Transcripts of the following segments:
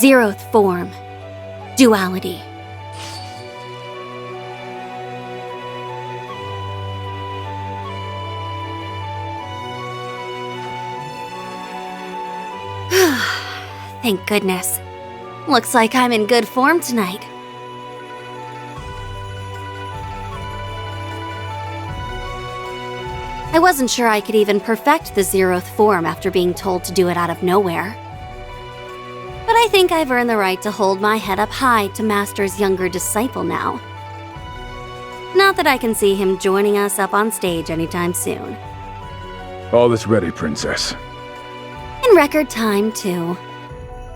Zeroth form. Duality. Thank goodness. Looks like I'm in good form tonight. I wasn't sure I could even perfect the Zeroth form after being told to do it out of nowhere. But I think I've earned the right to hold my head up high to Master's younger disciple now. Not that I can see him joining us up on stage anytime soon. All is ready, Princess. In record time, too.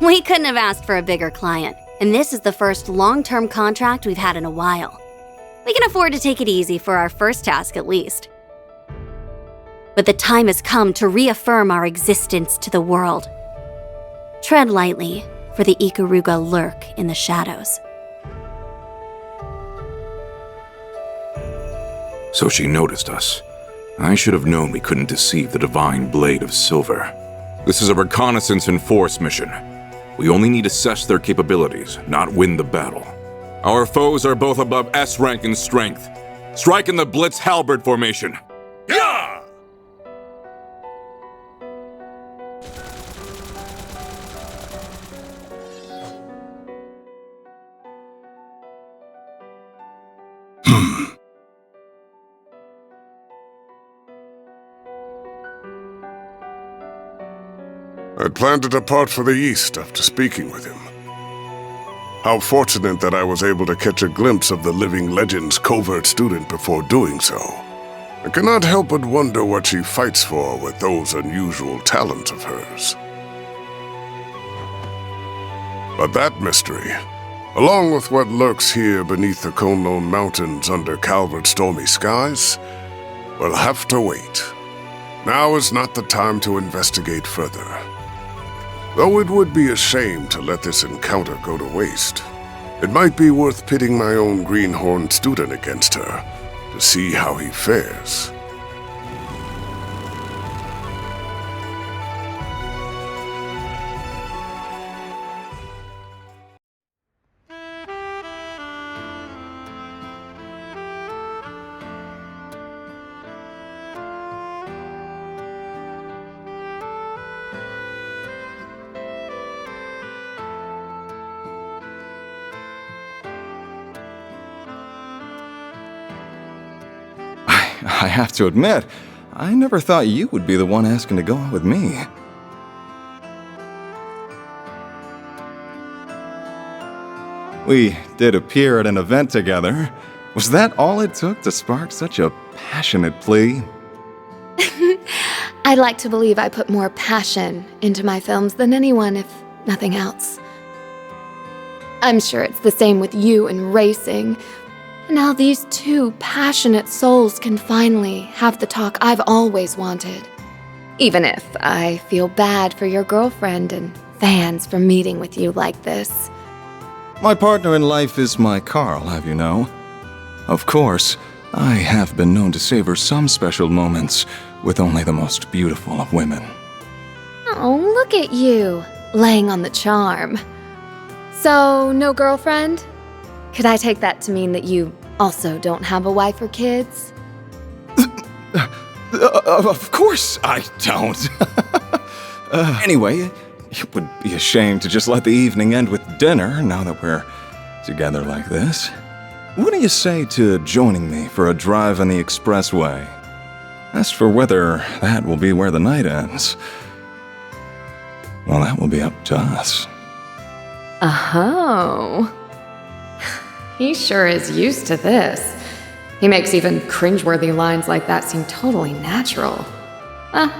We couldn't have asked for a bigger client, and this is the first long-term contract we've had in a while. We can afford to take it easy for our first task at least. But the time has come to reaffirm our existence to the world. Tread lightly, for the Ikaruga lurk in the shadows. So she noticed us. I should have known we couldn't deceive the Divine Blade of Silver. This is a reconnaissance and force mission. We only need to assess their capabilities, not win the battle. Our foes are both above S rank in strength. Strike in the Blitz Halberd formation. Yeah! I planned to depart for the east after speaking with him. How fortunate that I was able to catch a glimpse of the living legend's covert student before doing so. I cannot help but wonder what she fights for with those unusual talents of hers. But that mystery, along with what lurks here beneath the Kunlun Mountains under Calvert's stormy skies, will have to wait. Now is not the time to investigate further. Though it would be a shame to let this encounter go to waste, it might be worth pitting my own greenhorn student against her to see how he fares. I have to admit, I never thought you would be the one asking to go out with me. We did appear at an event together. Was that all it took to spark such a passionate plea? I'd like to believe I put more passion into my films than anyone, if nothing else. I'm sure it's the same with you and racing. Now these two passionate souls can finally have the talk I've always wanted. Even if I feel bad for your girlfriend and fans for meeting with you like this. My partner in life is my Carl, have you know. Of course, I have been known to savor some special moments with only the most beautiful of women. Oh, look at you, laying on the charm. So, no girlfriend? Could I take that to mean that you also don't have a wife or kids? Of course I don't. Anyway, it would be a shame to just let the evening end with dinner now that we're together like this. What do you say to joining me for a drive on the expressway? As for whether that will be where the night ends, well, that will be up to us. Oh. He sure is used to this. He makes even cringeworthy lines like that seem totally natural.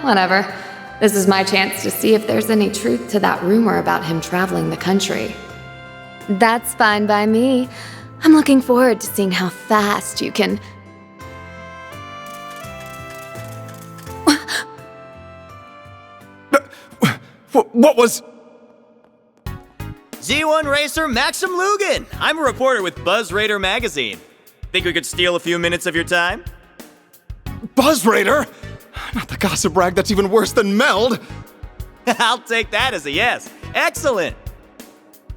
Whatever. This is my chance to see if there's any truth to that rumor about him traveling the country. That's fine by me. I'm looking forward to seeing how fast you can... What was... Z1 Racer Maxim Lugan! I'm a reporter with Buzz Raider magazine. Think we could steal a few minutes of your time? Buzz Raider? Not the gossip rag that's even worse than Meld! I'll take that as a yes. Excellent!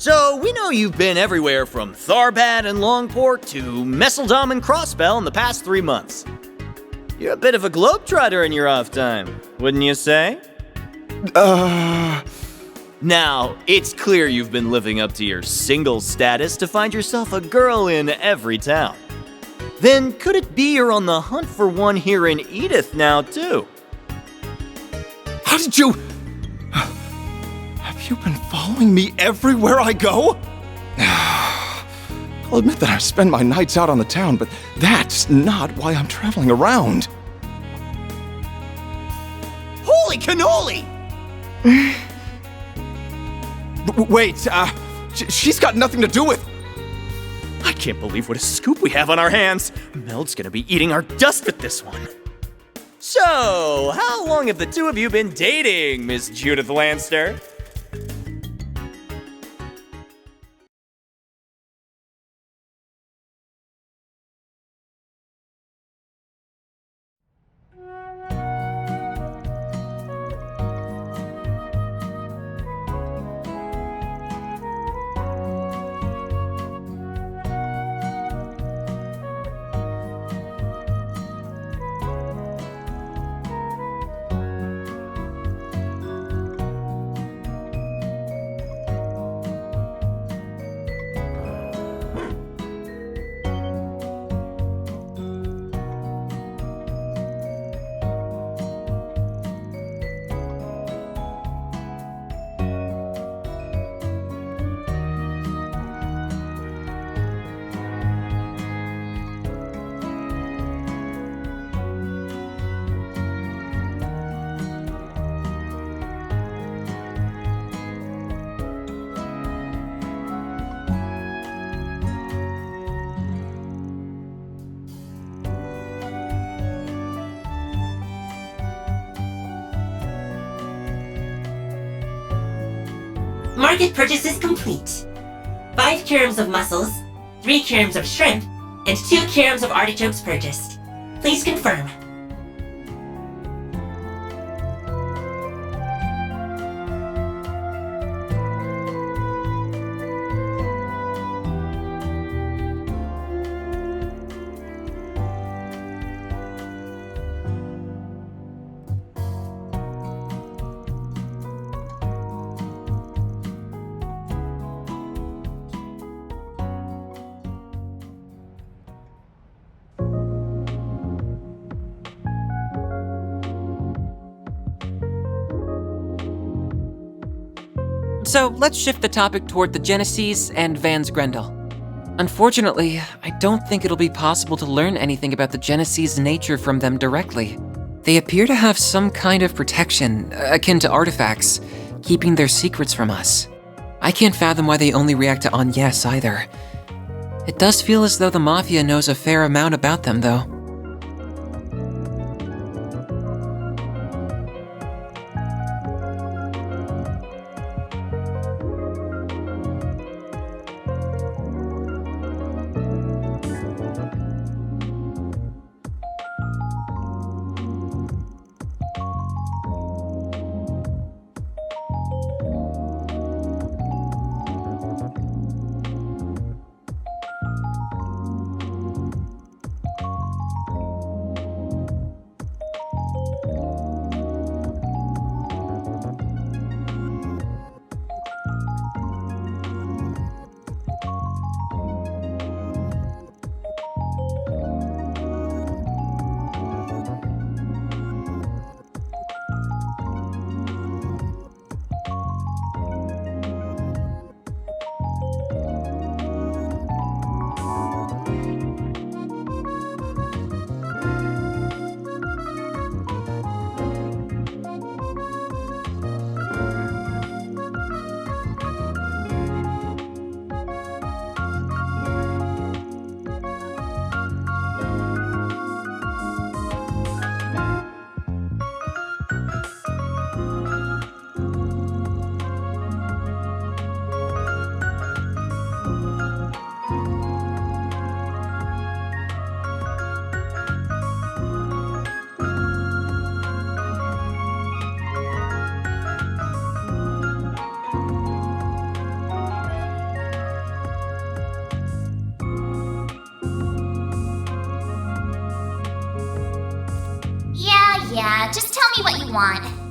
So, we know you've been everywhere from Tharbad and Longport to Messeldom and Crossbell in the past 3 months. You're a bit of a globetrotter in your off time, wouldn't you say? Now, it's clear you've been living up to your single status to find yourself a girl in every town. Then could it be you're on the hunt for one here in Edith now, too? How did you... Have you been following me everywhere I go? I'll admit that I spend my nights out on the town, but that's not why I'm traveling around. Holy cannoli! Wait, she's got nothing to do with... I can't believe what a scoop we have on our hands. Meld's gonna be eating our dust with this one. So, how long have the two of you been dating, Miss Judith Lanster? Market purchase is complete. 5 kilograms of mussels, 3 kilograms of shrimp, and 2 kilograms of artichokes purchased. Please confirm. So let's shift the topic toward the Genesees and Vans Grendel. Unfortunately, I don't think it'll be possible to learn anything about the Genesees' nature from them directly. They appear to have some kind of protection, akin to artifacts, keeping their secrets from us. I can't fathom why they only react to Agnes either. It does feel as though the Mafia knows a fair amount about them, though. me what you want.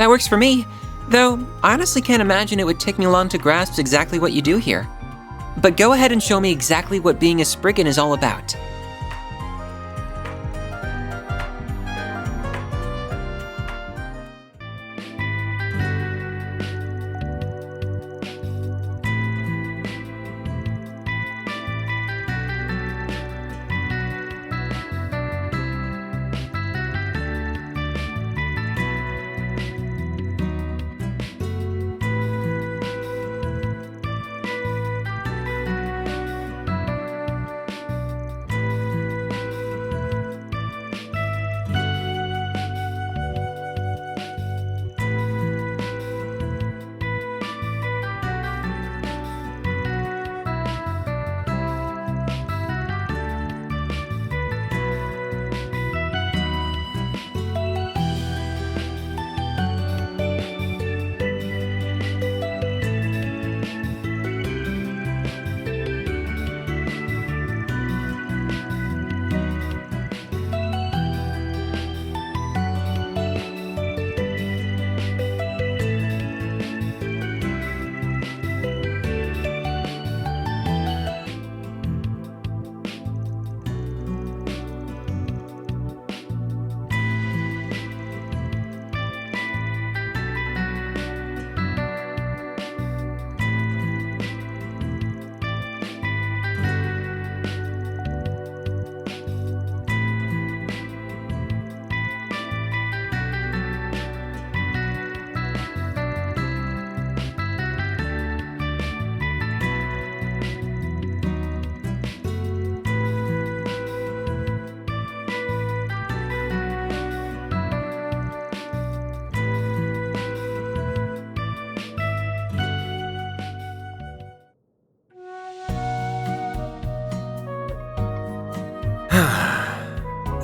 That works for me, though I honestly can't imagine it would take me long to grasp exactly what you do here. But go ahead and show me exactly what being a Spriggan is all about.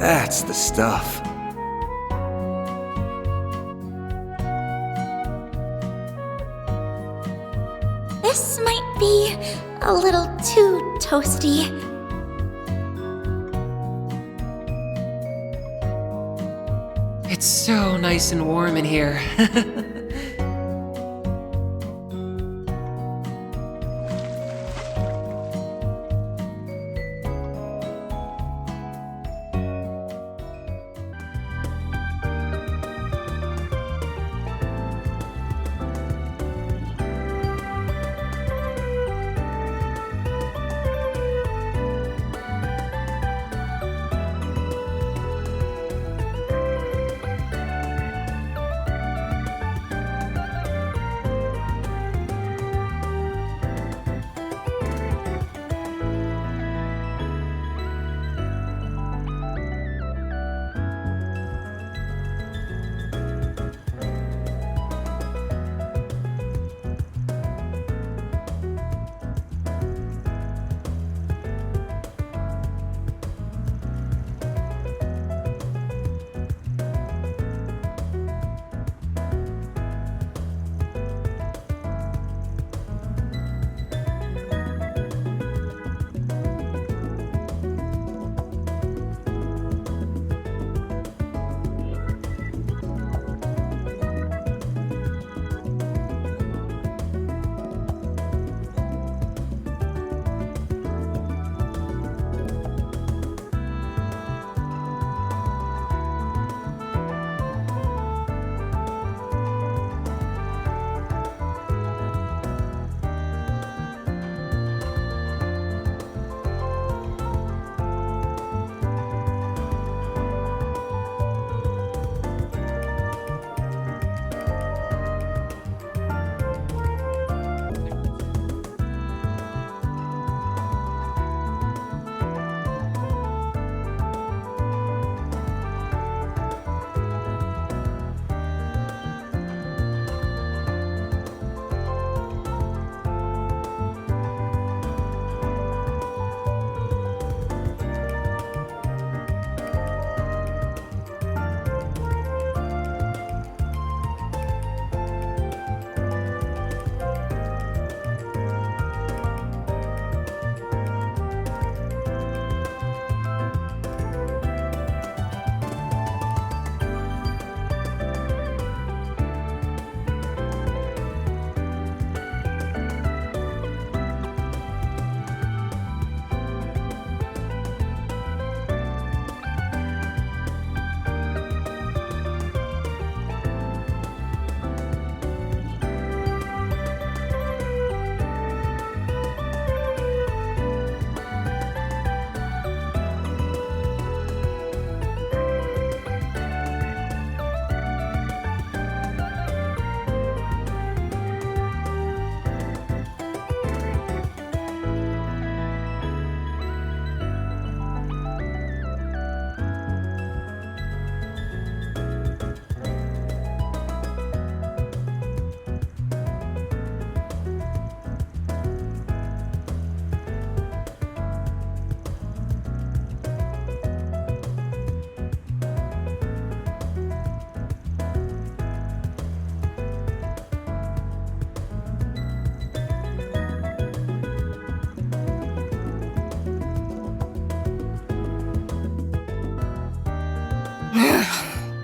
That's the stuff. This might be a little too toasty. It's so nice and warm in here.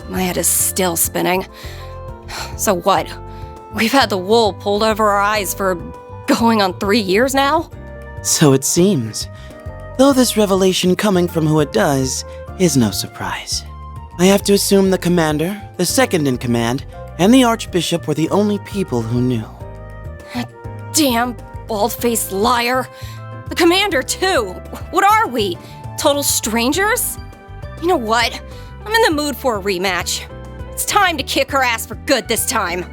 My head is still spinning. So what? We've had the wool pulled over our eyes for going on 3 years now? So it seems. Though this revelation coming from who it does is no surprise. I have to assume the commander, the second in command, and the archbishop were the only people who knew. Damn bald-faced liar. The commander, too. What are we? Total strangers? You know what? I'm in the mood for a rematch. It's time to kick her ass for good this time.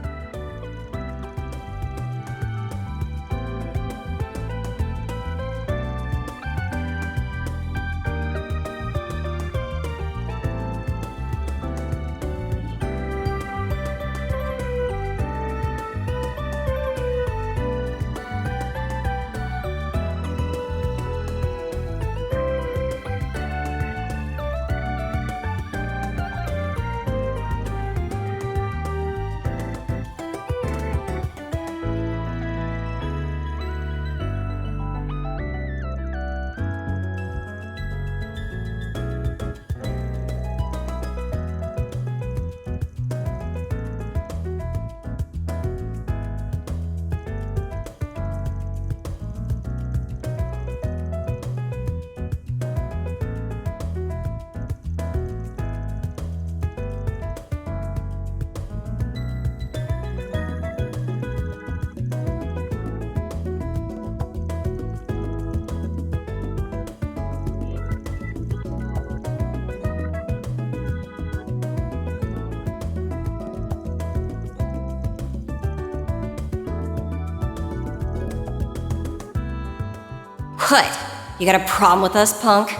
What? You got a problem with us, punk?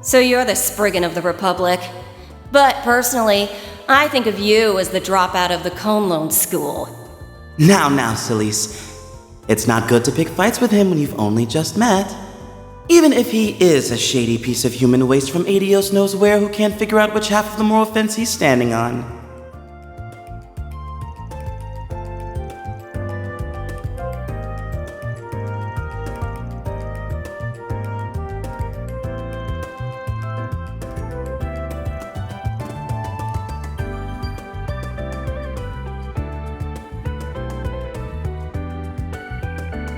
So you're the Spriggan of the Republic. But personally, I think of you as the dropout of the Conlone School. Now, Celise. It's not good to pick fights with him when you've only just met. Even if he is a shady piece of human waste from Adios knows where who can't figure out which half of the moral fence he's standing on.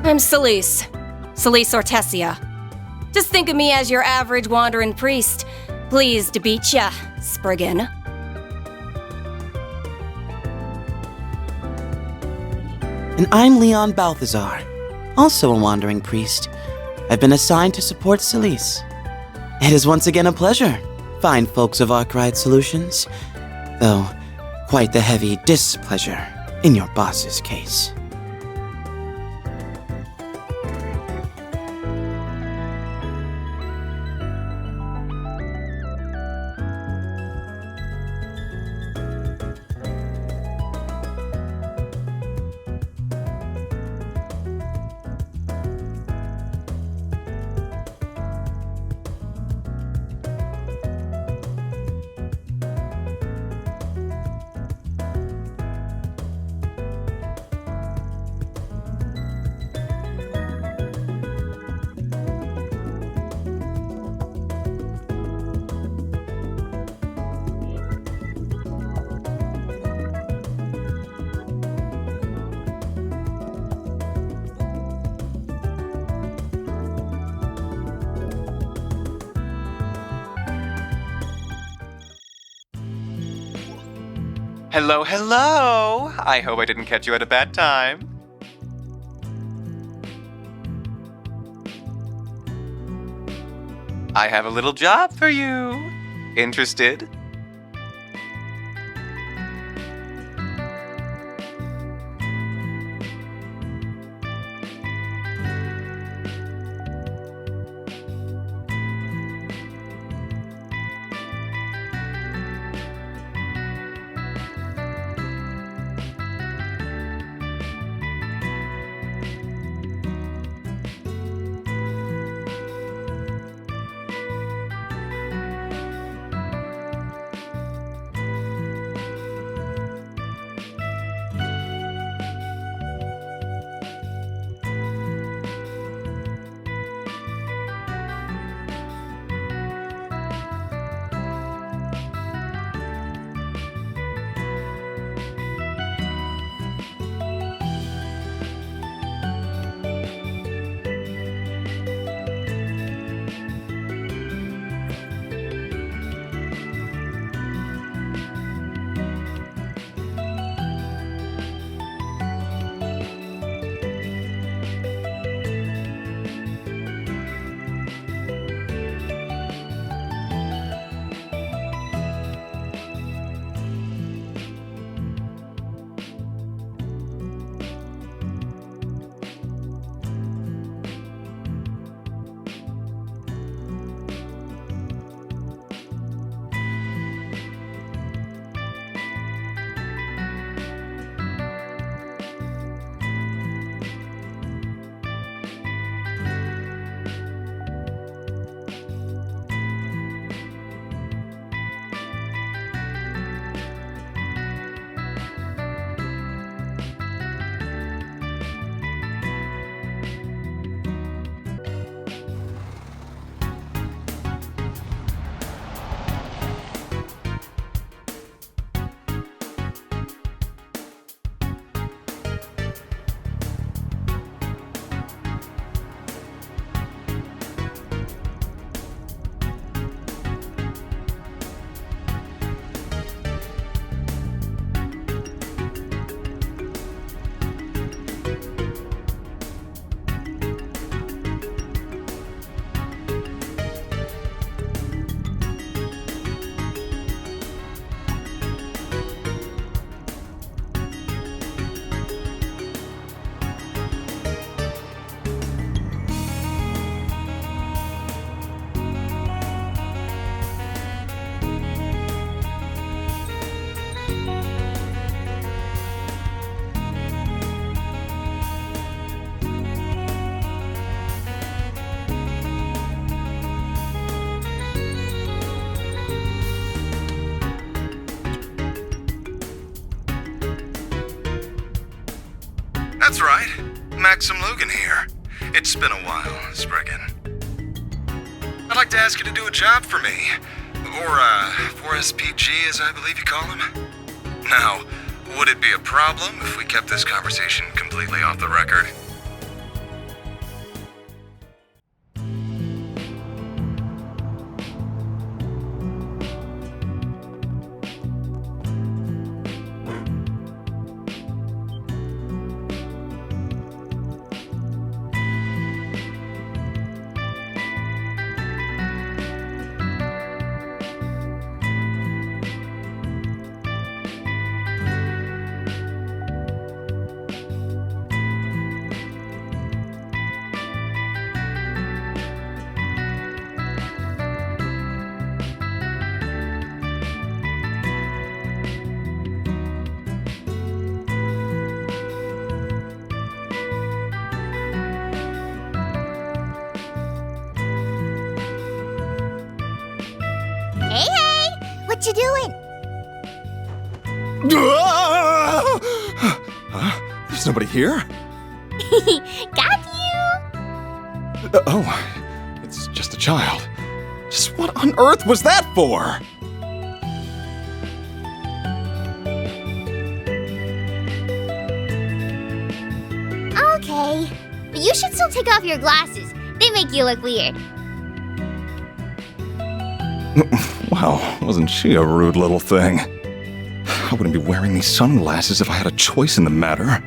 I'm Celise. Celise Ortesia. Just think of me as your average wandering priest. Pleased to beat ya, Spriggan. And I'm Leon Balthazar, also a wandering priest. I've been assigned to support Celise. It is once again a pleasure, fine folks of Arkwright Solutions, though quite the heavy displeasure in your boss's case. Hello, hello! I hope I didn't catch you at a bad time. I have a little job for you. Interested? That's right. Maxim Lugan here. It's been a while, Spriggan. I'd like to ask you to do a job for me. Or, 4SPG, as I believe you call him. Now, would it be a problem if we kept this conversation completely off the record? Hey! What you doing? Huh? There's nobody here? Got you! Oh, it's just a child. Just what on earth was that for? Okay. But you should still take off your glasses. They make you look weird. Well, wasn't she a rude little thing? I wouldn't be wearing these sunglasses if I had a choice in the matter.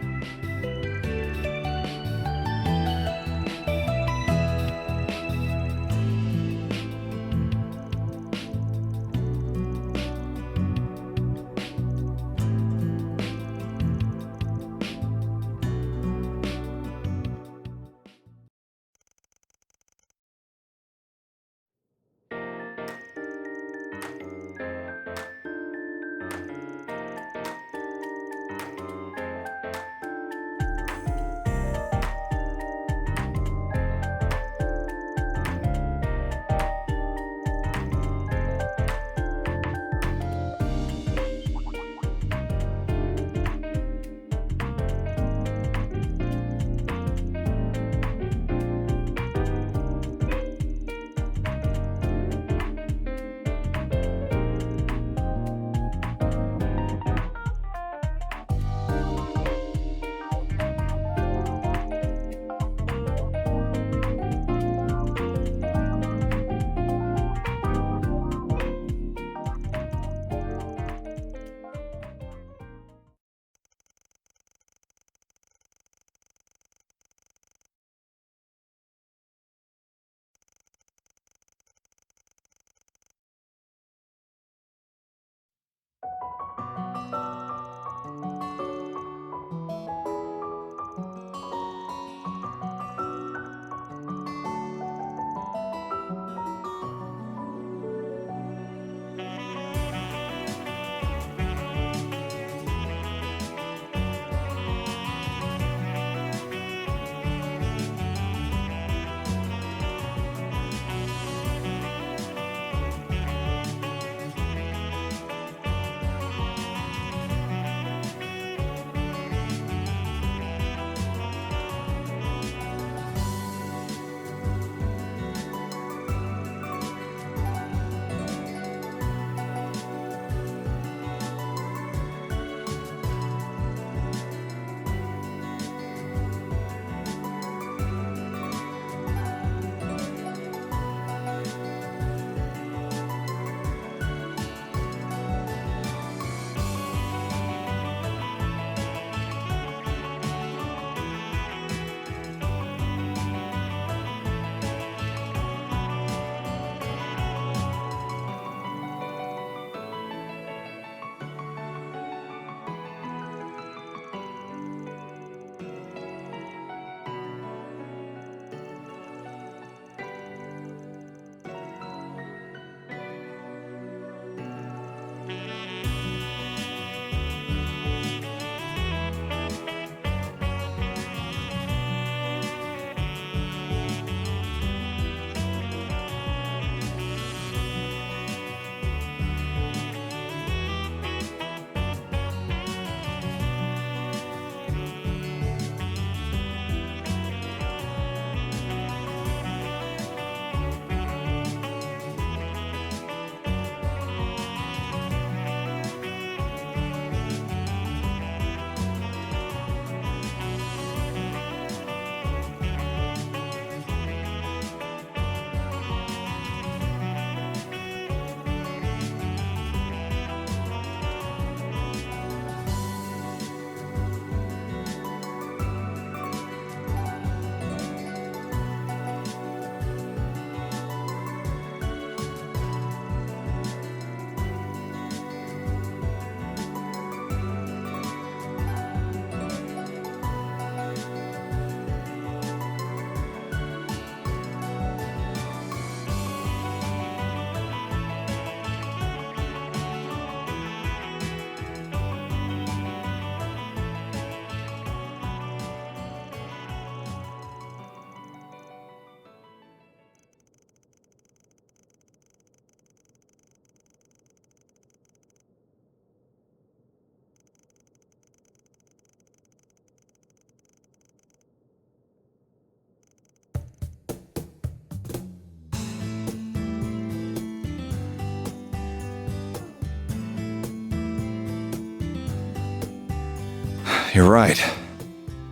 You're right.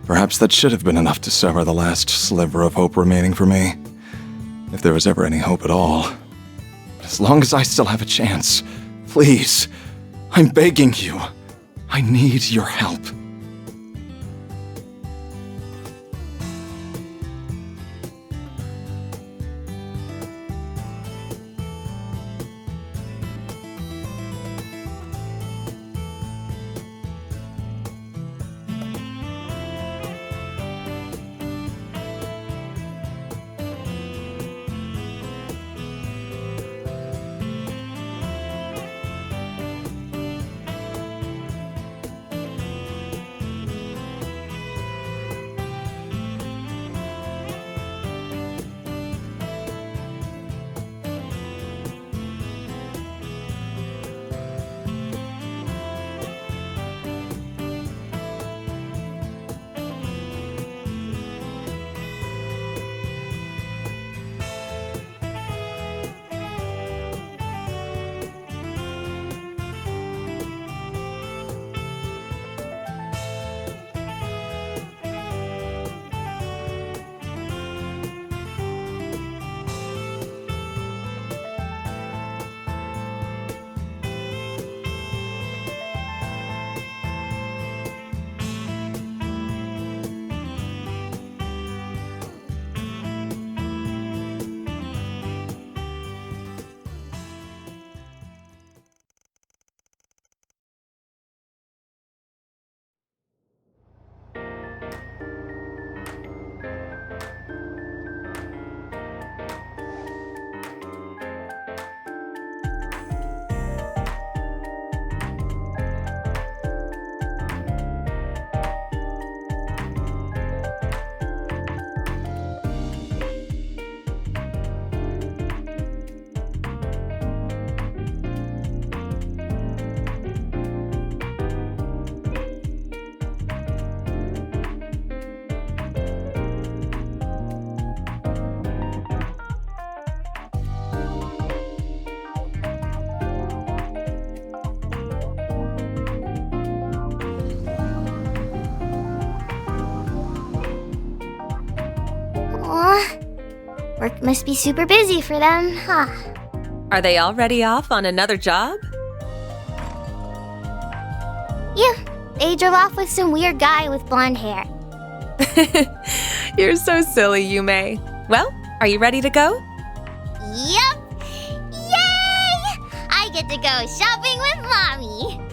Perhaps that should have been enough to sever the last sliver of hope remaining for me. If there was ever any hope at all. But as long as I still have a chance, please, I'm begging you. I need your help. Work must be super busy for them, huh? Are they already off on another job? Yeah, they drove off with some weird guy with blonde hair. You're so silly, Yume. Well, are you ready to go? Yep! Yay! I get to go shopping with Mommy!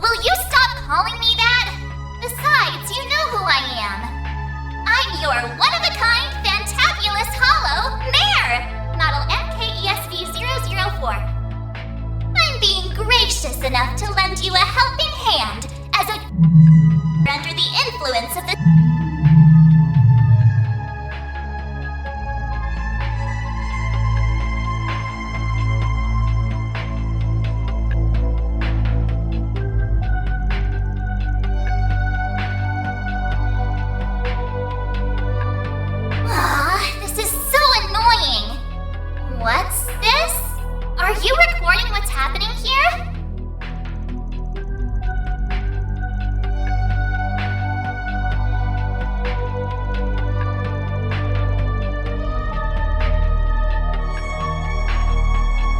Will you stop calling me that? Besides, you know who I am. I'm your one-of-a-kind, fantabulous hollow mare! Model MKESV004. I'm being gracious enough to lend you a helping hand as a under the influence of the this is so annoying. What's this? Are you recording what's happening here?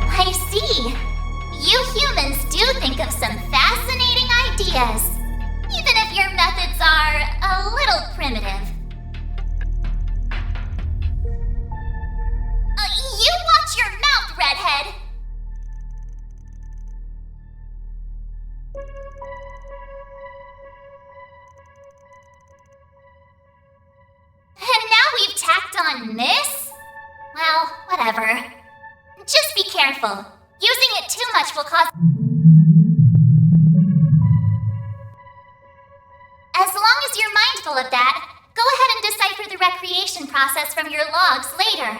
I see. You humans do think of some fascinating ideas, even if your methods are a little primitive. You watch your mouth, redhead! And now we've tacked on this? Well, whatever. Just be careful. Using it too much will cause... As long as you're mindful of that, go ahead and decipher the recreation process from your logs later.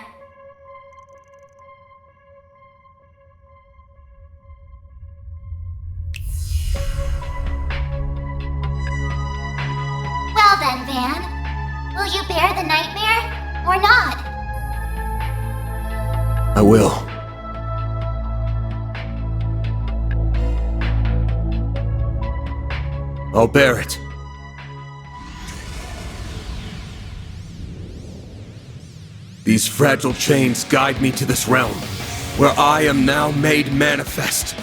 Well then, Van. Will you bear the nightmare, or not? I will. I'll bear it. These fragile chains guide me to this realm, where I am now made manifest.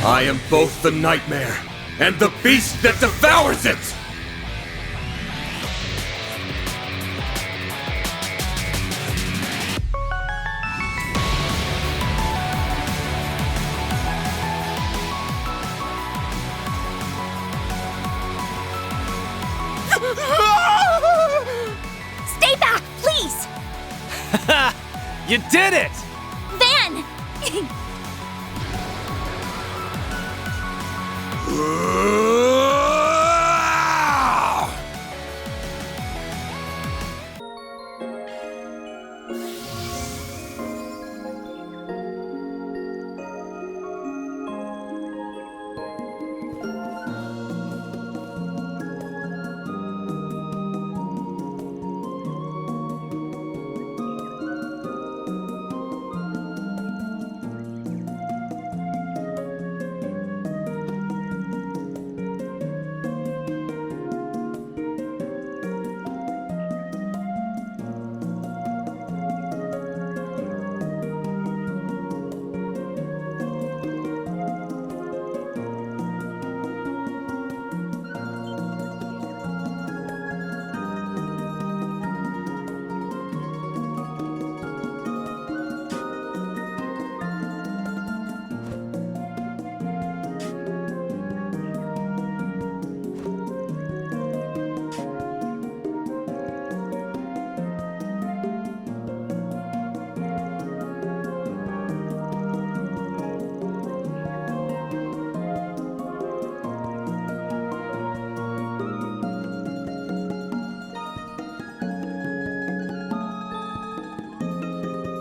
I am both the nightmare and the beast that devours it! Stay back, please! You did it! Van!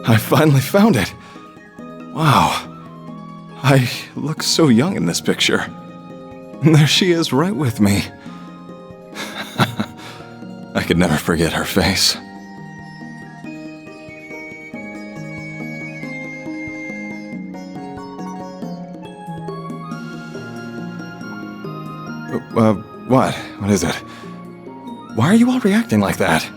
I finally found it. Wow. I look so young in this picture. And there she is right with me. I could never forget her face. What? What is it? Why are you all reacting like that?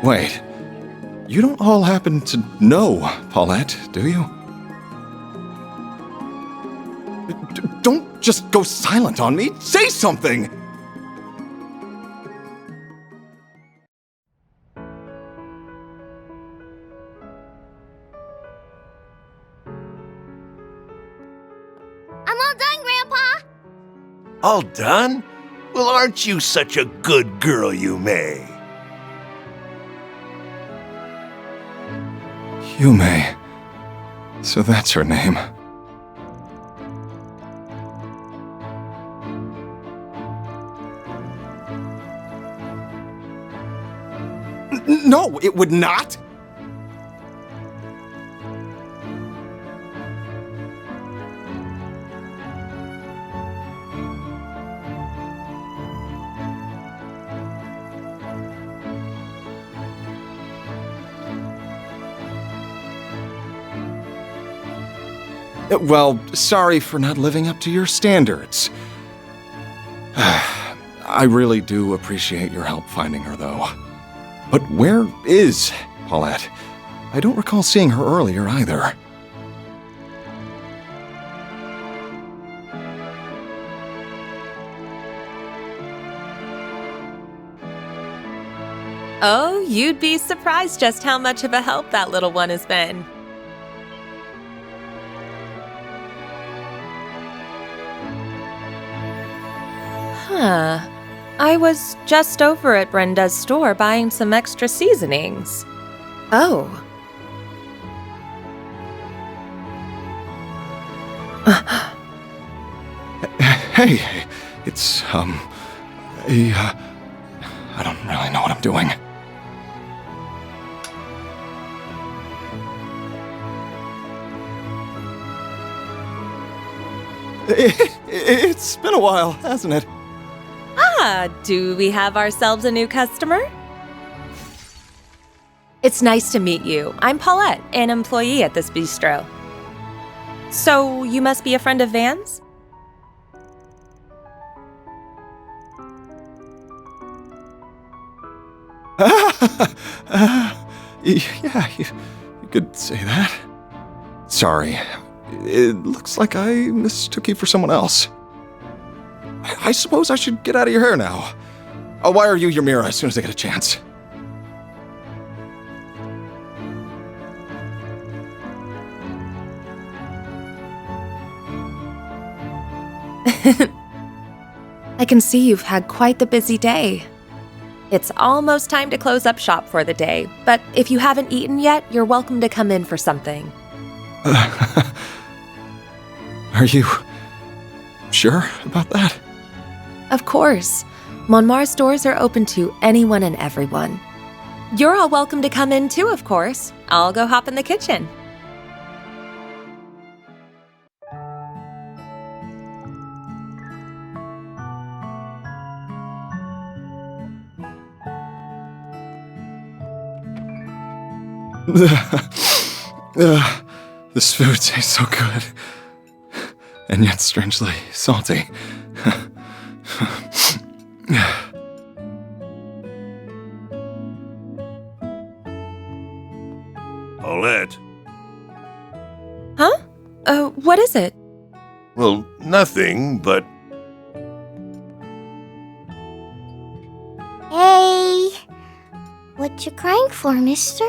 Wait, you don't all happen to know Paulette, do you? Don't just go silent on me. Say something! I'm all done, Grandpa! All done? Well, aren't you such a good girl, Yume? Yume. So that's her name. No, it would not! Well, sorry for not living up to your standards. I really do appreciate your help finding her, though. But where is Paulette? I don't recall seeing her earlier either. Oh, you'd be surprised just how much of a help that little one has been. Huh. I was just over at Brenda's store buying some extra seasonings. Oh. Hey, it's, I don't really know what I'm doing. It's been a while, hasn't it? Ah, do we have ourselves a new customer? It's nice to meet you. I'm Paulette, an employee at this bistro. So, you must be a friend of Van's? Yeah, you could say that. Sorry. It looks like I mistook you for someone else. I suppose I should get out of your hair now. I'll wire you your mirror as soon as I get a chance. I can see you've had quite the busy day. It's almost time to close up shop for the day, but if you haven't eaten yet, you're welcome to come in for something. Are you sure about that? Of course. Monmar's doors are open to anyone and everyone. You're all welcome to come in too, of course. I'll go hop in the kitchen. This food tastes so good, and yet strangely salty. Paulette. Huh? What is it? Well, nothing, but... Hey! What you crying for, mister?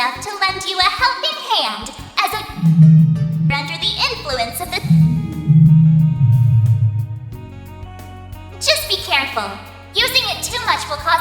enough to lend you a helping hand as a under the influence of the. Just be careful. Using it too much will cause.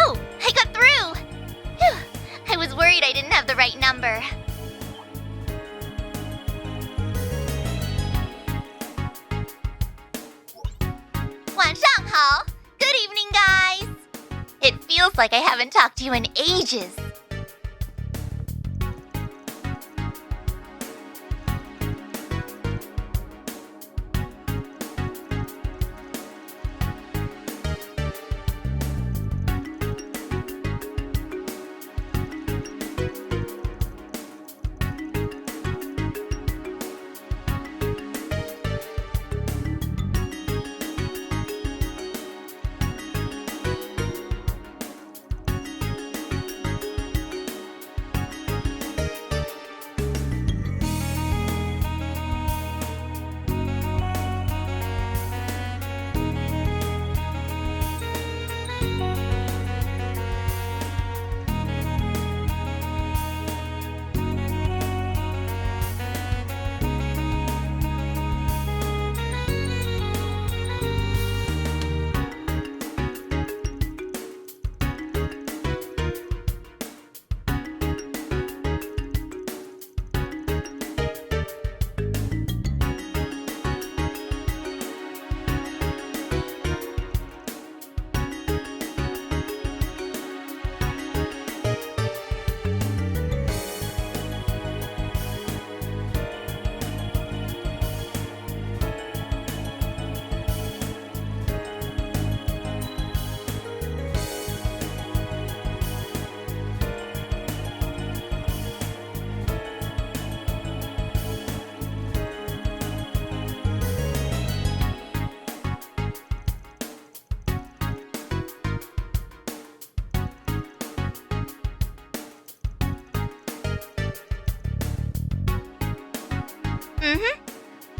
Oh, I got through! Phew, I was worried I didn't have the right number. Good evening, guys! It feels like I haven't talked to you in ages.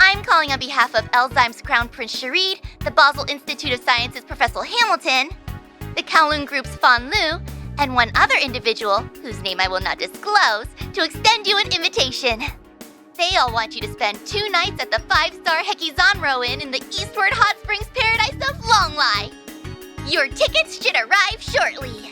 I'm calling on behalf of Elzheim's Crown Prince Sharid, the Basel Institute of Sciences Professor Hamilton, the Kowloon Group's Fan Lu, and one other individual, whose name I will not disclose, to extend you an invitation. They all want you to spend 2 nights at the 5-star Hekizanro Inn in the Eastward Hot Springs paradise of Longlai. Your tickets should arrive shortly.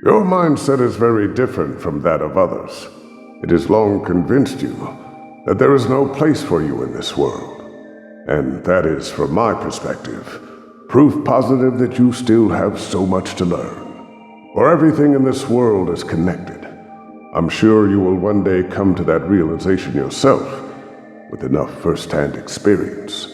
Your mindset is very different from that of others. It has long convinced you that there is no place for you in this world. And that is, from my perspective, proof positive that you still have so much to learn. For everything in this world is connected. I'm sure you will one day come to that realization yourself, with enough first-hand experience.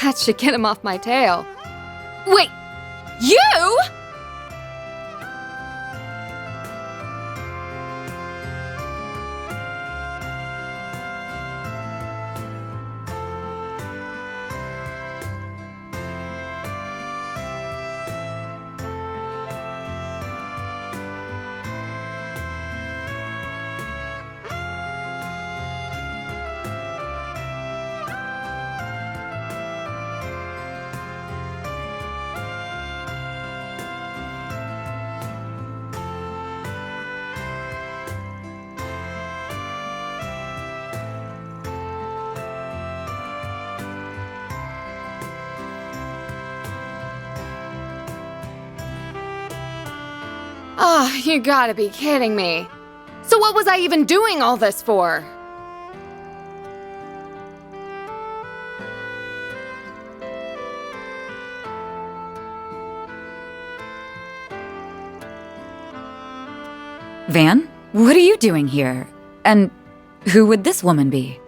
That should get him off my tail. Wait, you? Oh, you gotta be kidding me. So what was I even doing all this for? Van, what are you doing here? And who would this woman be?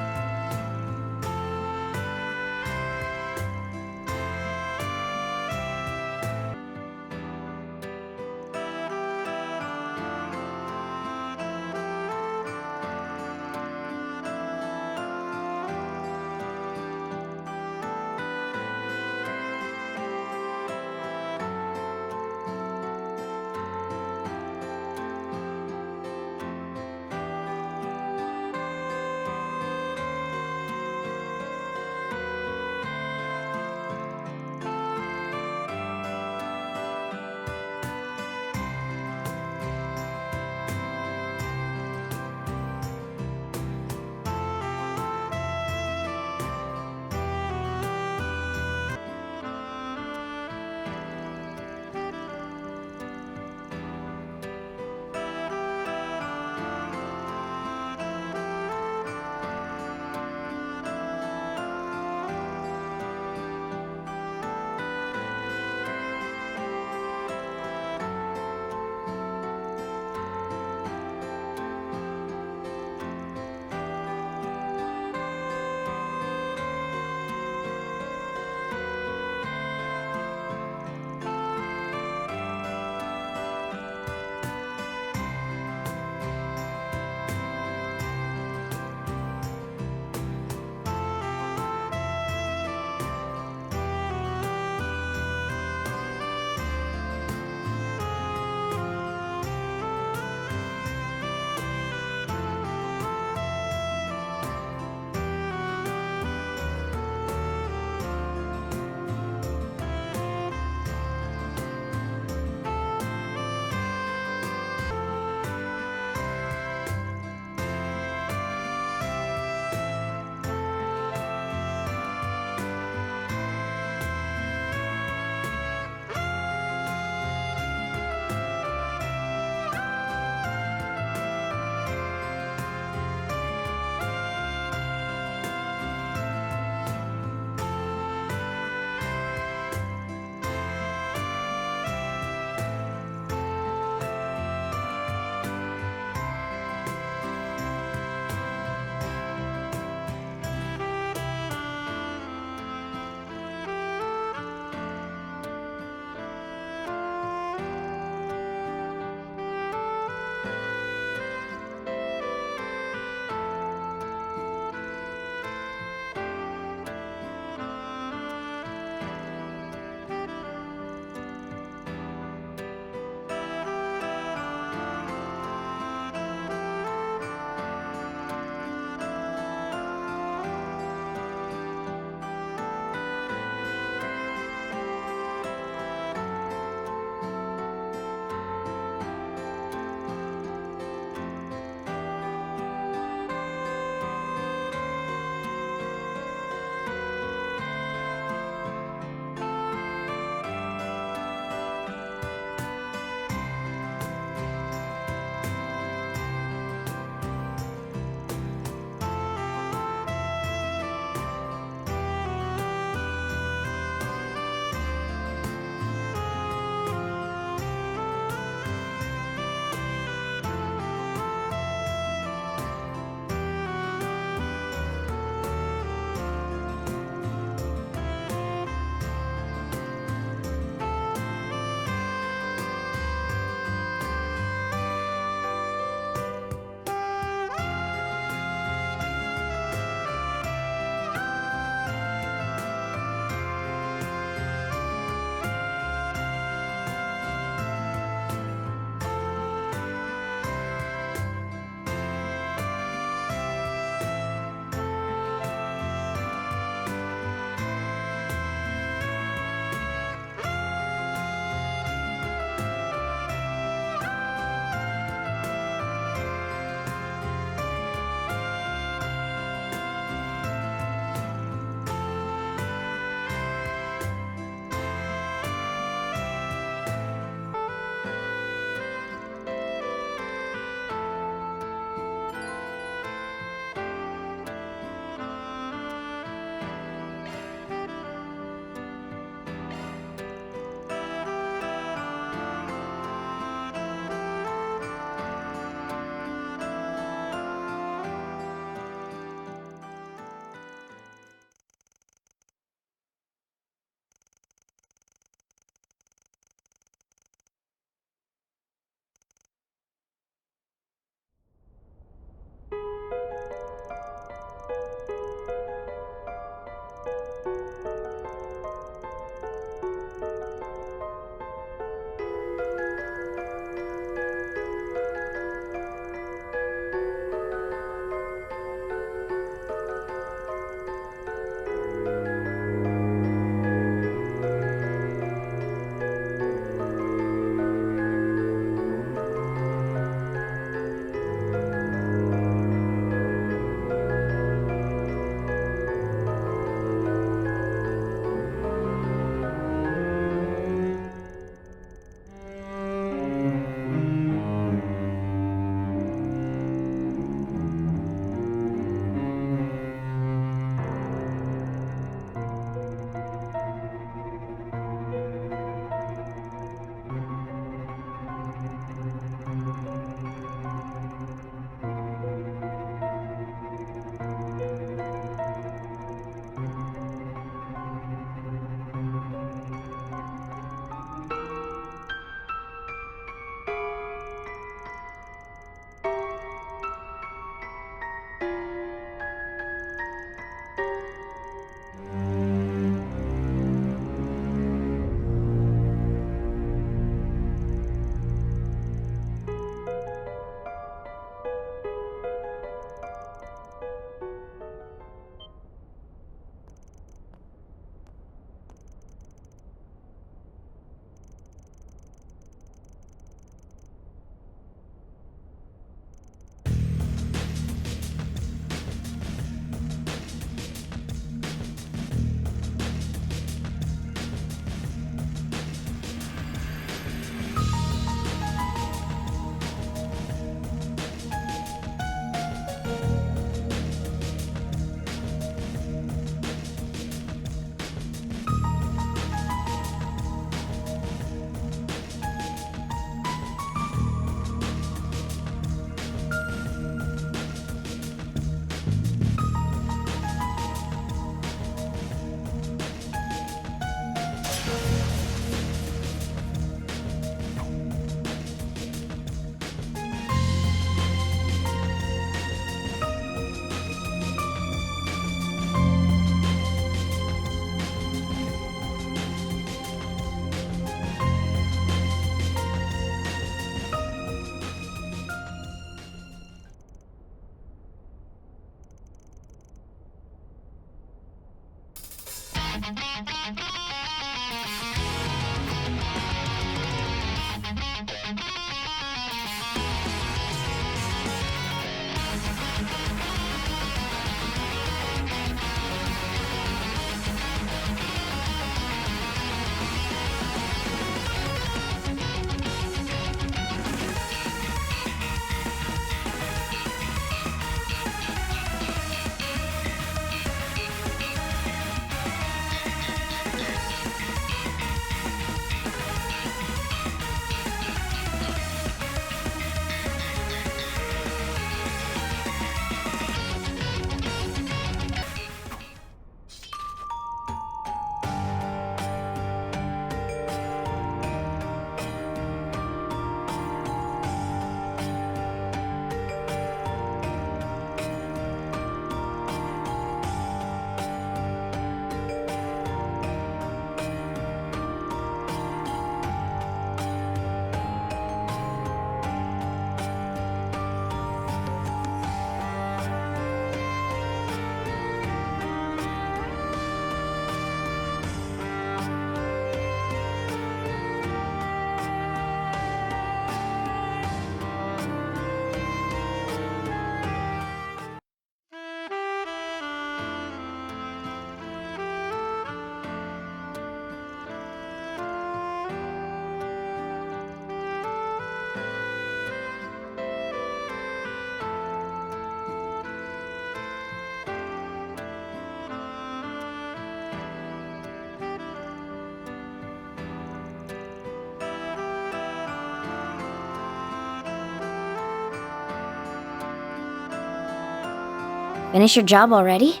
Finish your job already?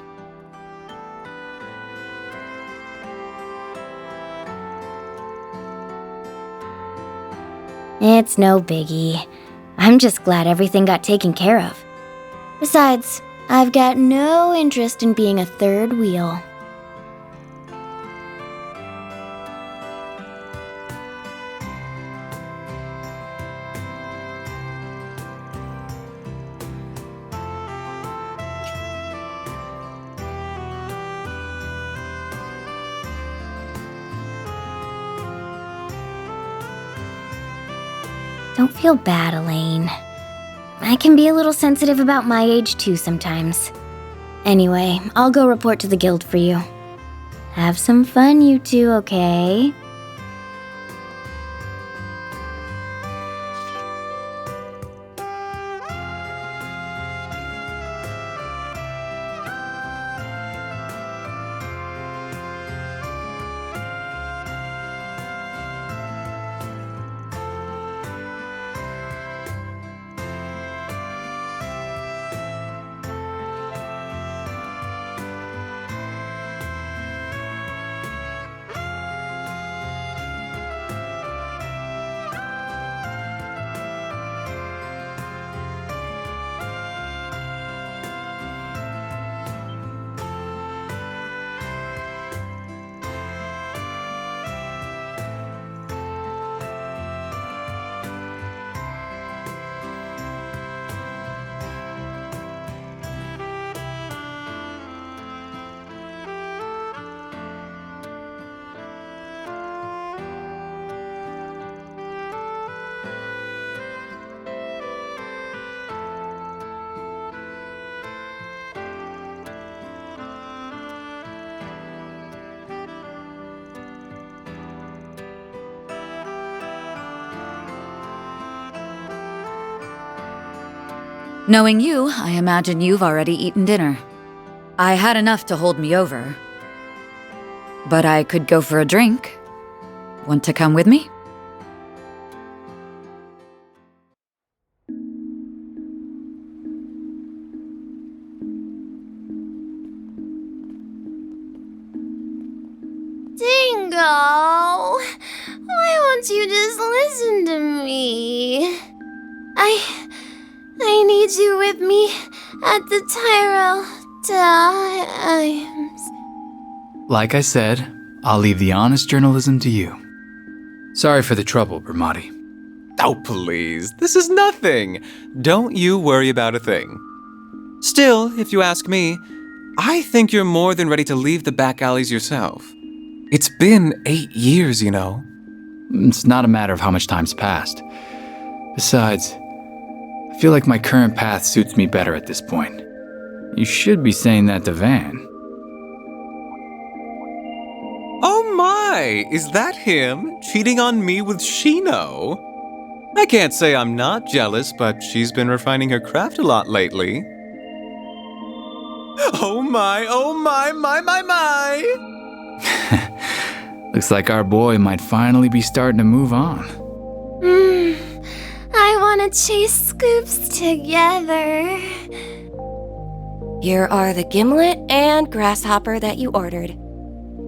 It's no biggie. I'm just glad everything got taken care of. Besides, I've got no interest in being a third wheel. Don't feel bad, Elaine. I can be a little sensitive about my age too sometimes. Anyway, I'll go report to the guild for you. Have some fun, you two, okay? Knowing you, I imagine you've already eaten dinner. I had enough to hold me over. But I could go for a drink. Want to come with me? Dingo! Why won't you just listen to me? I need you with me at the Tyrell Times. Like I said, I'll leave the honest journalism to you. Sorry for the trouble, Bramati. Oh, please. This is nothing. Don't you worry about a thing. Still, if you ask me, I think you're more than ready to leave the back alleys yourself. It's been 8 years, you know. It's not a matter of how much time's passed. Besides, I feel like my current path suits me better at this point. You should be saying that to Van. Oh my! Is that him? Cheating on me with Shino? I can't say I'm not jealous, but she's been refining her craft a lot lately. Oh my, my! Looks like our boy might finally be starting to move on. I want to chase Scoops together. Here are the gimlet and grasshopper that you ordered.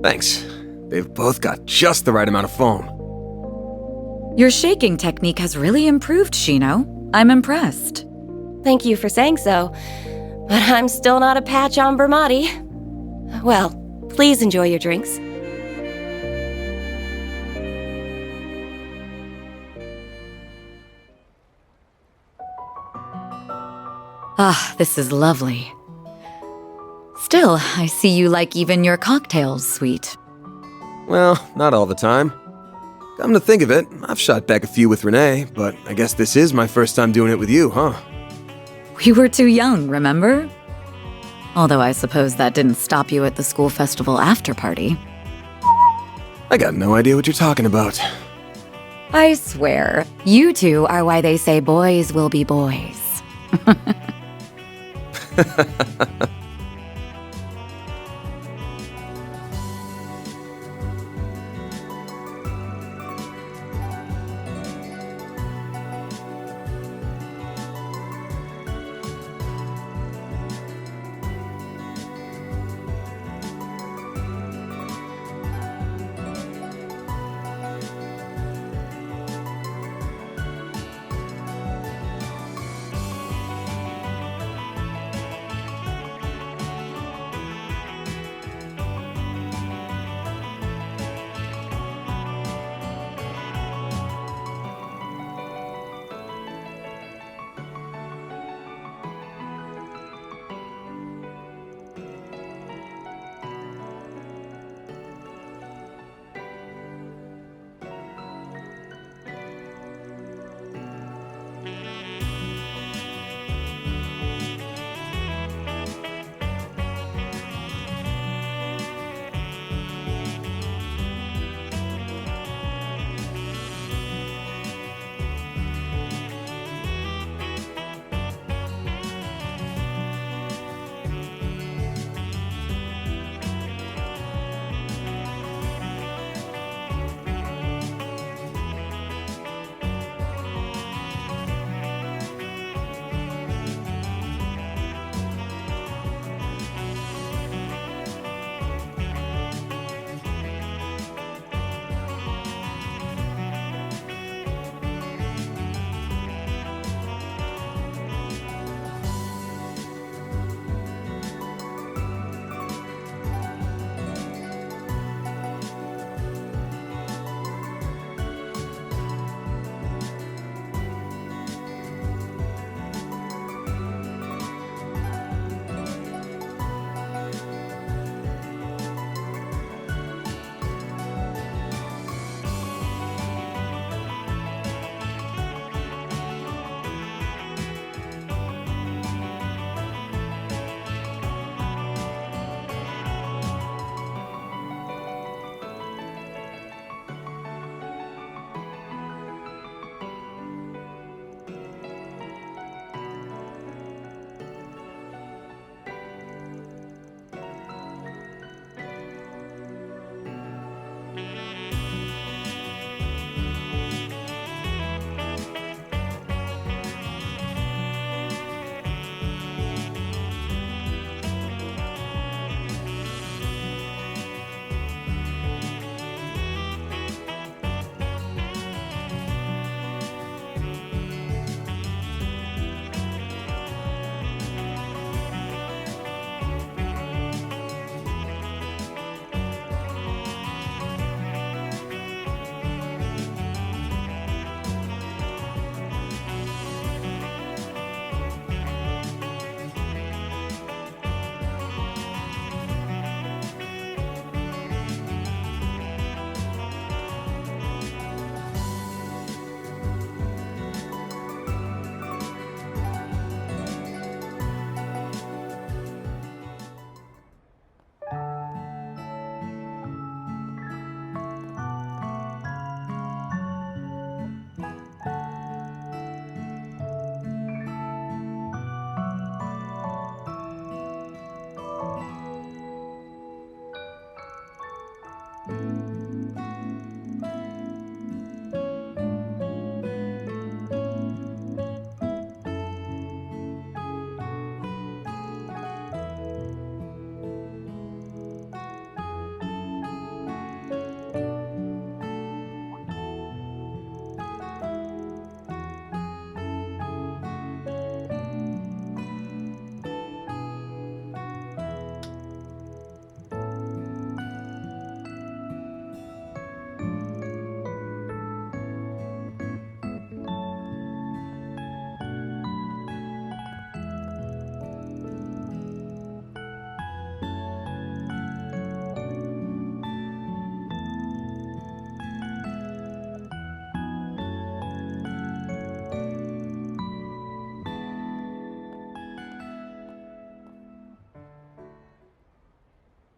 Thanks. They've both got just the right amount of foam. Your shaking technique has really improved, Shino. I'm impressed. Thank you for saying so, but I'm still not a patch on Bermati. Well, please enjoy your drinks. Ah, this is lovely. Still, I see you like even your cocktails sweet. Well, not all the time. Come to think of it, I've shot back a few with Renee, but I guess this is my first time doing it with you, huh? We were too young, remember? Although I suppose that didn't stop you at the school festival after party. I got no idea what you're talking about. I swear, you two are why they say boys will be boys.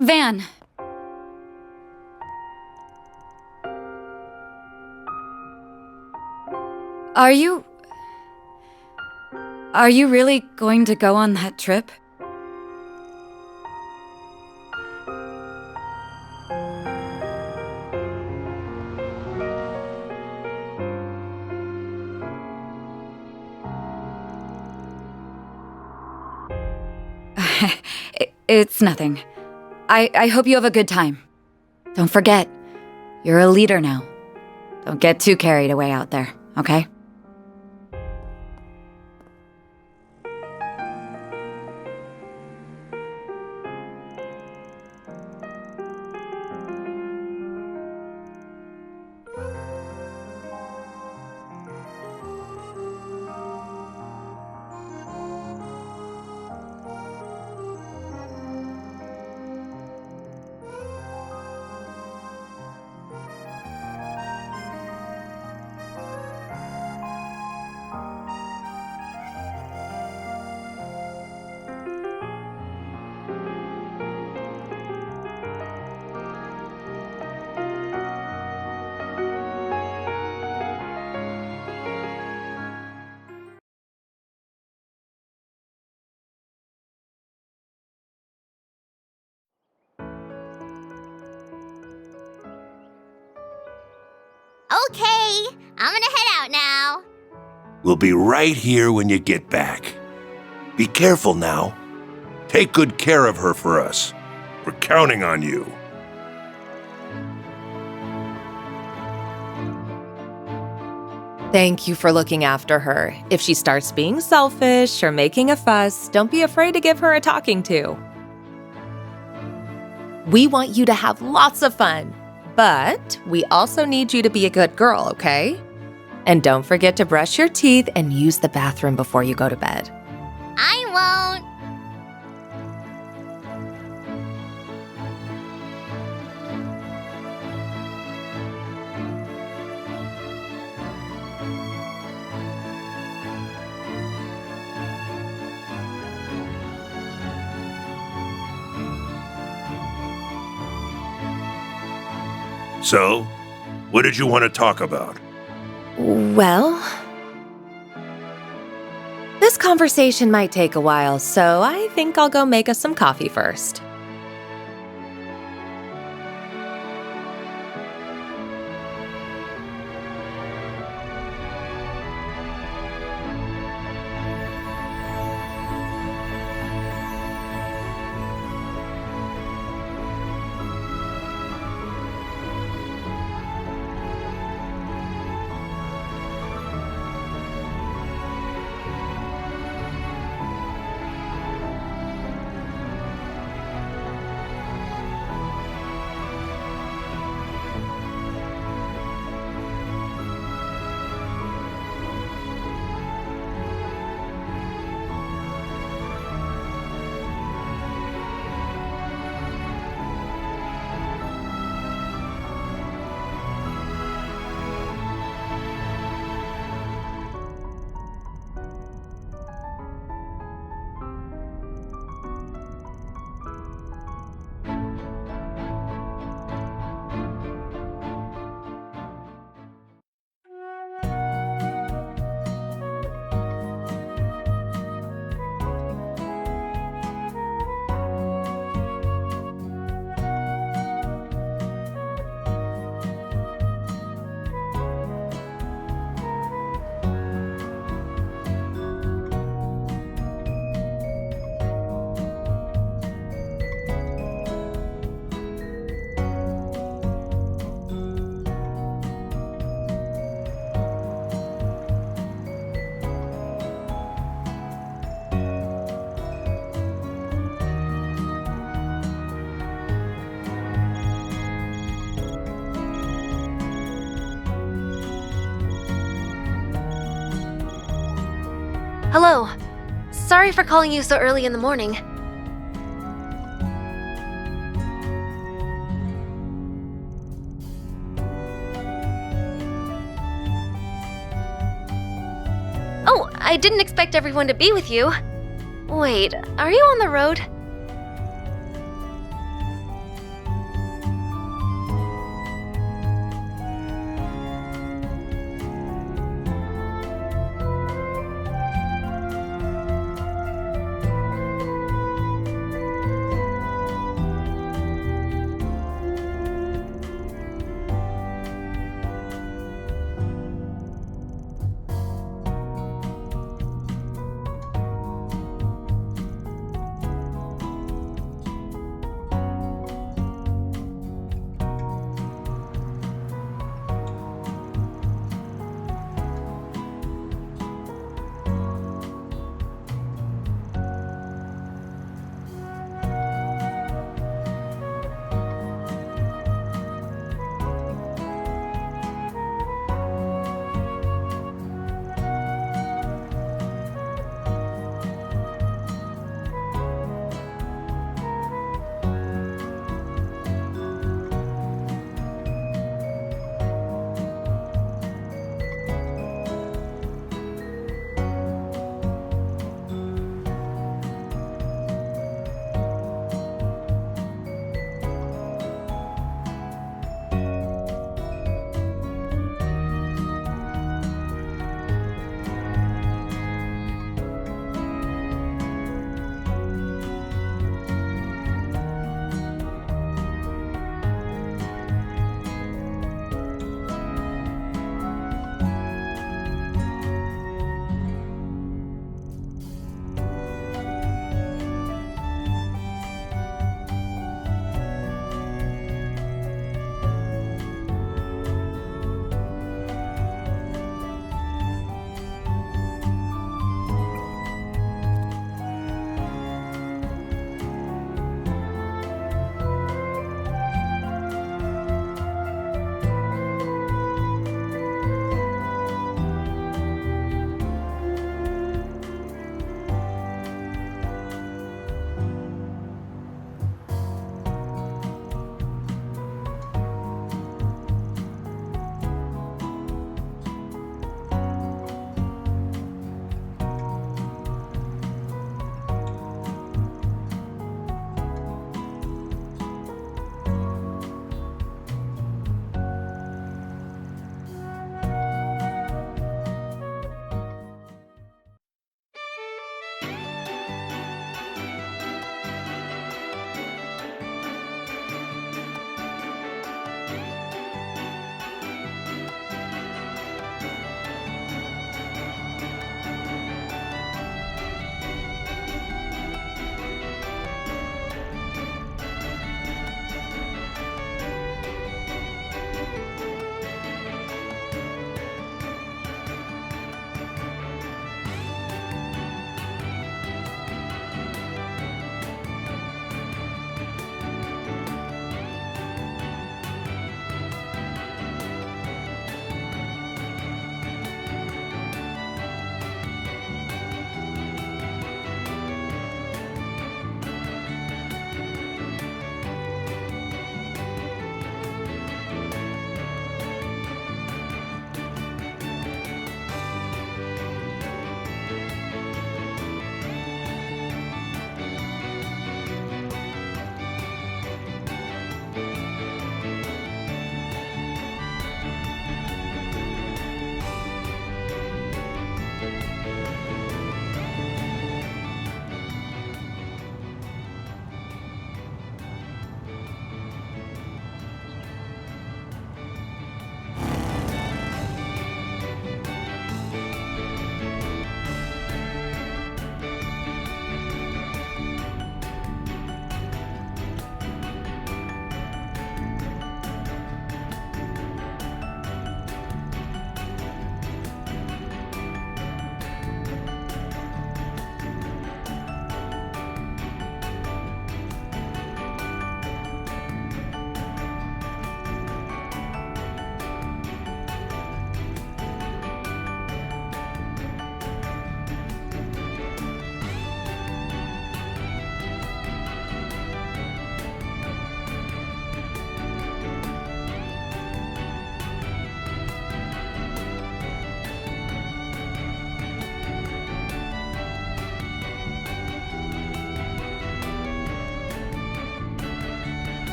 Van. Are you really going to go on that trip? It's nothing. I hope you have a good time. Don't forget, you're a leader now. Don't get too carried away out there, okay? Okay, I'm gonna head out now. We'll be right here when you get back. Be careful now. Take good care of her for us. We're counting on you. Thank you for looking after her. If she starts being selfish or making a fuss, don't be afraid to give her a talking to. We want you to have lots of fun, but we also need you to be a good girl, okay? And don't forget to brush your teeth and use the bathroom before you go to bed. I won't. So, what did you want to talk about? Well, this conversation might take a while, so I think I'll go make us some coffee first. Hello. Sorry for calling you so early in the morning. Oh, I didn't expect everyone to be with you. Wait, are you on the road?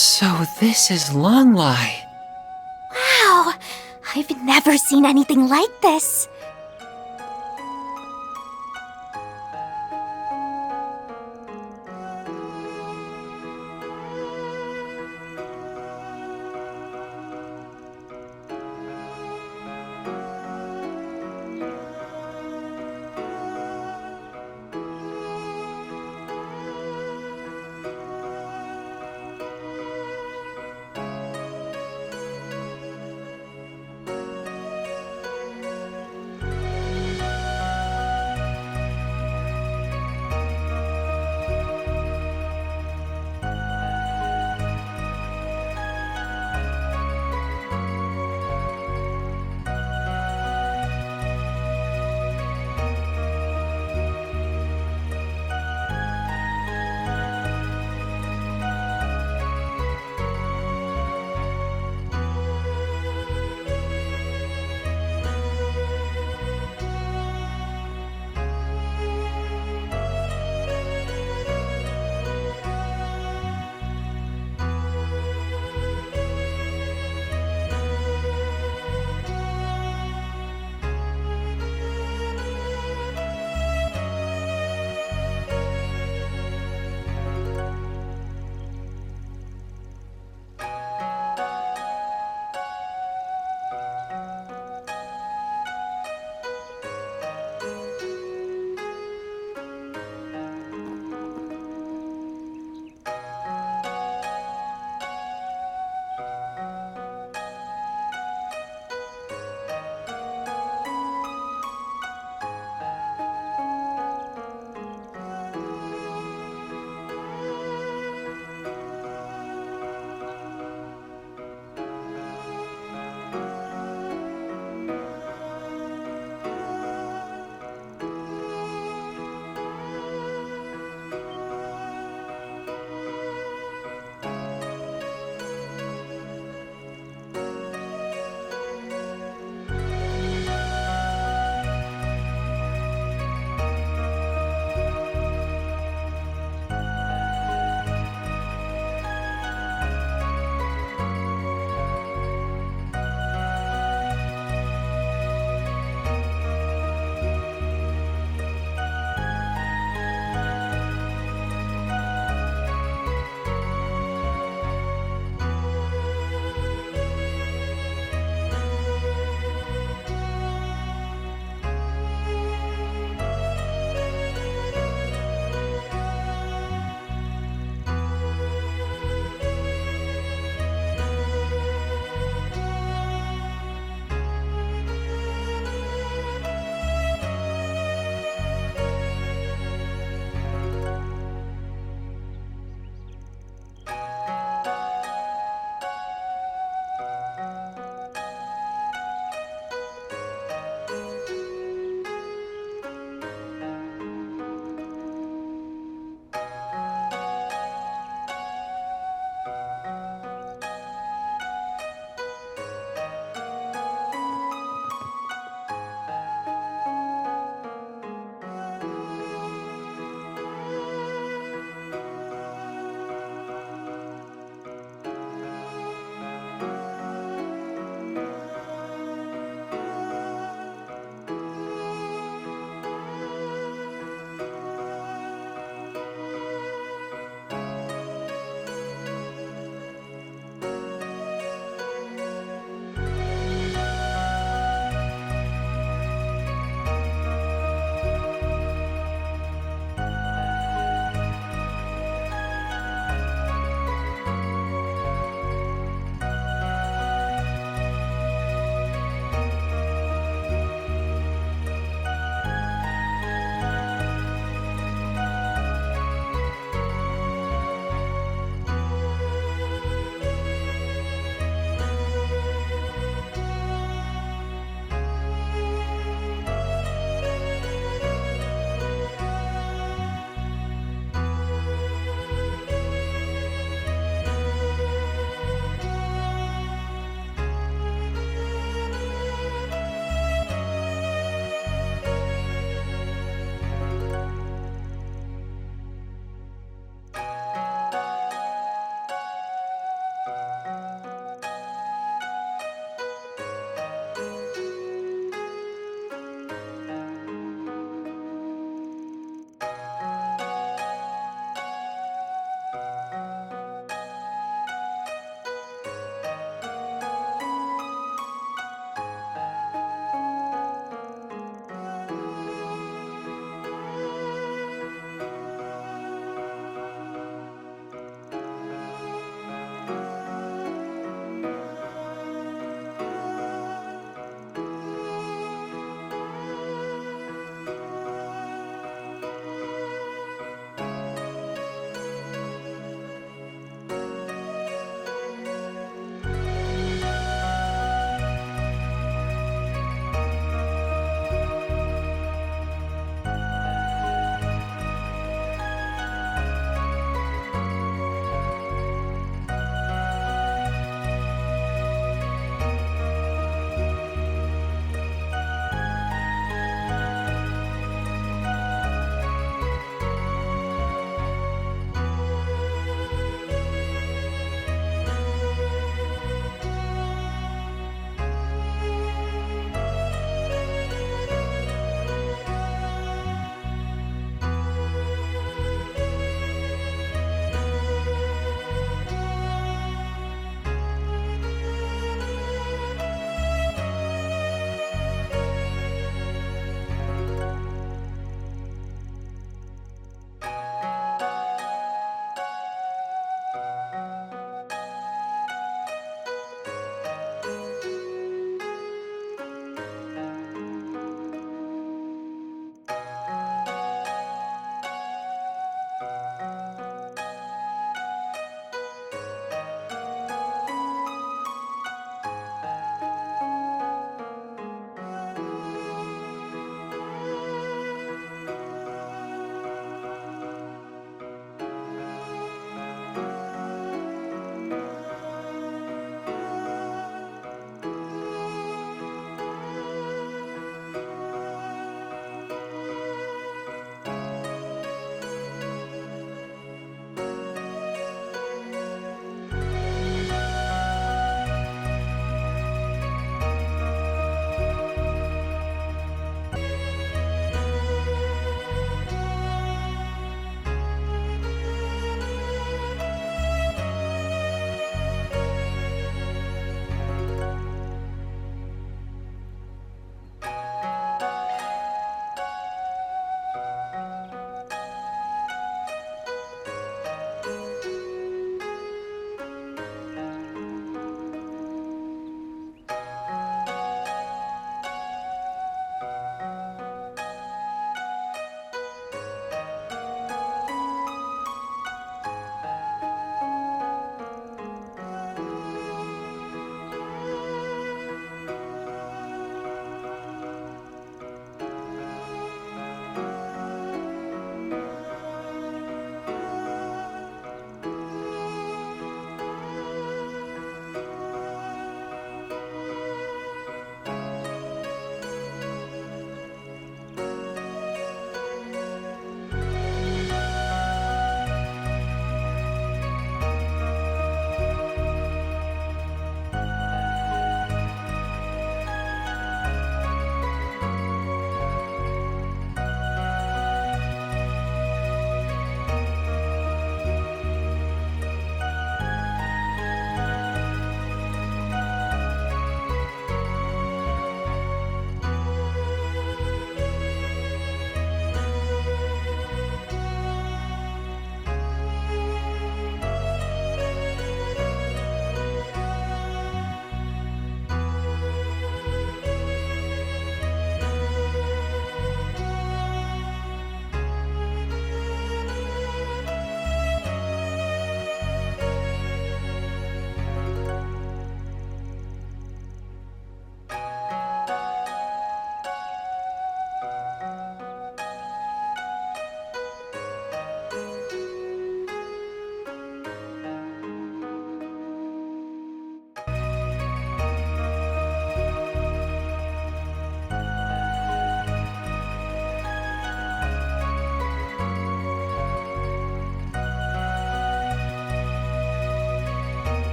So this is Longlai. Wow! I've never seen anything like this.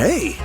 Hey!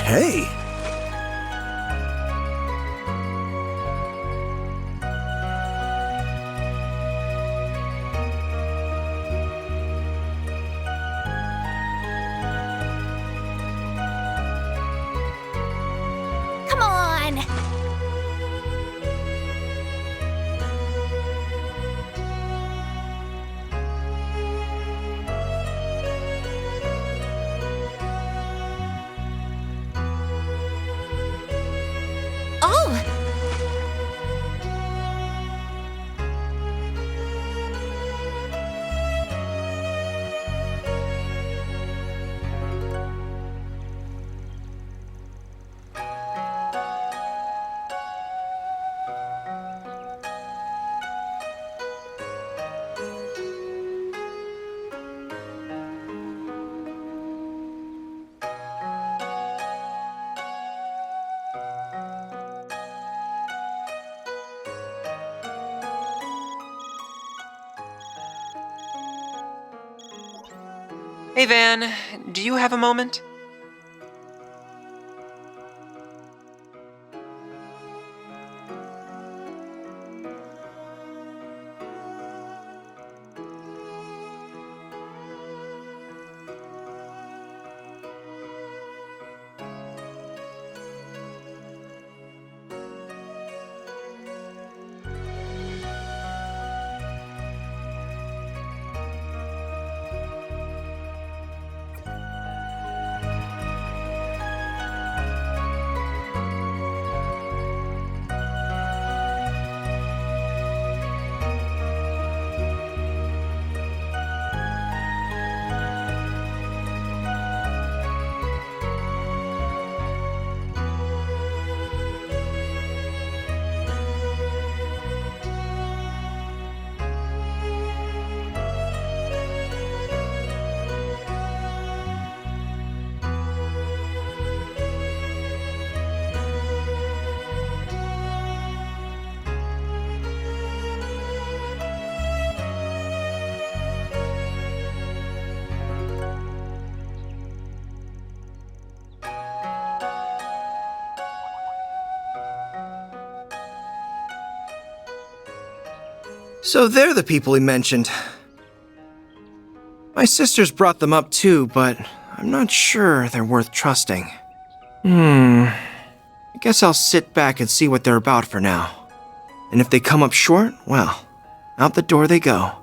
hey. Come on! Oh! Hey, Van, do you have a moment? So they're the people he mentioned. My sisters brought them up too, but I'm not sure they're worth trusting. I guess I'll sit back and see what they're about for now. And if they come up short, well, out the door they go.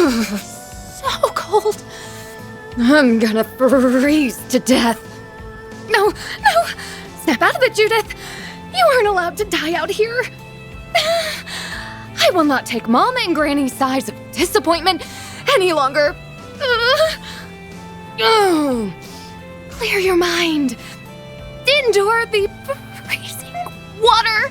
So cold. I'm gonna freeze to death. No, no! Snap out of it, Judith! You aren't allowed to die out here. I will not take Mama and Granny's sighs of disappointment any longer. Clear your mind. Endure the freezing water.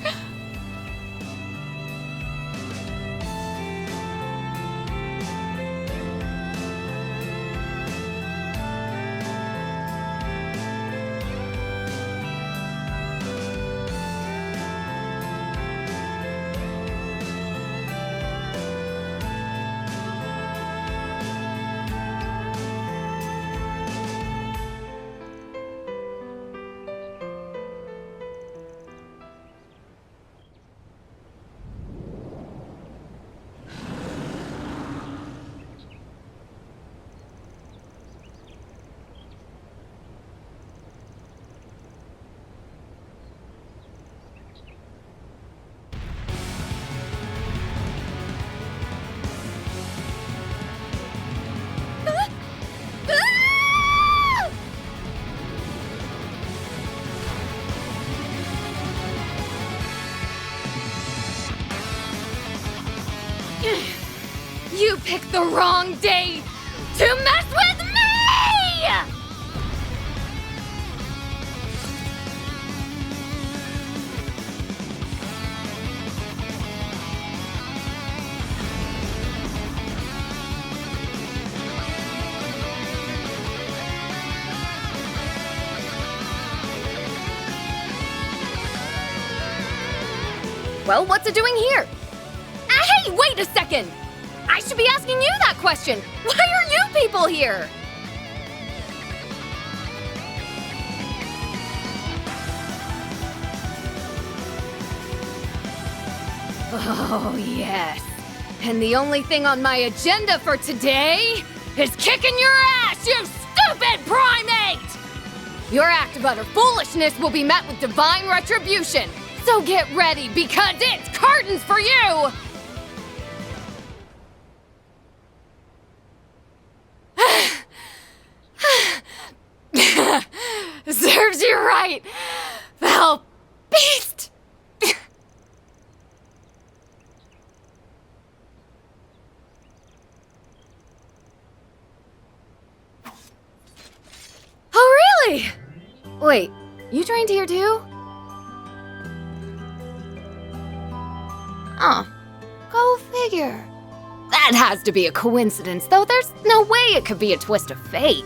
You picked the wrong day to mess with me! Well, what's it doing here? Hey, wait a second! I should be asking you that question! Why are you people here? Oh, yes. And the only thing on my agenda for today is kicking your ass, you stupid primate! Your act of utter foolishness will be met with divine retribution. So get ready, because it's curtains for you! Serves you right, foul beast! Oh, really? Wait, you trained here too? Oh, go figure. That has to be a coincidence, though there's no way it could be a twist of fate.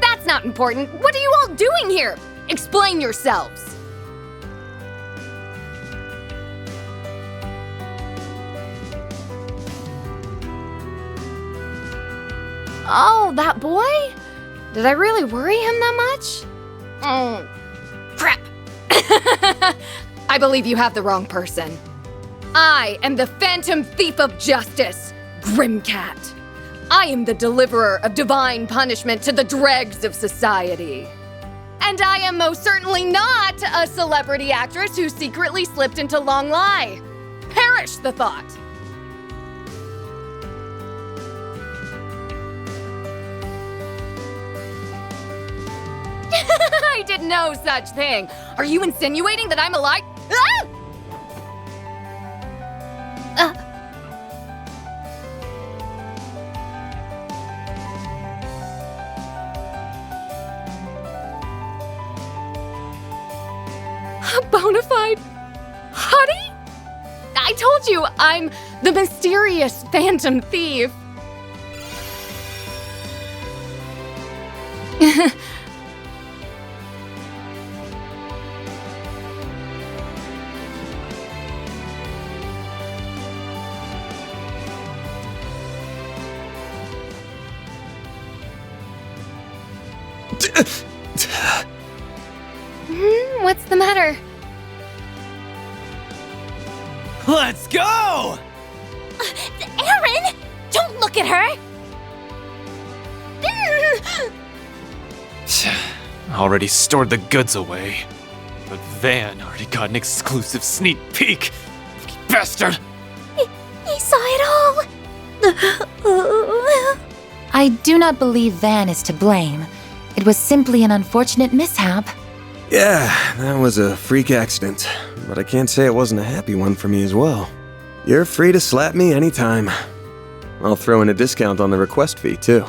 That's not important. What are you all doing here? Explain yourselves. Oh, that boy? Did I really worry him that much? Oh, crap. I believe you have the wrong person. I am the Phantom Thief of Justice, Grimcat. I am the deliverer of divine punishment to the dregs of society. And I am most certainly not a celebrity actress who secretly slipped into Long Lie. Perish the thought. I did no such thing. Are you insinuating that I'm a lie? Ah! A bona fide hottie? I told you, I'm the mysterious Phantom Thief. What's the matter? Let's go! Aaron! Don't look at her! Already stored the goods away. But Van already got an exclusive sneak peek. Bastard! He saw it all! I do not believe Van is to blame. It was simply an unfortunate mishap. Yeah, that was a freak accident, but I can't say it wasn't a happy one for me as well. You're free to slap me anytime. I'll throw in a discount on the request fee, too.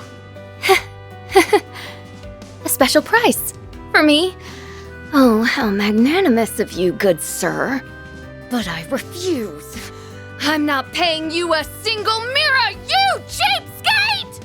A special price for me? Oh, how magnanimous of you, good sir. But I refuse. I'm not paying you a single mirror, you cheapskate!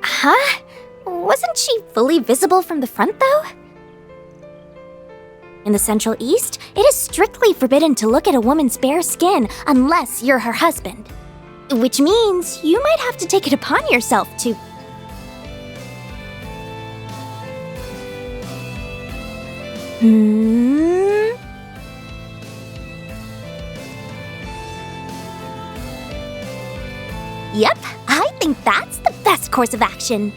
Huh? Wasn't she fully visible from the front, though? In the Central East, it is strictly forbidden to look at a woman's bare skin unless you're her husband. Which means you might have to take it upon yourself to... Yep, I think that's the best course of action.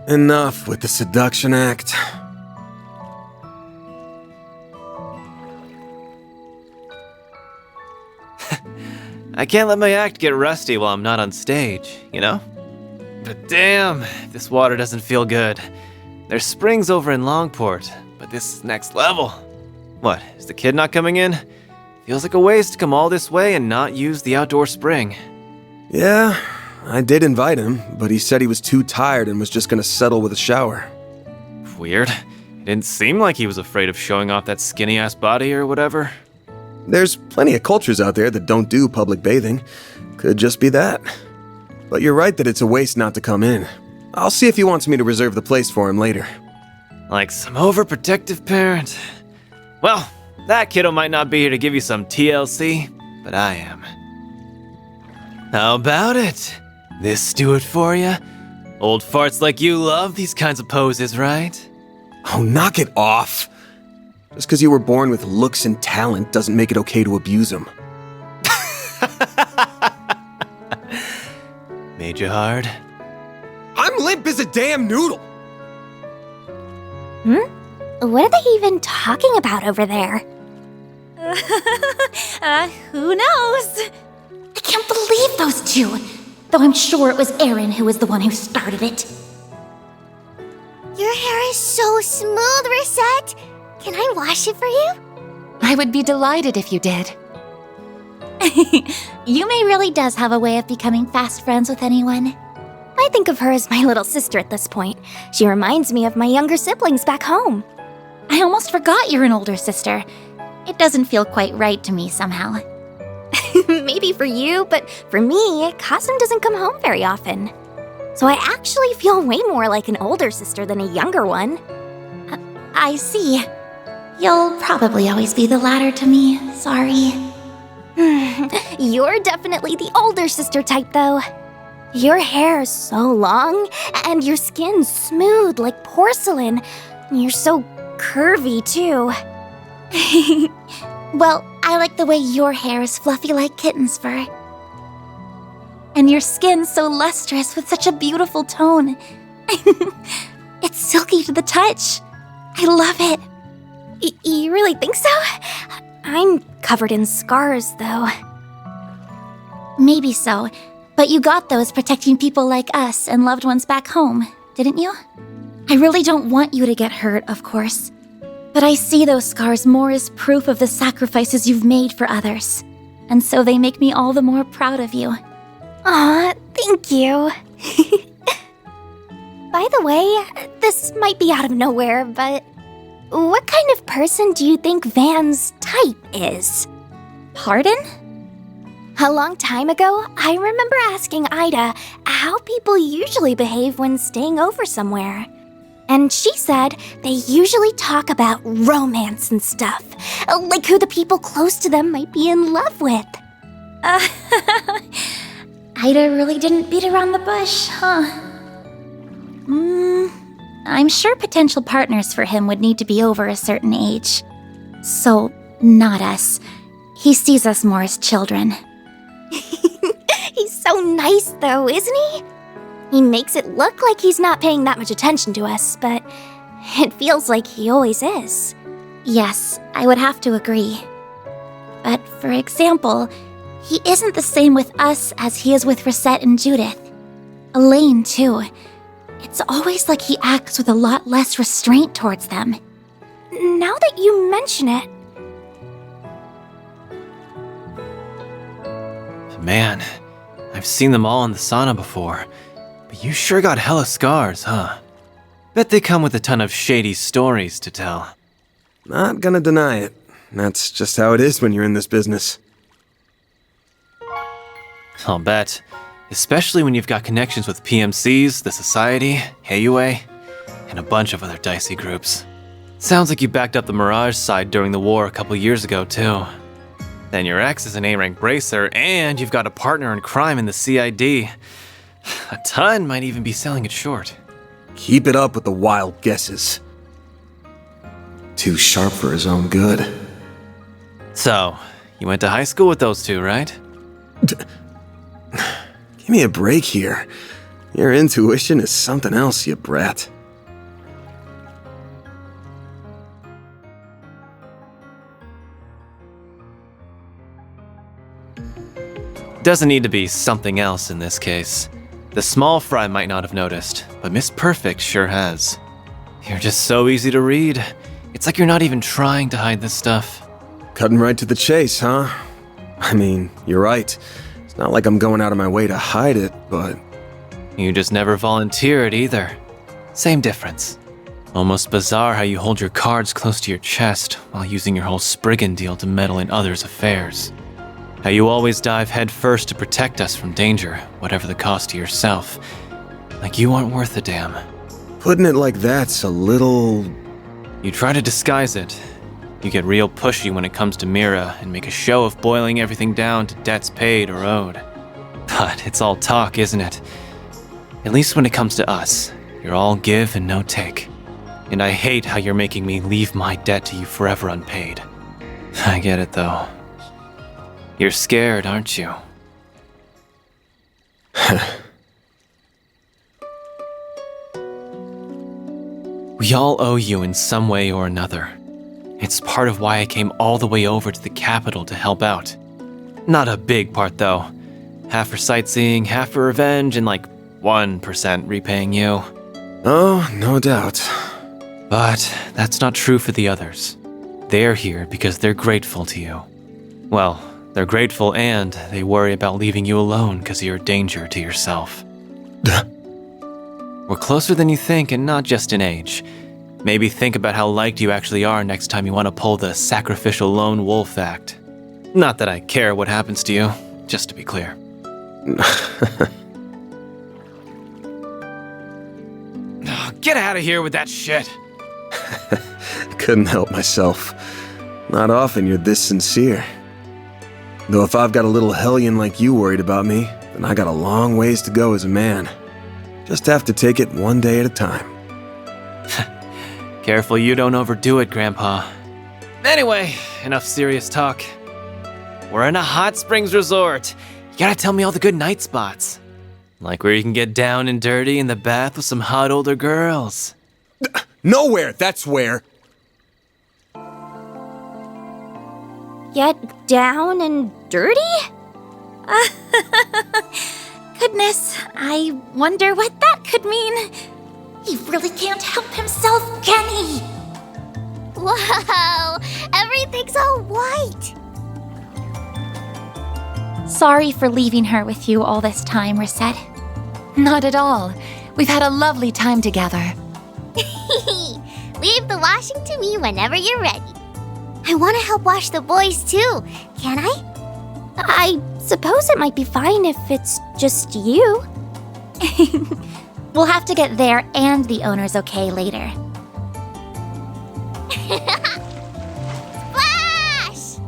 Enough with the seduction act. I can't let my act get rusty while I'm not on stage, you know? But damn, this water doesn't feel good. There's springs over in Longport, but this is next level. What, is the kid not coming in? Feels like a waste to come all this way and not use the outdoor spring. Yeah, I did invite him, but he said he was too tired and was just gonna settle with a shower. Weird. It didn't seem like he was afraid of showing off that skinny-ass body or whatever. There's plenty of cultures out there that don't do public bathing. Could just be that. But you're right that it's a waste not to come in. I'll see if he wants me to reserve the place for him later. Like some overprotective parent. Well, that kiddo might not be here to give you some TLC, but I am. How about it? This do it for ya? Old farts like you love these kinds of poses, right? Oh, knock it off. Just because you were born with looks and talent doesn't make it okay to abuse them. Made you hard? I'm limp as a damn noodle! What are they even talking about over there? Who knows? I can't believe those two. Though I'm sure it was Aaron who was the one who started it. Your hair is so smooth, Reset. Can I wash it for you? I would be delighted if you did. Yume really does have a way of becoming fast friends with anyone. I think of her as my little sister at this point. She reminds me of my younger siblings back home. I almost forgot you're an older sister. It doesn't feel quite right to me somehow. Maybe for you, but for me, Kasim doesn't come home very often. So I actually feel way more like an older sister than a younger one. I see. You'll probably always be the latter to me. Sorry. You're definitely the older sister type, though. Your hair is so long, and your skin's smooth like porcelain. You're so curvy, too. Well, I like the way your hair is fluffy like kitten's fur. And your skin so lustrous with such a beautiful tone. It's silky to the touch. I love it. You really think so? I'm covered in scars, though. Maybe so, but you got those protecting people like us and loved ones back home, didn't you? I really don't want you to get hurt, of course. But I see those scars more as proof of the sacrifices you've made for others. And so they make me all the more proud of you. Aw, thank you. By the way, this might be out of nowhere, but what kind of person do you think Van's type is? Pardon? A long time ago, I remember asking Ida how people usually behave when staying over somewhere. And she said they usually talk about romance and stuff, like who the people close to them might be in love with. Ida really didn't beat around the bush, huh? I'm sure potential partners for him would need to be over a certain age. So, not us. He sees us more as children. He's so nice, though, isn't he? He makes it look like he's not paying that much attention to us, but it feels like he always is. Yes, I would have to agree. But for example, he isn't the same with us as he is with Rosette and Judith. Elaine, too. It's always like he acts with a lot less restraint towards them. Now that you mention it... Man, I've seen them all in the sauna before. But you sure got hella scars, huh? Bet they come with a ton of shady stories to tell. Not gonna deny it. That's just how it is when you're in this business. I'll bet. Especially when you've got connections with PMCs, the Society, AUA, and a bunch of other dicey groups. Sounds like you backed up the Mirage side during the war a couple years ago, too. Then your ex is an A-rank bracer, and you've got a partner in crime in the CID. A ton might even be selling it short. Keep it up with the wild guesses. Too sharp for his own good. So, you went to high school with those two, right? Can't Give me a break here. Your intuition is something else, you brat. Doesn't need to be something else in this case. The small fry might not have noticed, but Miss Perfect sure has. You're just so easy to read. It's like you're not even trying to hide this stuff. Cutting right to the chase, huh? I mean, you're right. It's not like I'm going out of my way to hide it, but... You just never volunteer it either. Same difference. Almost bizarre how you hold your cards close to your chest while using your whole Spriggan deal to meddle in others' affairs. How you always dive headfirst to protect us from danger, whatever the cost to yourself. Like you aren't worth a damn. Putting it like that's a little... You try to disguise it. You get real pushy when it comes to Mira and make a show of boiling everything down to debts paid or owed. But it's all talk, isn't it? At least when it comes to us, you're all give and no take. And I hate how you're making me leave my debt to you forever unpaid. I get it though. You're scared, aren't you? We all owe you in some way or another. It's part of why I came all the way over to the capital to help out. Not a big part though. Half for sightseeing, half for revenge, and like 1% repaying you. Oh, no doubt. But that's not true for the others. They're here because they're grateful to you. Well, they're grateful and they worry about leaving you alone because of your danger to yourself. We're closer than you think, and not just in age. Maybe think about how liked you actually are next time you want to pull the sacrificial lone wolf act. Not that I care what happens to you, just to be clear. Get out of here with that shit! Couldn't help myself. Not often you're this sincere. Though if I've got a little hellion like you worried about me, then I got a long ways to go as a man. Just have to take it one day at a time. Careful you don't overdo it, Grandpa. Anyway, enough serious talk. We're in a hot springs resort. You gotta tell me all the good night spots. Like where you can get down and dirty in the bath with some hot older girls. Nowhere, that's where. Get down and dirty? Goodness, I wonder what that could mean. He really can't help himself, can he? Whoa, everything's all white. Sorry for leaving her with you all this time, Reset. Not at all. We've had a lovely time together. Leave the washing to me whenever you're ready. I want to help wash the boys too. Can I? I suppose it might be fine if it's just you. We'll have to get there and the owner's okay later. Splash!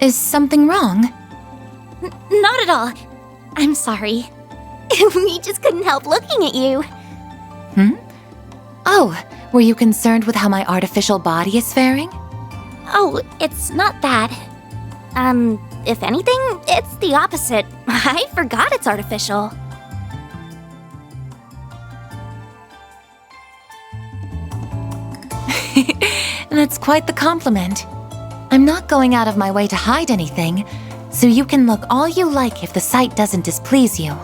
Is something wrong? Not at all. I'm sorry. We just couldn't help looking at you. Oh, were you concerned with how my artificial body is faring? Oh, it's not that. If anything, it's the opposite. I forgot it's artificial. That's quite the compliment. I'm not going out of my way to hide anything, so you can look all you like if the sight doesn't displease you.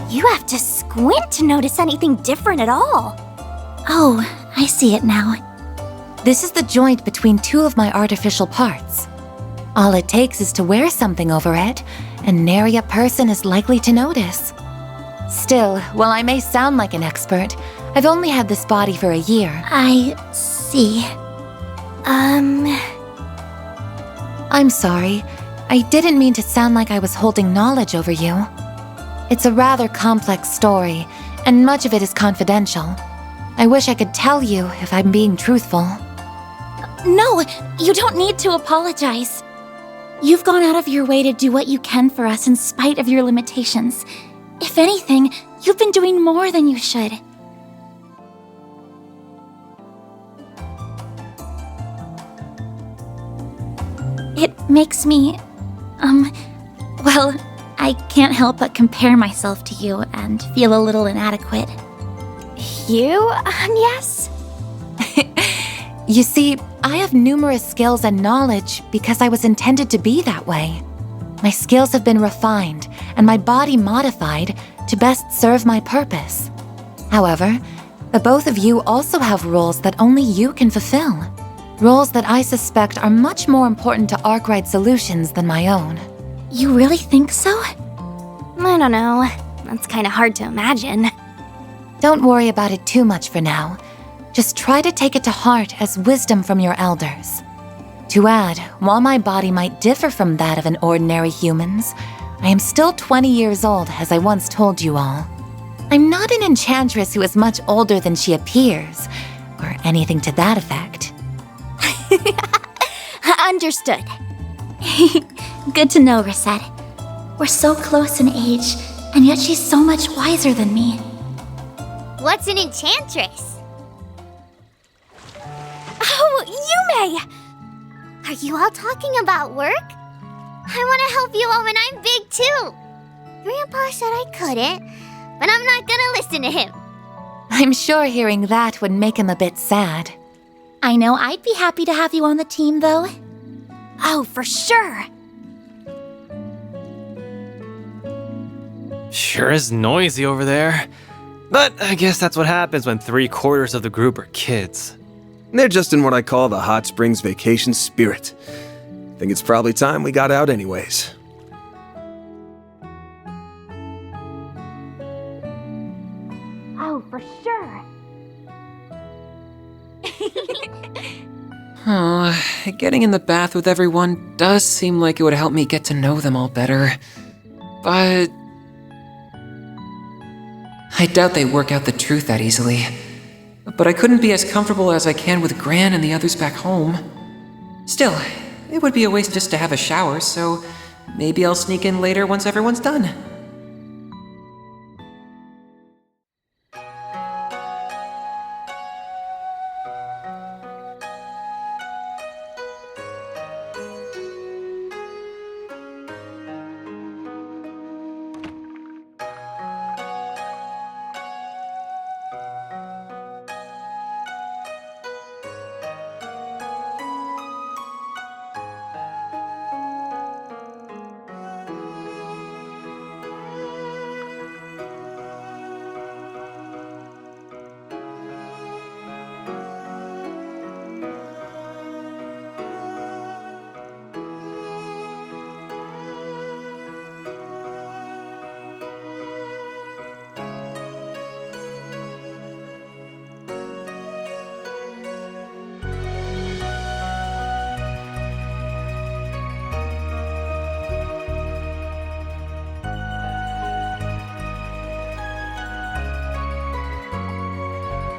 You have to squint to notice anything different at all. Oh, I see it now. This is the joint between two of my artificial parts. All it takes is to wear something over it, and nary a person is likely to notice. Still, while I may sound like an expert, I've only had this body for a year. I see. I'm sorry. I didn't mean to sound like I was holding knowledge over you. It's a rather complex story, and much of it is confidential. I wish I could tell you if I'm being truthful. No, you don't need to apologize. You've gone out of your way to do what you can for us in spite of your limitations. If anything, you've been doing more than you should. It makes me, well, I can't help but compare myself to you and feel a little inadequate. You, yes? You see, I have numerous skills and knowledge because I was intended to be that way. My skills have been refined and my body modified to best serve my purpose. However, the both of you also have roles that only you can fulfill. Roles that I suspect are much more important to Arkwright Solutions than my own. You really think so? I don't know. That's kind of hard to imagine. Don't worry about it too much for now. Just try to take it to heart as wisdom from your elders. To add, while my body might differ from that of an ordinary human's, I am still 20 years old, as I once told you all. I'm not an enchantress who is much older than she appears, or anything to that effect. Understood. Good to know, Rosette. We're so close in age, and yet she's so much wiser than me. What's an enchantress? Oh, Yume! Are you all talking about work? I want to help you all when I'm big too. Grandpa said I couldn't, but I'm not gonna listen to him. I'm sure hearing that would make him a bit sad. I know I'd be happy to have you on the team, though. Oh, for sure. Sure is noisy over there. But I guess that's what happens when 3/4 of the group are kids. They're just in what I call the Hot Springs vacation spirit. Think it's probably time we got out anyways. Oh, for sure. Getting in the bath with everyone does seem like it would help me get to know them all better. But I doubt they work out the truth that easily. But I couldn't be as comfortable as I can with Gran and the others back home. Still, it would be a waste just to have a shower, so maybe I'll sneak in later once everyone's done.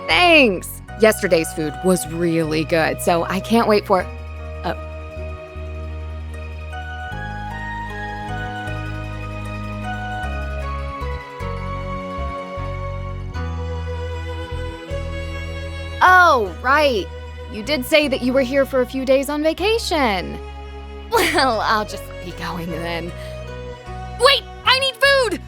Thanks! Yesterday's food was really good, so I can't wait for... Oh, right! You did say that you were here for a few days on vacation. Well, I'll just be going then. Wait! I need food!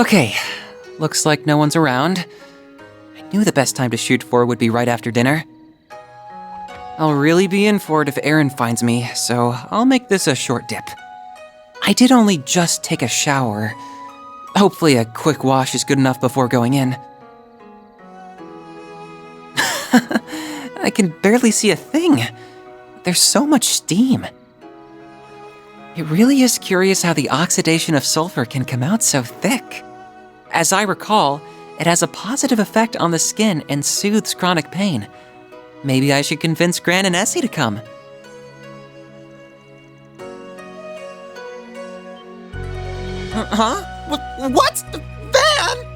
Okay, looks like no one's around. I knew the best time to shoot for would be right after dinner. I'll really be in for it if Aaron finds me, so I'll make this a short dip. I did only just take a shower. Hopefully a quick wash is good enough before going in. I can barely see a thing. There's so much steam. It really is curious how the oxidation of sulfur can come out so thick. As I recall, it has a positive effect on the skin and soothes chronic pain. Maybe I should convince Gran and Essie to come. Huh? What? Van?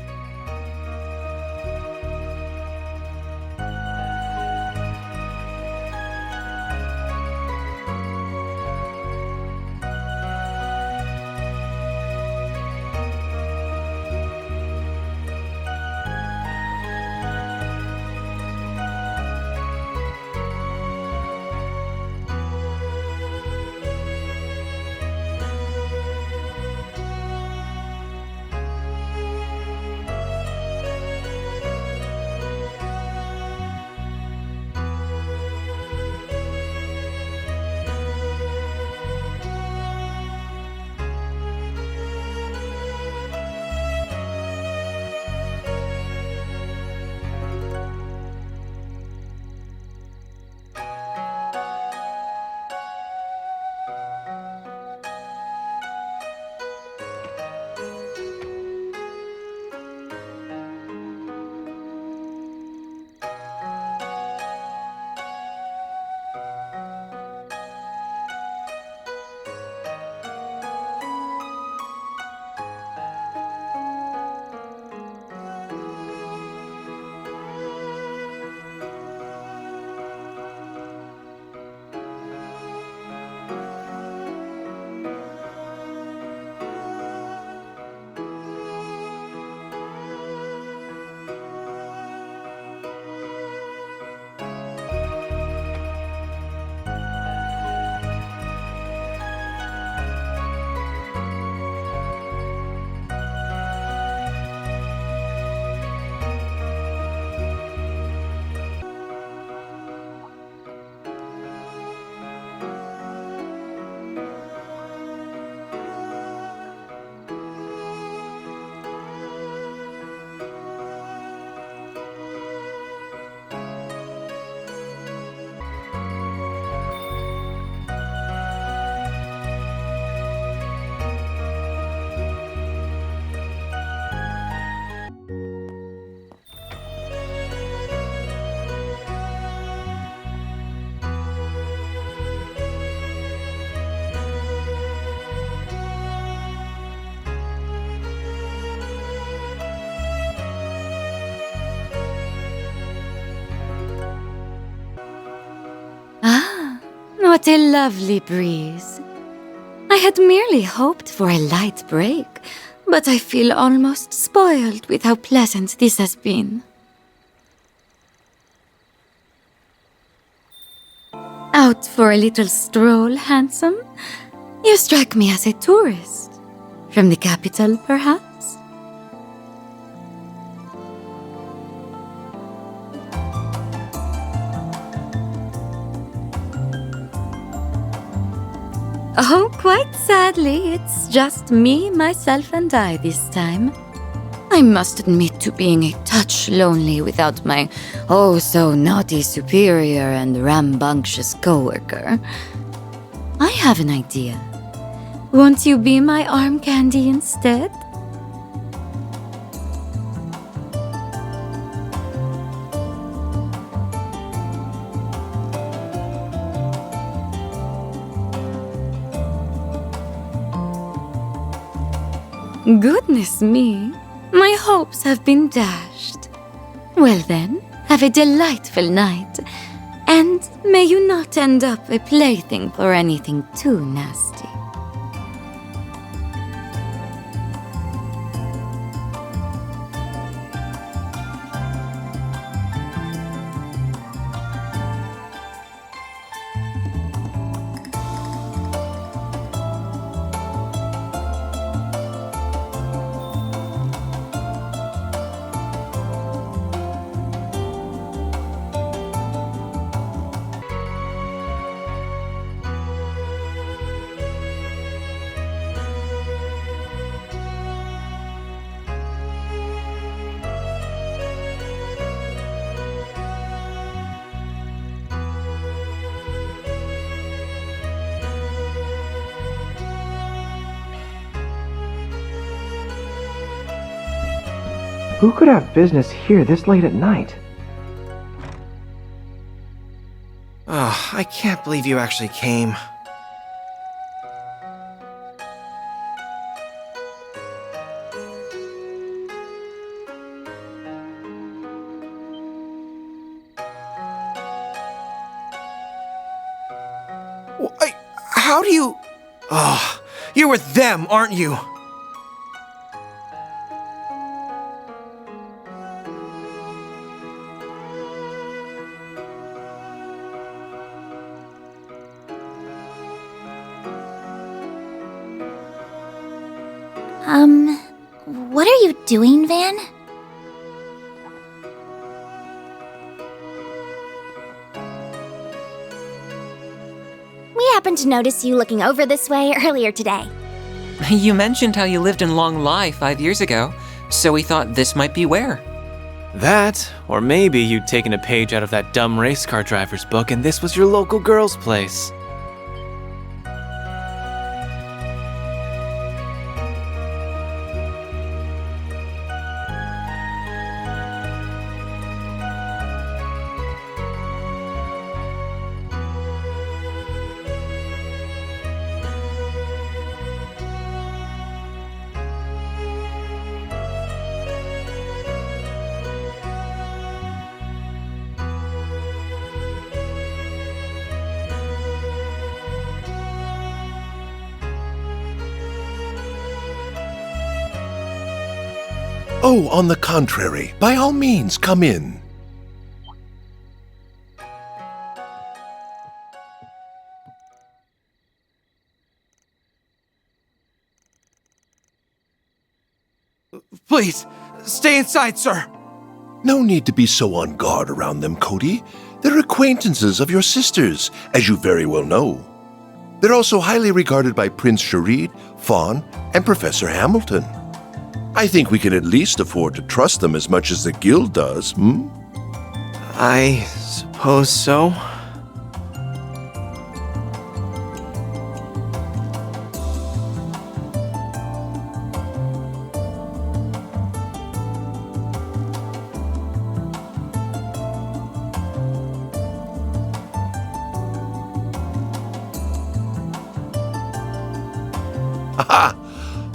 What a lovely breeze. I had merely hoped for a light break, but I feel almost spoiled with how pleasant this has been. Out for a little stroll, handsome? You strike me as a tourist. From the capital, perhaps? Oh, quite sadly, it's just me, myself, and I this time. I must admit to being a touch lonely without my oh-so-naughty superior and rambunctious coworker. I have an idea. Won't you be my arm candy instead? Goodness me, my hopes have been dashed. Well then, have a delightful night, and may you not end up a plaything for anything too nasty. Who could have business here this late at night? Oh, I can't believe you actually came. How do you... Oh, you're with them, aren't you? What are you doing, Van? We happened to notice you looking over this way earlier today. You mentioned how you lived in Long Lai 5 years ago, so we thought this might be where. That, or maybe you'd taken a page out of that dumb race car driver's book and this was your local girl's place. Oh, on the contrary, by all means, come in. Please, stay inside, sir. No need to be so on guard around them, Cody. They're acquaintances of your sisters, as you very well know. They're also highly regarded by Prince Sharid, Fawn, and Professor Hamilton. I think we can at least afford to trust them as much as the Guild does, I suppose so. Haha!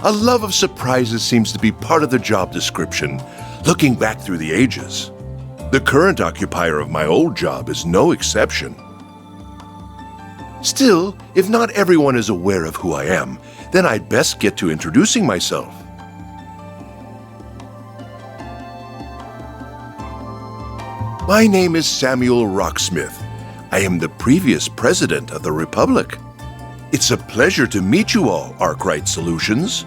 A love of surprises seems to be part of the job description, looking back through the ages. The current occupier of my old job is no exception. Still, if not everyone is aware of who I am, then I'd best get to introducing myself. My name is Samuel Rocksmith. I am the previous president of the Republic. It's a pleasure to meet you all, Arkwright Solutions.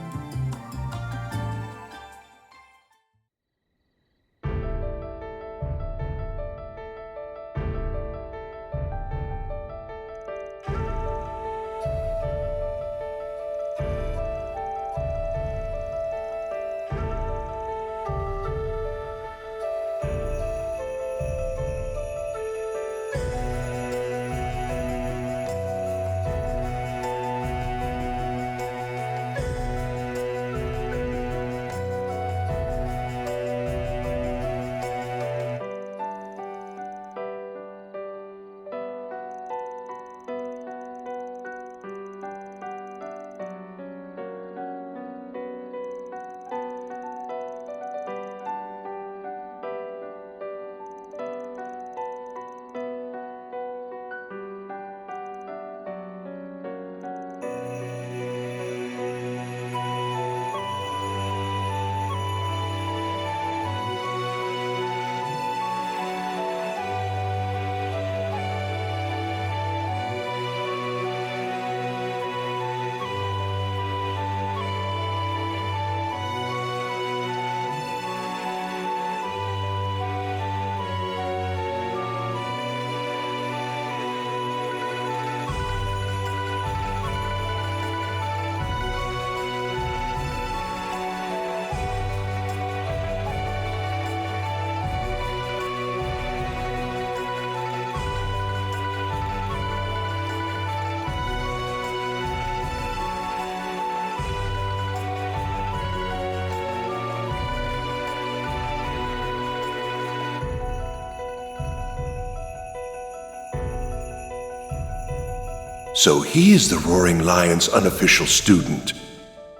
So he is the Roaring Lion's unofficial student.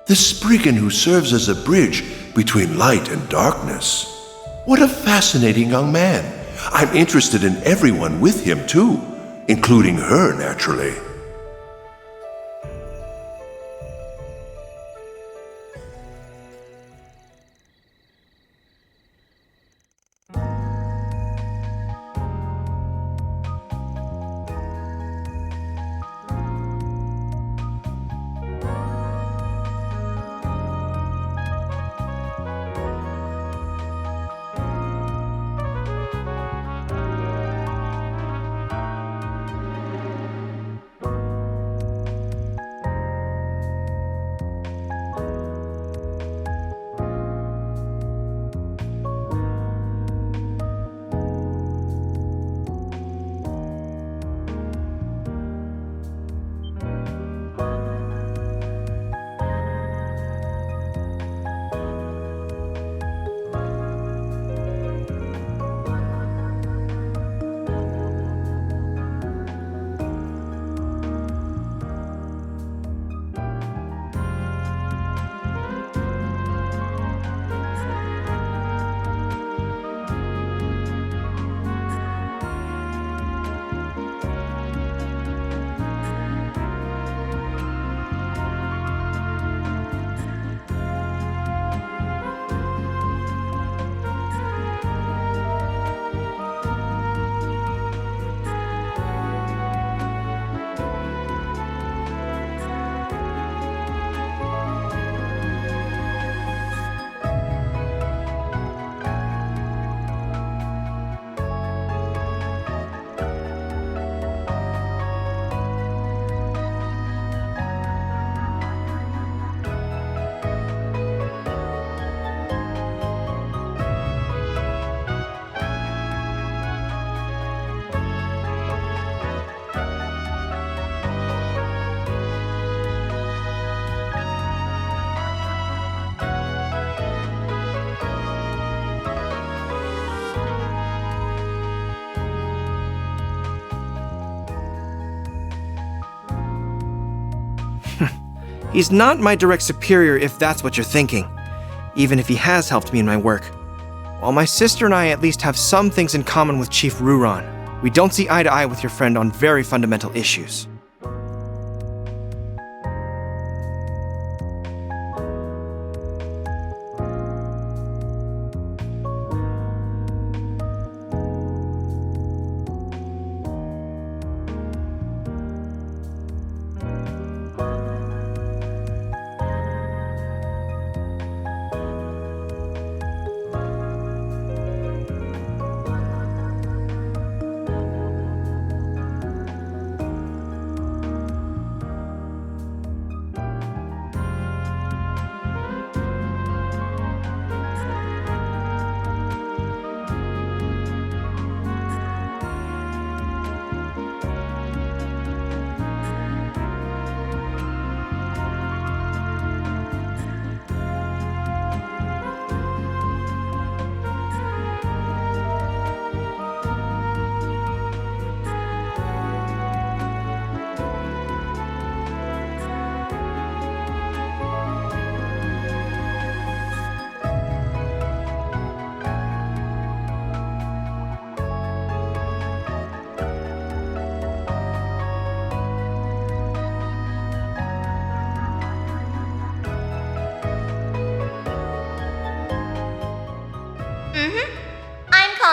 The Spriggan who serves as a bridge between light and darkness. What a fascinating young man. I'm interested in everyone with him too, including her, naturally. He's not my direct superior if that's what you're thinking, even if he has helped me in my work. While my sister and I at least have some things in common with Chief Ruron, we don't see eye to eye with your friend on very fundamental issues.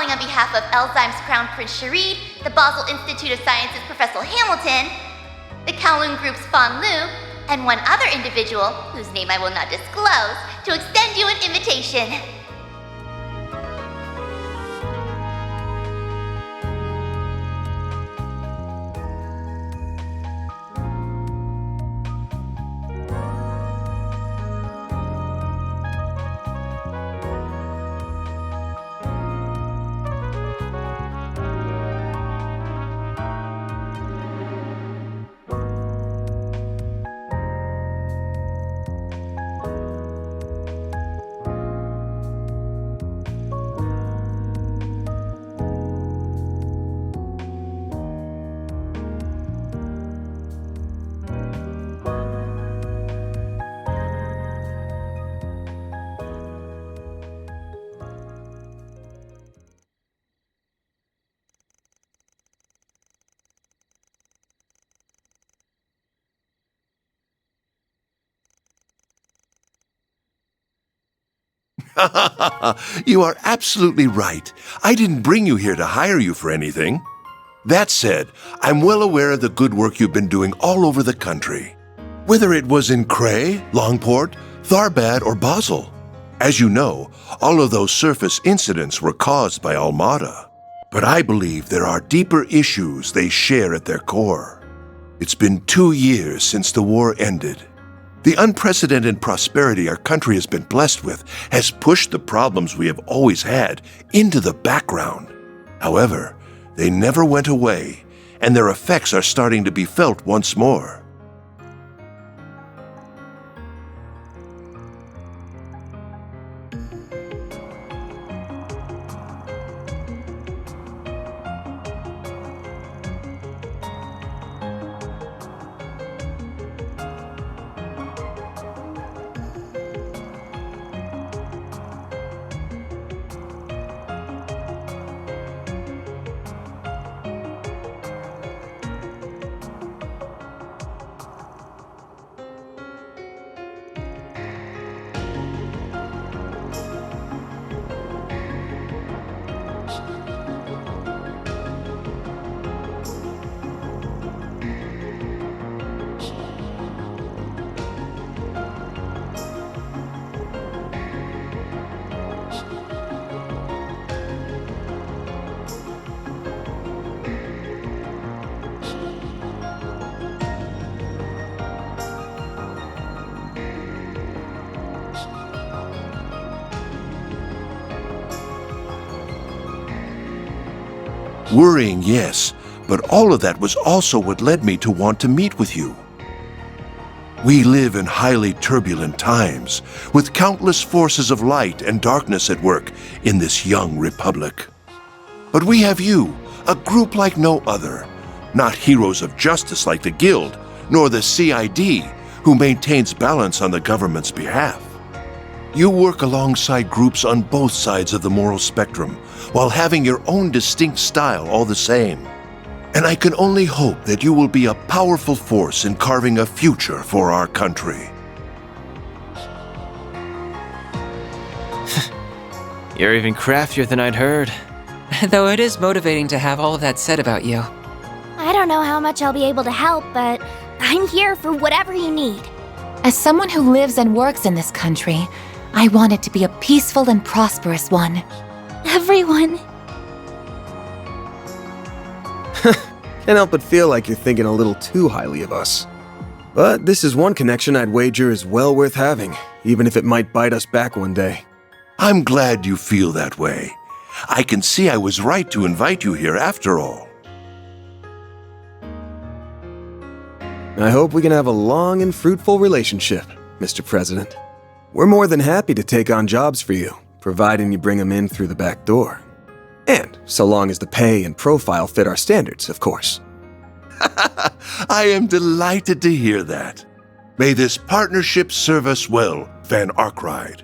On behalf of Elzheim's Crown Prince Sharid, the Basel Institute of Sciences Professor Hamilton, the Kowloon Group's Fan Lu, and one other individual, whose name I will not disclose, to extend you an invitation. You are absolutely right. I didn't bring you here to hire you for anything. That said, I'm well aware of the good work you've been doing all over the country. Whether it was in Cray, Longport, Tharbad, or Basel. As you know, all of those surface incidents were caused by Almada. But I believe there are deeper issues they share at their core. It's been 2 years since the war ended. The unprecedented prosperity our country has been blessed with has pushed the problems we have always had into the background. However, they never went away, and their effects are starting to be felt once more. Worrying, yes, but all of that was also what led me to want to meet with you. We live in highly turbulent times, with countless forces of light and darkness at work in this young republic. But we have you, a group like no other, not heroes of justice like the Guild, nor the CID, who maintains balance on the government's behalf. You work alongside groups on both sides of the moral spectrum, while having your own distinct style all the same. And I can only hope that you will be a powerful force in carving a future for our country. You're even craftier than I'd heard. Though it is motivating to have all of that said about you. I don't know how much I'll be able to help, but I'm here for whatever you need. As someone who lives and works in this country, I want it to be a peaceful and prosperous one. Everyone. Can't help but feel like you're thinking a little too highly of us. But this is one connection I'd wager is well worth having, even if it might bite us back one day. I'm glad you feel that way. I can see I was right to invite you here after all. I hope we can have a long and fruitful relationship, Mr. President. We're more than happy to take on jobs for you, providing you bring them in through the back door. And so long as the pay and profile fit our standards, of course. I am delighted to hear that. May this partnership serve us well, Van Arkride.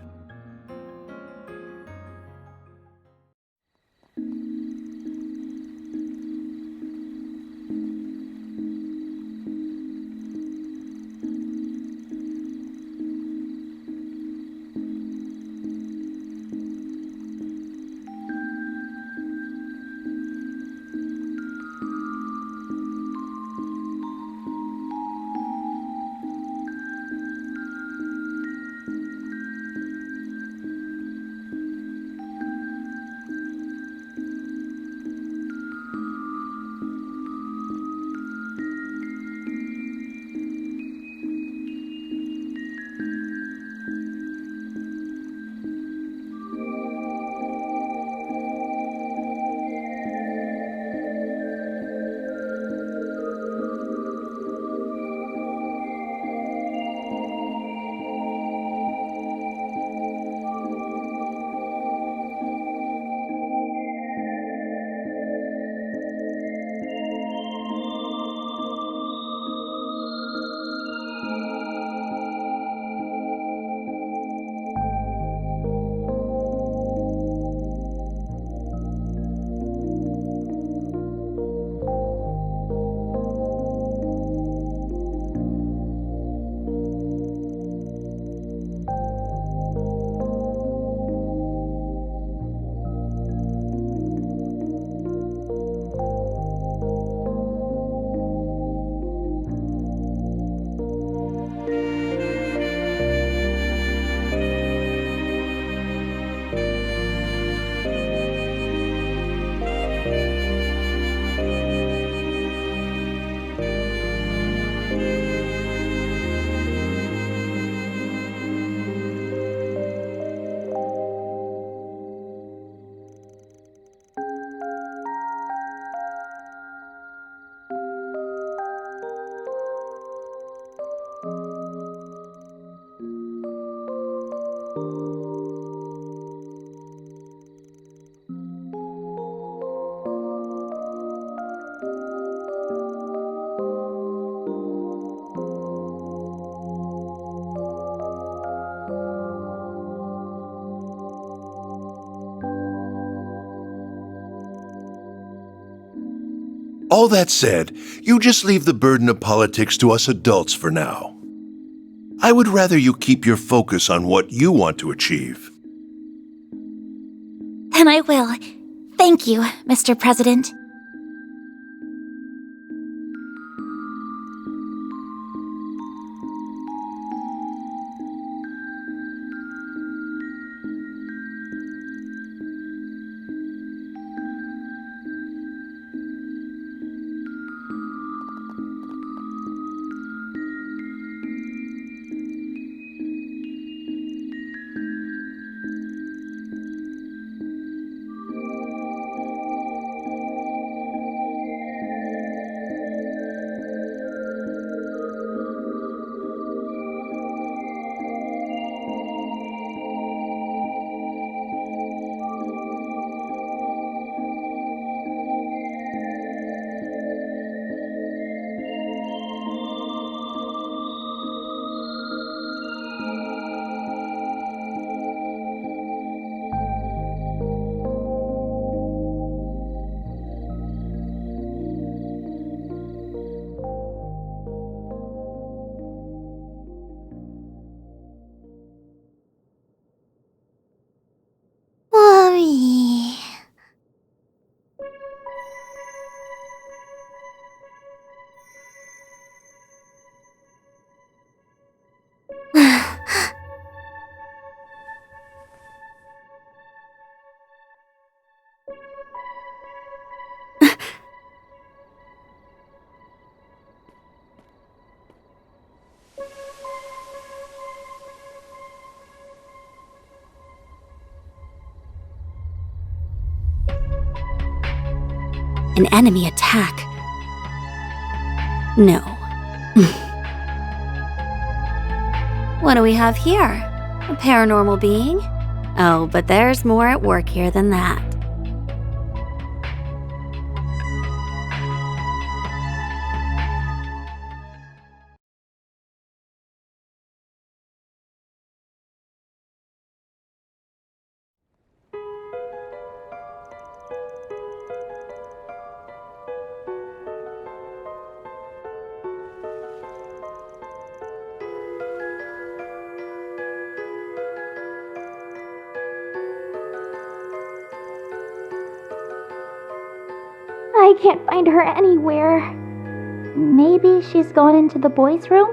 All that said, you just leave the burden of politics to us adults for now. I would rather you keep your focus on what you want to achieve. Then I will. Thank you, Mr. President. Mommy. An enemy attack. No. What do we have here? A paranormal being? Oh, but there's more at work here than that. I can't find her anywhere. Maybe she's gone into the boys' room?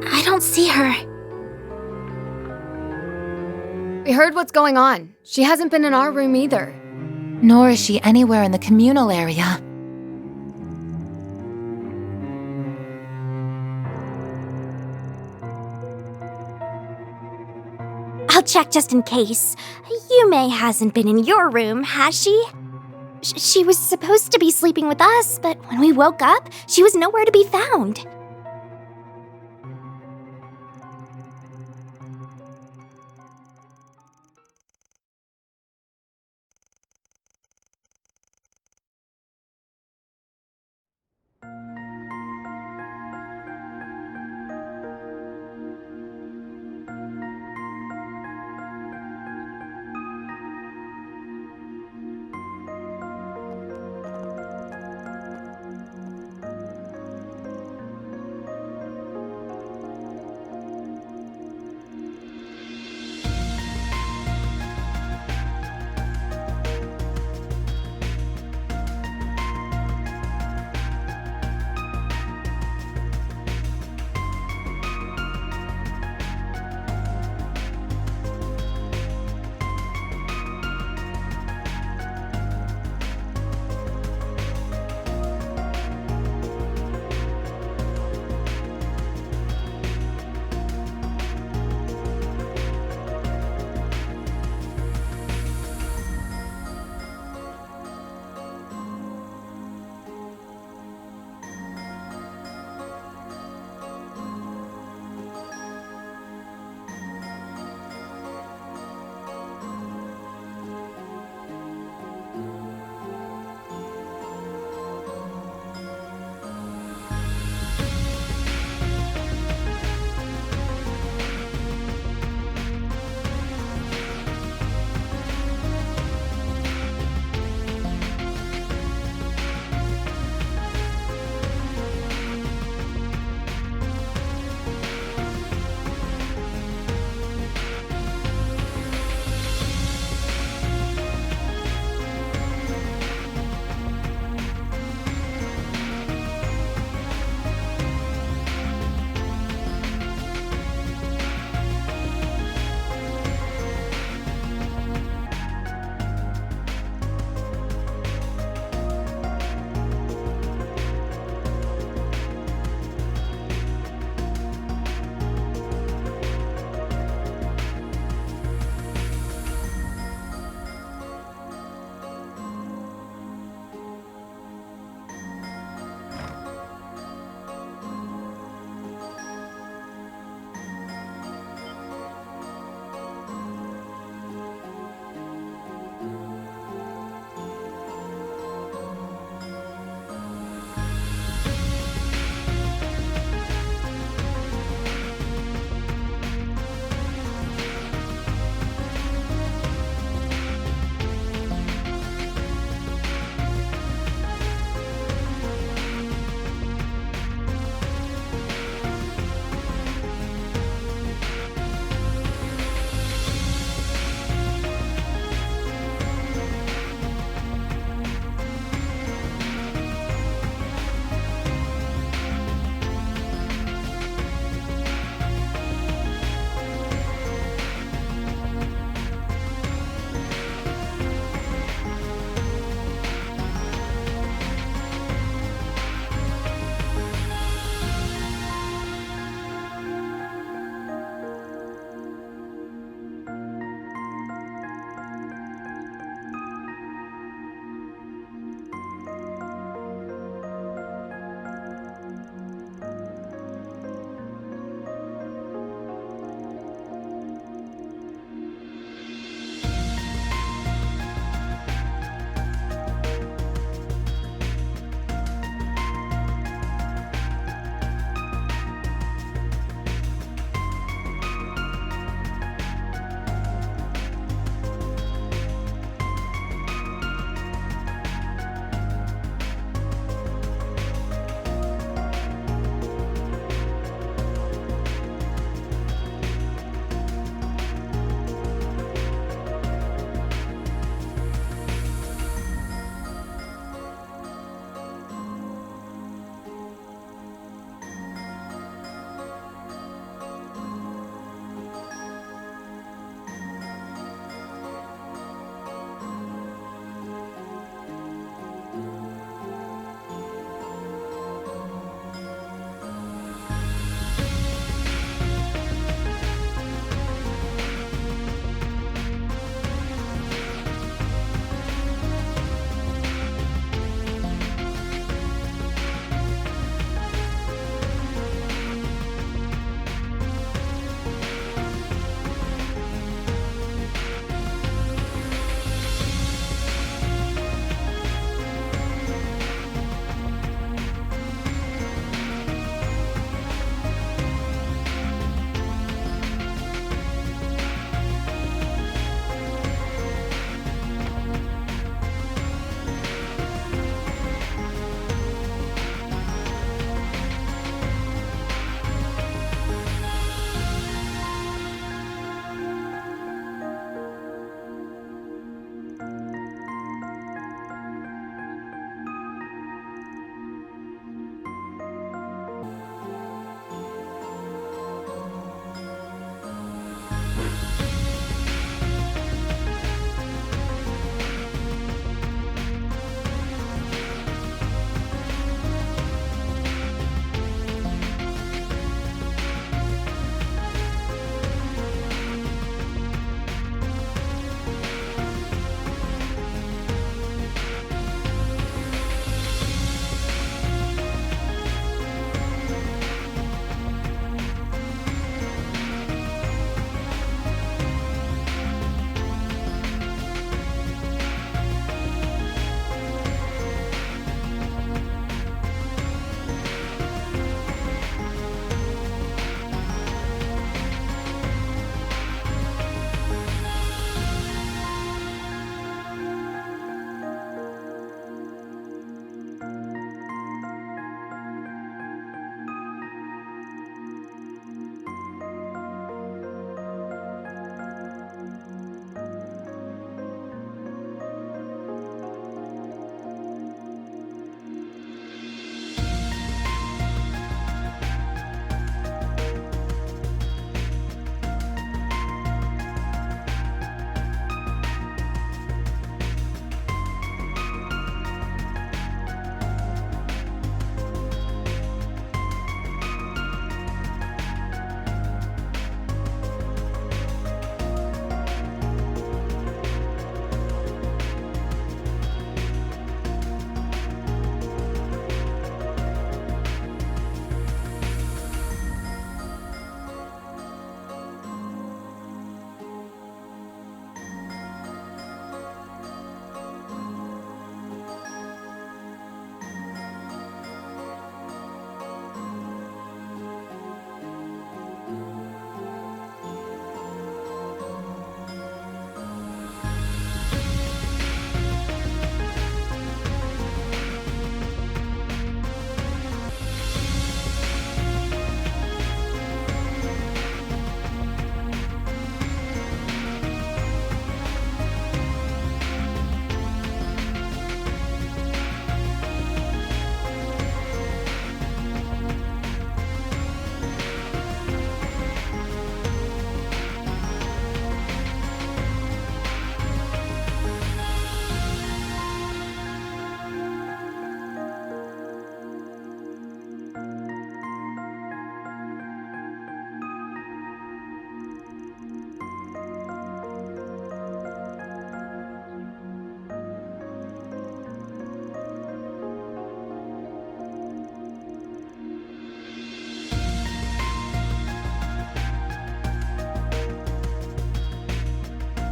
I don't see her. We heard what's going on. She hasn't been in our room either. Nor is she anywhere in the communal area. I'll check just in case. Yume hasn't been in your room, has she? She was supposed to be sleeping with us, but when we woke up, she was nowhere to be found.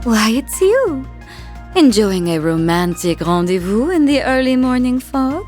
Why, it's you. Enjoying a romantic rendezvous in the early morning fog?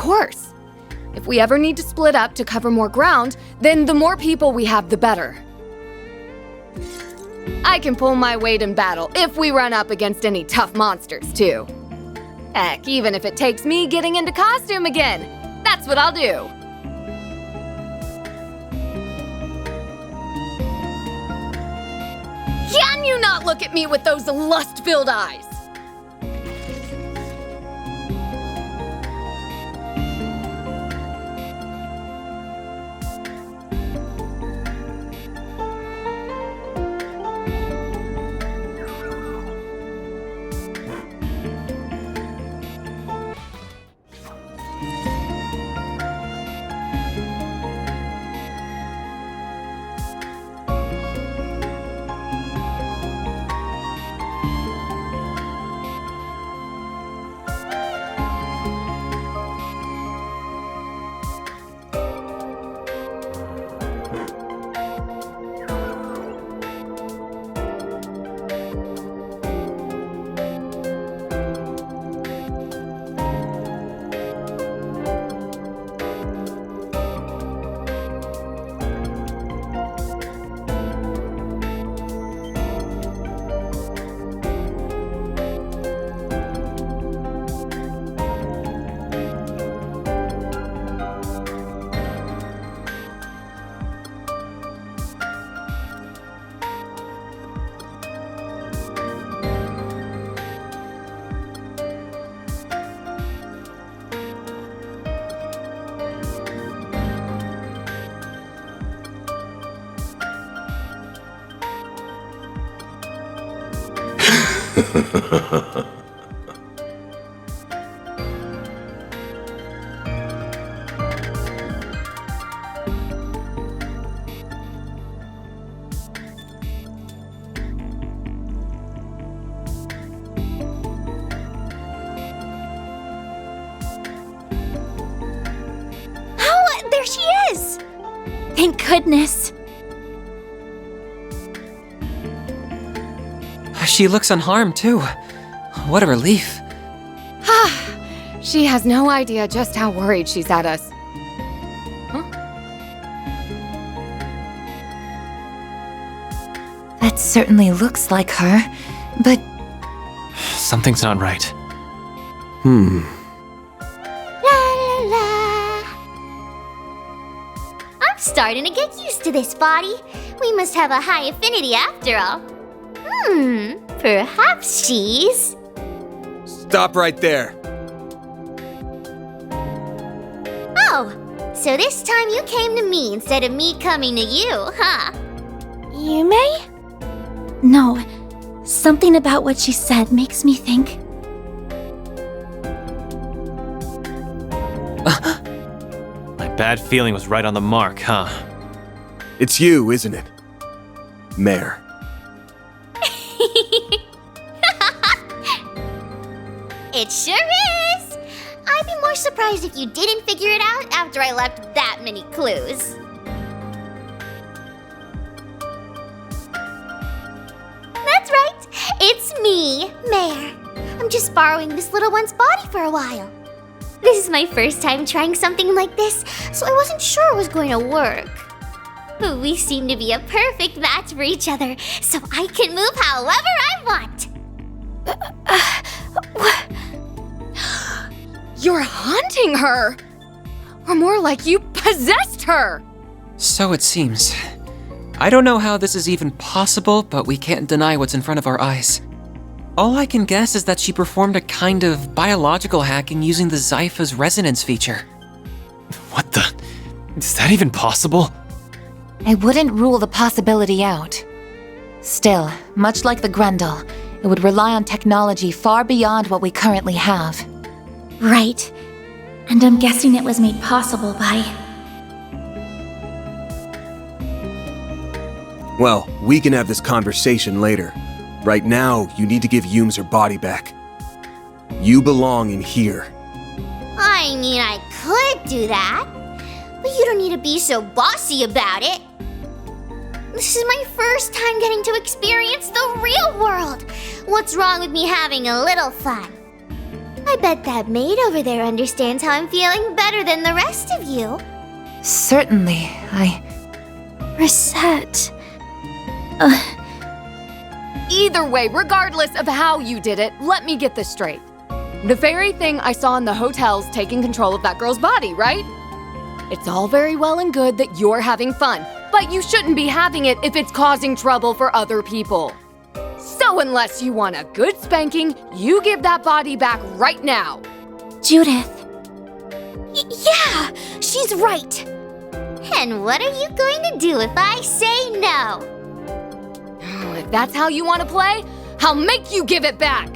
course. If we ever need to split up to cover more ground, then the more people we have, the better. I can pull my weight in battle if we run up against any tough monsters, too. Heck, even if it takes me getting into costume again, that's what I'll do. Can you not look at me with those lust-filled eyes? There she is! Thank goodness. She looks unharmed, too. What a relief. She has no idea just how worried she's at us. That certainly looks like her, but... Something's not right. I'm starting to get used to this body. We must have a high affinity after all. Perhaps she's... Stop right there. Oh, so this time you came to me instead of me coming to you, huh? Yume? No, something about what she said makes me think. My bad feeling was right on the mark, huh? It's you, isn't it? Mare. It sure is! I'd be more surprised if you didn't figure it out after I left that many clues. That's right! It's me, Mare. I'm just borrowing this little one's body for a while. This is my first time trying something like this, so I wasn't sure it was going to work. But we seem to be a perfect match for each other, so I can move however I want. You're haunting her! Or more like you possessed her! So it seems. I don't know how this is even possible, but we can't deny what's in front of our eyes. All I can guess is that she performed a kind of biological hacking using the Zypha's resonance feature. What the? Is that even possible? I wouldn't rule the possibility out. Still, much like the Grendel, it would rely on technology far beyond what we currently have. Right. And I'm guessing it was made possible by... Well, we can have this conversation later. Right now, you need to give Yumes her body back. You belong in here. I mean, I could do that, but you don't need to be so bossy about it. This is my first time getting to experience the real world. What's wrong with me having a little fun? I I bet that maid over there understands how I'm feeling better than the rest of you. Certainly, Reset. Either way, regardless of how you did it, let me get this straight. The very thing I saw in the hotel's taking control of that girl's body, right? It's all very well and good that you're having fun, but you shouldn't be having it if it's causing trouble for other people. So unless you want a good spanking, you give that body back right now. Judith. Yeah, she's right. And what are you going to do if I say no? If that's how you want to play, I'll make you give it back.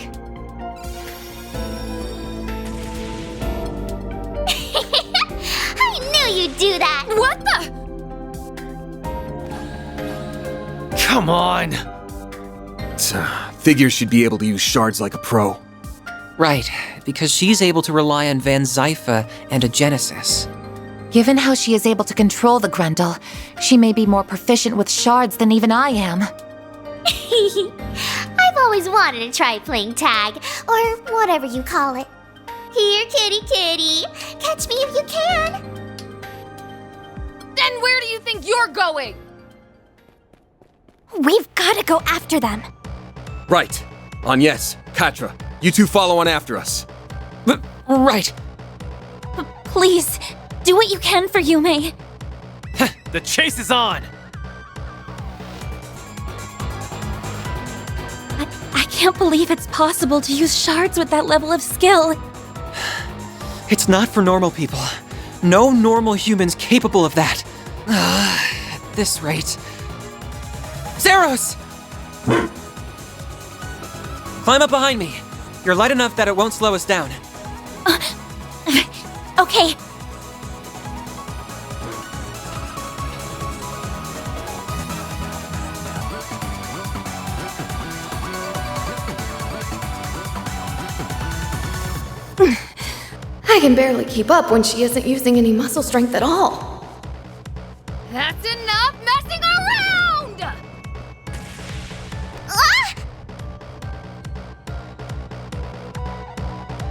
I knew you'd do that. What the? Come on! Figures she'd be able to use shards like a pro. Right, because she's able to rely on Van Zypha and a Genesis. given how she is able to control the Grendel, she may be more proficient with shards than even I am. I've always wanted to try playing tag, or whatever you call it. Here, kitty kitty, catch me if you can. Then where do you think you're going? We've got to go after them. Right. Agnes, Katra, you two follow on after us. Right. Please, do what you can for Yume. The chase is on! I can't believe it's possible to use shards with that level of skill. It's not for normal people. No normal humans capable of that. At this rate. Zeros! Climb up behind me. You're light enough that it won't slow us down. Okay. I can barely keep up when she isn't using any muscle strength at all. That's enough messing around! Ah!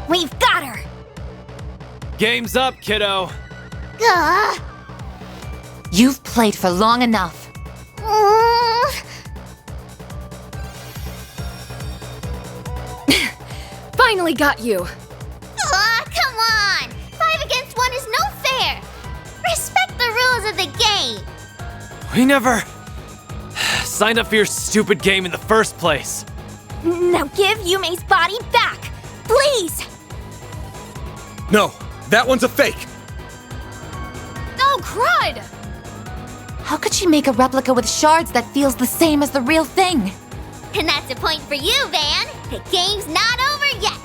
We've got her. Game's up, kiddo. You've played for long enough. Finally got you. Come on! 5 against 1 is no fair! Respect the rules of the game! We never signed up for your stupid game in the first place. Now give Yume's body back, please! No, that one's a fake. Oh, crud! How could she make a replica with shards that feels the same as the real thing? And that's a point for you, Van! The game's not over yet!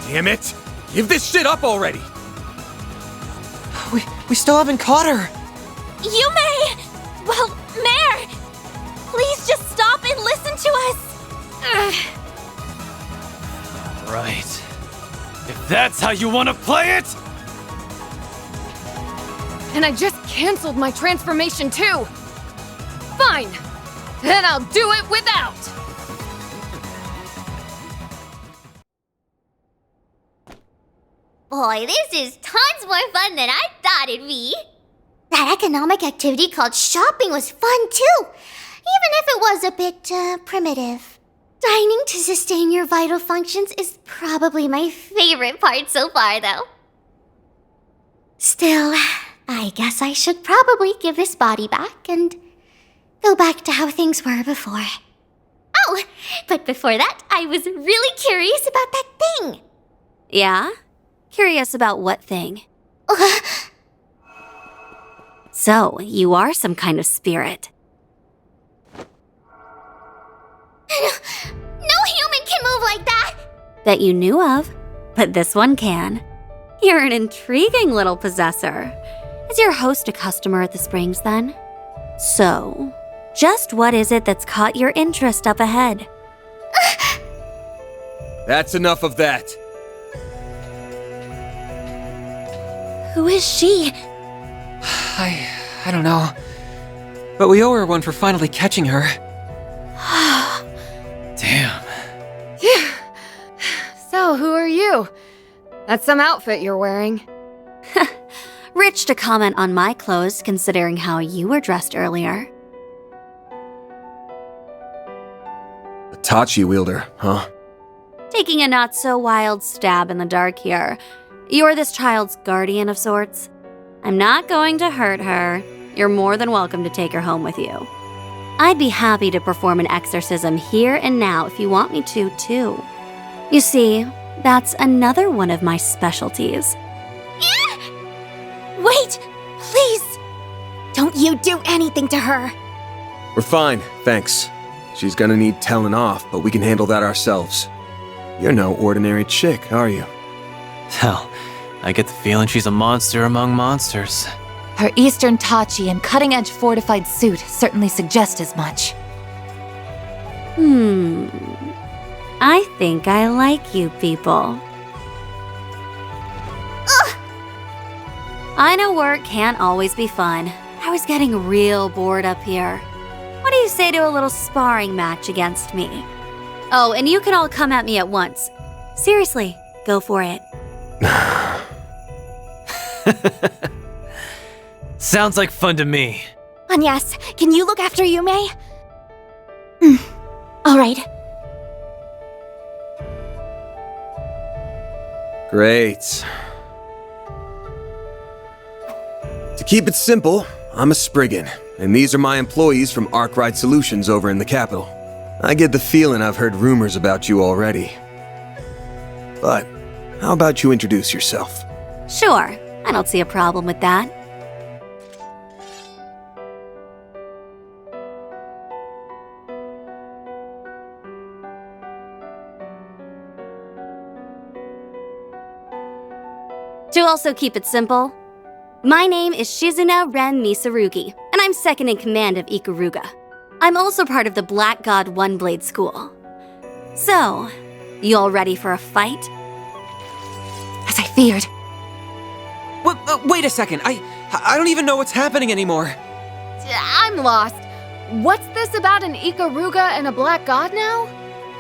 Damn it! Give this shit up already! We still haven't caught her. Yume! Well, Mare! Please just stop and listen to us! Right. If that's how you want to play it! And I just canceled my transformation too. Fine. Then I'll do it without. Boy, this is tons more fun than I thought it'd be. That economic activity called shopping was fun too, even if it was a bit primitive. Dining to sustain your vital functions is probably my favorite part so far, though. Still, I guess I should probably give this body back and go back to how things were before. Oh, but before that, I was really curious about that thing. Yeah? Curious about what thing? So, you are some kind of spirit. No human can move like that! That you knew of, but this one can. You're an intriguing little possessor. Is your host a customer at the Springs, then? So, just what is it that's caught your interest up ahead? That's enough of that. Who is she? I don't know. But we owe her one for finally catching her. Damn. Yeah. So, who are you? That's some outfit you're wearing. Rich to comment on my clothes, considering how you were dressed earlier. A Tachi wielder, huh? Taking a not-so-wild stab in the dark here. You're this child's guardian of sorts. I'm not going to hurt her. You're more than welcome to take her home with you. I'd be happy to perform an exorcism here and now if you want me to, too. You see, that's another one of my specialties. Wait! Please! Don't you do anything to her! We're fine, thanks. She's gonna need telling off, but we can handle that ourselves. You're no ordinary chick, are you? Hell, I get the feeling she's a monster among monsters. Her Eastern Tachi and cutting-edge fortified suit certainly suggest as much. I think I like you people. Ugh! I know work can't always be fun. I was getting real bored up here. What do you say to a little sparring match against me? Oh, and you can all come at me at once. Seriously, go for it. Sounds like fun to me. Anyas, can you look after Yume? All right. Great. To keep it simple, I'm a Spriggan, and these are my employees from Arkwright Solutions over in the capital. I get the feeling I've heard rumors about you already. But how about you introduce yourself? Sure, I don't see a problem with that. To also keep it simple, my name is Shizuna Ren Misarugi, and I'm second in command of Ikaruga. I'm also part of the Black God One Blade School. So, you all ready for a fight? As I feared. Wait a second, I don't even know what's happening anymore. I'm lost. What's this about an Ikaruga and a Black God now?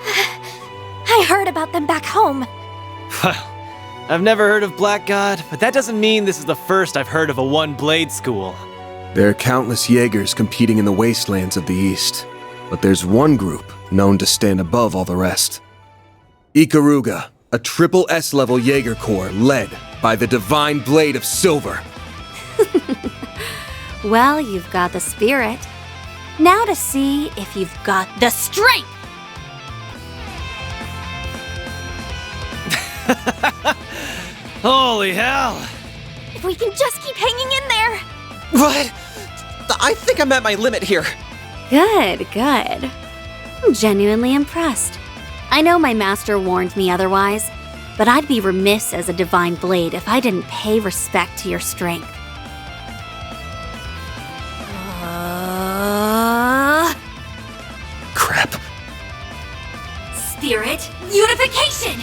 I heard about them back home. Well, I've never heard of Black God, but that doesn't mean this is the first I've heard of a one-blade school. There are countless Jaegers competing in the wastelands of the East, but there's one group known to stand above all the rest. Ikaruga, a triple S-level Jaeger Corps led by the Divine Blade of Silver. Well, you've got the spirit. Now to see if you've got the strength! Holy hell! If we can just keep hanging in there! What? I think I'm at my limit here. Good, good. I'm genuinely impressed. I know my master warned me otherwise, but I'd be remiss as a divine blade if I didn't pay respect to your strength. Crap. Spirit unification!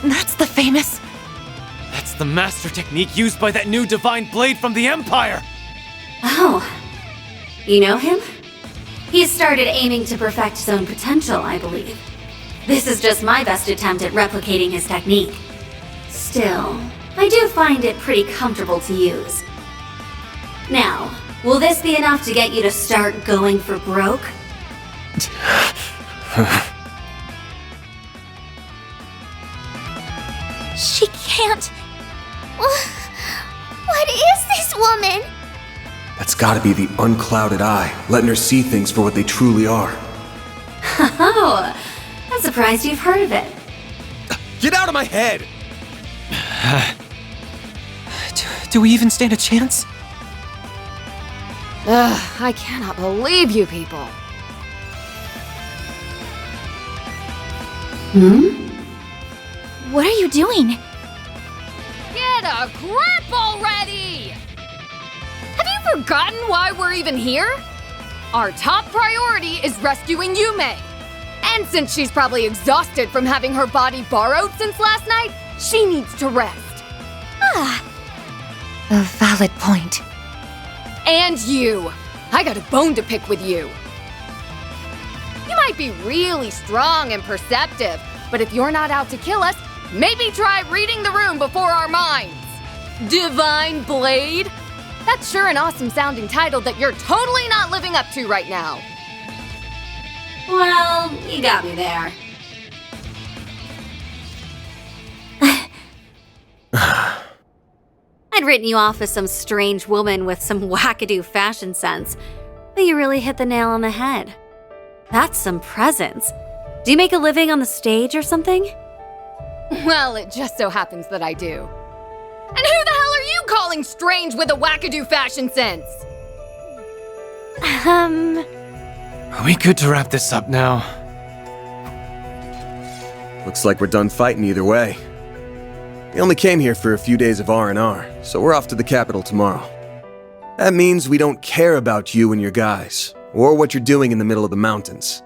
That's the famous... That's the master technique used by that new divine blade from the Empire! Oh, you know him? He's started aiming to perfect his own potential, I believe. This is just my best attempt at replicating his technique. Still, I do find it pretty comfortable to use. Now, will this be enough to get you to start going for broke? She can't. What is this woman? That's gotta be the unclouded eye, letting her see things for what they truly are. Oh, I'm surprised you've heard of it. Get out of my head! Do we even stand a chance? Ugh, I cannot believe you people. What are you doing? Get a grip already! Have you forgotten why we're even here? Our top priority is rescuing Yume. And since she's probably exhausted from having her body borrowed since last night, she needs to rest. A valid point. And you! I got a bone to pick with you. You might be really strong and perceptive, but if you're not out to kill us, maybe try reading the room before our minds. Divine Blade? That's sure an awesome sounding title that you're totally not living up to right now. Well, you got me there. I'd written you off as some strange woman with some wackadoo fashion sense, but you really hit the nail on the head. That's some presence. Do you make a living on the stage or something? Well, it just so happens that I do. And who the hell are you calling strange with a wackadoo fashion sense? Are we good to wrap this up now? Looks like we're done fighting either way. We only came here for a few days of R&R, so we're off to the capital tomorrow. That means we don't care about you and your guys, or what you're doing in the middle of the mountains.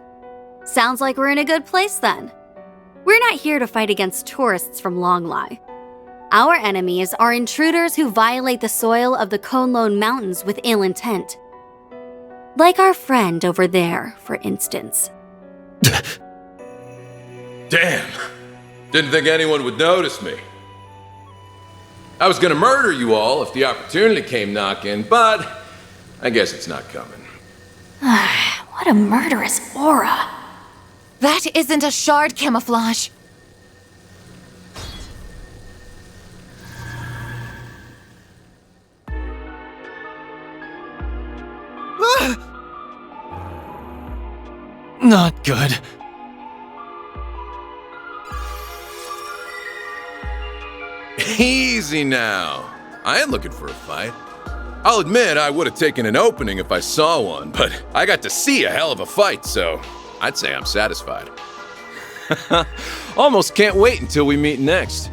Sounds like we're in a good place then. We're not here to fight against tourists from Longlai. Our enemies are intruders who violate the soil of the Konlone Mountains with ill intent. Like our friend over there, for instance. Damn! Didn't think anyone would notice me. I was gonna murder you all if the opportunity came knocking, but I guess it's not coming. What a murderous aura. That isn't a shard camouflage. Not good. Easy now. I ain't looking for a fight. I'll admit I would have taken an opening if I saw one, but I got to see a hell of a fight, so I'd say I'm satisfied. Almost can't wait until we meet next.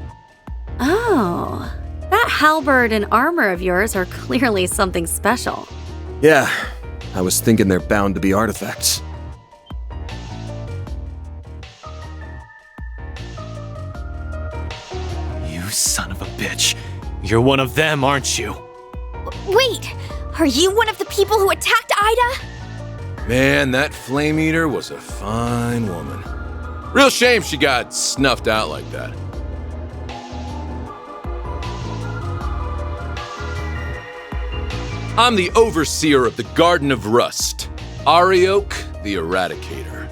Oh, that halberd and armor of yours are clearly something special. Yeah, I was thinking they're bound to be artifacts. You son of a bitch. You're one of them, aren't you? Wait, are you one of the people who attacked Ida? Man, that Flame Eater was a fine woman. Real shame she got snuffed out like that. I'm the Overseer of the Garden of Rust, Arioch the Eradicator.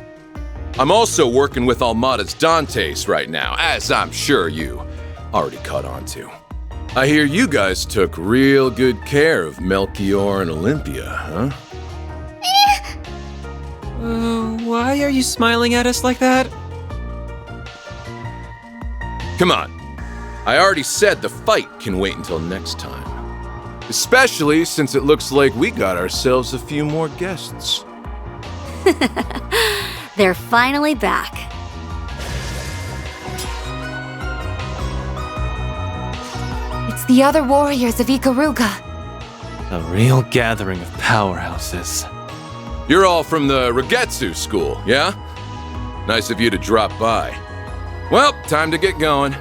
I'm also working with Almada's Dantes right now, as I'm sure you already caught on to. I hear you guys took real good care of Melchior and Olympia, huh? Why are you smiling at us like that? Come on. I already said the fight can wait until next time. Especially since it looks like we got ourselves a few more guests. They're finally back. It's the other warriors of Ikaruga. A real gathering of powerhouses. You're all from the Ragetsu school, yeah? Nice of you to drop by. Well, time to get going.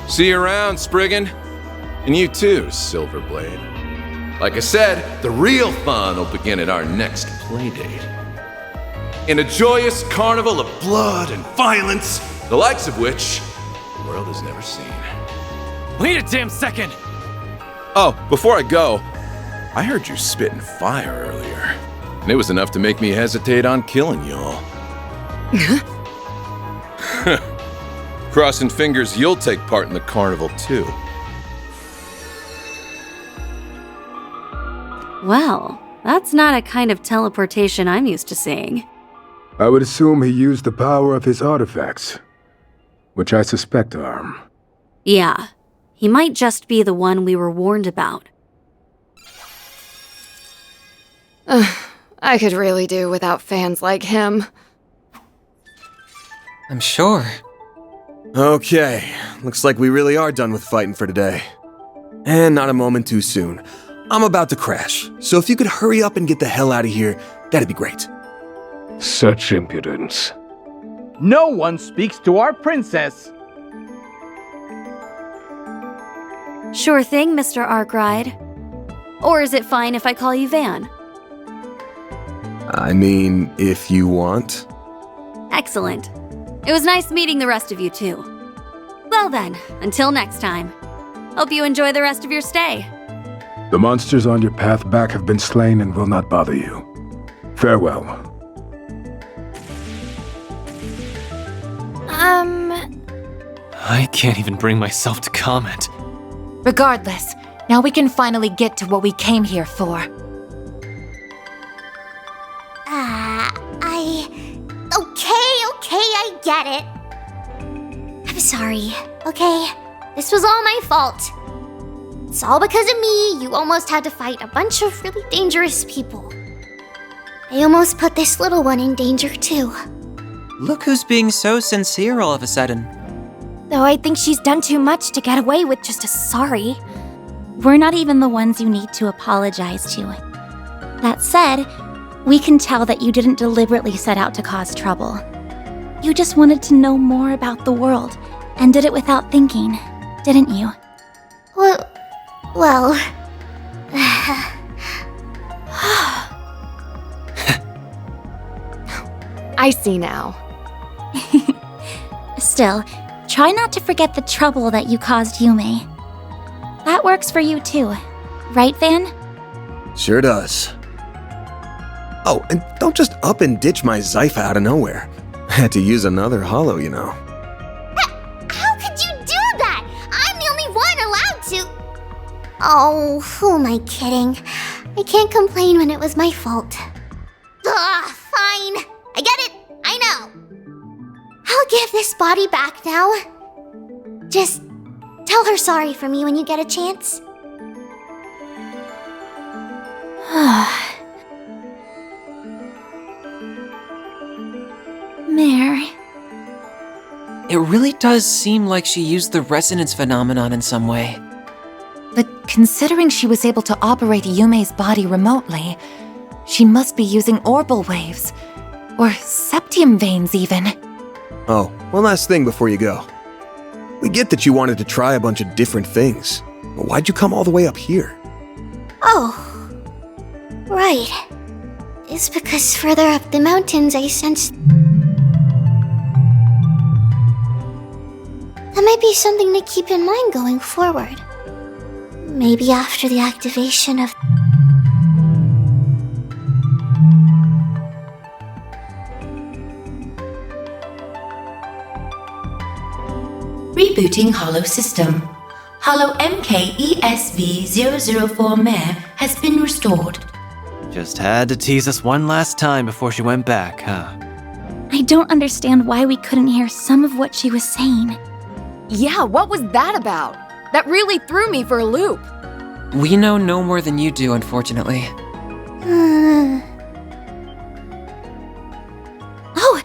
See you around, Spriggan. And you too, Silverblade. Like I said, the real fun will begin at our next playdate. In a joyous carnival of blood and violence, the likes of which the world has never seen. Wait a damn second! Oh, before I go, I heard you spitting fire earlier. And it was enough to make me hesitate on killing y'all. Crossing fingers you'll take part in the carnival too. Well, that's not a kind of teleportation I'm used to seeing. I would assume he used the power of his artifacts, which I suspect are. Yeah, he might just be the one we were warned about. I could really do without fans like him. I'm sure. Okay, looks like we really are done with fighting for today. And not a moment too soon. I'm about to crash, so if you could hurry up and get the hell out of here, that'd be great. Such impudence. No one speaks to our princess. Sure thing, Mr. Arkride. Or is it fine if I call you Van? I mean, if you want. Excellent. It was nice meeting the rest of you, too. Well then, until next time. Hope you enjoy the rest of your stay. The monsters on your path back have been slain and will not bother you. Farewell. I can't even bring myself to comment. Regardless, now we can finally get to what we came here for. Okay, I get it. I'm sorry, okay? This was all my fault. It's all because of me. You almost had to fight a bunch of really dangerous people. I almost put this little one in danger, too. Look who's being so sincere all of a sudden. Though I think she's done too much to get away with just a sorry. We're not even the ones you need to apologize to. That said, we can tell that you didn't deliberately set out to cause trouble. You just wanted to know more about the world, and did it without thinking, didn't you? Well... I see now. Still, try not to forget the trouble that you caused Yume. That works for you too, right, Van? Sure does. Oh, and don't just up and ditch my Zypha out of nowhere. I had to use another hollow, you know. How could you do that? I'm the only one allowed to... Oh, who am I kidding? I can't complain when it was my fault. Ugh, fine. I get it. I know. I'll give this body back now. Just tell her sorry for me when you get a chance. Mare. It really does seem like she used the resonance phenomenon in some way. But considering she was able to operate Yume's body remotely, she must be using orbal waves. Or septium veins, even. Oh, one last thing before you go. We get that you wanted to try a bunch of different things. But why'd you come all the way up here? Oh, right. It's because further up the mountains I sensed... That might be something to keep in mind going forward. Maybe after the activation of... Rebooting Hollow System. Hollow MKESV004 Mare has been restored. Just had to tease us one last time before she went back, huh? I don't understand why we couldn't hear some of what she was saying. Yeah, what was that about? That really threw me for a loop. We know no more than you do, unfortunately. Oh!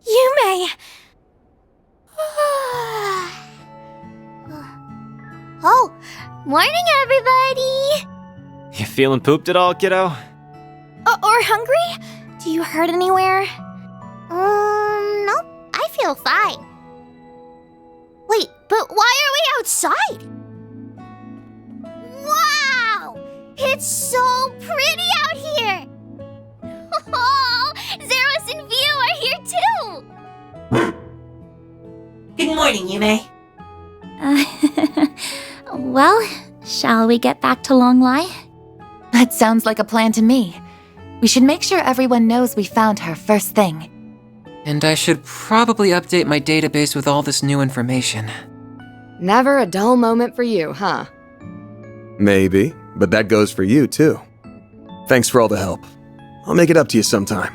Yume! Oh, morning everybody! You feeling pooped at all, kiddo? Or hungry? Do you hurt anywhere? Nope, I feel fine. Wait, but why are we outside? Wow! It's so pretty out here! Oh, Zeros and View are here too! Good morning, Yume. Well, shall we get back to Longlai? That sounds like a plan to me. We should make sure everyone knows we found her first thing. And I should probably update my database with all this new information. Never a dull moment for you, huh? Maybe, but that goes for you, too. Thanks for all the help. I'll make it up to you sometime.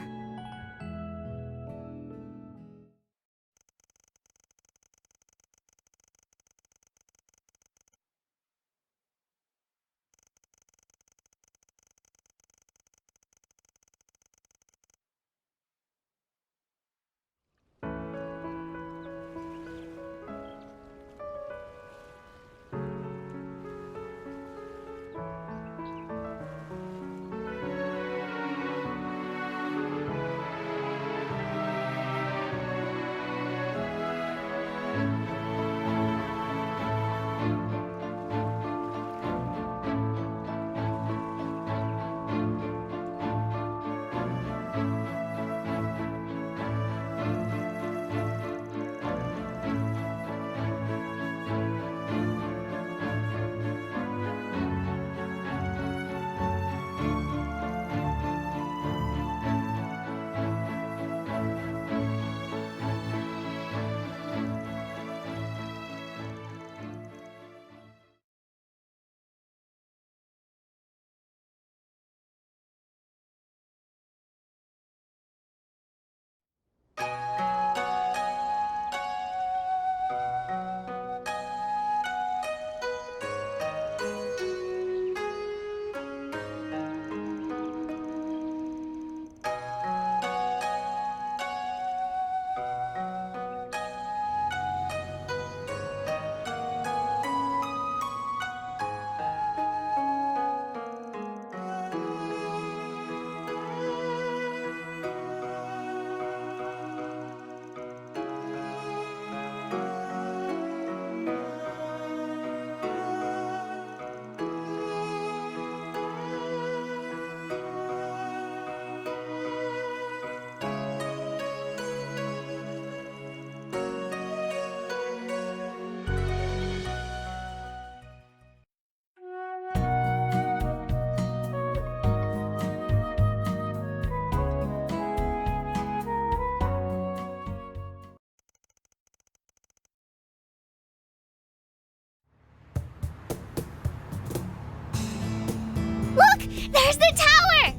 There's the tower!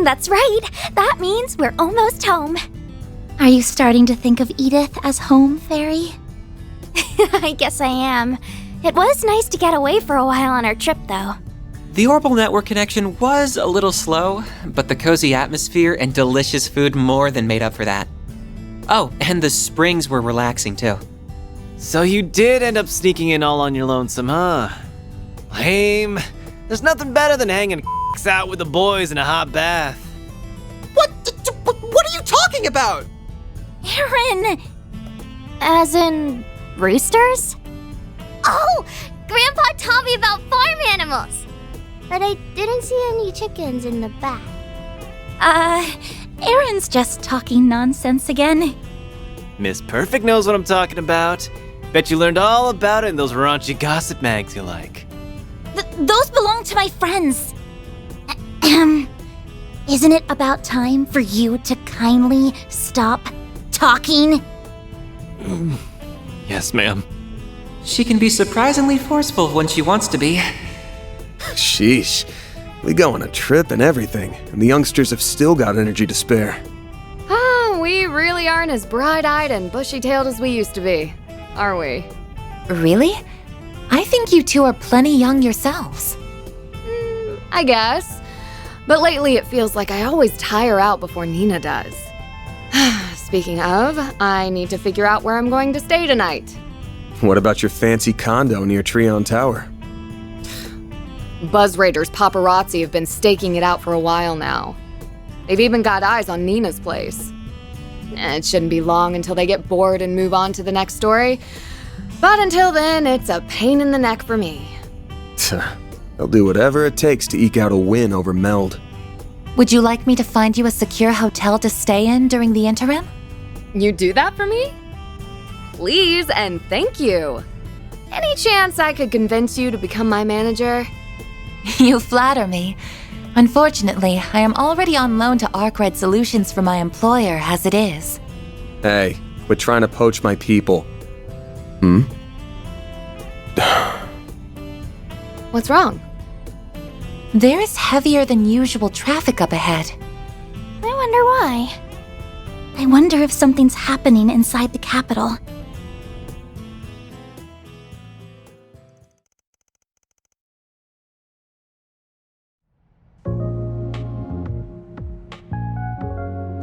That's right. That means we're almost home. Are you starting to think of Edith as home, Fairy? I guess I am. It was nice to get away for a while on our trip, though. The Orbital Network connection was a little slow, but the cozy atmosphere and delicious food more than made up for that. Oh, and the springs were relaxing too. So you did end up sneaking in all on your lonesome, huh? Lame. There's nothing better than hanging out with the boys in a hot bath. What are you talking about? Aaron! As in, roosters? Oh! Grandpa taught me about farm animals! But I didn't see any chickens in the back. Aaron's just talking nonsense again. Miss Perfect knows what I'm talking about. Bet you learned all about it in those raunchy gossip mags you like. Those belong to my friends. Isn't it about time for you to kindly stop talking? Yes, ma'am. She can be surprisingly forceful when she wants to be. Sheesh. We go on a trip and everything, and the youngsters have still got energy to spare. Oh, we really aren't as bright-eyed and bushy-tailed as we used to be, are we? Really? I think you two are plenty young yourselves. I guess. But lately it feels like I always tire out before Nina does. Speaking of, I need to figure out where I'm going to stay tonight. What about your fancy condo near Treon Tower? Buzz Raiders paparazzi have been staking it out for a while now. They've even got eyes on Nina's place. It shouldn't be long until they get bored and move on to the next story. But until then, it's a pain in the neck for me. They'll do whatever it takes to eke out a win over Meld. Would you like me to find you a secure hotel to stay in during the interim? You do that for me? Please and thank you. Any chance I could convince you to become my manager? You flatter me. Unfortunately, I am already on loan to ArcRed Solutions for my employer as it is. Hey, quit trying to poach my people. What's wrong? There is heavier than usual traffic up ahead. I wonder why. I wonder if something's happening inside the capital.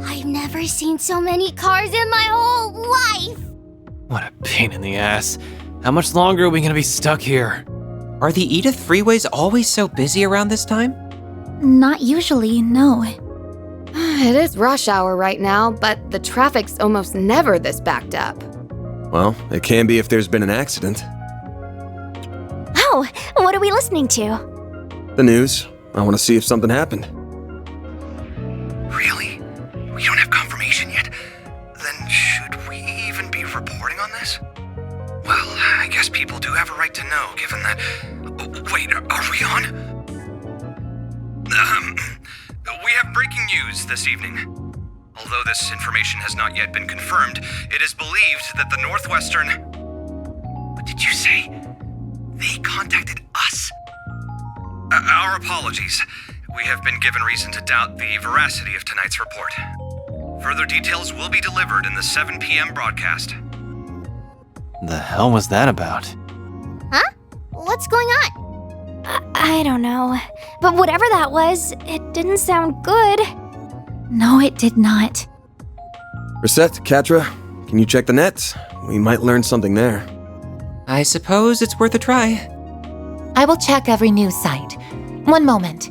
I've never seen so many cars in my whole life! What a pain in the ass. How much longer are we gonna be stuck here? Are the Edith freeways always so busy around this time? Not usually, no. It is rush hour right now, but the traffic's almost never this backed up. Well, it can be if there's been an accident. Oh, what are we listening to? The news. I want to see if something happened. Really? We don't have confirmation yet? Then should we even be reporting on this? Well, I guess people do have a right to know, given that... Oh, wait, are we on? We have breaking news this evening. Although this information has not yet been confirmed, it is believed that the Northwestern... What did you say? They contacted us? Our apologies. We have been given reason to doubt the veracity of tonight's report. Further details will be delivered in the 7 p.m. broadcast. The hell was that about? Huh? What's going on? I don't know. But whatever that was, it didn't sound good. No, it did not. Reset, Katra, can you check the net? We might learn something there. I suppose it's worth a try. I will check every news site. One moment.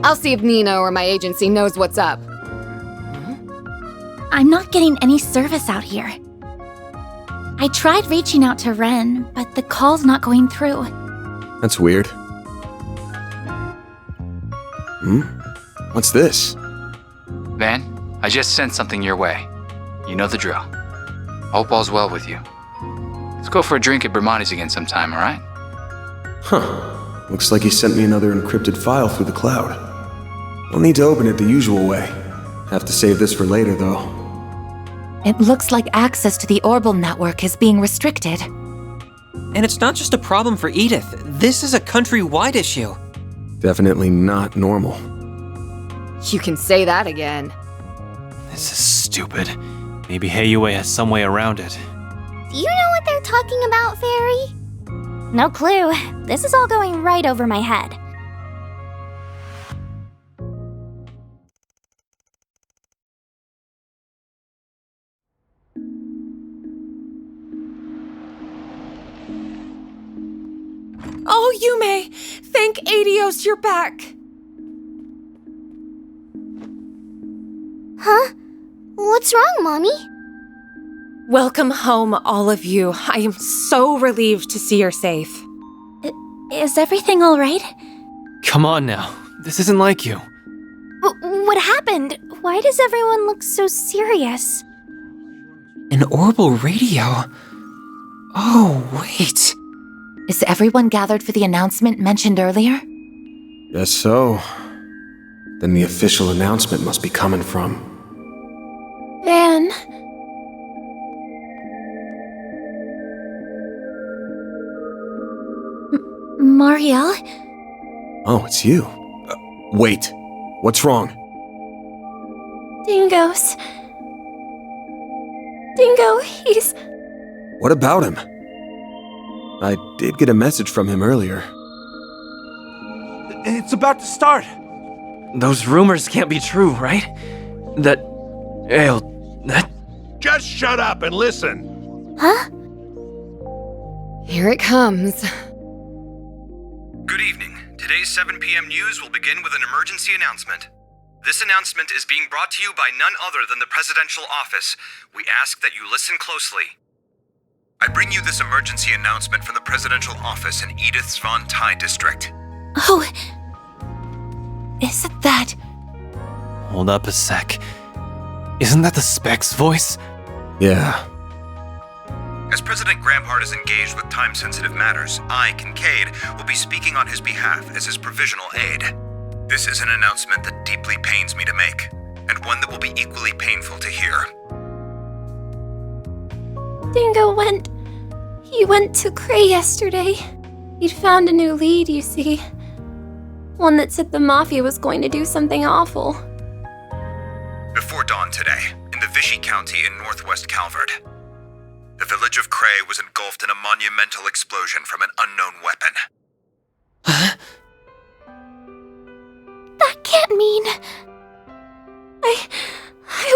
I'll see if Nina or my agency knows what's up. I'm not getting any service out here. I tried reaching out to Ren, but the call's not going through. That's weird. What's this? Van, I just sent something your way. You know the drill. Hope all's well with you. Let's go for a drink at Bermonti's again sometime, alright? Huh. Looks like he sent me another encrypted file through the cloud. I'll need to open it the usual way. Have to save this for later, though. It looks like access to the Orbital network is being restricted. And it's not just a problem for Edith. This is a countrywide issue. Definitely not normal. You can say that again. This is stupid. Maybe Heiyue has some way around it. Do you know what they're talking about, Fairy? No clue. This is all going right over my head. Oh, Yume! Thank Adios you're back! Huh? What's wrong, Mommy? Welcome home, all of you. I am so relieved to see you're safe. Is everything alright? Come on now. This isn't like you. What happened? Why does everyone look so serious? An orbital radio? Oh, wait. Is everyone gathered for the announcement mentioned earlier? Guess so. Then the official announcement must be coming from... Van... Marielle? Oh, it's you. Wait. What's wrong? Dingo's... Dingo, he's... What about him? I did get a message from him earlier. It's about to start. Those rumors can't be true, right? That... Just shut up and listen. Huh? Here it comes. Good evening. Today's 7 p.m. news will begin with an emergency announcement. This announcement is being brought to you by none other than the presidential office. We ask that you listen closely. I bring you this emergency announcement from the presidential office in Edith's Von Tai district. Oh... Isn't that... Hold up a sec. Isn't that the Spec's voice? Yeah. As President Grampart is engaged with time-sensitive matters, I, Kincaid, will be speaking on his behalf as his provisional aide. This is an announcement that deeply pains me to make, and one that will be equally painful to hear. Dingo went... He went to Cray yesterday. He'd found a new lead, you see. One that said the Mafia was going to do something awful. Before dawn today, in the Vichy County in northwest Calvert, the village of Cray was engulfed in a monumental explosion from an unknown weapon. That can't mean... I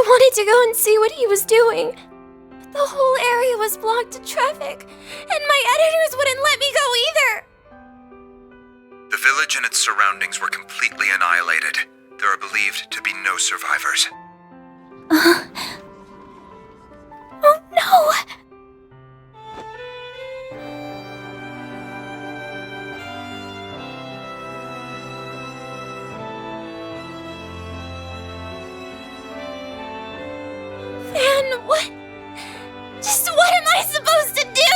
wanted to go and see what he was doing. But the whole area was blocked to traffic, and my editors wouldn't let me go either. The village and its surroundings were completely annihilated. There are believed to be no survivors. Oh no! Van, what? Just what am I supposed to do?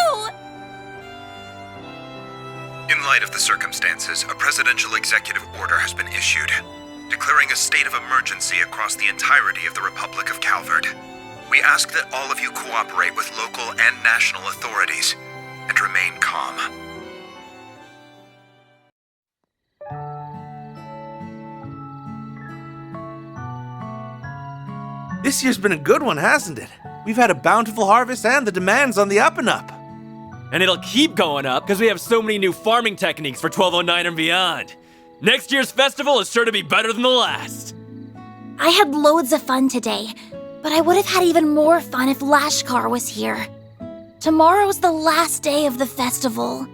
In light of the circumstances, a presidential executive order has been issued, declaring a state of emergency across the entirety of the Republic of Calvert. We ask that all of you cooperate with local and national authorities and remain calm. This year's been a good one, hasn't it? We've had a bountiful harvest and the demand's on the up and up. And it'll keep going up because we have so many new farming techniques for 1209 and beyond. Next year's festival is sure to be better than the last. I had loads of fun today, but I would have had even more fun if Lashkar was here. Tomorrow's the last day of the festival.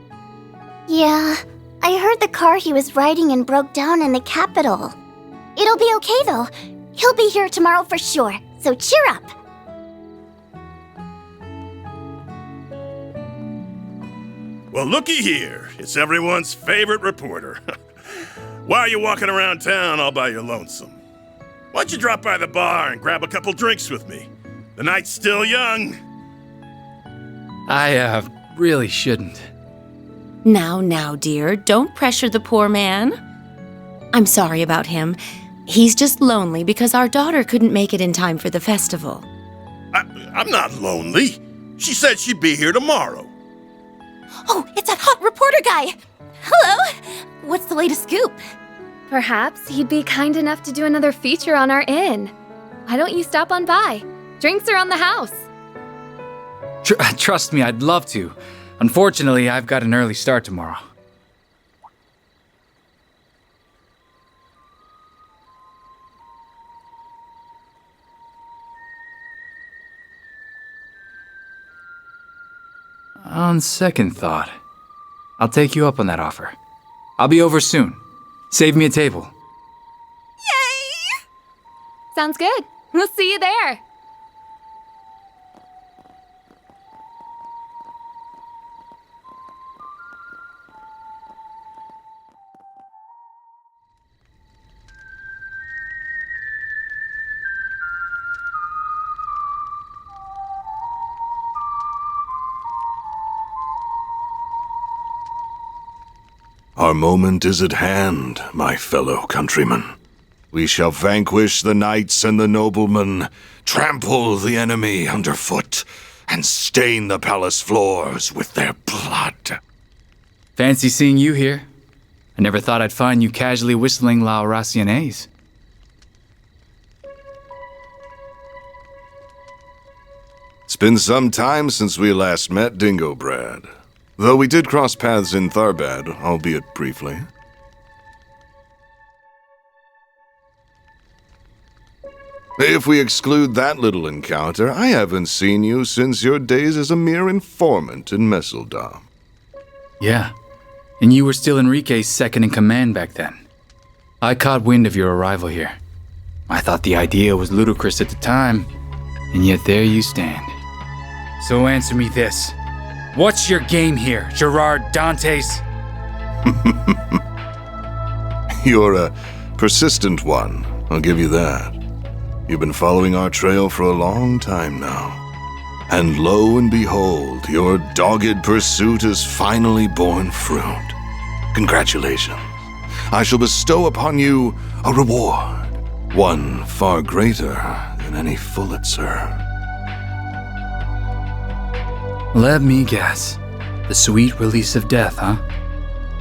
Yeah, I heard the car he was riding in broke down in the capital. It'll be okay though. He'll be here tomorrow for sure, so cheer up. Well, looky here. It's everyone's favorite reporter. Why are you walking around town all by your lonesome? Why don't you drop by the bar and grab a couple drinks with me? The night's still young. I, really shouldn't. Now, dear, don't pressure the poor man. I'm sorry about him. He's just lonely because our daughter couldn't make it in time for the festival. I'm not lonely. She said she'd be here tomorrow. Oh, it's that hot reporter guy! Hello! What's the latest scoop? Perhaps he'd be kind enough to do another feature on our inn. Why don't you stop on by? Drinks are on the house. Trust me, I'd love to. Unfortunately, I've got an early start tomorrow. On second thought, I'll take you up on that offer. I'll be over soon. Save me a table. Sounds good. We'll see you there. Our moment is at hand, my fellow countrymen. We shall vanquish the knights and the noblemen, trample the enemy underfoot, and stain the palace floors with their blood. Fancy seeing you here. I never thought I'd find you casually whistling La Raciones. It's been some time since we last met, Dingo Brad. Though we did cross paths in Tharbad, albeit briefly. If we exclude that little encounter, I haven't seen you since your days as a mere informant in Messeldom. Yeah, and you were still Enrique's second in command back then. I caught wind of your arrival here. I thought the idea was ludicrous at the time, and yet there you stand. So answer me this. What's your game here, Gerard Dantes? You're a persistent one, I'll give you that. You've been following our trail for a long time now. And lo and behold, your dogged pursuit has finally borne fruit. Congratulations. I shall bestow upon you a reward, one far greater than any Pulitzer. Let me guess. The sweet release of death, huh?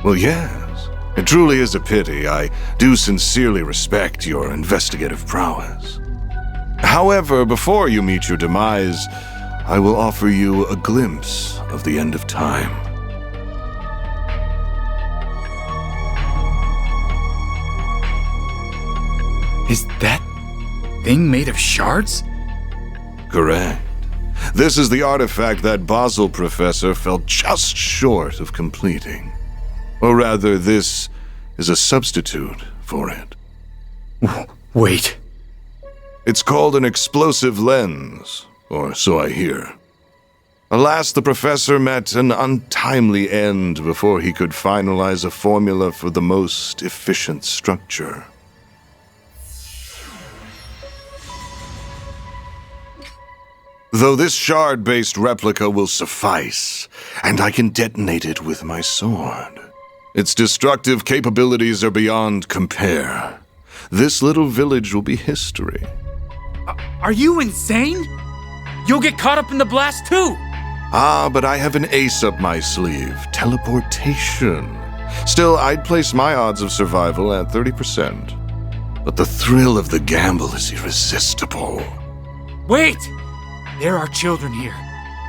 Well, yes. It truly is a pity. I do sincerely respect your investigative prowess. However, before you meet your demise, I will offer you a glimpse of the end of time. Is that thing made of shards? Correct. This is the artifact that Basel professor fell just short of completing. Or rather, this is a substitute for it. Wait. It's called an explosive lens, or so I hear. Alas, the professor met an untimely end before he could finalize a formula for the most efficient structure. Though this shard-based replica will suffice, and I can detonate it with my sword. Its destructive capabilities are beyond compare. This little village will be history. Are you insane? You'll get caught up in the blast too! Ah, but I have an ace up my sleeve. Teleportation. Still, I'd place my odds of survival at 30%. But the thrill of the gamble is irresistible. Wait! There are children here.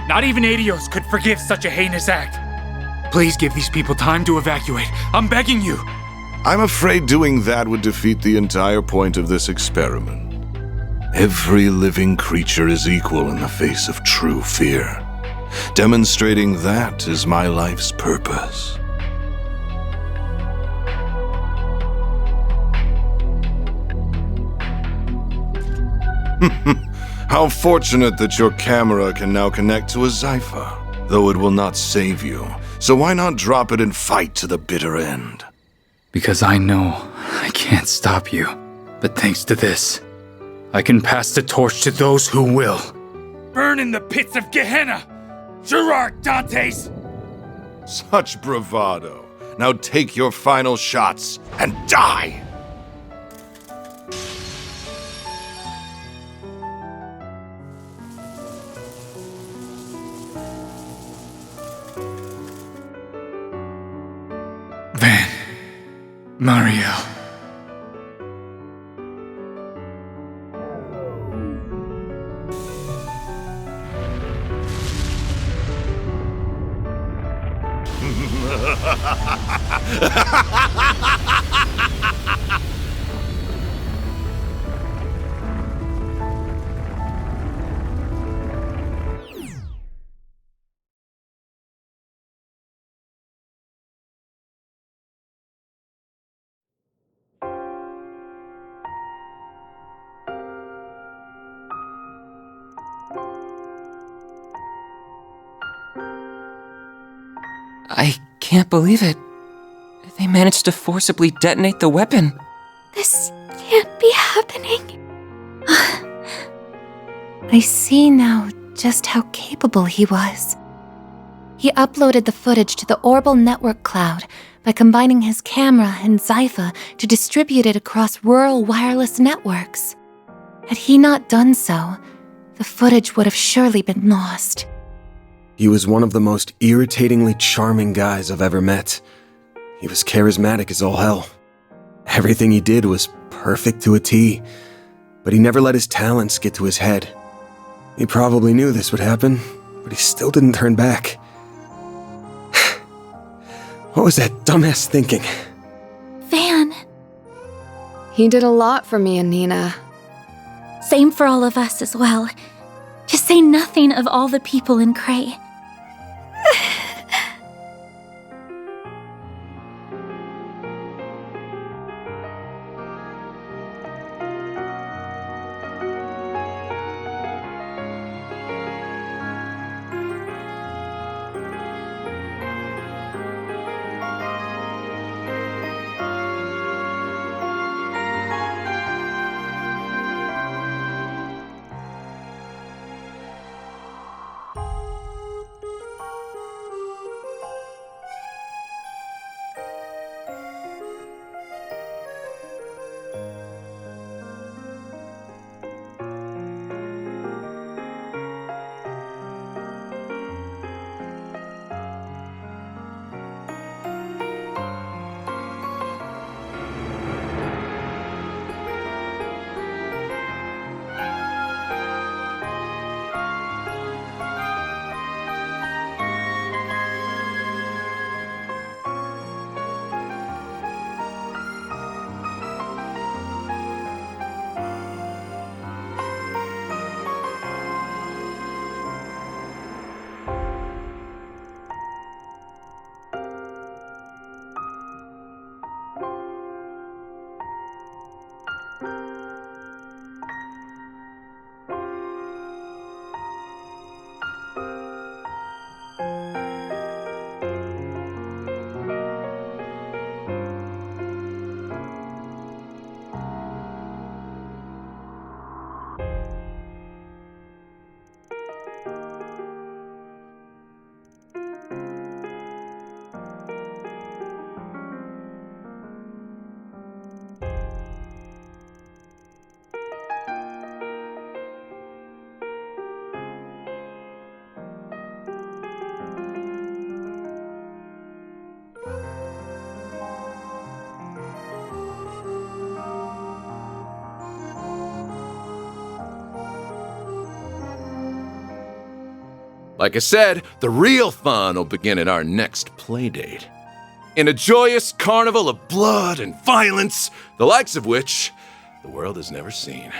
Not even Adios could forgive such a heinous act. Please give these people time to evacuate. I'm begging you. I'm afraid doing that would defeat the entire point of this experiment. Every living creature is equal in the face of true fear. Demonstrating that is my life's purpose. How fortunate that your camera can now connect to a Zypher, though it will not save you. So why not drop it and fight to the bitter end? Because I know I can't stop you. But thanks to this, I can pass the torch to those who will. Burn in the pits of Gehenna! Gerard Dantes! Such bravado. Now take your final shots and die! Van. Mario. I can't believe it. They managed to forcibly detonate the weapon. This can't be happening. I see now just how capable he was. He uploaded the footage to the Orbal Network cloud by combining his camera and Zypha to distribute it across rural wireless networks. Had he not done so, the footage would have surely been lost. He was one of the most irritatingly charming guys I've ever met. He was charismatic as all hell. Everything he did was perfect to a T, but he never let his talents get to his head. He probably knew this would happen, but he still didn't turn back. What was that dumbass thinking? Van. He did a lot for me and Nina. Same for all of us as well. To say nothing of all the people in Cray. Like I said, the real fun will begin at our next playdate. In a joyous carnival of blood and violence, the likes of which the world has never seen.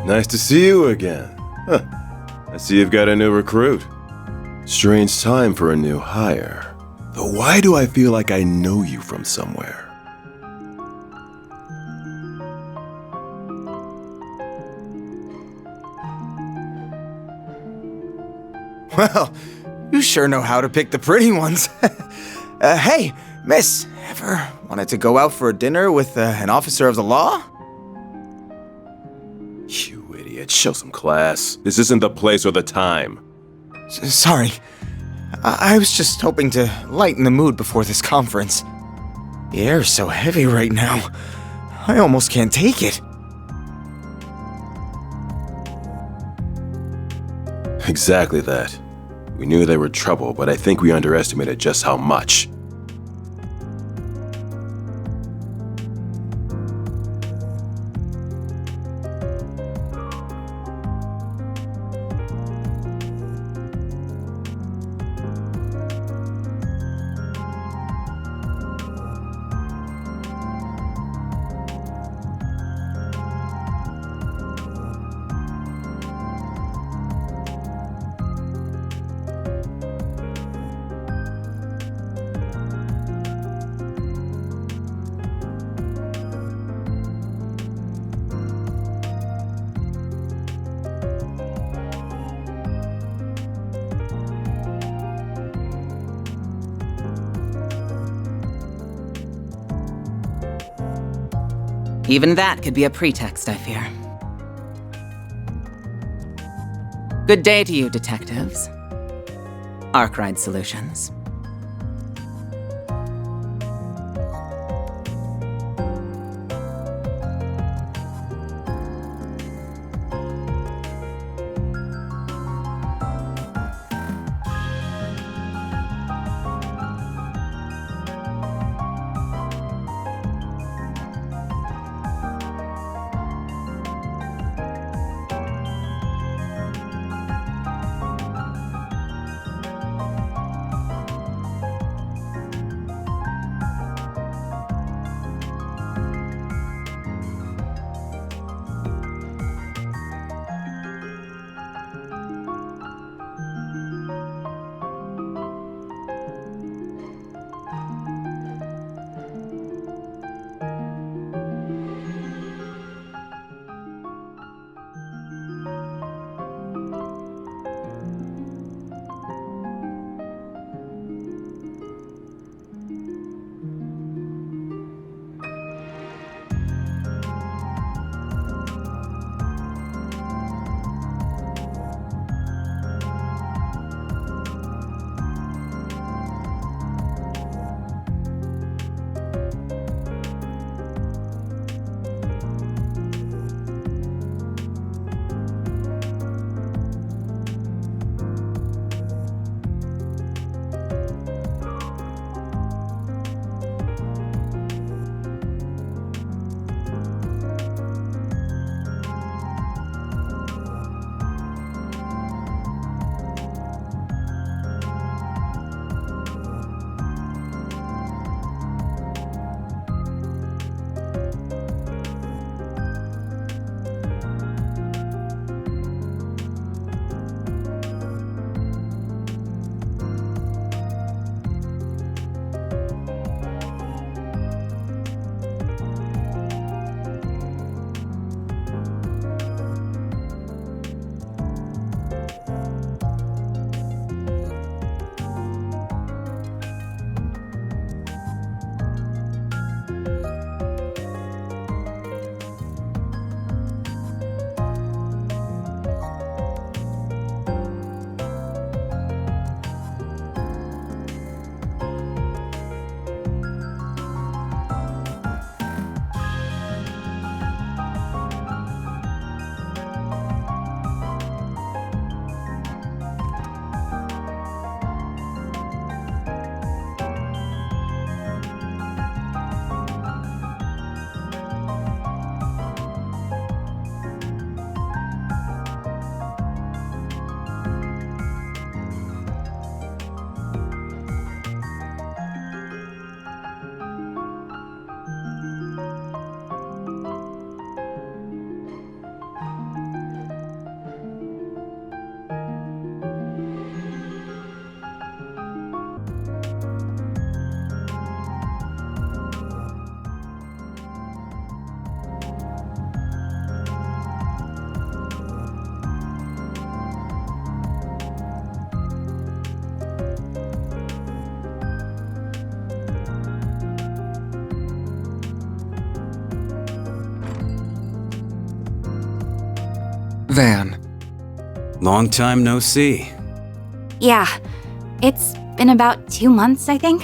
Nice to see you again. Huh. I see you've got a new recruit. Strange time for a new hire. Though why do I feel like I know you from somewhere? Well, you sure know how to pick the pretty ones. Hey, miss, ever wanted to go out for a dinner with an officer of the law? You idiot, show some class. This isn't the place or the time. Sorry. I was just hoping to lighten the mood before this conference. The air's so heavy right now. I almost can't take it. Exactly that. We knew they were trouble, but I think we underestimated just how much. Even that could be a pretext, I fear. Good day to you, detectives. Arkwright Solutions. Van. Long time no see. Yeah, it's been about 2 months, I think.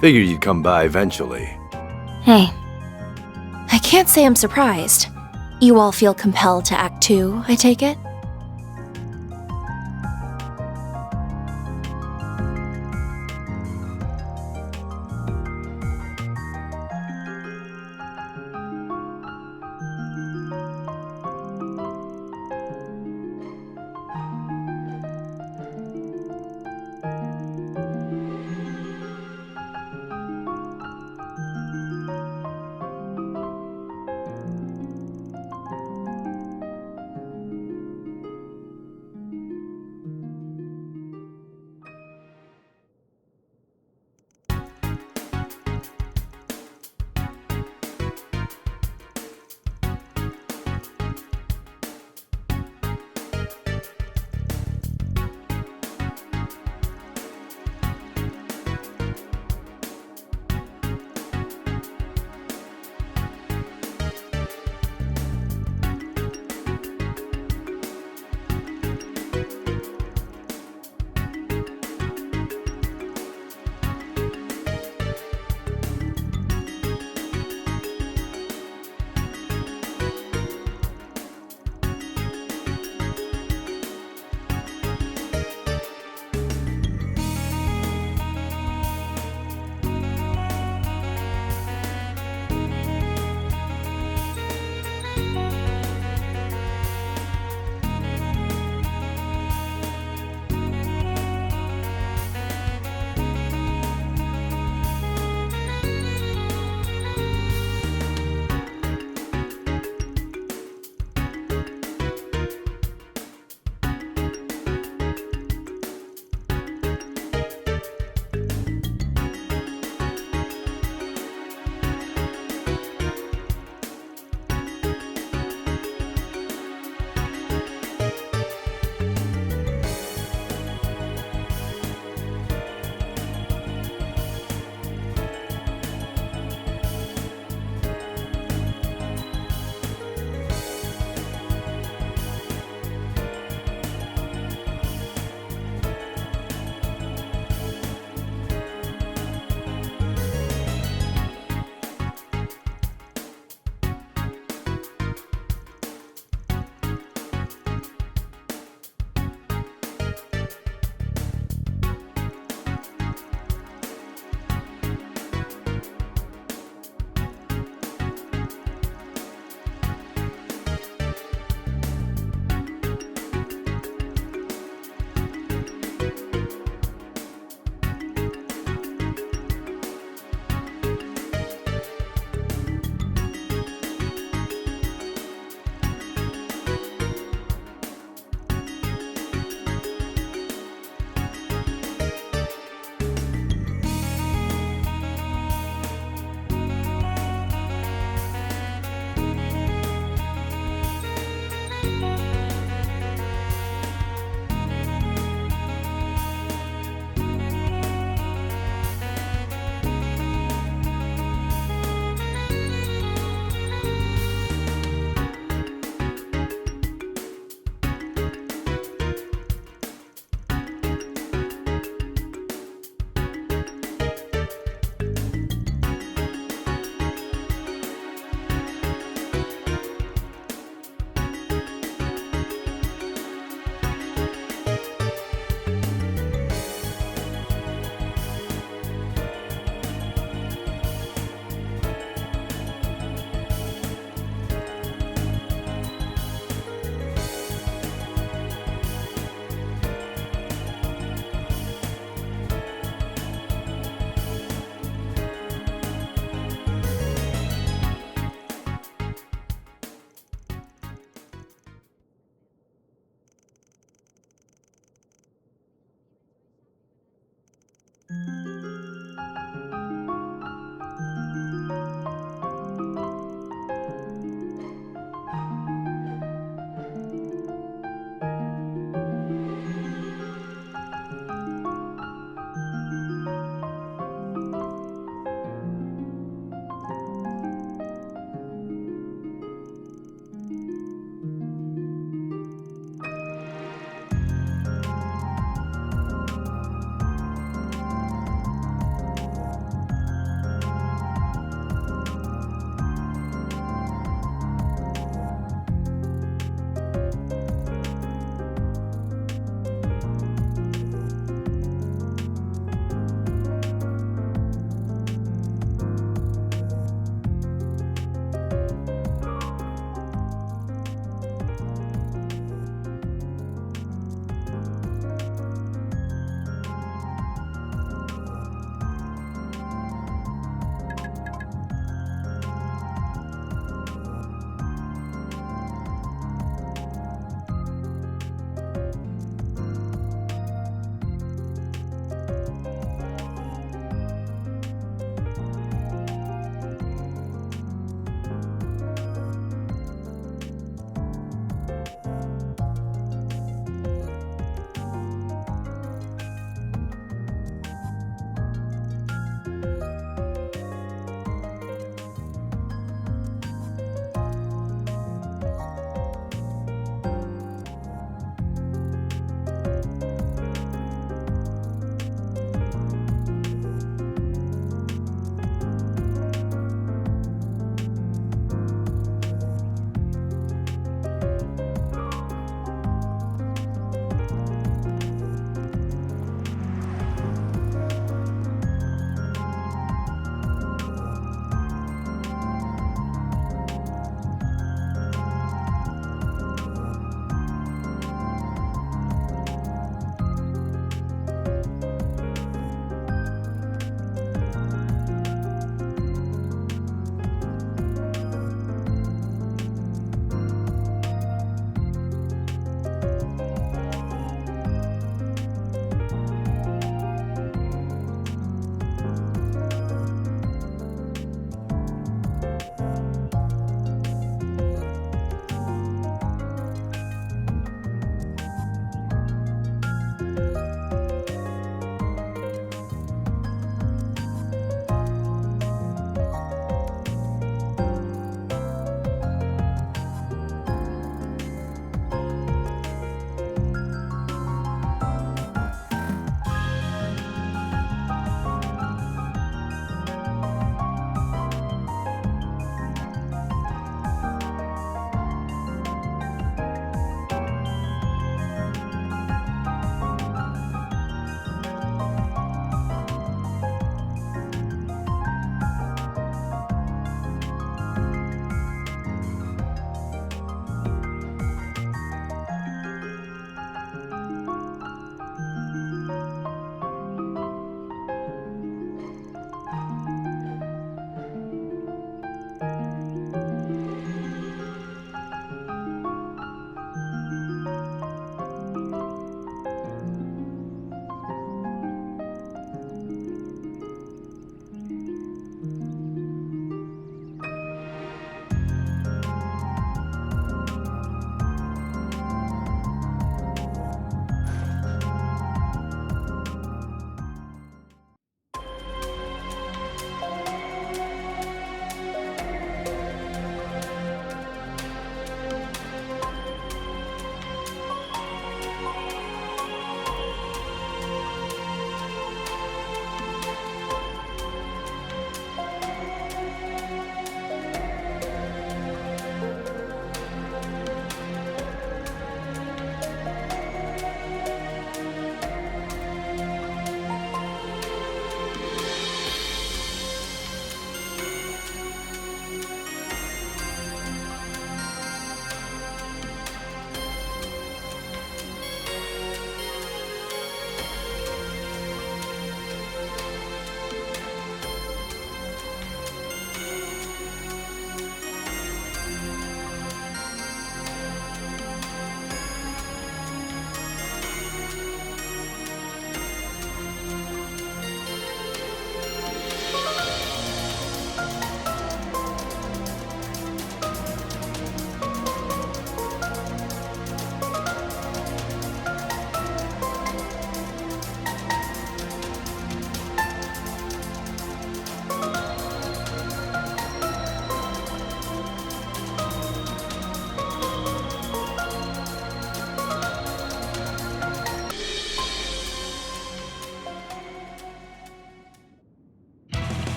Figured you'd come by eventually. Hey, I can't say I'm surprised. You all feel compelled to act too, I take it?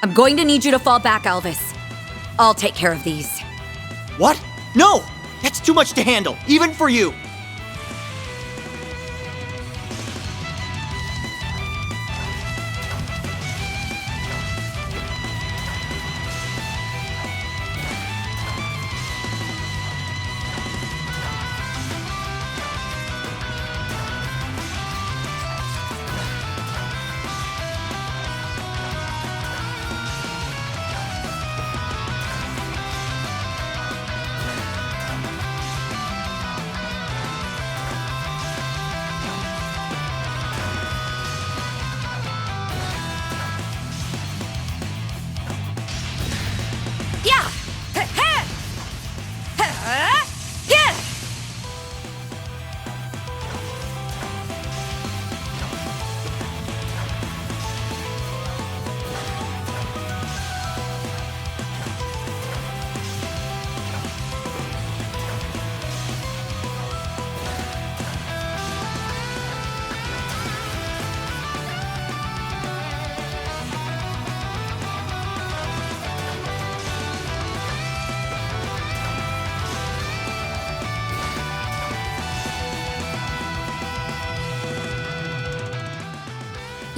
I'm going to need you to fall back, Elvis. I'll take care of these. What? No! That's too much to handle, even for you.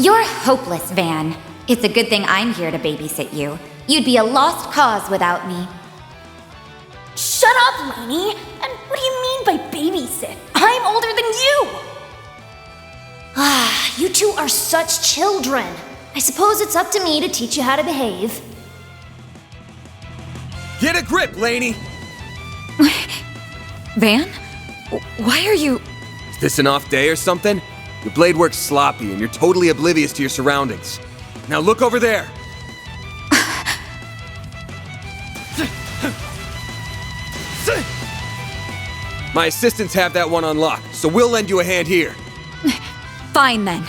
You're hopeless, Van. It's a good thing I'm here to babysit you. You'd be a lost cause without me. Shut up, Lainey! And what do you mean by babysit? I'm older than you! Ah, you two are such children. I suppose it's up to me to teach you how to behave. Get a grip, Lainey! Van? Why are you... Is this an off day or something? Your blade works sloppy and you're totally oblivious to your surroundings. Now look over there! My assistants have that one on lock, so we'll lend you a hand here. Fine then.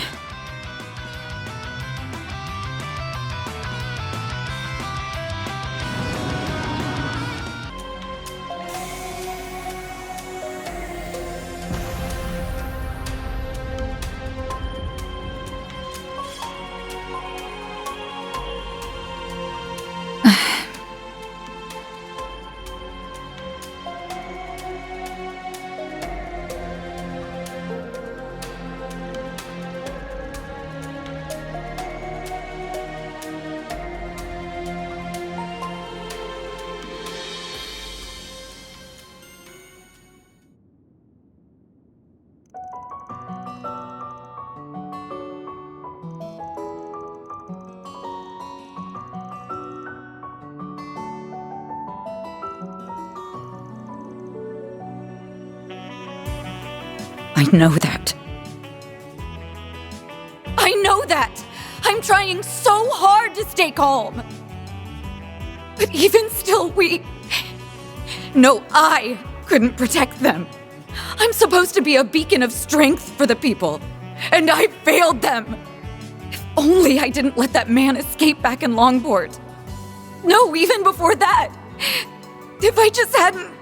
I know that. I know that! I'm trying so hard to stay calm. But even still, No, I couldn't protect them. I'm supposed to be a beacon of strength for the people, and I failed them. If only I didn't let that man escape back in Longport. No, even before that. If I just hadn't...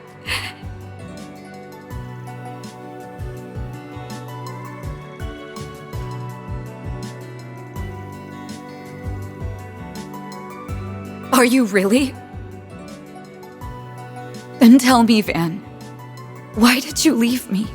Are you really? Then tell me, Van. Why did you leave me?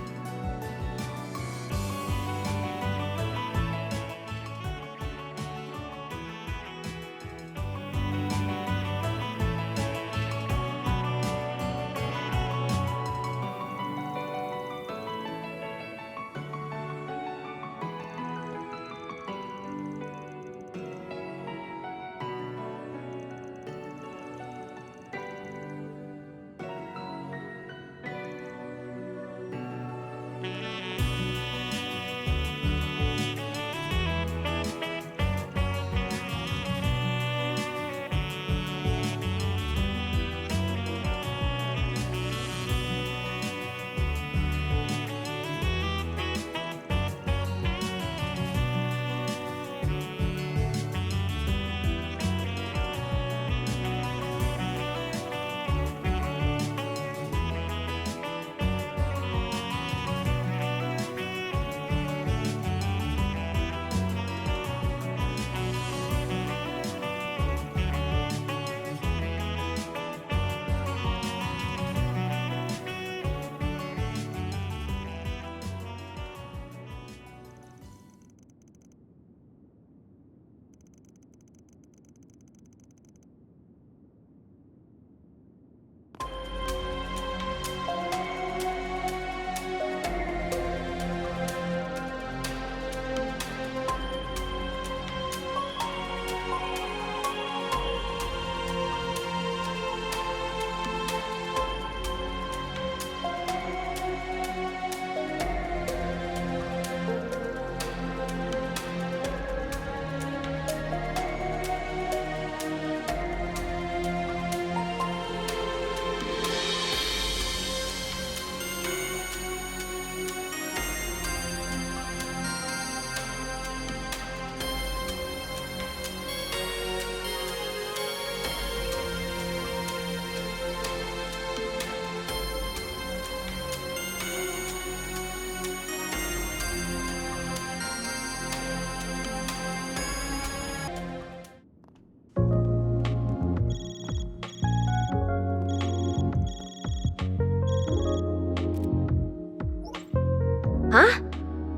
Huh?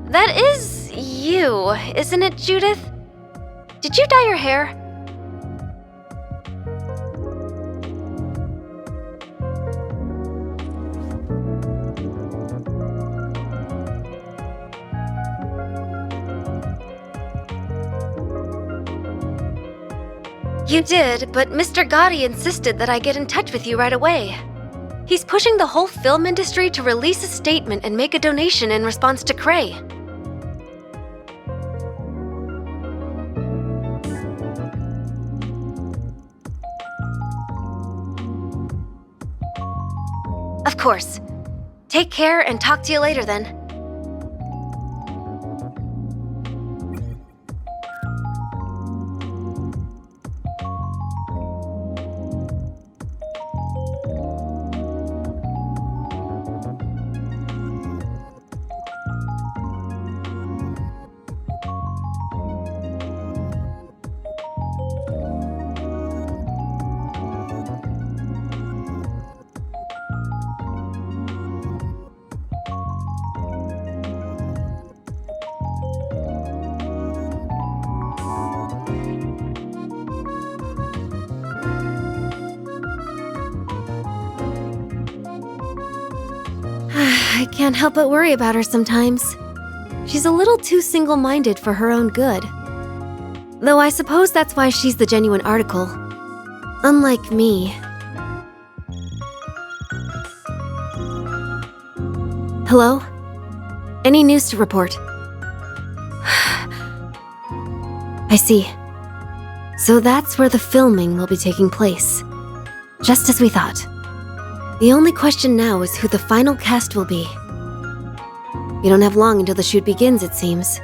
That is you, isn't it, Judith? Did you dye your hair? You did, but Mr. Gotti insisted that I get in touch with you right away. He's pushing the whole film industry to release a statement and make a donation in response to Cray. Of course. Take care and talk to you later then. I can't help but worry about her sometimes. She's a little too single-minded for her own good. Though I suppose that's why she's the genuine article. Unlike me. Hello? Any news to report? I see. So that's where the filming will be taking place. Just as we thought. The only question now is who the final cast will be. We don't have long until the shoot begins, it seems.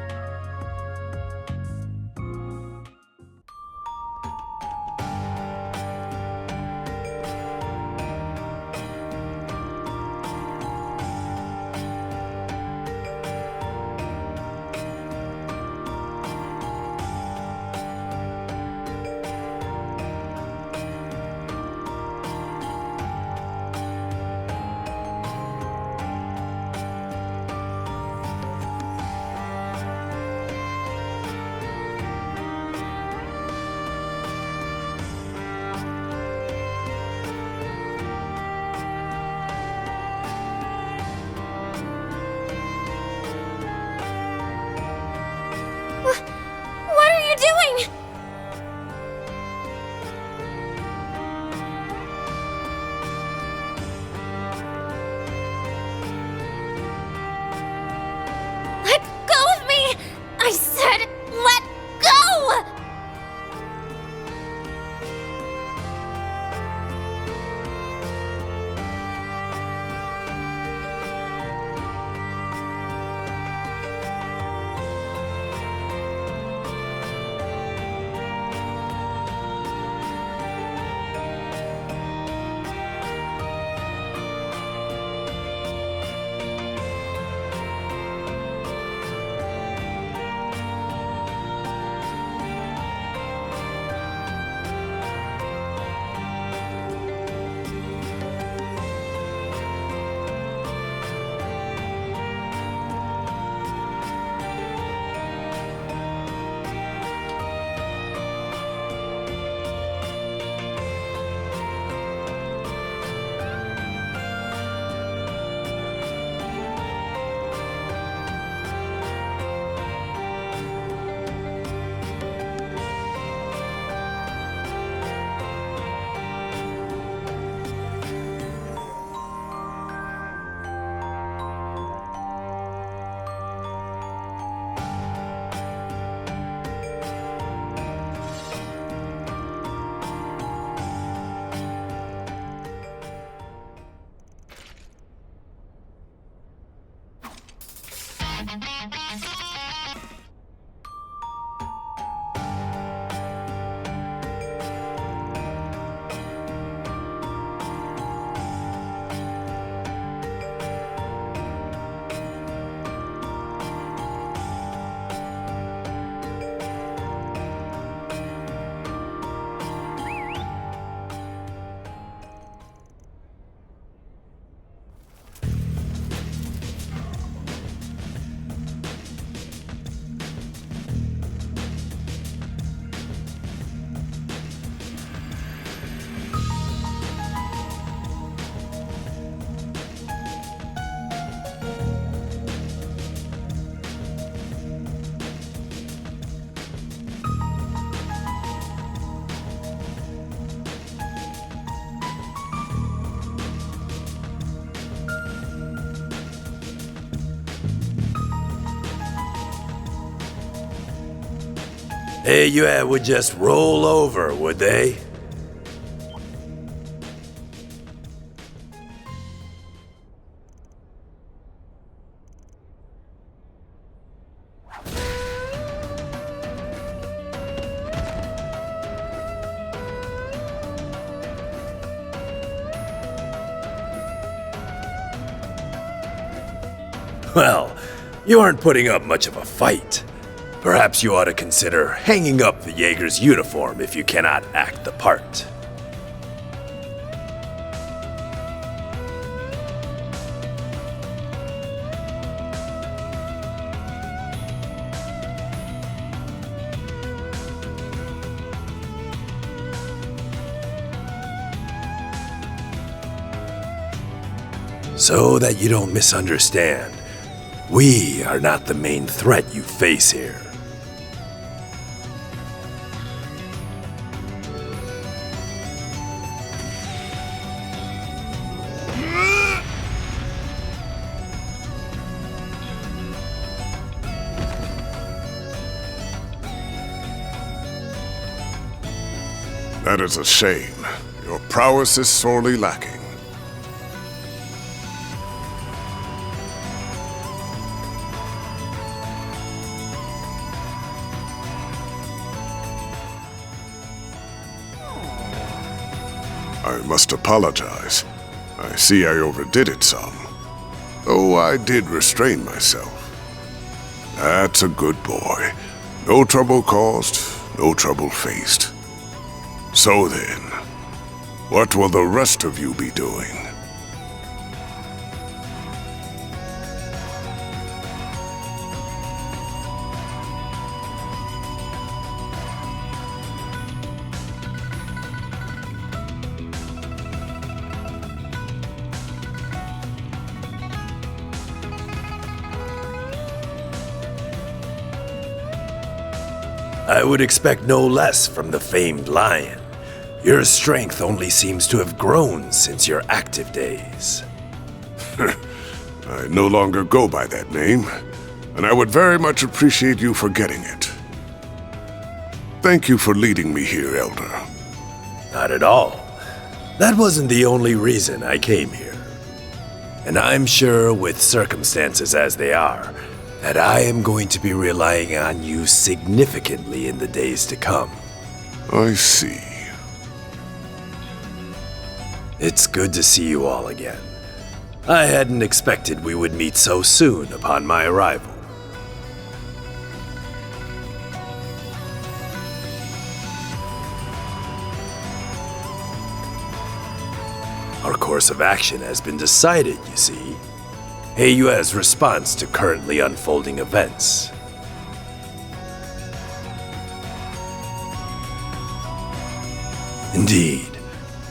What are you doing? Let go of me! I said, let go! AUA would just roll over, would they? Well, you aren't putting up much of a fight. Perhaps you ought to consider hanging up the Jaeger's uniform if you cannot act the part. So that you don't misunderstand, we are not the main threat you face here. That is a shame. Your prowess is sorely lacking. I must apologize. I see I overdid it some. Though I did restrain myself. That's a good boy. No trouble caused, no trouble faced. So then, what will the rest of you be doing? I would expect no less from the famed lion. Your strength only seems to have grown since your active days. I no longer go by that name, and I would very much appreciate you forgetting it. Thank you for leading me here, Elder. Not at all. That wasn't the only reason I came here. And I'm sure, with circumstances as they are, that I am going to be relying on you significantly in the days to come. I see. It's good to see you all again. I hadn't expected we would meet so soon upon my arrival. Our course of action has been decided, you see. AUA's response to currently unfolding events. Indeed,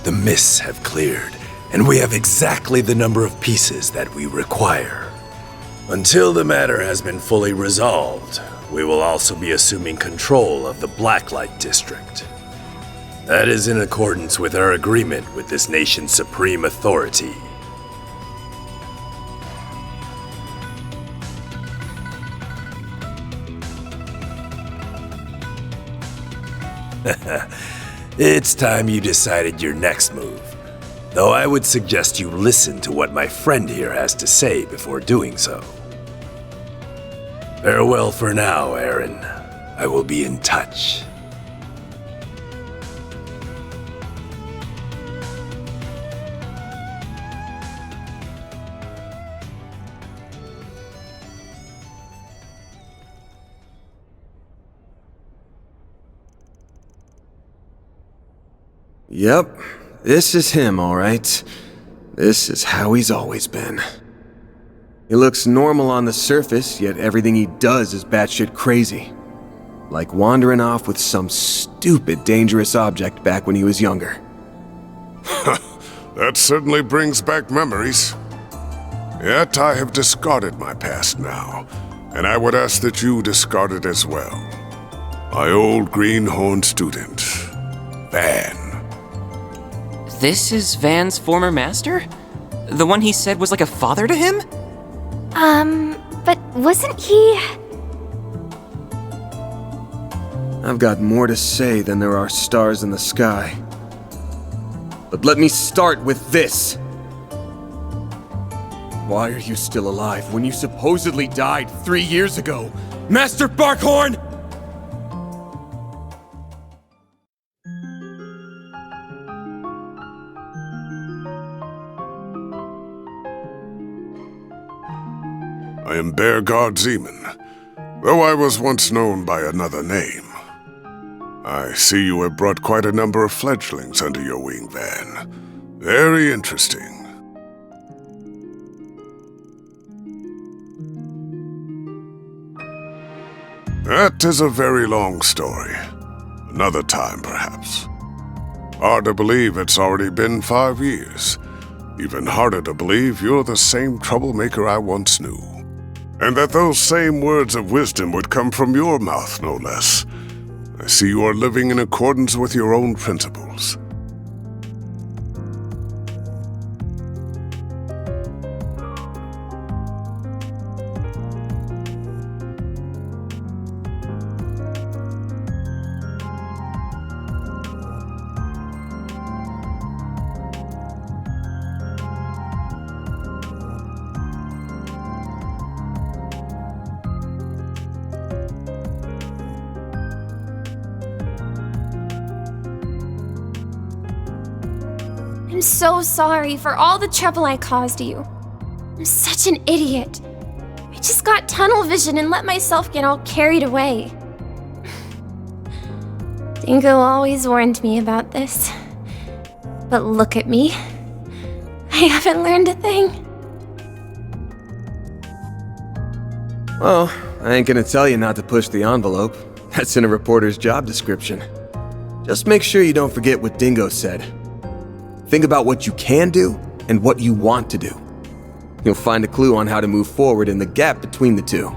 the mists have cleared, and we have exactly the number of pieces that we require. Until the matter has been fully resolved, we will also be assuming control of the Blacklight District. That is in accordance with our agreement with this nation's supreme authority. It's time you decided your next move. Though I would suggest you listen to what my friend here has to say before doing so. Farewell for now, Aaron. I will be in touch. Yep, this is him, all right. This is how he's always been. He looks normal on the surface, yet everything he does is batshit crazy. Like wandering off with some stupid dangerous object back when he was younger. That certainly brings back memories. Yet I have discarded my past now, and I would ask that you discard it as well. My old greenhorn student, Van. This is Van's former master? The one he said was like a father to him? But wasn't he... I've got more to say than there are stars in the sky. But let me start with this. Why are you still alive when you supposedly died 3 years ago, Master Barkhorn? I am Bearguard Zeman, though I was once known by another name. I see you have brought quite a number of fledglings under your wing, Van. Very interesting. That is a very long story. Another time, perhaps. Hard to believe it's already been 5 years. Even harder to believe you're the same troublemaker I once knew. And that those same words of wisdom would come from your mouth, no less. I see you are living in accordance with your own principles. I'm so sorry for all the trouble I caused you. I'm such an idiot. I just got tunnel vision and let myself get all carried away. Dingo always warned me about this. But look at me. I haven't learned a thing. Well, I ain't gonna tell you not to push the envelope. That's in a reporter's job description. Just make sure you don't forget what Dingo said. Think about what you can do and what you want to do. You'll find a clue on how to move forward in the gap between the two.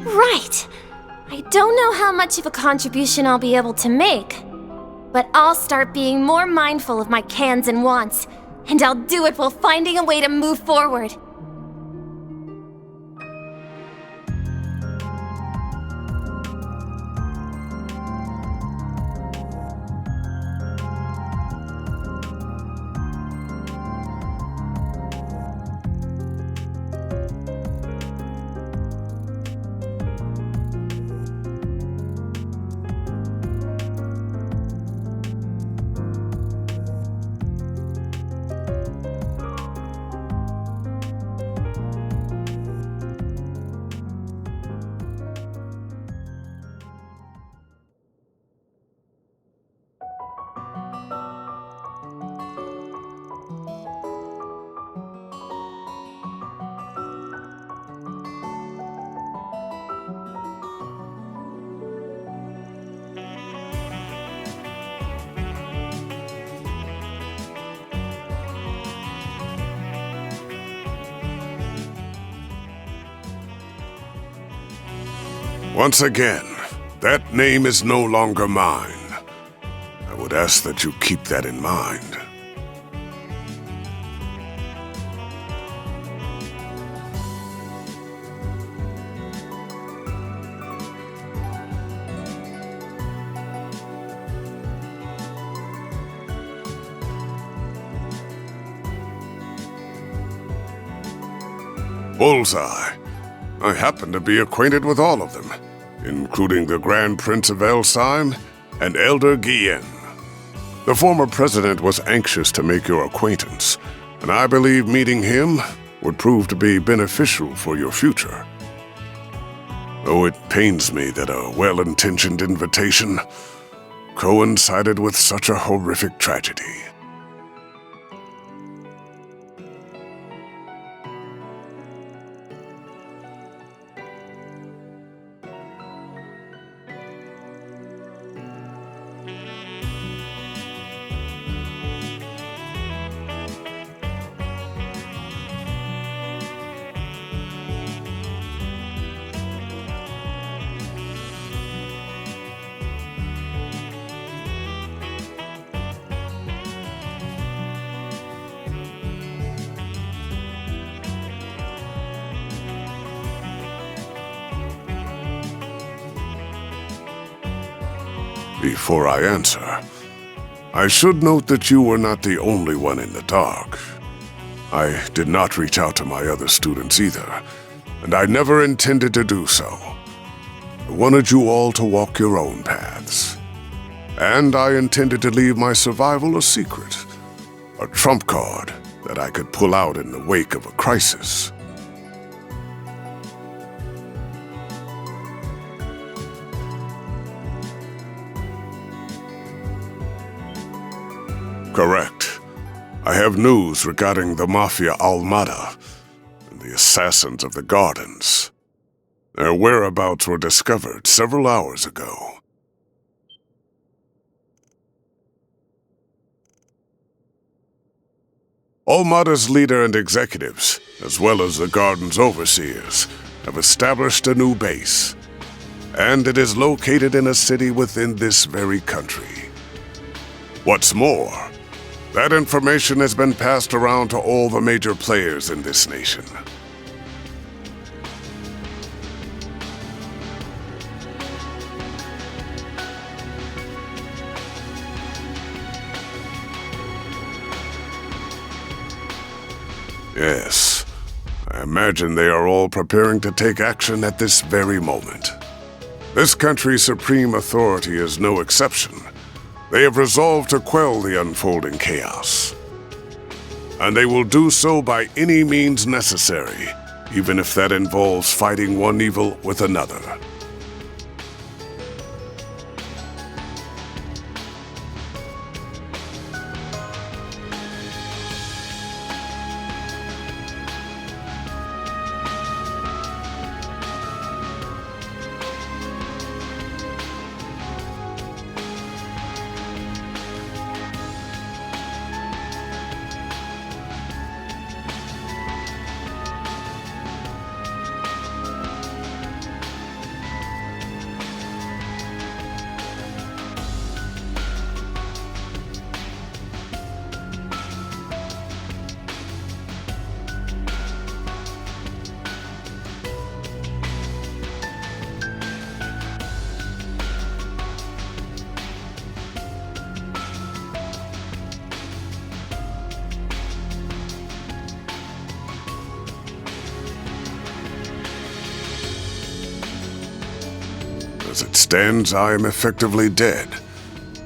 Right! I don't know how much of a contribution I'll be able to make, but I'll start being more mindful of my cans and wants, and I'll do it while finding a way to move forward. Once again, that name is no longer mine. I would ask that you keep that in mind. Bullseye. I happen to be acquainted with all of them, including the Grand Prince of Elsheim and Elder Guillen. The former president was anxious to make your acquaintance, and I believe meeting him would prove to be beneficial for your future. Though it pains me that a well-intentioned invitation coincided with such a horrific tragedy. Before I answer, I should note that you were not the only one in the dark. I did not reach out to my other students either, and I never intended to do so. I wanted you all to walk your own paths. And I intended to leave my survival a secret, a trump card that I could pull out in the wake of a crisis. Correct. I have news regarding the Mafia Almada and the assassins of the Gardens. Their whereabouts were discovered several hours ago. Almada's leader and executives, as well as the Garden's overseers, have established a new base. And it is located in a city within this very country. What's more, that information has been passed around to all the major players in this nation. Yes, I imagine they are all preparing to take action at this very moment. This country's supreme authority is no exception. They have resolved to quell the unfolding chaos. And they will do so by any means necessary, even if that involves fighting one evil with another. As it stands, I am effectively dead.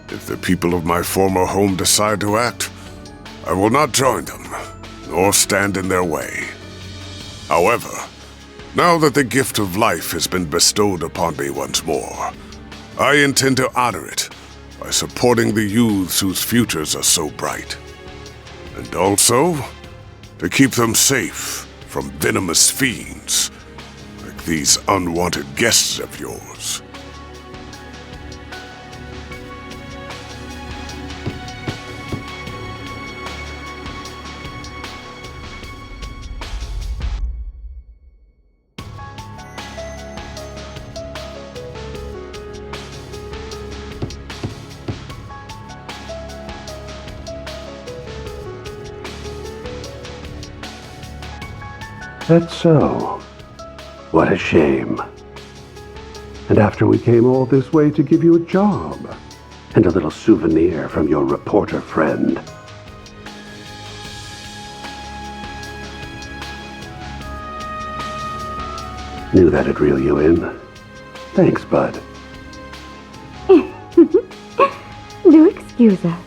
If the people of my former home decide to act, I will not join them, nor stand in their way. However, now that the gift of life has been bestowed upon me once more, I intend to honor it by supporting the youths whose futures are so bright. And also, to keep them safe from venomous fiends, like these unwanted guests of yours. That's so. What a shame. And after we came all this way to give you a job, and a little souvenir from your reporter friend. Knew that'd reel you in. Thanks, bud. Do excuse us.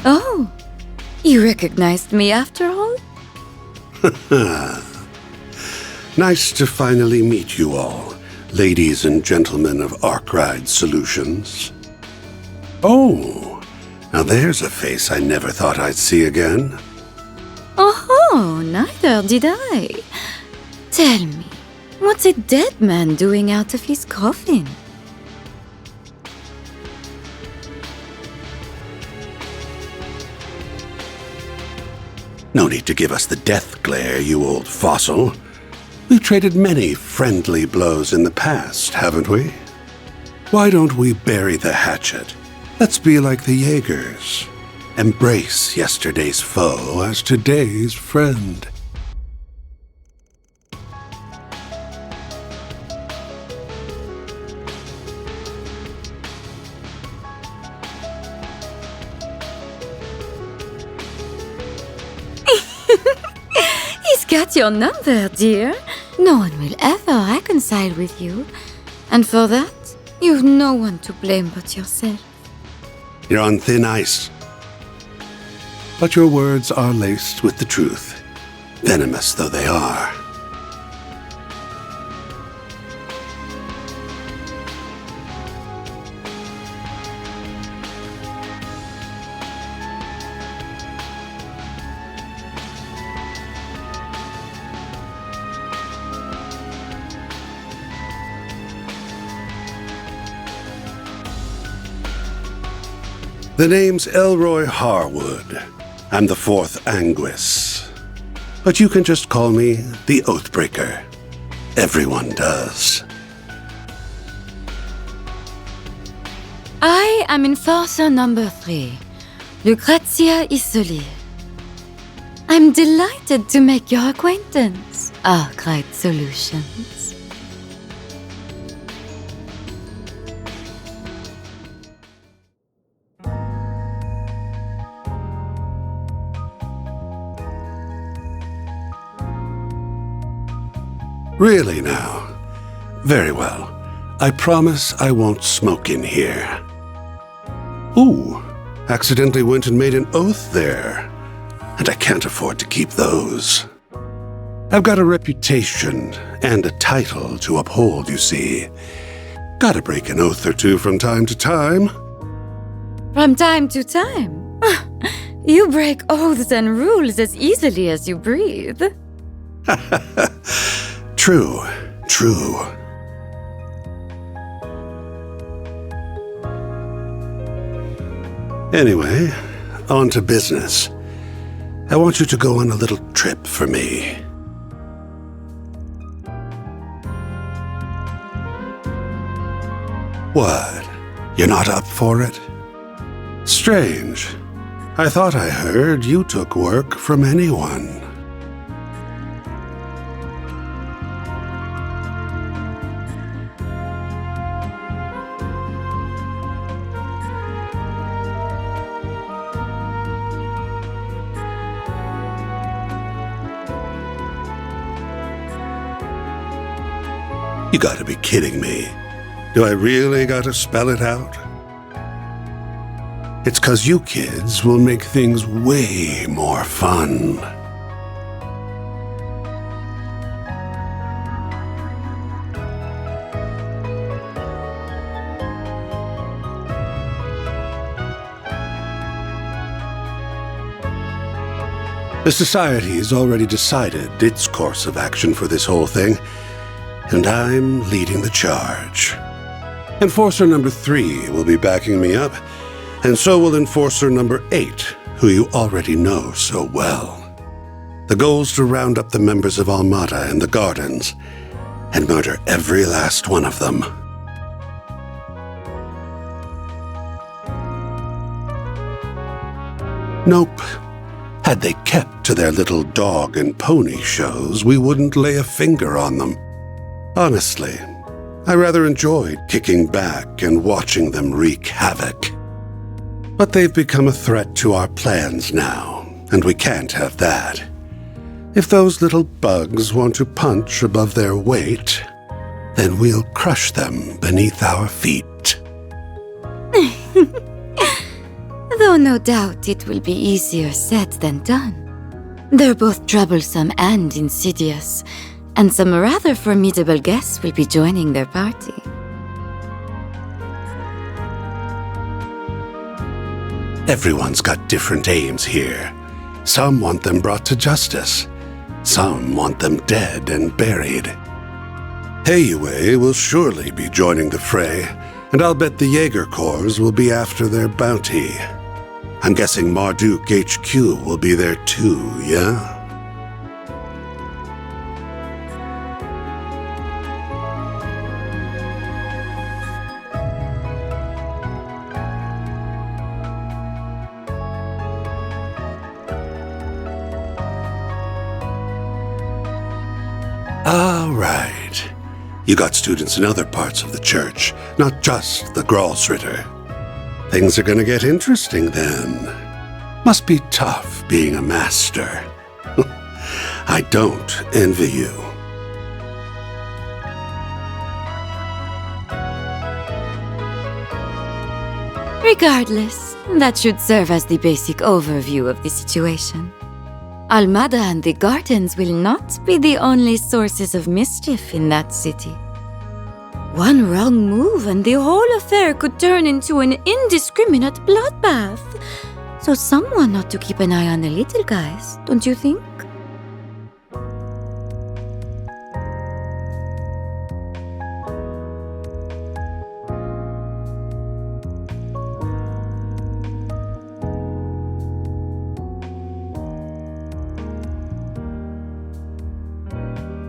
Oh, you recognized me after all? Nice to finally meet you all, ladies and gentlemen of Arkride Solutions. Oh, now there's a face I never thought I'd see again. Oh, neither did I. Tell me, what's a dead man doing out of his coffin? No need to give us the death glare, you old fossil. We've traded many friendly blows in the past, haven't we? Why don't we bury the hatchet? Let's be like the Jaegers. Embrace yesterday's foe as today's friend. He's got your number, dear. No one will ever reconcile with you. And for that, you've no one to blame but yourself. You're on thin ice. But your words are laced with the truth, venomous though they are. The name's Elroy Harwood. I'm the fourth Anguis. But you can just call me the Oathbreaker. Everyone does. I am Enforcer number 3, Lucrezia Isoli. I'm delighted to make your acquaintance, Arkwright Solutions. Really now? Very well. I promise I won't smoke in here. Ooh, accidentally went and made an oath there. And I can't afford to keep those. I've got a reputation and a title to uphold, you see. Gotta break an oath or two from time to time. From time to time? You break oaths and rules as easily as you breathe. True, true. Anyway, on to business. I want you to go on a little trip for me. What? You're not up for it? Strange. I thought I heard you took work from anyone. You gotta be kidding me. Do I really gotta spell it out? It's 'cause you kids will make things way more fun. The Society's already decided its course of action for this whole thing, and I'm leading the charge. Enforcer number 3 will be backing me up, and so will Enforcer number 8, who you already know so well. The goal's to round up the members of Almata and the Gardens, and murder every last one of them. Nope. Had they kept to their little dog and pony shows, we wouldn't lay a finger on them. Honestly, I rather enjoyed kicking back and watching them wreak havoc. But they've become a threat to our plans now, and we can't have that. If those little bugs want to punch above their weight, then we'll crush them beneath our feet. Though no doubt it will be easier said than done. They're both troublesome and insidious, and some rather formidable guests will be joining their party. Everyone's got different aims here. Some want them brought to justice. Some want them dead and buried. Heiyue will surely be joining the fray, and I'll bet the Jaeger Corps will be after their bounty. I'm guessing Marduk HQ will be there too, yeah? All right. You got students in other parts of the church, not just the Gralsritter. Things are gonna get interesting then. Must be tough being a master. I don't envy you. Regardless, that should serve as the basic overview of the situation. Almada and the gardens will not be the only sources of mischief in that city. One wrong move and the whole affair could turn into an indiscriminate bloodbath. So someone ought to keep an eye on the little guys, don't you think?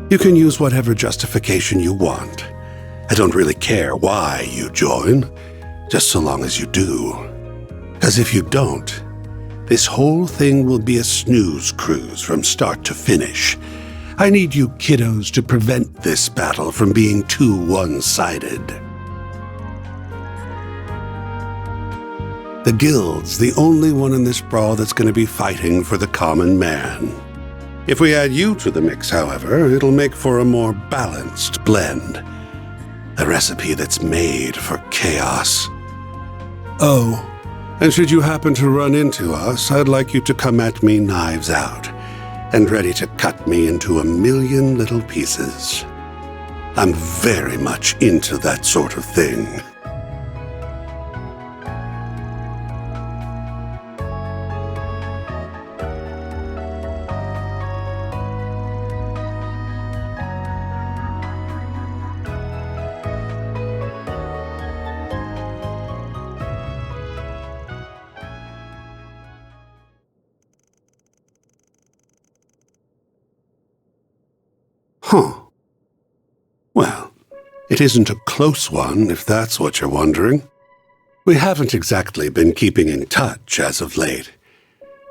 You can use whatever justification you want. I don't really care why you join, just so long as you do. Because if you don't, this whole thing will be a snooze cruise from start to finish. I need you kiddos to prevent this battle from being too one-sided. The Guild's the only one in this brawl that's going to be fighting for the common man. If we add you to the mix, however, it'll make for a more balanced blend. A recipe that's made for chaos. Oh, and should you happen to run into us, I'd like you to come at me knives out, and ready to cut me into a million little pieces. I'm very much into that sort of thing. Huh. Well, it isn't a close one, if that's what you're wondering. We haven't exactly been keeping in touch as of late,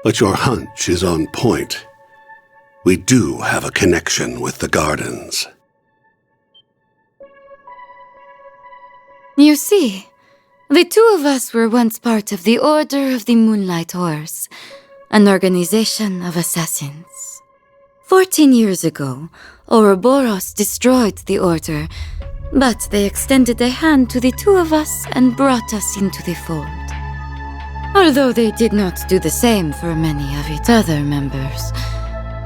but your hunch is on point. We do have a connection with the gardens. You see, the two of us were once part of the Order of the Moonlight Horse, an organization of assassins. 14 years ago, Ouroboros destroyed the Order, but they extended a hand to the two of us and brought us into the fold. Although they did not do the same for many of its other members.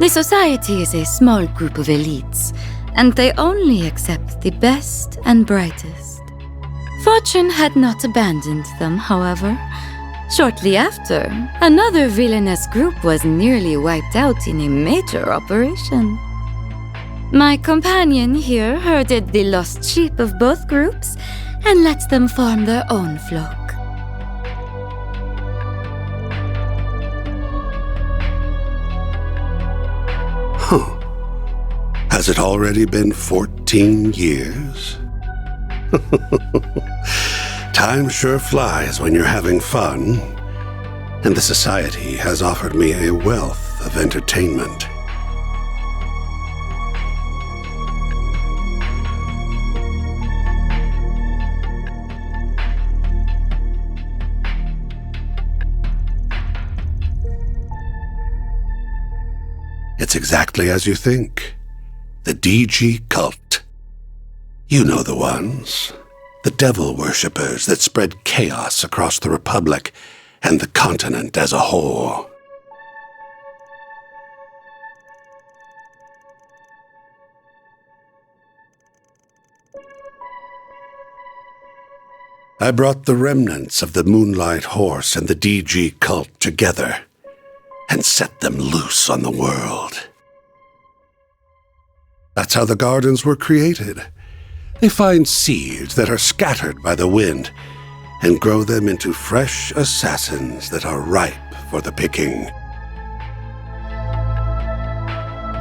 The society is a small group of elites, and they only accept the best and brightest. Fortune had not abandoned them, however. Shortly after, another villainous group was nearly wiped out in a major operation. My companion here herded the lost sheep of both groups and let them form their own flock. Huh. Has it already been 14 years? Time sure flies when you're having fun, and the society has offered me a wealth of entertainment. It's exactly as you think. The DG cult. You know the ones. The devil worshippers that spread chaos across the Republic and the continent as a whole. I brought the remnants of the Moonlight Horse and the DG cult together and set them loose on the world. That's how the gardens were created. They find seeds that are scattered by the wind and grow them into fresh assassins that are ripe for the picking.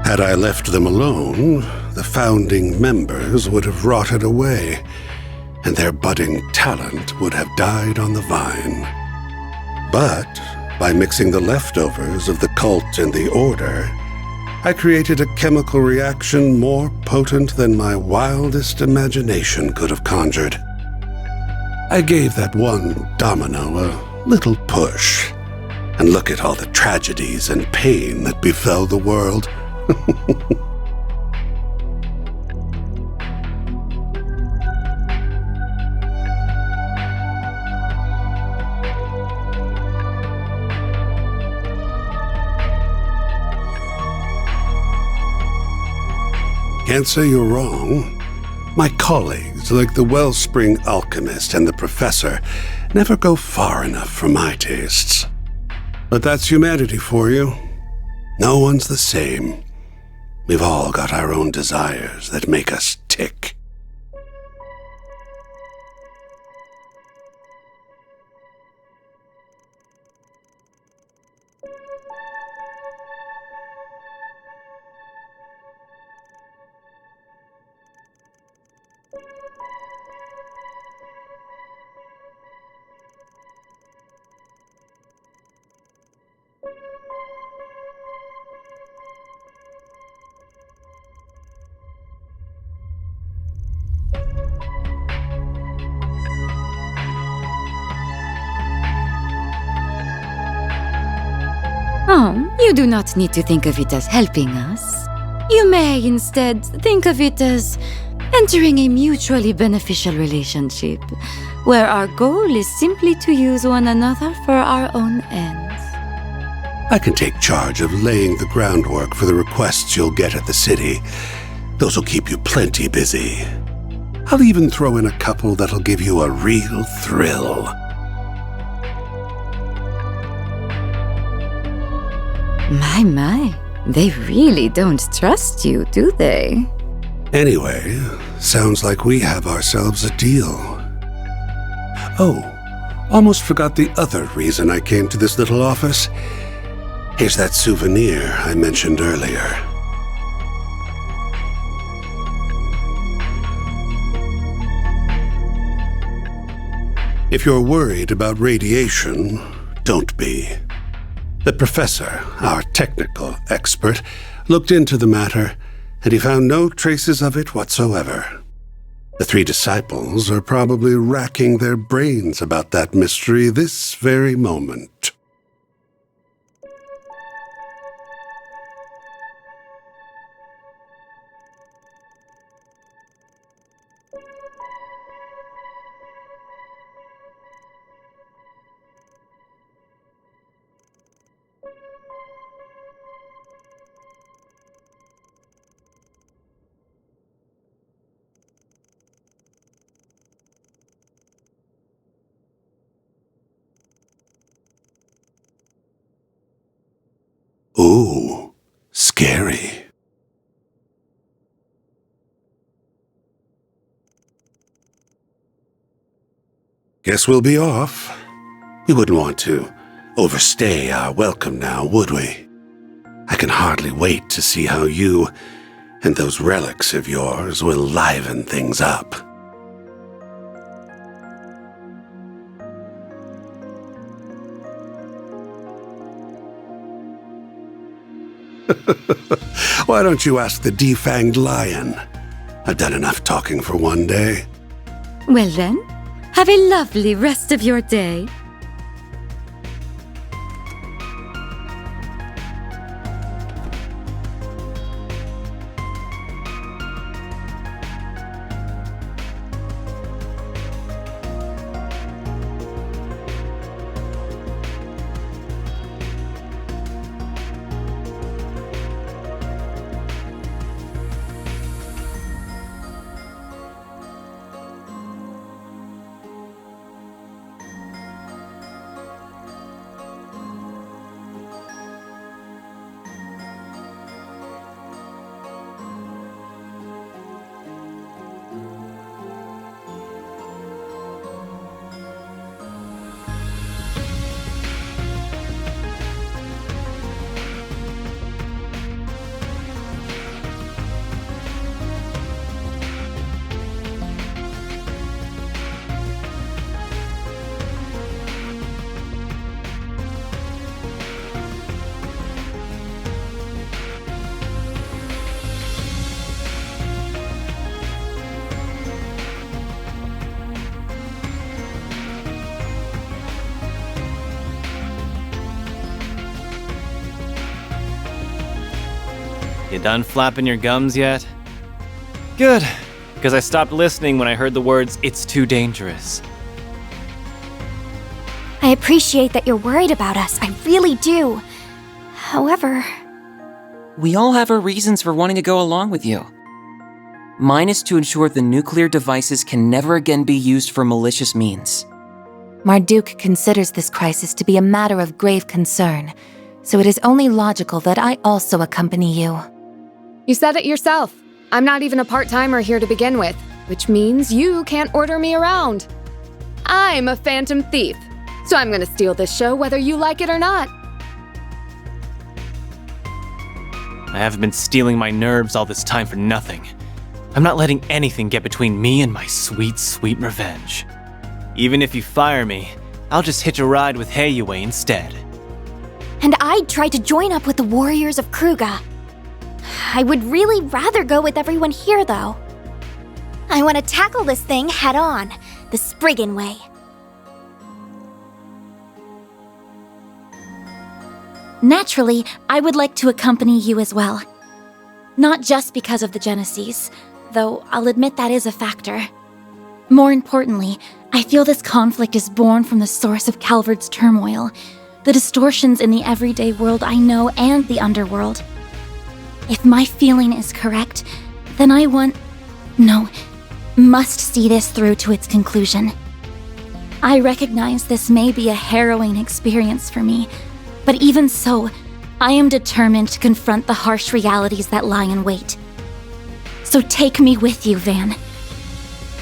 Had I left them alone, the founding members would have rotted away, and their budding talent would have died on the vine. But by mixing the leftovers of the cult and the order, I created a chemical reaction more potent than my wildest imagination could have conjured. I gave that one domino a little push, and look at all the tragedies and pain that befell the world. Can't say you're wrong. My colleagues, like the Wellspring Alchemist and the Professor, never go far enough for my tastes. But that's humanity for you. No one's the same. We've all got our own desires that make us tick. Oh, you do not need to think of it as helping us. You may instead think of it as entering a mutually beneficial relationship, where our goal is simply to use one another for our own ends. I can take charge of laying the groundwork for the requests you'll get at the city. Those will keep you plenty busy. I'll even throw in a couple that'll give you a real thrill. My, they really don't trust you, do they? Anyway, sounds like we have ourselves a deal. Oh, almost forgot the other reason I came to this little office. Here's that souvenir I mentioned earlier. If you're worried about radiation, don't be. The professor, our technical expert, looked into the matter, and he found no traces of it whatsoever. The three disciples are probably racking their brains about that mystery this very moment. Ooh, scary. Guess we'll be off. We wouldn't want to overstay our welcome now, would we? I can hardly wait to see how you and those relics of yours will liven things up. Why don't you ask the defanged lion? I've done enough talking for one day. Well then, have a lovely rest of your day. done flapping your gums yet? Good, because I stopped listening when I heard the words, "It's too dangerous." I appreciate that you're worried about us. I really do. However... We all have our reasons for wanting to go along with you. Mine is to ensure the nuclear devices can never again be used for malicious means. Marduk considers this crisis to be a matter of grave concern, so it is only logical that I also accompany you. You said it yourself. I'm not even a part-timer here to begin with, which means you can't order me around. I'm a phantom thief, so I'm gonna steal this show whether you like it or not. I haven't been stealing my nerves all this time for nothing. I'm not letting anything get between me and my sweet, sweet revenge. Even if you fire me, I'll just hitch a ride with Heiyue instead. And I'd try to join up with the warriors of Kruga. I would really rather go with everyone here, though. I want to tackle this thing head on, the Spriggan way. Naturally, I would like to accompany you as well. Not just because of the Genesis, though I'll admit that is a factor. More importantly, I feel this conflict is born from the source of Calvard's turmoil, the distortions in the everyday world I know and the underworld. If my feeling is correct, then I must see this through to its conclusion. I recognize this may be a harrowing experience for me, but even so, I am determined to confront the harsh realities that lie in wait. So take me with you, Van.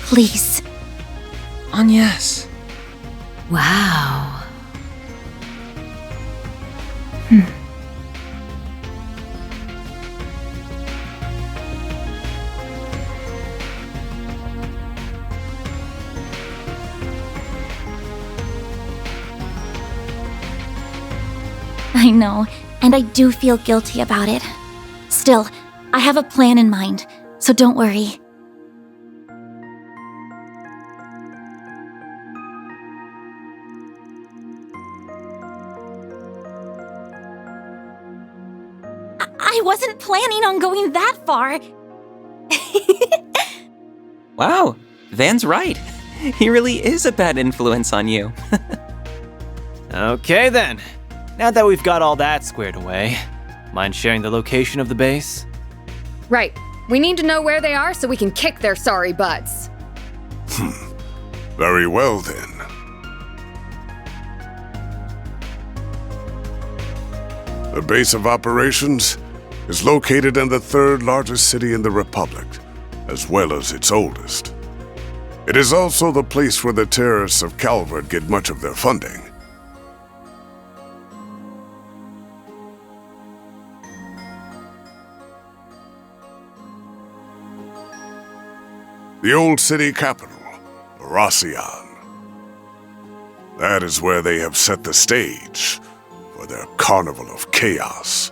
Please. Agnes. Wow. I know, and I do feel guilty about it. Still, I have a plan in mind, so don't worry. I wasn't planning on going that far. Wow, Van's right. He really is a bad influence on you. Okay then. Now that we've got all that squared away, mind sharing the location of the base? Right. We need to know where they are so we can kick their sorry butts. Very well then. The base of operations is located in the third largest city in the Republic, as well as its oldest. It is also the place where the terrorists of Calvard get much of their funding. The old city capital, Racian. That is where they have set the stage for their carnival of chaos.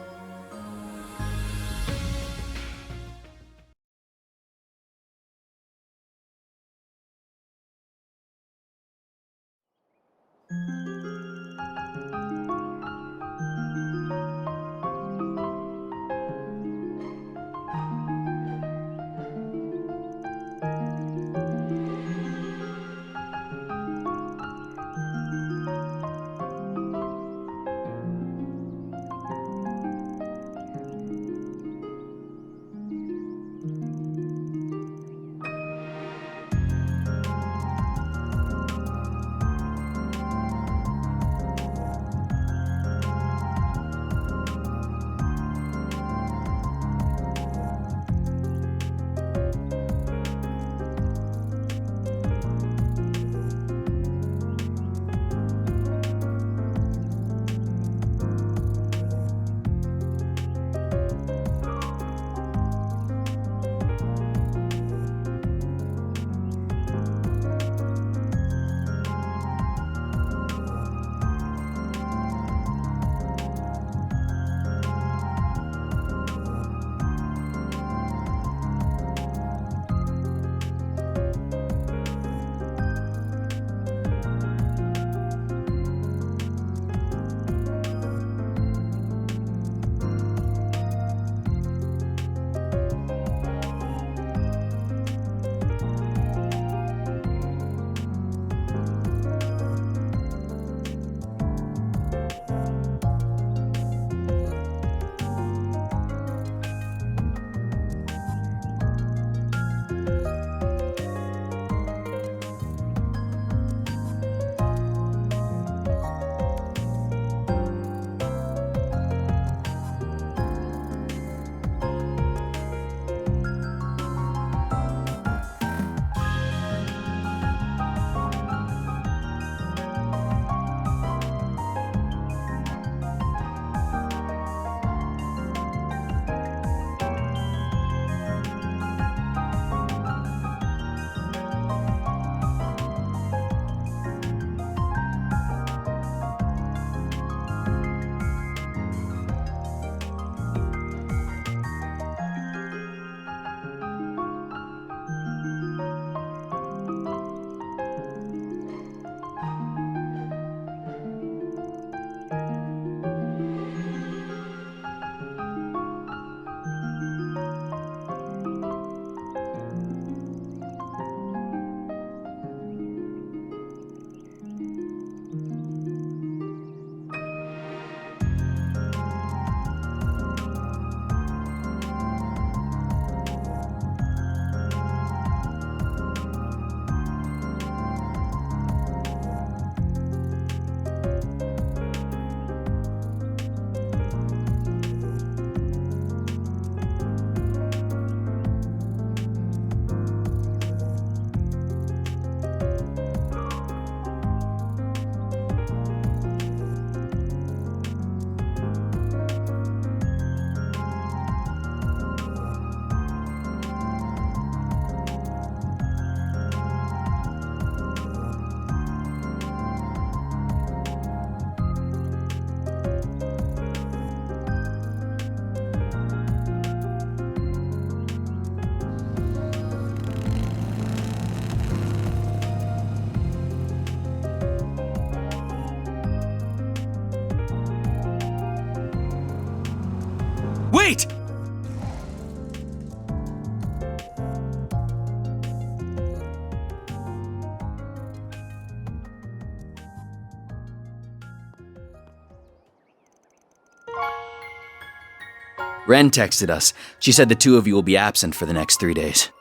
Ren texted us. She said the two of you will be absent for the next 3 days.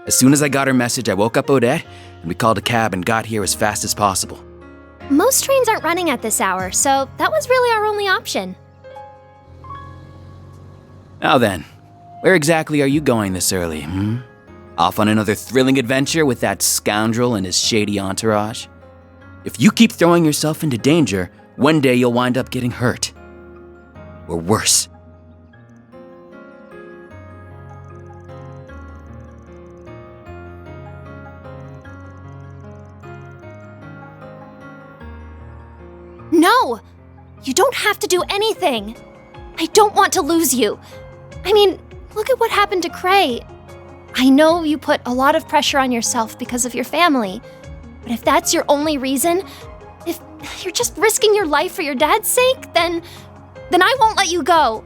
As soon as I got her message, I woke up Odette, and we called a cab and got here as fast as possible. Most trains aren't running at this hour, so that was really our only option. Now then, where exactly are you going this early, Off on another thrilling adventure with that scoundrel and his shady entourage? If you keep throwing yourself into danger, one day you'll wind up getting hurt. Or worse. No! You don't have to do anything! I don't want to lose you. I mean, look at what happened to Cray. I know you put a lot of pressure on yourself because of your family, but if that's your only reason, if you're just risking your life for your dad's sake, then I won't let you go.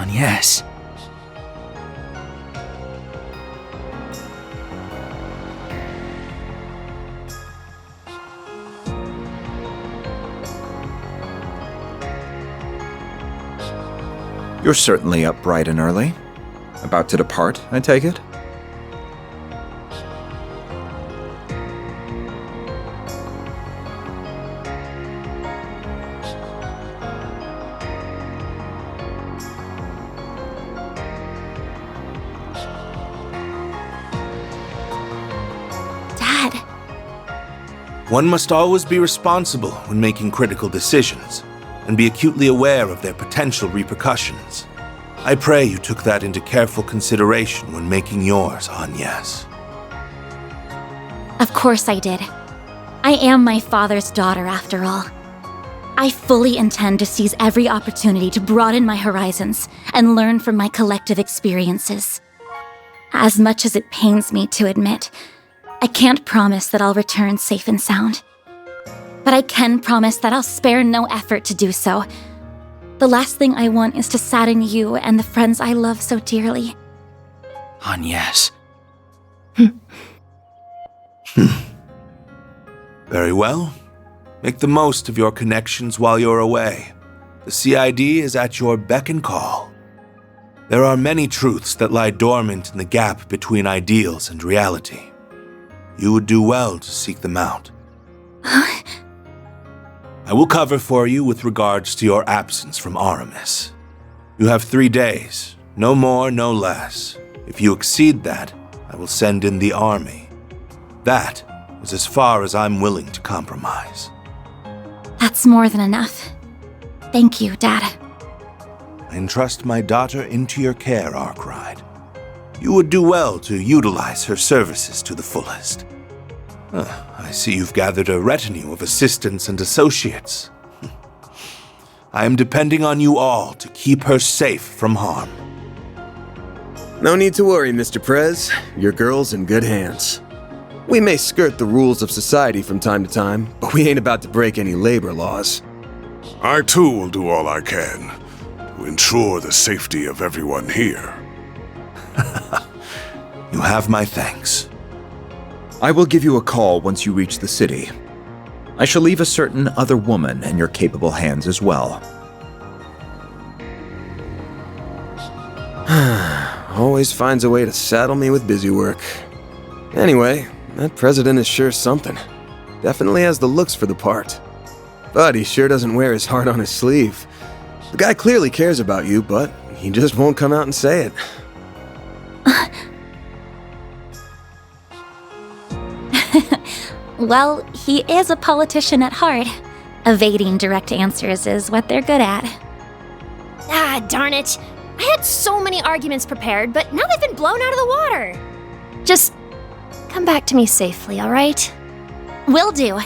Yes. You're certainly up bright and early. About to depart, I take it? One must always be responsible when making critical decisions, and be acutely aware of their potential repercussions. I pray you took that into careful consideration when making yours, Agnes. Of course I did. I am my father's daughter, after all. I fully intend to seize every opportunity to broaden my horizons and learn from my collective experiences. As much as it pains me to admit, I can't promise that I'll return safe and sound. But I can promise that I'll spare no effort to do so. The last thing I want is to sadden you and the friends I love so dearly. Agnes. Very well. Make the most of your connections while you're away. The CID is at your beck and call. There are many truths that lie dormant in the gap between ideals and reality. You would do well to seek them out. I will cover for you with regards to your absence from Aramis. You have 3 days, no more, no less. If you exceed that, I will send in the army. That is as far as I'm willing to compromise. That's more than enough. Thank you, Dad. I entrust my daughter into your care, Arkwright. You would do well to utilize her services to the fullest. I see you've gathered a retinue of assistants and associates. I am depending on you all to keep her safe from harm. No need to worry, Mr. Prez. Your girl's in good hands. We may skirt the rules of society from time to time, but we ain't about to break any labor laws. I too will do all I can to ensure the safety of everyone here. You have my thanks. I will give you a call once you reach the city. I shall leave a certain other woman in your capable hands as well. Always finds a way to saddle me with busy work. Anyway, that president is sure something. Definitely has the looks for the part. But he sure doesn't wear his heart on his sleeve. The guy clearly cares about you, but he just won't come out and say it. Well, he is a politician at heart. Evading direct answers is what they're good at. Ah, darn it. I had so many arguments prepared, but now they've been blown out of the water. Just come back to me safely, all right? Will do.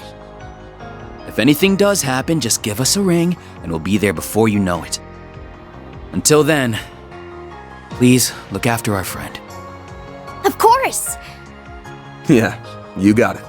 If anything does happen, just give us a ring, and we'll be there before you know it. Until then, please look after our friend. Of course! Yeah, you got it.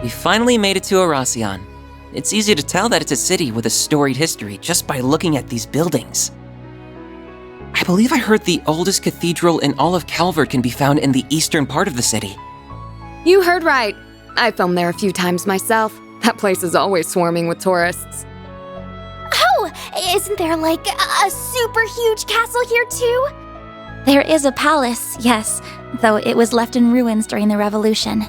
We finally made it to Erasion. It's easy to tell that it's a city with a storied history just by looking at these buildings. I believe I heard the oldest cathedral in all of Calvert can be found in the eastern part of the city. You heard right. I filmed there a few times myself. That place is always swarming with tourists. Oh, isn't there like a super huge castle here too? There is a palace, yes, though it was left in ruins during the revolution.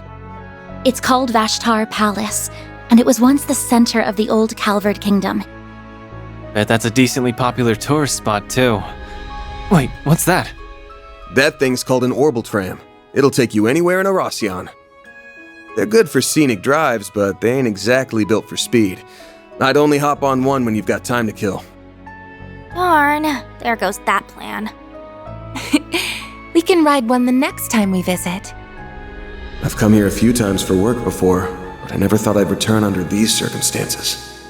It's called Vashtar Palace, and it was once the center of the old Calvert Kingdom. Bet that's a decently popular tourist spot, too. Wait, what's that? That thing's called an orbital tram. It'll take you anywhere in Erasion. They're good for scenic drives, but they ain't exactly built for speed. I'd only hop on one when you've got time to kill. Darn, there goes that plan. We can ride one the next time we visit. I've come here a few times for work before, but I never thought I'd return under these circumstances.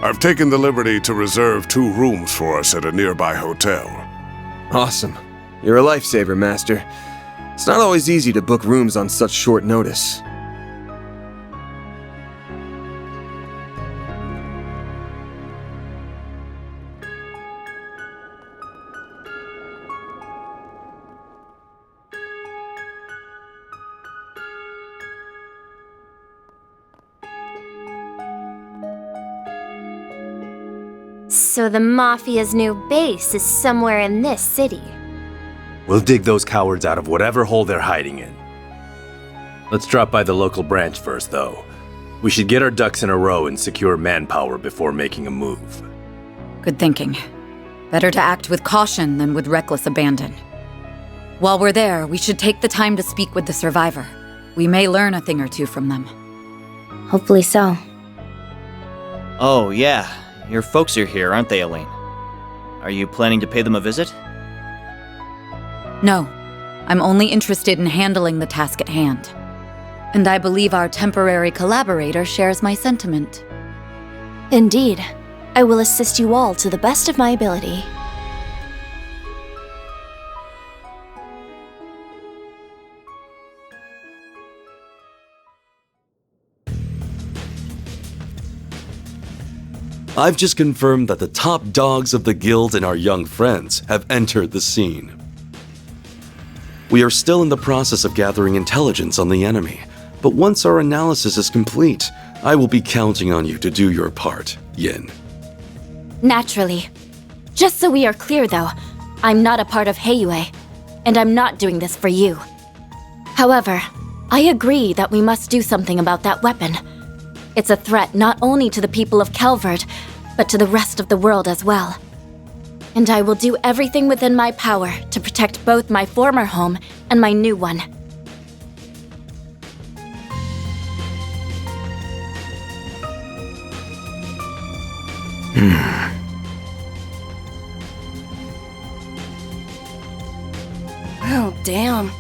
I've taken the liberty to reserve 2 rooms for us at a nearby hotel. Awesome. You're a lifesaver, Master. It's not always easy to book rooms on such short notice. So the Mafia's new base is somewhere in this city. We'll dig those cowards out of whatever hole they're hiding in. Let's drop by the local branch first, though. We should get our ducks in a row and secure manpower before making a move. Good thinking. Better to act with caution than with reckless abandon. While we're there, we should take the time to speak with the survivor. We may learn a thing or two from them. Hopefully so. Oh, yeah. Your folks are here, aren't they, Elaine? Are you planning to pay them a visit? No. I'm only interested in handling the task at hand. And I believe our temporary collaborator shares my sentiment. Indeed. I will assist you all to the best of my ability. I've just confirmed that the top dogs of the guild and our young friends have entered the scene. We are still in the process of gathering intelligence on the enemy, but once our analysis is complete, I will be counting on you to do your part, Yin. Naturally. Just so we are clear, though, I'm not a part of Heiyue, and I'm not doing this for you. However, I agree that we must do something about that weapon. It's a threat not only to the people of Calvert, but to the rest of the world as well. And I will do everything within my power to protect both my former home and my new one. Oh, damn.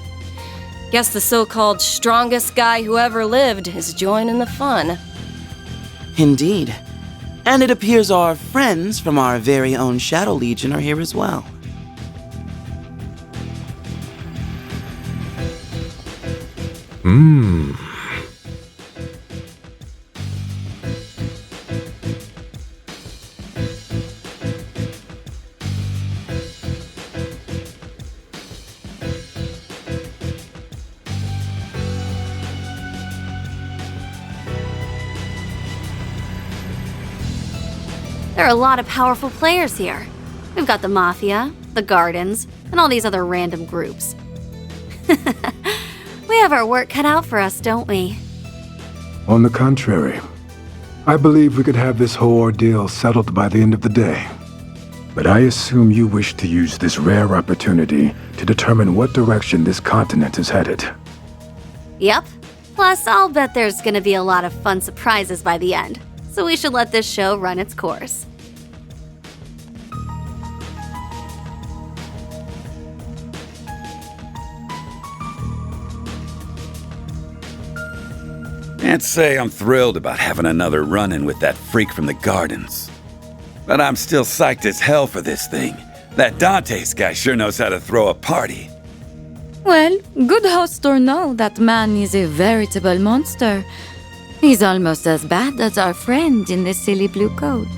Guess the so-called strongest guy who ever lived is joining the fun. Indeed. And it appears our friends from our very own Shadow Legion are here as well. There are a lot of powerful players here. We've got the Mafia, the Gardens, and all these other random groups. We have our work cut out for us, don't we? On the contrary, I believe we could have this whole ordeal settled by the end of the day. But I assume you wish to use this rare opportunity to determine what direction this continent is headed. Yep. Plus, I'll bet there's gonna be a lot of fun surprises by the end. So we should let this show run its course. Can't say I'm thrilled about having another run-in with that freak from the Gardens. But I'm still psyched as hell for this thing. That Dante's guy sure knows how to throw a party. Well, good host or no, that man is a veritable monster. He's almost as bad as our friend in the silly blue coat.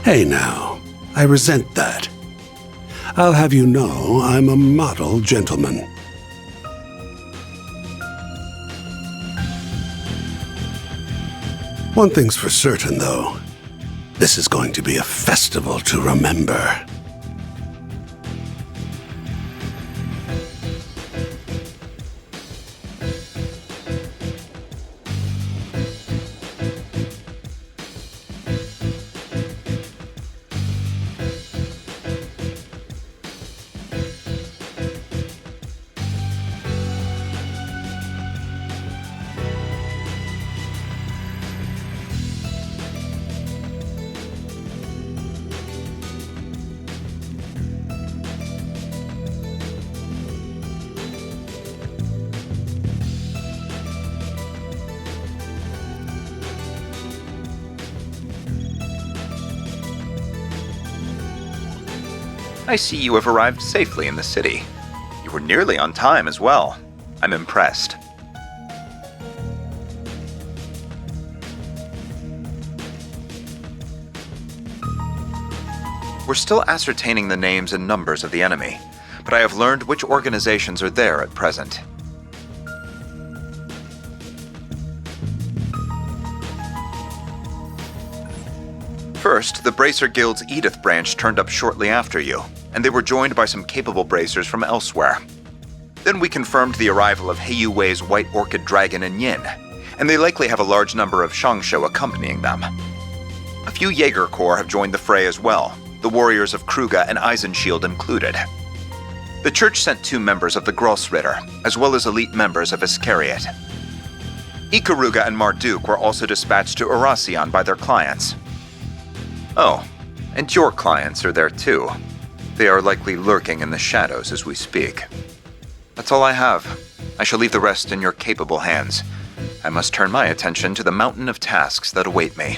Hey now, I resent that. I'll have you know I'm a model gentleman. One thing's for certain, though. This is going to be a festival to remember. I see you have arrived safely in the city. You were nearly on time as well. I'm impressed. We're still ascertaining the names and numbers of the enemy, but I have learned which organizations are there at present. First, the Bracer Guild's Edith branch turned up shortly after you, and they were joined by some capable bracers from elsewhere. Then we confirmed the arrival of Heiyu Wei's White Orchid Dragon and Yin, and they likely have a large number of Shangsho accompanying them. A few Jaeger Corps have joined the fray as well, the warriors of Kruga and Eisenshield included. The church sent 2 members of the Grossritter, as well as elite members of Iscariot. Ikaruga and Marduk were also dispatched to Erasion by their clients. Oh, and your clients are there too. They are likely lurking in the shadows as we speak. That's all I have. I shall leave the rest in your capable hands. I must turn my attention to the mountain of tasks that await me.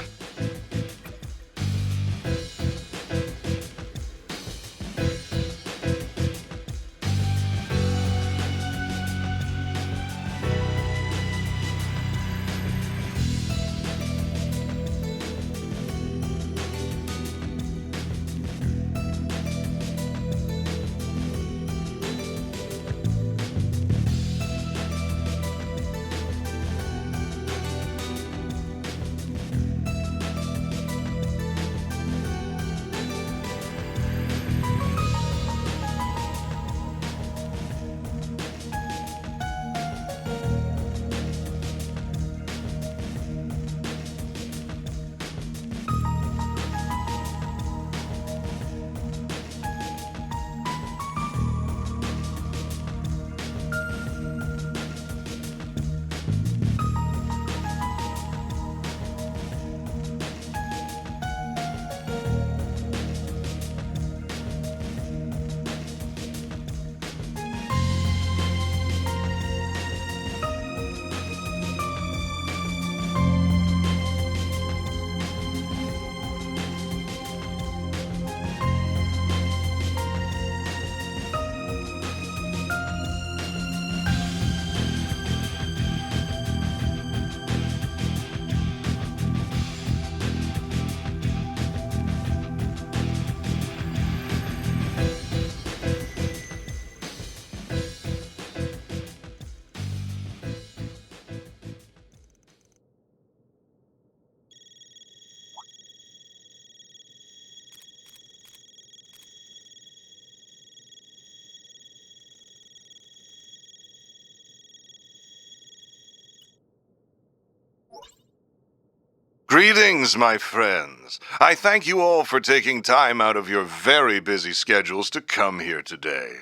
Greetings, my friends. I thank you all for taking time out of your very busy schedules to come here today.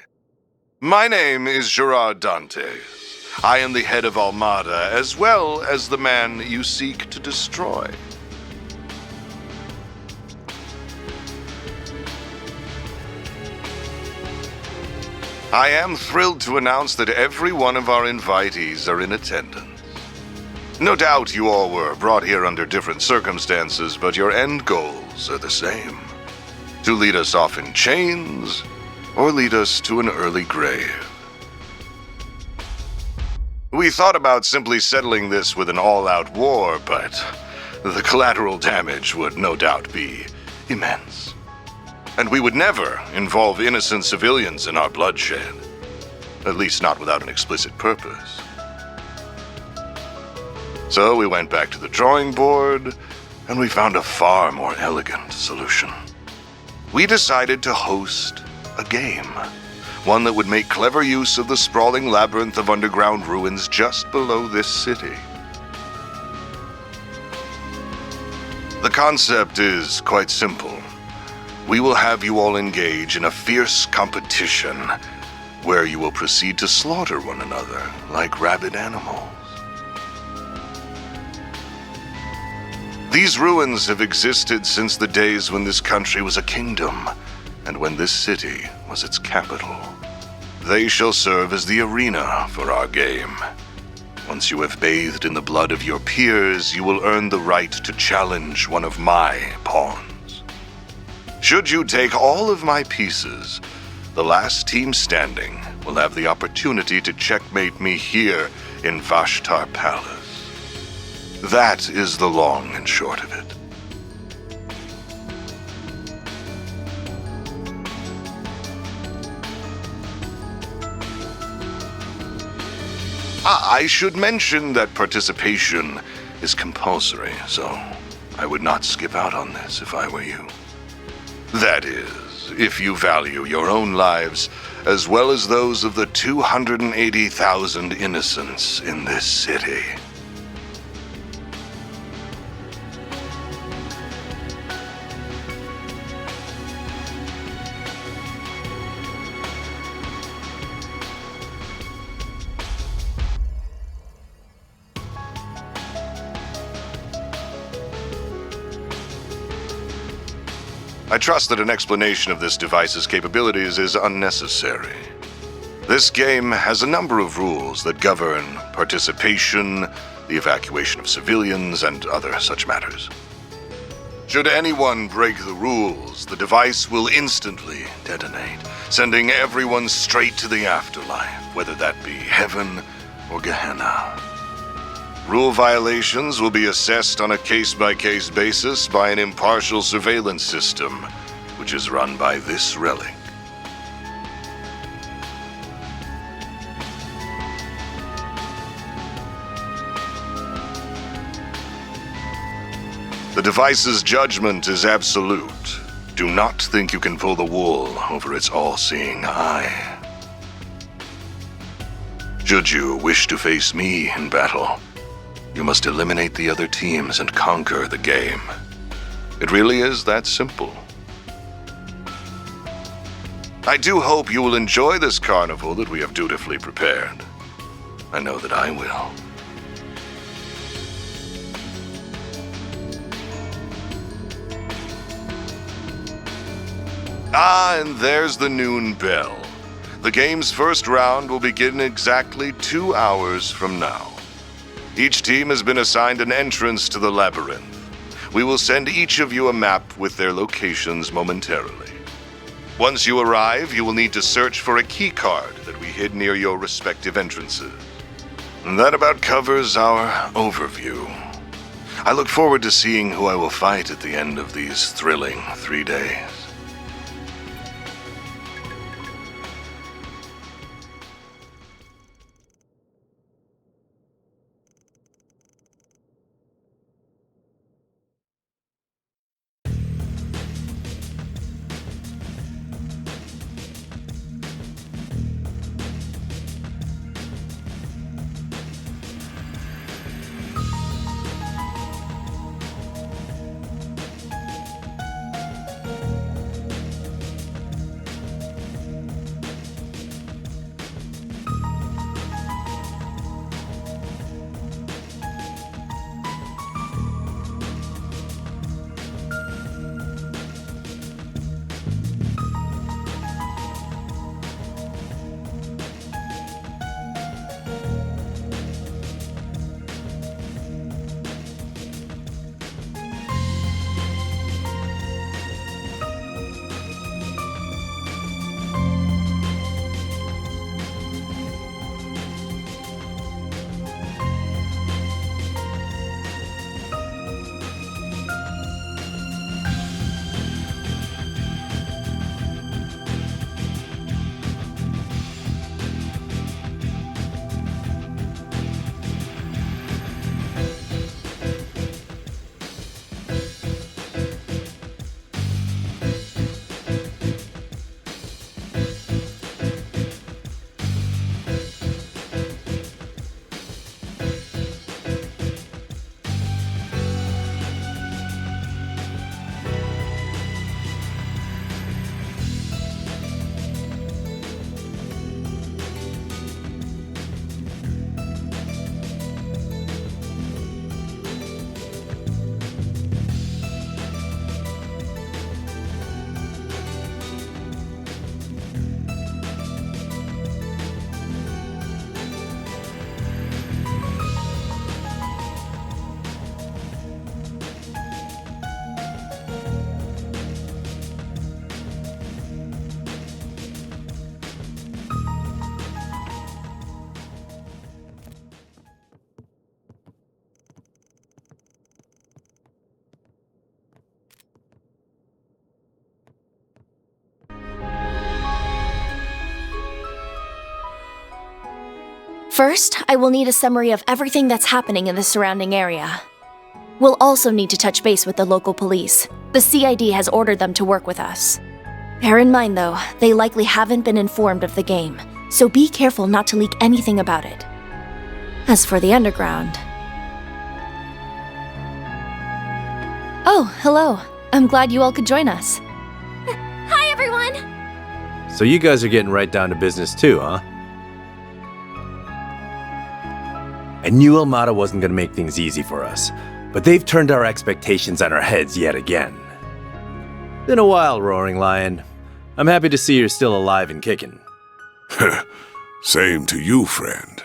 My name is Gerard Dantes. I am the head of Almada, as well as the man you seek to destroy. I am thrilled to announce that every one of our invitees are in attendance. No doubt you all were brought here under different circumstances, but your end goals are the same. To lead us off in chains, or lead us to an early grave. We thought about simply settling this with an all-out war, but the collateral damage would no doubt be immense. And we would never involve innocent civilians in our bloodshed. At least not without an explicit purpose. So we went back to the drawing board, and we found a far more elegant solution. We decided to host a game. One that would make clever use of the sprawling labyrinth of underground ruins just below this city. The concept is quite simple. We will have you all engage in a fierce competition where you will proceed to slaughter one another like rabid animals. These ruins have existed since the days when this country was a kingdom, and when this city was its capital. They shall serve as the arena for our game. Once you have bathed in the blood of your peers, you will earn the right to challenge one of my pawns. Should you take all of my pieces, the last team standing will have the opportunity to checkmate me here in Vashtar Palace. That is the long and short of it. I should mention that participation is compulsory, so I would not skip out on this if I were you. That is, if you value your own lives as well as those of the 280,000 innocents in this city. I trust that an explanation of this device's capabilities is unnecessary. This game has a number of rules that govern participation, the evacuation of civilians, and other such matters. Should anyone break the rules, the device will instantly detonate, sending everyone straight to the afterlife, whether that be heaven or Gehenna. Rule violations will be assessed on a case-by-case basis by an impartial surveillance system, which is run by this relic. The device's judgment is absolute. Do not think you can pull the wool over its all-seeing eye. Should you wish to face me in battle, you must eliminate the other teams and conquer the game. It really is that simple. I do hope you will enjoy this carnival that we have dutifully prepared. I know that I will. And there's the noon bell. The game's first round will begin exactly 2 hours from now. Each team has been assigned an entrance to the labyrinth. We will send each of you a map with their locations momentarily. Once you arrive, you will need to search for a key card that we hid near your respective entrances. And that about covers our overview. I look forward to seeing who I will fight at the end of these thrilling 3 days. First, I will need a summary of everything that's happening in the surrounding area. We'll also need to touch base with the local police. The CID has ordered them to work with us. Bear in mind, though, they likely haven't been informed of the game, so be careful not to leak anything about it. As for the underground... Oh, hello. I'm glad you all could join us. Hi, everyone! So you guys are getting right down to business too, huh? I knew Ilmata wasn't gonna make things easy for us, but they've turned our expectations on our heads yet again. Been a while, Roaring Lion. I'm happy to see you're still alive and kicking. Same to you, friend.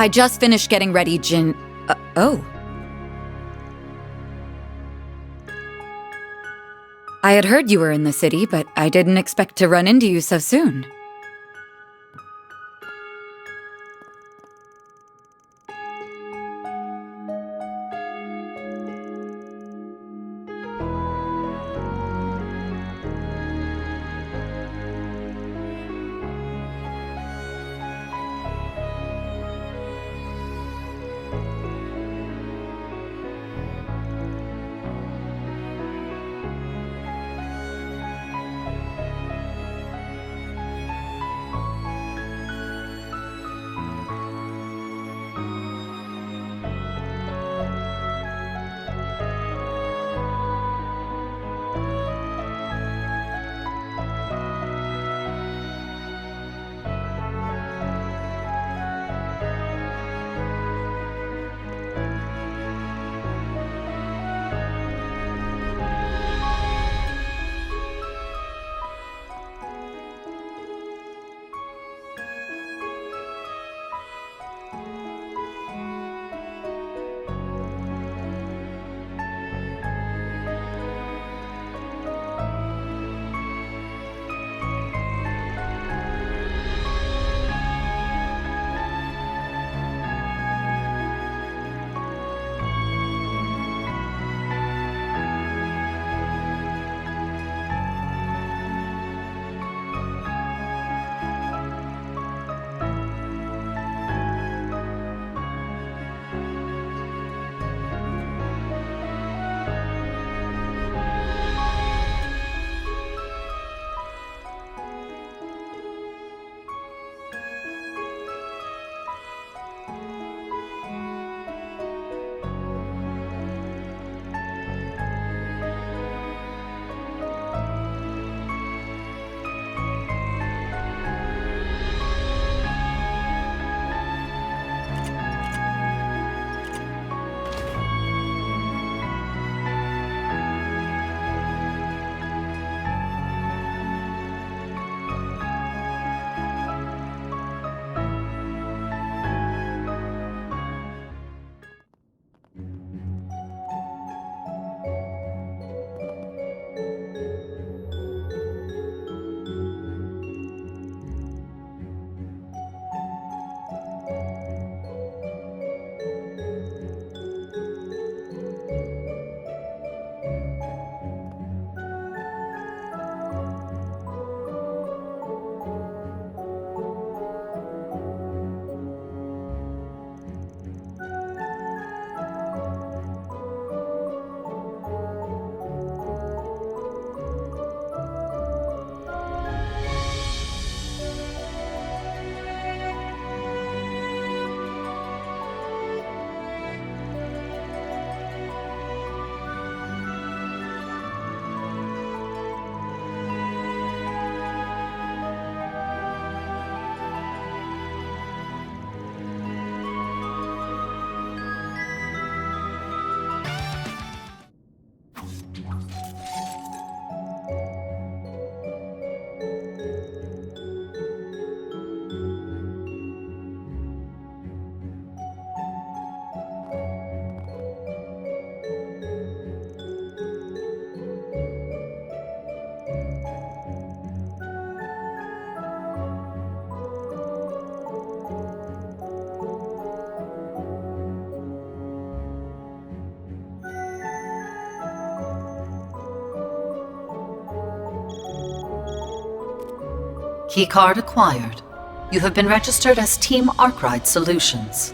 I just finished getting ready, Jin. Oh. I had heard you were in the city, but I didn't expect to run into you so soon. Keycard acquired. You have been registered as Team Arkwright Solutions.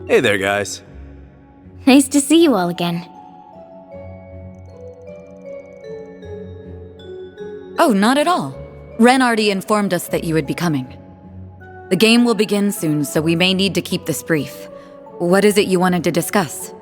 Hey there, guys. Nice to see you all again. Oh, not at all. Ren already informed us that you would be coming. The game will begin soon, so we may need to keep this brief. What is it you wanted to discuss?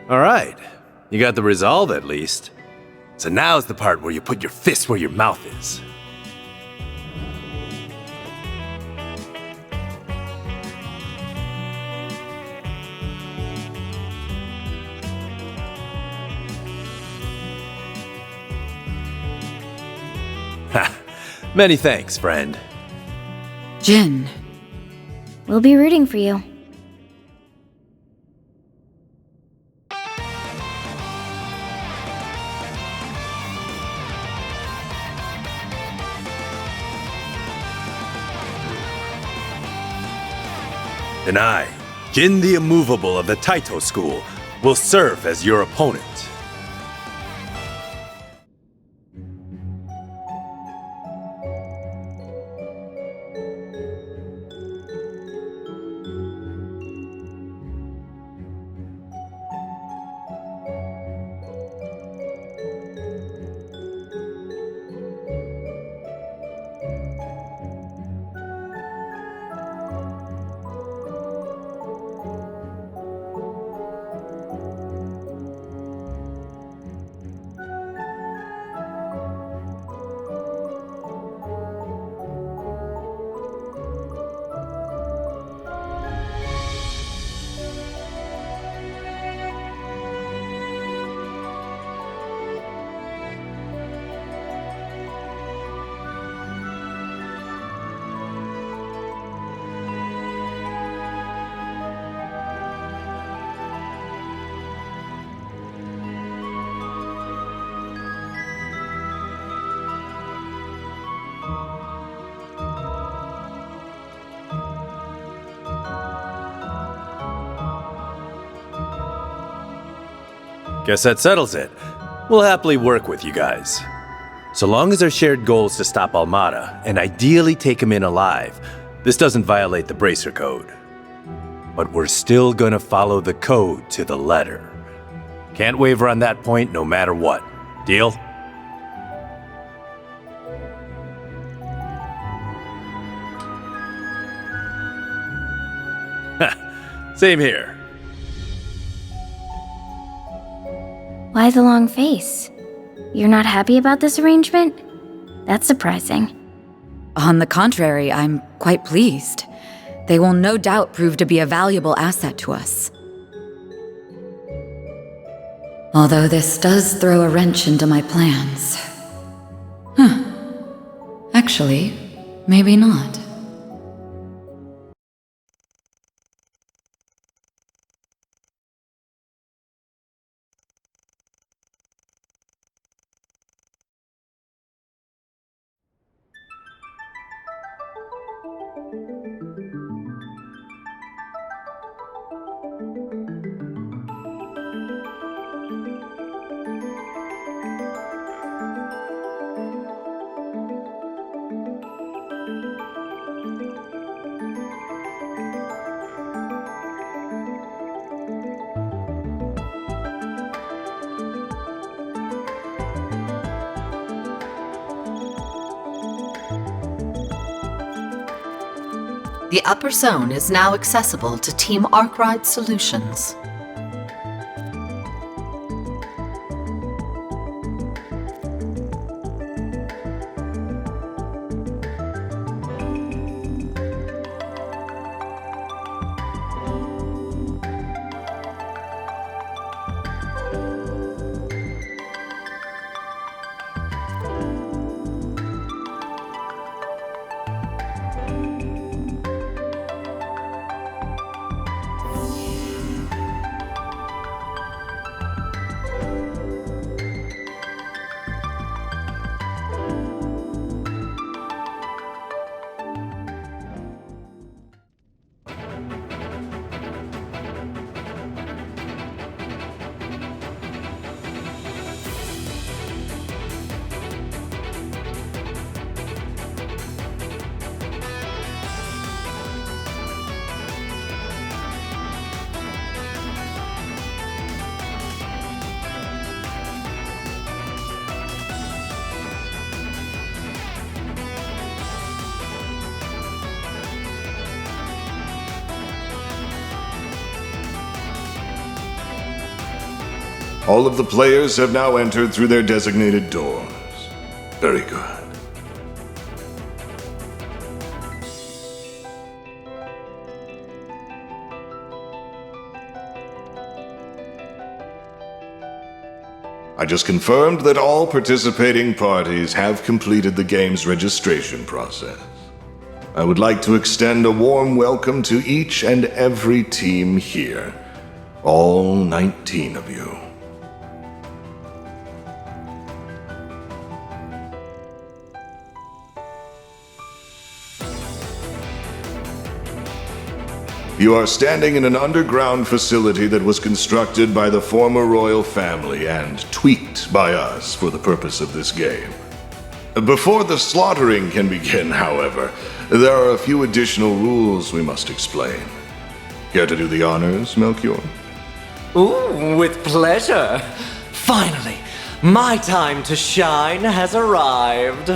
All right. You got the resolve at least. So now's the part where you put your fist where your mouth is. Ha! Many thanks, friend. Jin. We'll be rooting for you. And I, Jin the Immovable of the Taito School, will serve as your opponent. Guess that settles it. We'll happily work with you guys. So long as our shared goal is to stop Almada, and ideally take him in alive, this doesn't violate the Bracer Code. But we're still gonna follow the code to the letter. Can't waver on that point no matter what. Deal? Same here. Why the long face? You're not happy about this arrangement? That's surprising. On the contrary, I'm quite pleased. They will no doubt prove to be a valuable asset to us. Although this does throw a wrench into my plans. Actually, maybe not. The upper zone is now accessible to Team Arkwright Solutions. All of the players have now entered through their designated doors. Very good. I just confirmed that all participating parties have completed the game's registration process. I would like to extend a warm welcome to each and every team here. All 19 of you. You are standing in an underground facility that was constructed by the former royal family and tweaked by us for the purpose of this game. Before the slaughtering can begin, however, there are a few additional rules we must explain. Care to do the honors, Melchior? Ooh, with pleasure. Finally, my time to shine has arrived.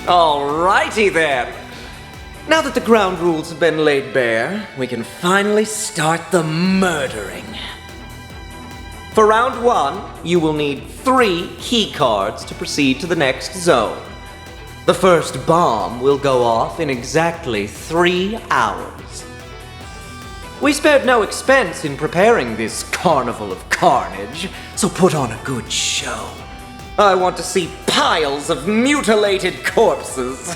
Alrighty then. Now that the ground rules have been laid bare, we can finally start the murdering. For round 1, you will need 3 key cards to proceed to the next zone. The first bomb will go off in exactly 3 hours. We spared no expense in preparing this carnival of carnage, so put on a good show. I want to see piles of mutilated corpses.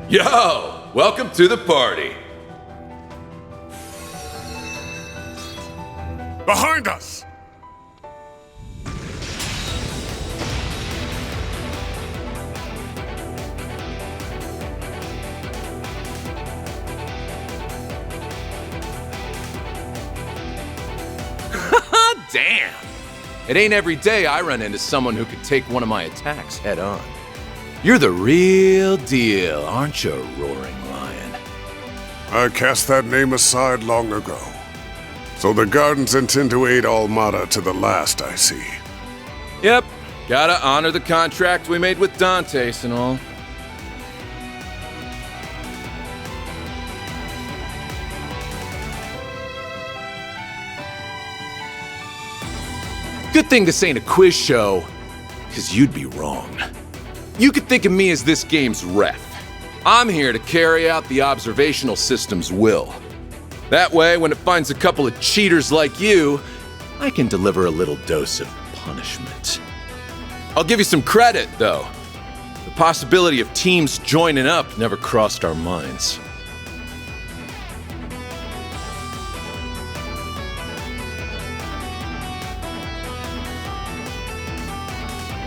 Yo, welcome to the party. Behind us! Damn! It ain't every day I run into someone who could take one of my attacks head on. You're the real deal, aren't you, Roaring Lion? I cast that name aside long ago. So the Gardens intend to aid Almada to the last, I see. Yep, gotta honor the contract we made with Dantes and all. Good thing this ain't a quiz show, 'cause you'd be wrong. You could think of me as this game's ref. I'm here to carry out the observational system's will. That way, when it finds a couple of cheaters like you, I can deliver a little dose of punishment. I'll give you some credit, though. The possibility of teams joining up never crossed our minds.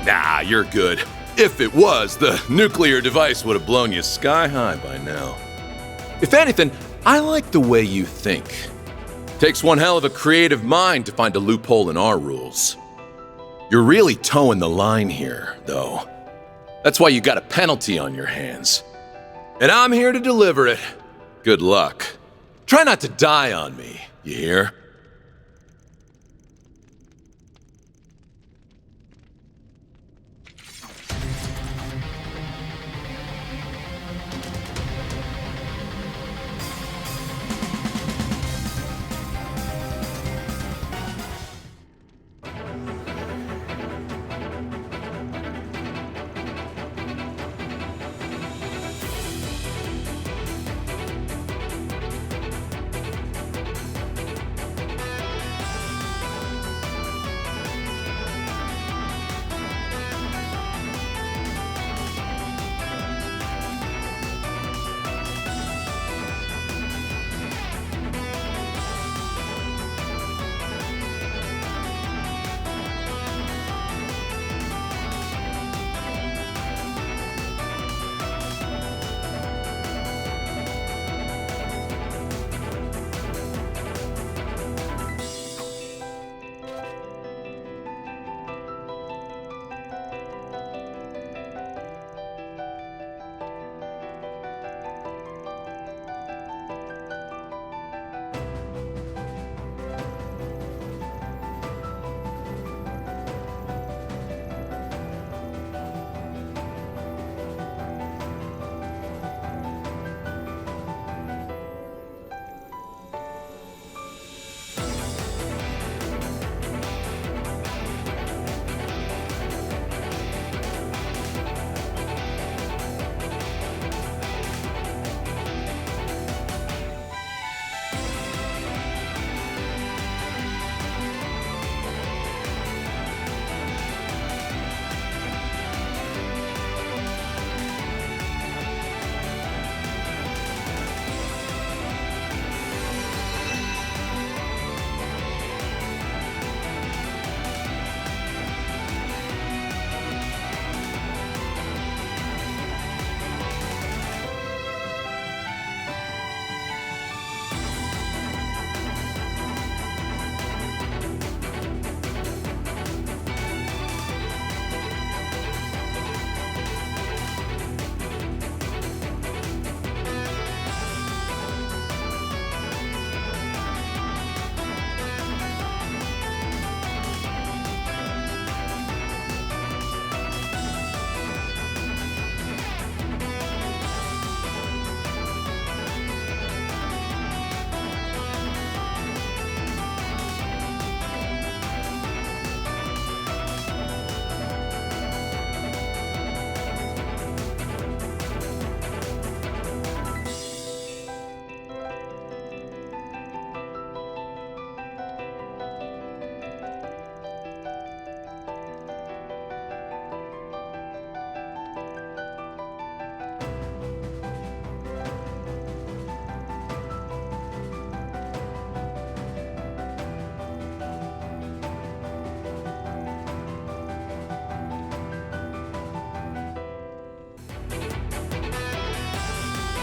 Nah, you're good. If it was, the nuclear device would have blown you sky high by now. If anything, I like the way you think. Takes one hell of a creative mind to find a loophole in our rules. You're really towing the line here, though. That's why you got a penalty on your hands. And I'm here to deliver it. Good luck. Try not to die on me, you hear?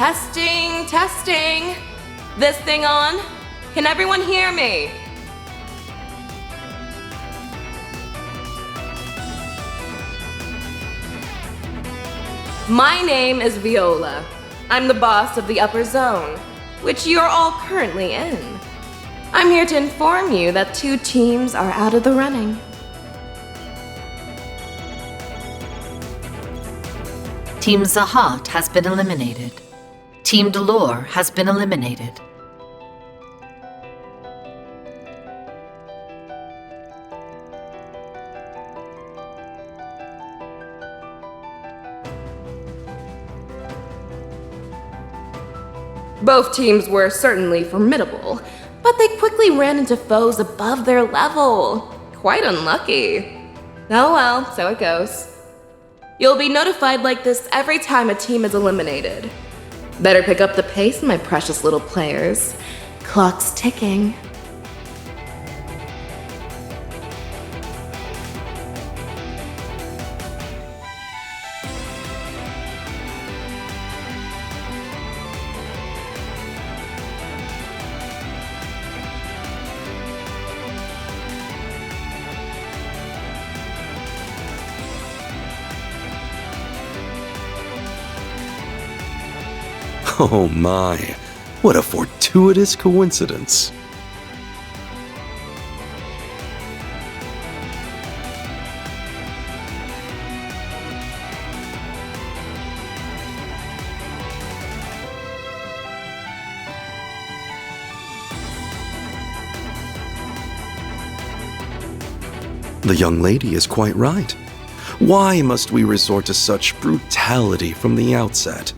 Testing, testing. This thing on? Can everyone hear me? My name is Viola. I'm the boss of the upper zone, which you're all currently in. I'm here to inform you that 2 teams are out of the running. Team Zahat has been eliminated. Team Delore has been eliminated. Both teams were certainly formidable, but they quickly ran into foes above their level. Quite unlucky. Oh well, so it goes. You'll be notified like this every time a team is eliminated. Better pick up the pace, my precious little players. Clock's ticking. Oh my, what a fortuitous coincidence. The young lady is quite right. Why must we resort to such brutality from the outset?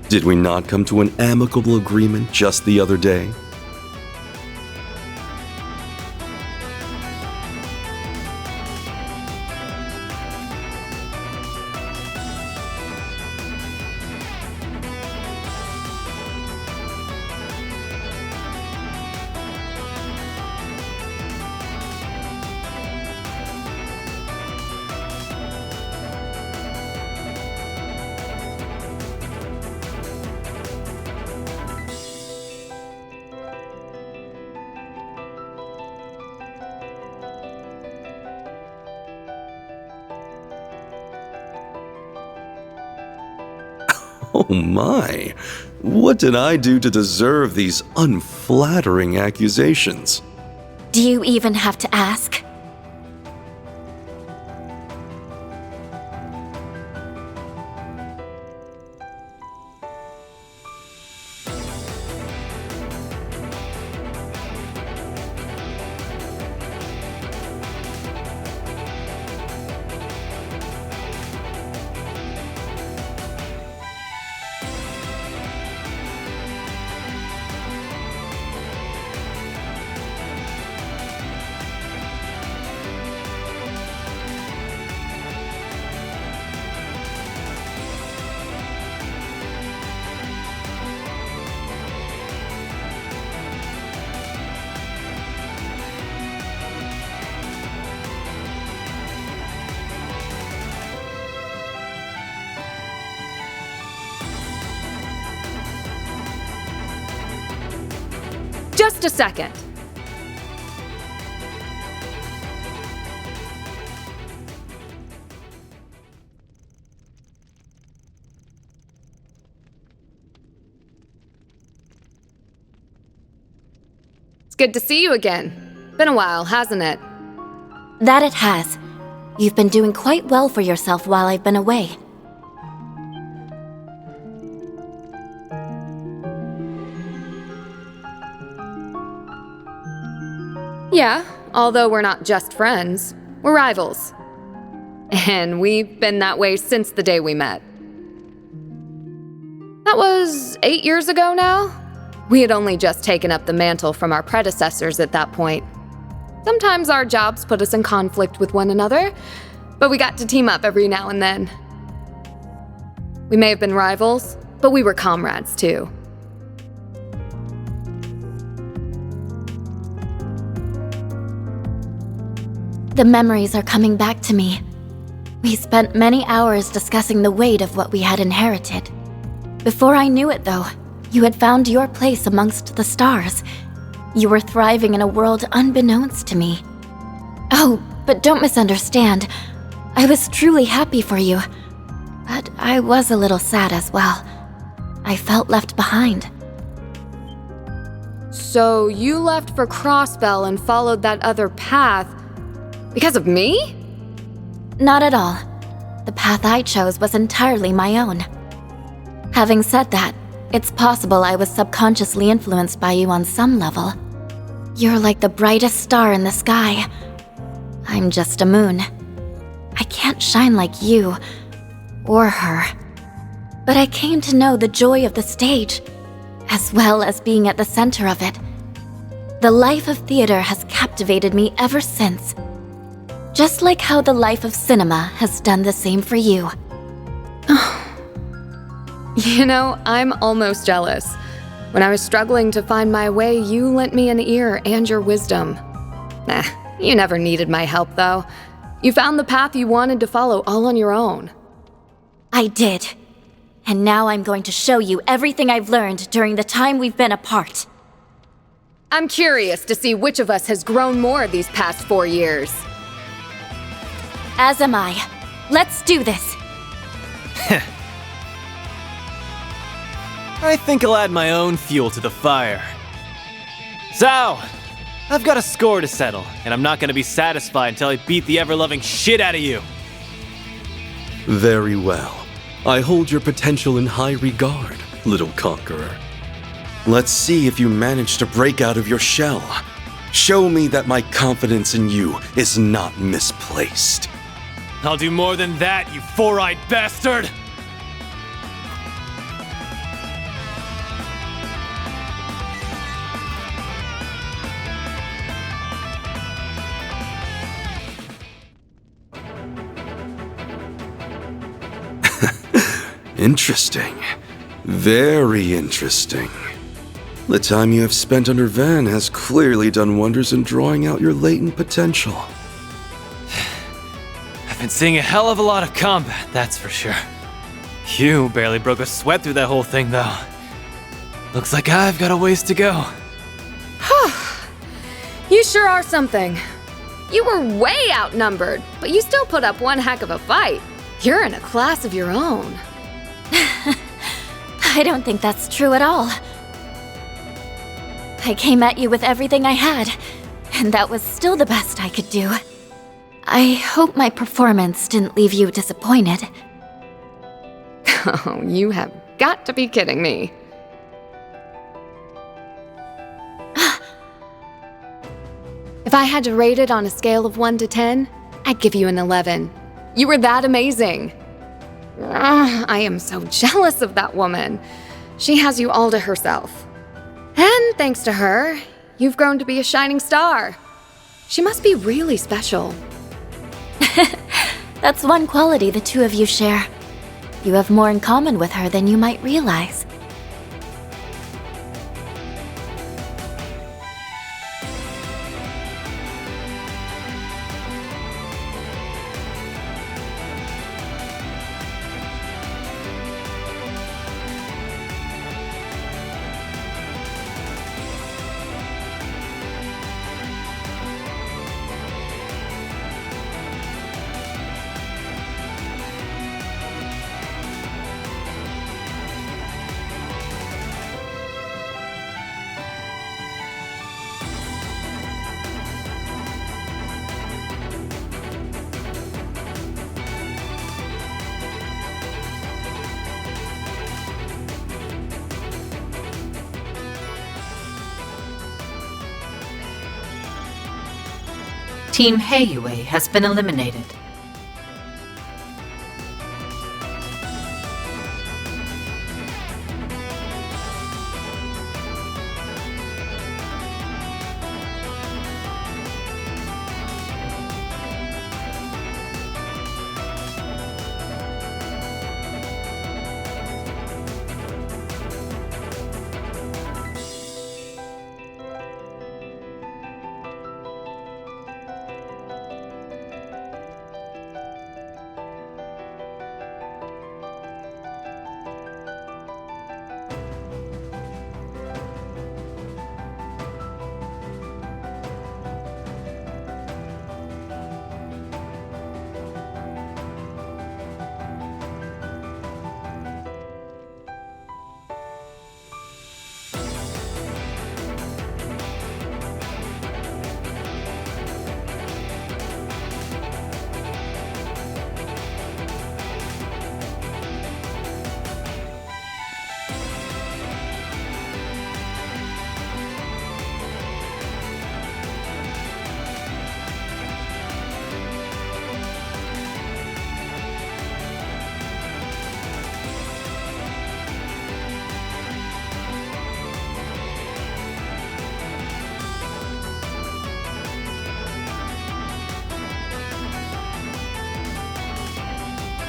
Did we not come to an amicable agreement just the other day? Oh my, what did I do to deserve these unflattering accusations? Do you even have to ask? Just a second. It's good to see you again. Been a while, hasn't it? That it has. You've been doing quite well for yourself while I've been away. Yeah, although we're not just friends, we're rivals. And we've been that way since the day we met. That was 8 years ago now? We had only just taken up the mantle from our predecessors at that point. Sometimes our jobs put us in conflict with one another, but we got to team up every now and then. We may have been rivals, but we were comrades too. The memories are coming back to me. We spent many hours discussing the weight of what we had inherited. Before I knew it, though, you had found your place amongst the stars. You were thriving in a world unbeknownst to me. Oh, but don't misunderstand. I was truly happy for you. But I was a little sad as well. I felt left behind. So you left for Crossbell and followed that other path because of me? Not at all. The path I chose was entirely my own. Having said that, it's possible I was subconsciously influenced by you on some level. You're like the brightest star in the sky. I'm just a moon. I can't shine like you, or her. But I came to know the joy of the stage, as well as being at the center of it. The life of theater has captivated me ever since. Just like how the life of cinema has done the same for you. You know, I'm almost jealous. When I was struggling to find my way, you lent me an ear and your wisdom. Nah, you never needed my help, though. You found the path you wanted to follow all on your own. I did. And now I'm going to show you everything I've learned during the time we've been apart. I'm curious to see which of us has grown more these past 4 years. As am I. Let's do this. I think I'll add my own fuel to the fire. So, I've got a score to settle, and I'm not gonna be satisfied until I beat the ever-loving shit out of you. Very well. I hold your potential in high regard, little conqueror. Let's see if you manage to break out of your shell. Show me that my confidence in you is not misplaced. I'll do more than that, you four-eyed bastard! Interesting. Very interesting. The time you have spent under Van has clearly done wonders in drawing out your latent potential. I've been seeing a hell of a lot of combat, that's for sure. You barely broke a sweat through that whole thing, though. Looks like I've got a ways to go. You sure are something. You were way outnumbered, but you still put up one heck of a fight. You're in a class of your own. I don't think that's true at all. I came at you with everything I had, and that was still the best I could do. I hope my performance didn't leave you disappointed. Oh, you have got to be kidding me. If I had to rate it on a scale of 1 to 10, I'd give you an 11. You were that amazing. I am so jealous of that woman. She has you all to herself. And thanks to her, you've grown to be a shining star. She must be really special. That's one quality the two of you share. You have more in common with her than you might realize. Team Heiyue has been eliminated.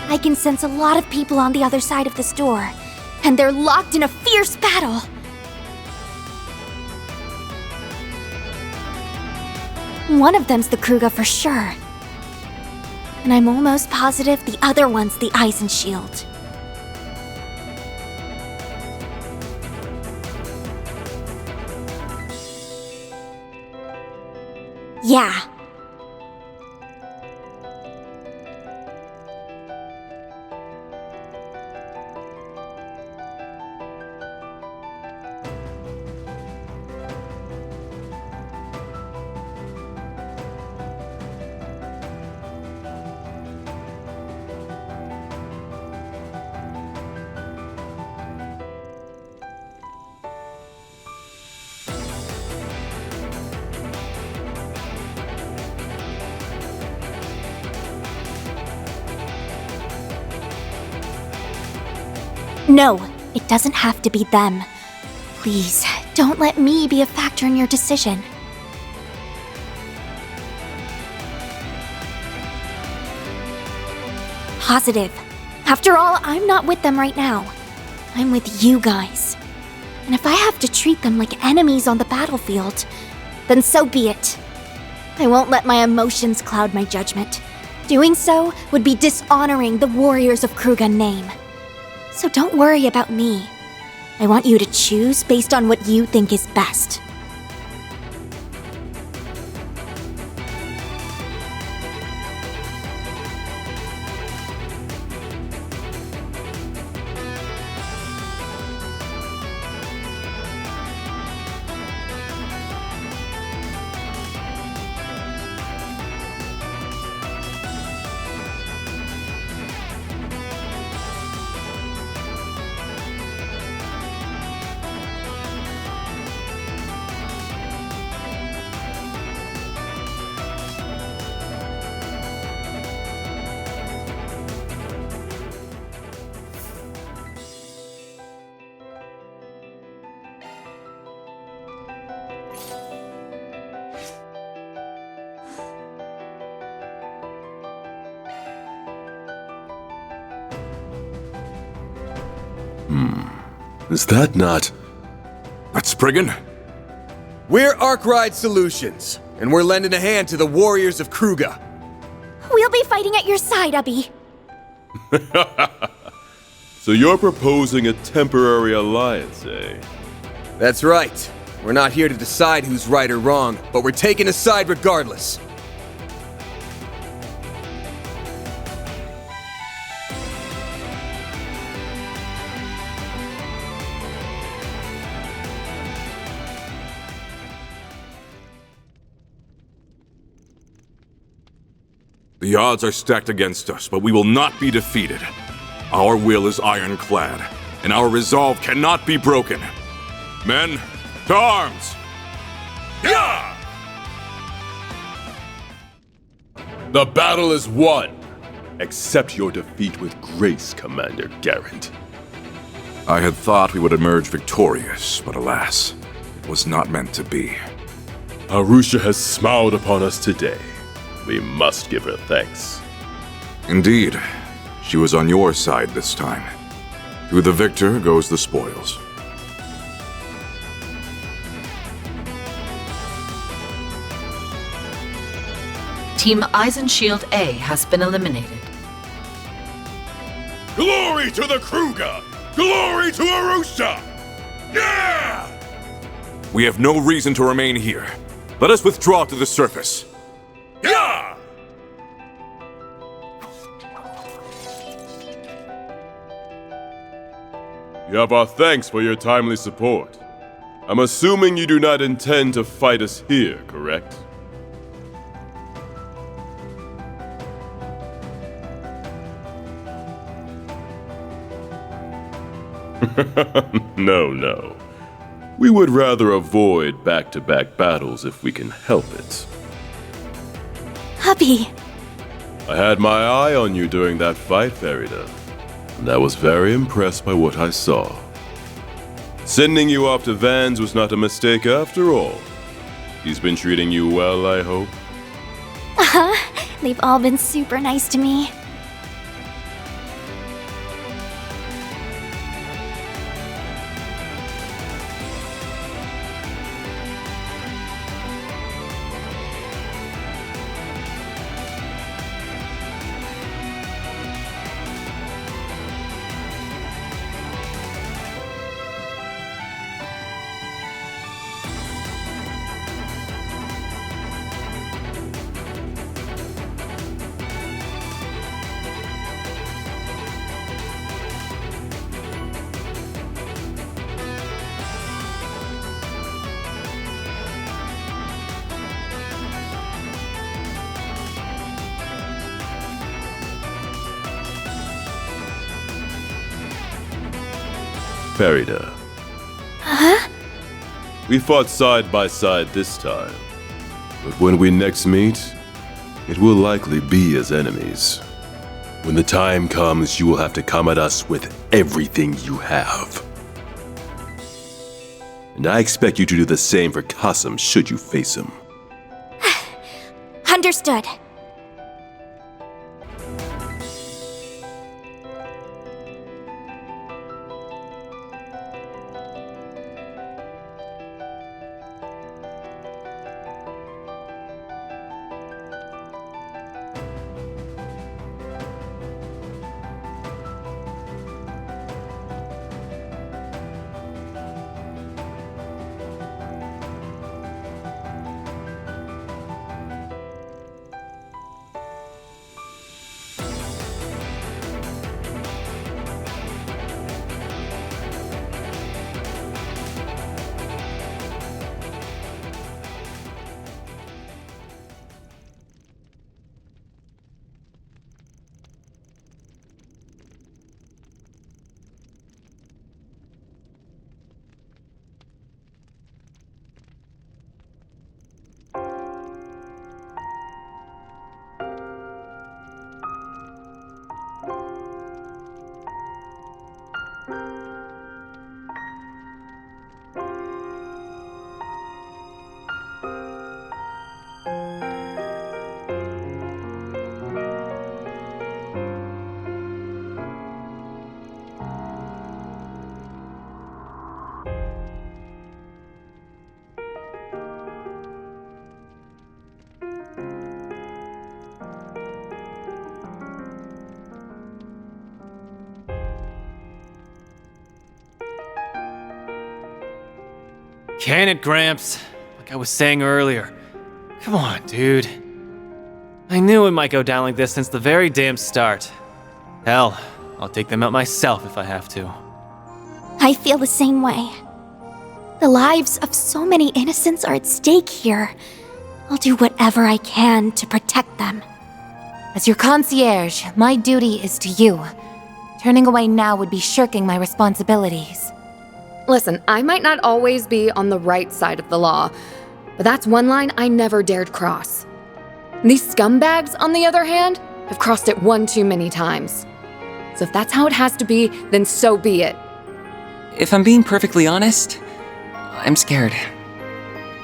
I can sense a lot of people on the other side of this door, and they're locked in a fierce battle. One of them's the Kruga for sure. And I'm almost positive the other one's the Eisenshield. Yeah. No, it doesn't have to be them. Please, don't let me be a factor in your decision. Positive. After all, I'm not with them right now. I'm with you guys. And if I have to treat them like enemies on the battlefield, then so be it. I won't let my emotions cloud my judgment. Doing so would be dishonoring the warriors of Kruga name. So don't worry about me. I want you to choose based on what you think is best. Is that not... That's Spriggan? We're Arkwright Solutions, and we're lending a hand to the warriors of Kruga. We'll be fighting at your side, Ubby. So you're proposing a temporary alliance, eh? That's right. We're not here to decide who's right or wrong, but we're taking a side regardless. The odds are stacked against us, but we will not be defeated. Our will is ironclad, and our resolve cannot be broken. Men, to arms! Yeah! The battle is won. Accept your defeat with grace, Commander Garrett. I had thought we would emerge victorious, but alas, it was not meant to be. Arusha has smiled upon us today. We must give her thanks. Indeed. She was on your side this time. To the victor goes the spoils. Team Eisenshield A has been eliminated. Glory to the Kruga! Glory to Arusha! Yeah! We have no reason to remain here. Let us withdraw to the surface. Yeah! You have our thanks for your timely support. I'm assuming you do not intend to fight us here, correct? No. We would rather avoid back-to-back battles if we can help it. Hubby! I had my eye on you during that fight, Farida, and I was very impressed by what I saw. Sending you off to Vans was not a mistake after all. He's been treating you well, I hope? They've all been super nice to me. Farida. Huh? We fought side by side this time. But when we next meet, it will likely be as enemies. When the time comes, you will have to come at us with everything you have. And I expect you to do the same for Qasim should you face him. Understood. Can it, Gramps? Like I was saying earlier. Come on, dude. I knew it might go down like this since the very damn start. Hell, I'll take them out myself if I have to. I feel the same way. The lives of so many innocents are at stake here. I'll do whatever I can to protect them. As your concierge, my duty is to you. Turning away now would be shirking my responsibilities. Listen, I might not always be on the right side of the law, but that's one line I never dared cross. These scumbags, on the other hand, have crossed it one too many times. So if that's how it has to be, then so be it. If I'm being perfectly honest, I'm scared.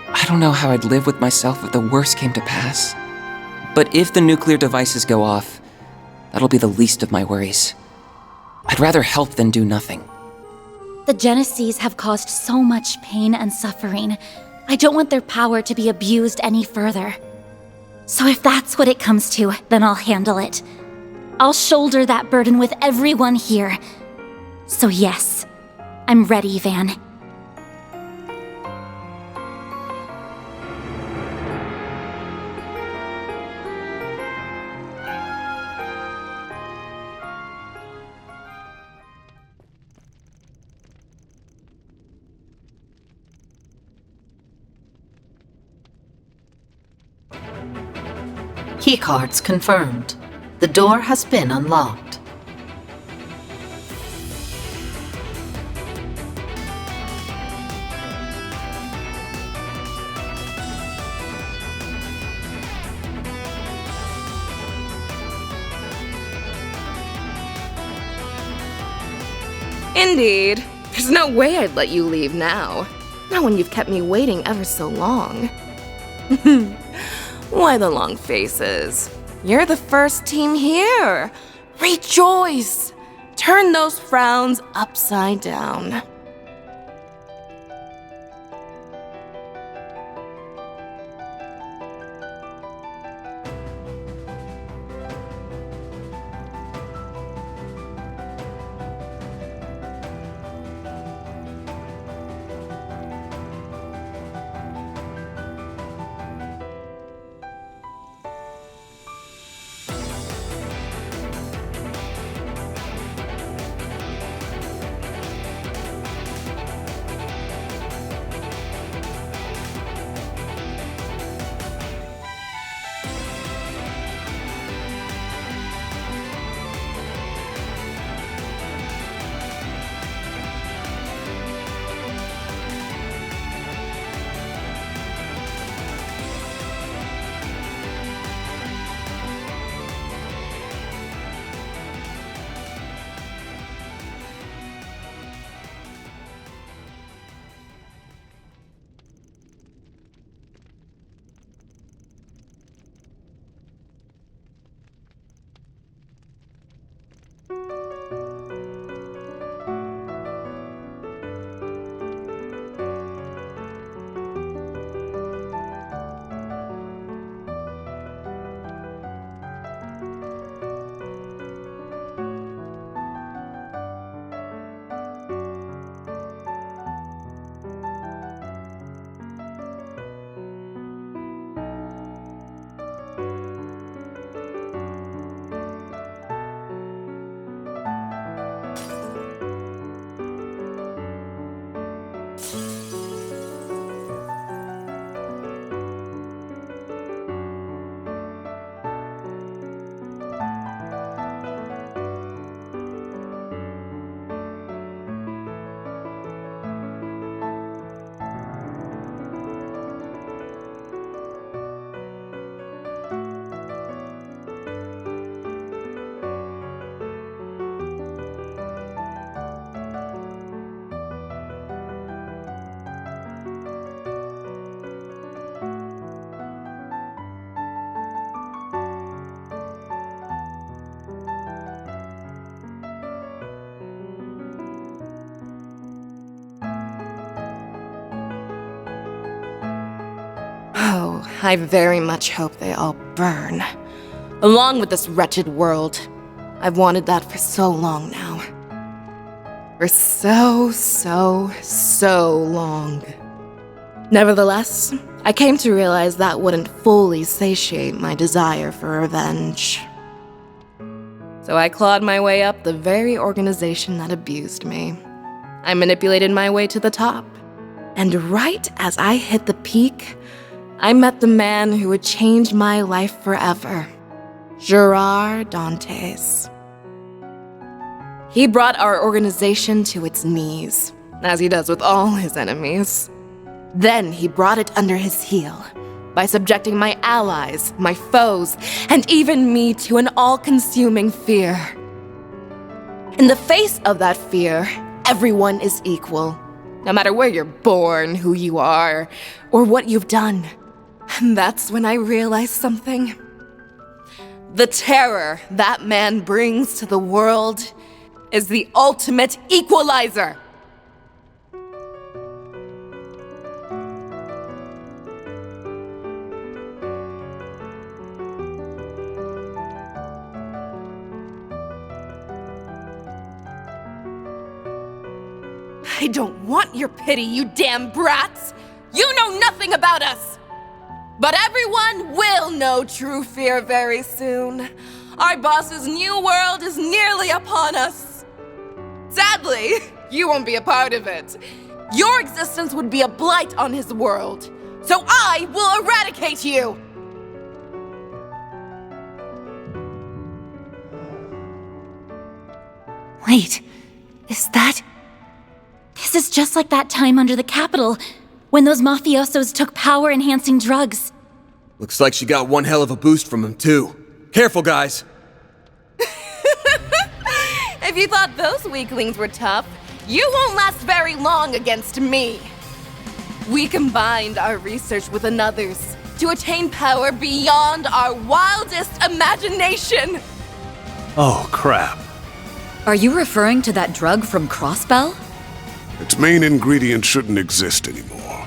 I don't know how I'd live with myself if the worst came to pass. But if the nuclear devices go off, that'll be the least of my worries. I'd rather help than do nothing. The Genesees have caused so much pain and suffering. I don't want their power to be abused any further. So if that's what it comes to, then I'll handle it. I'll shoulder that burden with everyone here. So yes, I'm ready, Van. Keycards confirmed. The door has been unlocked. Indeed. There's no way I'd let you leave now. Not when you've kept me waiting ever so long. Why the long faces? You're the first team here. Rejoice! Turn those frowns upside down. I very much hope they all burn. Along with this wretched world. I've wanted that for so long now. For so long. Nevertheless, I came to realize that wouldn't fully satiate my desire for revenge. So I clawed my way up the very organization that abused me. I manipulated my way to the top. And right as I hit the peak, I met the man who would change my life forever. Gerard Dantes. He brought our organization to its knees, as he does with all his enemies. Then he brought it under his heel, by subjecting my allies, my foes, and even me to an all-consuming fear. In the face of that fear, everyone is equal, no matter where you're born, who you are, or what you've done. And that's when I realized something. The terror that man brings to the world is the ultimate equalizer. I don't want your pity, you damn brats! You know nothing about us! But everyone will know true fear very soon. Our boss's new world is nearly upon us. Sadly, you won't be a part of it. Your existence would be a blight on his world. So I will eradicate you! Wait, is that... This is just like that time under the Capitol, when those mafiosos took power-enhancing drugs. Looks like she got one hell of a boost from him, too. Careful, guys! If you thought those weaklings were tough, you won't last very long against me. We combined our research with another's to attain power beyond our wildest imagination. Oh, crap. Are you referring to that drug from Crossbell? Its main ingredient shouldn't exist anymore.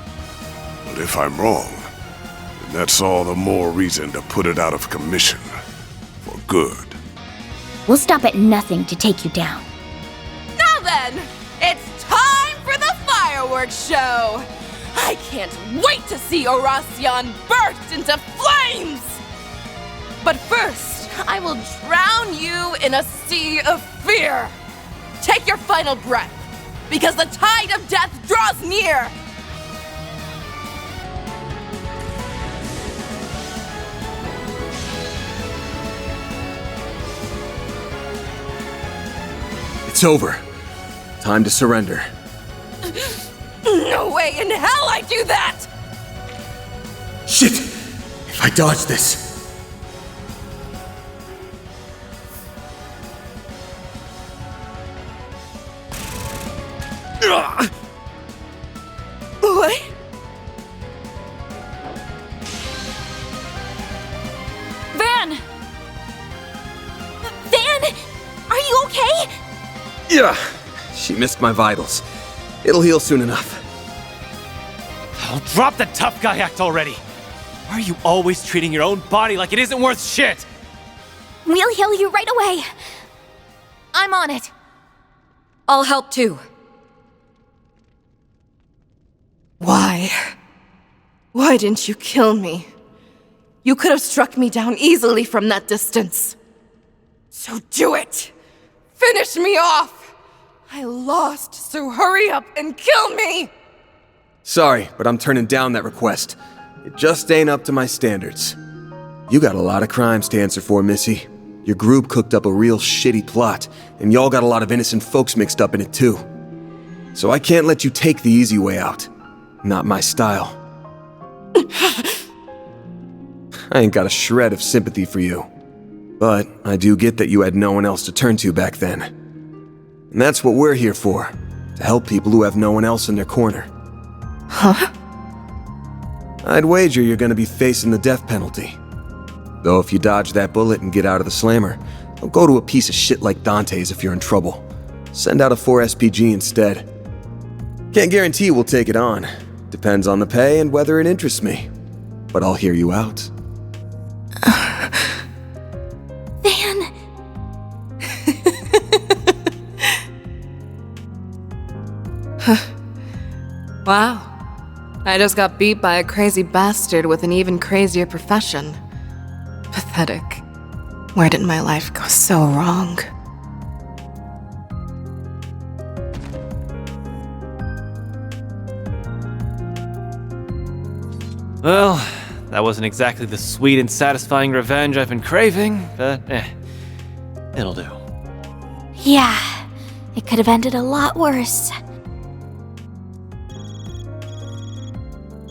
But if I'm wrong, then that's all the more reason to put it out of commission. For good. We'll stop at nothing to take you down. Now then, it's time for the fireworks show! I can't wait to see Horacion burst into flames! But first, I will drown you in a sea of fear! Take your final breath, because the tide of death draws near! It's over. Time to surrender. No way in hell I do that! Shit! If I dodge this... What? Van! Van! Are you okay? Yeah, she missed my vitals. It'll heal soon enough. Oh, drop the tough guy act already! Why are you always treating your own body like it isn't worth shit? We'll heal you right away. I'm on it. I'll help too. Why? Why didn't you kill me? You could have struck me down easily from that distance. So do it! Finish me off! I lost, so hurry up and kill me! Sorry, but I'm turning down that request. It just ain't up to my standards. You got a lot of crimes to answer for, Missy. Your group cooked up a real shitty plot, and y'all got a lot of innocent folks mixed up in it too. So I can't let you take the easy way out. Not my style. I ain't got a shred of sympathy for you. But I do get that you had no one else to turn to back then. And that's what we're here for, to help people who have no one else in their corner. Huh? I'd wager you're gonna be facing the death penalty. Though if you dodge that bullet and get out of the slammer, don't go to a piece of shit like Dante's if you're in trouble. Send out a 4 SPG instead. Can't guarantee we'll take it on. Depends on the pay and whether it interests me. but I'll hear you out. Van! Wow. I just got beat by a crazy bastard with an even crazier profession. Pathetic. Where did my life go so wrong? Well, that wasn't exactly the sweet and satisfying revenge I've been craving, but it'll do. Yeah, it could have ended a lot worse.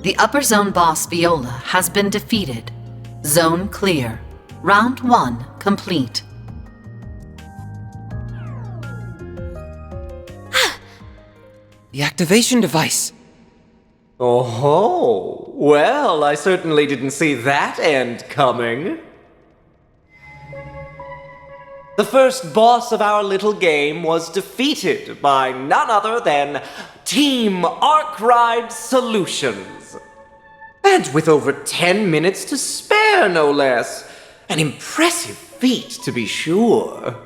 The upper zone boss Viola has been defeated. Zone clear. Round 1 complete. The activation device. Oh, well, I certainly didn't see that end coming. The first boss of our little game was defeated by none other than Team Arkride Solutions. And with over 10 minutes to spare, no less. An impressive feat, to be sure.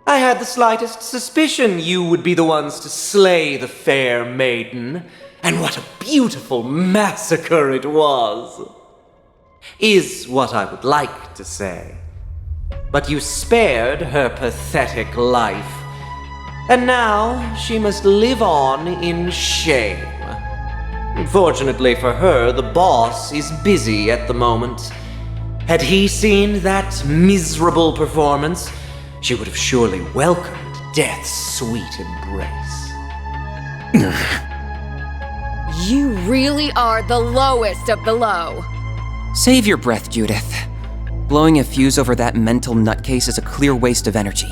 I had the slightest suspicion you would be the ones to slay the fair maiden. And what a beautiful massacre it was! Is what I would like to say. But you spared her pathetic life. And now she must live on in shame. Fortunately for her, the boss is busy at the moment. Had he seen that miserable performance, she would have surely welcomed death's sweet embrace. You really are the lowest of the low. Save your breath, Judith. Blowing a fuse over that mental nutcase is a clear waste of energy.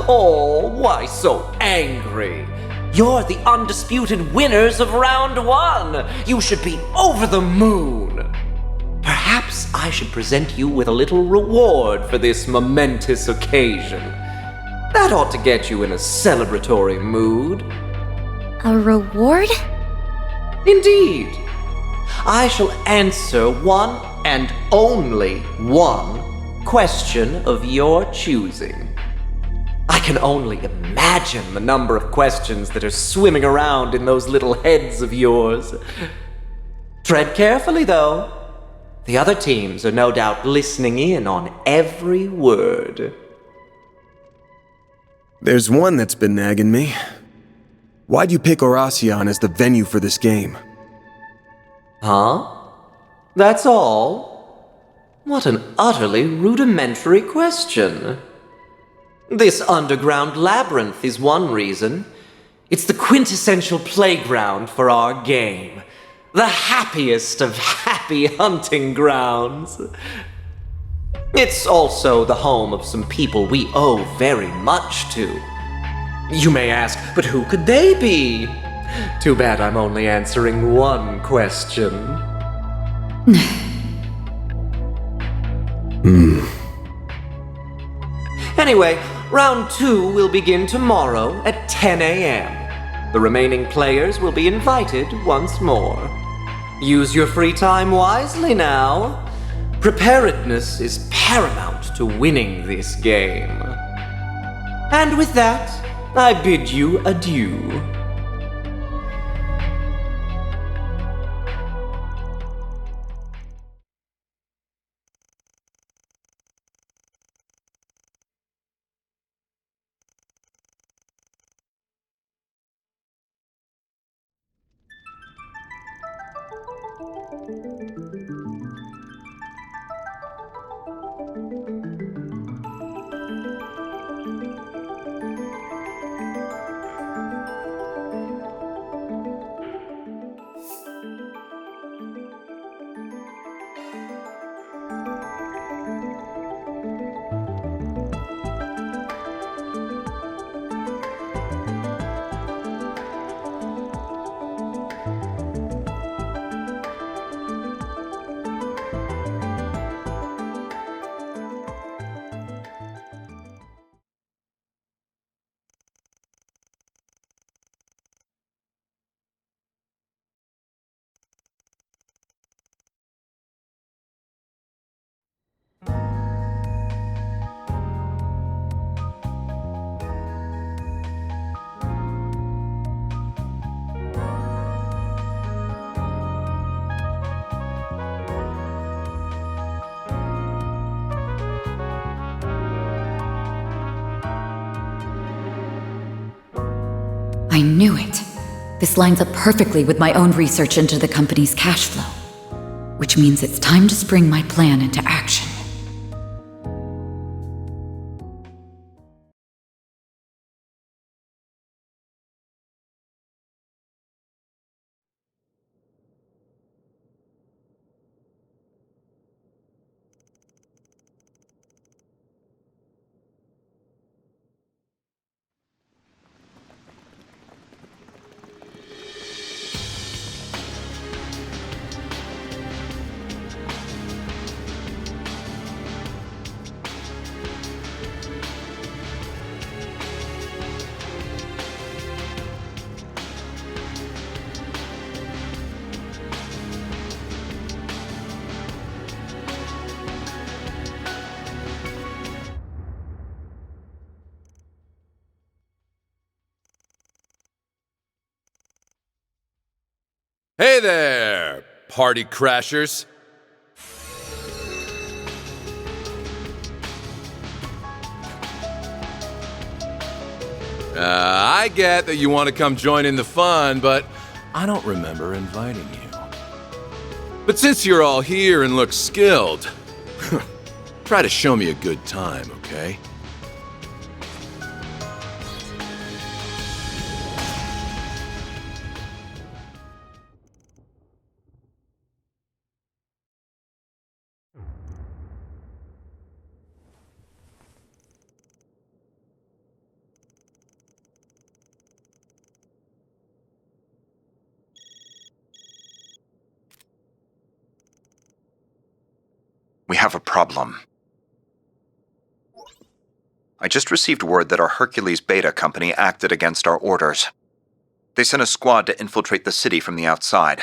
Oh, why so angry? You're the undisputed winners of round 1. You should be over the moon. Perhaps I should present you with a little reward for this momentous occasion. That ought to get you in a celebratory mood. A reward? Indeed. I shall answer one and only one question of your choosing. I can only imagine the number of questions that are swimming around in those little heads of yours. Tread carefully, though. The other teams are no doubt listening in on every word. There's one that's been nagging me. Why'd you pick Oracion as the venue for this game? Huh? That's all? What an utterly rudimentary question. This underground labyrinth is one reason. It's the quintessential playground for our game. The happiest of happy hunting grounds. It's also the home of some people we owe very much to. You may ask, but who could they be? Too bad I'm only answering one question. Anyway, round 2 will begin tomorrow at 10 a.m. The remaining players will be invited once more. Use your free time wisely now. Preparedness is paramount to winning this game. And with that, I bid you adieu. I knew it. This lines up perfectly with my own research into the company's cash flow. Which means it's time to spring my plan into action. Hey there, party crashers. I get that you want to come join in the fun, but I don't remember inviting you. But since you're all here and look skilled, try to show me a good time, okay? We have a problem. I just received word that our Hercules Beta company acted against our orders. They sent a squad to infiltrate the city from the outside.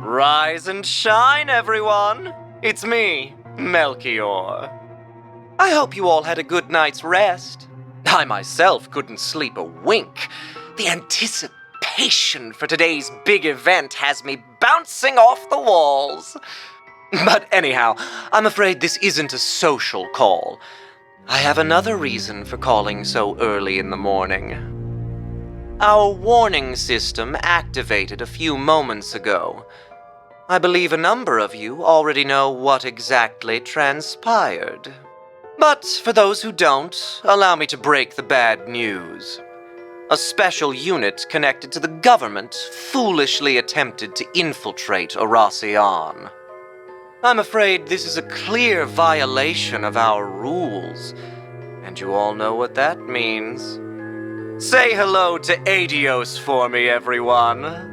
Rise and shine, everyone! It's me, Melchior. I hope you all had a good night's rest. I myself couldn't sleep a wink. The anticipation for today's big event has me bouncing off the walls. But anyhow, I'm afraid this isn't a social call. I have another reason for calling so early in the morning. Our warning system activated a few moments ago. I believe a number of you already know what exactly transpired. But for those who don't, allow me to break the bad news. A special unit connected to the government foolishly attempted to infiltrate Erasion. I'm afraid this is a clear violation of our rules, and you all know what that means. Say hello to Adios for me, everyone.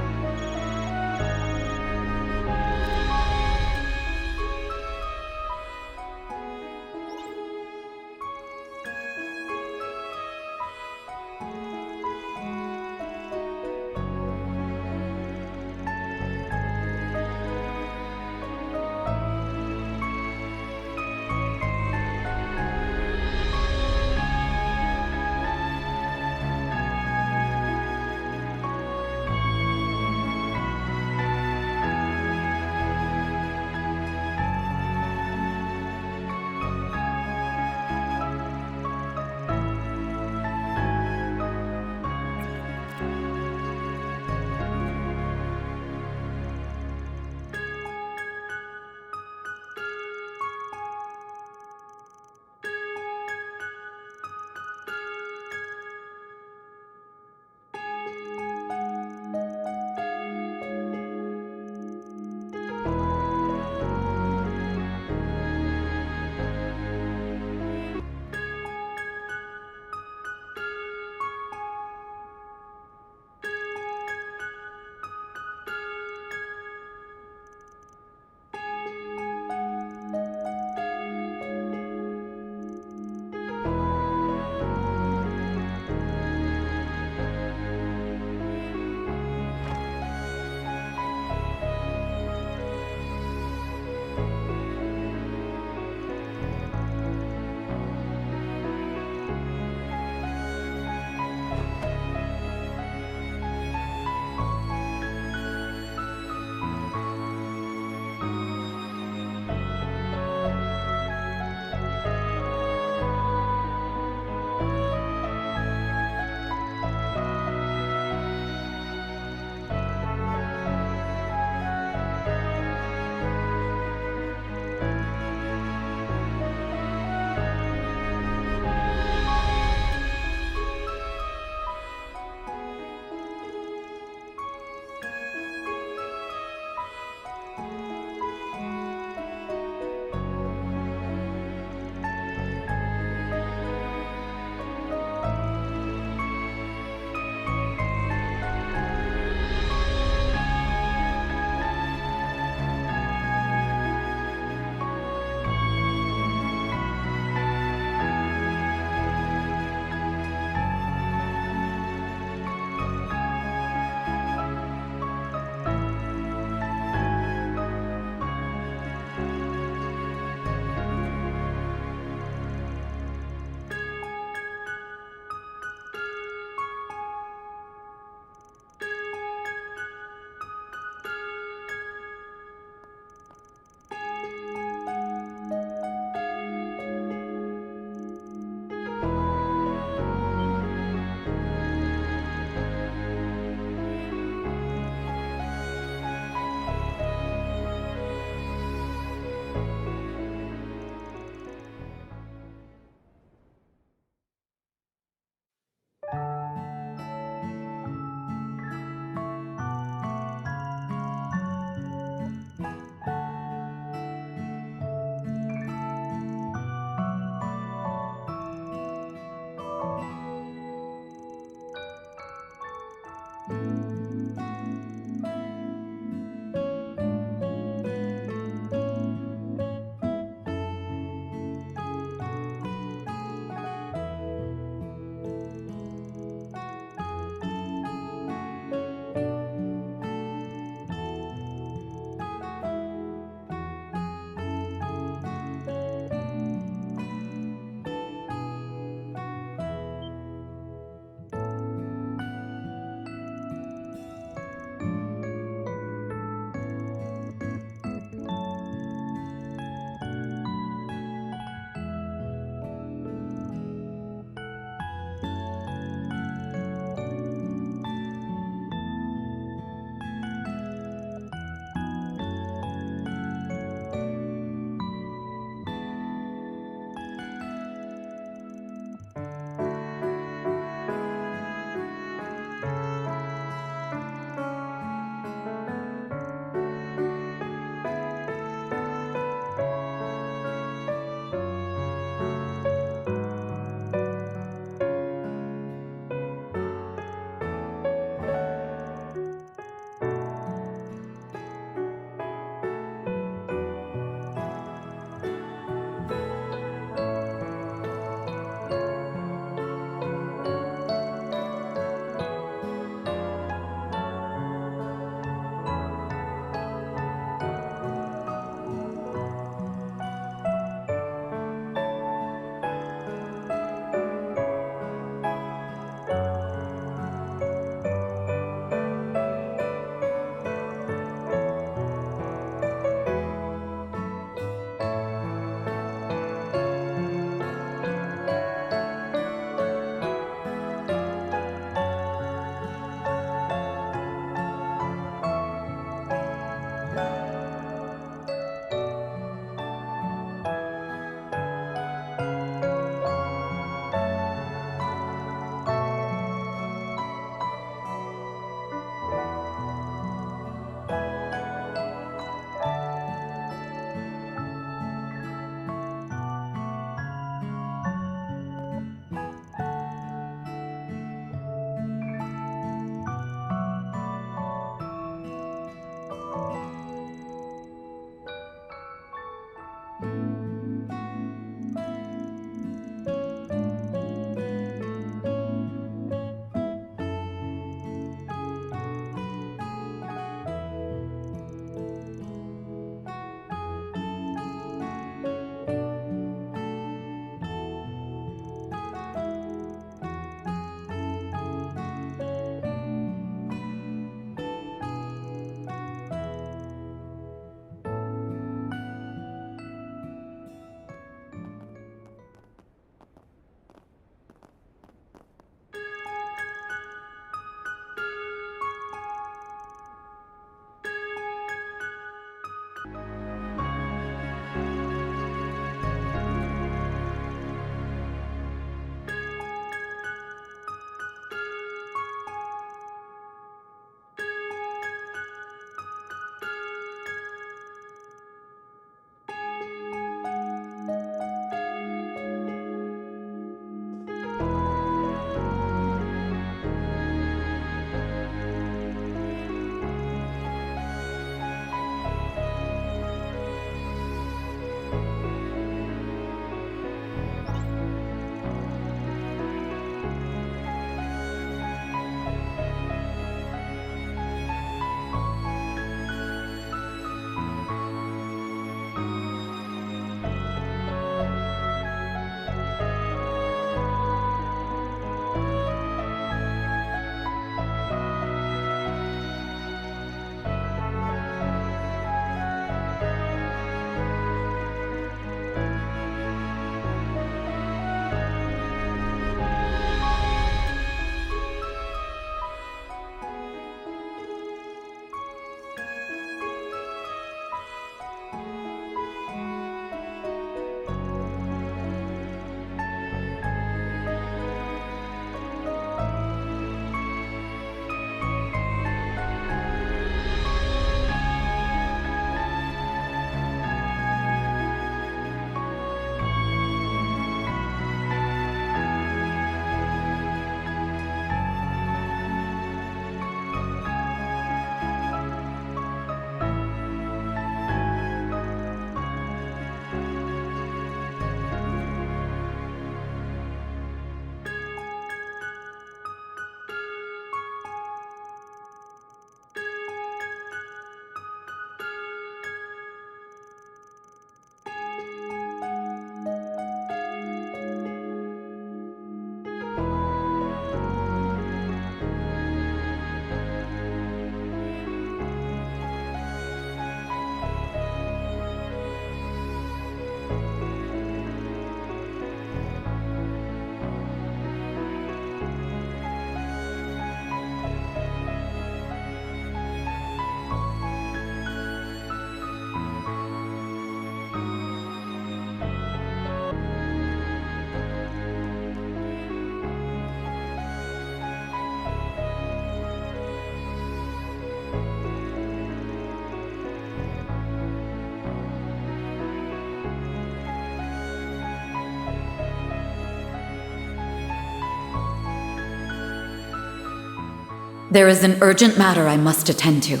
There is an urgent matter I must attend to.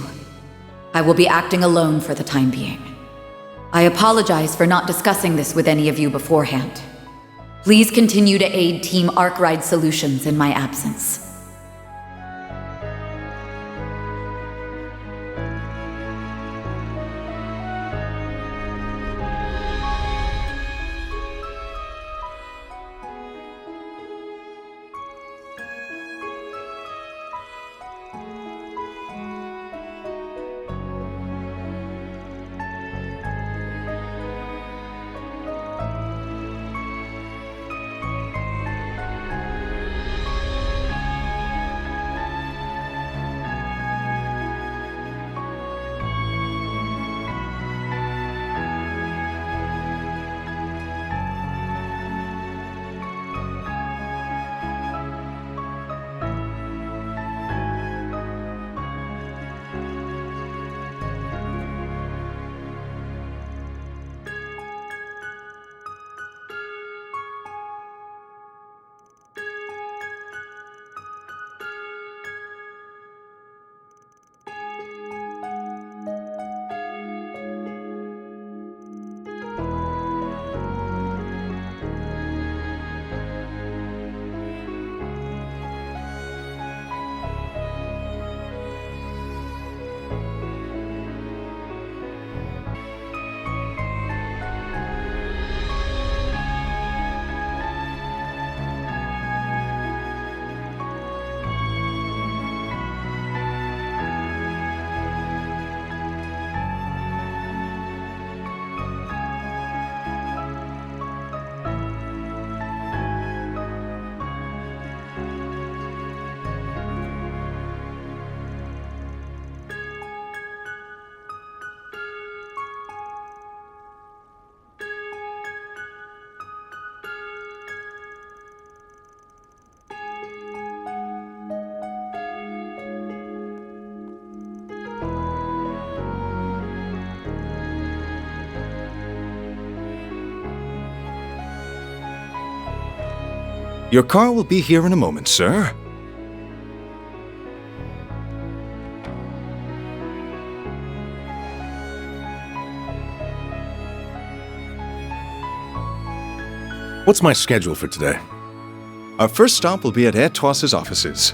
I will be acting alone for the time being. I apologize for not discussing this with any of you beforehand. Please continue to aid Team Arkwright Solutions in my absence. Your car will be here in a moment, sir. What's my schedule for today? Our first stop will be at Airtois's offices.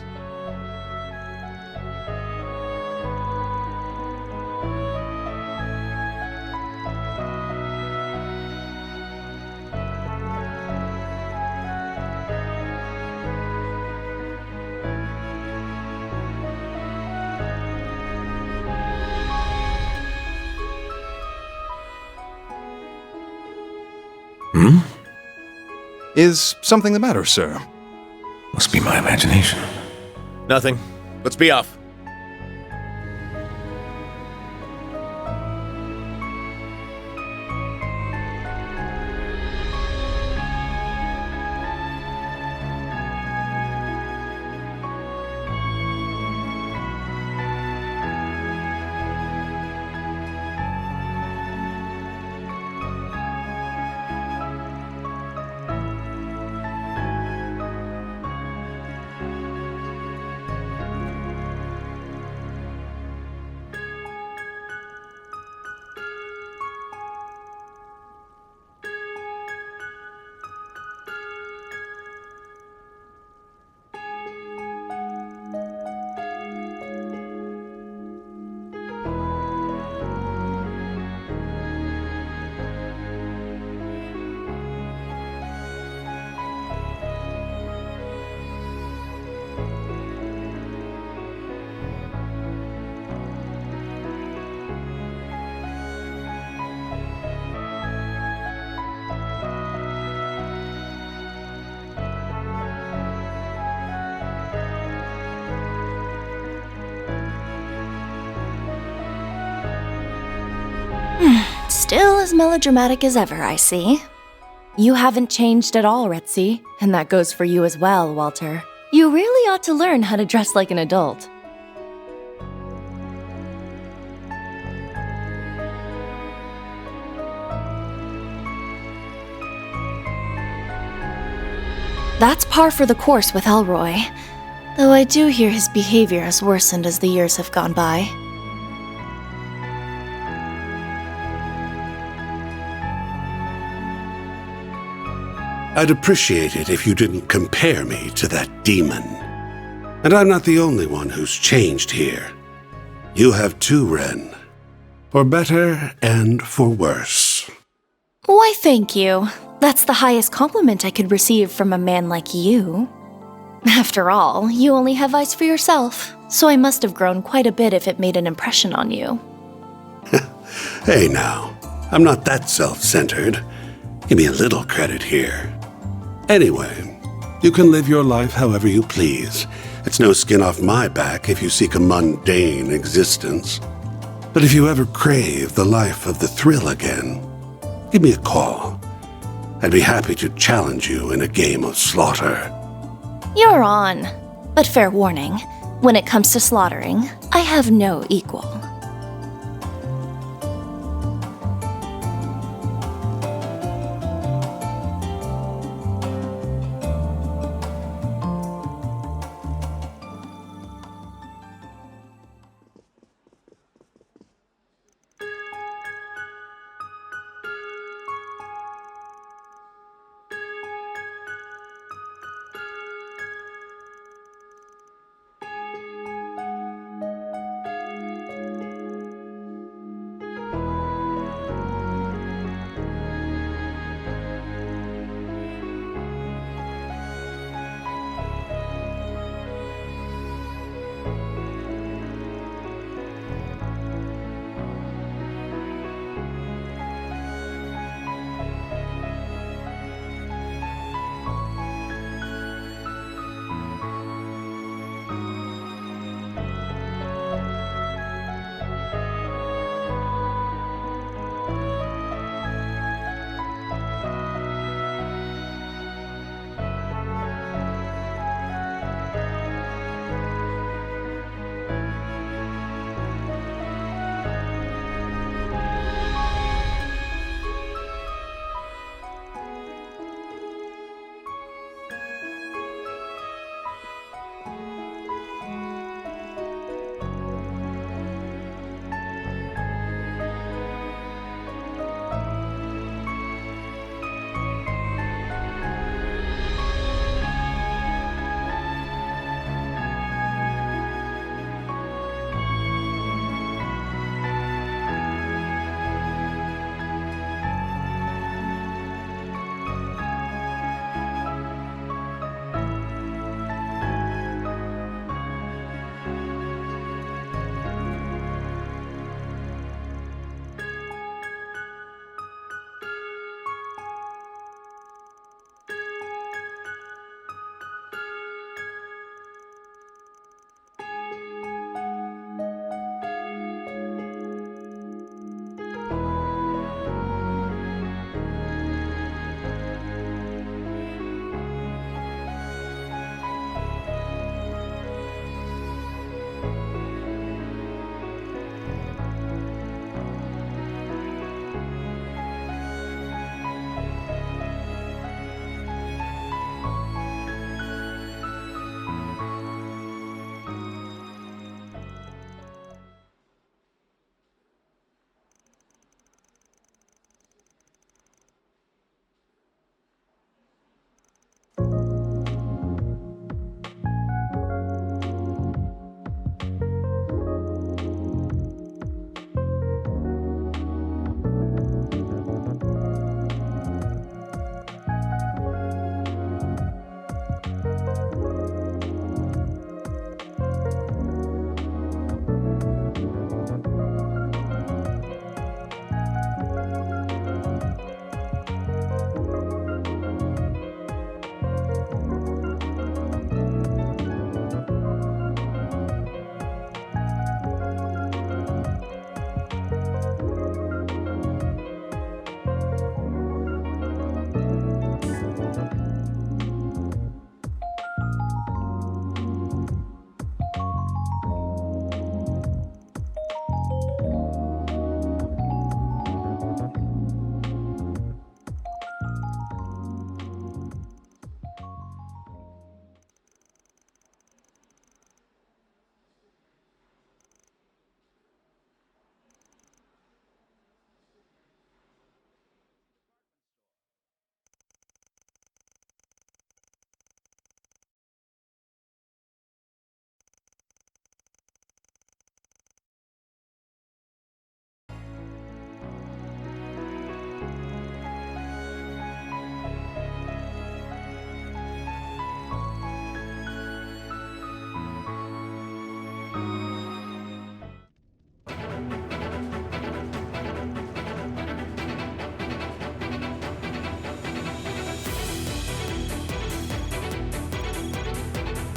Is something the matter, sir? Must be my imagination. Nothing. Let's be off. Still as melodramatic as ever, I see. You haven't changed at all, Retzi, and that goes for you as well, Walter. You really ought to learn how to dress like an adult. That's par for the course with Elroy. Though I do hear his behavior has worsened as the years have gone by. I'd appreciate it if you didn't compare me to that demon. And I'm not the only one who's changed here. You have too, Ren. For better and for worse. Why, thank you. That's the highest compliment I could receive from a man like you. After all, you only have eyes for yourself, so I must have grown quite a bit if it made an impression on you. Hey now, I'm not that self-centered. Give me a little credit here. Anyway, you can live your life however you please. It's no skin off my back if you seek a mundane existence. But if you ever crave the life of the thrill again, give me a call. I'd be happy to challenge you in a game of slaughter. You're on. But fair warning, when it comes to slaughtering, I have no equal.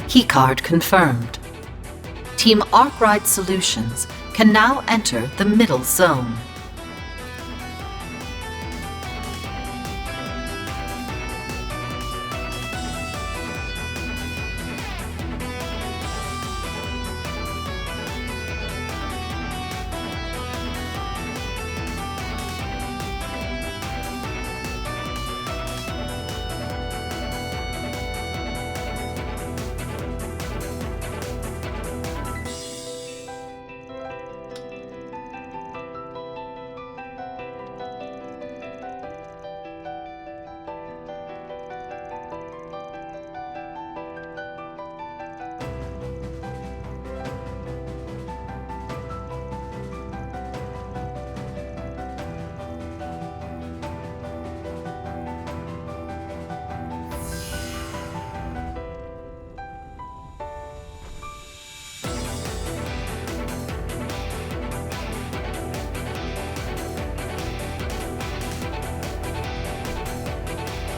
Keycard confirmed. Team Arkwright Solutions can now enter the middle zone.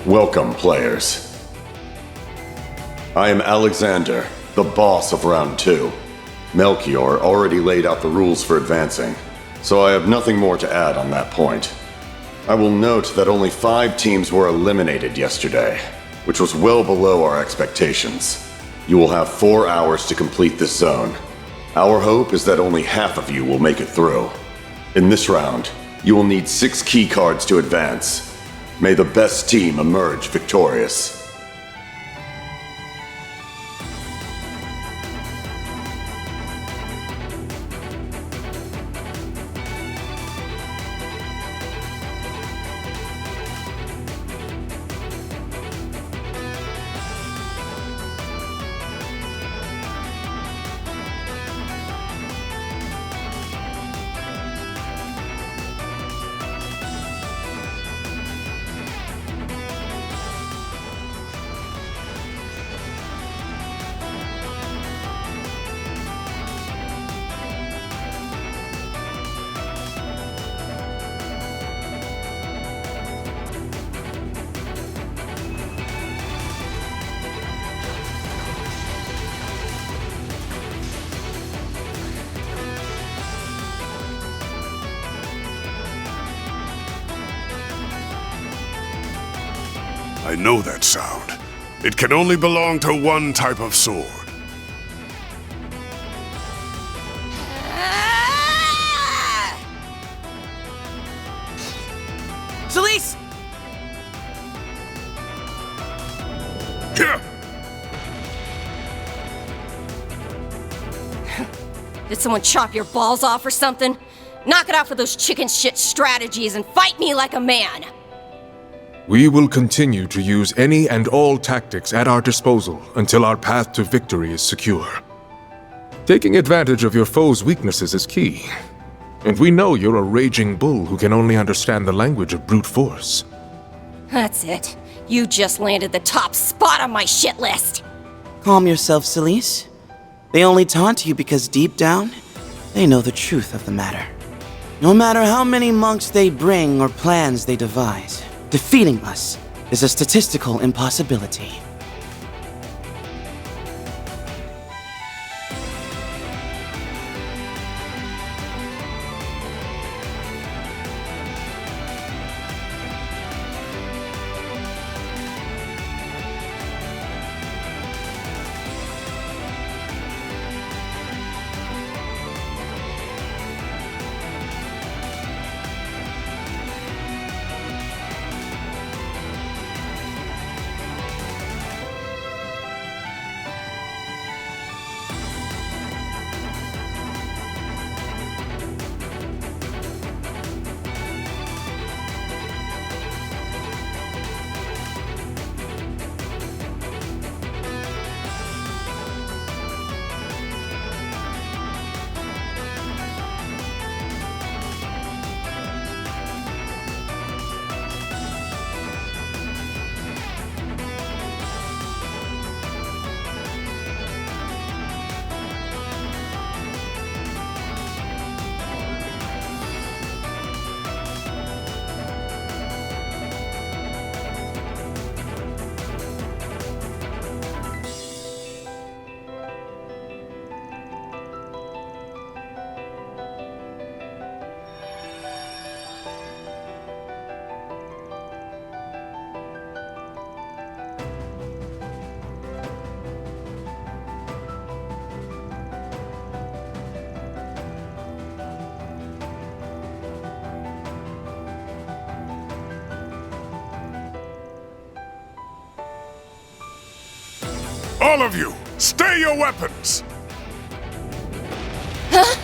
Welcome, players. I am Alexander, the boss of Round 2. Melchior already laid out the rules for advancing, so I have nothing more to add on that point. I will note that only 5 teams were eliminated yesterday, which was well below our expectations. You will have 4 hours to complete this zone. Our hope is that only half of you will make it through. In this round, you will need 6 key cards to advance. May the best team emerge victorious. I know that sound. It can only belong to one type of sword. Celise! Did someone chop your balls off or something? Knock it off with those chicken shit strategies and fight me like a man! We will continue to use any and all tactics at our disposal until our path to victory is secure. Taking advantage of your foe's weaknesses is key. And we know you're a raging bull who can only understand the language of brute force. That's it. You just landed the top spot on my shit list! Calm yourself, Celise. They only taunt you because deep down, they know the truth of the matter. No matter how many monks they bring or plans they devise, defeating us is a statistical impossibility. All of you, stay your weapons! Huh?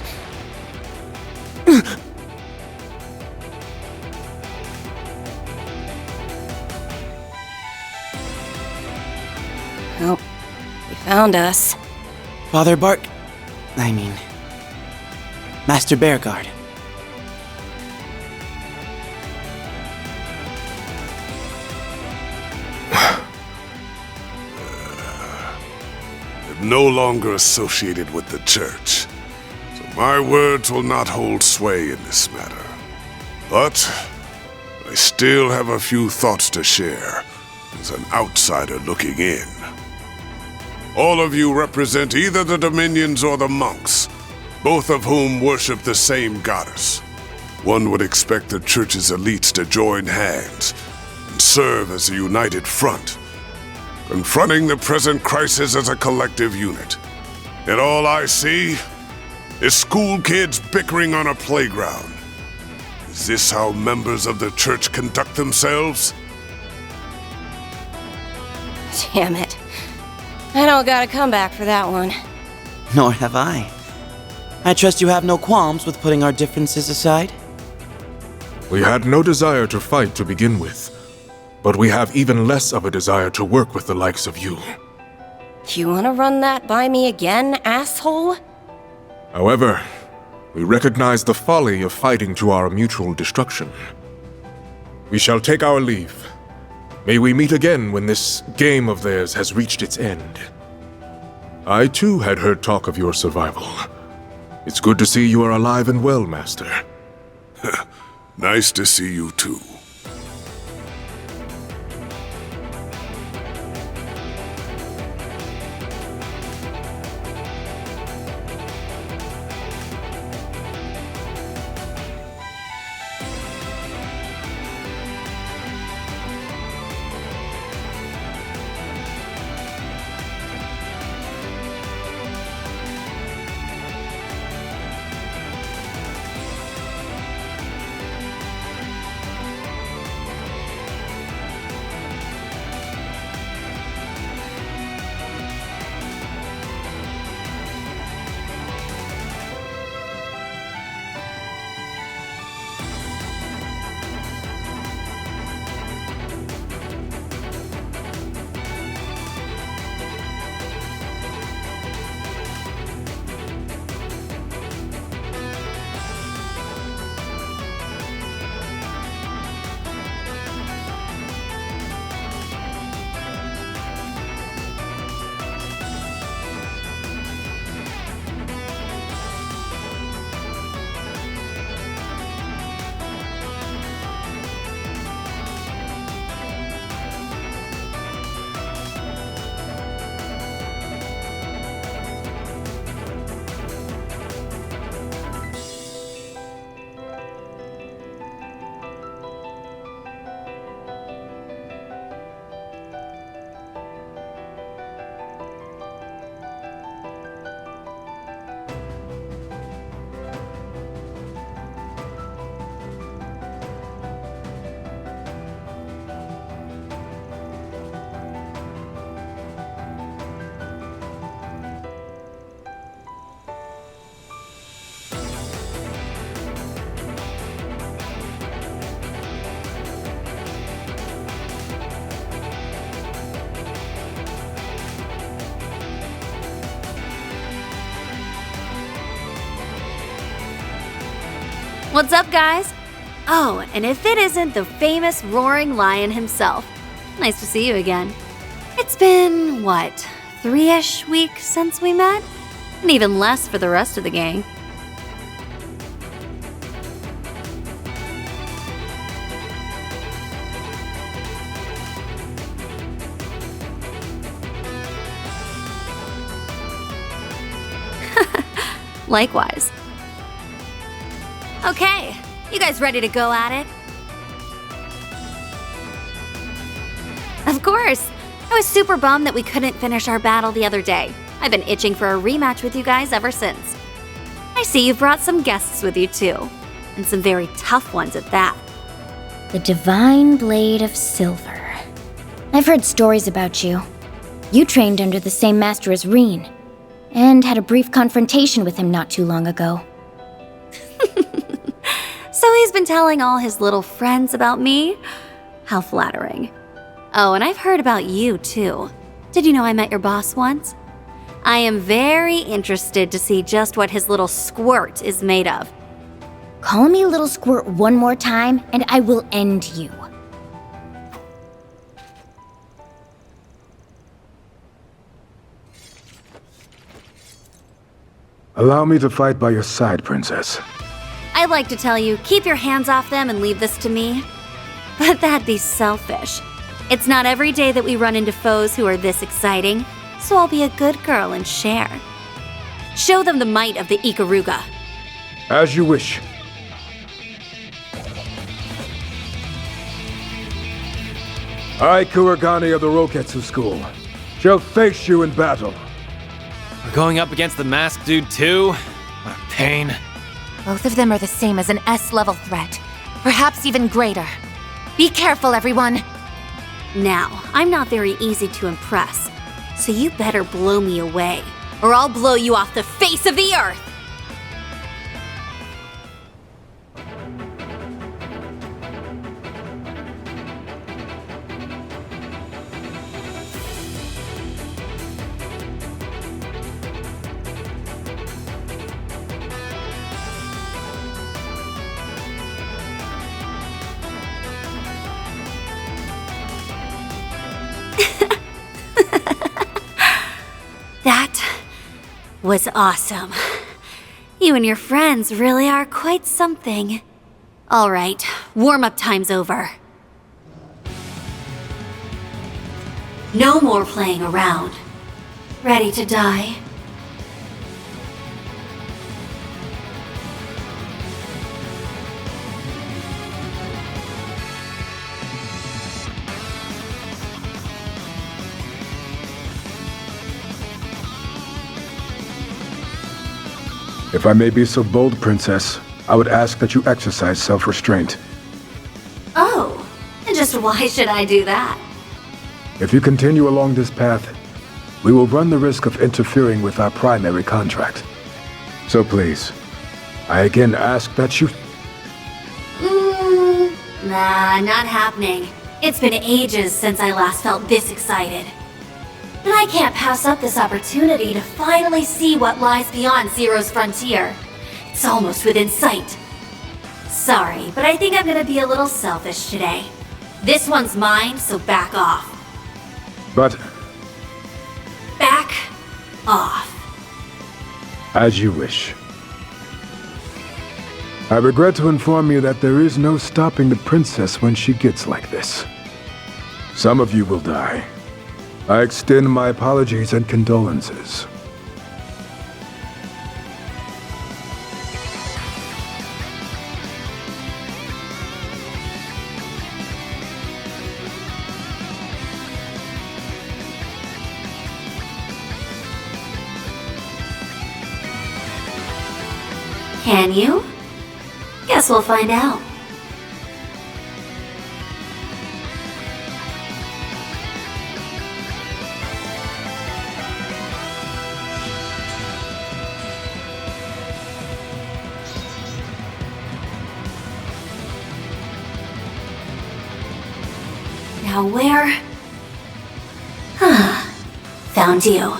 Oh, he found us. Father Master Bearguard. I'm no longer associated with the church, so my words will not hold sway in this matter. But I still have a few thoughts to share as an outsider looking in. All of you represent either the Dominions or the monks, both of whom worship the same goddess. One would expect the church's elites to join hands and serve as a united front, confronting the present crisis as a collective unit. Yet all I see is school kids bickering on a playground. Is this how members of the church conduct themselves? Damn it. I don't got a comeback for that one. Nor have I. I trust you have no qualms with putting our differences aside? We had no desire to fight to begin with, but we have even less of a desire to work with the likes of you. You wanna run that by me again, asshole? However, we recognize the folly of fighting to our mutual destruction. We shall take our leave. May we meet again when this game of theirs has reached its end. I too had heard talk of your survival. It's good to see you are alive and well, Master. Nice to see you too. What's up, guys? Oh, and if it isn't the famous roaring lion himself, nice to see you again. It's been, what, 3-ish weeks since we met? And even less for the rest of the gang. Likewise. Okay, you guys ready to go at it? Of course! I was super bummed that we couldn't finish our battle the other day. I've been itching for a rematch with you guys ever since. I see you've brought some guests with you too, and some very tough ones at that. The Divine Blade of Silver. I've heard stories about you. You trained under the same master as Reen, and had a brief confrontation with him not too long ago. So he's been telling all his little friends about me? How flattering. Oh, and I've heard about you, too. Did you know I met your boss once? I am very interested to see just what his little squirt is made of. Call me little squirt one more time, and I will end you. Allow me to fight by your side, Princess. I'd like to tell you, keep your hands off them and leave this to me. But that'd be selfish. It's not every day that we run into foes who are this exciting, so I'll be a good girl and share. Show them the might of the Ikaruga. As you wish. I, Kuragane of the Roketsu School, shall face you in battle. We're going up against the masked dude too? What a pain. Both of them are the same as an S-level threat. Perhaps even greater. Be careful, everyone! Now, I'm not very easy to impress, so you better blow me away, or I'll blow you off the face of the earth! That was awesome. You and your friends really are quite something. All right, warm-up time's over. No more playing around. Ready to die? If I may be so bold, Princess, I would ask that you exercise self-restraint. Oh, and just why should I do that? If you continue along this path, we will run the risk of interfering with our primary contract. So please, I again ask that you... Nah, not happening. It's been ages since I last felt this excited. And I can't pass up this opportunity to finally see what lies beyond Zero's frontier. It's almost within sight. Sorry, but I think I'm gonna be a little selfish today. This one's mine, so back off. But... Back off. as you wish. I regret to inform you that there is no stopping the princess when she gets like this. Some of you will die. I extend my apologies and condolences. Can you? Guess we'll find out. Now where? Found you.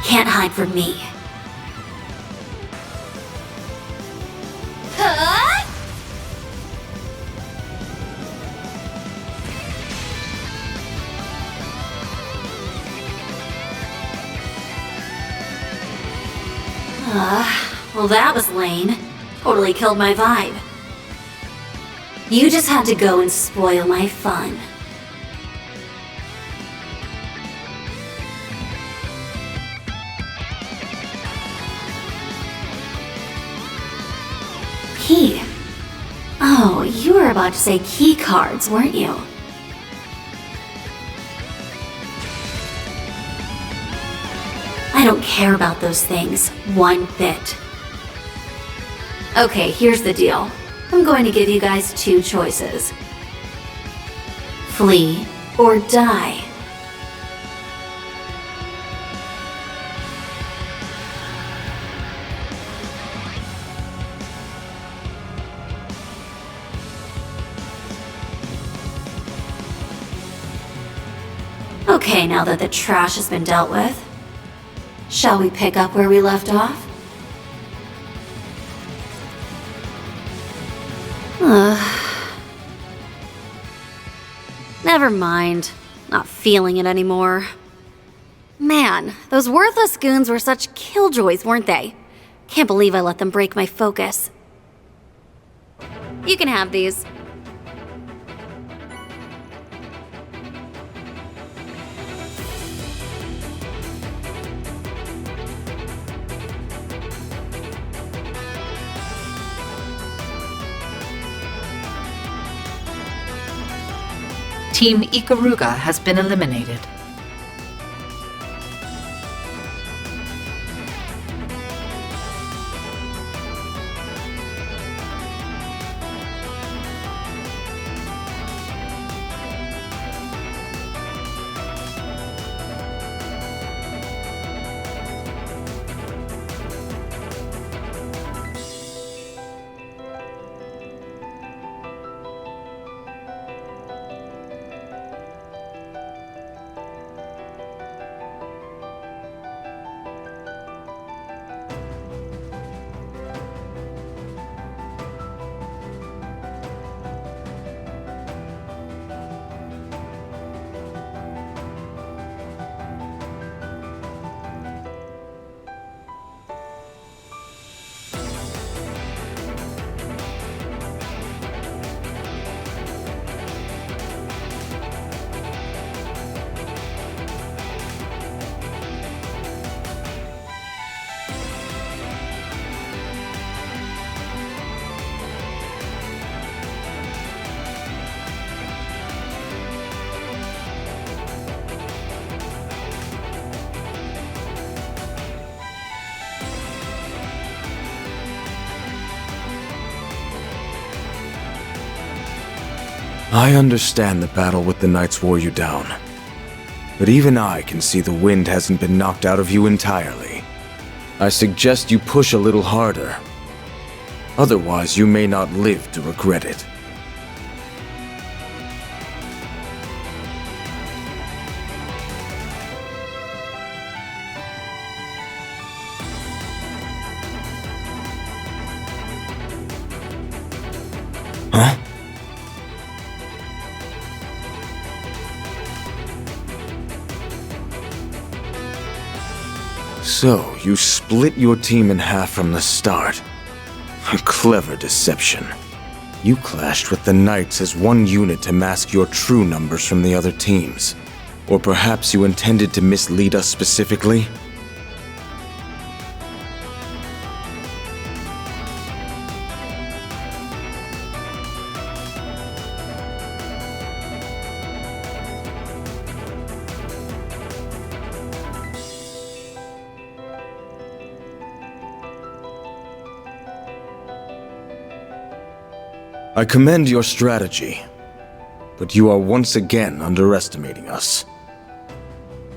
Can't hide from me. Well, that was lame. Totally killed my vibe. You just had to go and spoil my fun. Key. Oh, you were about to say key cards, weren't you? I don't care about those things one bit. Okay, here's the deal. I'm going to give you guys two choices. Flee or die. Okay, now that the trash has been dealt with, shall we pick up where we left off? Never mind. Not feeling it anymore. Man, those worthless goons were such killjoys, weren't they? Can't believe I let them break my focus. You can have these. Team Ikaruga has been eliminated. I understand the battle with the Knights wore you down. But even I can see the wind hasn't been knocked out of you entirely. I suggest you push a little harder. Otherwise, you may not live to regret it. Huh? So, you split your team in half from the start. A clever deception. You clashed with the Knights as one unit to mask your true numbers from the other teams. Or perhaps you intended to mislead us specifically? I commend your strategy, but you are once again underestimating us.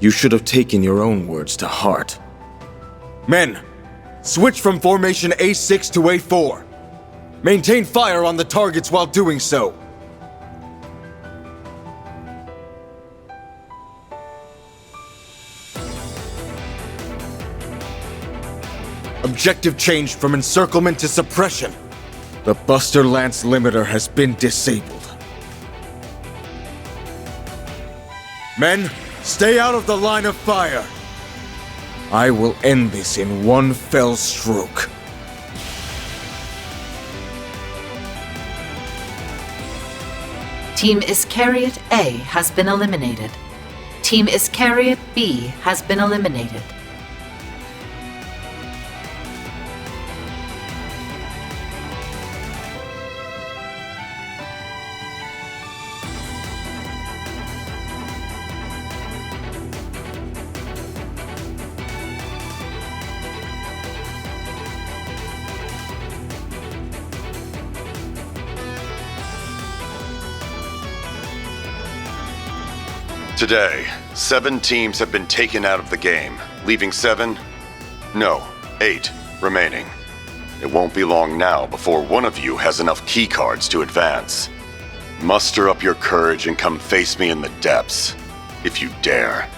You should have taken your own words to heart. Men, switch from formation A6 to A4. Maintain fire on the targets while doing so. Objective changed from encirclement to suppression. The Buster Lance limiter has been disabled. Men, stay out of the line of fire. I will end this in one fell stroke. Team Iscariot A has been eliminated. Team Iscariot B has been eliminated. Today, 7 teams have been taken out of the game, leaving 8 remaining. It won't be long now before one of you has enough keycards to advance. Muster up your courage and come face me in the depths, if you dare.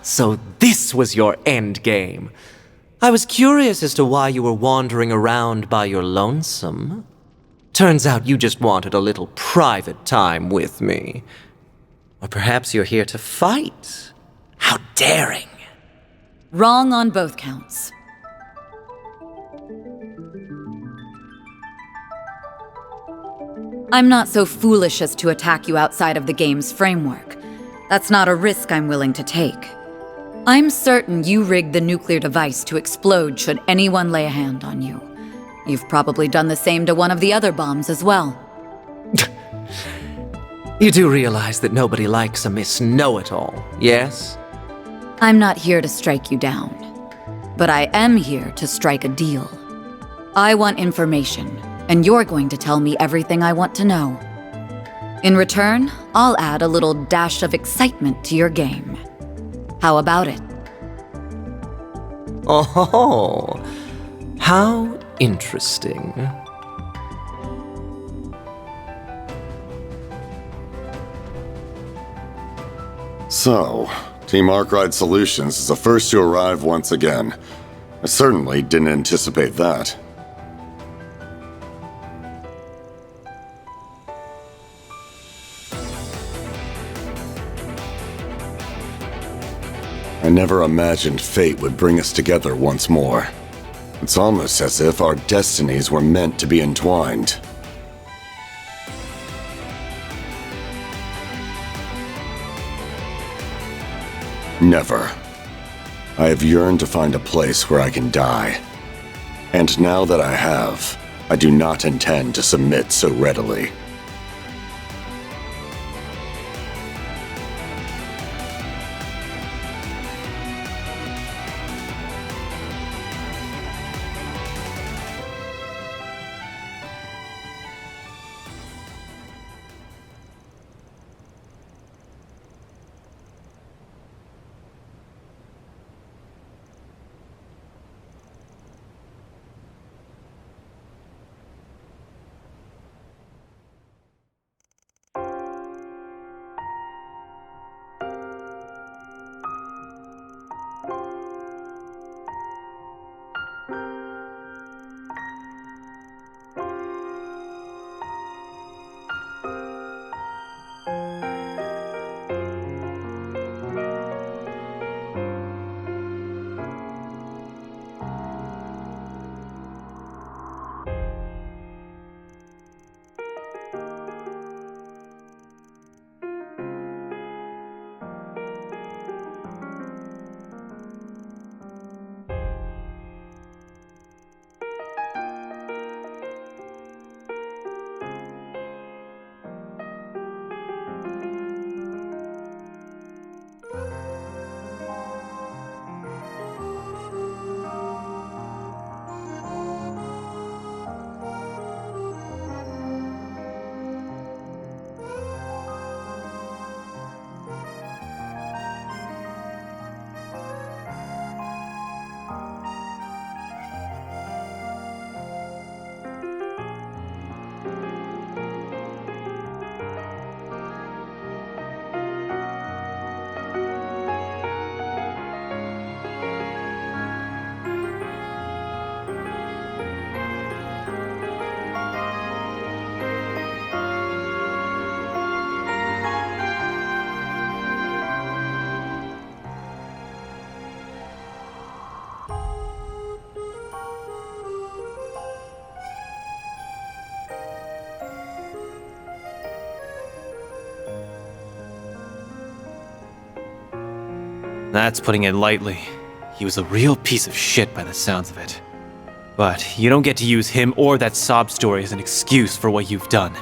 So this was your end game. I was curious as to why you were wandering around by your lonesome. Turns out you just wanted a little private time with me. Or perhaps you're here to fight. How daring. Wrong on both counts. I'm not so foolish as to attack you outside of the game's framework. That's not a risk I'm willing to take. I'm certain you rigged the nuclear device to explode should anyone lay a hand on you. You've probably done the same to one of the other bombs as well. You do realize that nobody likes a Miss Know-It-All, yes? I'm not here to strike you down, but I am here to strike a deal. I want information, and you're going to tell me everything I want to know. In return, I'll add a little dash of excitement to your game. How about it? Oh, how interesting. So, Team Arkride Solutions is the first to arrive once again. I certainly didn't anticipate that. I never imagined fate would bring us together once more. It's almost as if our destinies were meant to be entwined. Never. I have yearned to find a place where I can die. And now that I have, I do not intend to submit so readily. That's putting it lightly. He was a real piece of shit by the sounds of it. But you don't get to use him or that sob story as an excuse for what you've done.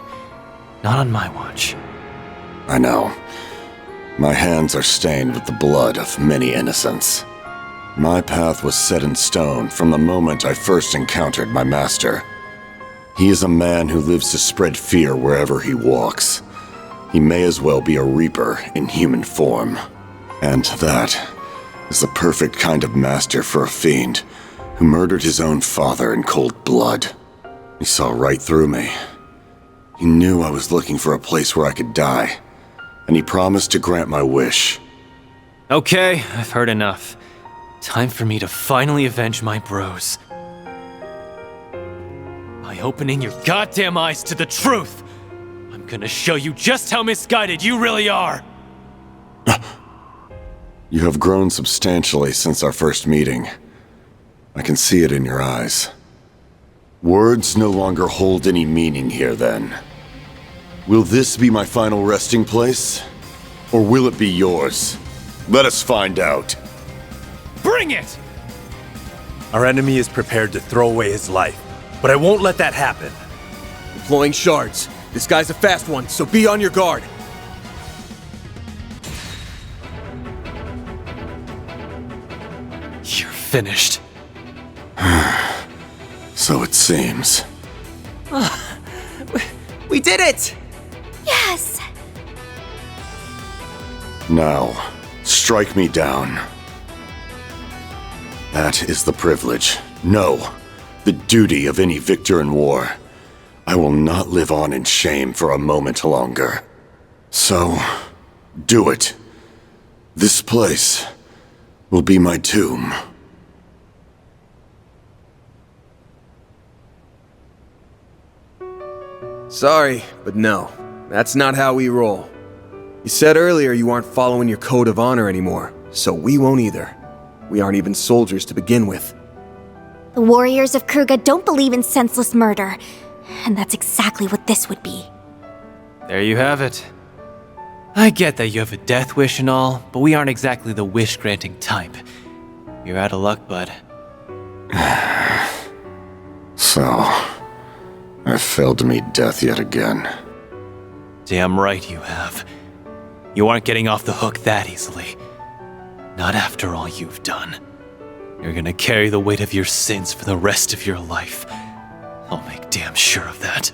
Not on my watch. I know. My hands are stained with the blood of many innocents. My path was set in stone from the moment I first encountered my master. He is a man who lives to spread fear wherever he walks. He may as well be a reaper in human form. And that is the perfect kind of master for a fiend who murdered his own father in cold blood. He saw right through me. He knew I was looking for a place where I could die, and he promised to grant my wish. Okay, I've heard enough. Time for me to finally avenge my bros. By opening your goddamn eyes to the truth, I'm gonna show you just how misguided you really are! You have grown substantially since our first meeting. I can see it in your eyes. Words no longer hold any meaning here, then. Will this be my final resting place? Or will it be yours? Let us find out. Bring it! Our enemy is prepared to throw away his life, but I won't let that happen. Deploying shards. This guy's a fast one, so be on your guard. You're finished. So it seems. We did it! Yes! Now, strike me down. That is the privilege. No, the duty of any victor in war. I will not live on in shame for a moment longer. So, do it. This place will be my tomb. Sorry, but no. That's not how we roll. You said earlier you aren't following your code of honor anymore, so we won't either. We aren't even soldiers to begin with. The warriors of Kruga don't believe in senseless murder, and that's exactly what this would be. There you have it. I get that you have a death wish and all, but we aren't exactly the wish-granting type. You're out of luck, bud. So, I failed to meet death yet again. Damn right you have. You aren't getting off the hook that easily. Not after all you've done. You're gonna carry the weight of your sins for the rest of your life. I'll make damn sure of that.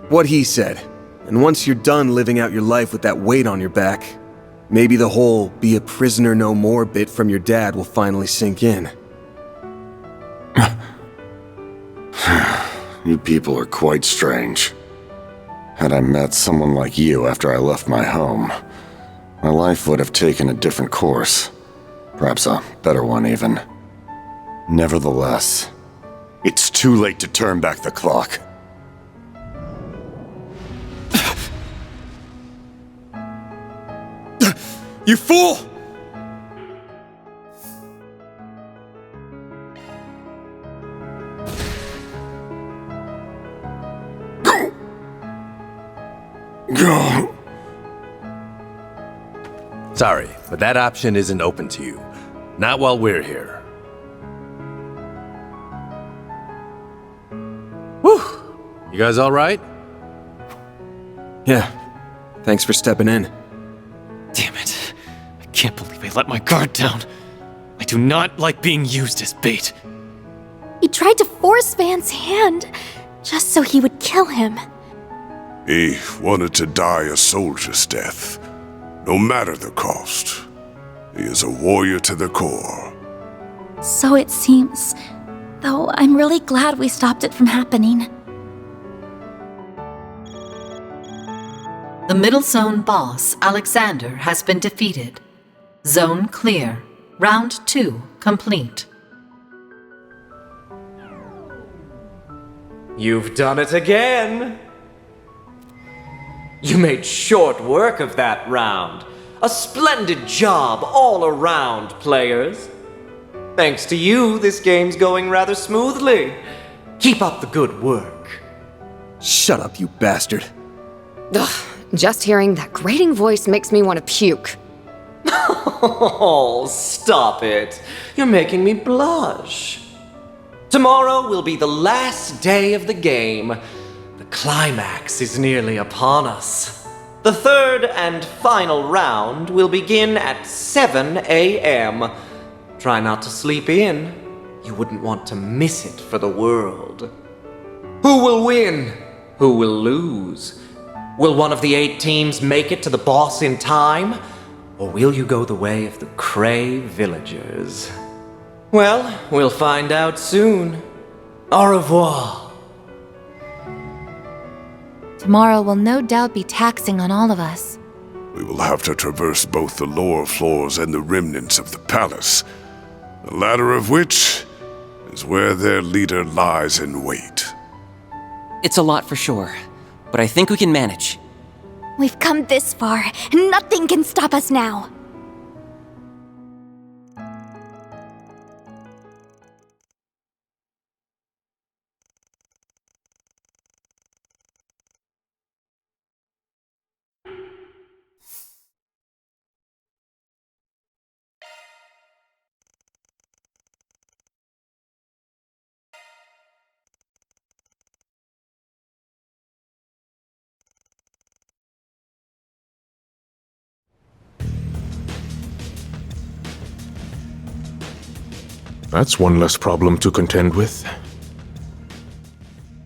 What he said. And once you're done living out your life with that weight on your back, maybe the whole be a prisoner no more bit from your dad will finally sink in. You people are quite strange. Had I met someone like you after I left my home, my life would have taken a different course. Perhaps a better one, even. Nevertheless, it's too late to turn back the clock. You fool! Go. Sorry, but that option isn't open to you. Not while we're here. Whew! You guys all right? Yeah. Thanks for stepping in. Damn it. I can't believe I let my guard down. I do not like being used as bait. He tried to force Van's hand, just so he would kill him. He wanted to die a soldier's death, no matter the cost. He is a warrior to the core. So it seems, though I'm really glad we stopped it from happening. The middle zone boss, Alexander, has been defeated. Zone clear. Round 2 complete. You've done it again! You made short work of that round. A splendid job all around, players. Thanks to you, this game's going rather smoothly. Keep up the good work. Shut up, you bastard. Ugh, just hearing that grating voice makes me want to puke. Oh, stop it. You're making me blush. Tomorrow will be the last day of the game. The climax is nearly upon us. The third and final round will begin at 7 a.m. Try not to sleep in. You wouldn't want to miss it for the world. Who will win? Who will lose? Will one of the 8 teams make it to the boss in time? Or will you go the way of the Cray villagers? Well, we'll find out soon. Au revoir. Tomorrow will no doubt be taxing on all of us. We will have to traverse both the lower floors and the remnants of the palace, the latter of which is where their leader lies in wait. It's a lot for sure, but I think we can manage. We've come this far, and nothing can stop us now. That's one less problem to contend with.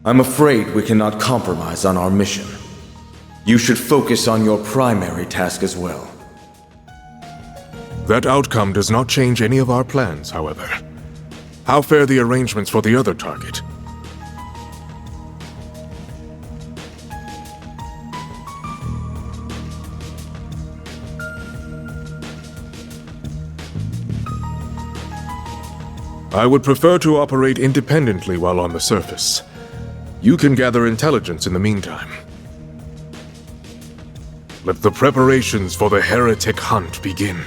I'm afraid we cannot compromise on our mission. You should focus on your primary task as well. That outcome does not change any of our plans, however. How fare the arrangements for the other target? I would prefer to operate independently while on the surface. You can gather intelligence in the meantime. Let the preparations for the heretic hunt begin.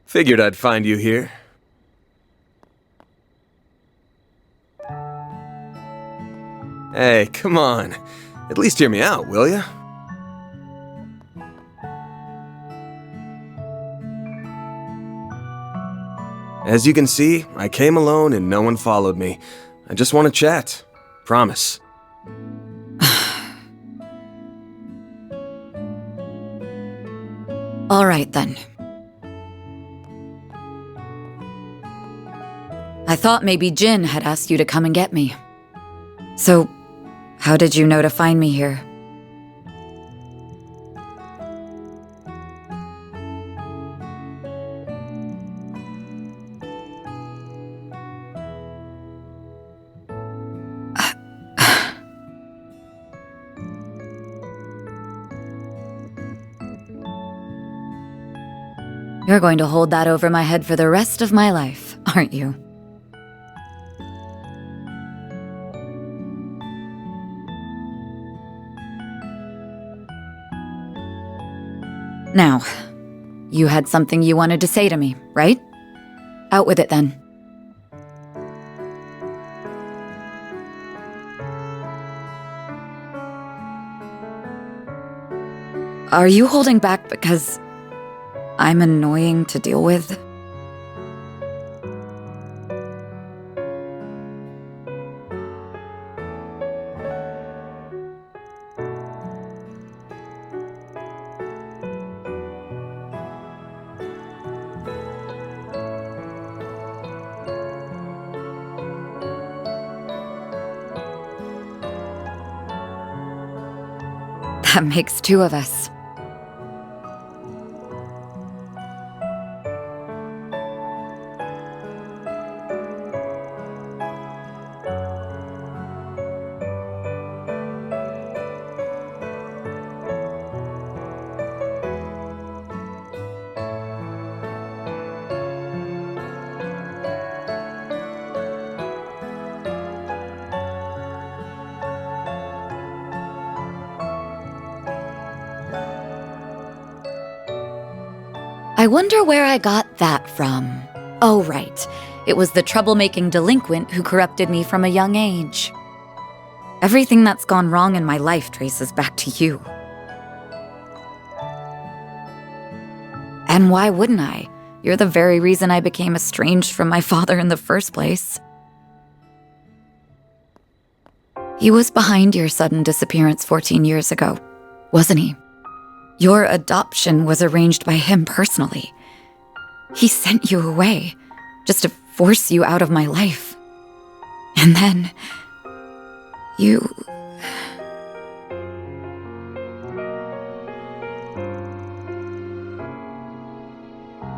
Figured I'd find you here. Hey, come on. At least hear me out, will ya? As you can see, I came alone and no one followed me. I just want to chat. Promise. All right, then. I thought maybe Jin had asked you to come and get me. So, how did you know to find me here? You're going to hold that over my head for the rest of my life, aren't you? Now, you had something you wanted to say to me, right? Out with it then. Are you holding back because I'm annoying to deal with? That makes two of us. I wonder where I got that from. Oh, right. It was the troublemaking delinquent who corrupted me from a young age. Everything that's gone wrong in my life traces back to you. And why wouldn't I? You're the very reason I became estranged from my father in the first place. He was behind your sudden disappearance 14 years ago, wasn't he? Your adoption was arranged by him personally. He sent you away, just to force you out of my life. And then, you...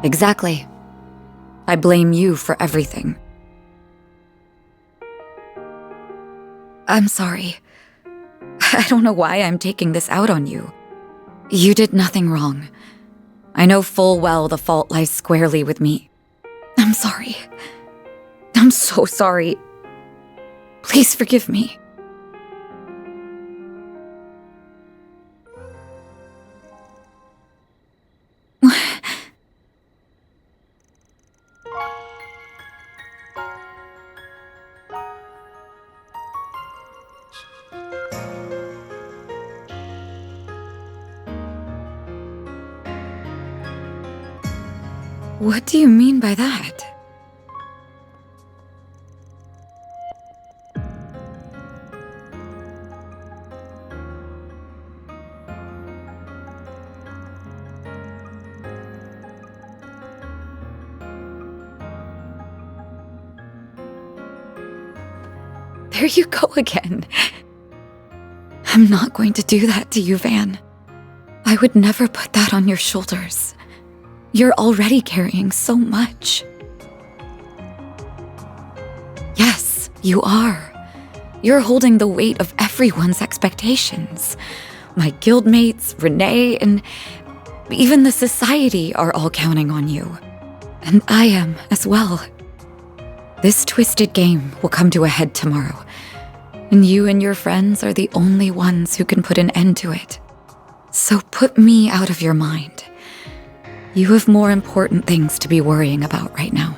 Exactly. I blame you for everything. I'm sorry. I don't know why I'm taking this out on you. You did nothing wrong. I know full well the fault lies squarely with me. I'm sorry. I'm so sorry. Please forgive me. What do you mean by that? There you go again. I'm not going to do that to you, Van. I would never put that on your shoulders. You're already carrying so much. Yes, you are. You're holding the weight of everyone's expectations. My guildmates, Renee, and even the society are all counting on you. And I am as well. This twisted game will come to a head tomorrow, and you and your friends are the only ones who can put an end to it. So put me out of your mind. You have more important things to be worrying about right now.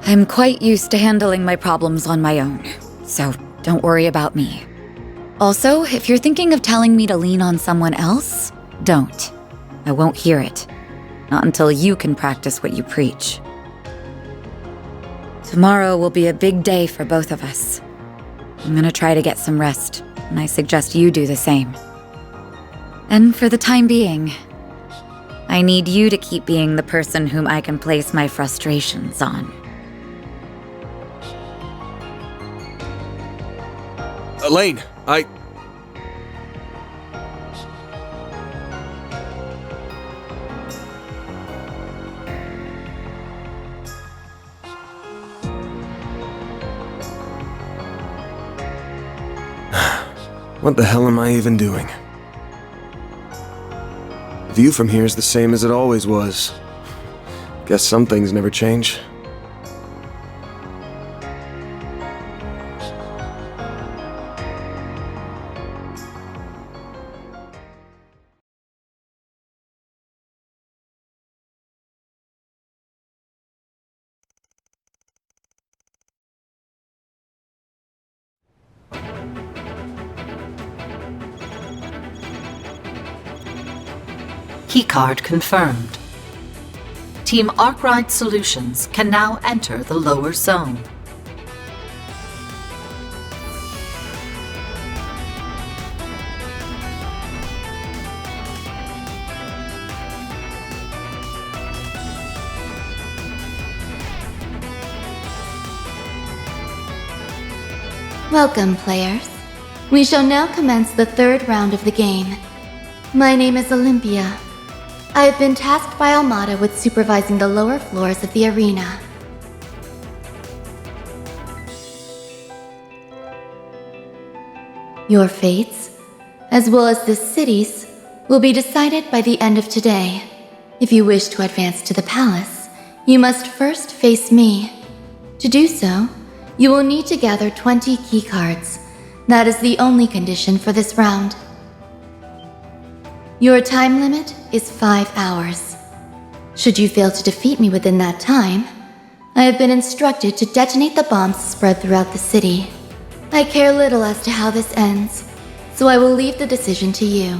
I'm quite used to handling my problems on my own, so don't worry about me. Also, if you're thinking of telling me to lean on someone else, don't. I won't hear it. Not until you can practice what you preach. Tomorrow will be a big day for both of us. I'm gonna try to get some rest, and I suggest you do the same. And for the time being, I need you to keep being the person whom I can place my frustrations on. Elaine, What the hell am I even doing? The view from here is the same as it always was. Guess some things never change. Keycard confirmed. Team Arkwright Solutions can now enter the lower zone. Welcome, players. We shall now commence the third round of the game. My name is Olympia. I have been tasked by Almada with supervising the lower floors of the arena. Your fates, as well as the city's, will be decided by the end of today. If you wish to advance to the palace, you must first face me. To do so, you will need to gather 20 keycards. That is the only condition for this round. Your time limit is 5 hours. Should you fail to defeat me within that time, I have been instructed to detonate the bombs spread throughout the city. I care little as to how this ends, so I will leave the decision to you.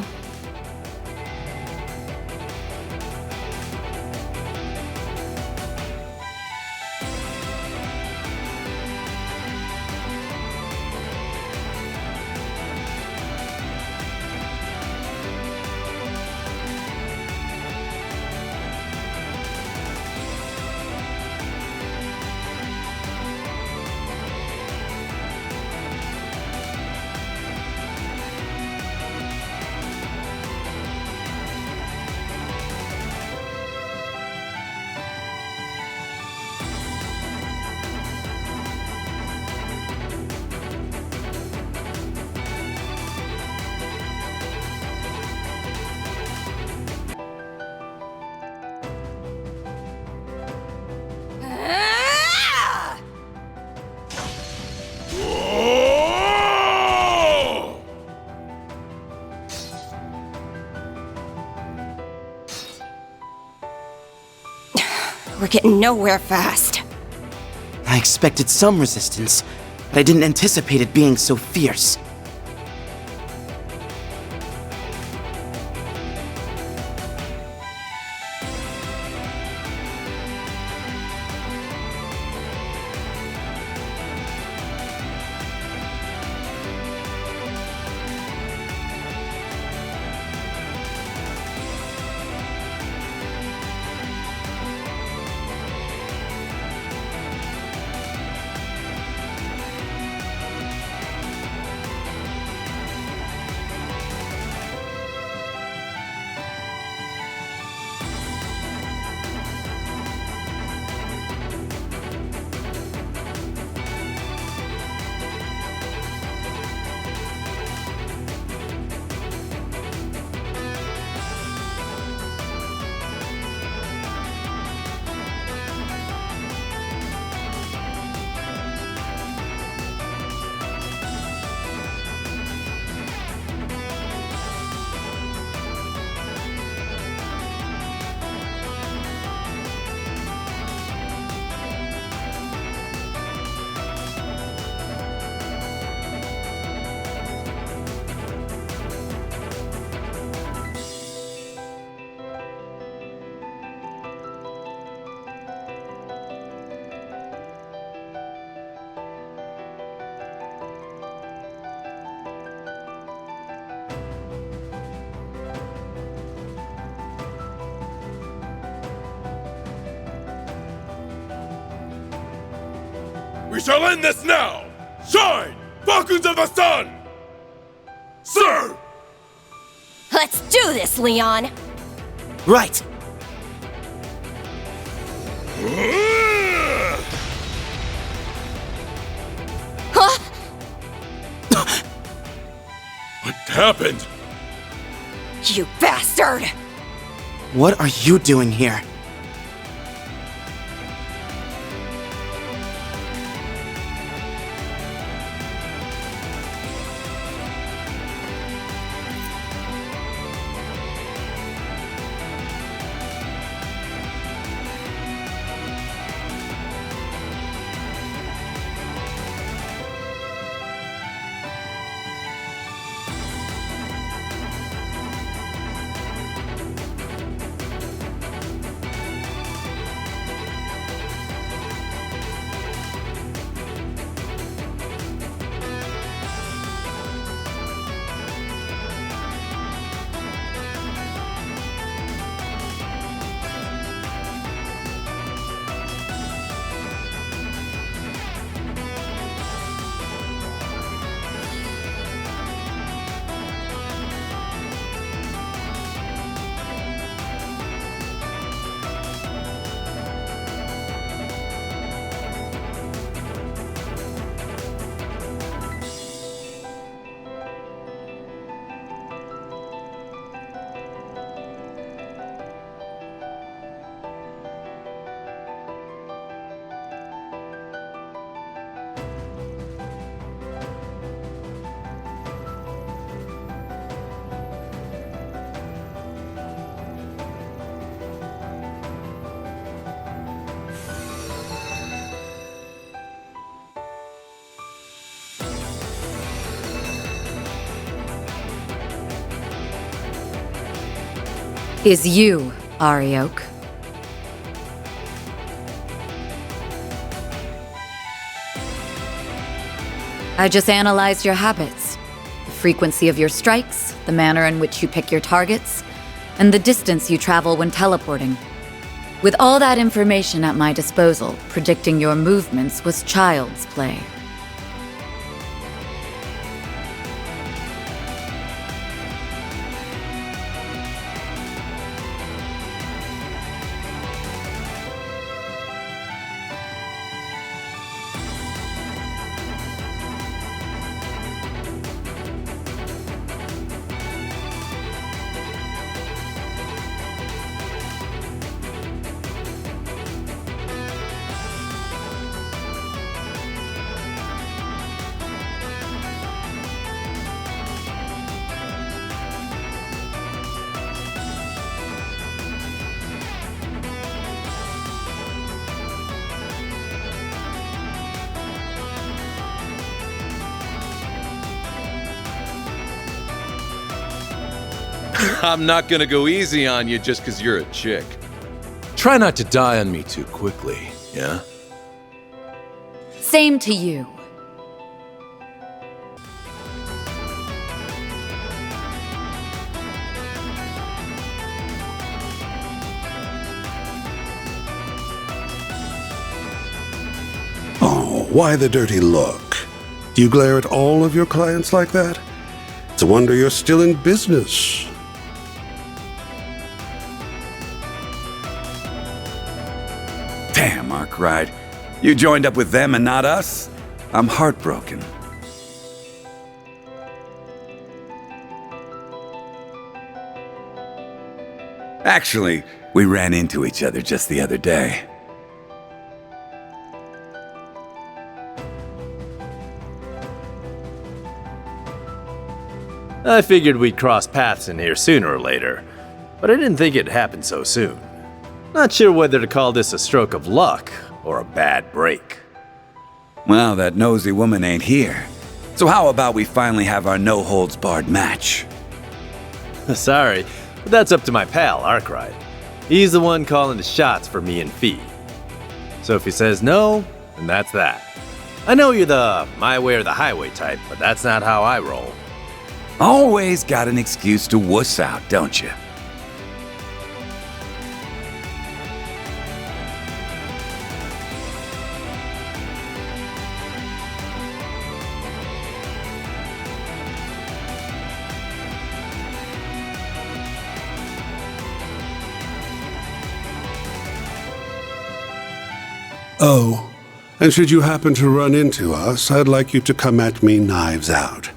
We're getting nowhere fast. I expected some resistance, but I didn't anticipate it being so fierce. We shall end this now! Shine, Falcons of the Sun! Sir! Let's do this, Leon! Right! Huh? What happened? You bastard! What are you doing here? Is you, Arioch. I just analyzed your habits. The frequency of your strikes, the manner in which you pick your targets, and the distance you travel when teleporting. With all that information at my disposal, predicting your movements was child's play. I'm not gonna go easy on you just because you're a chick. Try not to die on me too quickly, yeah? Same to you. Oh, why the dirty look? Do you glare at all of your clients like that? It's a wonder you're still in business. Damn, Arkwright. You joined up with them and not us? I'm heartbroken. Actually, we ran into each other just the other day. I figured we'd cross paths in here sooner or later, but I didn't think it'd happen so soon. Not sure whether to call this a stroke of luck or a bad break. Well, that nosy woman ain't here. So how about we finally have our no-holds-barred match? Sorry, but that's up to my pal, Arkwright. He's the one calling the shots for me and Fee. So if he says no, then that's that. I know you're the my way or the highway type, but that's not how I roll. Always got an excuse to wuss out, don't you? Oh, and should you happen to run into us, I'd like you to come at me knives out,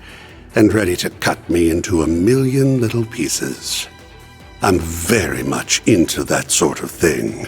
and ready to cut me into a million little pieces. I'm very much into that sort of thing.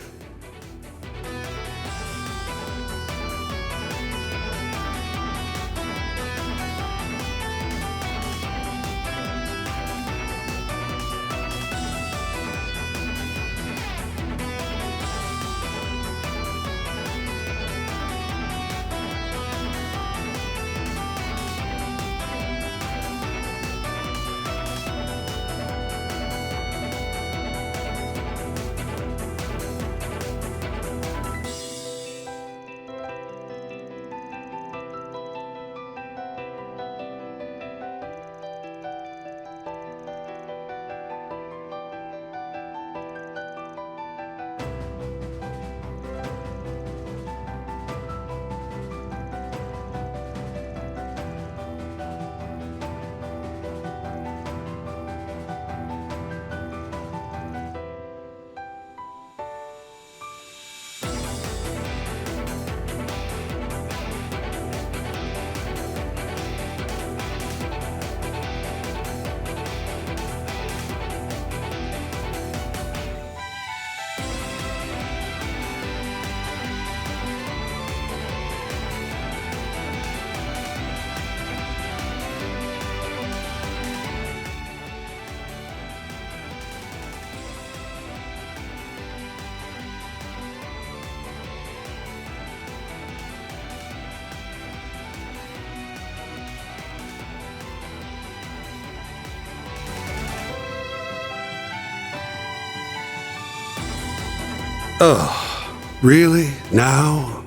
Oh, really? Now?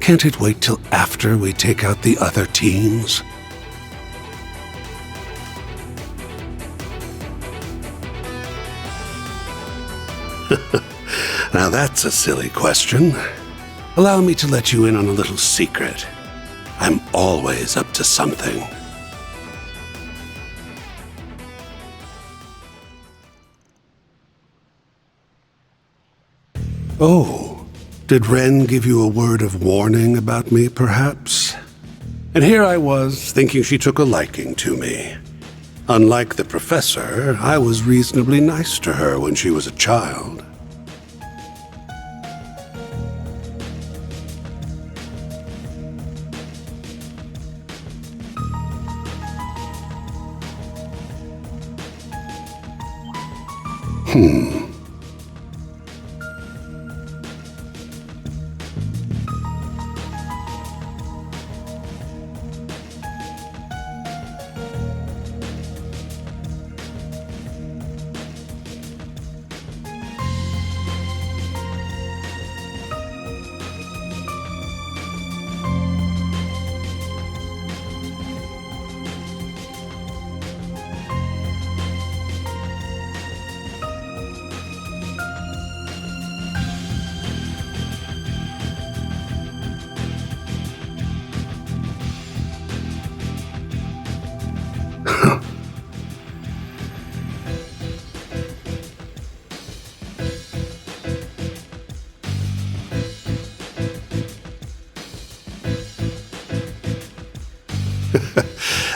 Can't it wait till after we take out the other teams? Now that's a silly question. Allow me to let you in on a little secret. I'm always up to something. Oh, did Ren give you a word of warning about me, perhaps? And here I was, thinking she took a liking to me. Unlike the professor, I was reasonably nice to her when she was a child.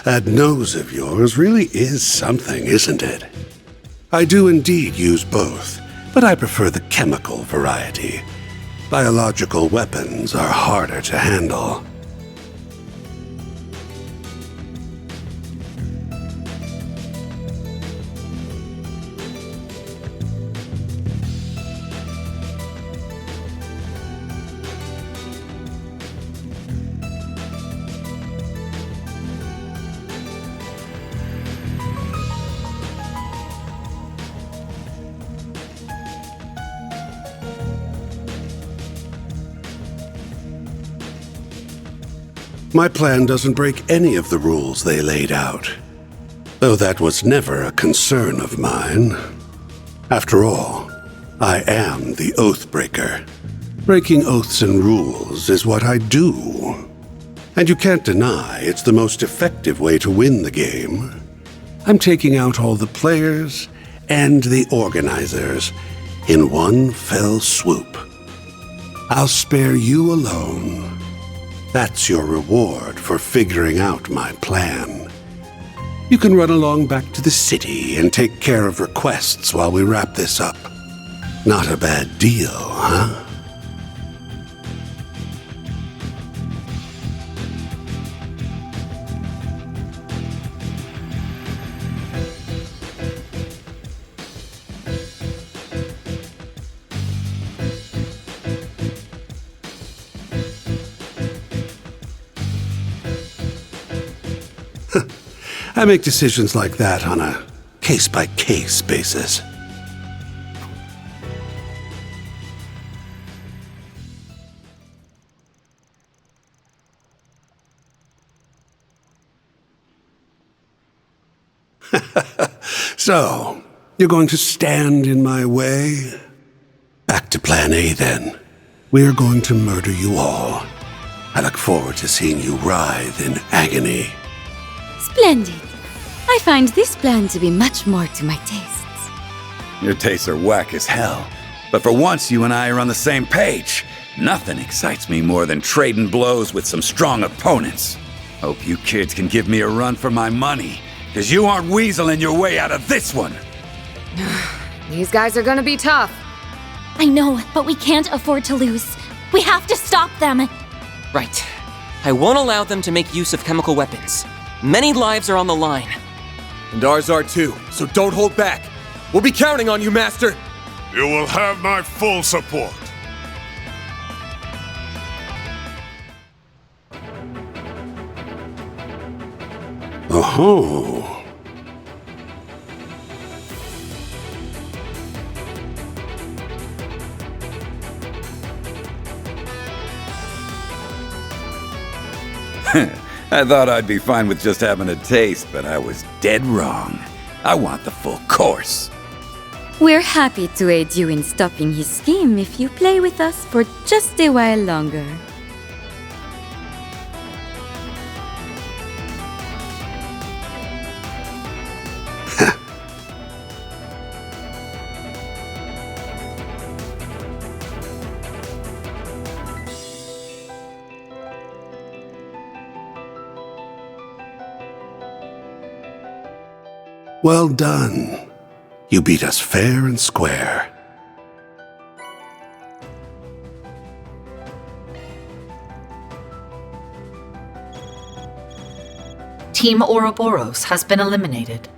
That nose of yours really is something, isn't it? I do indeed use both, but I prefer the chemical variety. Biological weapons are harder to handle. My plan doesn't break any of the rules they laid out, though that was never a concern of mine. After all, I am the Oathbreaker. Breaking oaths and rules is what I do. And you can't deny it's the most effective way to win the game. I'm taking out all the players and the organizers in one fell swoop. I'll spare you alone. That's your reward for figuring out my plan. You can run along back to the city and take care of requests while we wrap this up. Not a bad deal, huh? I make decisions like that on a case-by-case basis. So, you're going to stand in my way? Back to Plan A, then. We're going to murder you all. I look forward to seeing you writhe in agony. Splendid. I find this plan to be much more to my tastes. Your tastes are whack as hell. But for once, you and I are on the same page. Nothing excites me more than trading blows with some strong opponents. Hope you kids can give me a run for my money, because you aren't weaseling your way out of this one. These guys are gonna be tough. I know, but we can't afford to lose. We have to stop them. Right. I won't allow them to make use of chemical weapons. Many lives are on the line. And ours are too, so don't hold back. We'll be counting on you, Master. You will have my full support. Oh. I thought I'd be fine with just having a taste, but I was dead wrong. I want the full course. We're happy to aid you in stopping his scheme if you play with us for just a while longer. Well done. You beat us fair and square. Team Ouroboros has been eliminated.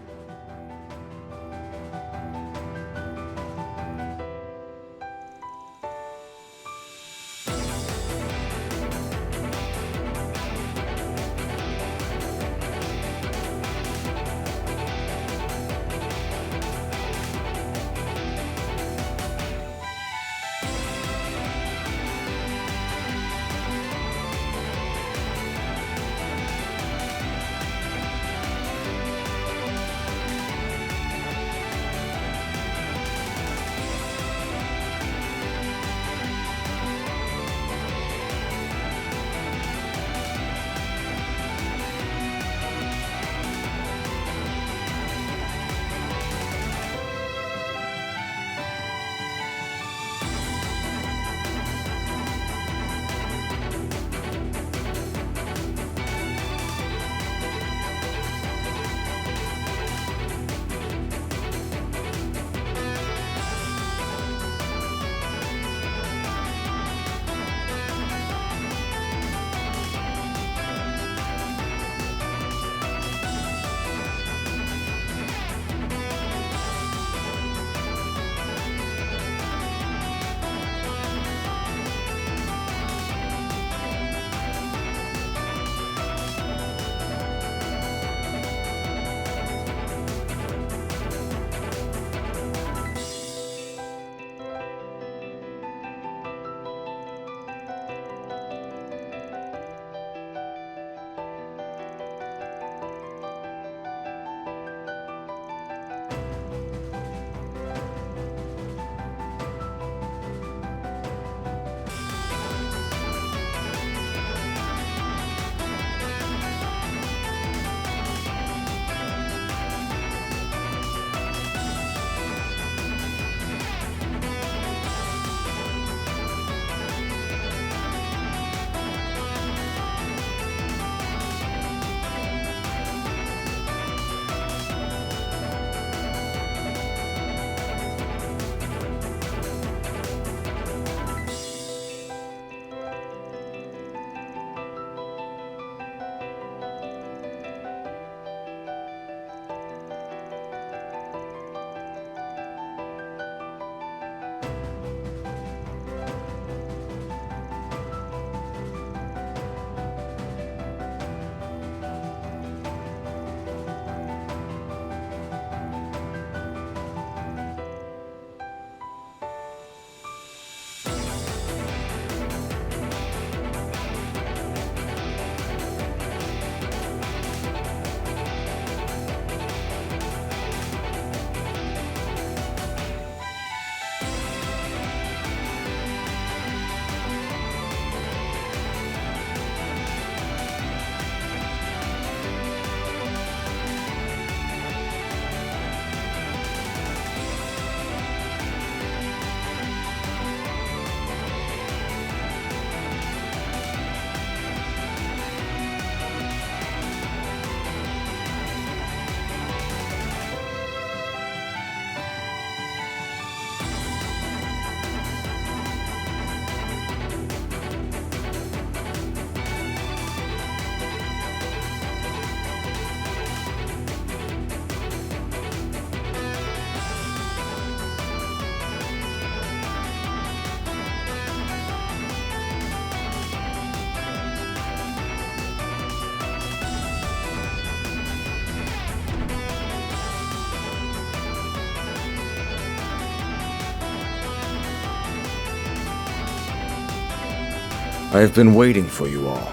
I have been waiting for you all.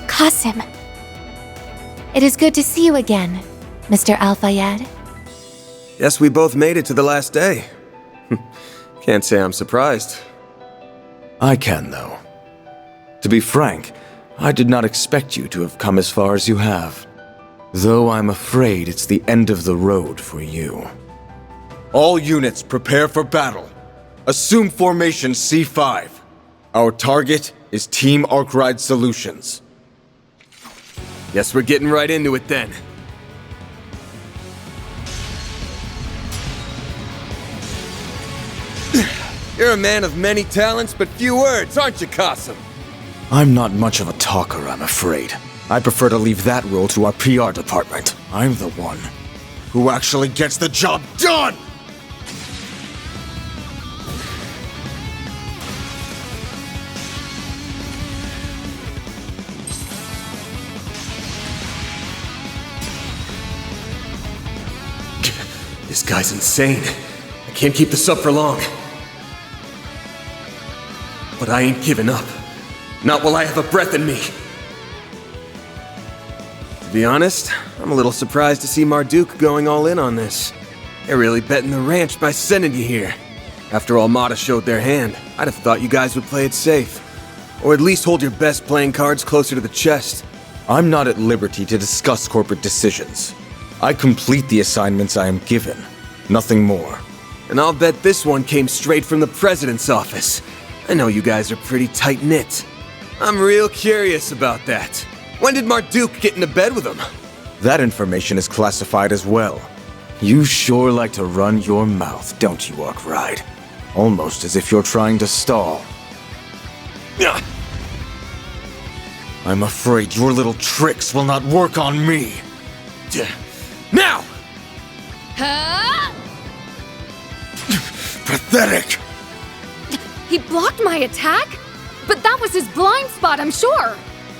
Qasim. It is good to see you again, Mr. Al-Fayed. Yes, we both made it to the last day. Can't say I'm surprised. I can, though. To be frank, I did not expect you to have come as far as you have. Though I'm afraid it's the end of the road for you. All units prepare for battle. Assume formation C5. Our target is Team Arkride Solutions. Guess we're getting right into it then. You're a man of many talents but few words, aren't you, Qasim? I'm not much of a talker, I'm afraid. I prefer to leave that role to our PR department. I'm the one who actually gets the job done! This guy's insane. I can't keep this up for long. But I ain't giving up. Not while I have a breath in me. To be honest, I'm a little surprised to see Marduk going all in on this. They're really betting the ranch by sending you here. After Almada showed their hand, I'd have thought you guys would play it safe. Or at least hold your best playing cards closer to the chest. I'm not at liberty to discuss corporate decisions. I complete the assignments I am given, nothing more. And I'll bet this one came straight from the president's office. I know you guys are pretty tight-knit. I'm real curious about that. When did Marduk get into bed with him? That information is classified as well. You sure like to run your mouth, don't you, Arkride? Almost as if you're trying to stall. I'm afraid your little tricks will not work on me. Now! Pathetic! He blocked my attack? But that was his blind spot, I'm sure!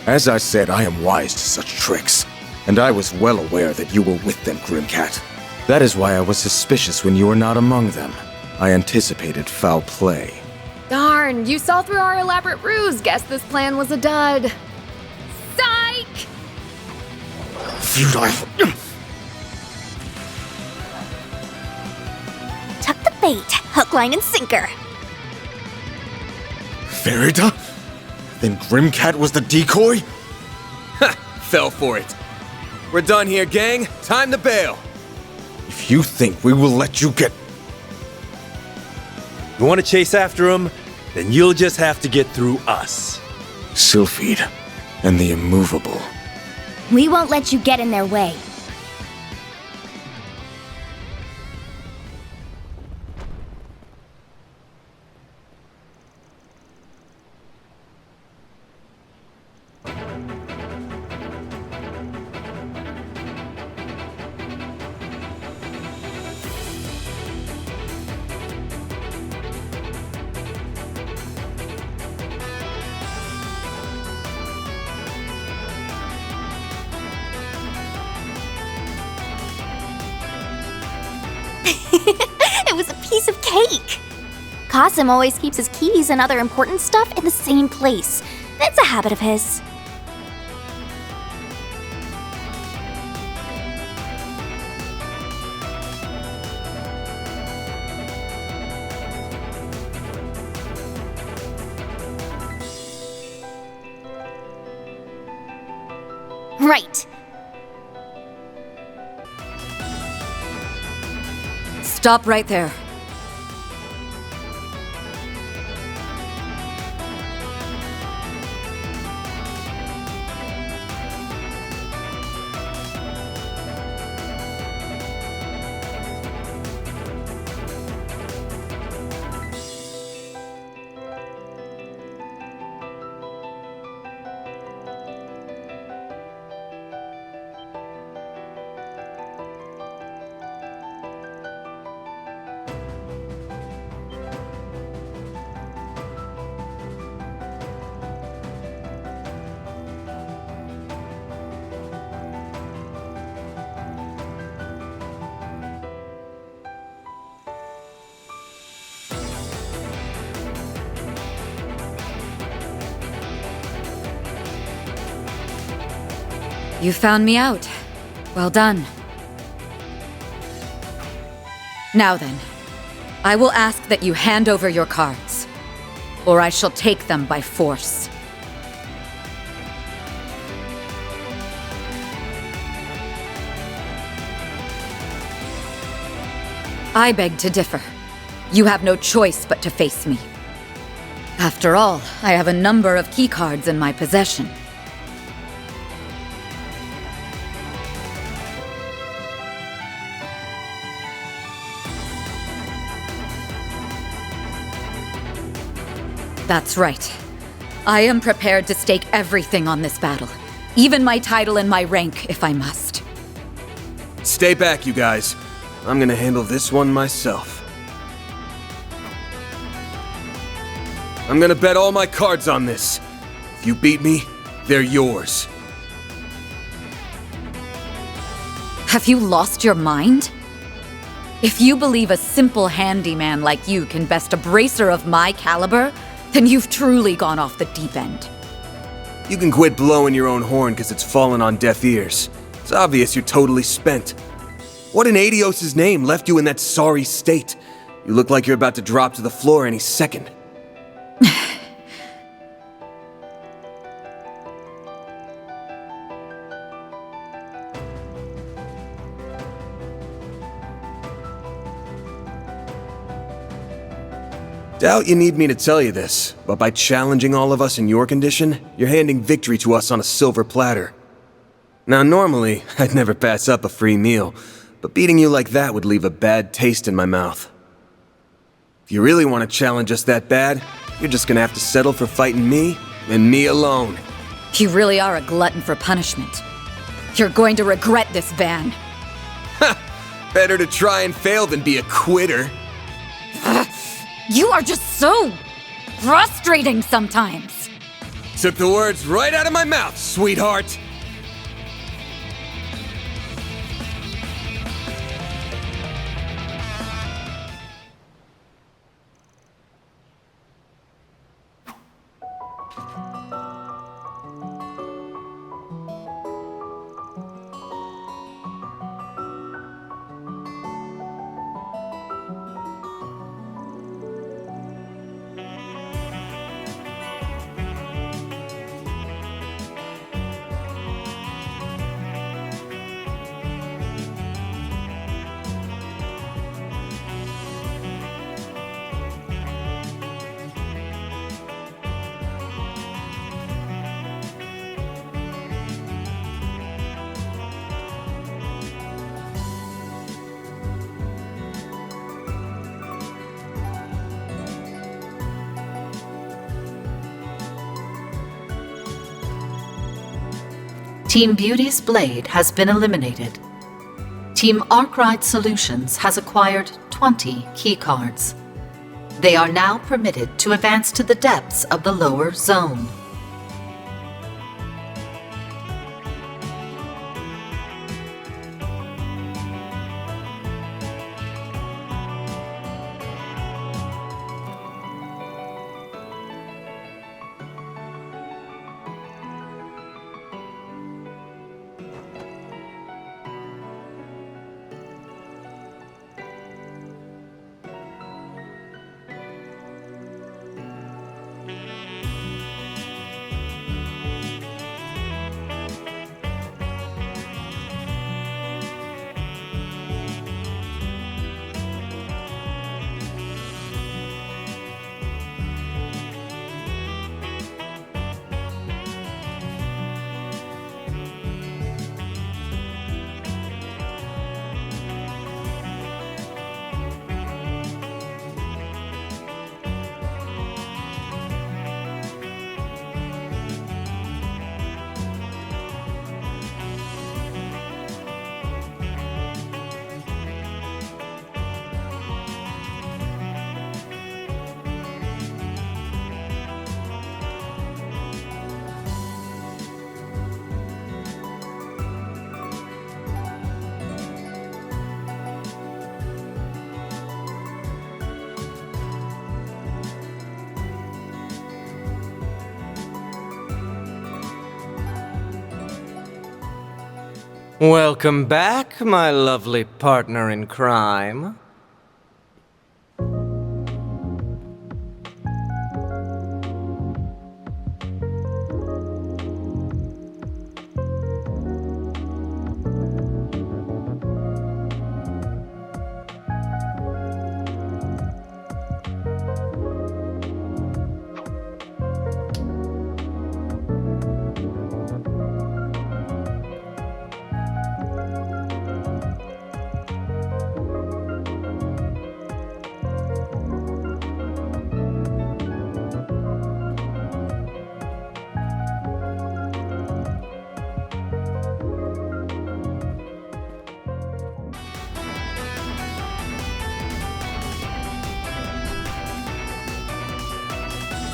As I said, I am wise to such tricks. And I was well aware that you were with them, Grimcat. That is why I was suspicious when you were not among them. I anticipated foul play. Darn, you saw through our elaborate ruse. Guess this plan was a dud. Psych! Futile. Tuck the bait, hook, line, and sinker. Verida? Then Grimcat was the decoy? Ha! Fell for it. We're done here, gang. Time to bail. If you think we will let you get... You want to chase after him? Then you'll just have to get through us. Sylphid and the immovable. We won't let you get in their way. It was a piece of cake! Qasim always keeps his keys and other important stuff in the same place. That's a habit of his. Right. Stop right there. You found me out. Well done. Now then, I will ask that you hand over your cards, or I shall take them by force. I beg to differ. You have no choice but to face me. After all, I have a number of keycards in my possession. That's right. I am prepared to stake everything on this battle, even my title and my rank, if I must. Stay back, you guys. I'm gonna handle this one myself. I'm gonna bet all my cards on this. If you beat me, they're yours. Have you lost your mind? If you believe a simple handyman like you can best a bracer of my caliber, then you've truly gone off the deep end. You can quit blowing your own horn because it's fallen on deaf ears. It's obvious you're totally spent. What in Adios' name left you in that sorry state? You look like you're about to drop to the floor any second. Doubt you need me to tell you this, but by challenging all of us in your condition, you're handing victory to us on a silver platter. Now normally, I'd never pass up a free meal, but beating you like that would leave a bad taste in my mouth. If you really want to challenge us that bad, you're just gonna have to settle for fighting me, and me alone. You really are a glutton for punishment. You're going to regret this, Van. Ha! Better to try and fail than be a quitter. You are just so frustrating sometimes. Took the words right out of my mouth, sweetheart. Team Beauty's blade has been eliminated. Team Arkwright Solutions has acquired 20 keycards. They are now permitted to advance to the depths of the lower zone. Welcome back, my lovely partner in crime.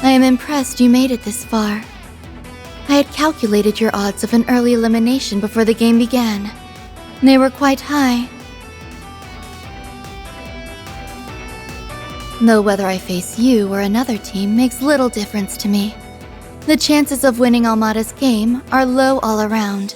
I am impressed you made it this far. I had calculated your odds of an early elimination before the game began. They were quite high. Though whether I face you or another team makes little difference to me. The chances of winning Almada's game are low all around.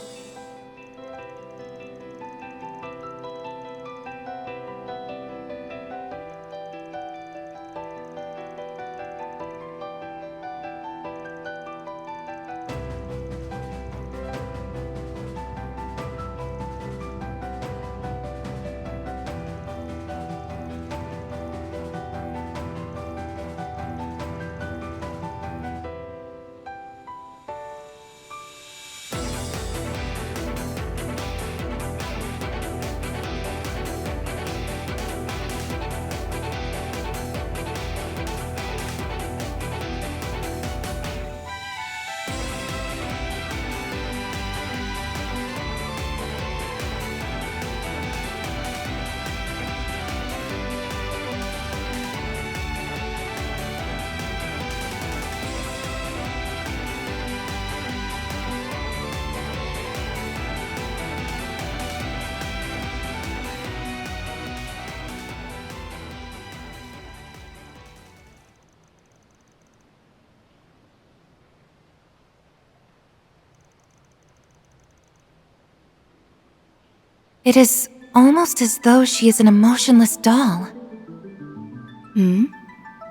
It is almost as though she is an emotionless doll.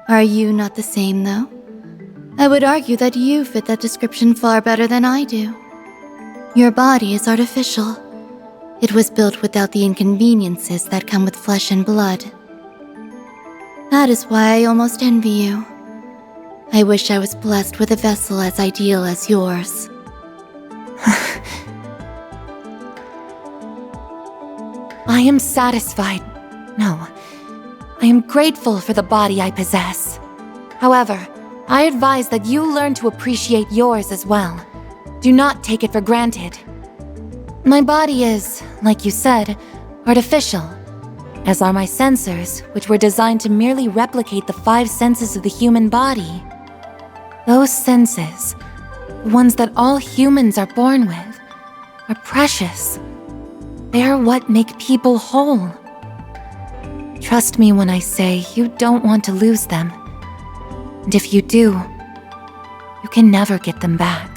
Are you not the same, though? I would argue that you fit that description far better than I do. Your body is artificial. It was built without the inconveniences that come with flesh and blood. That is why I almost envy you. I wish I was blessed with a vessel as ideal as yours. I am satisfied. No, I am grateful for the body I possess. However, I advise that you learn to appreciate yours as well. Do not take it for granted. My body is, like you said, artificial, as are my sensors, which were designed to merely replicate the 5 senses of the human body. Those senses, the ones that all humans are born with, are precious. They are what make people whole. Trust me when I say you don't want to lose them. And if you do, you can never get them back.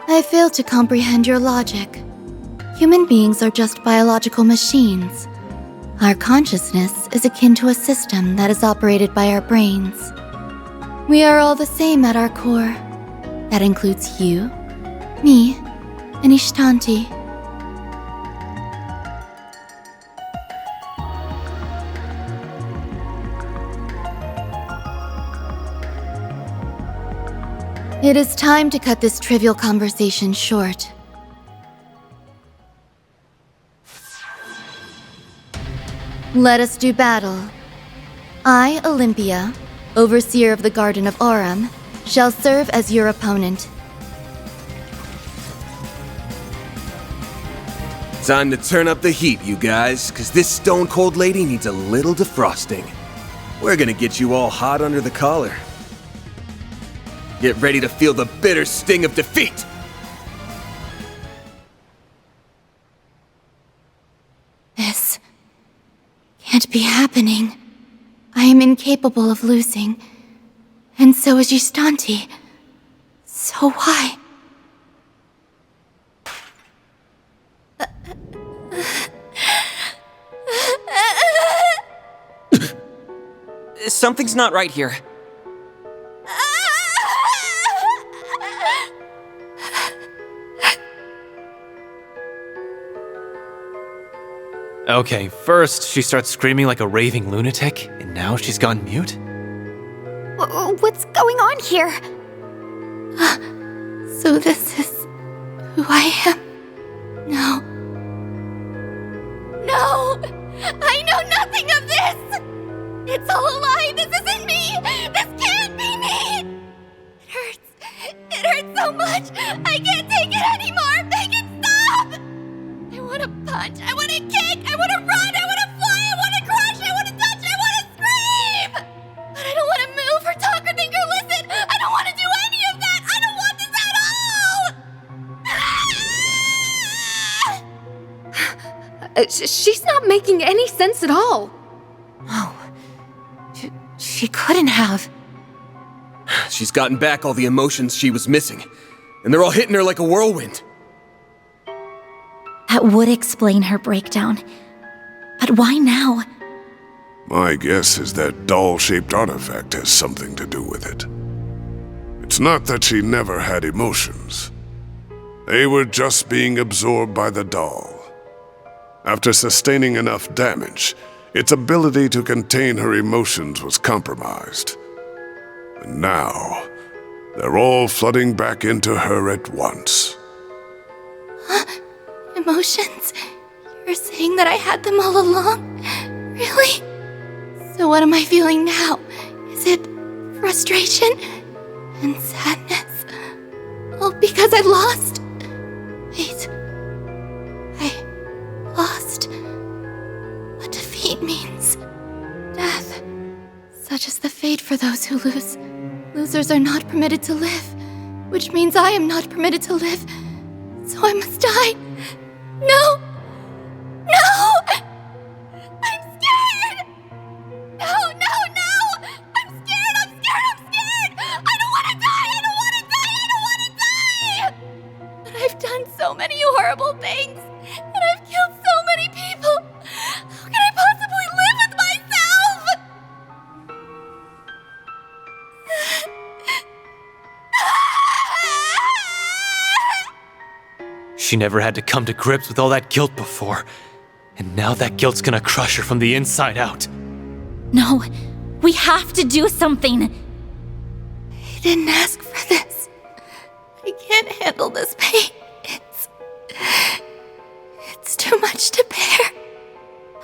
I fail to comprehend your logic. Human beings are just biological machines. Our consciousness is akin to a system that is operated by our brains. We are all the same at our core. That includes you, me, and Ishtanti. It is time to cut this trivial conversation short. Let us do battle. I, Olympia, Overseer of the Garden of Aurum, shall serve as your opponent. Time to turn up the heat, you guys, because this stone-cold lady needs a little defrosting. We're gonna get you all hot under the collar. Get ready to feel the bitter sting of defeat! This can't be happening. I am incapable of losing. And so is Ishtanti. So why? Something's not right here. Okay, first she starts screaming like a raving lunatic, and now she's gone mute? What's going on here? So this is who I am? No. No! I know nothing of this! It's all a lie! This isn't me! This can't be me! It hurts. It hurts so much! I can't take it anymore! Make it stop! I want to punch! I want to kick! I want to run! I want to fly! I want to crush! I want to touch! I want to scream! But I don't want to move or talk or think or listen! I don't want to do any of that! I don't want this at all! She's not making any sense at all. She couldn't have. She's gotten back all the emotions she was missing, and they're all hitting her like a whirlwind. That would explain her breakdown. But why now? My guess is that doll-shaped artifact has something to do with it. It's not that she never had emotions. They were just being absorbed by the doll. After sustaining enough damage, its ability to contain her emotions was compromised. And now, they're all flooding back into her at once. Emotions? You're saying that I had them all along? Really? So what am I feeling now? Is it frustration and sadness? All because I lost? Wait. I lost. What defeat means? Death. Such is the fate for those who lose. Losers are not permitted to live, which means I am not permitted to live. So I must die. No! No! I'm scared! No, no, no! I'm scared, I'm scared, I'm scared! I don't want to die! I don't want to die! I don't want to die! But I've done so many horrible things, and I've killed so many people. How can I possibly live with myself? She never had to come to grips with all that guilt before, and now that guilt's gonna crush her from the inside out. No, we have to do something. I didn't ask for this. I can't handle this pain. It's too much to bear.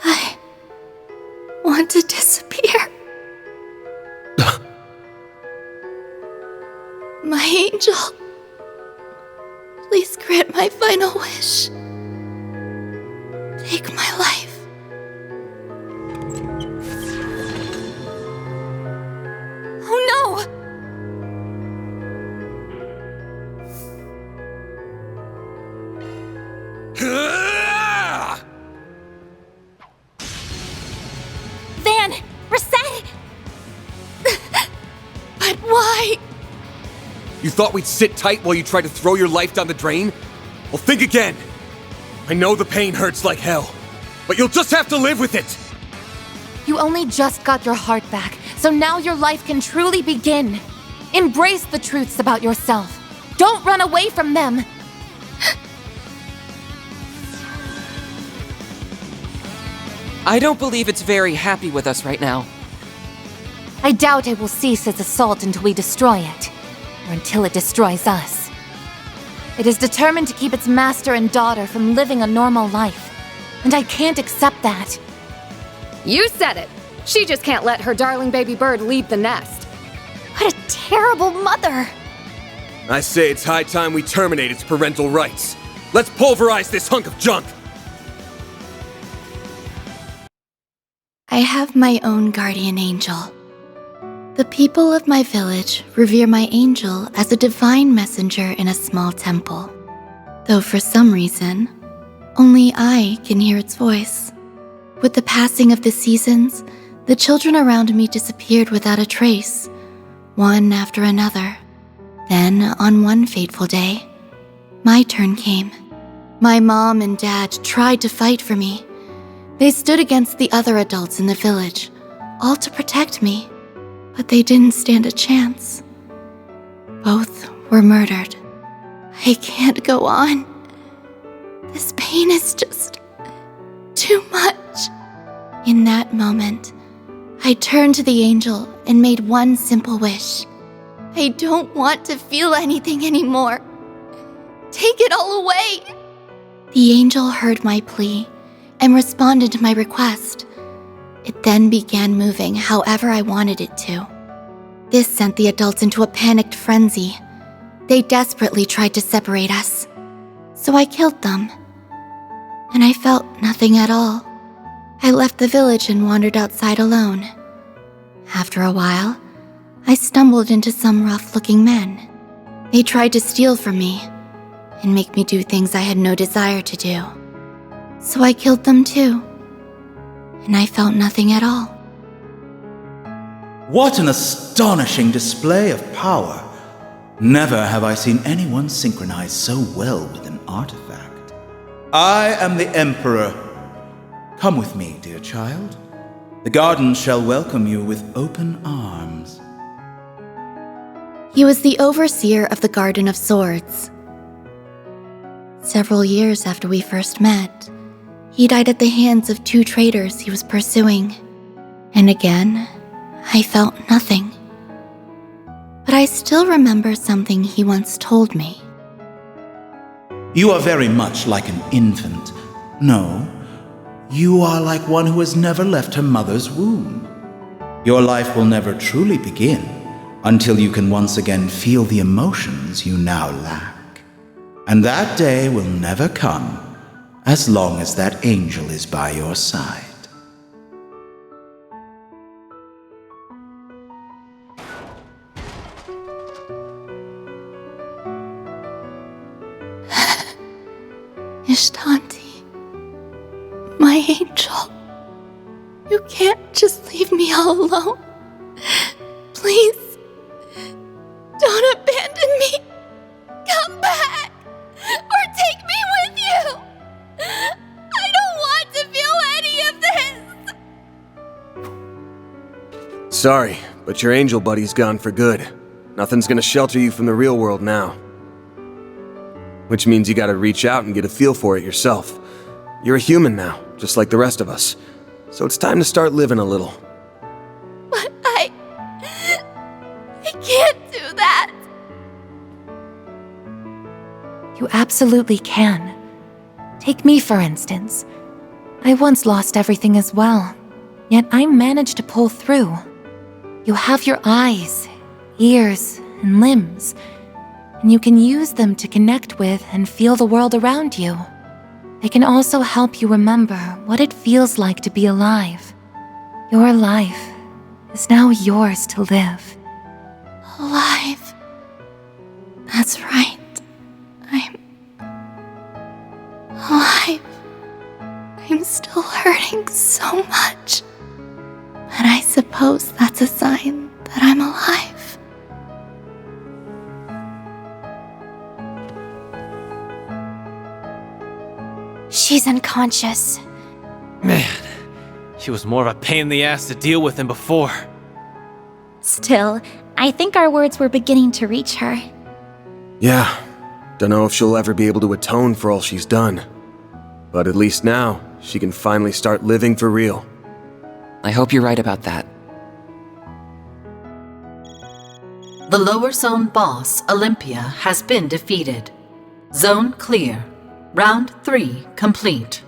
I want to disappear. My angel, please grant my final wish. Take my life. Oh no! Van! Reset! But why? You thought we'd sit tight while you tried to throw your life down the drain? Well, think again. I know the pain hurts like hell, but you'll just have to live with it. You only just got your heart back, so now your life can truly begin. Embrace the truths about yourself. Don't run away from them. I don't believe it's very happy with us right now. I doubt it will cease its assault until we destroy it, or until it destroys us. It is determined to keep its master and daughter from living a normal life, and I can't accept that. You said it. She just can't let her darling baby bird leave the nest. What a terrible mother! I say it's high time we terminate its parental rights. Let's pulverize this hunk of junk! I have my own guardian angel. The people of my village revere my angel as a divine messenger in a small temple, though for some reason, only I can hear its voice. With the passing of the seasons, the children around me disappeared without a trace, one after another. Then, on one fateful day, my turn came. My mom and dad tried to fight for me. They stood against the other adults in the village, all to protect me, but they didn't stand a chance. Both were murdered. I can't go on. This pain is just too much. In that moment, I turned to the angel and made one simple wish. I don't want to feel anything anymore. Take it all away. The angel heard my plea and responded to my request. It then began moving however I wanted it to. This sent the adults into a panicked frenzy. They desperately tried to separate us. So I killed them. And I felt nothing at all. I left the village and wandered outside alone. After a while, I stumbled into some rough-looking men. They tried to steal from me and make me do things I had no desire to do. So I killed them too. And I felt nothing at all. What an astonishing display of power! Never have I seen anyone synchronize so well with an artifact. I am the Emperor. Come with me, dear child. The garden shall welcome you with open arms. He was the overseer of the Garden of Swords. Several years after we first met, he died at the hands of 2 traitors he was pursuing. And again, I felt nothing. But I still remember something he once told me. You are very much like an infant. No, you are like one who has never left her mother's womb. Your life will never truly begin until you can once again feel the emotions you now lack. And that day will never come as long as that angel is by your side. Ishtanti, my angel, you can't just leave me all alone. Please, don't abandon me. Come back, or take me with you. I don't want to feel any of this. Sorry, but your angel buddy's gone for good. Nothing's gonna shelter you from the real world now. Which means you gotta reach out and get a feel for it yourself. You're a human now, just like the rest of us. So it's time to start living a little. But I can't do that. You absolutely can. Take me, for instance. I once lost everything as well, yet I managed to pull through. You have your eyes, ears, and limbs, and you can use them to connect with and feel the world around you. They can also help you remember what it feels like to be alive. Your life is now yours to live. Alive. That's right. I'm alive. I'm still hurting so much. But I suppose that's a sign that I'm alive. She's unconscious. Man, she was more of a pain in the ass to deal with than before. Still, I think our words were beginning to reach her. Yeah, don't know if she'll ever be able to atone for all she's done. But at least now, she can finally start living for real. I hope you're right about that. The lower zone boss, Olympia, has been defeated. Zone clear. Round 3 complete.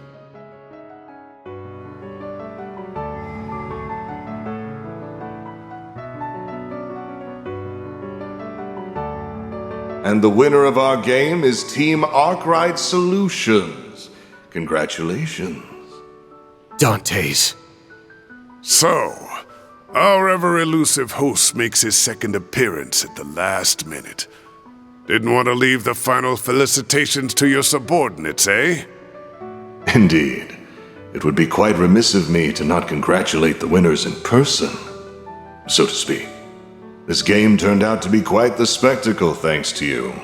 And the winner of our game is Team Arkwright Solutions. Congratulations. Dante's. So, our ever-elusive host makes his second appearance at the last minute. Didn't want to leave the final felicitations to your subordinates, eh? Indeed. It would be quite remiss of me to not congratulate the winners in person, so to speak. This game turned out to be quite the spectacle thanks to you.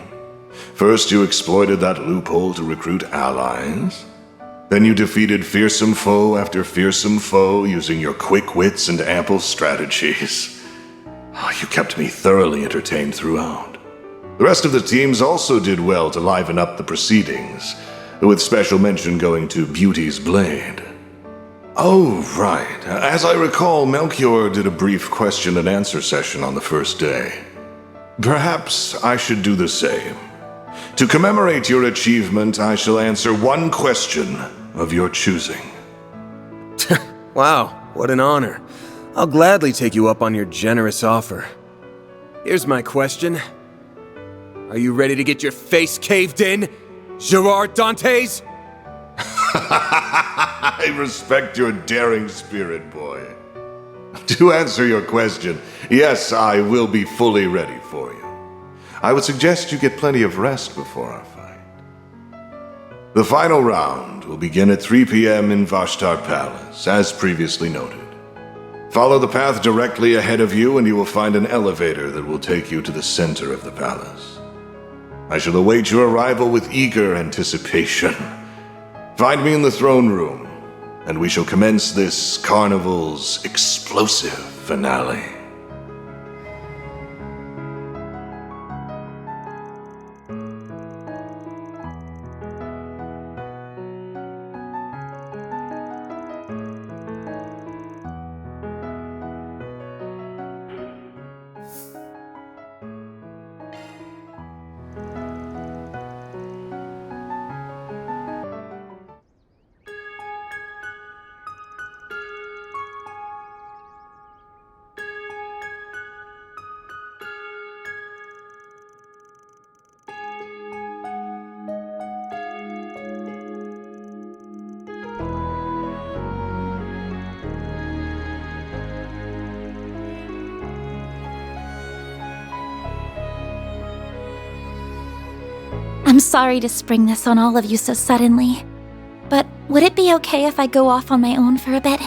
First, you exploited that loophole to recruit allies. Then you defeated fearsome foe after fearsome foe using your quick wits and ample strategies. You kept me thoroughly entertained throughout. The rest of the teams also did well to liven up the proceedings, with special mention going to Beauty's Blade. Oh, right. As I recall, Melchior did a brief question and answer session on the first day. Perhaps I should do the same. To commemorate your achievement, I shall answer one question of your choosing. Wow, what an honor. I'll gladly take you up on your generous offer. Here's my question. Are you ready to get your face caved in, Gerard Dantes? I respect your daring spirit, boy. To answer your question, yes, I will be fully ready for you. I would suggest you get plenty of rest before our fight. The final round will begin at 3 p.m. in Vashtar Palace, as previously noted. Follow the path directly ahead of you and you will find an elevator that will take you to the center of the palace. I shall await your arrival with eager anticipation. Find me in the throne room, and we shall commence this carnival's explosive finale. I'm sorry to spring this on all of you so suddenly, but would it be okay if I go off on my own for a bit?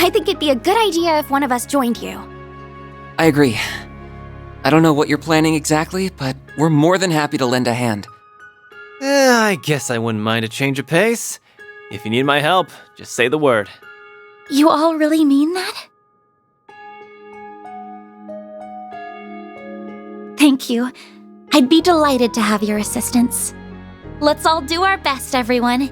I think it'd be a good idea if one of us joined you. I agree. I don't know what you're planning exactly, but we're more than happy to lend a hand. I guess I wouldn't mind a change of pace. If you need my help, just say the word. You all really mean that? Thank you. I'd be delighted to have your assistance. Let's all do our best, everyone.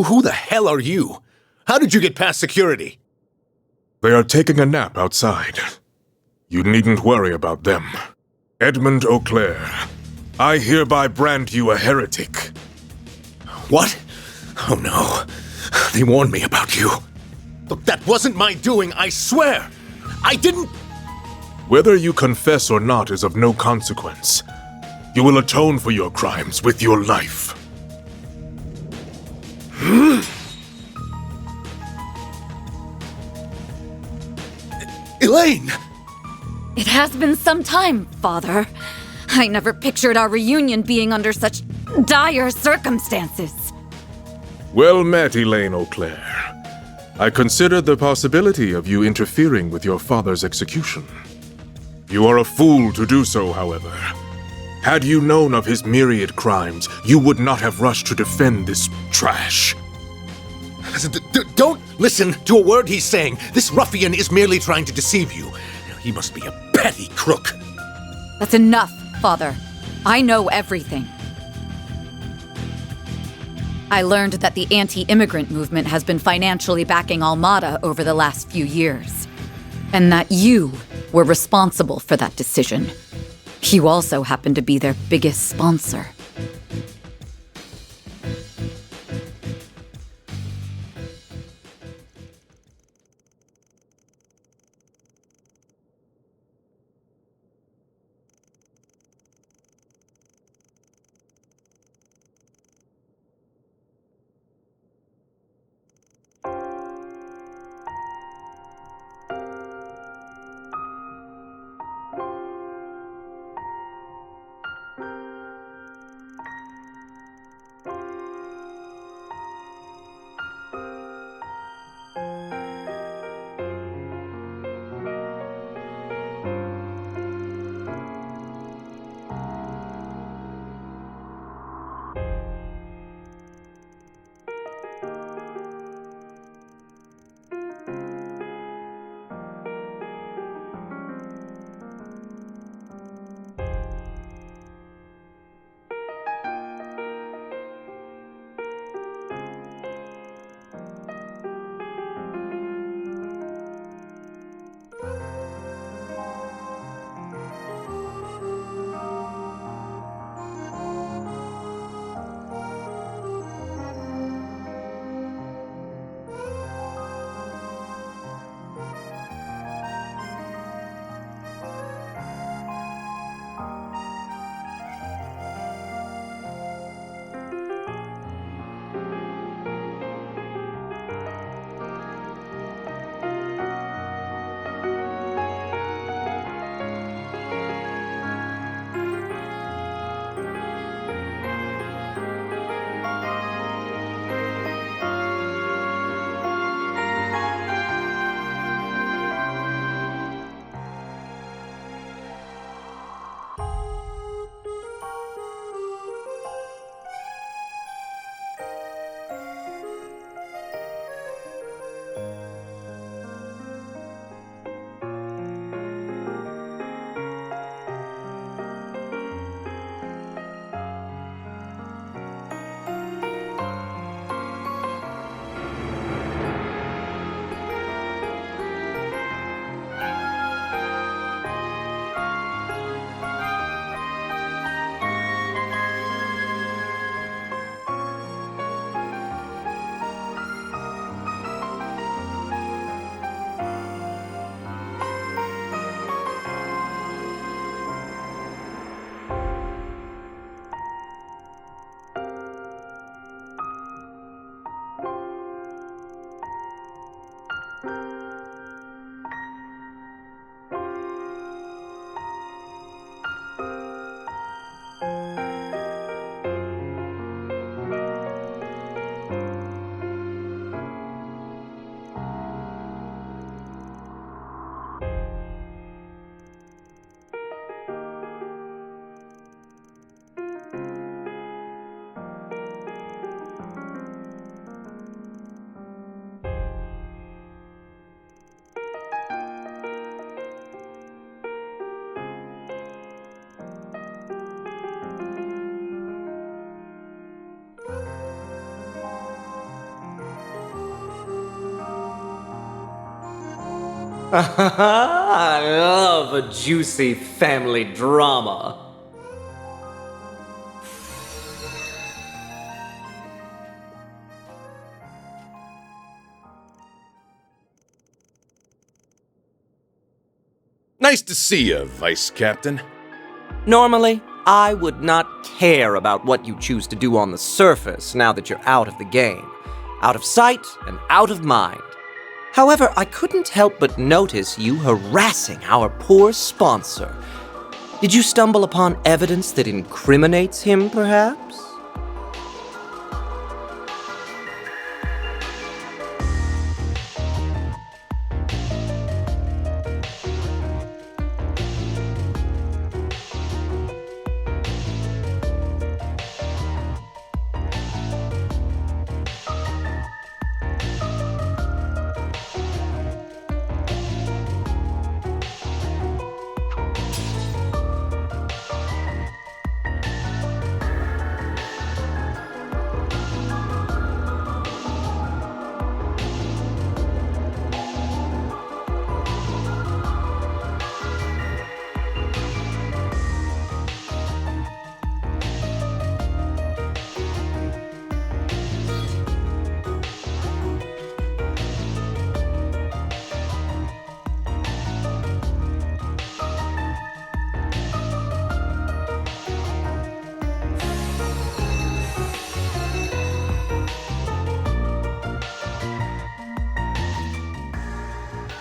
Who the hell are you? How did you get past security? They are taking a nap outside. You needn't worry about them. Edmund Auclair, I hereby brand you a heretic. What? Oh no. They warned me about you. Look, that wasn't my doing, I swear! I didn't... Whether you confess or not is of no consequence. You will atone for your crimes with your life. Elaine! It has been some time, Father. I never pictured our reunion being under such dire circumstances. Well met, Elaine Auclair. I consider the possibility of you interfering with your father's execution. You are a fool to do so, however. Had you known of his myriad crimes, you would not have rushed to defend this trash. Don't listen to a word he's saying. This ruffian is merely trying to deceive you. He must be a petty crook. That's enough, Father. I know everything. I learned that the anti-immigrant movement has been financially backing Almada over the last few years, and that you were responsible for that decision. You also happen to be their biggest sponsor. I love a juicy family drama. Nice to see you, Vice Captain. Normally, I would not care about what you choose to do on the surface now that you're out of the game. Out of sight and out of mind. However, I couldn't help but notice you harassing our poor sponsor. Did you stumble upon evidence that incriminates him, perhaps?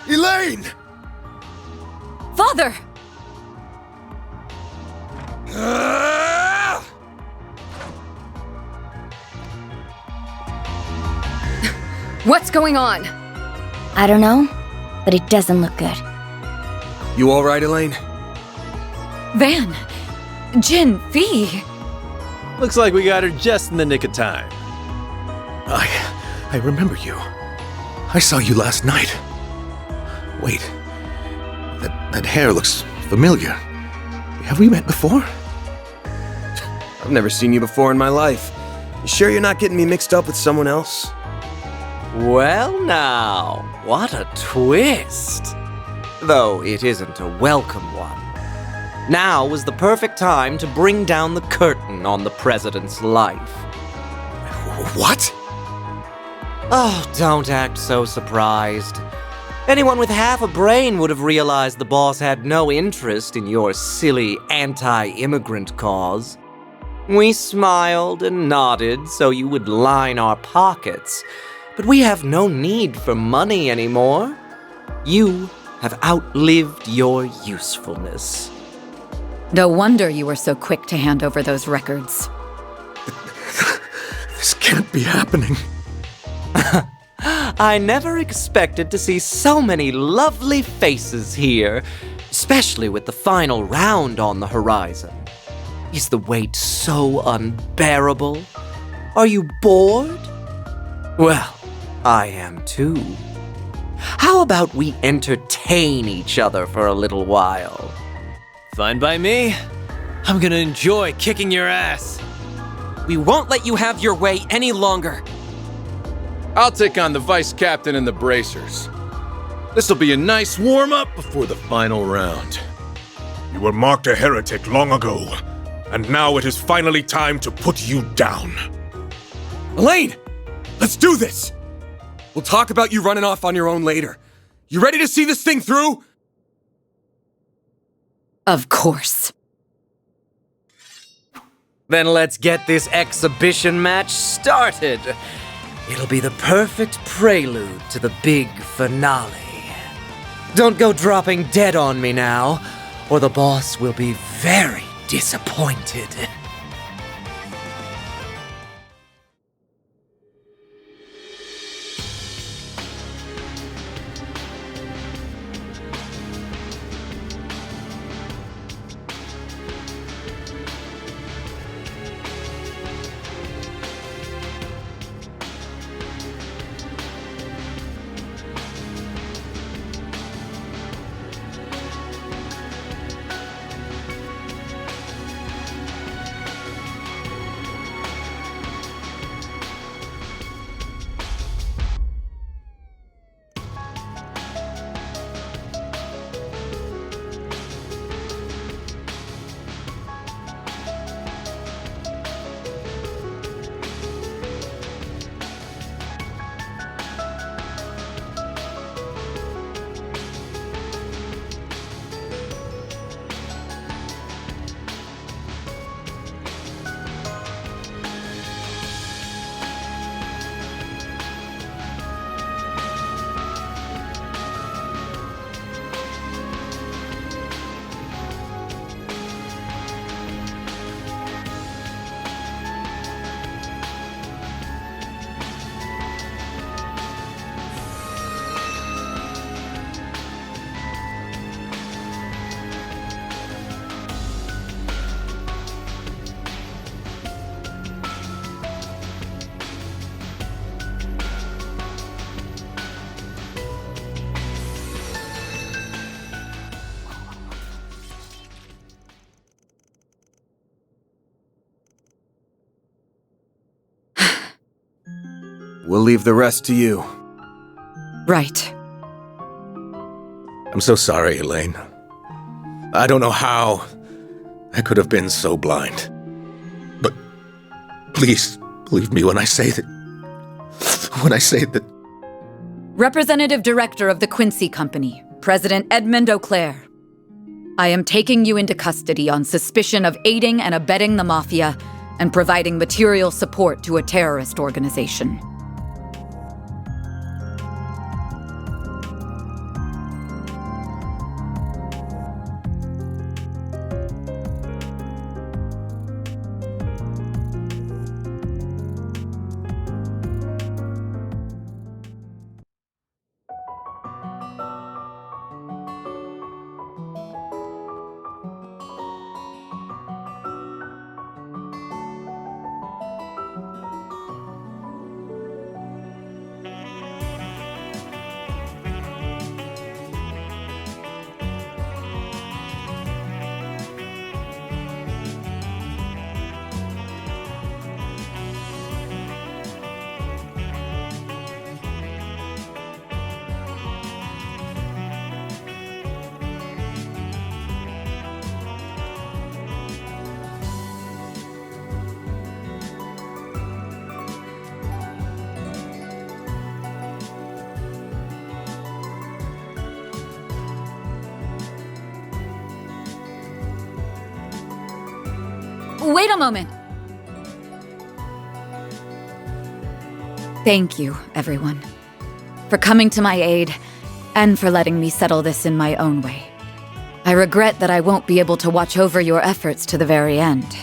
Elaine! Father! What's going on? I don't know, but it doesn't look good. You alright, Elaine? Van! Jin, Fee! Looks like we got her just in the nick of time. I remember you. I saw you last night. Wait. That hair looks familiar. Have we met before? I've never seen you before in my life. You sure you're not getting me mixed up with someone else? Well now, what a twist! Though it isn't a welcome one. Now was the perfect time to bring down the curtain on the president's life. What? Oh, don't act so surprised. Anyone with half a brain would have realized the boss had no interest in your silly anti-immigrant cause. We smiled and nodded so you would line our pockets, but we have no need for money anymore. You have outlived your usefulness. No wonder you were so quick to hand over those records. This can't be happening. I never expected to see so many lovely faces here, especially with the final round on the horizon. Is the wait so unbearable? Are you bored? Well, I am too. How about we entertain each other for a little while? Fine by me. I'm gonna enjoy kicking your ass. We won't let you have your way any longer. I'll take on the Vice Captain and the Bracers. This'll be a nice warm-up before the final round. You were marked a heretic long ago, and now it is finally time to put you down. Elaine! Let's do this! We'll talk about you running off on your own later. You ready to see this thing through? Of course. Then let's get this exhibition match started. It'll be the perfect prelude to the big finale. Don't go dropping dead on me now, or the boss will be very disappointed. We'll leave the rest to you. Right. I'm so sorry, Elaine. I don't know how I could have been so blind. But please believe me when I say that. Representative Director of the Quincy Company, President Edmund Auclair. I am taking you into custody on suspicion of aiding and abetting the Mafia and providing material support to a terrorist organization. Wait a moment! Thank you, everyone, for coming to my aid and for letting me settle this in my own way. I regret that I won't be able to watch over your efforts to the very end.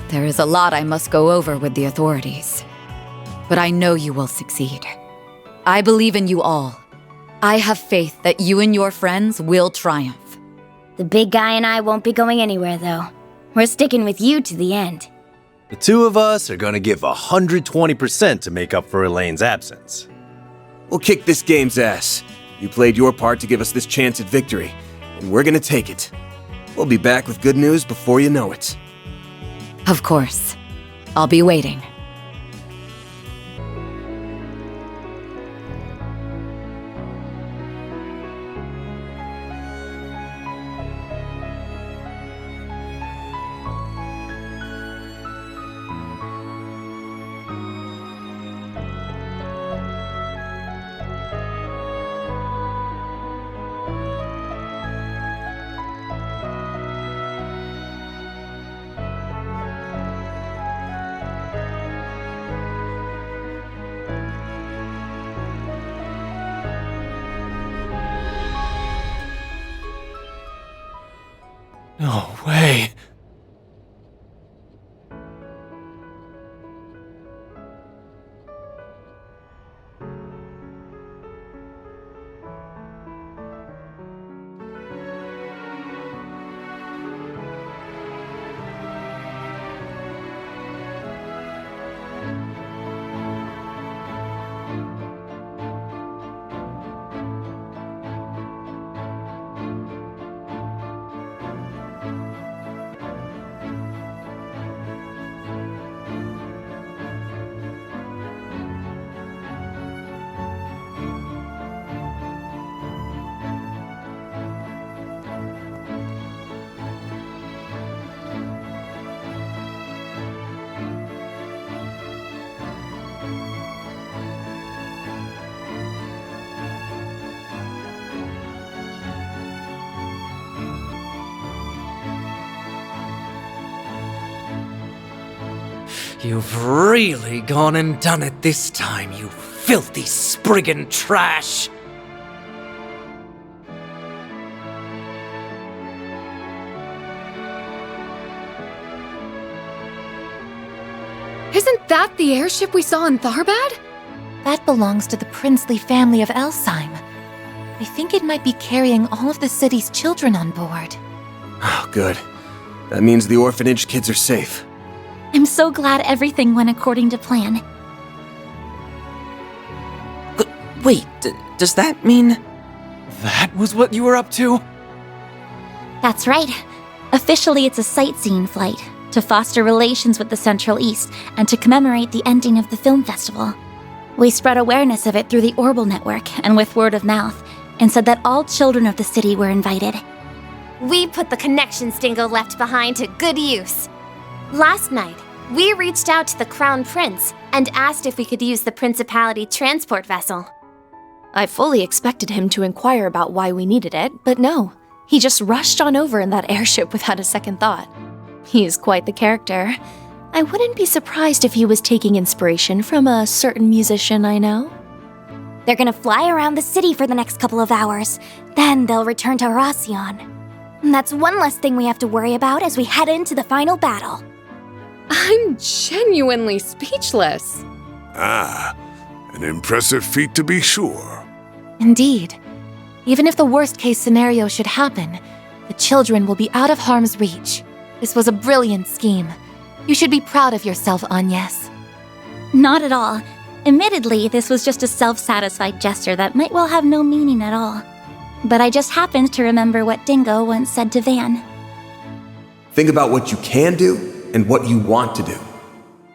There is a lot I must go over with the authorities. But I know you will succeed. I believe in you all. I have faith that you and your friends will triumph. The big guy and I won't be going anywhere, though. We're sticking with you to the end. The two of us are gonna give 120% to make up for Elaine's absence. We'll kick this game's ass. You played your part to give us this chance at victory, and we're gonna take it. We'll be back with good news before you know it. Of course. I'll be waiting. No way. You've really gone and done it this time, you filthy Spriggan trash! Isn't that the airship we saw in Tharbad? That belongs to the princely family of Elsheim. I think it might be carrying all of the city's children on board. Oh, good. That means the orphanage kids are safe. I'm so glad everything went according to plan. Wait, does that mean... That was what you were up to? That's right. Officially, it's a sightseeing flight to foster relations with the Central East and to commemorate the ending of the film festival. We spread awareness of it through the Orbal network and with word of mouth, and said that all children of the city were invited. We put the connections Dingo left behind to good use. Last night, we reached out to the Crown Prince and asked if we could use the Principality transport vessel. I fully expected him to inquire about why we needed it, but no. He just rushed on over in that airship without a second thought. He is quite the character. I wouldn't be surprised if he was taking inspiration from a certain musician I know. They're gonna fly around the city for the next couple of hours. Then they'll return to Racion. And that's one less thing we have to worry about as we head into the final battle. I'm genuinely speechless. Ah, an impressive feat to be sure. Indeed. Even if the worst-case scenario should happen, the children will be out of harm's reach. This was a brilliant scheme. You should be proud of yourself, Agnes. Not at all. Admittedly, this was just a self-satisfied gesture that might well have no meaning at all. But I just happened to remember what Dingo once said to Van. Think about what you can do and what you want to do.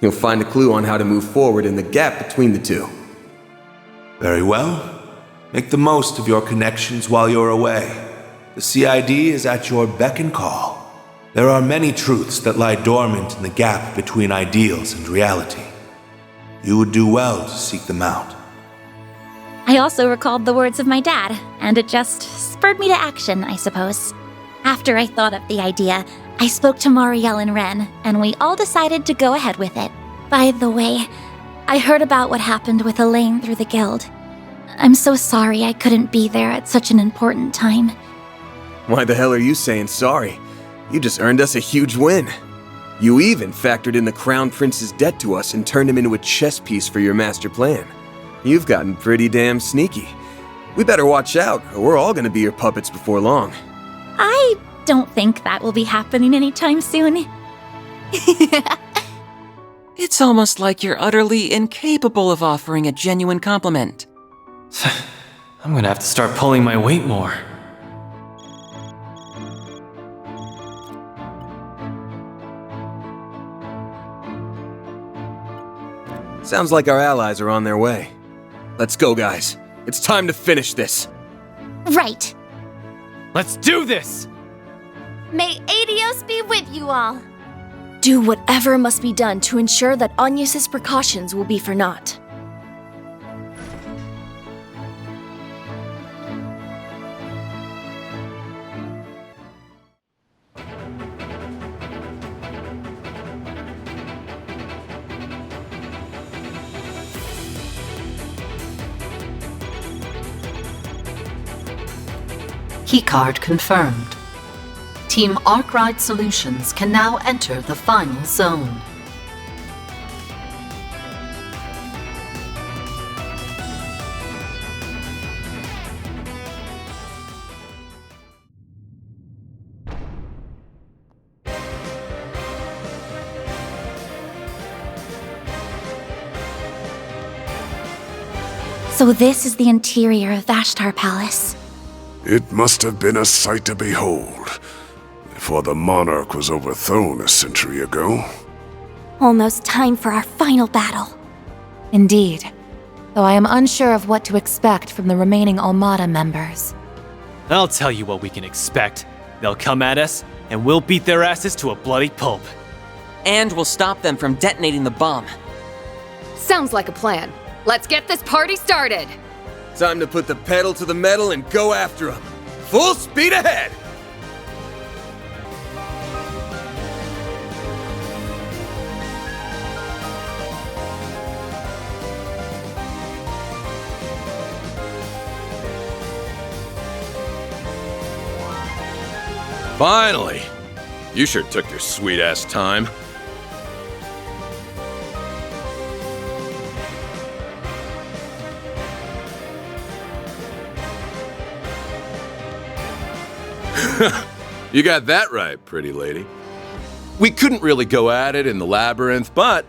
You'll find a clue on how to move forward in the gap between the two. Very well. Make the most of your connections while you're away. The CID is at your beck and call. There are many truths that lie dormant in the gap between ideals and reality. You would do well to seek them out. I also recalled the words of my dad, and it just spurred me to action, I suppose. After I thought up the idea, I spoke to Marielle and Ren, and we all decided to go ahead with it. By the way, I heard about what happened with Elaine through the guild. I'm so sorry I couldn't be there at such an important time. Why the hell are you saying sorry? You just earned us a huge win. You even factored in the Crown Prince's debt to us and turned him into a chess piece for your master plan. You've gotten pretty damn sneaky. We better watch out, or we're all gonna be your puppets before long. I don't think that will be happening anytime soon. It's almost like you're utterly incapable of offering a genuine compliment. I'm gonna have to start pulling my weight more. Sounds like our allies are on their way. Let's go, guys. It's time to finish this. Right. Let's do this! May Adios be with you all. Do whatever must be done to ensure that Agnes's precautions will be for naught. Keycard confirmed. Team Arkwright Solutions can now enter the final zone. So this is the interior of Vashtar Palace. It must have been a sight to behold, before the monarch was overthrown a century ago. Almost time for our final battle. Indeed. Though I am unsure of what to expect from the remaining Almada members. I'll tell you what we can expect. They'll come at us, and we'll beat their asses to a bloody pulp. And we'll stop them from detonating the bomb. Sounds like a plan. Let's get this party started! Time to put the pedal to the metal and go after them. Full speed ahead! Finally! You sure took your sweet-ass time. You got that right, pretty lady. We couldn't really go at it in the labyrinth, but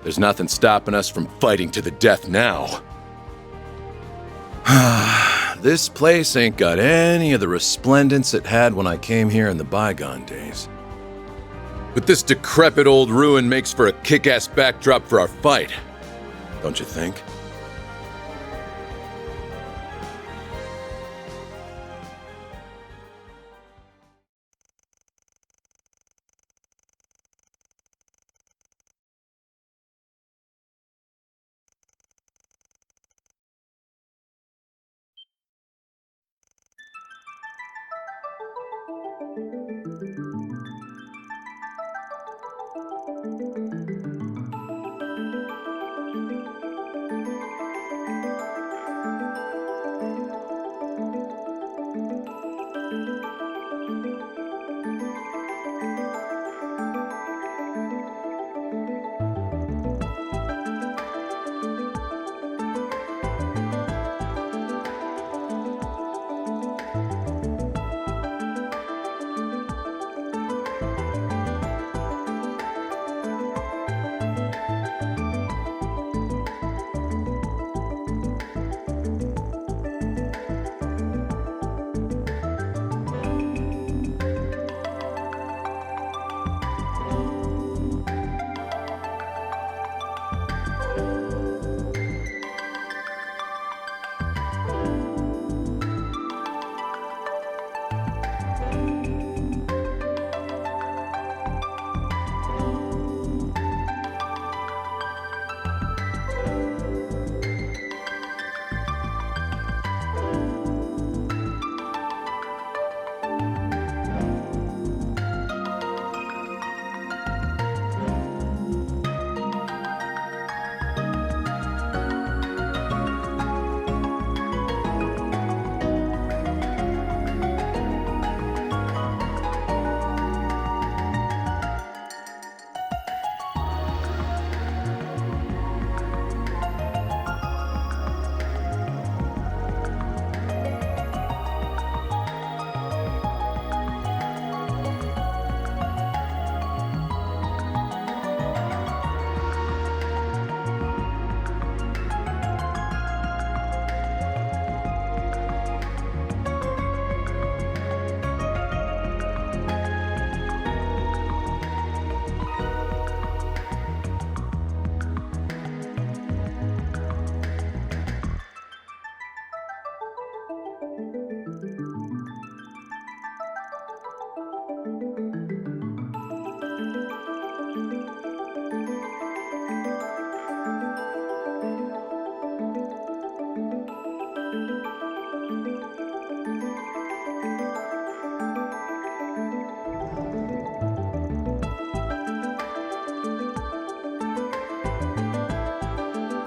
there's nothing stopping us from fighting to the death now. This place ain't got any of the resplendence it had when I came here in the bygone days. But this decrepit old ruin makes for a kick-ass backdrop for our fight, don't you think?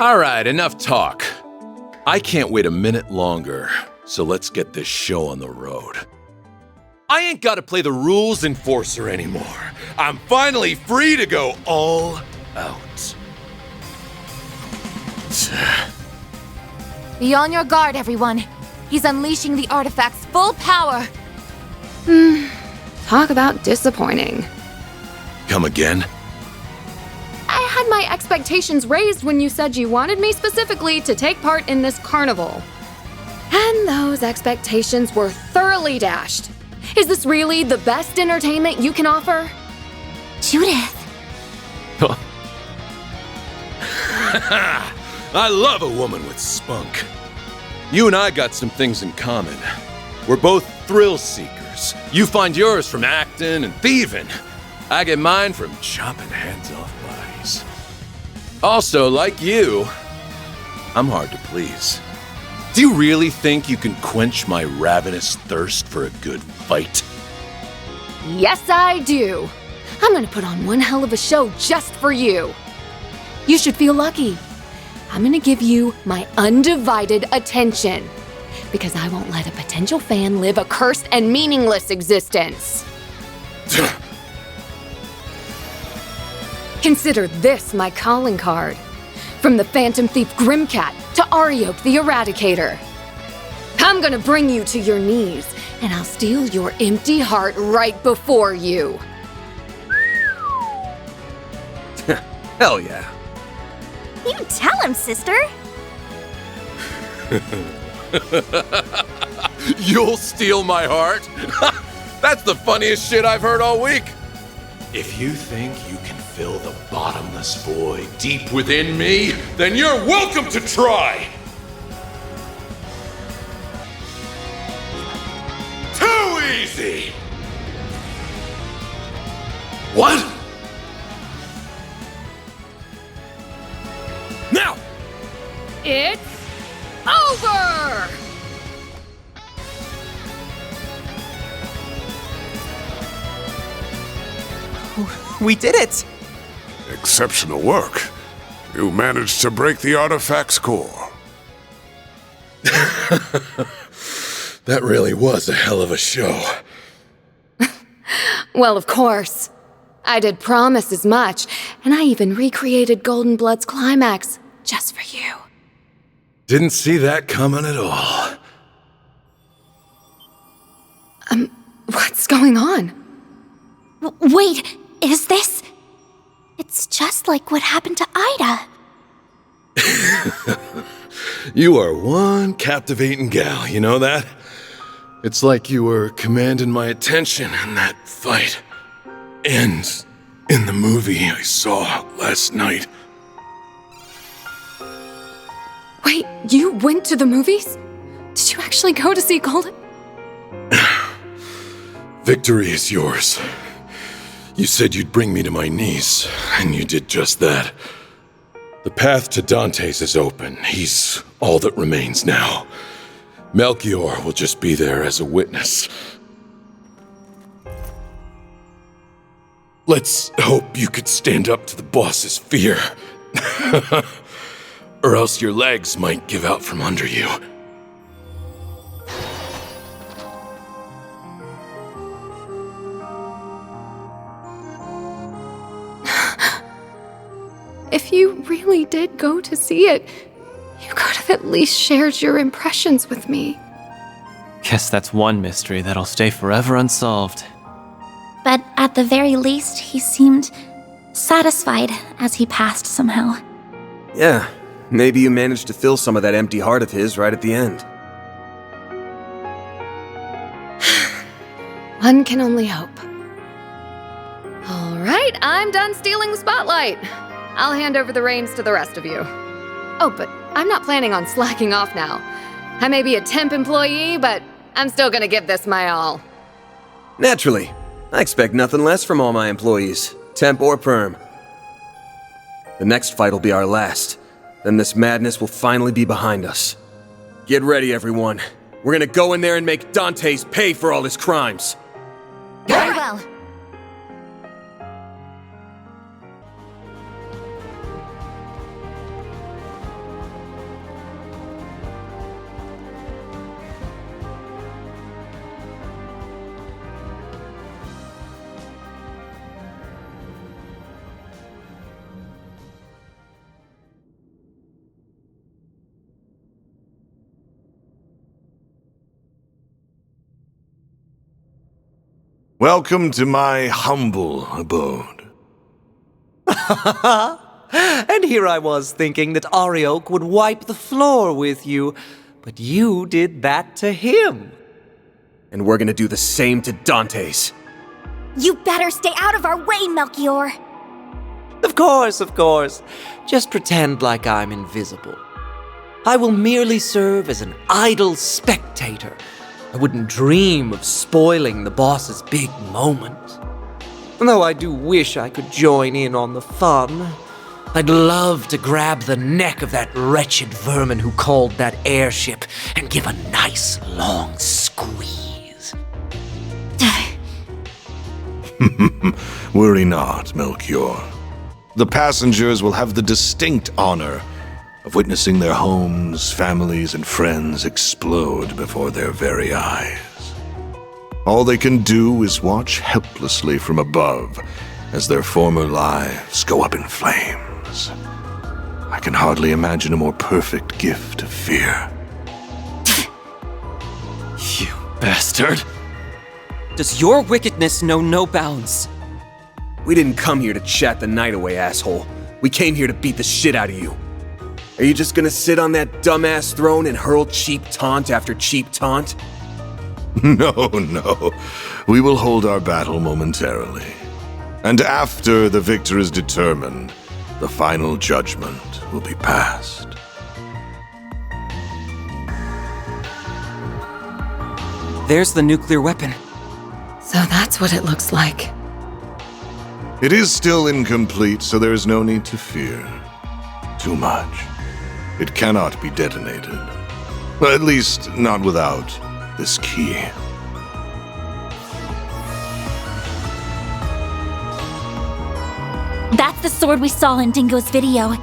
All right, enough talk. I can't wait a minute longer, so let's get this show on the road. I ain't gotta play the rules enforcer anymore. I'm finally free to go all out. Be on your guard, everyone. He's unleashing the artifact's full power. Talk about disappointing. Come again? I had my expectations raised when you said you wanted me specifically to take part in this carnival. And those expectations were thoroughly dashed. Is this really the best entertainment you can offer? Judith. I love a woman with spunk. You and I got some things in common. We're both thrill seekers. You find yours from acting and thieving. I get mine from chopping heads off bodies. Also, like you, I'm hard to please. Do you really think you can quench my ravenous thirst for a good fight? Yes, I do. I'm gonna put on one hell of a show just for you. You should feel lucky. I'm gonna give you my undivided attention, because I won't let a potential fan live a cursed and meaningless existence. Consider this my calling card. From the Phantom Thief Grimcat to Ariok the Eradicator. I'm gonna bring you to your knees, and I'll steal your empty heart right before you. Hell yeah. You tell him, sister. You'll steal my heart? That's the funniest shit I've heard all week. If you think you can fill the bottomless void deep within me, then you're welcome to try! Too easy! What? Now! It's over! We did it! Exceptional work. You managed to break the artifact's core. That really was a hell of a show. Well, of course. I did promise as much, and I even recreated Golden Blood's climax just for you. Didn't see that coming at all. What's going on? Wait, is this? It's just like what happened to Ida. You are one captivating gal, you know that? It's like you were commanding my attention in that fight. And in the movie I saw last night. Wait, you went to the movies? Did you actually go to see Golden? Victory is yours. You said you'd bring me to my knees, and you did just that. The path to Dante's is open. He's all that remains now. Melchior will just be there as a witness. Let's hope you could stand up to the boss's fear. Or else your legs might give out from under you. If you really did go to see it, you could have at least shared your impressions with me. Guess that's one mystery that'll stay forever unsolved. But at the very least, he seemed satisfied as he passed somehow. Yeah, maybe you managed to fill some of that empty heart of his right at the end. One can only hope. All right, I'm done stealing the spotlight. I'll hand over the reins to the rest of you. Oh, but I'm not planning on slacking off now. I may be a temp employee, but I'm still gonna give this my all. Naturally. I expect nothing less from all my employees, temp or perm. The next fight will be our last. Then this madness will finally be behind us. Get ready, everyone. We're gonna go in there and make Dante's pay for all his crimes. Very well. Welcome to my humble abode. And here I was thinking that Arioch would wipe the floor with you, but you did that to him. And we're gonna do the same to Dante's. You better stay out of our way, Melchior! Of course. Just pretend like I'm invisible. I will merely serve as an idle spectator. I wouldn't dream of spoiling the boss's big moment. Though I do wish I could join in on the fun. I'd love to grab the neck of that wretched vermin who called that airship and give a nice long squeeze. Worry not, Melchior. The passengers will have the distinct honor of witnessing their homes, families, and friends explode before their very eyes. All they can do is watch helplessly from above as their former lives go up in flames. I can hardly imagine a more perfect gift of fear. You bastard! Does your wickedness know no bounds? We didn't come here to chat the night away, asshole. We came here to beat the shit out of you. Are you just gonna sit on that dumbass throne and hurl cheap taunt after cheap taunt? No. We will hold our battle momentarily. And after the victor is determined, the final judgment will be passed. There's the nuclear weapon. So that's what it looks like. It is still incomplete, so there is no need to fear too much. It cannot be detonated. At least, not without this key. That's the sword we saw in Dingo's video.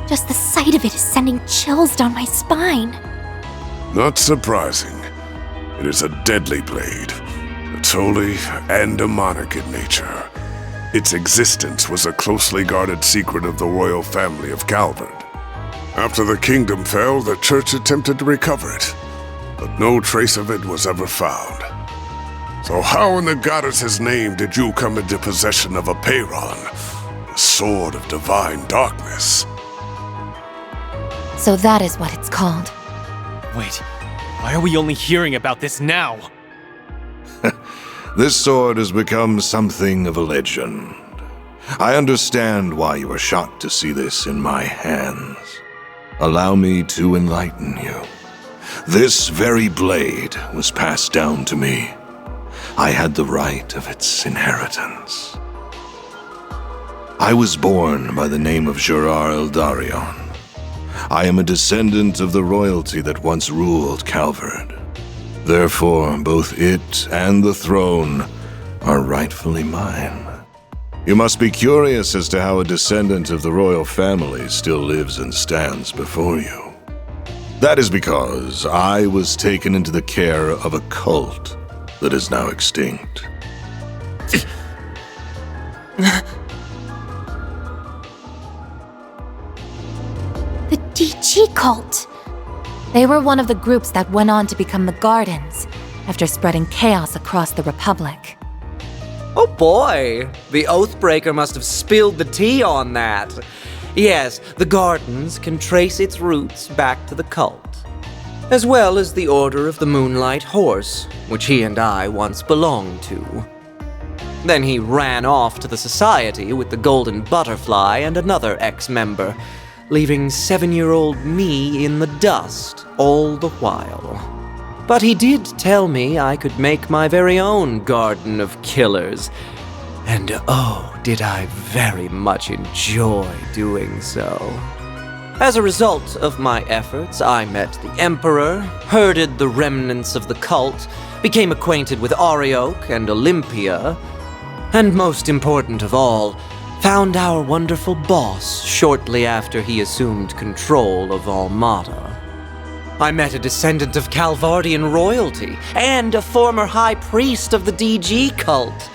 Just the sight of it is sending chills down my spine. Not surprising. It is a deadly blade. It's holy and demonic in nature. Its existence was a closely guarded secret of the royal family of Calvard. After the kingdom fell, the church attempted to recover it, but no trace of it was ever found. So how in the goddess's name did you come into possession of a Peyron, the sword of divine darkness? So that is what it's called. Wait, why are we only hearing about this now? This sword has become something of a legend. I understand why you are shocked to see this in my hands. Allow me to enlighten you. This very blade was passed down to me. I had the right of its inheritance. I was born by the name of Gerard Eldarion. I am a descendant of the royalty that once ruled Calvard. Therefore, both it and the throne are rightfully mine. You must be curious as to how a descendant of the royal family still lives and stands before you. That is because I was taken into the care of a cult that is now extinct. The DG cult. They were one of the groups that went on to become the Gardens after spreading chaos across the Republic. Oh boy, the Oathbreaker must have spilled the tea on that. Yes, the Gardens can trace its roots back to the cult, as well as the Order of the Moonlight Horse, which he and I once belonged to. Then he ran off to the Society with the Golden Butterfly and another ex-member, leaving 7-year-old me in the dust all the while. But he did tell me I could make my very own garden of killers, and oh, did I very much enjoy doing so. As a result of my efforts, I met the Emperor, herded the remnants of the cult, became acquainted with Arioch and Olympia, and most important of all, found our wonderful boss shortly after he assumed control of Almada. I met a descendant of Calvardian royalty and a former high priest of the DG cult.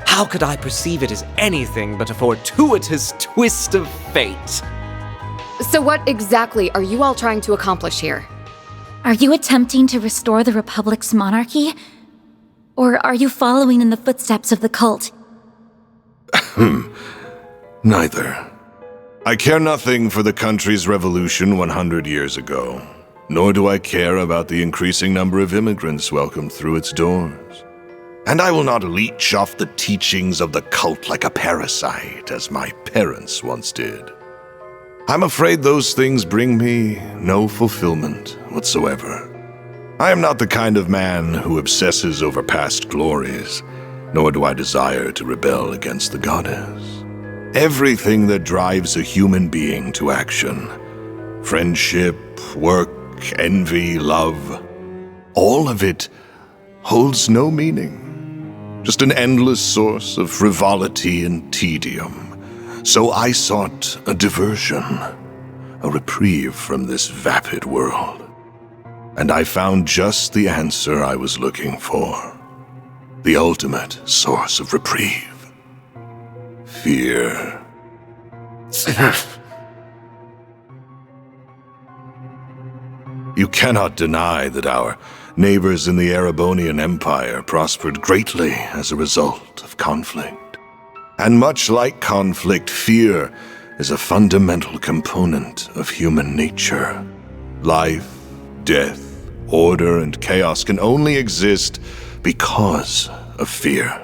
How could I perceive it as anything but a fortuitous twist of fate? So what exactly are you all trying to accomplish here? Are you attempting to restore the Republic's monarchy? Or are you following in the footsteps of the cult? Neither. I care nothing for the country's revolution 100 years ago, nor do I care about the increasing number of immigrants welcomed through its doors. And I will not leech off the teachings of the cult like a parasite, as my parents once did. I'm afraid those things bring me no fulfillment whatsoever. I am not the kind of man who obsesses over past glories, nor do I desire to rebel against the goddess. Everything that drives a human being to action, friendship, work, envy, love, all of it holds no meaning. Just an endless source of frivolity and tedium. So I sought a diversion, a reprieve from this vapid world. And I found just the answer I was looking for. The ultimate source of reprieve. Fear. You cannot deny that our neighbors in the Erebonian Empire prospered greatly as a result of conflict. And much like conflict, fear is a fundamental component of human nature. Life, death, order, and chaos can only exist because of fear.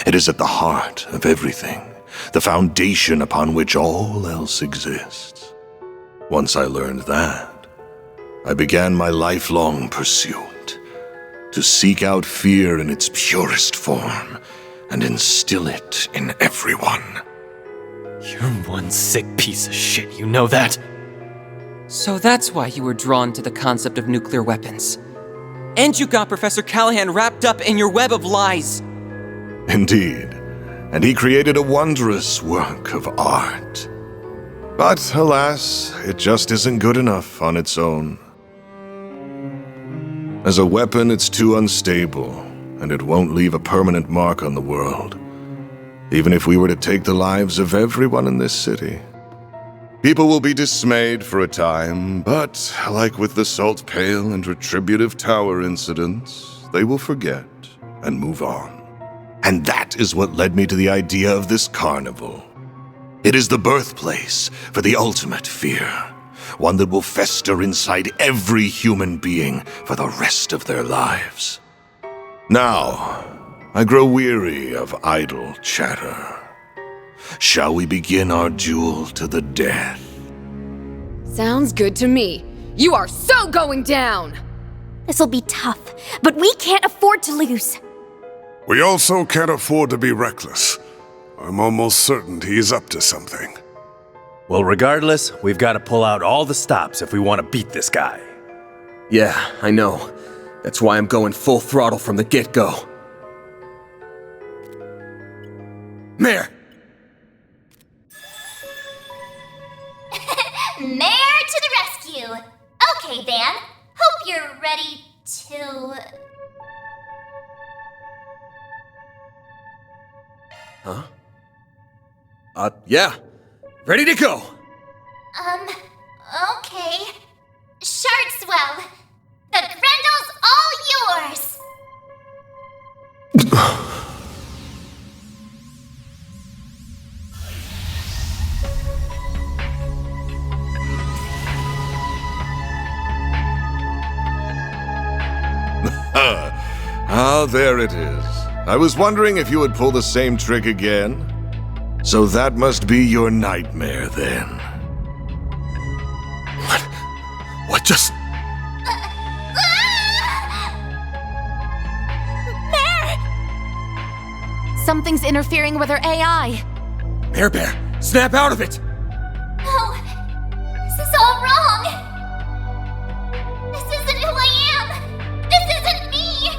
It is at the heart of everything, the foundation upon which all else exists. Once I learned that, I began my lifelong pursuit to seek out fear in its purest form and instill it in everyone. You're one sick piece of shit, you know that? So that's why you were drawn to the concept of nuclear weapons. And you got Professor Callahan wrapped up in your web of lies. Indeed, and he created a wondrous work of art. But alas, it just isn't good enough on its own. As a weapon, it's too unstable, and it won't leave a permanent mark on the world, even if we were to take the lives of everyone in this city. People will be dismayed for a time, but like with the Salt Pail and Retributive Tower incidents, they will forget and move on. And that is what led me to the idea of this carnival. It is the birthplace for the ultimate fear, one that will fester inside every human being for the rest of their lives. Now, I grow weary of idle chatter. Shall we begin our duel to the death? Sounds good to me. You are so going down! This'll be tough, but we can't afford to lose. We also can't afford to be reckless. I'm almost certain he's up to something. Well, regardless, we've got to pull out all the stops if we want to beat this guy. Yeah, I know. That's why I'm going full throttle from the get-go. Mare! Mare to the rescue! Okay, Van. Hope you're ready to... Huh? Yeah. Ready to go! Okay. Shardswell, the Grendel's all yours! Ah, there it is. I was wondering if you would pull the same trick again. So that must be your nightmare, then. What just... Something's interfering with her AI. Bear, snap out of it! No, this is all wrong. This isn't who I am. This isn't me.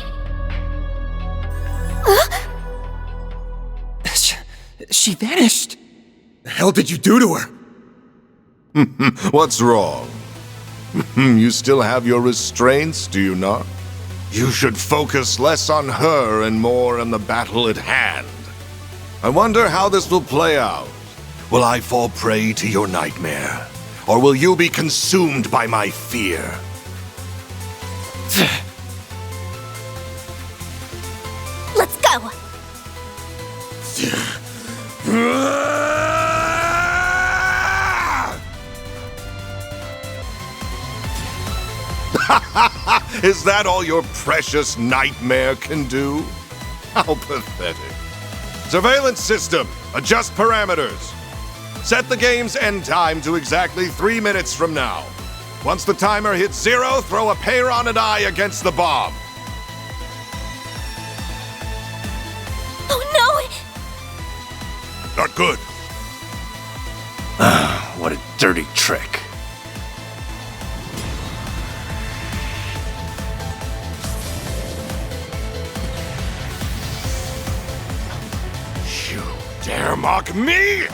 She vanished. The hell did you do to her? What's wrong? You still have your restraints, do you not? You should focus less on her and more on the battle at hand. I wonder how this will play out. Will I fall prey to your nightmare? Or will you be consumed by my fear? go! Is that all your precious nightmare can do? How pathetic. Surveillance system, adjust parameters. Set the game's end time to exactly 3 minutes from now. Once the timer hits 0, throw a pair on an eye against the bomb. Oh no! Not good. What a dirty trick. You dare mock me?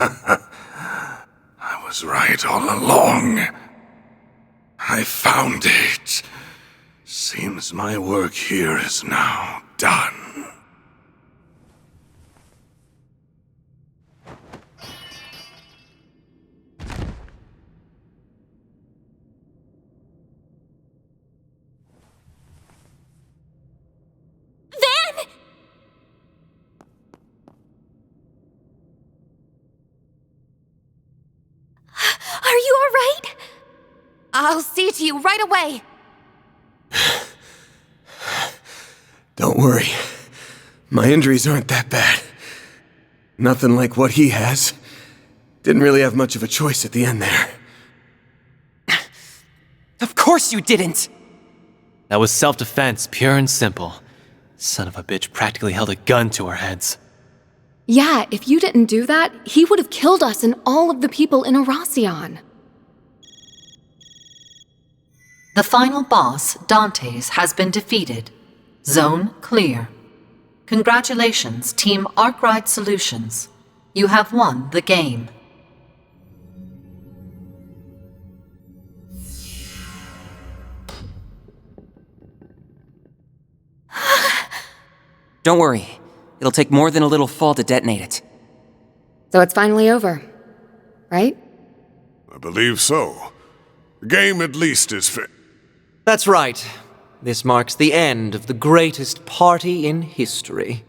I was right all along. I found it. Seems my work here is now done. Are you alright? I'll see to you right away. Don't worry. My injuries aren't that bad. Nothing like what he has. Didn't really have much of a choice at the end there. Of course you didn't! That was self-defense, pure and simple. Son of a bitch practically held a gun to our heads. Yeah, if you didn't do that, he would have killed us and all of the people in Erasion. The final boss, Dantes, has been defeated. Zone clear. Congratulations, Team Arkwright Solutions. You have won the game. Don't worry. It'll take more than a little fall to detonate it. So it's finally over, right? I believe so. The game at least is fit. That's right. This marks the end of the greatest party in history.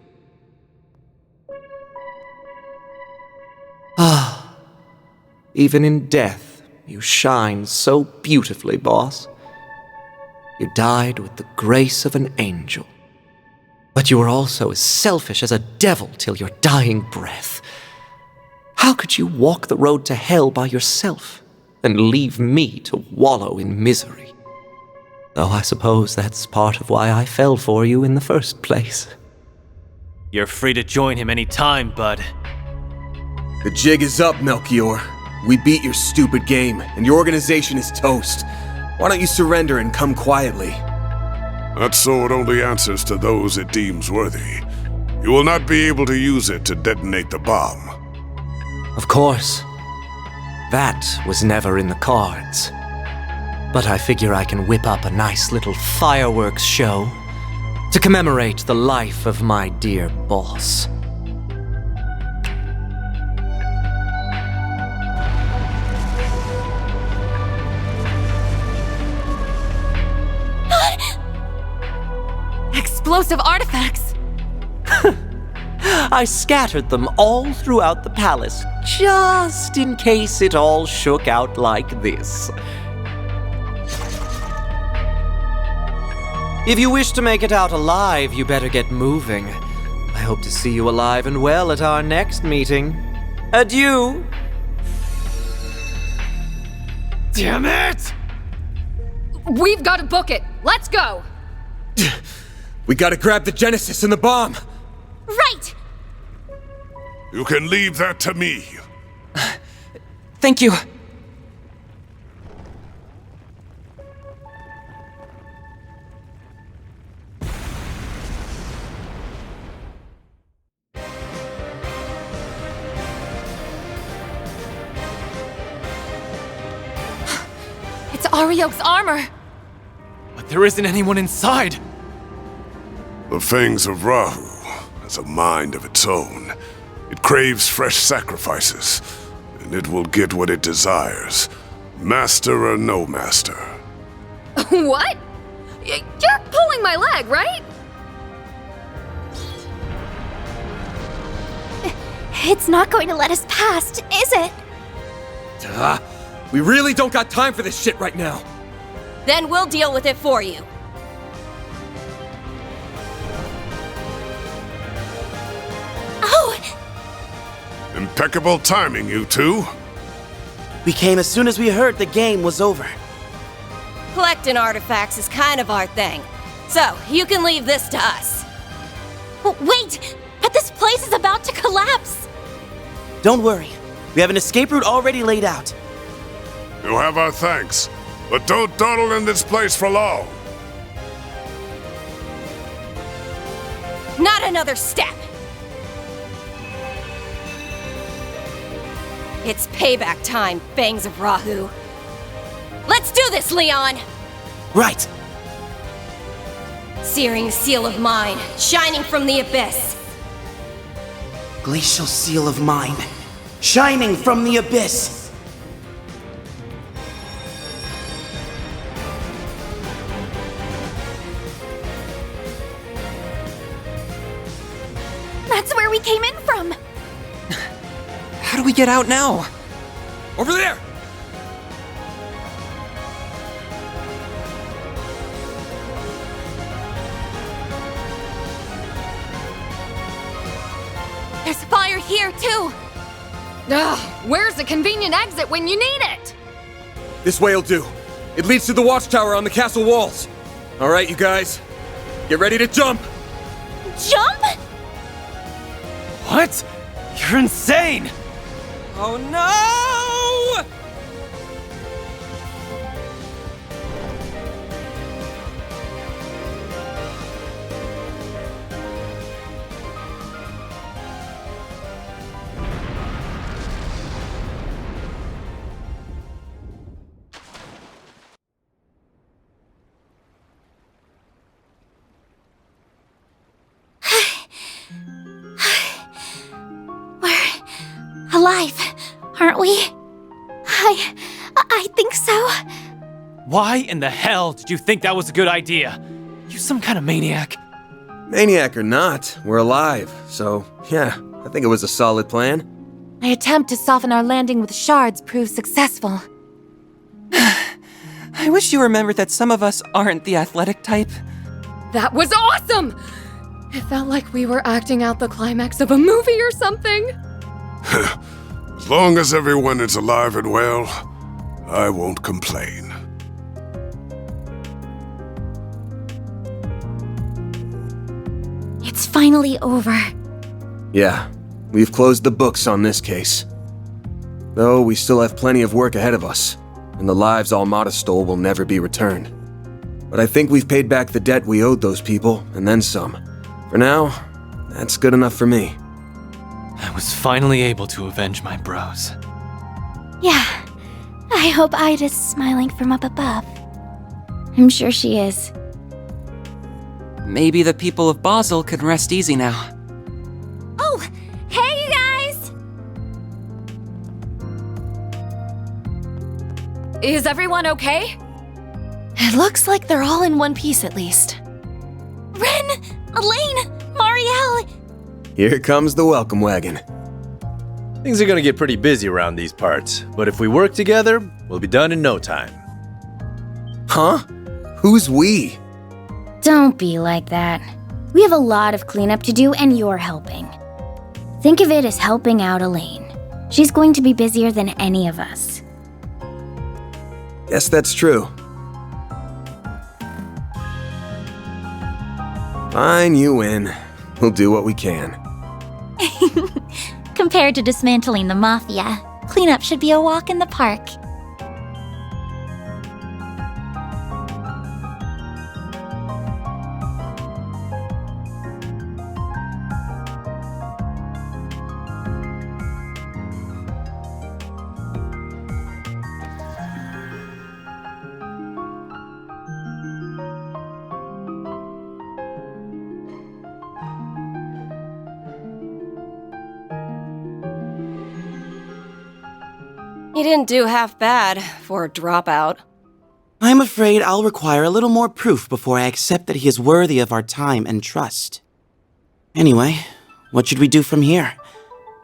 Ah, even in death, you shine so beautifully, boss. You died with the grace of an angel. But you were also as selfish as a devil till your dying breath. How could you walk the road to hell by yourself and leave me to wallow in misery? Though I suppose that's part of why I fell for you in the first place. You're free to join him any time, bud. The jig is up, Melchior. We beat your stupid game, and your organization is toast. Why don't you surrender and come quietly? That sword only answers to those it deems worthy. You will not be able to use it to detonate the bomb. Of course. That was never in the cards. But I figure I can whip up a nice little fireworks show to commemorate the life of my dear boss. Explosive artifacts! I scattered them all throughout the palace, just in case it all shook out like this. If you wish to make it out alive, you better get moving. I hope to see you alive and well at our next meeting. Adieu! Damn it! We've got to book it! Let's go! We gotta grab the Genesis and the bomb! Right! You can leave that to me. Thank you. It's Ariok's armor! But there isn't anyone inside! The fangs of Rahu. has a mind of its own. It craves fresh sacrifices, and it will get what it desires, master or no master. What? You're pulling my leg, right? It's not going to let us past, is it? We really don't got time for this shit right now. Then we'll deal with it for you. Oh! Impeccable timing, you two. We came as soon as we heard the game was over. Collecting artifacts is kind of our thing. So, you can leave this to us. Wait! But this place is about to collapse! Don't worry. We have an escape route already laid out. You have our thanks, but don't dawdle in this place for long. Not another step! It's payback time, Fangs of Rahu. Let's do this, Leon! Right! Searing seal of mine, shining from the abyss. Glacial seal of mine, shining from the abyss. That's where we came in from! How do we get out now? Over there! There's fire here, too! Ugh, where's the convenient exit when you need it? This way'll do. It leads to the watchtower on the castle walls. All right, you guys. Get ready to jump! Jump? What? You're insane! Oh no! Alive, aren't we? I think so. Why in the hell did you think that was a good idea? You some kind of maniac. Maniac or not, we're alive, so yeah, I think it was a solid plan. My attempt to soften our landing with shards proved successful. I wish you remembered that some of us aren't the athletic type. That was awesome! It felt like we were acting out the climax of a movie or something. As long as everyone is alive and well, I won't complain. It's finally over. Yeah, we've closed the books on this case. Though we still have plenty of work ahead of us, and the lives Almada stole will never be returned. But I think we've paid back the debt we owed those people, and then some. For now, that's good enough for me. I was finally able to avenge my bros. Yeah, I hope Ida's smiling from up above. I'm sure she is. Maybe the people of Basel can rest easy now. Oh, hey you guys! Is everyone okay? It looks like they're all in one piece at least. Ren! Elaine! Marielle! Here comes the welcome wagon. Things are gonna get pretty busy around these parts, but if we work together, we'll be done in no time. Huh? Who's we? Don't be like that. We have a lot of cleanup to do and you're helping. Think of it as helping out Elaine. She's going to be busier than any of us. Yes, that's true. Fine, you win. We'll do what we can. Compared to dismantling the Mafia, cleanup should be a walk in the park. He didn't do half bad for a dropout. I'm afraid I'll require a little more proof before I accept that he is worthy of our time and trust. Anyway, what should we do from here?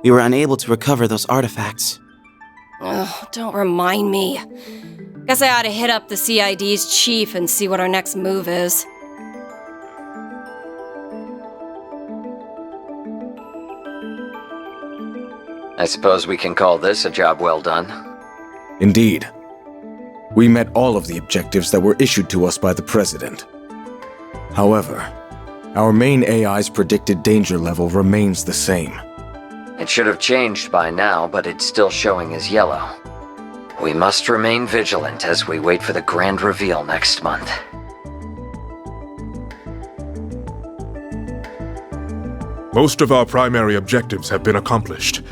We were unable to recover those artifacts. Ugh, don't remind me. Guess I ought to hit up the CID's chief and see what our next move is. I suppose we can call this a job well done. Indeed. We met all of the objectives that were issued to us by the President. However, our main AI's predicted danger level remains the same. It should have changed by now, but it's still showing as yellow. We must remain vigilant as we wait for the grand reveal next month. Most of our primary objectives have been accomplished.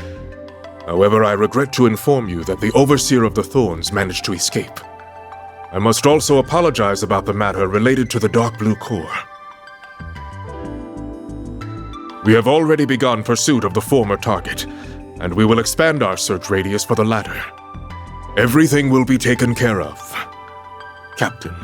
However, I regret to inform you that the Overseer of the Thorns managed to escape. I must also apologize about the matter related to the Dark Blue Core. We have already begun pursuit of the former target, and we will expand our search radius for the latter. Everything will be taken care of, Captain.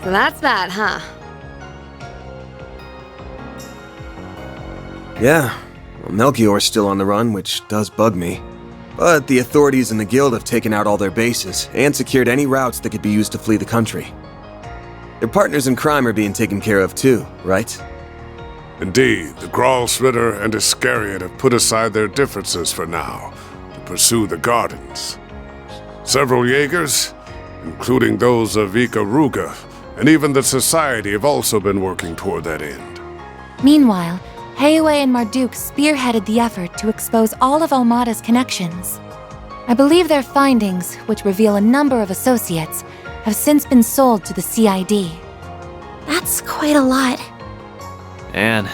So that's that, huh? Yeah, well, Melchior's still on the run, which does bug me. But the authorities and the guild have taken out all their bases and secured any routes that could be used to flee the country. Their partners in crime are being taken care of too, right? Indeed, the Gralsritter and Iscariot have put aside their differences for now to pursue the gardens. Several Jaegers, including those of Ikaruga, and even the Society have also been working toward that end. Meanwhile, Heiwe and Marduk spearheaded the effort to expose all of Almada's connections. I believe their findings, which reveal a number of associates, have since been sold to the CID. That's quite a lot. And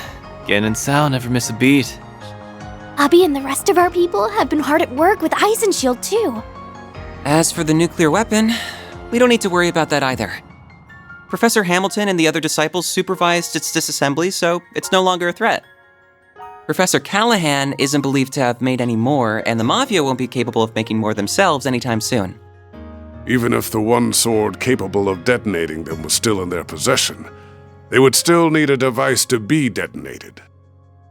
Gen and Sal never miss a beat. Abby and the rest of our people have been hard at work with Eisenshield too. As for the nuclear weapon, we don't need to worry about that either. Professor Hamilton and the other disciples supervised its disassembly, so it's no longer a threat. Professor Callahan isn't believed to have made any more, and the Mafia won't be capable of making more themselves anytime soon. Even if the one sword capable of detonating them was still in their possession, they would still need a device to be detonated.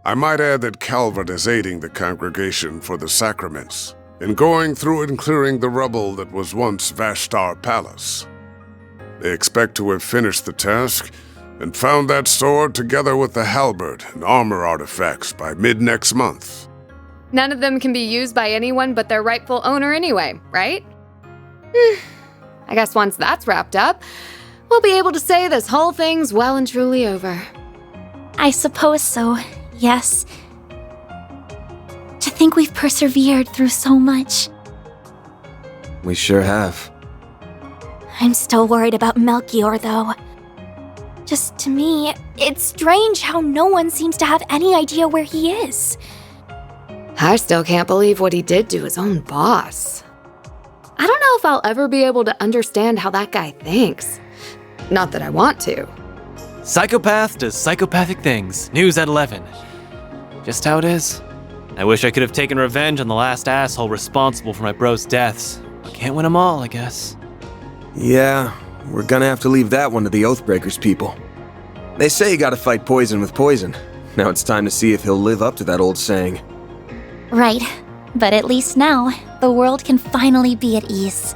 I might add that Calvert is aiding the Congregation for the Sacraments in going through and clearing the rubble that was once Vashtar Palace. They expect to have finished the task and found that sword together with the halberd and armor artifacts by mid-next month. None of them can be used by anyone but their rightful owner anyway, right? I guess once that's wrapped up, we'll be able to say this whole thing's well and truly over. I suppose so, yes. To think we've persevered through so much. We sure have. I'm still worried about Melchior, though. Just to me, it's strange how no one seems to have any idea where he is. I still can't believe what he did to his own boss. I don't know if I'll ever be able to understand how that guy thinks. Not that I want to. Psychopath does psychopathic things. News at 11. Just how it is. I wish I could have taken revenge on the last asshole responsible for my bro's deaths. But can't win them all, I guess. Yeah, we're gonna have to leave that one to the Oathbreakers people. They say you gotta fight poison with poison. Now it's time to see if he'll live up to that old saying. Right, but at least now, the world can finally be at ease.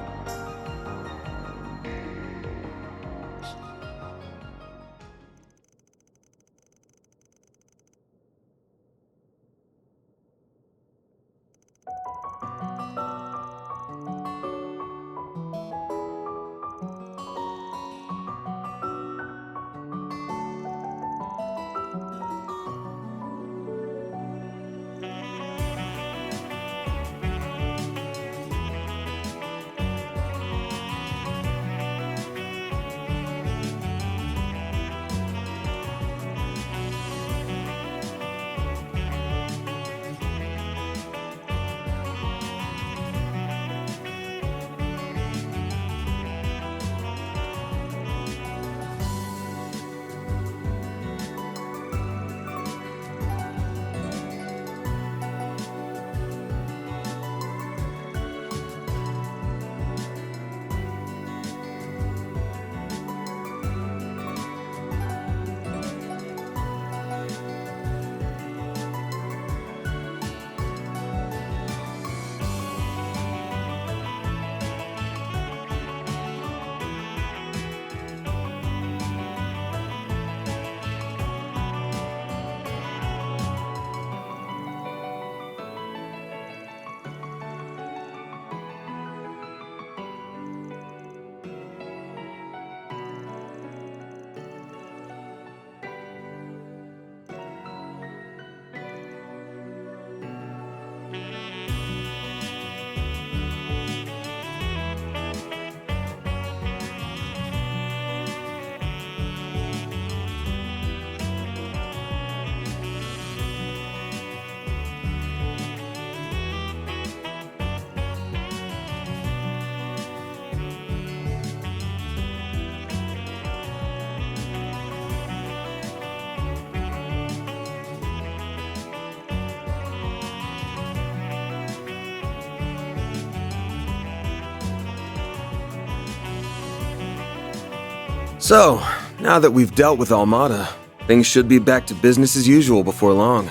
So, now that we've dealt with Almada, things should be back to business as usual before long.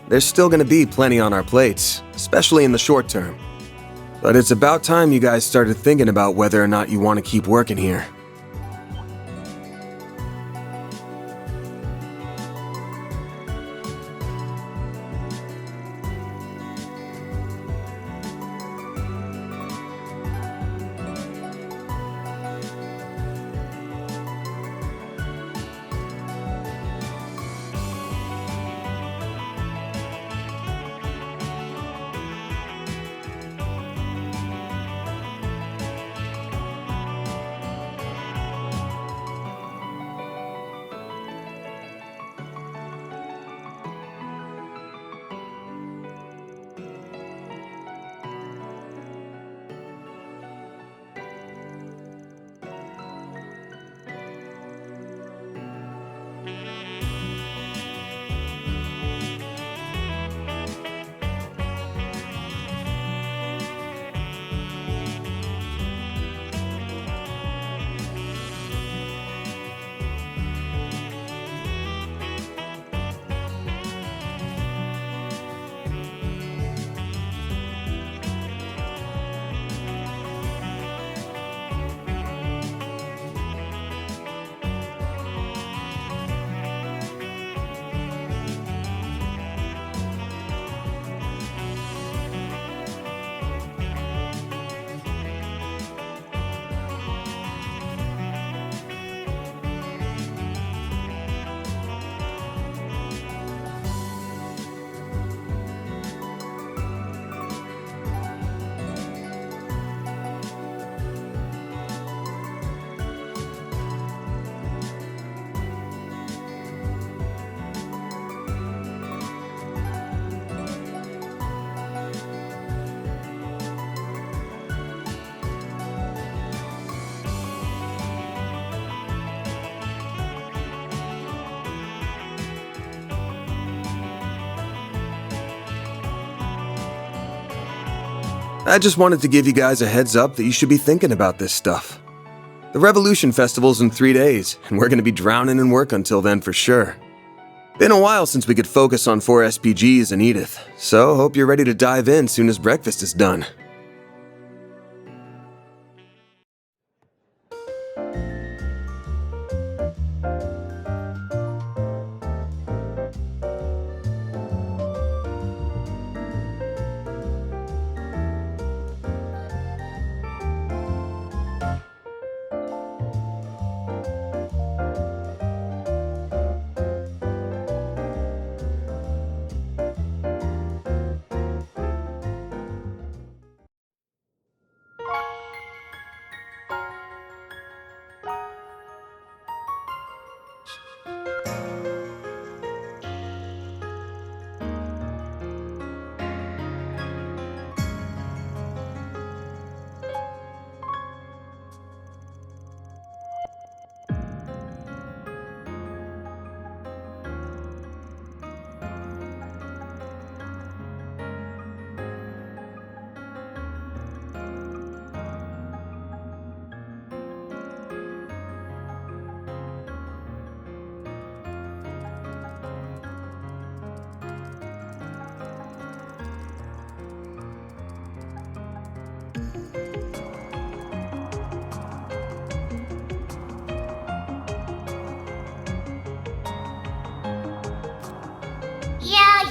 There's still gonna be plenty on our plates, especially in the short term. But it's about time you guys started thinking about whether or not you want to keep working here. I just wanted to give you guys a heads up that you should be thinking about this stuff. The Revolution Festival's in 3 days, and we're gonna be drowning in work until then for sure. Been a while since we could focus on 4 SPGs and Edith, so hope you're ready to dive in soon as breakfast is done.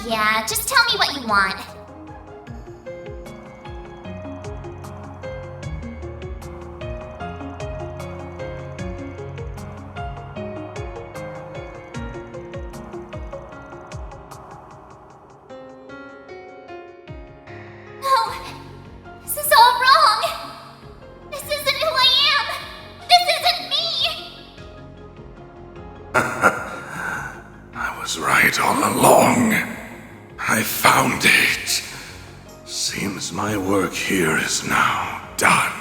Yeah, just tell me what you want. No, this is all wrong. This isn't who I am. This isn't me. I was right all along. I found it. Seems my work here is now done.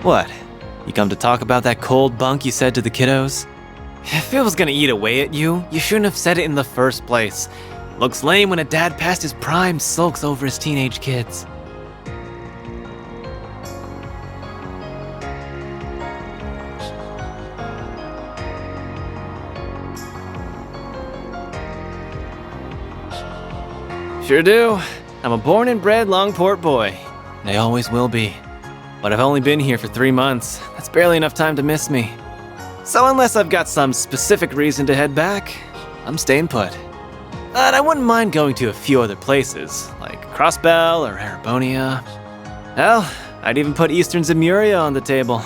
What? You come to talk about that cold bunk you said to the kiddos? If it was gonna eat away at you, you shouldn't have said it in the first place. Looks lame when a dad past his prime sulks over his teenage kids. Sure do. I'm a born and bred Longport boy, and I always will be. But I've only been here for 3 months. That's barely enough time to miss me. So unless I've got some specific reason to head back, I'm staying put. But I wouldn't mind going to a few other places, like Crossbell or Arabonia. Hell, I'd even put Eastern Zemuria on the table.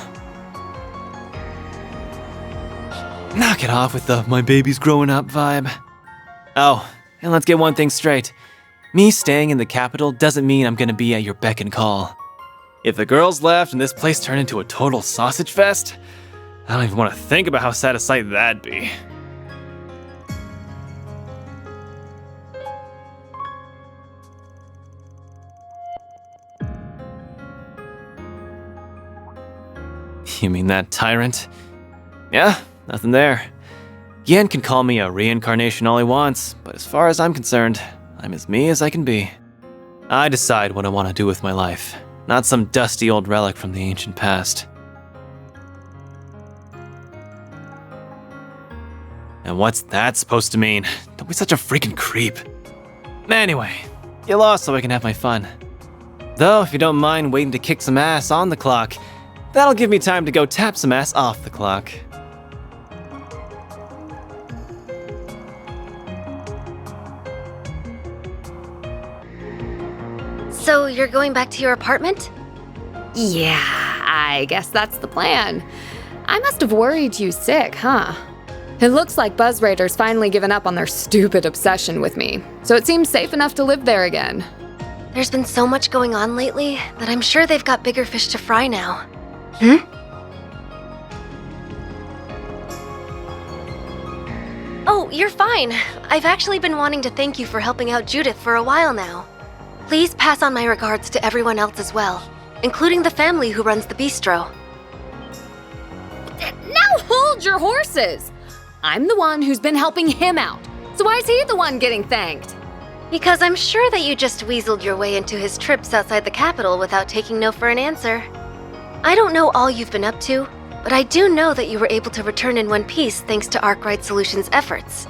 Knock it off with the my baby's growing up vibe. Oh, and let's get one thing straight. Me staying in the capital doesn't mean I'm gonna be at your beck and call. If the girls left and this place turned into a total sausage fest, I don't even want to think about how sad a sight that'd be. You mean that tyrant? Yeah, nothing there. Yen can call me a reincarnation all he wants, but as far as I'm concerned, I'm as me as I can be. I decide what I want to do with my life, not some dusty old relic from the ancient past. And what's that supposed to mean? Don't be such a freaking creep. Anyway, you lost so I can have my fun. Though, if you don't mind waiting to kick some ass on the clock, that'll give me time to go tap some ass off the clock. So you're going back to your apartment? Yeah, I guess that's the plan. I must have worried you sick, huh? It looks like Buzz Raiders finally given up on their stupid obsession with me, so it seems safe enough to live there again. There's been so much going on lately that I'm sure they've got bigger fish to fry now. Oh, you're fine. I've actually been wanting to thank you for helping out Judith for a while now. Please pass on my regards to everyone else as well, including the family who runs the bistro. Now hold your horses! I'm the one who's been helping him out, so why is he the one getting thanked? Because I'm sure that you just weaseled your way into his trips outside the capital without taking no for an answer. I don't know all you've been up to, but I do know that you were able to return in one piece thanks to Arkwright Solutions' efforts.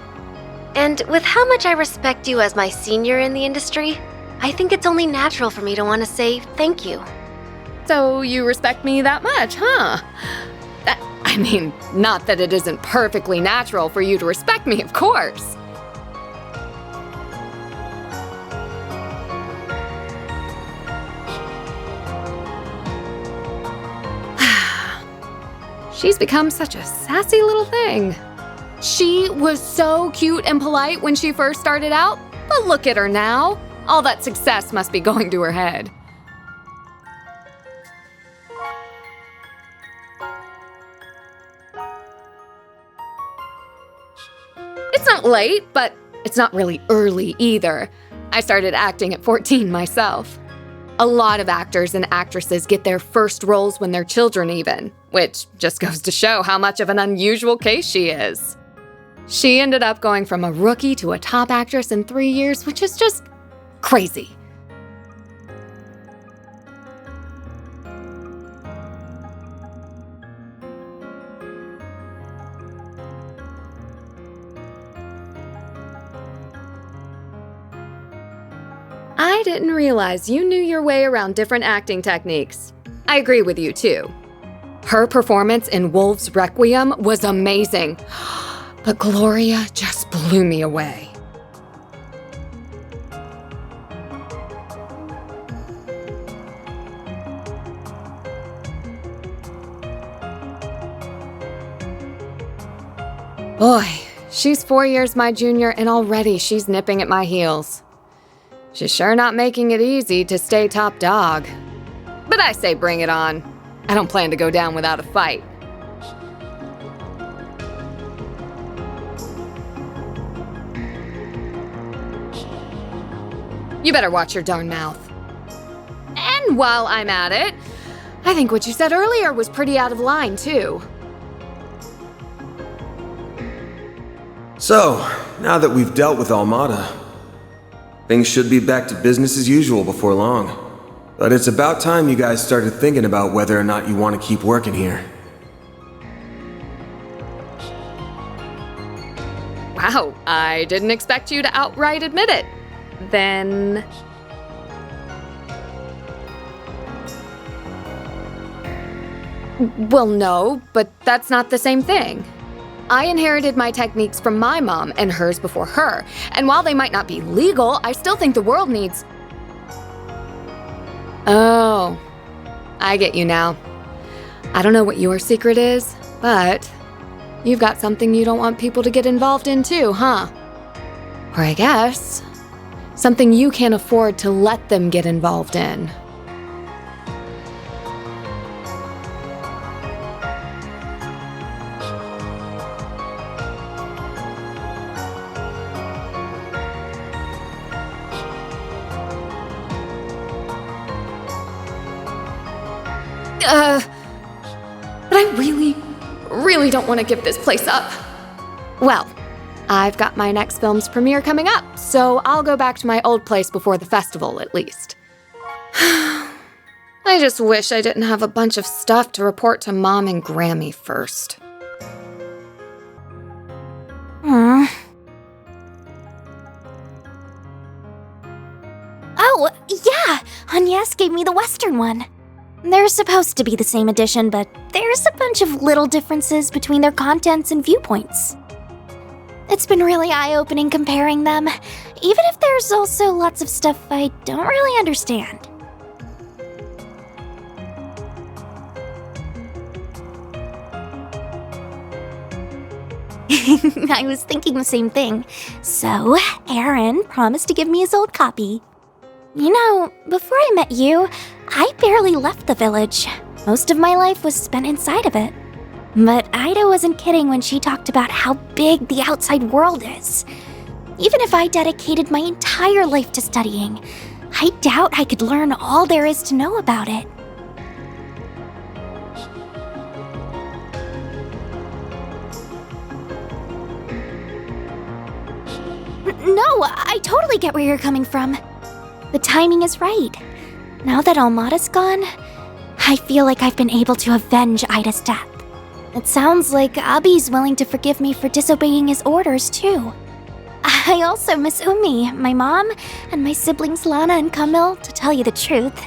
And with how much I respect you as my senior in the industry, I think it's only natural for me to want to say thank you. So you respect me that much, huh? I mean, not that it isn't perfectly natural for you to respect me, of course. She's become such a sassy little thing. She was so cute and polite when she first started out, but look at her now. All that success must be going to her head. It's not late, but it's not really early either. I started acting at 14 myself. A lot of actors and actresses get their first roles when they're children even, which just goes to show how much of an unusual case she is. She ended up going from a rookie to a top actress in 3 years, which is just crazy. I didn't realize you knew your way around different acting techniques. I agree with you too. Her performance in Wolf's Requiem was amazing, but Gloria just blew me away. Boy, she's 4 years my junior and already she's nipping at my heels. She's sure not making it easy to stay top dog. But I say bring it on. I don't plan to go down without a fight. You better watch your darn mouth. And while I'm at it, I think what you said earlier was pretty out of line too. So, now that we've dealt with Almada, things should be back to business as usual before long. But it's about time you guys started thinking about whether or not you want to keep working here. Wow, I didn't expect you to outright admit it. then... Well, no, but that's not the same thing. I inherited my techniques from my mom and hers before her, and while they might not be legal, I still think the world needs... Oh, I get you now. I don't know what your secret is, but you've got something you don't want people to get involved in too, huh? Or I guess, something you can't afford to let them get involved in. But I really don't want to give this place up. Well, I've got my next film's premiere coming up, so I'll go back to my old place before the festival, at least. I just wish I didn't have a bunch of stuff to report to Mom and Grammy first. Oh, yeah! Agnes gave me the Western one. They're supposed to be the same edition, but there's a bunch of little differences between their contents and viewpoints. It's been really eye-opening comparing them, even if there's also lots of stuff I don't really understand. I was thinking the same thing. So, Aaron promised to give me his old copy. You know, before I met you, I barely left the village. Most of my life was spent inside of it. But Ida wasn't kidding when she talked about how big the outside world is. Even if I dedicated my entire life to studying, I doubt I could learn all there is to know about it. No, I totally get where you're coming from. The timing is right. Now that Almada's gone, I feel like I've been able to avenge Ida's death. It sounds like Abi's willing to forgive me for disobeying his orders, too. I also miss Umi, my mom, and my siblings Lana and Camille, to tell you the truth.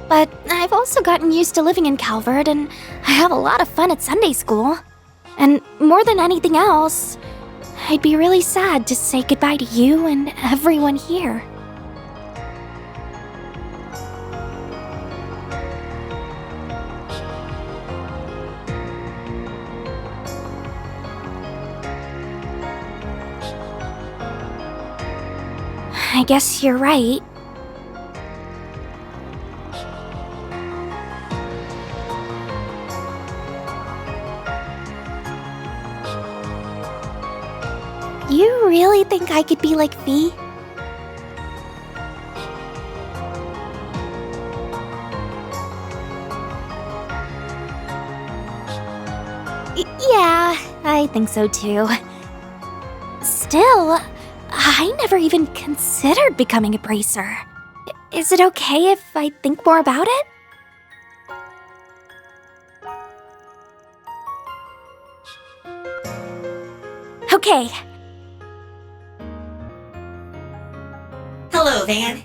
But I've also gotten used to living in Calvert, and I have a lot of fun at Sunday school. And more than anything else, I'd be really sad to say goodbye to you and everyone here. I guess you're right. You really think I could be like Fee? Yeah, I think so too. Still, I never even considered becoming a bracer. Is it okay if I think more about it? Okay. Hello, Van.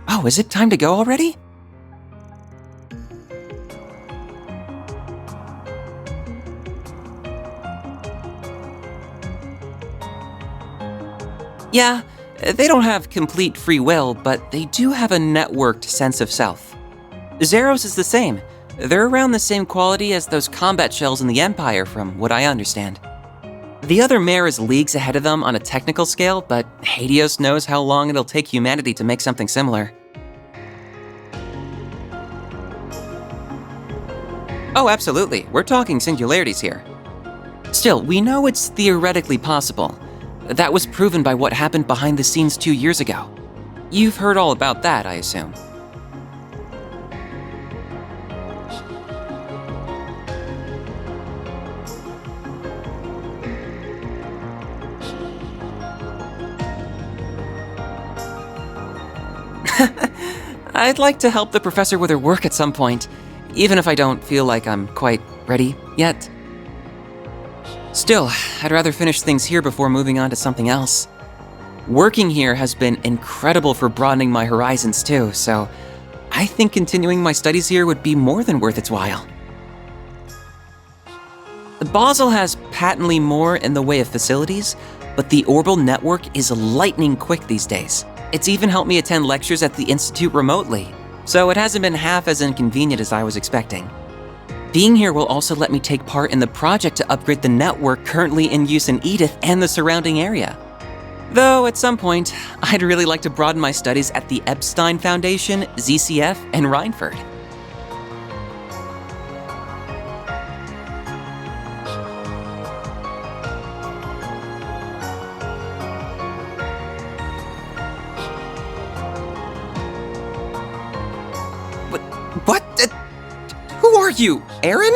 Oh, is it time to go already? Yeah, they don't have complete free will, but they do have a networked sense of self. Zeros is the same. They're around the same quality as those combat shells in the Empire, from what I understand. The other mare is leagues ahead of them on a technical scale, but Hades knows how long it'll take humanity to make something similar. Oh, absolutely. We're talking singularities here. Still, we know it's theoretically possible. That was proven by what happened behind the scenes 2 years ago. You've heard all about that, I assume. I'd like to help the professor with her work at some point, even if I don't feel like I'm quite ready yet. Still, I'd rather finish things here before moving on to something else. Working here has been incredible for broadening my horizons too, so I think continuing my studies here would be more than worth its while. Basel has patently more in the way of facilities, but the orbital network is lightning quick these days. It's even helped me attend lectures at the Institute remotely, so it hasn't been half as inconvenient as I was expecting. Being here will also let me take part in the project to upgrade the network currently in use in Edith and the surrounding area. Though at some point, I'd really like to broaden my studies at the Epstein Foundation, ZCF, and Reinford. What? Who are you, Aaron?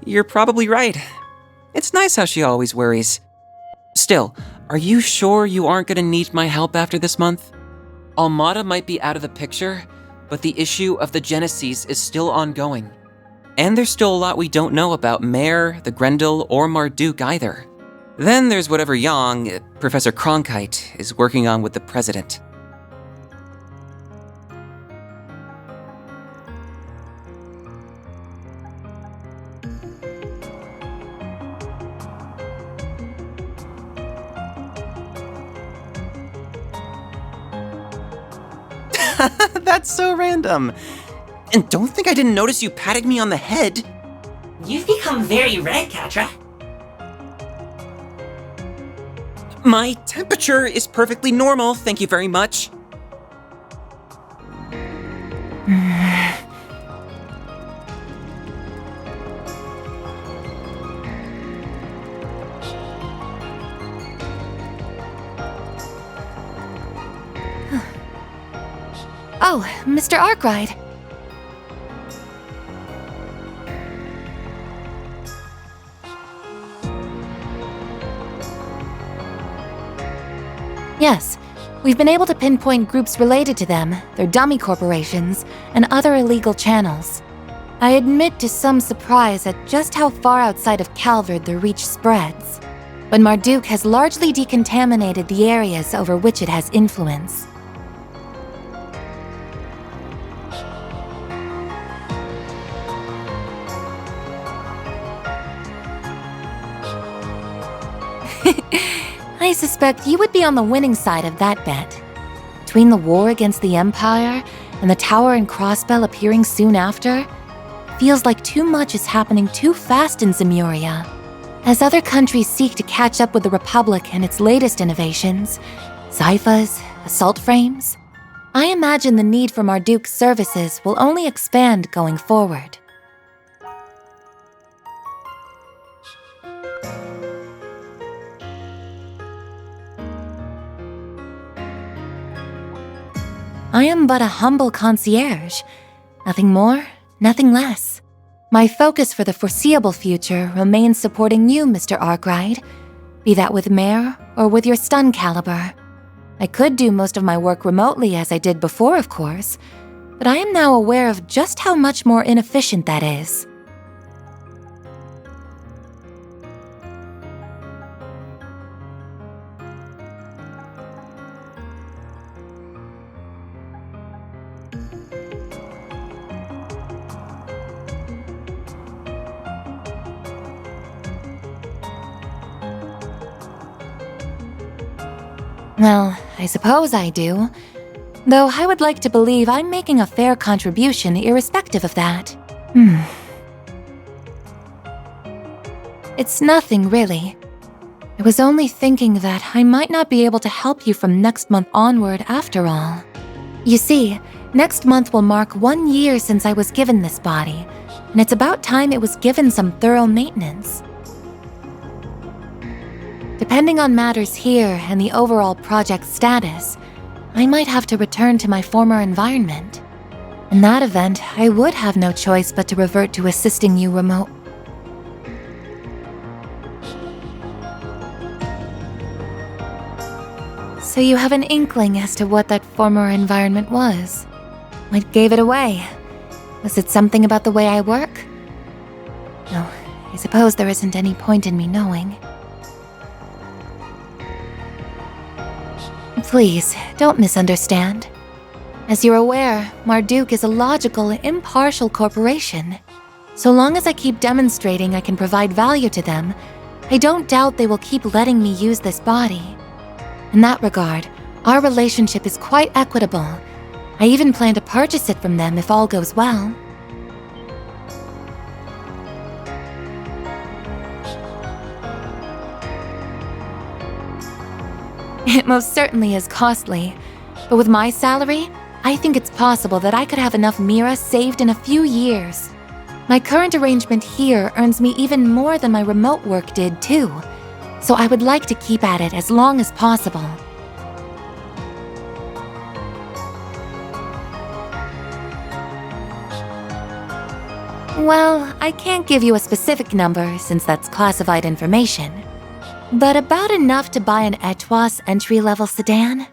You're probably right. It's nice how she always worries. Still, are you sure you aren't gonna need my help after this month? Almada might be out of the picture, but the issue of the Genesis is still ongoing. And there's still a lot we don't know about Mare, the Grendel, or Marduk either. Then there's whatever Yang, Professor Cronkite, is working on with the President. That's so random. And don't think I didn't notice you patting me on the head. You've become very red, Katra. My temperature is perfectly normal, thank you very much. Oh, Mr. Arkwright. Yes, we've been able to pinpoint groups related to them, their dummy corporations, and other illegal channels. I admit to some surprise at just how far outside of Calvard their reach spreads. But Marduk has largely decontaminated the areas over which it has influence. I suspect you would be on the winning side of that bet. Between the war against the Empire and the Tower and Crossbell appearing soon after, feels like too much is happening too fast in Zemuria. As other countries seek to catch up with the Republic and its latest innovations, Zyphas, assault frames, I imagine the need for Marduk's services will only expand going forward. I am but a humble concierge. Nothing more, nothing less. My focus for the foreseeable future remains supporting you, Mr. Arkwright, be that with Mare or with your stun caliber. I could do most of my work remotely as I did before, of course, but I am now aware of just how much more inefficient that is. Well, I suppose I do. Though I would like to believe I'm making a fair contribution irrespective of that. It's nothing, really. I was only thinking that I might not be able to help you from next month onward after all. You see, next month will mark 1 year since I was given this body, and it's about time it was given some thorough maintenance. Depending on matters here and the overall project status, I might have to return to my former environment. In that event, I would have no choice but to revert to assisting you remote. So you have an inkling as to what that former environment was? What gave it away? Was it something about the way I work? No, I suppose there isn't any point in me knowing. Please, don't misunderstand. As you're aware, Marduk is a logical, impartial corporation. So long as I keep demonstrating I can provide value to them, I don't doubt they will keep letting me use this body. In that regard, our relationship is quite equitable. I even plan to purchase it from them if all goes well. It most certainly is costly, but with my salary, I think it's possible that I could have enough Mira saved in a few years. My current arrangement here earns me even more than my remote work did too, so I would like to keep at it as long as possible. Well, I can't give you a specific number since that's classified information. But about enough to buy an Etwas entry-level sedan?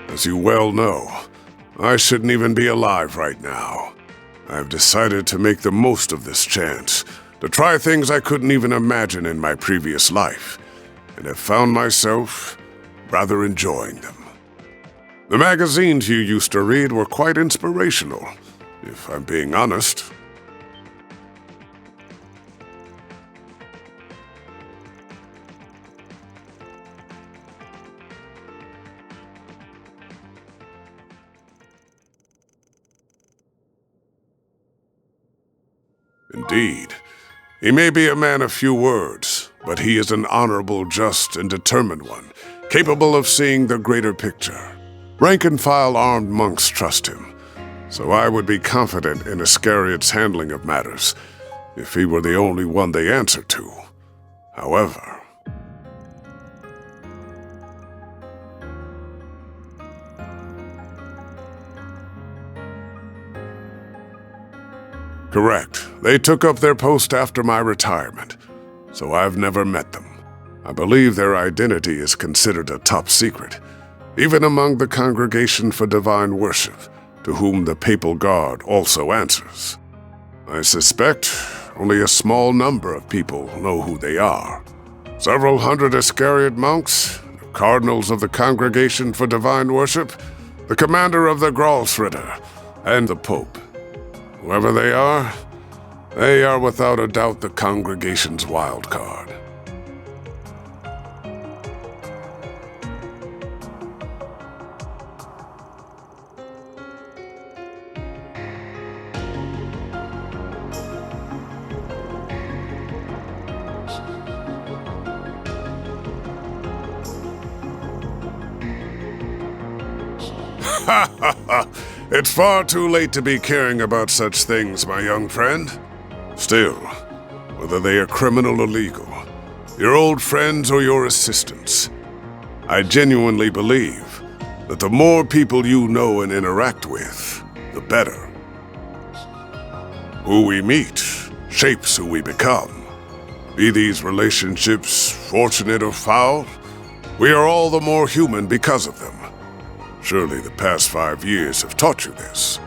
As you well know, I shouldn't even be alive right now. I've decided to make the most of this chance, to try things I couldn't even imagine in my previous life, and have found myself rather enjoying them. The magazines you used to read were quite inspirational, if I'm being honest. Indeed. He may be a man of few words, but he is an honorable, just, and determined one, capable of seeing the greater picture. Rank-and-file armed monks trust him, so I would be confident in Iscariot's handling of matters, if he were the only one they answer to. However... Correct. They took up their post after my retirement, so I've never met them. I believe their identity is considered a top secret, even among the Congregation for Divine Worship, to whom the Papal Guard also answers. I suspect only a small number of people know who they are. Several hundred Iscariot monks, the cardinals of the Congregation for Divine Worship, the commander of the Gralsritter, and the Pope. Whoever they are without a doubt the Congregation's wild card. Ha ha ha! It's far too late to be caring about such things, my young friend. Still, whether they are criminal or legal, your old friends or your assistants, I genuinely believe that the more people you know and interact with, the better. Who we meet shapes who we become. Be these relationships fortunate or foul, we are all the more human because of them. Surely the past 5 years have taught you this.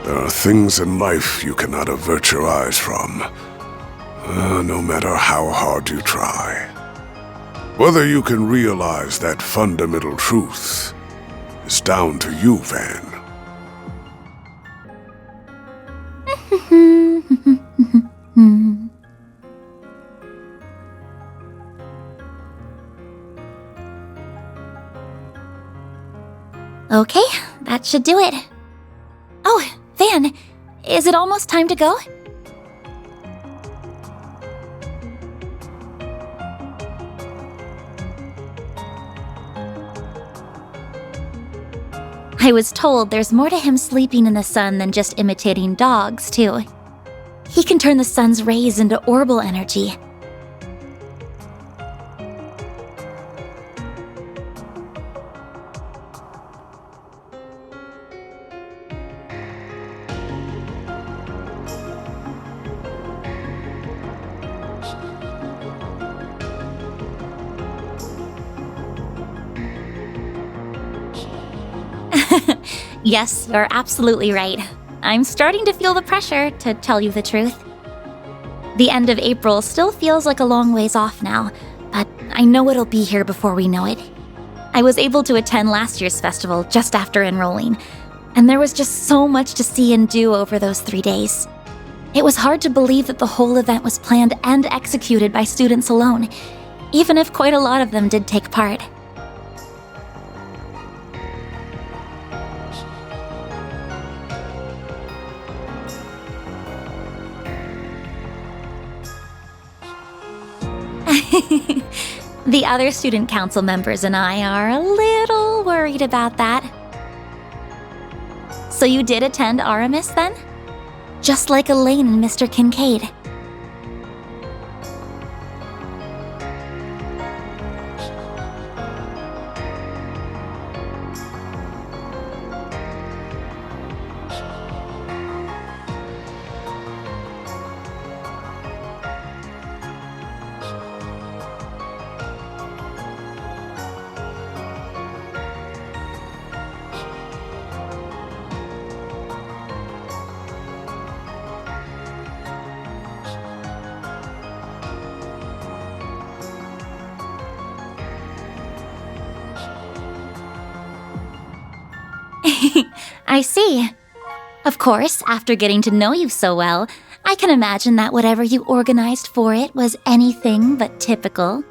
There are things in life you cannot avert your eyes from. No matter how hard you try. Whether you can realize that fundamental truth is down to you, Van. Okay, that should do it. Oh, Van, is it almost time to go? I was told there's more to him sleeping in the sun than just imitating dogs, too. He can turn the sun's rays into orbital energy. Yes, you're absolutely right. I'm starting to feel the pressure, to tell you the truth. The end of April still feels like a long ways off now, but I know it'll be here before we know it. I was able to attend last year's festival just after enrolling, and there was just so much to see and do over those 3 days. It was hard to believe that the whole event was planned and executed by students alone, even if quite a lot of them did take part. The other student council members and I are a little worried about that. So you did attend Aramis then? Just like Elaine and Mr. Kincaid. I see. Of course, after getting to know you so well, I can imagine that whatever you organized for it was anything but typical.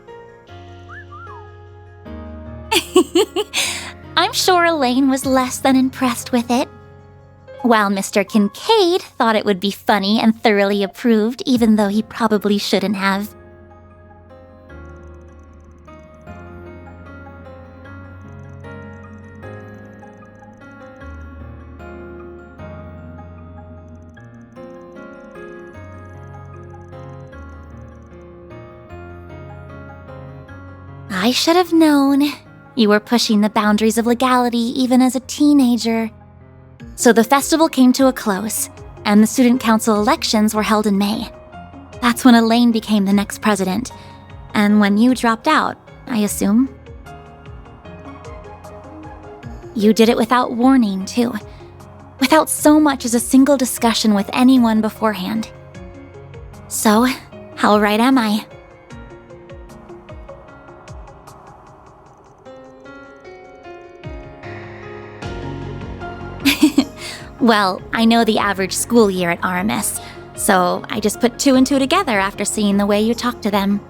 I'm sure Elaine was less than impressed with it. While Mr. Kincaid thought it would be funny and thoroughly approved, even though he probably shouldn't have. I should have known. You were pushing the boundaries of legality even as a teenager. So the festival came to a close, and the student council elections were held in May. That's when Elaine became the next president, and when you dropped out, I assume. You did it without warning, too. Without so much as a single discussion with anyone beforehand. So, how right am I? Well, I know the average school year at Aramis, so I just put 2 and 2 together after seeing the way you talk to them.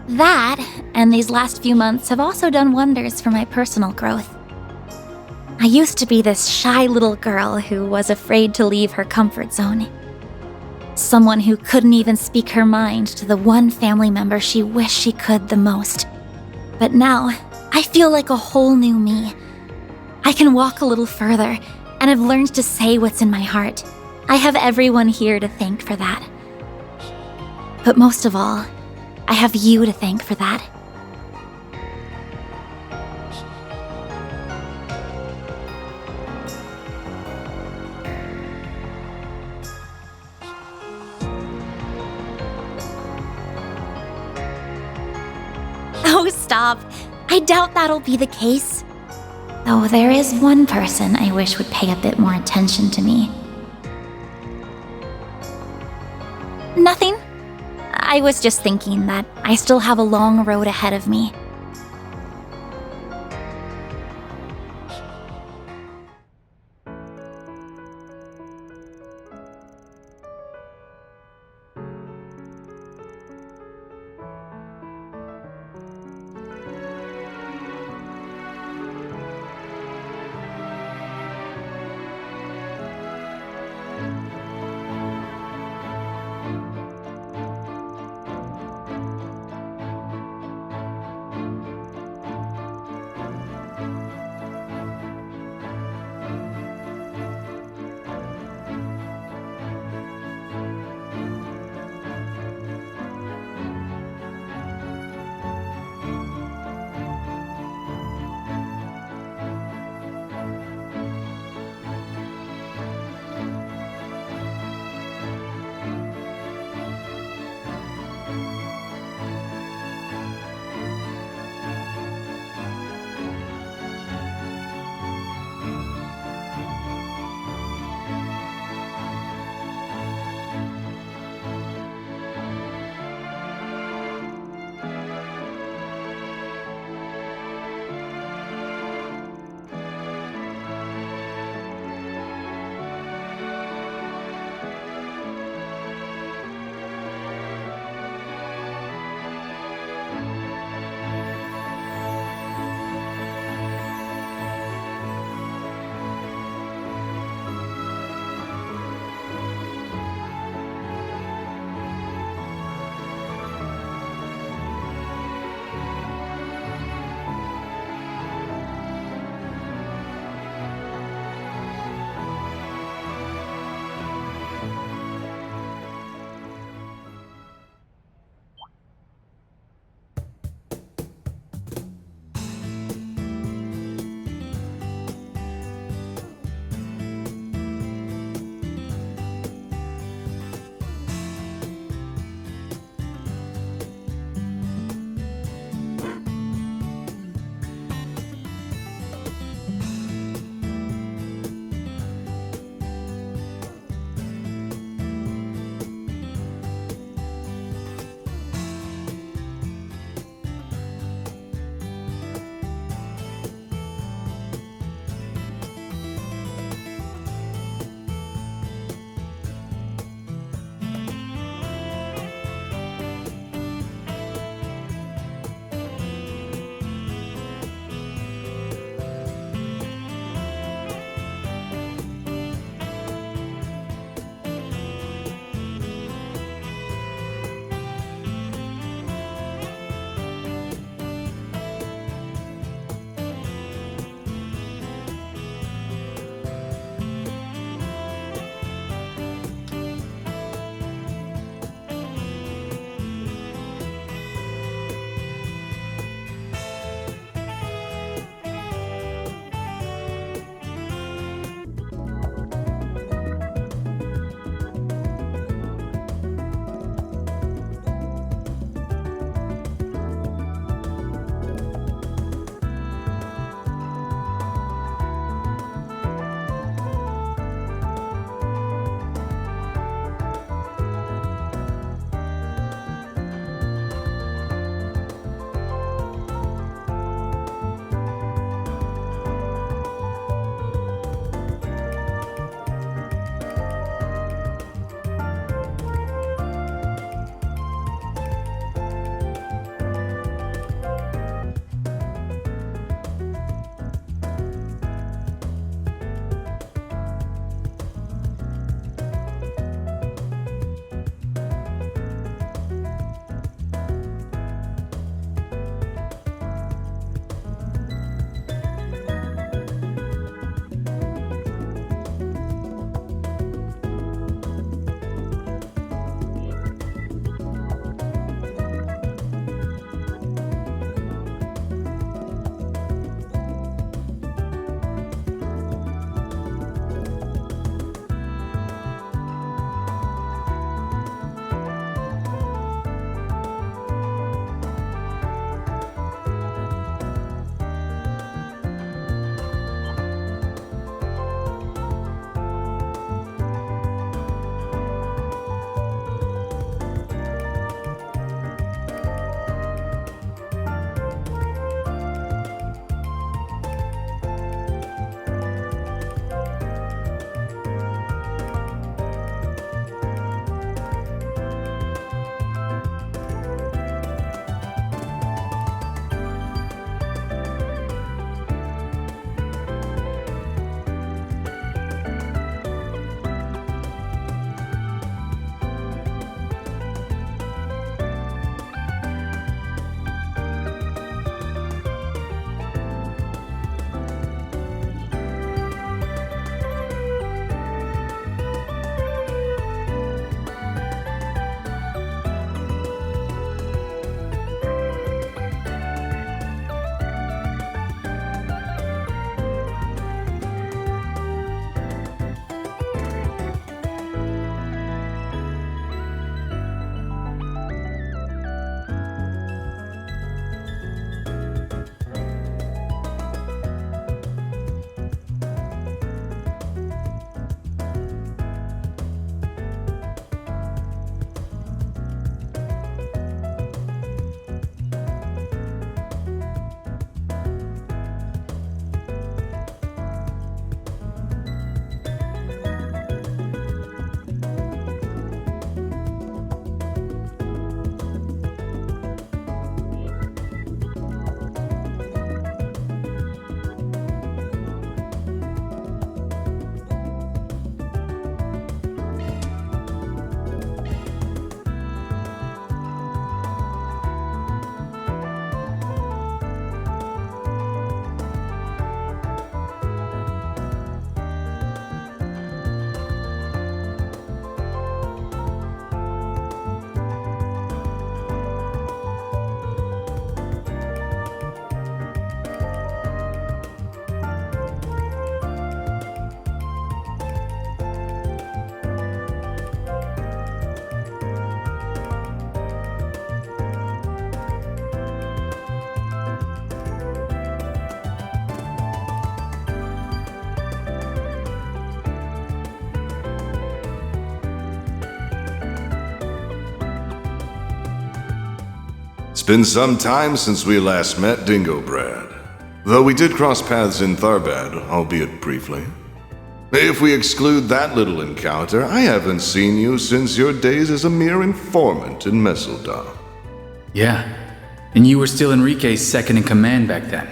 That, and these last few months have also done wonders for my personal growth. I used to be this shy little girl who was afraid to leave her comfort zone. Someone who couldn't even speak her mind to the one family member she wished she could the most. But now, I feel like a whole new me. I can walk a little further, and have learned to say what's in my heart. I have everyone here to thank for that. But most of all, I have you to thank for that. Oh, stop. I doubt that'll be the case. Though there is one person I wish would pay a bit more attention to me. Nothing. I was just thinking that I still have a long road ahead of me. been some time since we last met, Dingo Brad. Though we did cross paths in Tharbad, albeit briefly. If we exclude that little encounter, I haven't seen you since your days as a mere informant in Messeldom. Yeah, and you were still Enrique's second in command back then.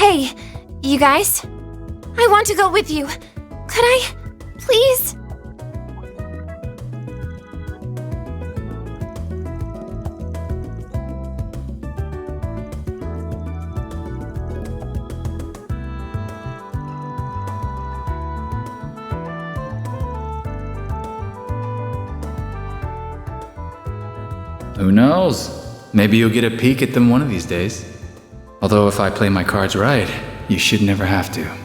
Hey, you guys? I want to go with you. Could I? Please? Who knows? Maybe you'll get a peek at them one of these days. Although if I play my cards right, you should never have to.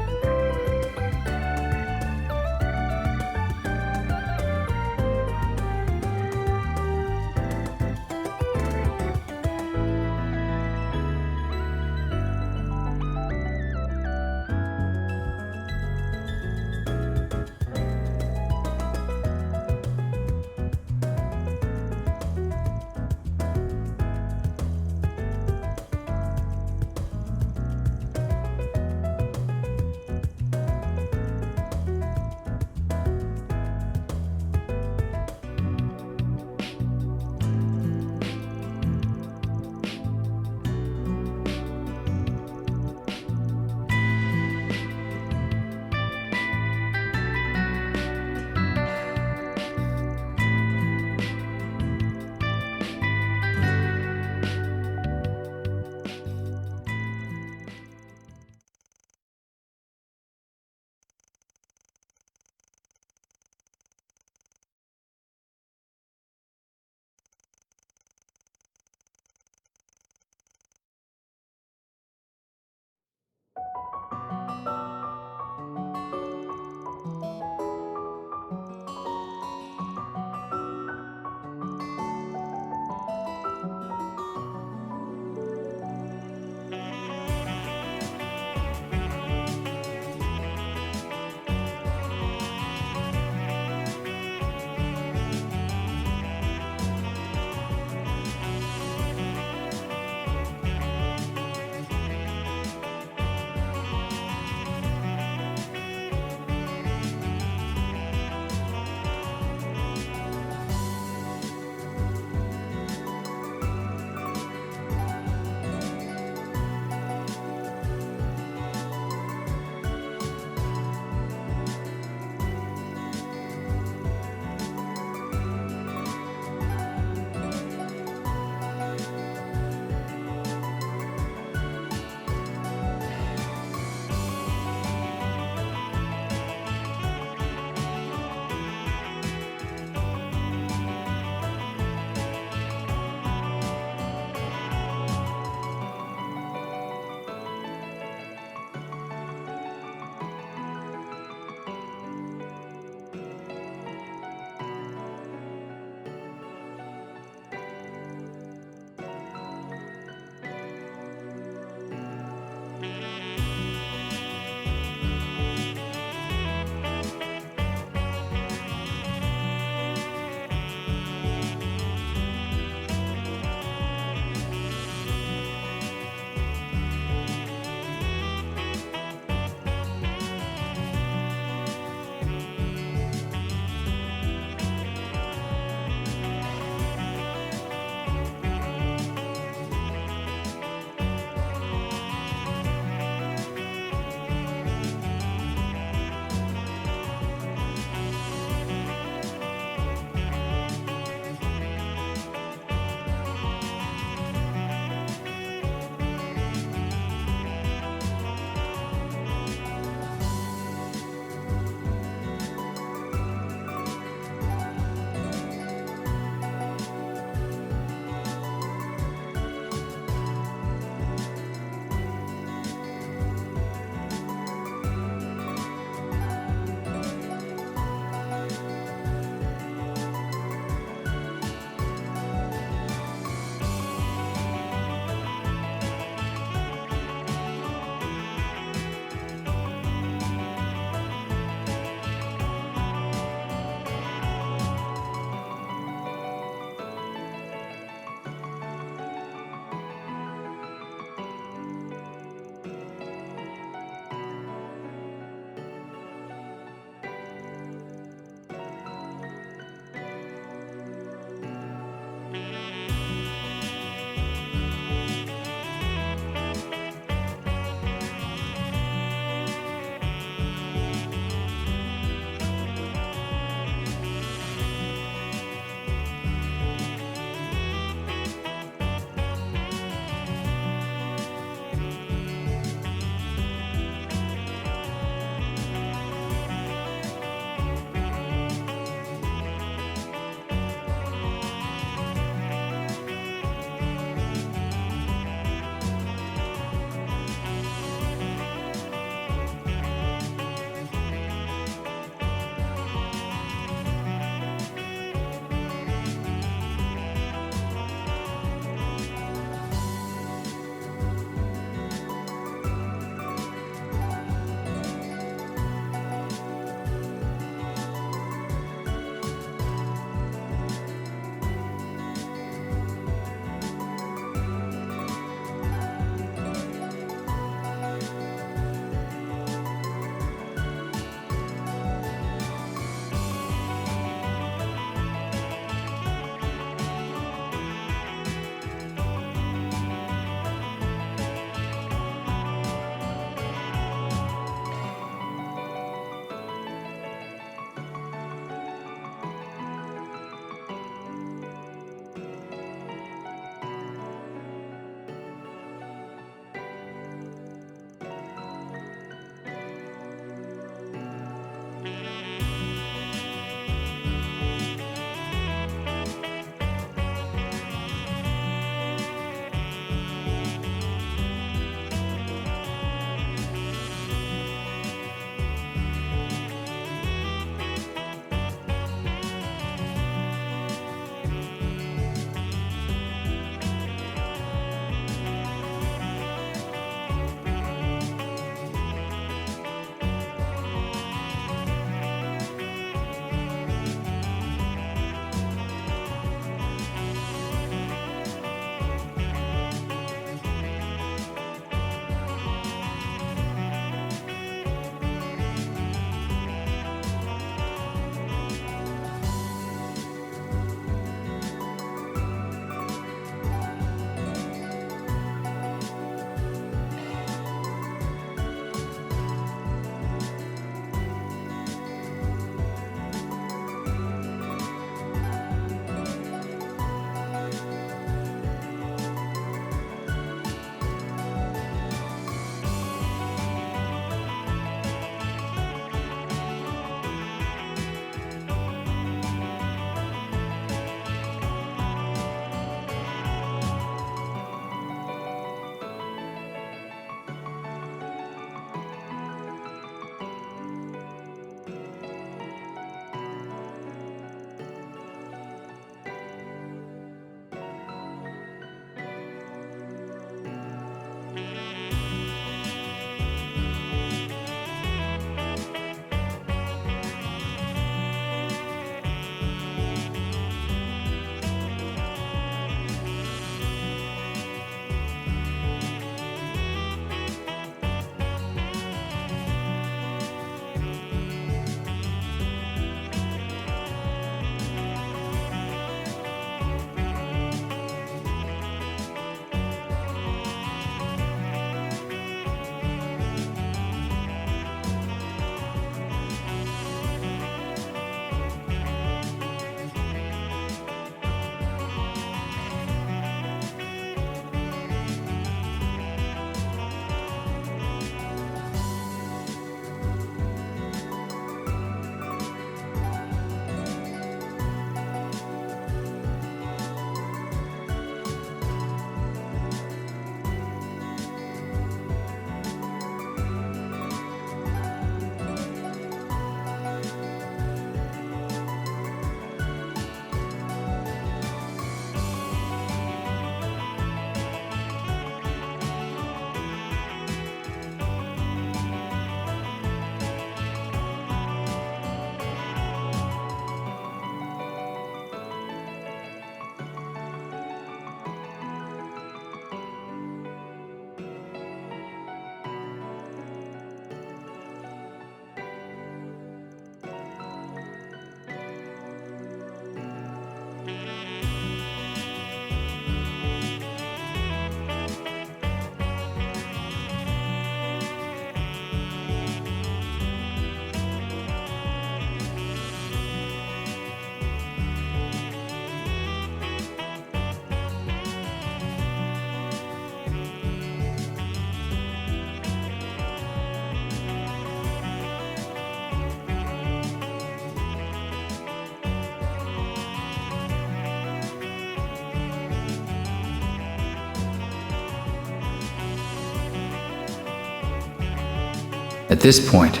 At this point,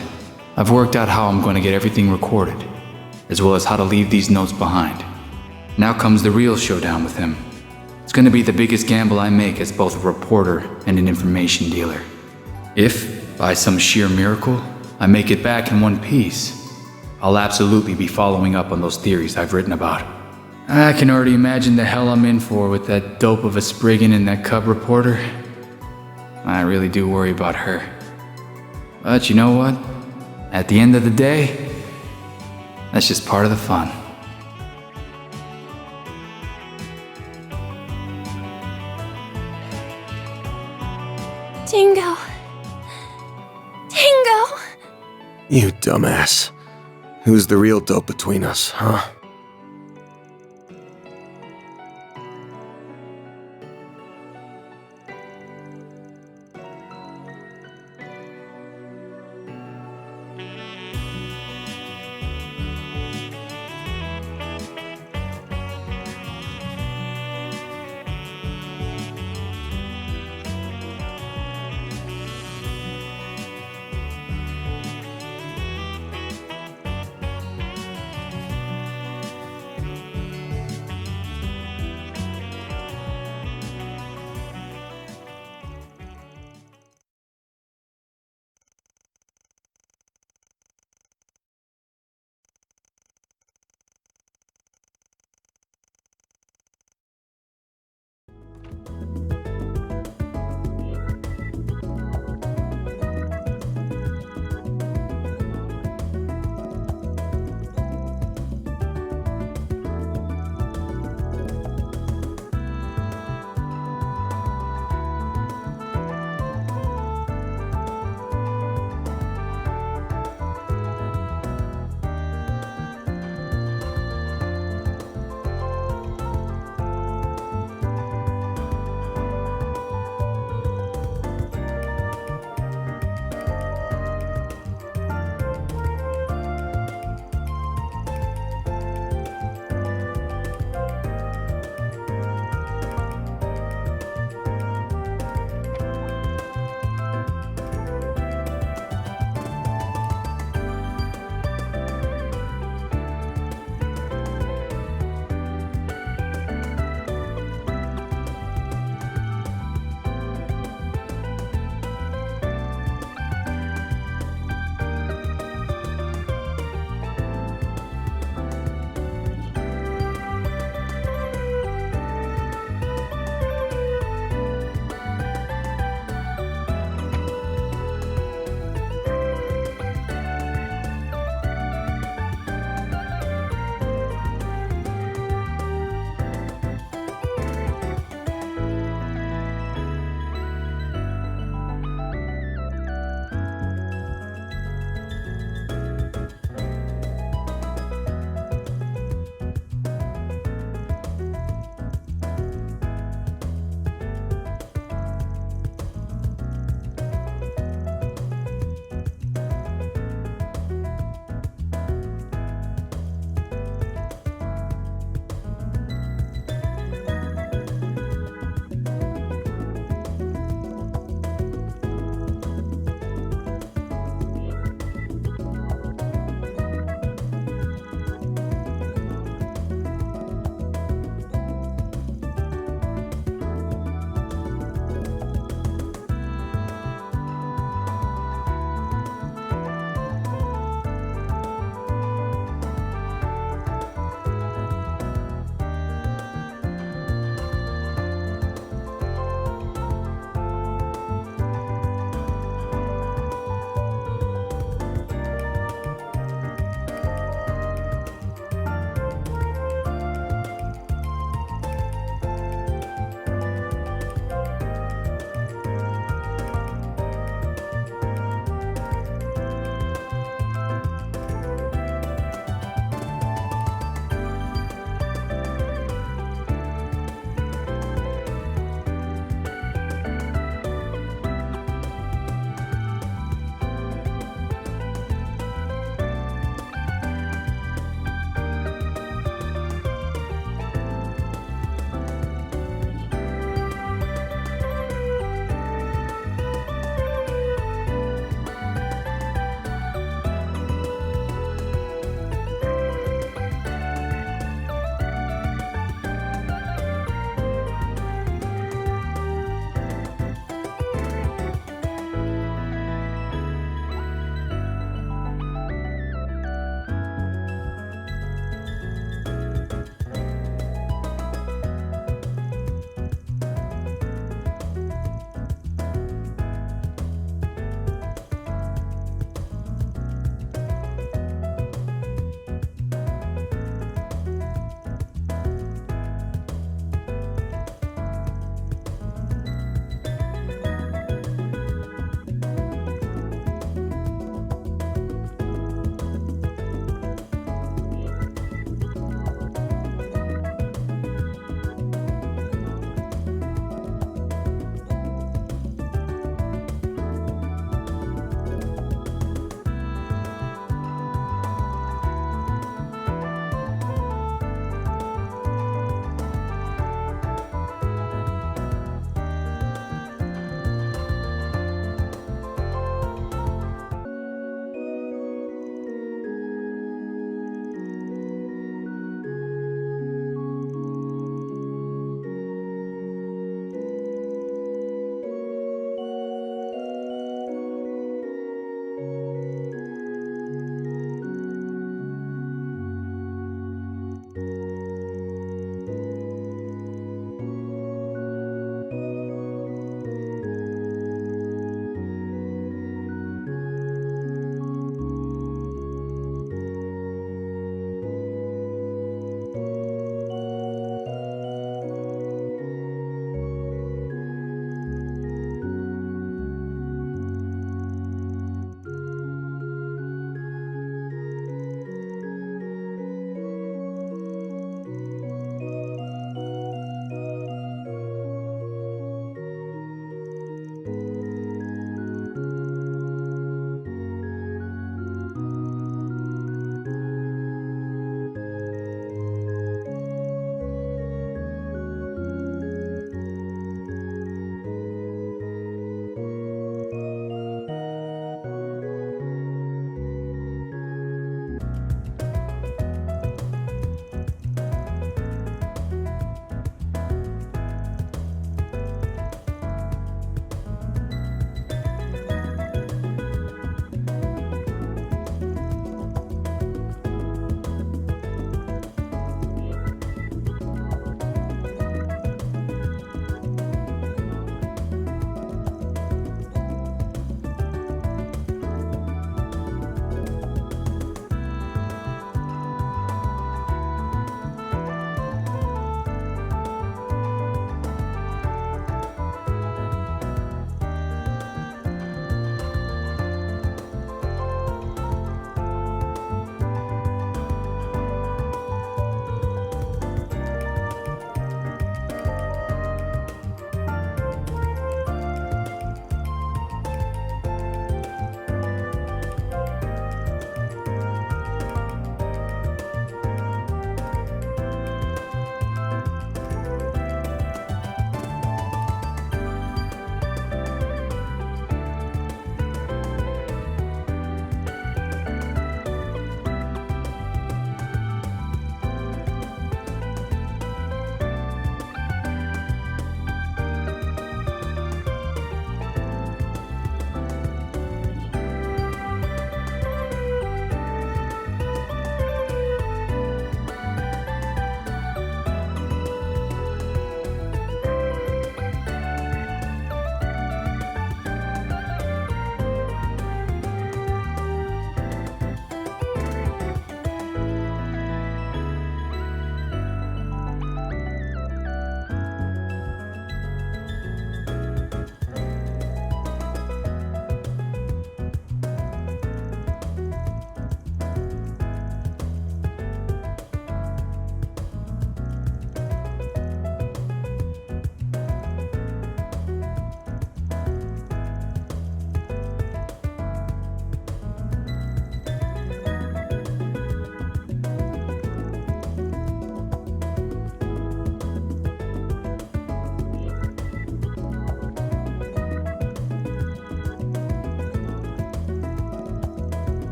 I've worked out how I'm going to get everything recorded, as well as how to leave these notes behind. Now comes the real showdown with him. It's going to be the biggest gamble I make as both a reporter and an information dealer. If, by some sheer miracle, I make it back in one piece, I'll absolutely be following up on those theories I've written about. I can already imagine the hell I'm in for with that dope of a Spriggan and that cub reporter. I really do worry about her. But you know what? At the end of the day, that's just part of the fun. Dingo. Dingo! You dumbass. Who's the real dope between us, huh?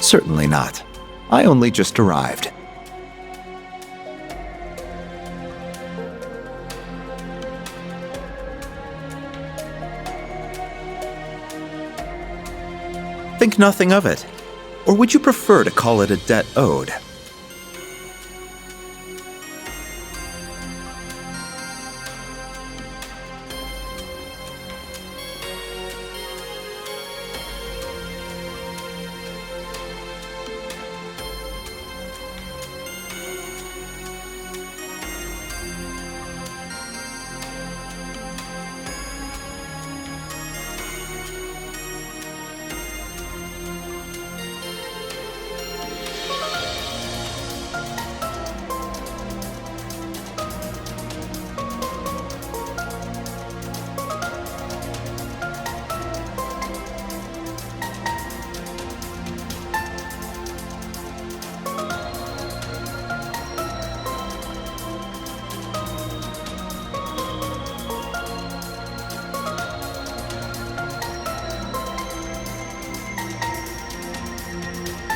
Certainly not. I only just arrived. Think nothing of it. Or would you prefer to call it a debt owed?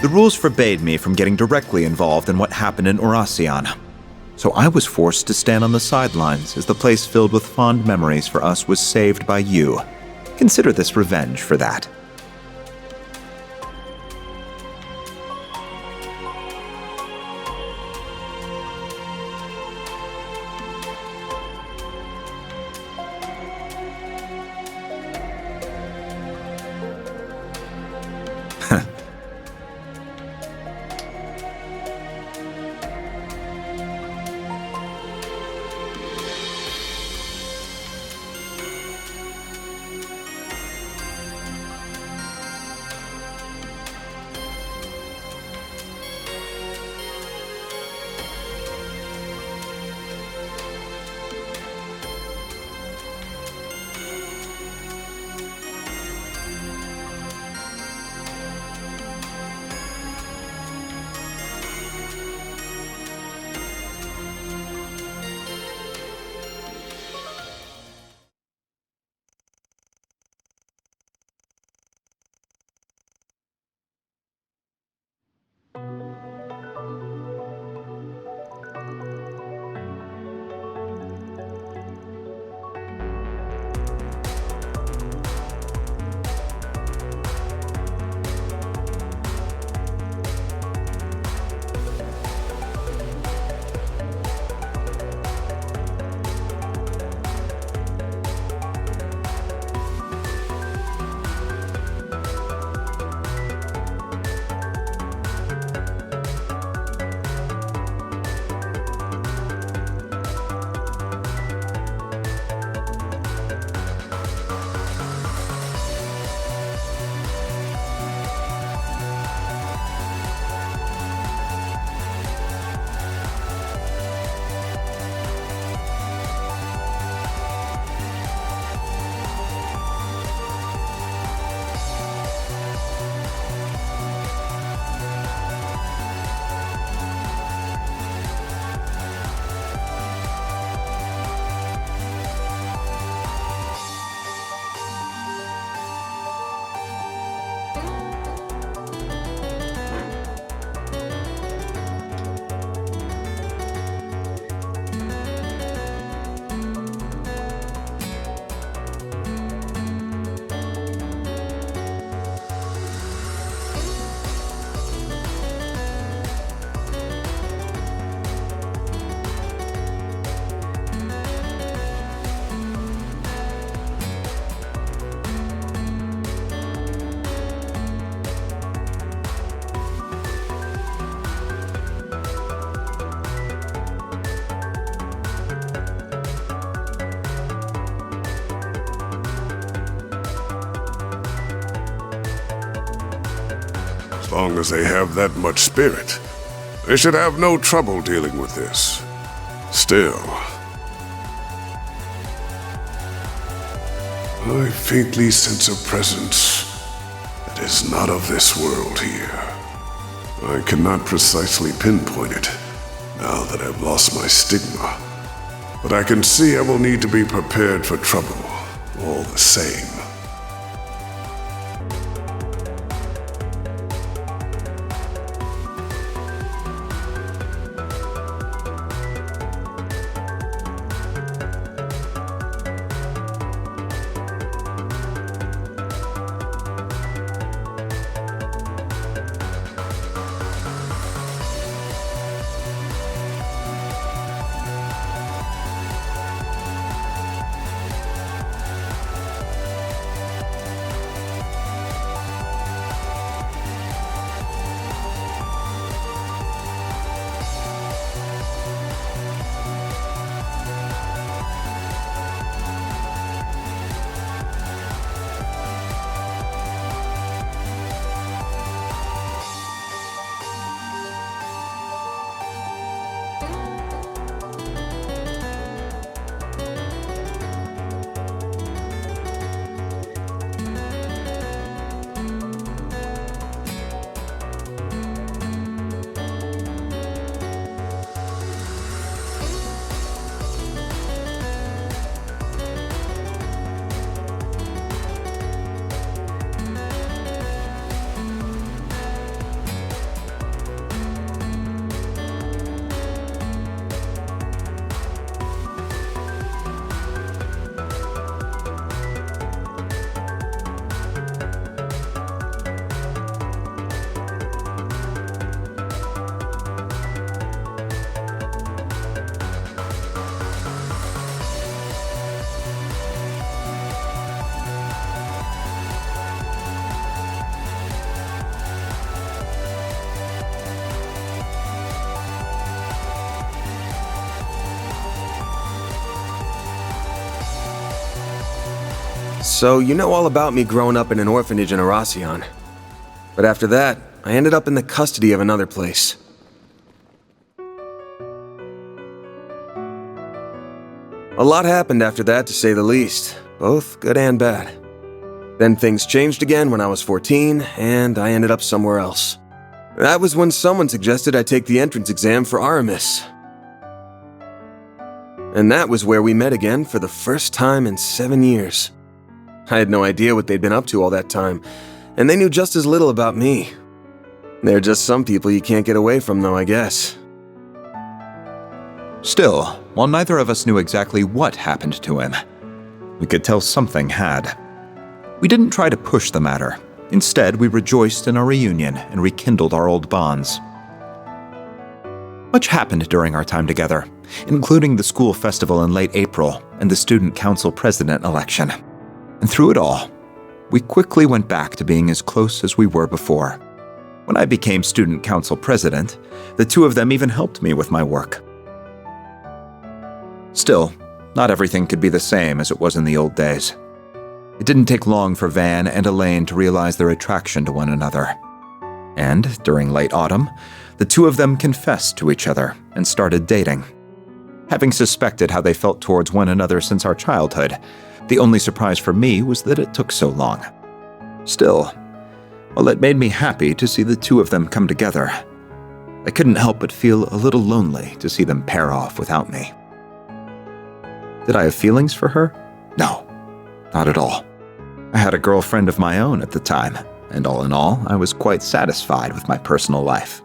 The rules forbade me from getting directly involved in what happened in Oracion. So I was forced to stand on the sidelines as the place filled with fond memories for us was saved by you. Consider this revenge for that. As long as they have that much spirit, they should have no trouble dealing with this. Still, I faintly sense a presence that is not of this world here. I cannot precisely pinpoint it, now that I've lost my stigma. But I can see I will need to be prepared for trouble, all the same. So you know all about me growing up in an orphanage in Erasion. But after that, I ended up in the custody of another place. A lot happened after that, to say the least, both good and bad. Then things changed again when I was 14, and I ended up somewhere else. That was when someone suggested I take the entrance exam for Aramis. And that was where we met again for the first time in 7 years. I had no idea what they'd been up to all that time, and they knew just as little about me. There are just some people you can't get away from, though, I guess. Still, while neither of us knew exactly what happened to him, we could tell something had. We didn't try to push the matter. Instead, we rejoiced in our reunion and rekindled our old bonds. Much happened during our time together, including the school festival in late April and the student council president election. And through it all, we quickly went back to being as close as we were before. When I became student council president, the two of them even helped me with my work. Still, not everything could be the same as it was in the old days. It didn't take long for Van and Elaine to realize their attraction to one another. And, during late autumn, the two of them confessed to each other and started dating. Having suspected how they felt towards one another since our childhood, the only surprise for me was that it took so long. Still, while it made me happy to see the two of them come together, I couldn't help but feel a little lonely to see them pair off without me. Did I have feelings for her? No, not at all. I had a girlfriend of my own at the time, and all in all, I was quite satisfied with my personal life.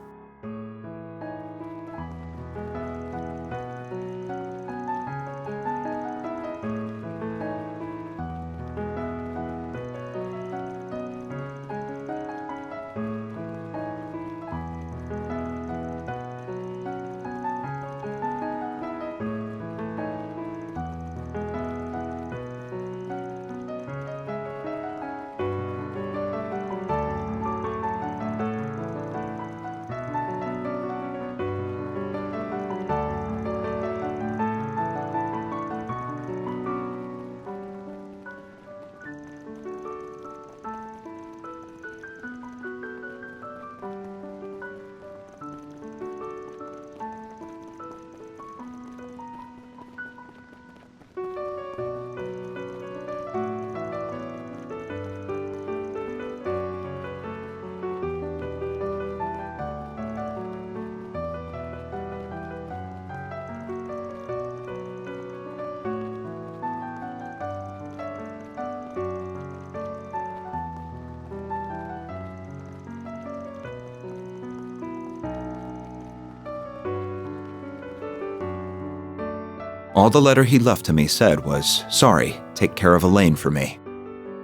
All the letter he left to me said was, "Sorry, take care of Elaine for me,"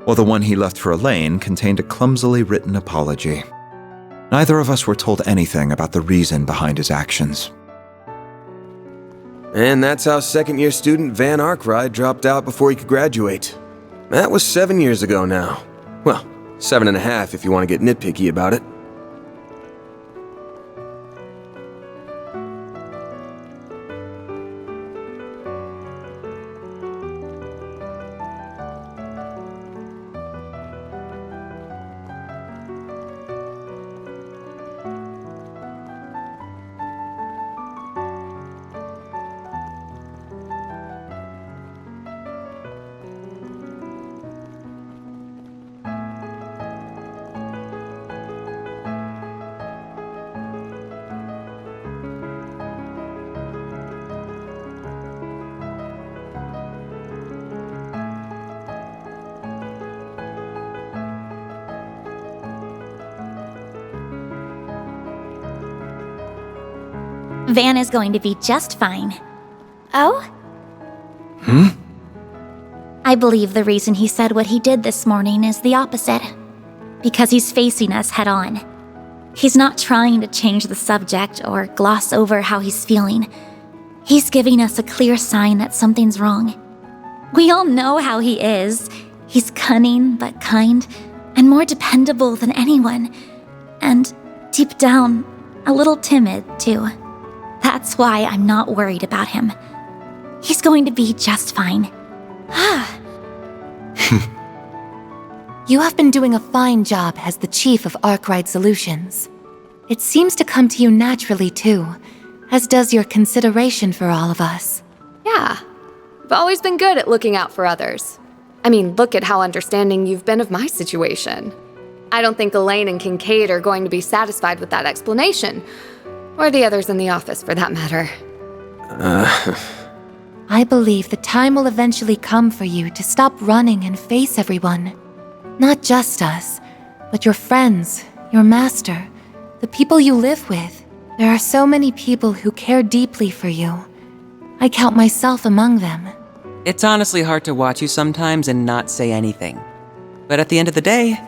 while the one he left for Elaine contained a clumsily written apology. Neither of us were told anything about the reason behind his actions. And that's how second-year student Van Arkwright dropped out before he could graduate. That was 7 years ago now. Well, 7.5 if you want to get nitpicky about it. Van is going to be just fine. Oh? I believe the reason he said what he did this morning is the opposite. Because he's facing us head on. He's not trying to change the subject or gloss over how he's feeling. He's giving us a clear sign that something's wrong. We all know how he is. He's cunning but kind, and more dependable than anyone. And deep down, a little timid, too. That's why I'm not worried about him. He's going to be just fine. You have been doing a fine job as the chief of Arkwright Solutions. It seems to come to you naturally, too, as does your consideration for all of us. Yeah, you've always been good at looking out for others. I mean, look at how understanding you've been of my situation. I don't think Elaine and Kincaid are going to be satisfied with that explanation. Or the others in the office, for that matter. I believe the time will eventually come for you to stop running and face everyone. Not just us, but your friends, your master, the people you live with. There are so many people who care deeply for you. I count myself among them. It's honestly hard to watch you sometimes and not say anything. But at the end of the day,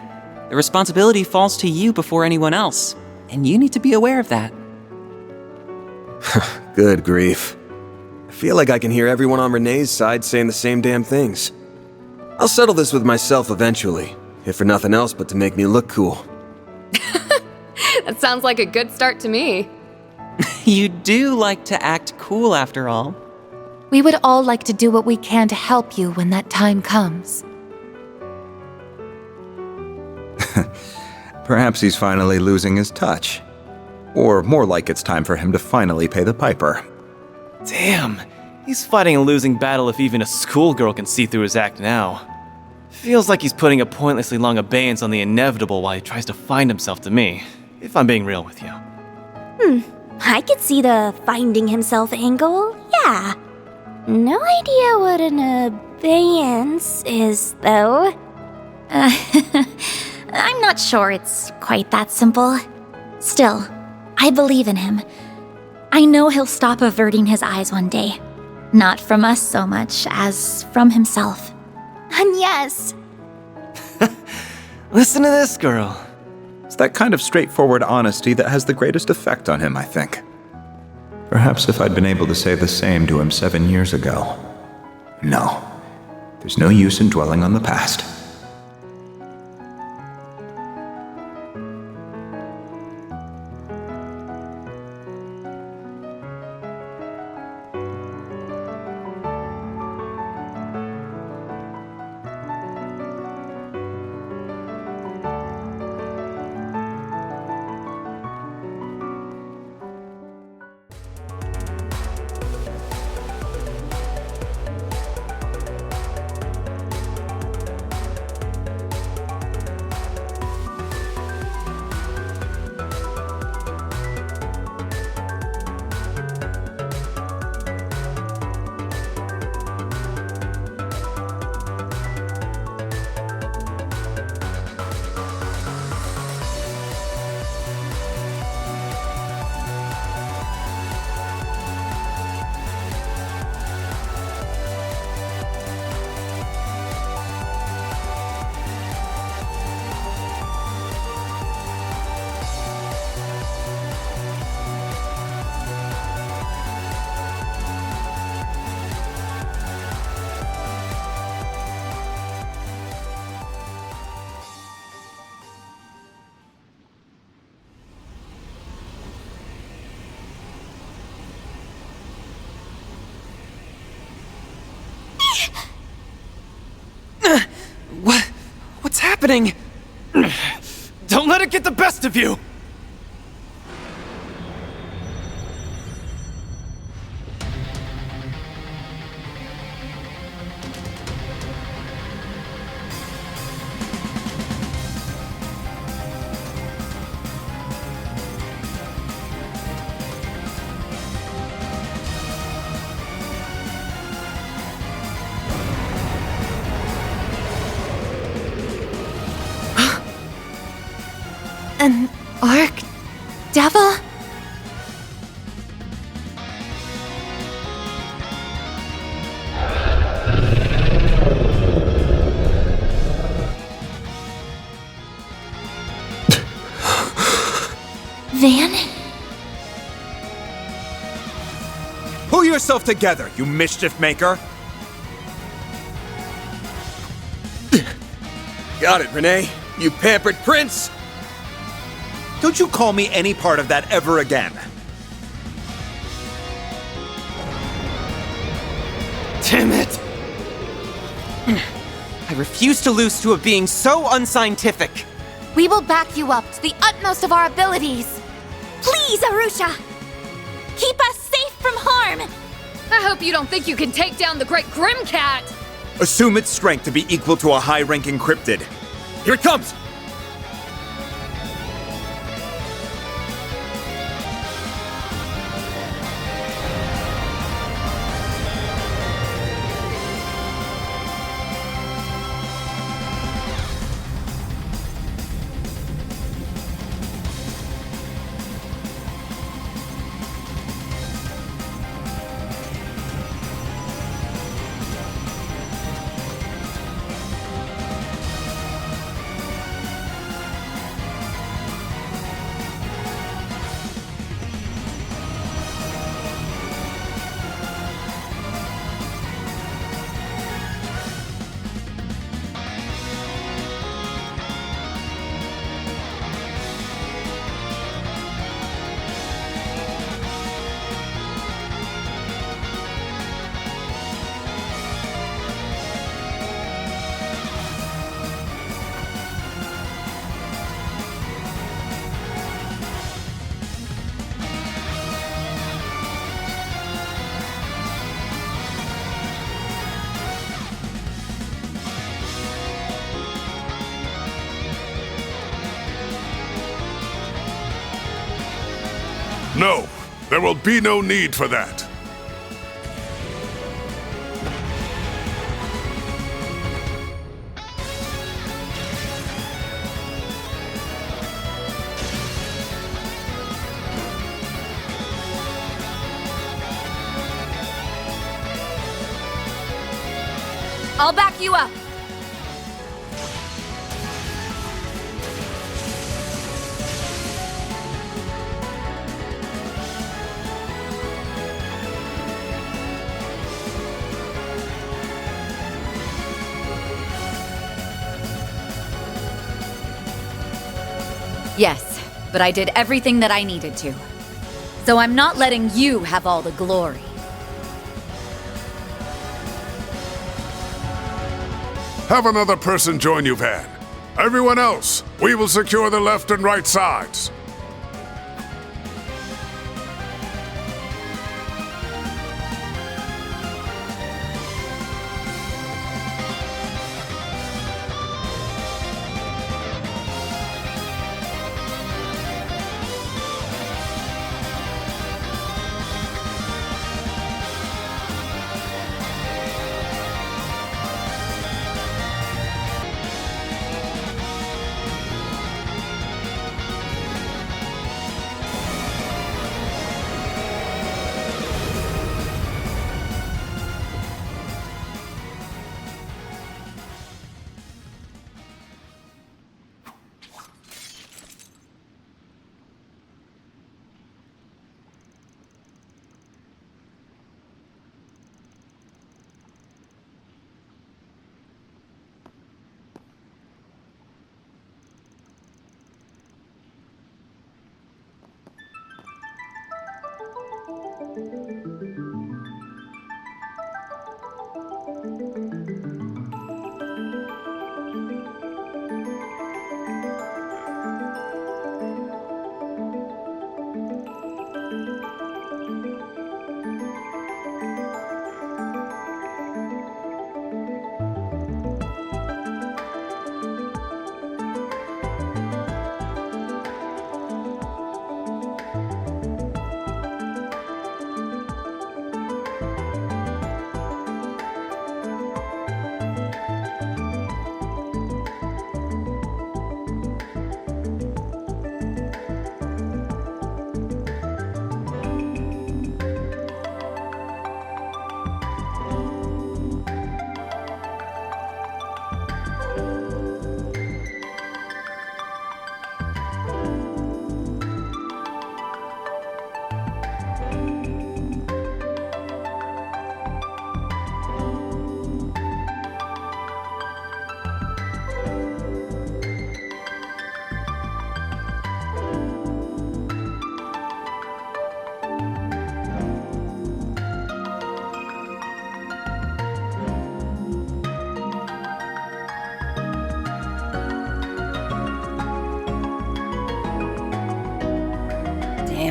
the responsibility falls to you before anyone else, and you need to be aware of that. Good grief. I feel like I can hear everyone on Renee's side saying the same damn things. I'll settle this with myself eventually, if for nothing else but to make me look cool. That sounds like a good start to me. You do like to act cool after all. We would all like to do what we can to help you when that time comes. Perhaps he's finally losing his touch. Or more like it's time for him to finally pay the piper. Damn, he's fighting a losing battle if even a schoolgirl can see through his act now. Feels like he's putting a pointlessly long abeyance on the inevitable while he tries to find himself to me, if I'm being real with you. I could see the finding himself angle, yeah. No idea what an abeyance is, though. I'm not sure it's quite that simple. Still, I believe in him. I know he'll stop averting his eyes one day. Not from us so much as from himself. And yes. Listen to this girl. It's that kind of straightforward honesty that has the greatest effect on him, I think. Perhaps if I'd been able to say the same to him 7 years ago. No, there's no use in dwelling on the past. What's happening? Don't let it get the best of you! An arc devil? Van? Pull yourself together, you mischief maker! Got it, Renee. You pampered prince! Don't you call me any part of that ever again. Damn it! I refuse to lose to a being so unscientific. We will back you up to the utmost of our abilities. Please, Arusha! Keep us safe from harm! I hope you don't think you can take down the Great Grimcat! Assume its strength to be equal to a high-ranking cryptid. Here it comes! No, there will be no need for that. I'll back you up. Yes, but I did everything that I needed to. So I'm not letting you have all the glory. Have another person join you, Van. Everyone else, we will secure the left and right sides.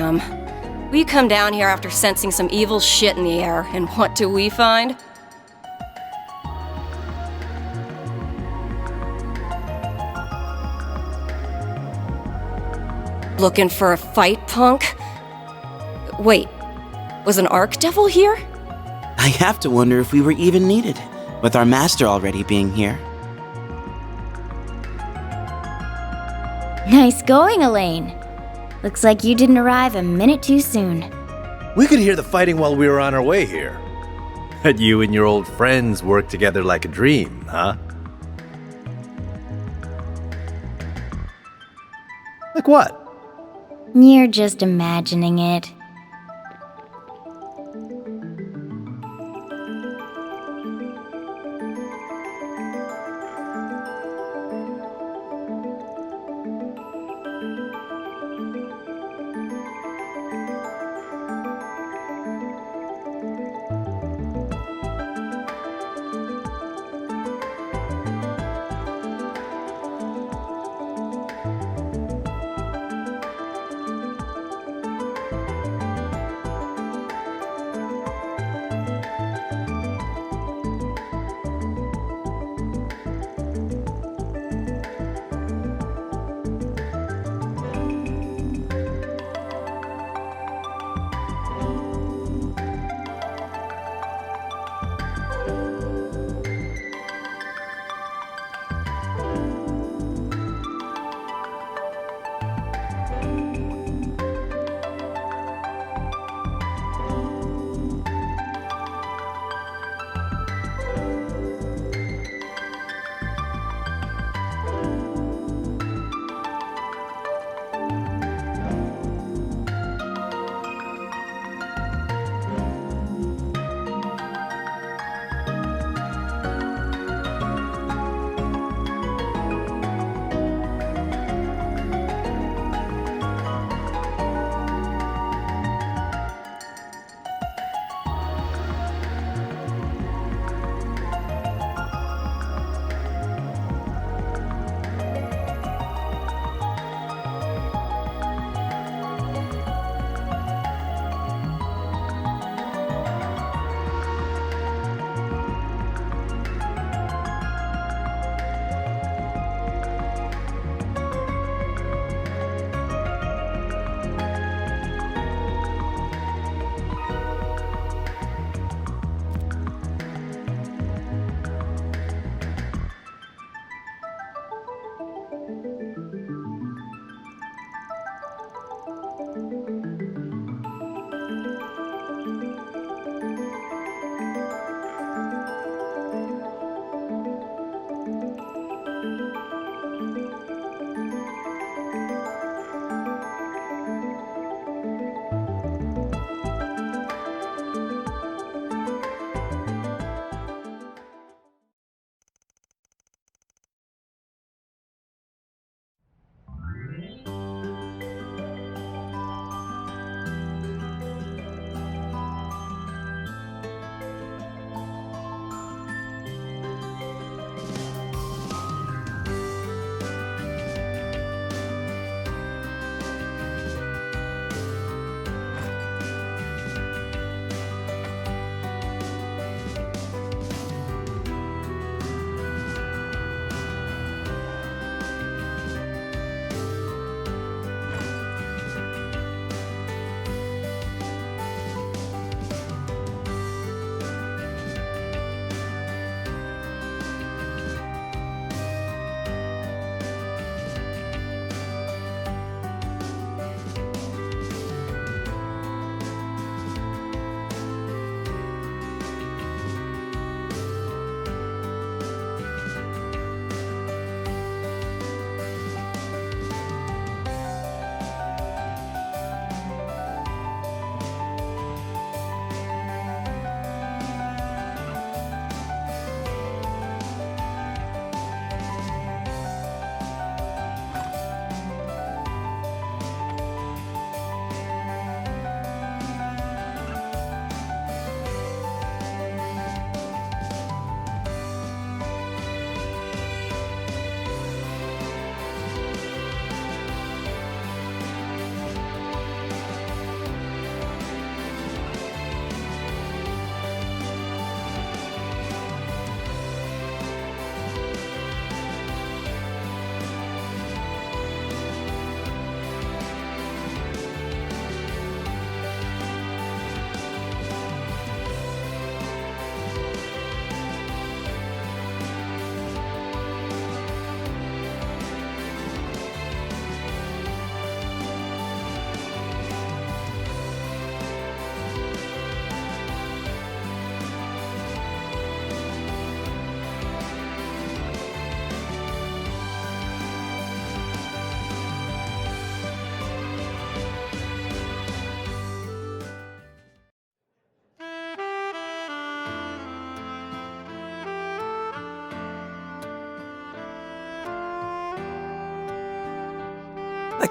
Damn. We come down here after sensing some evil shit in the air, and what do we find? Looking for a fight, punk? Wait, was an Archdevil here? I have to wonder if we were even needed, with our master already being here. Nice going, Elaine. Looks like you didn't arrive a minute too soon. We could hear the fighting while we were on our way here. But you and your old friends work together like a dream, huh? Like what? You're just imagining it.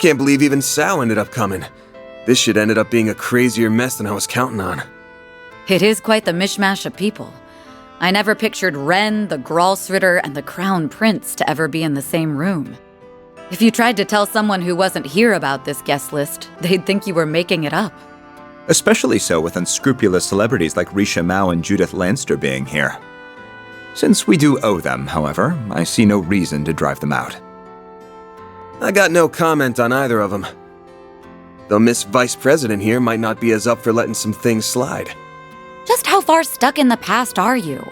can't believe even Sal ended up coming. This shit ended up being a crazier mess than I was counting on. It is quite the mishmash of people. I never pictured Ren, the Gralsritter, and the Crown Prince to ever be in the same room. If you tried to tell someone who wasn't here about this guest list, they'd think you were making it up. Especially so with unscrupulous celebrities like Risha Mao and Judith Lanster being here. Since we do owe them, however, I see no reason to drive them out. I got no comment on either of them. Though Miss Vice President here might not be as up for letting some things slide. Just how far stuck in the past are you?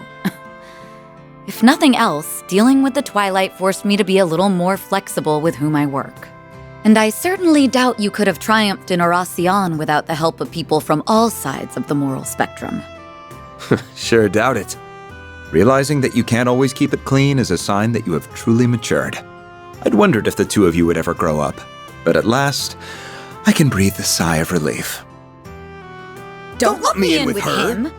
If nothing else, dealing with the Twilight forced me to be a little more flexible with whom I work. And I certainly doubt you could have triumphed in Oracion without the help of people from all sides of the moral spectrum. Sure doubt it. Realizing that you can't always keep it clean is a sign that you have truly matured. I'd wondered if the two of you would ever grow up, but at last, I can breathe a sigh of relief. Don't let me in with him!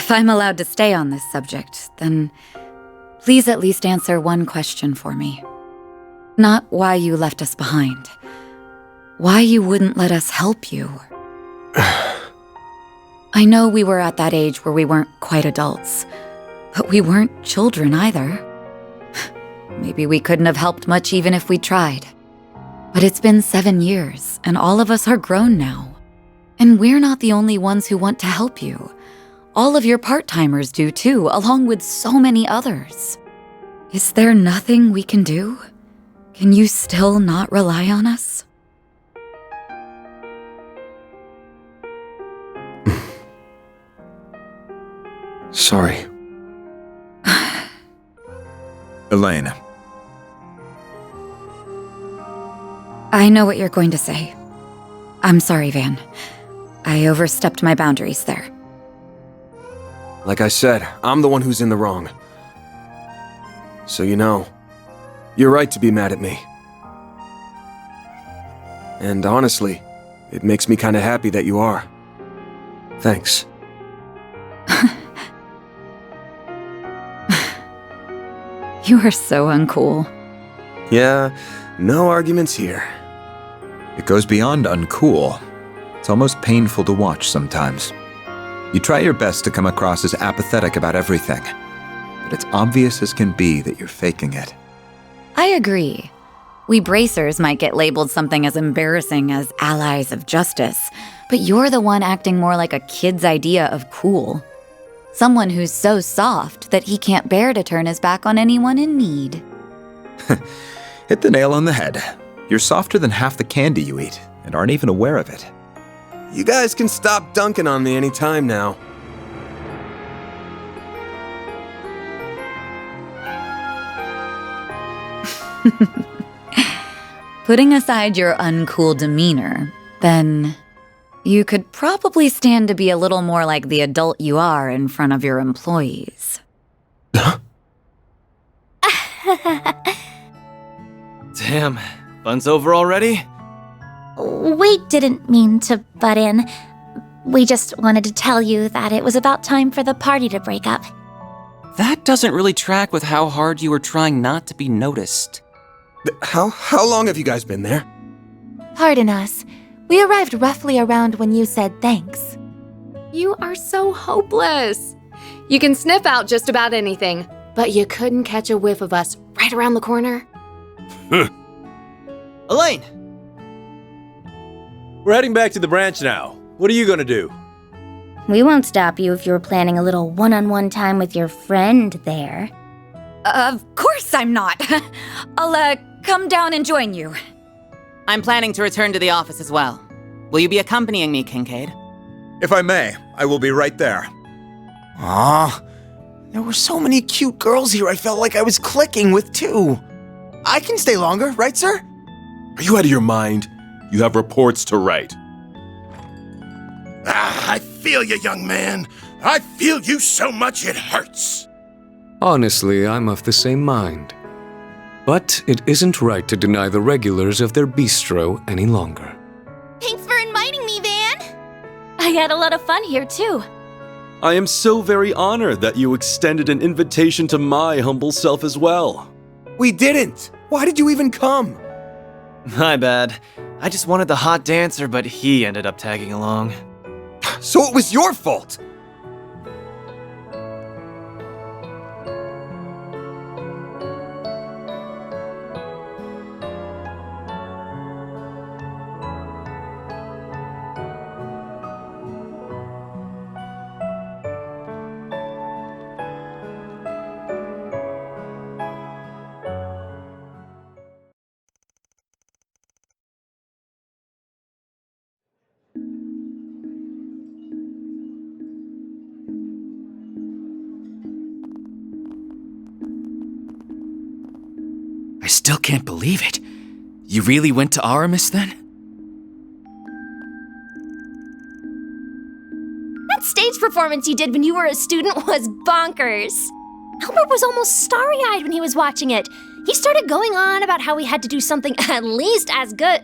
If I'm allowed to stay on this subject, then please at least answer one question for me. Not why you left us behind. Why you wouldn't let us help you. I know we were at that age where we weren't quite adults, but we weren't children either. Maybe we couldn't have helped much even if we tried. But it's been 7 years, and all of us are grown now. And we're not the only ones who want to help you. All of your part-timers do too, along with so many others. Is there nothing we can do? Can you still not rely on us? Sorry. Elaine. I know what you're going to say. I'm sorry, Van. I overstepped my boundaries there. Like I said, I'm the one who's in the wrong. So you know, you're right to be mad at me. And honestly, it makes me kinda happy that you are. Thanks. You are so uncool. Yeah, no arguments here. It goes beyond uncool. It's almost painful to watch sometimes. You try your best to come across as apathetic about everything, but it's obvious as can be that you're faking it. I agree. We bracers might get labeled something as embarrassing as allies of justice, but you're the one acting more like a kid's idea of cool. Someone who's so soft that he can't bear to turn his back on anyone in need. Hit the nail on the head. You're softer than half the candy you eat, and aren't even aware of it. You guys can stop dunking on me any time now. Putting aside your uncool demeanor, then you could probably stand to be a little more like the adult you are in front of your employees. Damn, fun's over already? We didn't mean to butt in. We just wanted to tell you that it was about time for the party to break up. That doesn't really track with how hard you were trying not to be noticed. How long have you guys been there? Pardon us. We arrived roughly around when you said thanks. You are so hopeless. You can sniff out just about anything, but you couldn't catch a whiff of us right around the corner. Elaine! We're heading back to the branch now. What are you gonna do? We won't stop you if you were planning a little one-on-one time with your friend there. Of course I'm not. I'll, come down and join you. I'm planning to return to the office as well. Will you be accompanying me, Kincaid? If I may, I will be right there. Aw, there were so many cute girls here I felt like I was clicking with too. I can stay longer, right, sir? Are you out of your mind? You have reports to write. I feel you, young man. I feel you so much it hurts. Honestly, I'm of the same mind. But it isn't right to deny the regulars of their bistro any longer. Thanks for inviting me, Van. I had a lot of fun here, too. I am so very honored that you extended an invitation to my humble self as well. We didn't! Why did you even come? My bad. I just wanted the hot dancer, but he ended up tagging along. So it was your fault! I still can't believe it. You really went to Aramis then? That stage performance you did when you were a student was bonkers. Albert was almost starry-eyed when he was watching it. He started going on about how we had to do something at least as good.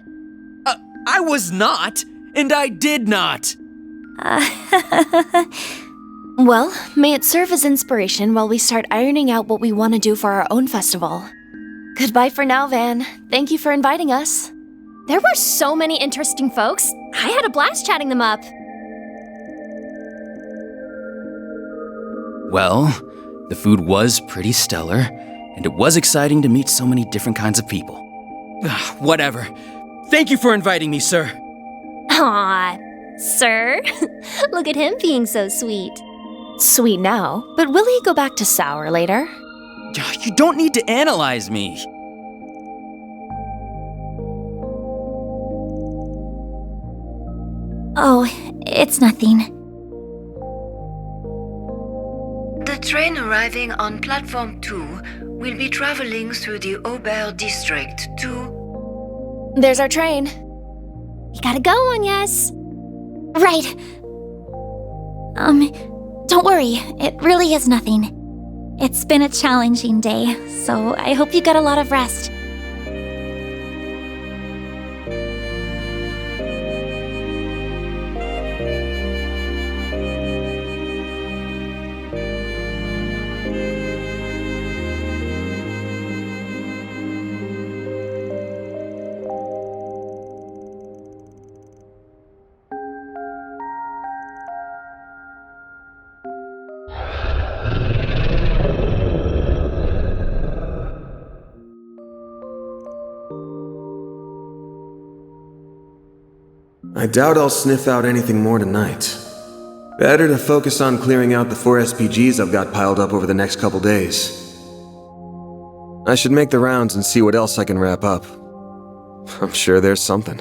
I was not, and I did not. Well, may it serve as inspiration while we start ironing out what we want to do for our own festival. Goodbye for now, Van. Thank you for inviting us. There were so many interesting folks. I had a blast chatting them up. Well, the food was pretty stellar, and it was exciting to meet so many different kinds of people. Whatever. Thank you for inviting me, sir. Aw, sir. Look at him being so sweet. Sweet now, but will he go back to sour later? You don't need to analyze me. Oh, it's nothing. The train arriving on platform 2 will be traveling through the Aubert district to... There's our train. We gotta go, Agnes. Right. Don't worry. It really is nothing. It's been a challenging day, so I hope you got a lot of rest. I doubt I'll sniff out anything more tonight. Better to focus on clearing out the 4 SPGs I've got piled up over the next couple days. I should make the rounds and see what else I can wrap up. I'm sure there's something.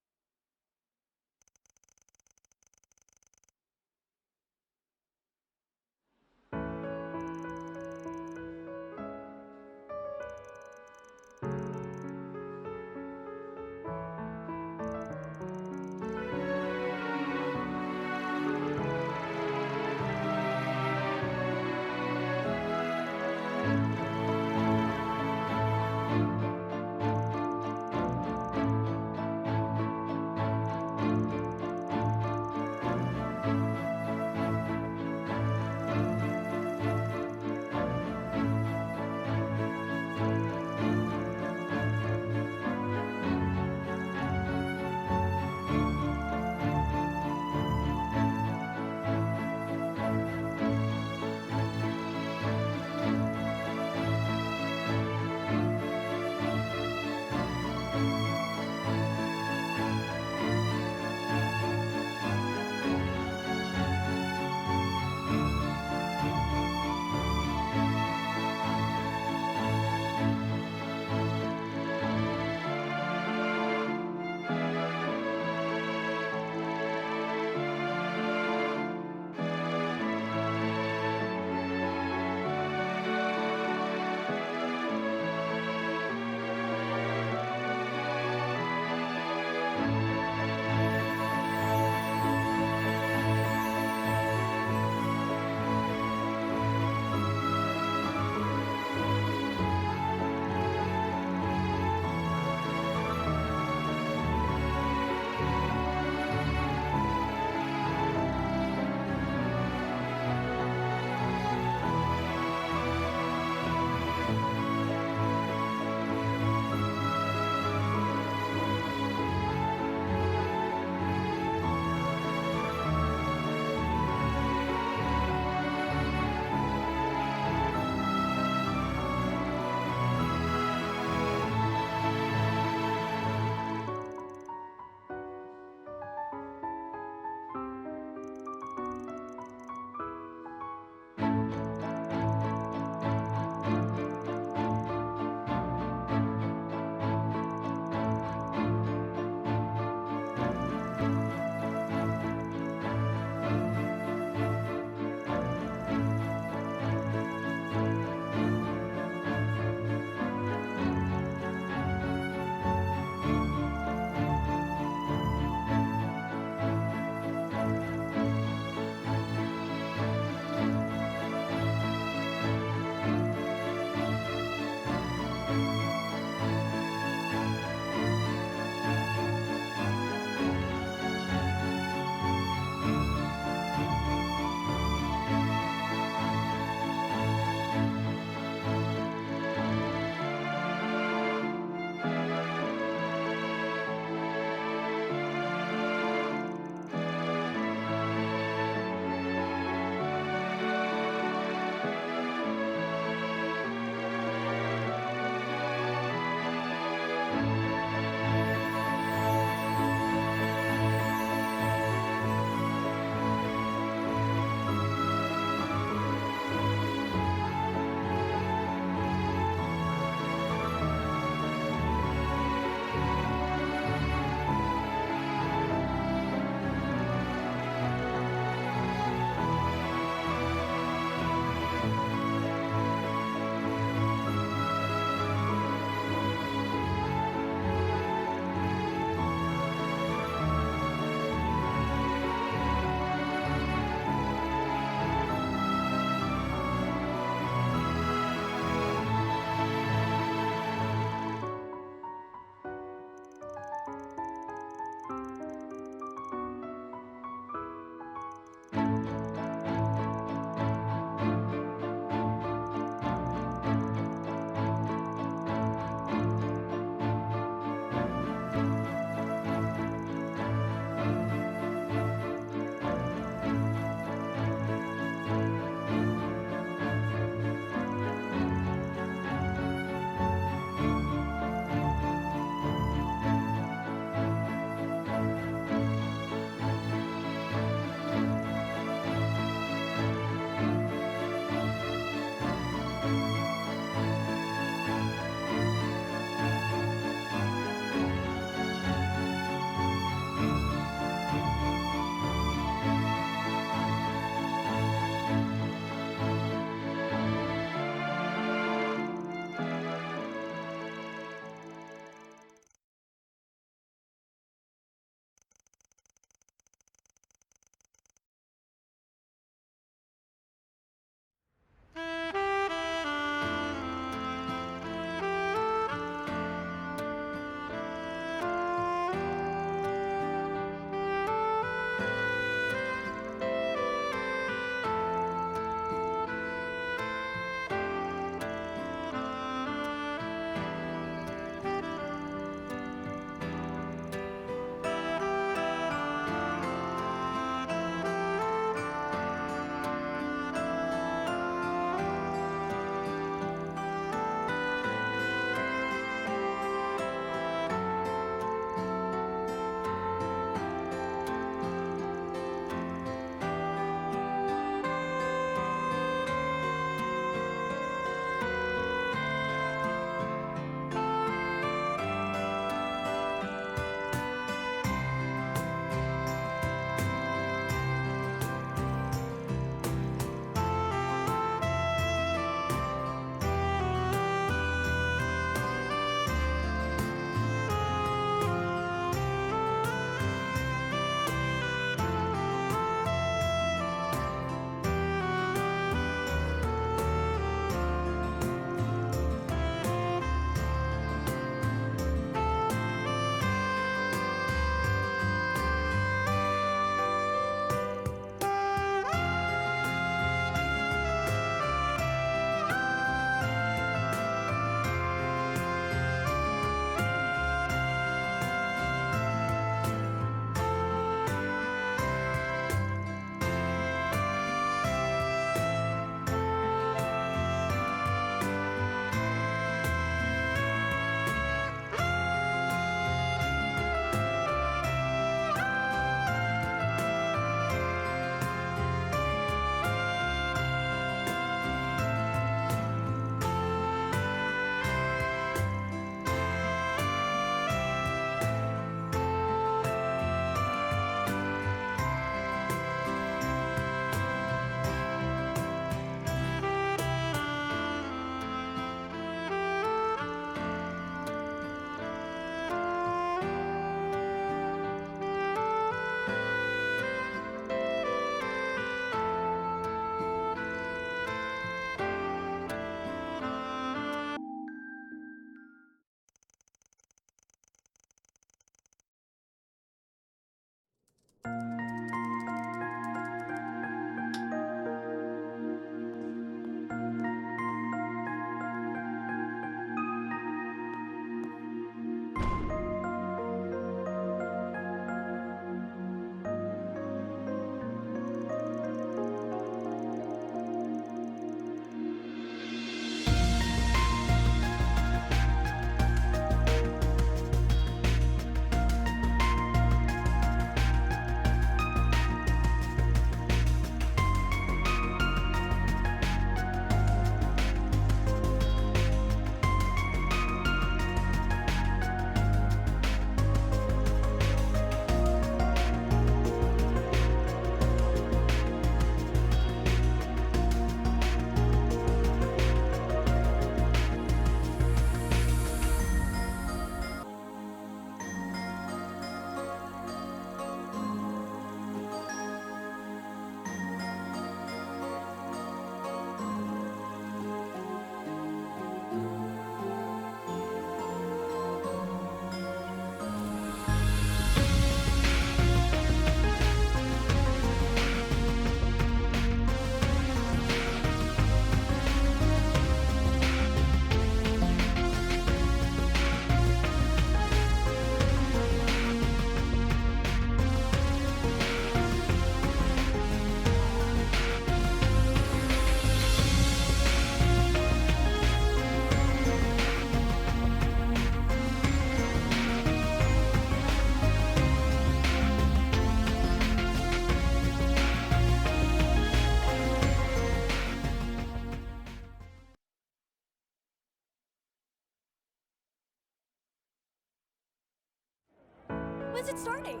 When's it starting?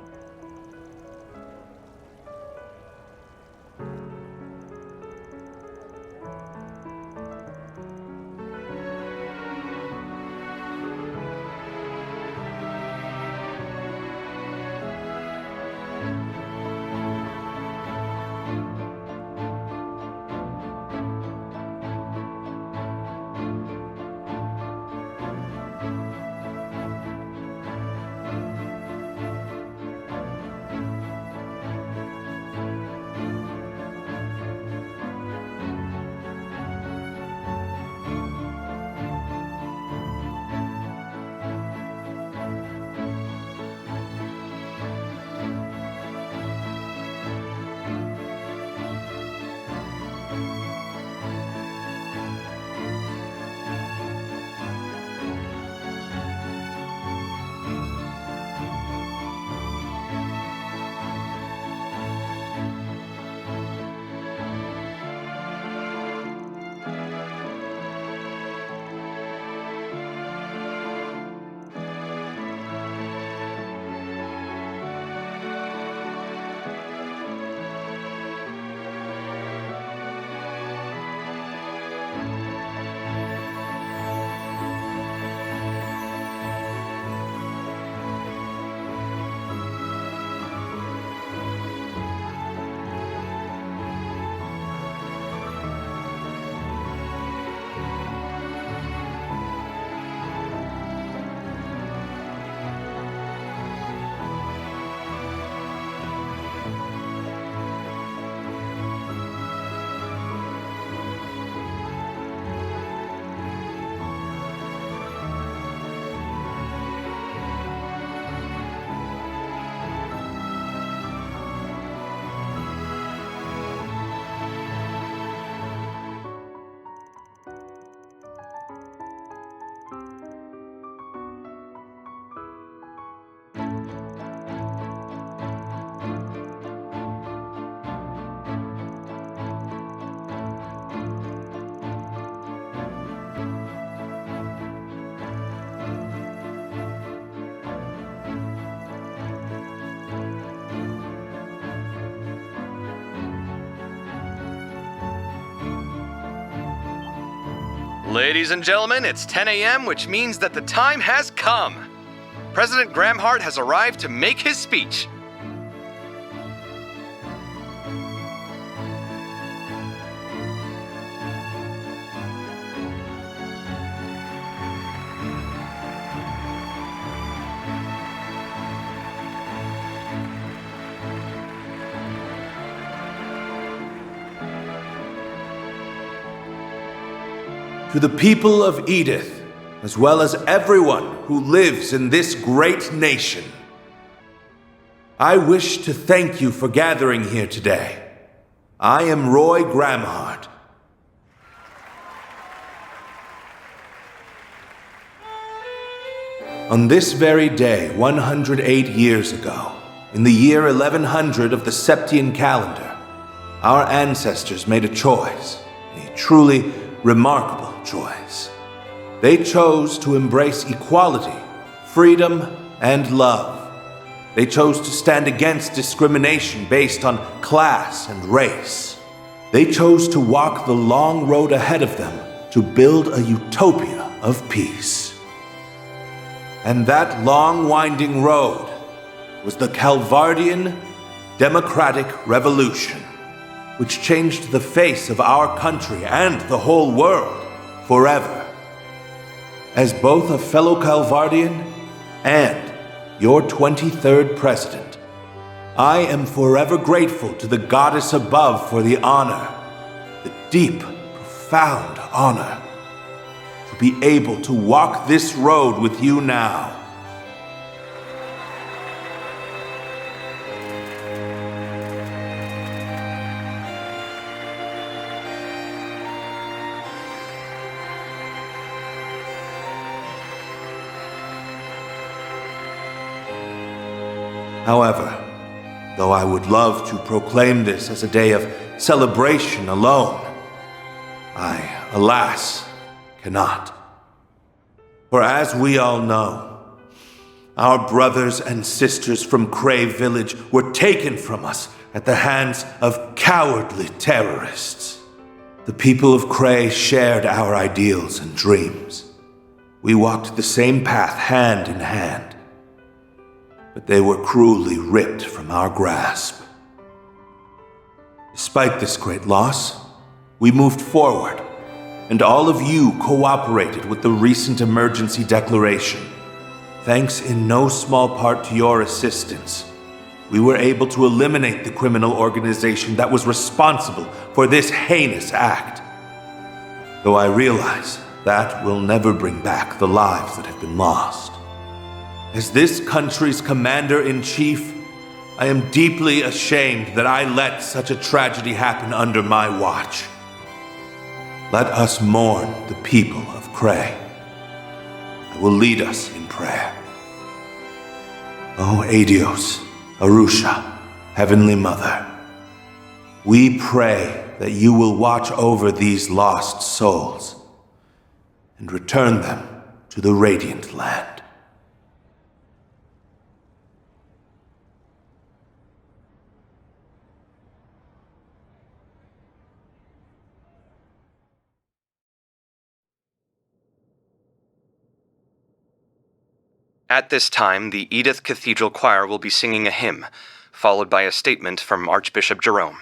Ladies and gentlemen, it's 10 a.m., which means that the time has come. President Gramhart has arrived to make his speech. To the people of Edith, as well as everyone who lives in this great nation, I wish to thank you for gathering here today. I am Roy Gramhart. On this very day, 108 years ago, in the year 1100 of the Septian calendar, our ancestors made a choice, a truly remarkable choice. They chose to embrace equality, freedom, and love. They chose to stand against discrimination based on class and race. They chose to walk the long road ahead of them to build a utopia of peace. And that long winding road was the Calvardian Democratic Revolution, which changed the face of our country and the whole world forever. As both a fellow Calvardian and your 23rd president, I am forever grateful to the goddess above for the honor, the deep, profound honor, to be able to walk this road with you now. However, though I would love to proclaim this as a day of celebration alone, I, alas, cannot. For as we all know, Our brothers and sisters from Cray Village were taken from us at the hands of cowardly terrorists. The people of Cray shared our ideals and dreams. We walked the same path hand in hand, but they were cruelly ripped from our grasp. Despite this great loss, we moved forward, and all of you cooperated with the recent emergency declaration. Thanks in no small part to your assistance, we were able to eliminate the criminal organization that was responsible for this heinous act. Though I realize that will never bring back the lives that have been lost. As this country's commander-in-chief, I am deeply ashamed that I let such a tragedy happen under my watch. Let us mourn the people of Cray. I will lead us in prayer. O Adios, Arusha, Heavenly Mother, we pray that you will watch over these lost souls and return them to the Radiant Land. At this time, the Edith Cathedral Choir will be singing a hymn, followed by a statement from Archbishop Jerome.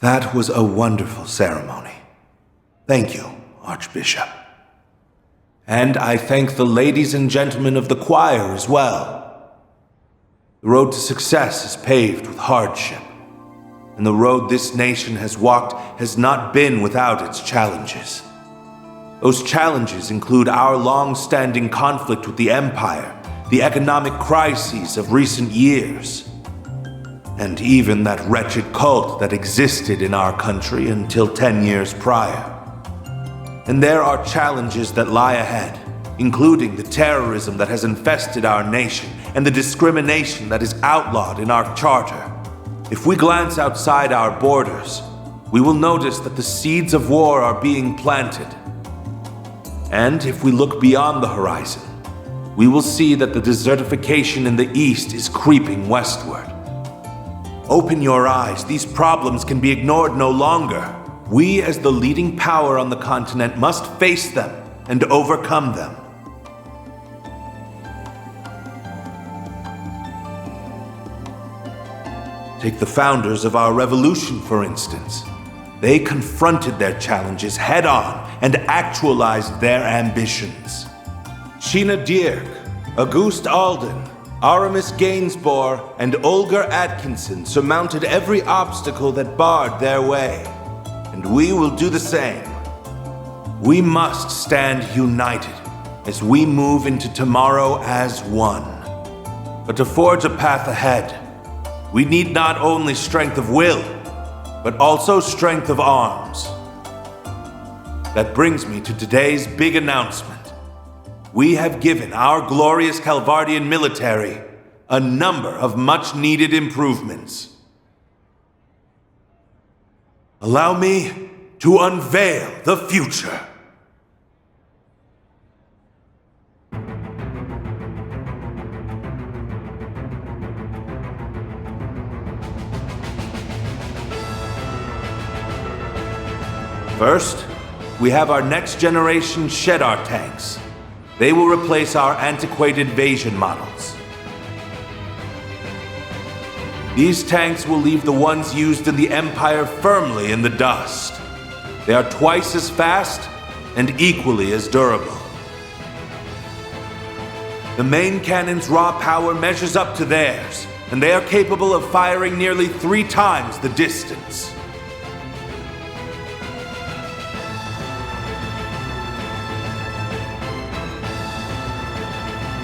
That was a wonderful ceremony. Thank you, Archbishop. And I thank the ladies and gentlemen of the choir as well. The road to success is paved with hardship, and the road this nation has walked has not been without its challenges. Those challenges include our long-standing conflict with the Empire, the economic crises of recent years, and even that wretched cult that existed in our country until 10 years prior. And there are challenges that lie ahead, including the terrorism that has infested our nation and the discrimination that is outlawed in our charter. If we glance outside our borders, we will notice that the seeds of war are being planted. And if we look beyond the horizon, we will see that the desertification in the east is creeping westward. Open your eyes. These problems can be ignored no longer. We, as the leading power on the continent, must face them and overcome them. Take the founders of our revolution, for instance. They confronted their challenges head on and actualized their ambitions. Sheena Dierk, Auguste Alden, Aramis Gainsborough, and Olga Atkinson surmounted every obstacle that barred their way. And we will do the same. We must stand united as we move into tomorrow as one. But to forge a path ahead, we need not only strength of will, but also strength of arms. That brings me to today's big announcement. We have given our glorious Calvardian military a number of much-needed improvements. Allow me to unveil the future. First, we have our next-generation Shedar tanks. They will replace our antiquated Vasion models. These tanks will leave the ones used in the Empire firmly in the dust. They are twice as fast and equally as durable. The main cannon's raw power measures up to theirs, and they are capable of firing nearly 3 times the distance.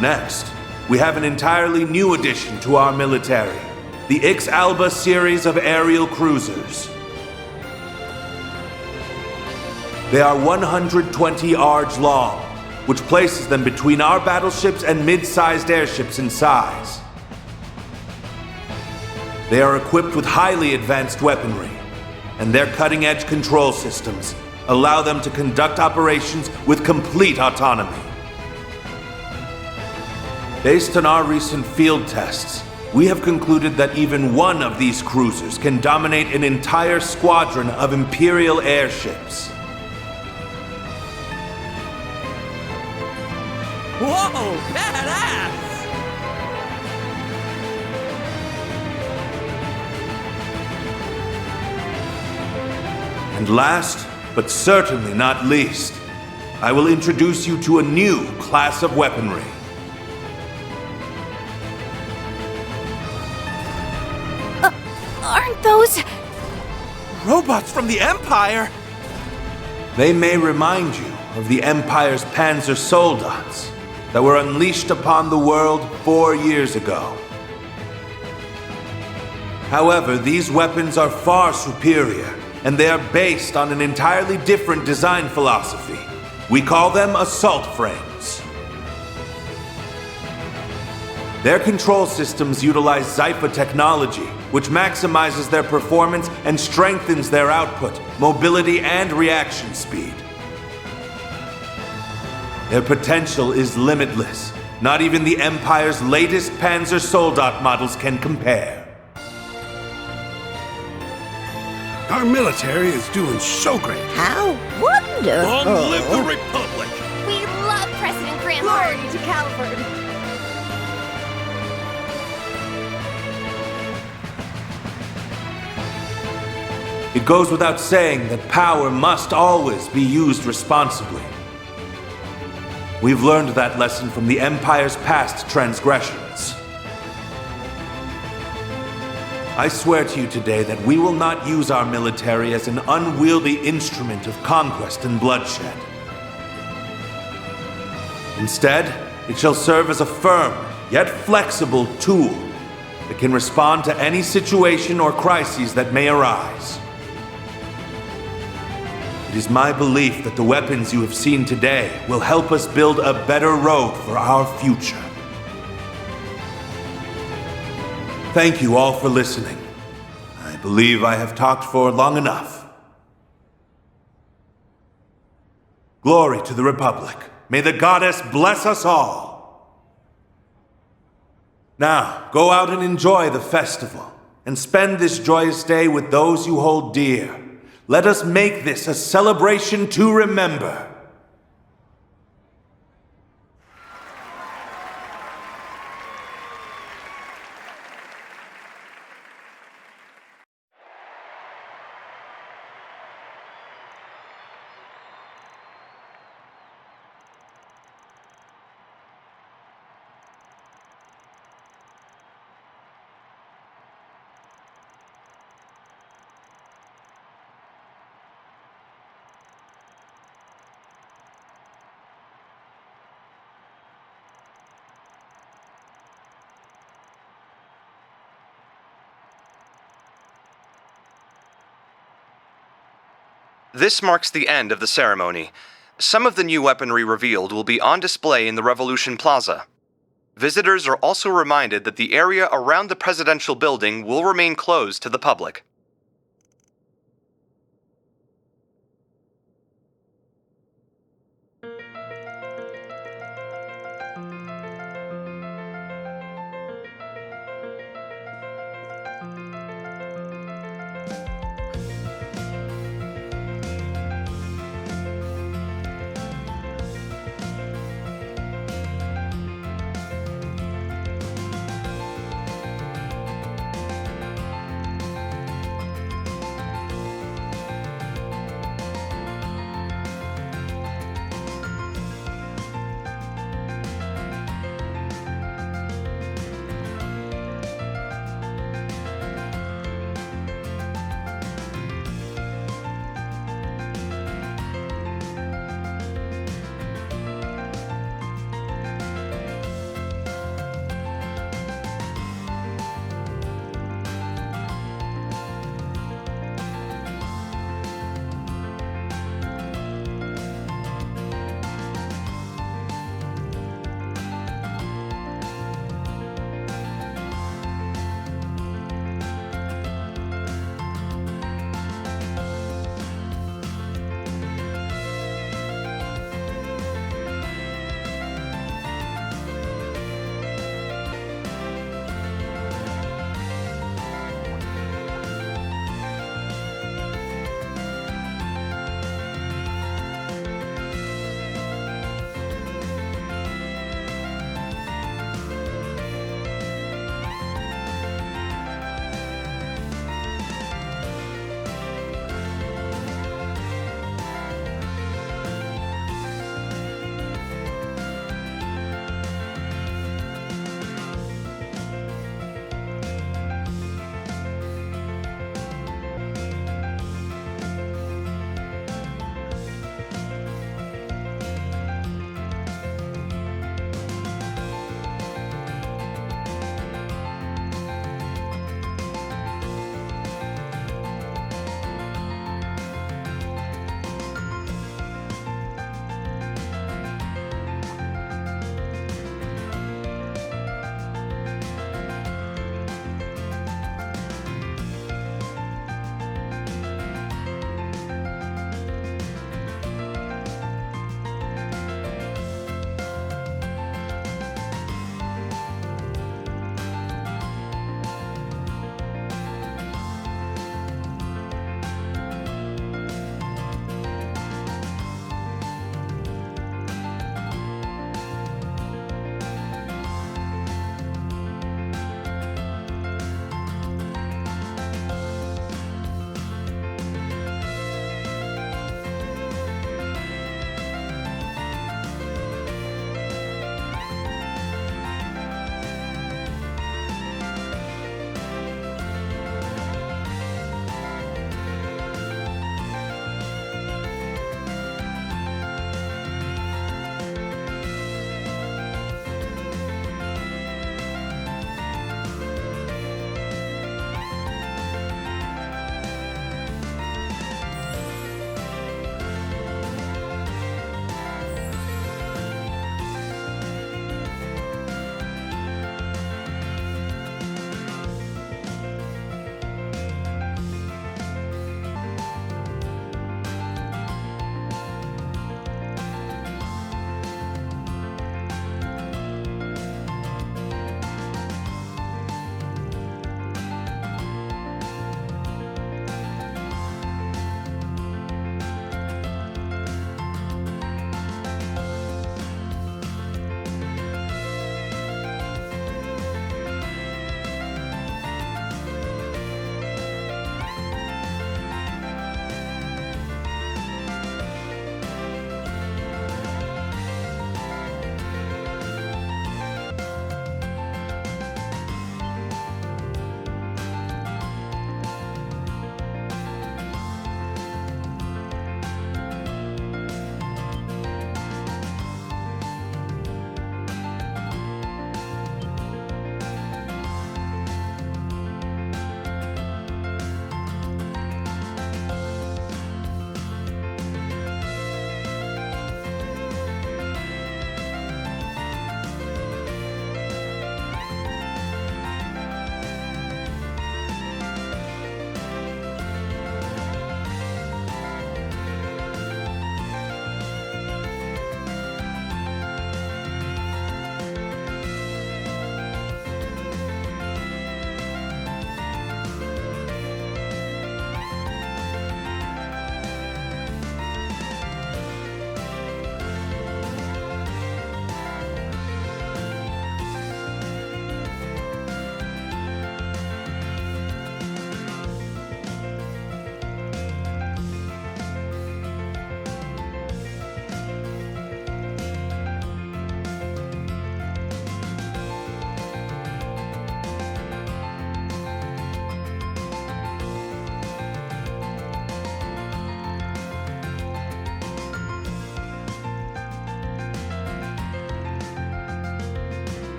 Next, we have an entirely new addition to our military, the Ix Alba series of aerial cruisers. They are 120 arge long, which places them between our battleships and mid-sized airships in size. They are equipped with highly advanced weaponry, and their cutting-edge control systems allow them to conduct operations with complete autonomy. Based on our recent field tests, we have concluded that even one of these cruisers can dominate an entire squadron of Imperial airships. Whoa, badass! And last, but certainly not least, I will introduce you to a new class of weaponry. Aren't those... Robots from the Empire? They may remind you of the Empire's Panzer Soldats that were unleashed upon the world 4 years ago. However, these weapons are far superior, and they are based on an entirely different design philosophy. We call them assault frames. Their control systems utilize Zypha technology, which maximizes their performance and strengthens their output, mobility, and reaction speed. Their potential is limitless. Not even the Empire's latest Panzer Soldat models can compare. Our military is doing so great. How wonderful! Long live the Republic! We love President Gramhart! Glory to Calvard! It goes without saying that power must always be used responsibly. We've learned that lesson from the Empire's past transgressions. I swear to you today that we will not use our military as an unwieldy instrument of conquest and bloodshed. Instead, it shall serve as a firm, yet flexible tool that can respond to any situation or crises that may arise. It is my belief that the weapons you have seen today will help us build a better road for our future. Thank you all for listening. I believe I have talked for long enough. Glory to the Republic. May the goddess bless us all. Now, go out and enjoy the festival, and spend this joyous day with those you hold dear. Let us make this a celebration to remember. This marks the end of the ceremony. Some of the new weaponry revealed will be on display in the Revolution Plaza. Visitors are also reminded that the area around the presidential building will remain closed to the public.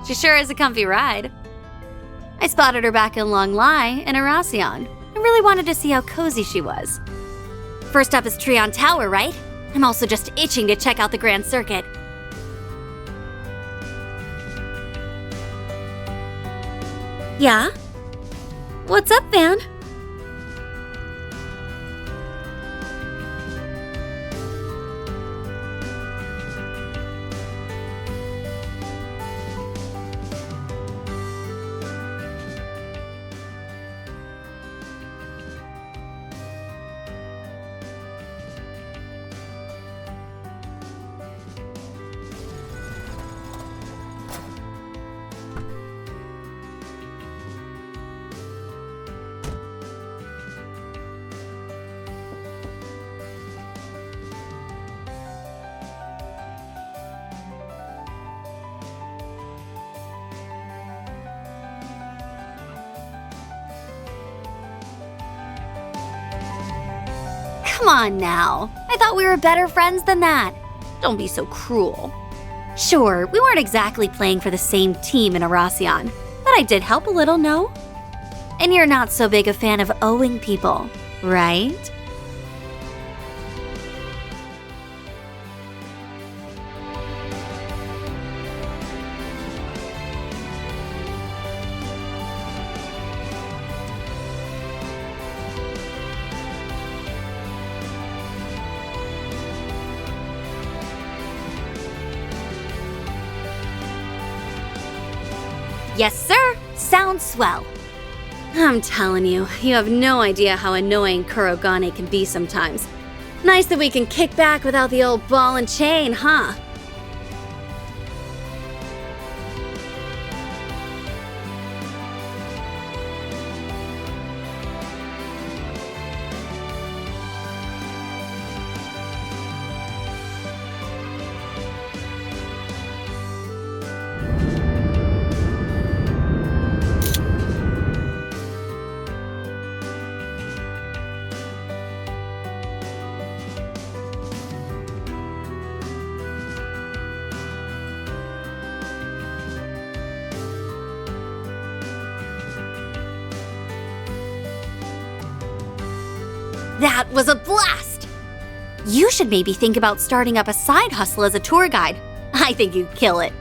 She sure is a comfy ride. I spotted her back in Long Lai in Erasion. I really wanted to see how cozy she was. First up is Treon Tower, right? I'm also just itching to check out the Grand Circuit. Yeah? What's up, Van? Come on now. I thought we were better friends than that. Don't be so cruel. Sure, we weren't exactly playing for the same team in Erasion, but I did help a little, no? And you're not so big a fan of owing people, right? Yes, sir. Sounds swell. I'm telling you, you have no idea how annoying Kurogane can be sometimes. Nice that we can kick back without the old ball and chain, huh? That was a blast! You should maybe think about starting up a side hustle as a tour guide. I think you'd kill it.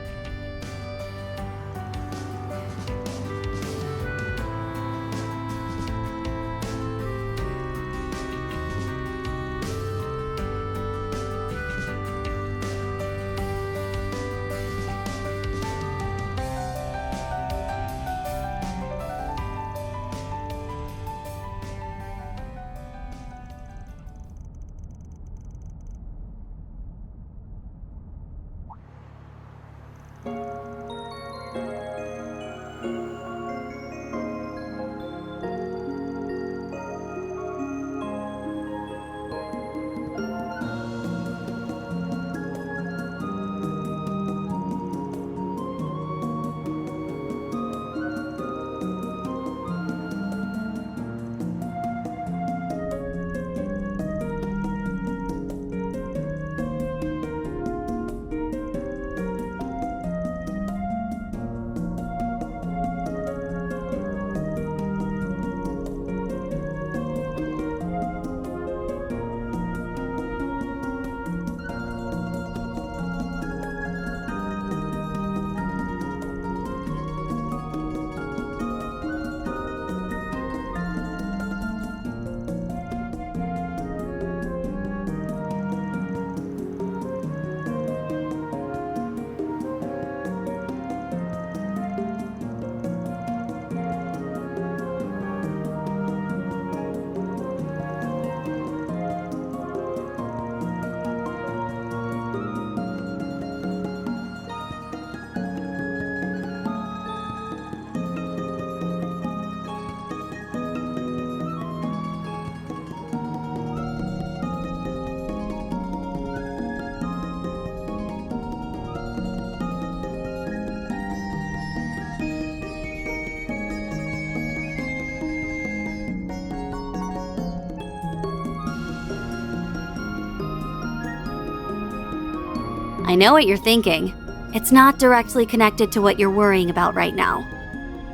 I know what you're thinking. It's not directly connected to what you're worrying about right now.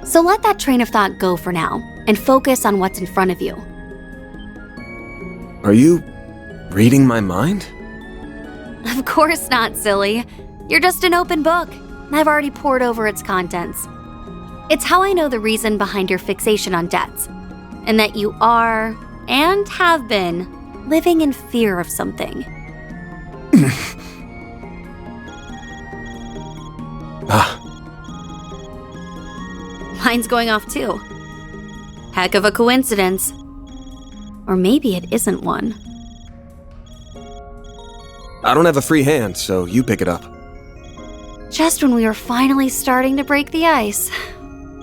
So let that train of thought go for now, and focus on what's in front of you. Are you reading my mind? Of course not, silly. You're just an open book. I've already pored over its contents. It's how I know the reason behind your fixation on debts, and that you are, and have been, living in fear of something. Mine's going off too. Heck of a coincidence. Or maybe it isn't one. I don't have a free hand, so you pick it up. Just when we were finally starting to break the ice.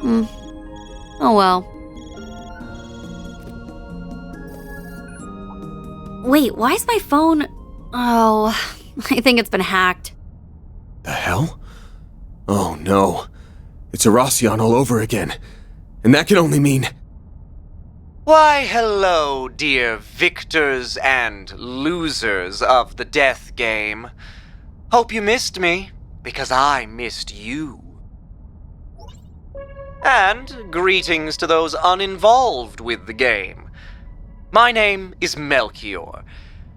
Oh well. Wait, why is my phone... Oh, I think it's been hacked. The hell? Oh no. It's Erosian all over again. And that can only mean... Why, hello, dear victors and losers of the death game. Hope you missed me, because I missed you. And greetings to those uninvolved with the game. My name is Melchior,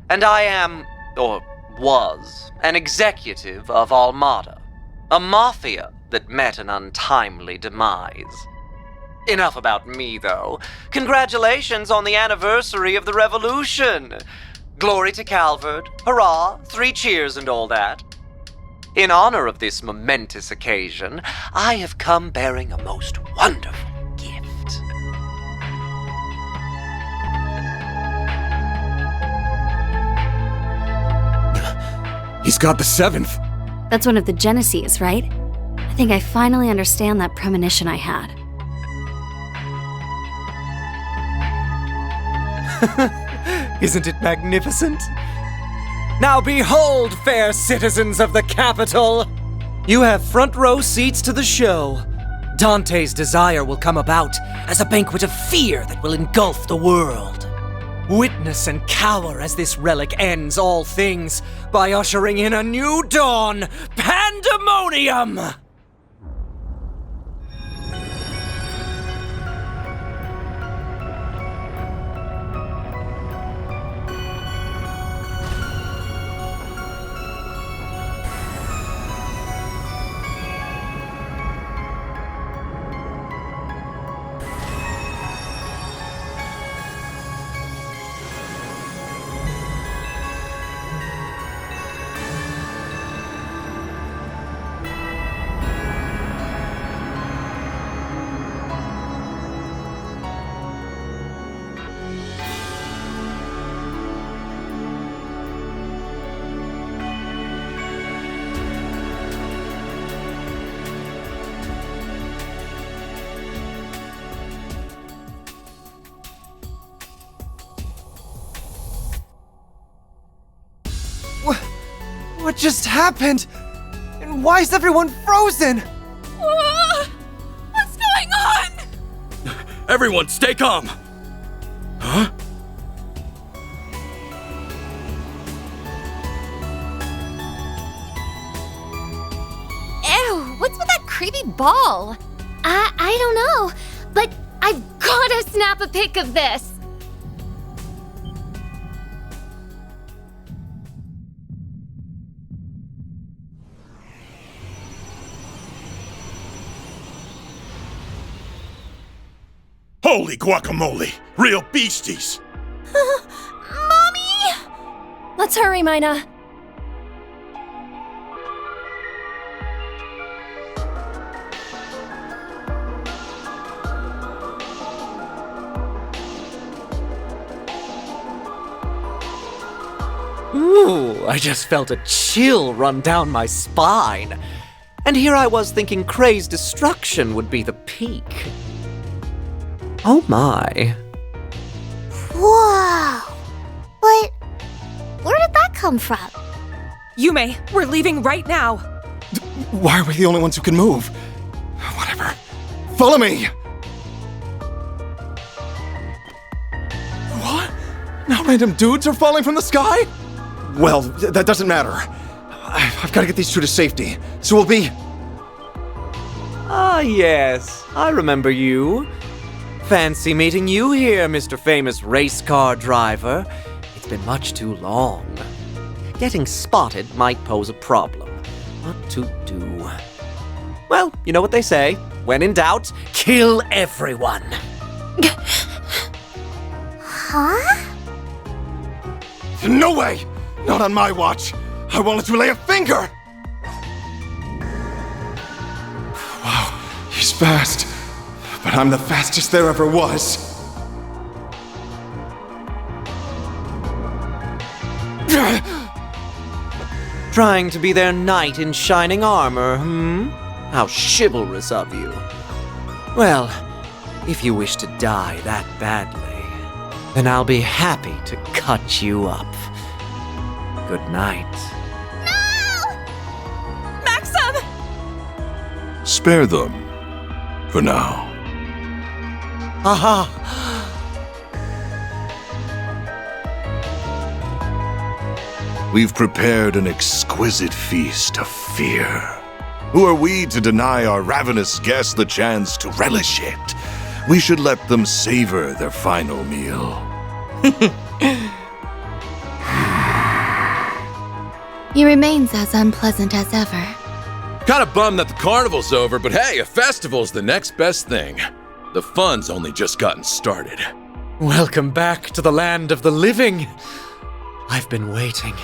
and I am, or was, an executive of Armada, a mafia that met an untimely demise. Enough about me, though. Congratulations on the anniversary of the revolution! Glory to Calvard, hurrah, 3 cheers and all that. In honor of this momentous occasion, I have come bearing a most wonderful gift. He's got the 7th! That's one of the Genesees, right? I think I finally understand that premonition I had. Isn't it magnificent? Now behold, fair citizens of the capital! You have front row seats to the show. Dante's desire will come about as a banquet of fear that will engulf the world. Witness and cower as this relic ends all things by ushering in a new dawn, pandemonium! What just happened? And why is everyone frozen? What's going on? Everyone, stay calm! Huh? Ew, what's with that creepy ball? I don't know, but I've gotta snap a pic of this. Holy guacamole! Real beasties! Mommy! Let's hurry, Mina. Ooh, I just felt a chill run down my spine. And here I was thinking Kray's destruction would be the peak. Oh my. Whoa! But where did that come from? Yume, we're leaving right now. Why are we the only ones who can move? Whatever. Follow me! What? Now random dudes are falling from the sky? Well, that doesn't matter. I've got to get these two to safety. So we'll be... Ah, yes, I remember you. Fancy meeting you here, Mr. Famous Race Car Driver. It's been much too long. Getting spotted might pose a problem. What to do? Well, you know what they say. When in doubt, kill everyone. Huh? No way! Not on my watch! I won't let you lay a finger! Wow, he's fast. But I'm the fastest there ever was. Trying to be their knight in shining armor, hmm? How chivalrous of you. Well, if you wish to die that badly, then I'll be happy to cut you up. Good night. Maxim! Spare them. For now. Aha! We've prepared an exquisite feast of fear. Who are we to deny our ravenous guests the chance to relish it? We should let them savor their final meal. He remains as unpleasant as ever. Kinda bummed that the carnival's over, but hey, a festival's the next best thing. The fun's only just gotten started. Welcome back to the land of the living. I've been waiting.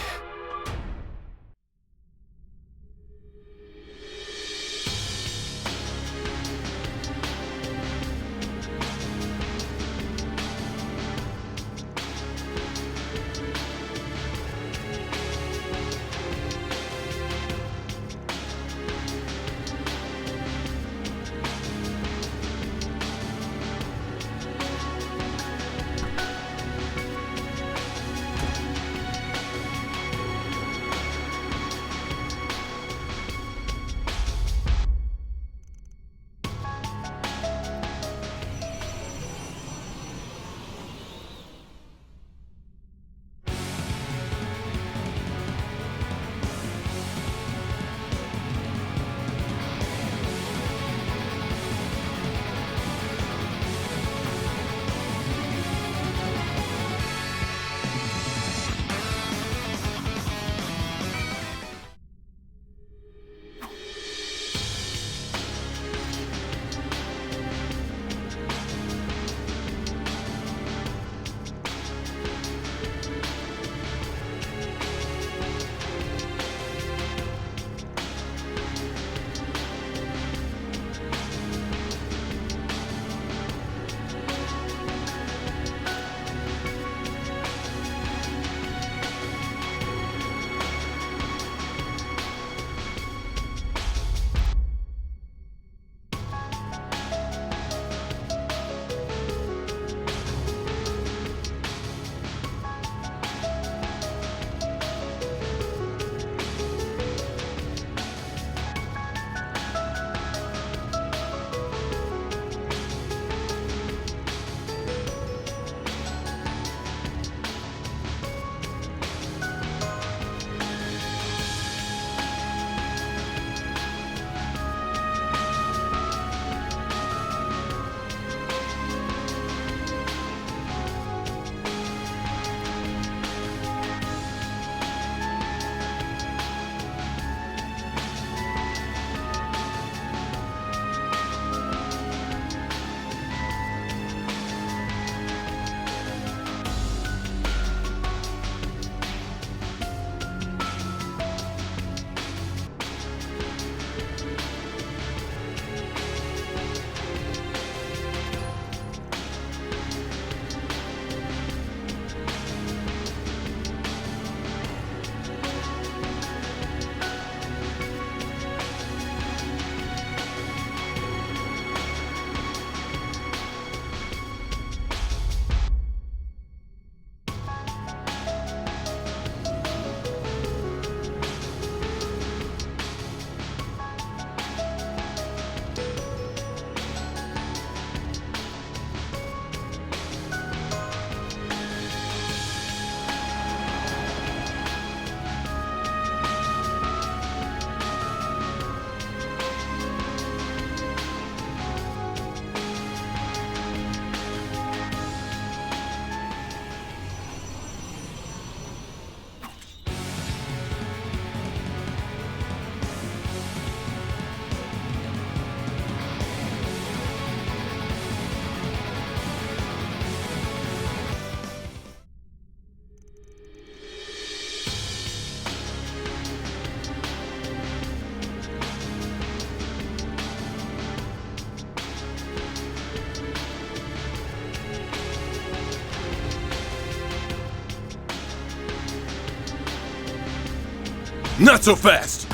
Not so fast!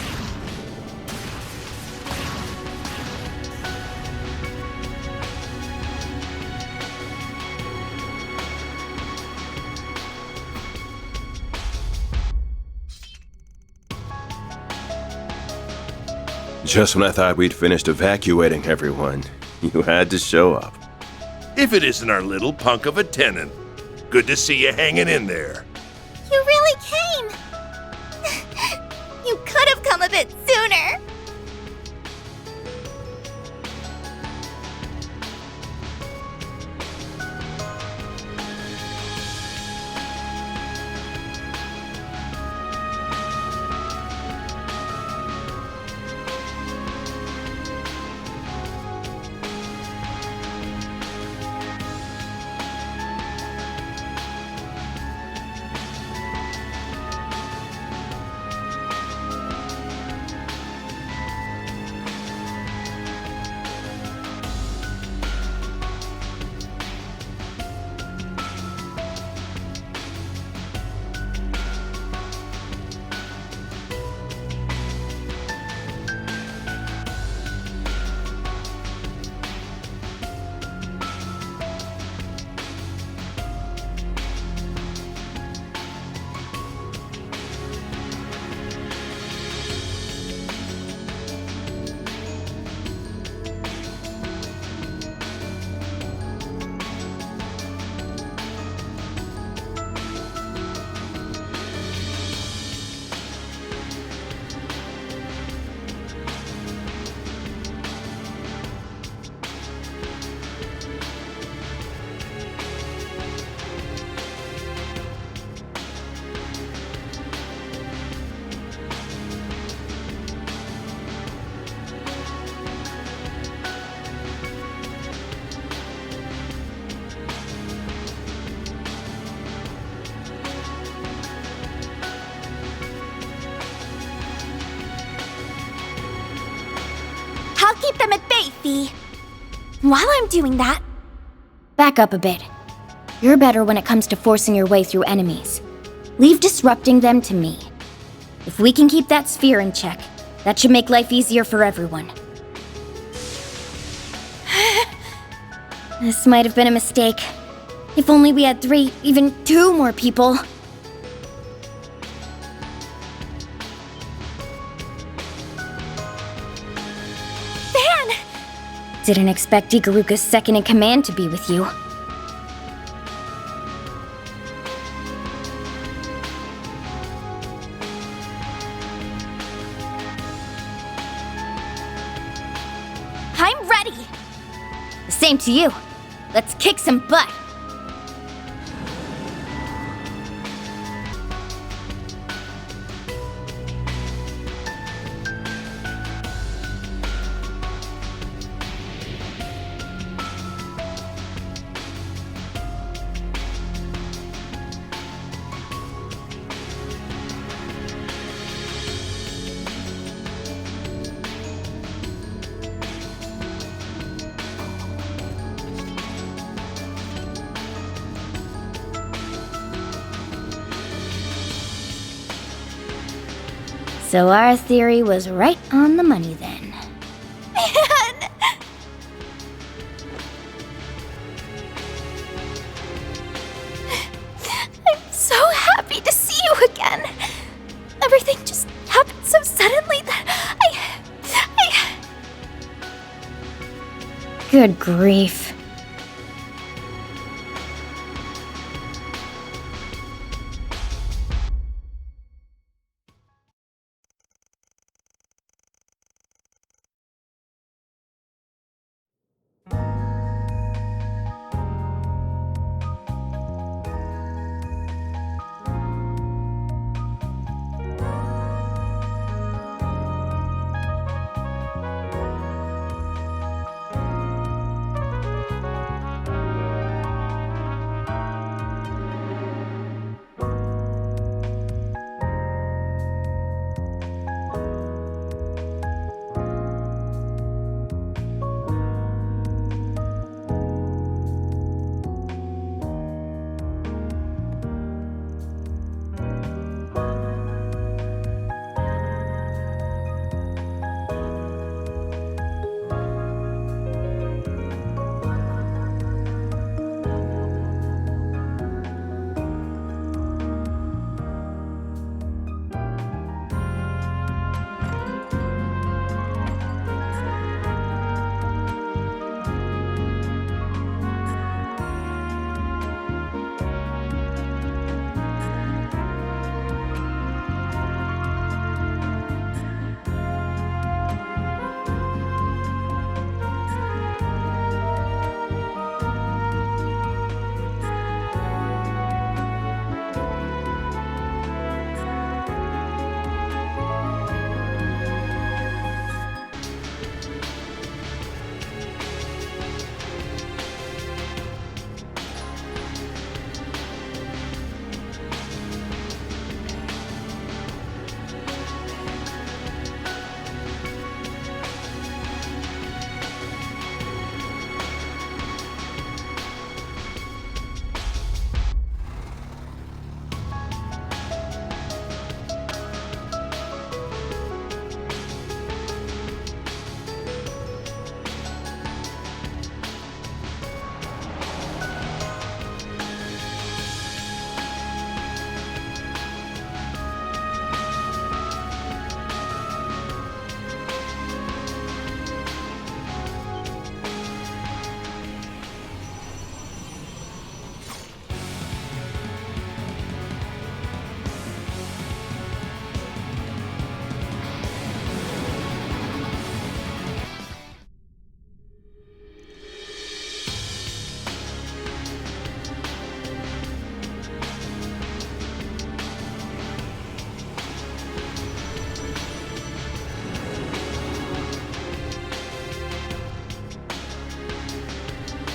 Just when I thought we'd finished evacuating everyone, you had to show up. If it isn't our little punk of a tenant. Good to see you hanging in there. You really came! You could have come a bit sooner! I'll keep them at bay, Fee. While I'm doing that... Back up a bit. You're better when it comes to forcing your way through enemies. Leave disrupting them to me. If we can keep that sphere in check, that should make life easier for everyone. This might have been a mistake. If only we had 3, even 2 more people. Van! Didn't expect Ikaruka's second in command to be with you. I'm ready! The same to you. Let's kick some butt. So our theory was right on the money then. Man! I'm so happy to see you again. Everything just happened so suddenly that I... Good grief.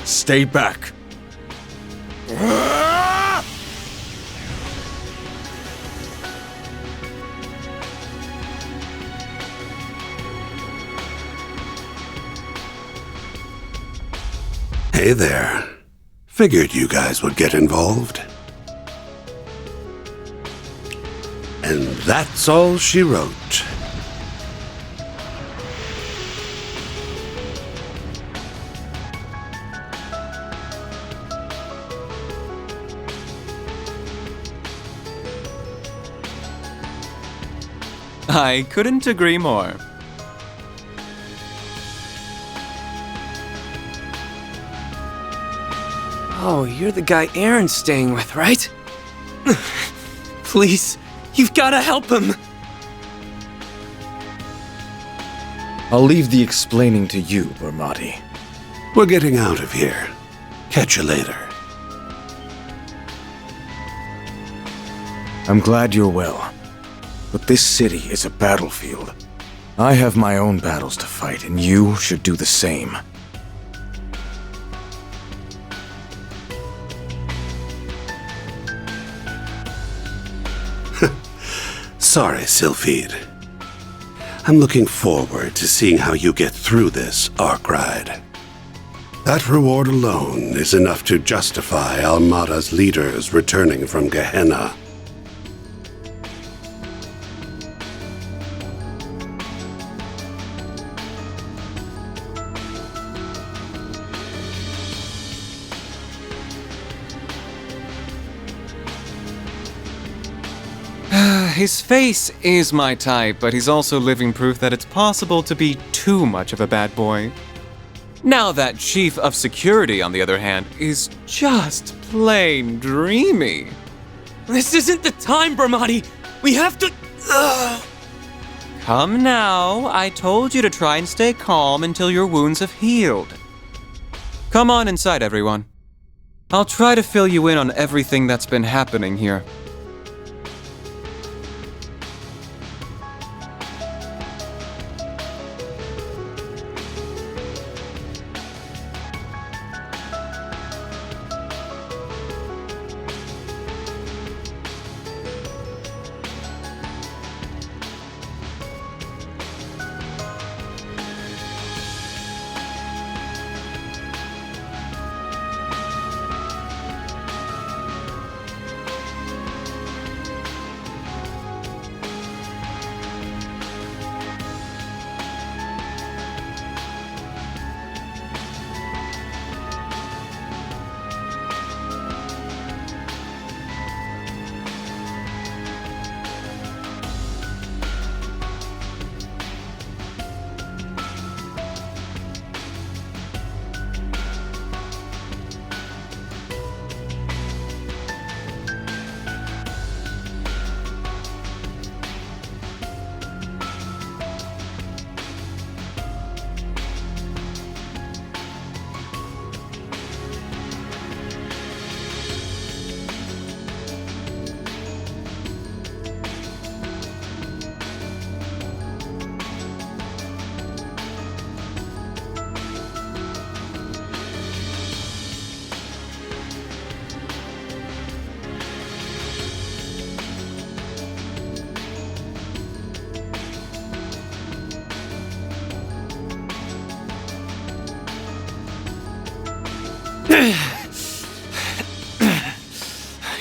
Stay back. Hey there. Figured you guys would get involved. And that's all she wrote. I couldn't agree more. Oh, you're the guy Aaron's staying with, right? Please, you've gotta help him! I'll leave the explaining to you, Bermati. We're getting out of here. Catch you later. I'm glad you're well. But this city is a battlefield. I have my own battles to fight, and you should do the same. Sorry, Sylphide. I'm looking forward to seeing how you get through this arc ride. That reward alone is enough to justify Almada's leaders returning from Gehenna. His face is my type, but he's also living proof that it's possible to be too much of a bad boy. Now that Chief of Security, on the other hand, is just plain dreamy. This isn't the time, Bermati! We have to... Come now, I told you to try and stay calm until your wounds have healed. Come on inside, everyone. I'll try to fill you in on everything that's been happening here.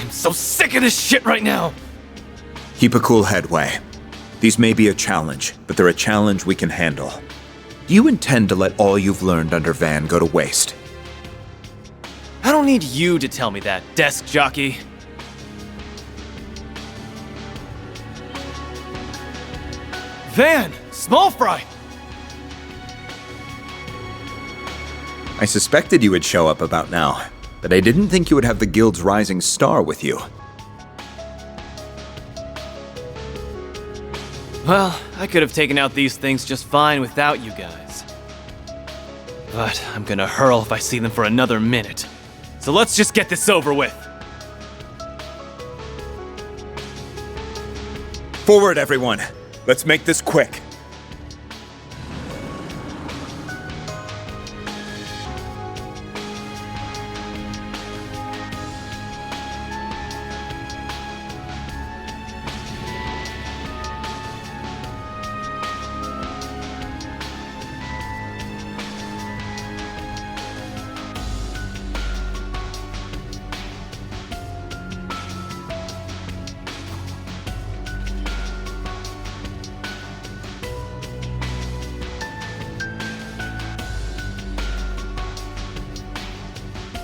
I'm so sick of this shit right now! Keep a cool head, Wei. These may be a challenge, but they're a challenge we can handle. Do you intend to let all you've learned under Van go to waste? I don't need you to tell me that, desk jockey. Van! Small fry! I suspected you would show up about now, but I didn't think you would have the guild's rising star with you. Well, I could have taken out these things just fine without you guys. But I'm gonna hurl if I see them for another minute. So let's just get this over with. Forward, everyone. Let's make this quick.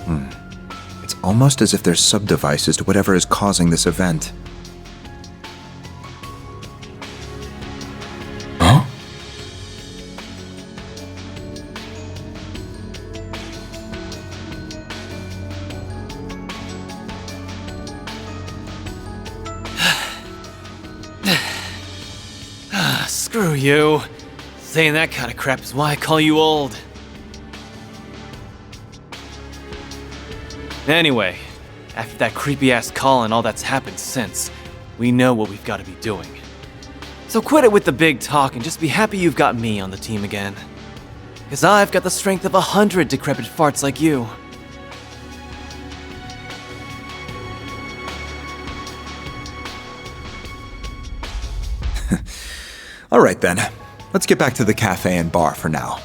It's almost as if there's sub-devices to whatever is causing this event. Huh? Screw you. Saying that kind of crap is why I call you old. Anyway, after that creepy-ass call and all that's happened since, we know what we've got to be doing. So quit it with the big talk and just be happy you've got me on the team again. 'Cause I've got the strength of 100 decrepit farts like you. All right then, let's get back to the cafe and bar for now.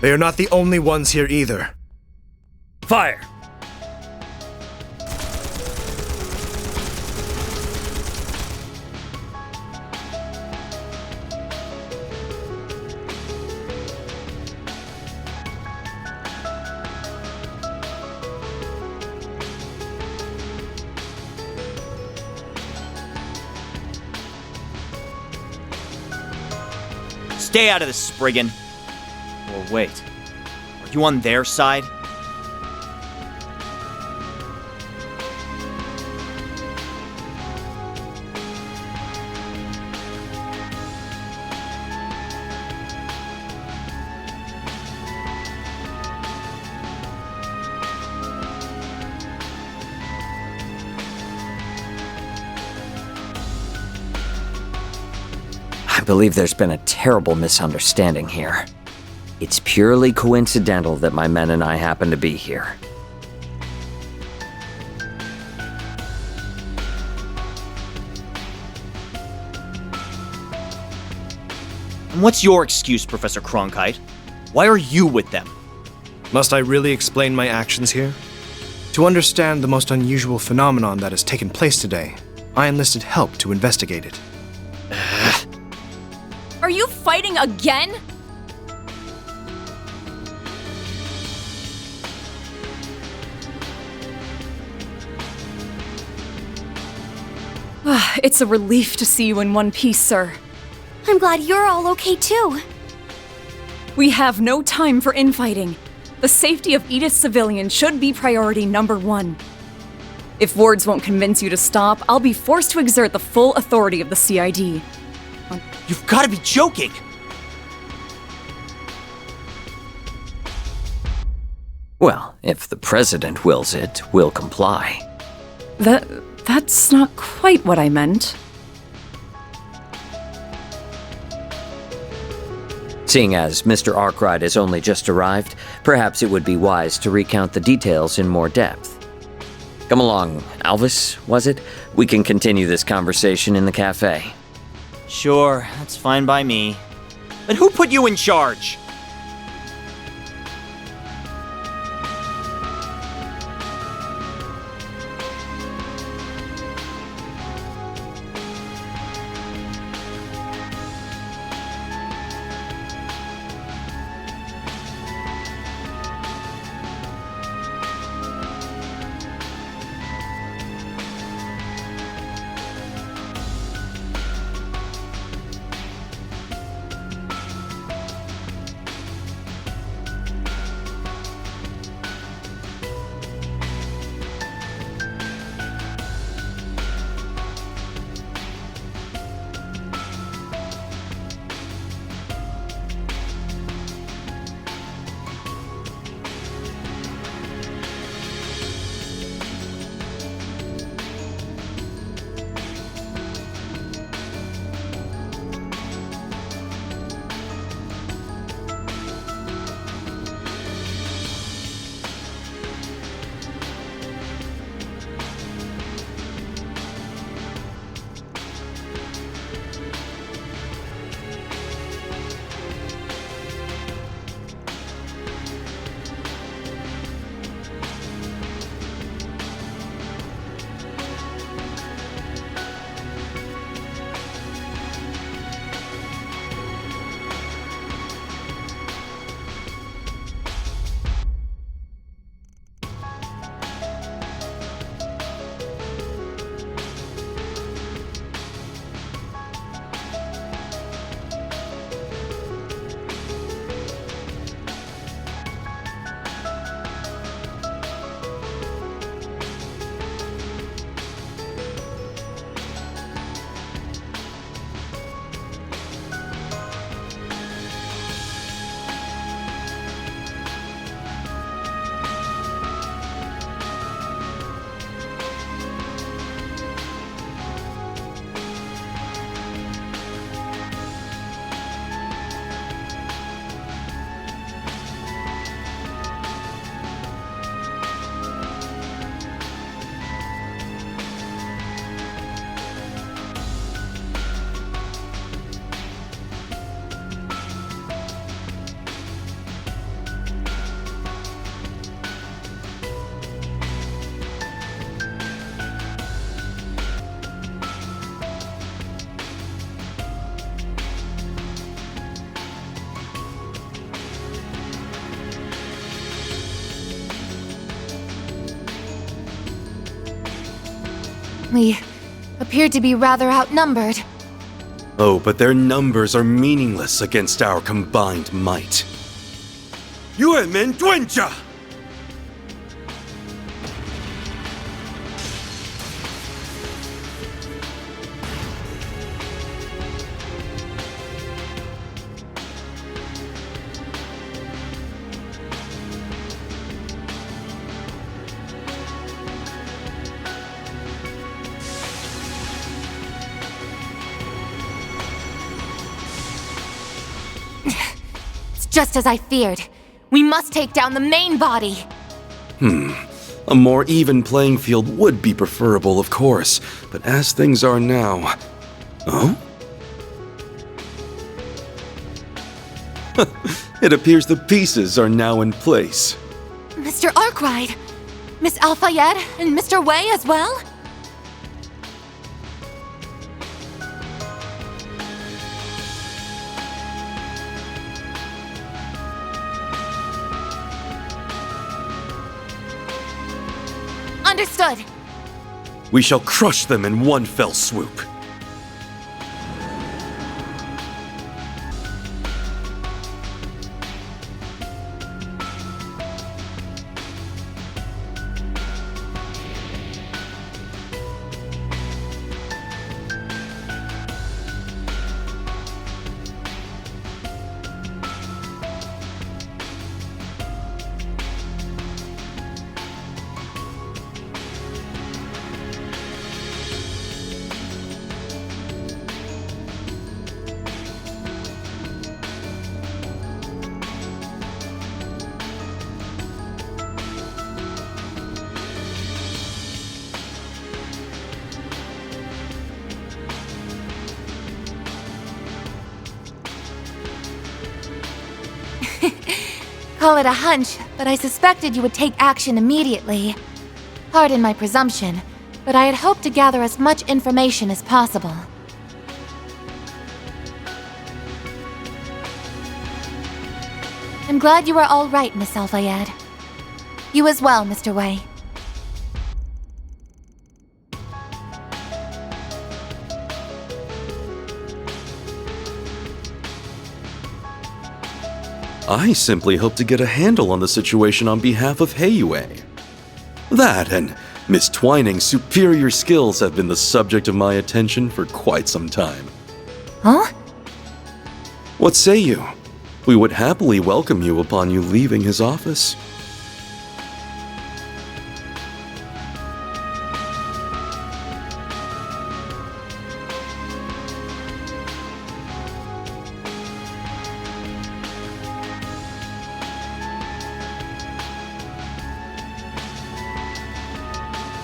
They are not the only ones here either. Fire! Stay out of this, Spriggan. Or wait, are you on their side? I believe there's been a terrible misunderstanding here. It's purely coincidental that my men and I happen to be here. And what's your excuse, Professor Cronkite? Why are you with them? Must I really explain my actions here? To understand the most unusual phenomenon that has taken place today, I enlisted help to investigate it. Are you fighting again? It's a relief to see you in one piece, sir. I'm glad you're all okay too. We have no time for infighting. The safety of Edith's civilians should be priority number 1. If words won't convince you to stop, I'll be forced to exert the full authority of the CID. You've got to be joking! Well, if the president wills it, we'll comply. That's not quite what I meant. Seeing as Mr. Arkwright has only just arrived, perhaps it would be wise to recount the details in more depth. Come along, Alvis, was it? We can continue this conversation in the cafe. Sure, that's fine by me. But who put you in charge? We appear to be rather outnumbered. Oh, but their numbers are meaningless against our combined might. Yuemen Duenja! Just as I feared. We must take down the main body. A more even playing field would be preferable, of course, but as things are now... Oh? It appears the pieces are now in place. Mr. Arkwright, Miss Alfayed, and Mr. Wei as well? Understood. We shall crush them in one fell swoop. Call it a hunch, but I suspected you would take action immediately. Pardon my presumption, but I had hoped to gather as much information as possible. I'm glad you are all right, Miss Alfayed. You as well, Mr. Wei. I simply hope to get a handle on the situation on behalf of Heiyue. That and Miss Twining's superior skills have been the subject of my attention for quite some time. Huh? What say you? We would happily welcome you upon you leaving his office.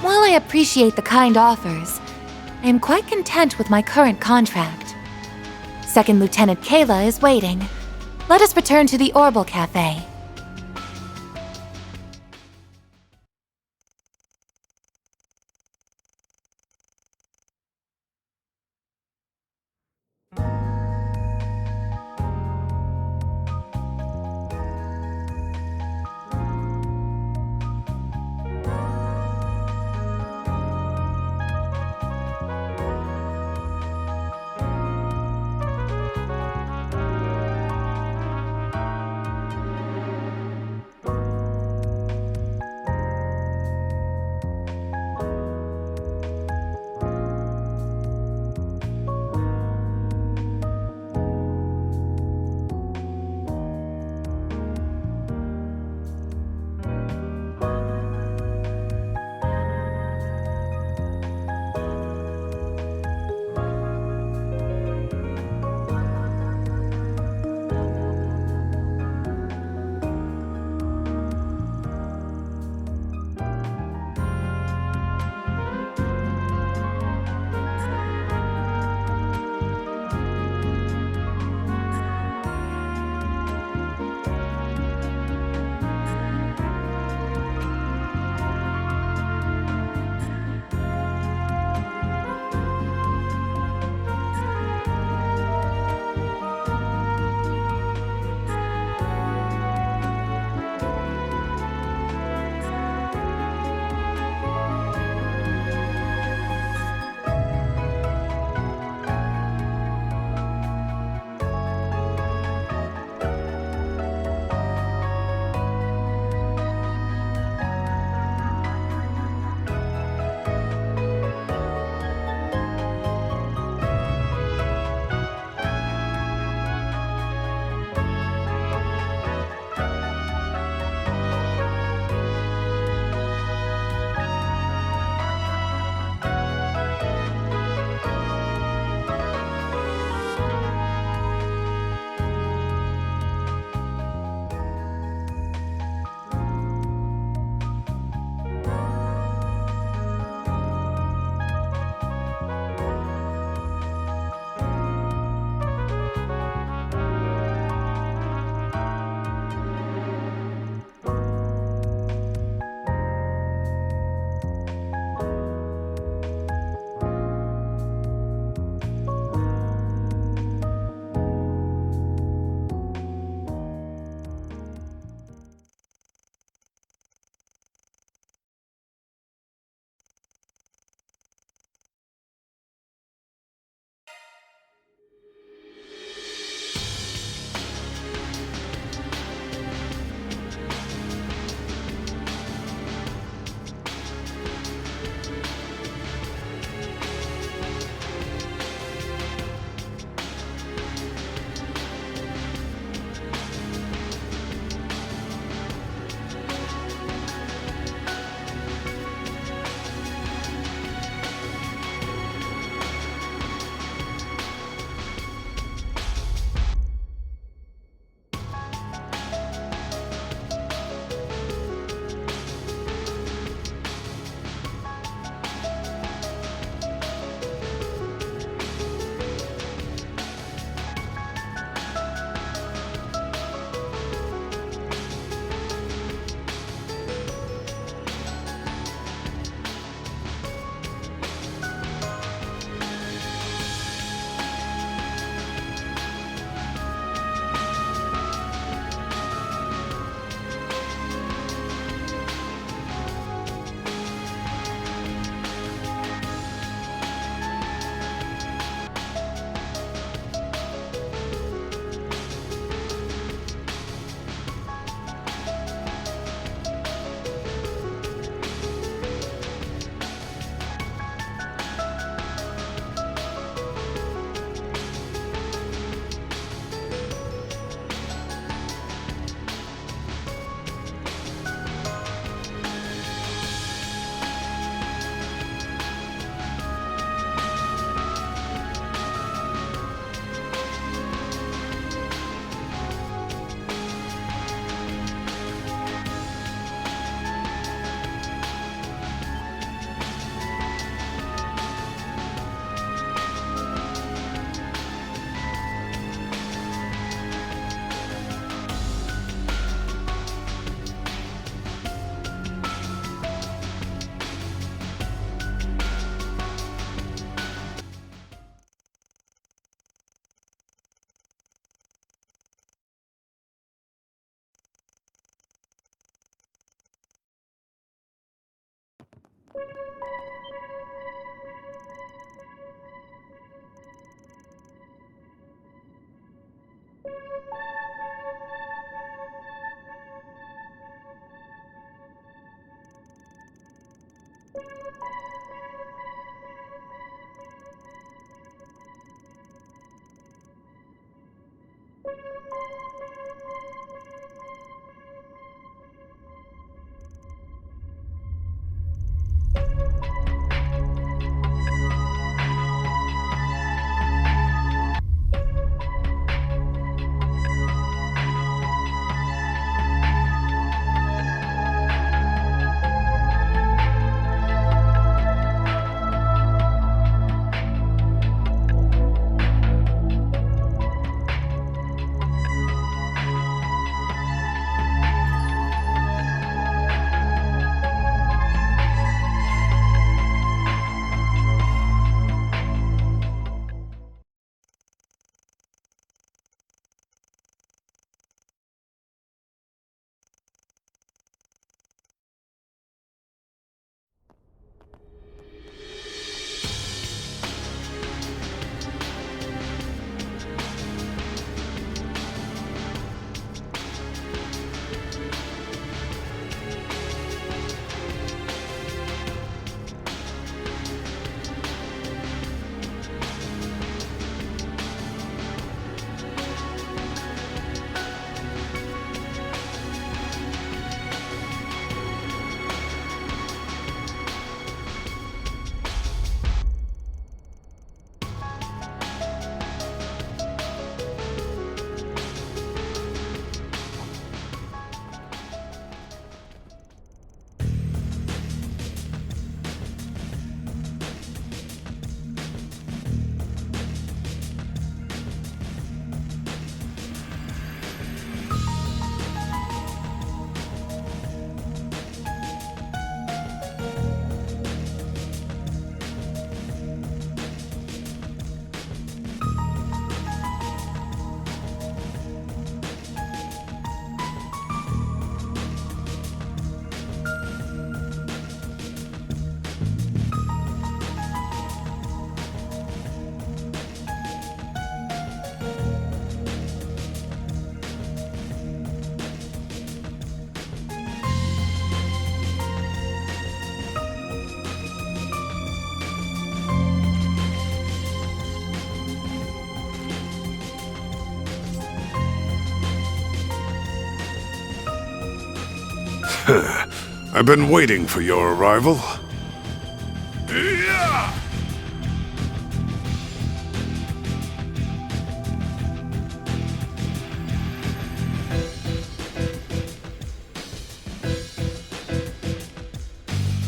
While I appreciate the kind offers, I am quite content with my current contract. Second Lieutenant Kayla is waiting. Let us return to the Orbal Cafe. I've been waiting for your arrival.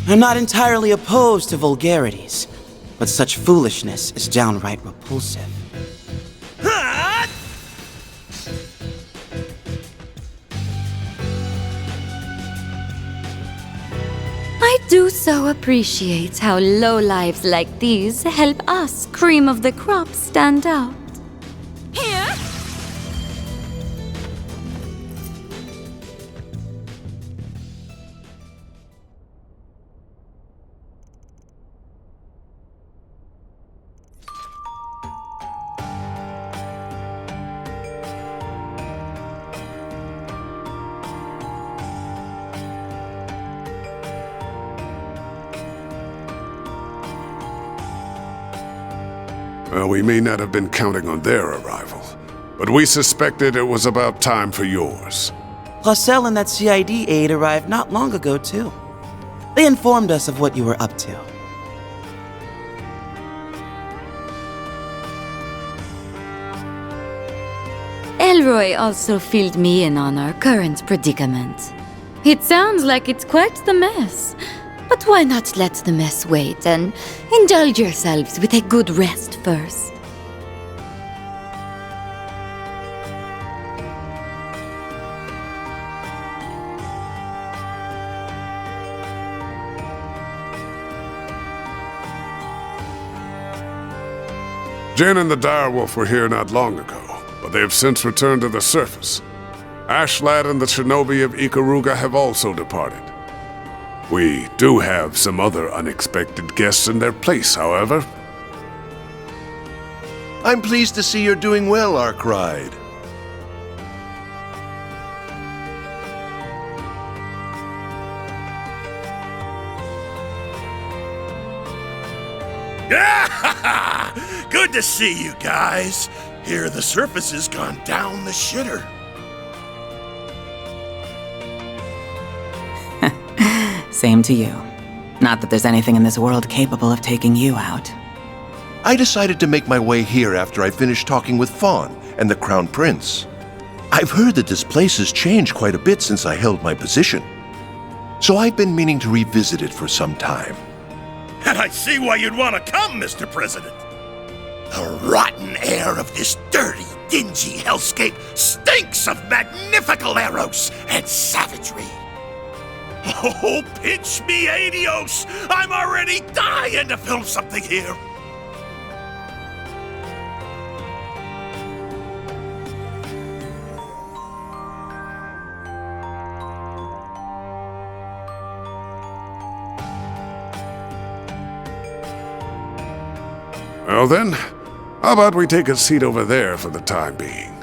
I'm not entirely opposed to vulgarities, but such foolishness is downright repulsive. I do so appreciate how lowlives like these help us, cream of the crop, stand out. Here? Well, we may not have been counting on their arrival, but we suspected it was about time for yours. Placel and that CID aide arrived not long ago, too. They informed us of what you were up to. Elroy also filled me in on our current predicament. It sounds like it's quite the mess. But why not let the mess wait and indulge yourselves with a good rest first? Jin and the direwolf were here not long ago, but they have since returned to the surface. Ashlad and the shinobi of Ikaruga have also departed. We do have some other unexpected guests in their place, however. I'm pleased to see you're doing well, Arkride. Good to see you guys. Here the surface has gone down the shitter. Same to you. Not that there's anything in this world capable of taking you out. I decided to make my way here after I finished talking with Fawn and the Crown Prince. I've heard that this place has changed quite a bit since I held my position. So I've been meaning to revisit it for some time. And I see why you'd want to come, Mr. President. The rotten air of this dirty, dingy hellscape stinks of magnifical arrows and savagery. Oh, pinch me, adios! I'm already dying to film something here! Well then, how about we take a seat over there for the time being?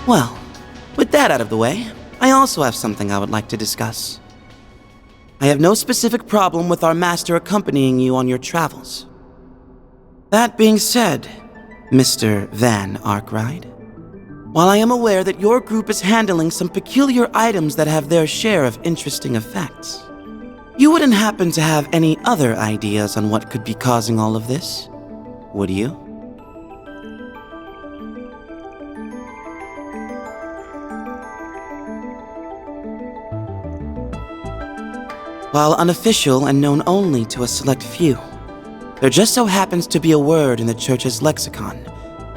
Well, with that out of the way, I also have something I would like to discuss. I have no specific problem with our master accompanying you on your travels. That being said, Mr. Van Arkwright, while I am aware that your group is handling some peculiar items that have their share of interesting effects, you wouldn't happen to have any other ideas on what could be causing all of this, would you? While unofficial and known only to a select few, there just so happens to be a word in the Church's lexicon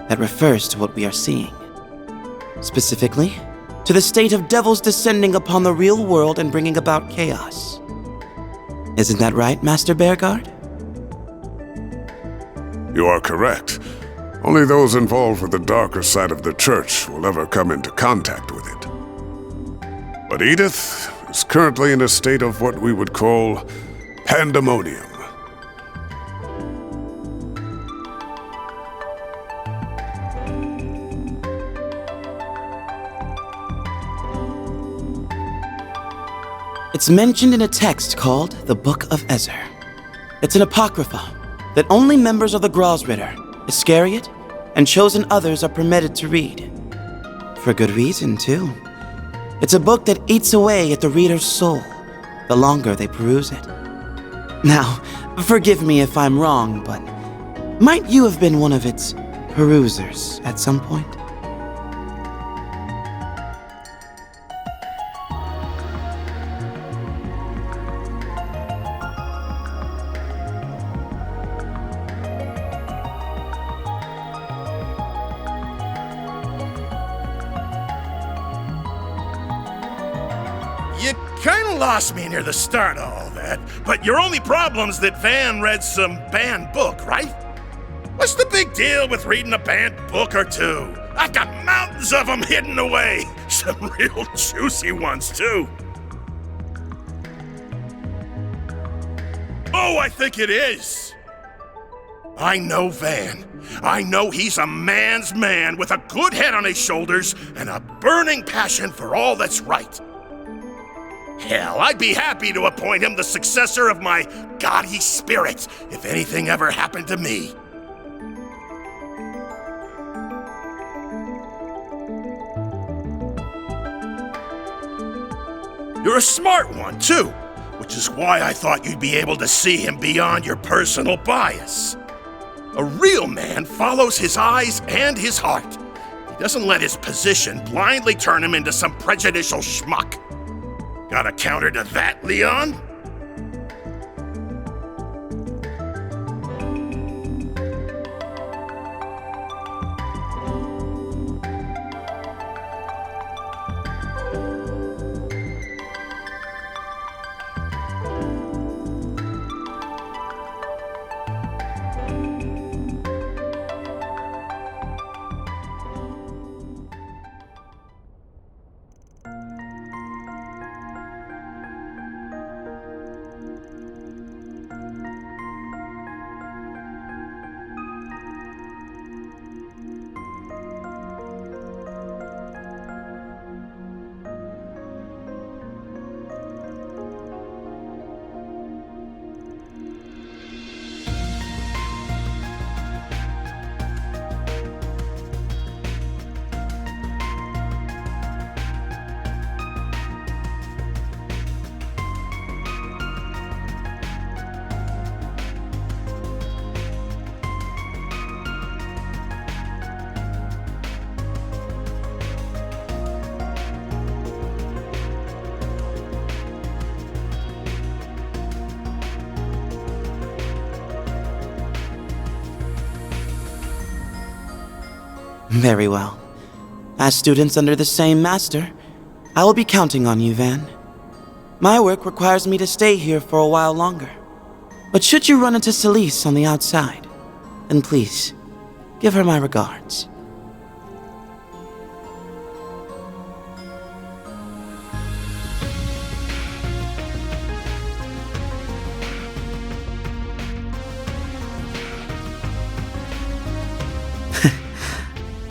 that refers to what we are seeing. Specifically, to the state of devils descending upon the real world and bringing about chaos. Isn't that right, Master Bearguard? You are correct. Only those involved with the darker side of the Church will ever come into contact with it. But Edith is currently in a state of what we would call pandemonium. It's mentioned in a text called the Book of Ezer. It's an apocrypha that only members of the Grosritter, Iscariot, and chosen others are permitted to read. For good reason, too. It's a book that eats away at the reader's soul the longer they peruse it. Now, forgive me if I'm wrong, but might you have been one of its perusers at some point? You kinda lost me near the start of all that, but your only problem's that Van read some banned book, right? What's the big deal with reading a banned book or two? I've got mountains of them hidden away. Some real juicy ones, too. Oh, I think it is. I know Van. I know he's a man's man with a good head on his shoulders and a burning passion for all that's right. Hell, I'd be happy to appoint him the successor of my gaudy spirit if anything ever happened to me. You're a smart one, too, which is why I thought you'd be able to see him beyond your personal bias. A real man follows his eyes and his heart. He doesn't let his position blindly turn him into some prejudicial schmuck. Got a counter to that, Leon? Very well. As students under the same master, I will be counting on you, Van. My work requires me to stay here for a while longer. But should you run into Celise on the outside, then please, give her my regards.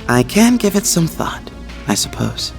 I can give it some thought. I suppose.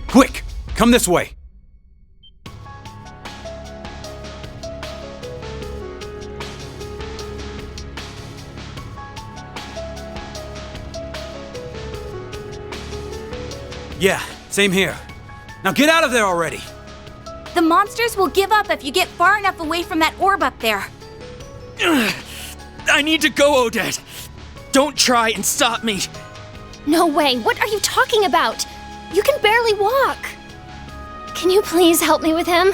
Quick! Come this way! Yeah, same here. Now get out of there already! The monsters will give up if you get far enough away from that orb up there. I need to go, Odette! Don't try and stop me! No way, what are you talking about? You can barely walk. Can you please help me with him?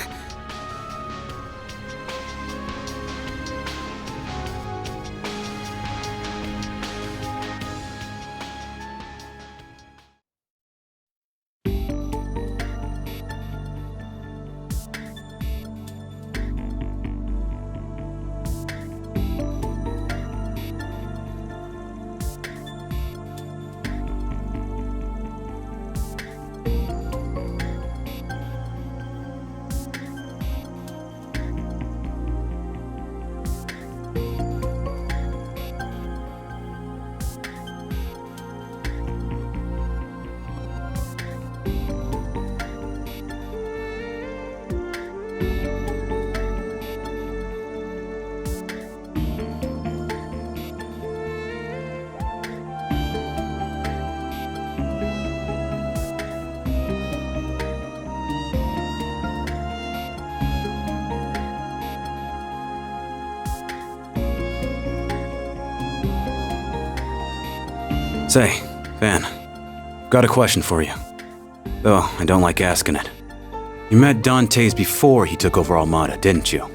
Say, Van, I've got a question for you. Though I don't like asking it. You met Dantes before he took over Armada, didn't you?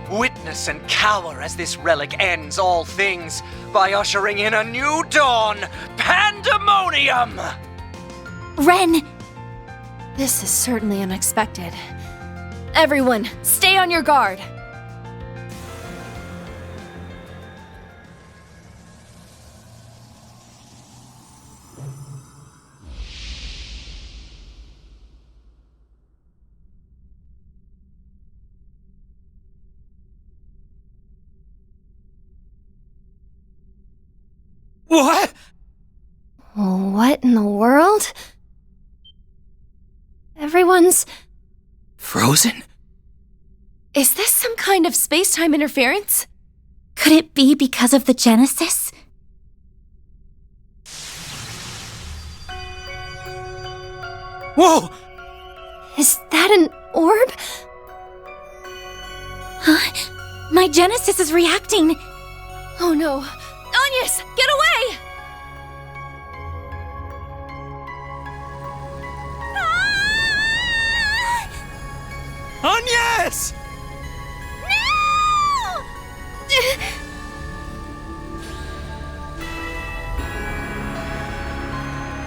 Witness and cower as this relic ends all things by ushering in a new dawn, pandemonium! Ren! This is certainly unexpected. Everyone, stay on your guard! What? What in the world? Everyone's... frozen? Is this some kind of space-time interference? Could it be because of the Genesis? Whoa! Is that an orb? Huh? My Genesis is reacting. Oh no. Agnes, get away! Agnes! No!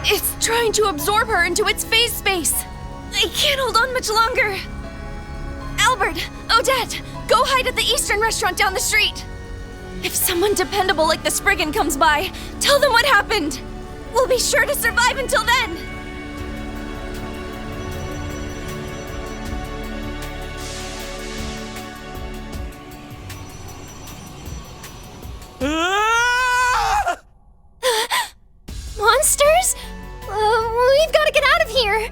It's trying to absorb her into its phase space. I can't hold on much longer. Albert, Odette, go hide at the Eastern restaurant down the street. If someone dependable like the Spriggan comes by, tell them what happened. We'll be sure to survive until then. Monsters? We've got to get out of here.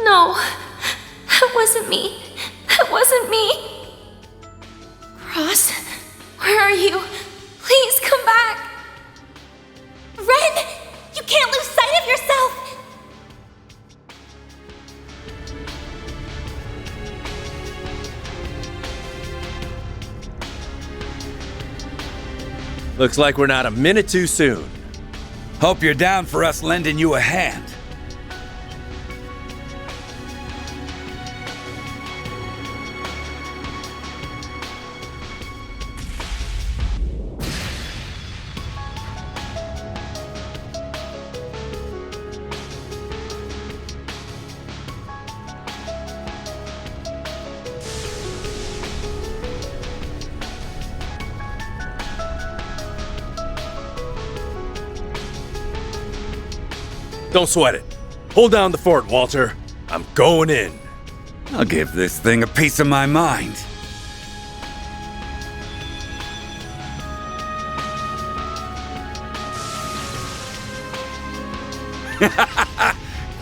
No, that wasn't me. That wasn't me. Cross, where are you? Please come back. Ren, you can't lose sight of yourself. Looks like we're not a minute too soon. Hope you're down for us lending you a hand. Don't sweat it. Hold down the fort, Walter. I'm going in. I'll give this thing a piece of my mind.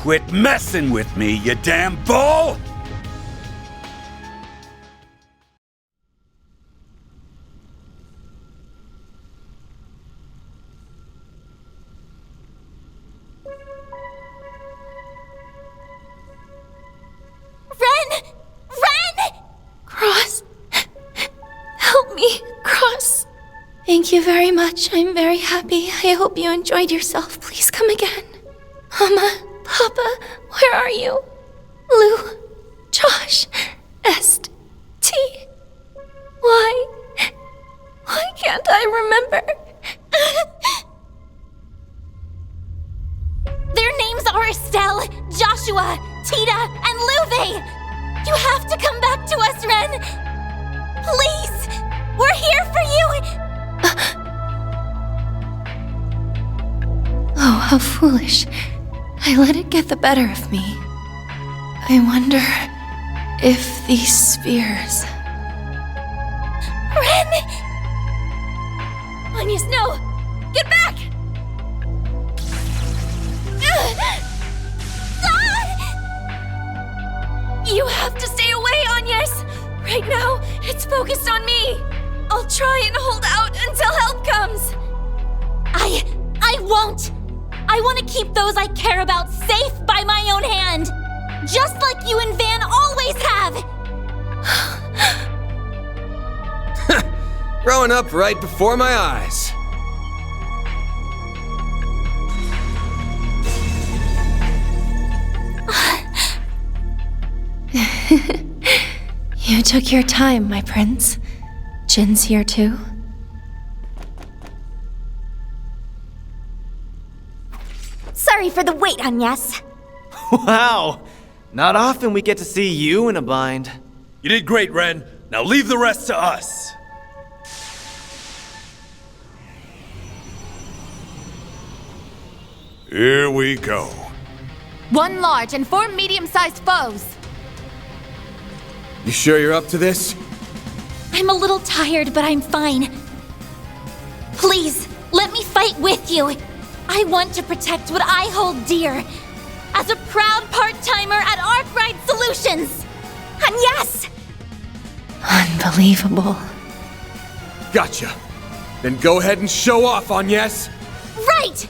Quit messing with me, you damn bull! Thank you very much. I'm very happy. I hope you enjoyed yourself. Please come again. Mama, Papa, where are you? Lou, Josh, T. Why can't I remember? Their names are Estelle, Joshua, Tita, and Luve. You have to come back to us, Ren. Please, we're here for you. Oh, how foolish. I let it get the better of me. I wonder if these spheres... Ren! Agnes, no! Get back! You have to stay away, Agnes! Right now, it's focused on me. I'll try and hold out until help comes. I won't! I want to keep those I care about safe by my own hand! Just like you and Van always have! Growing up right before my eyes. You took your time, my prince. Jin's here too. Sorry for the wait, Agnes. Wow! Not often we get to see you in a bind. You did great, Ren. Now leave the rest to us. Here we go. 1 large and 4 medium-sized foes. You sure you're up to this? I'm a little tired, but I'm fine. Please, let me fight with you. I want to protect what I hold dear. As a proud part-timer at Arkwright Solutions. And yes! Unbelievable. Gotcha. Then go ahead and show off, Agnes. Right!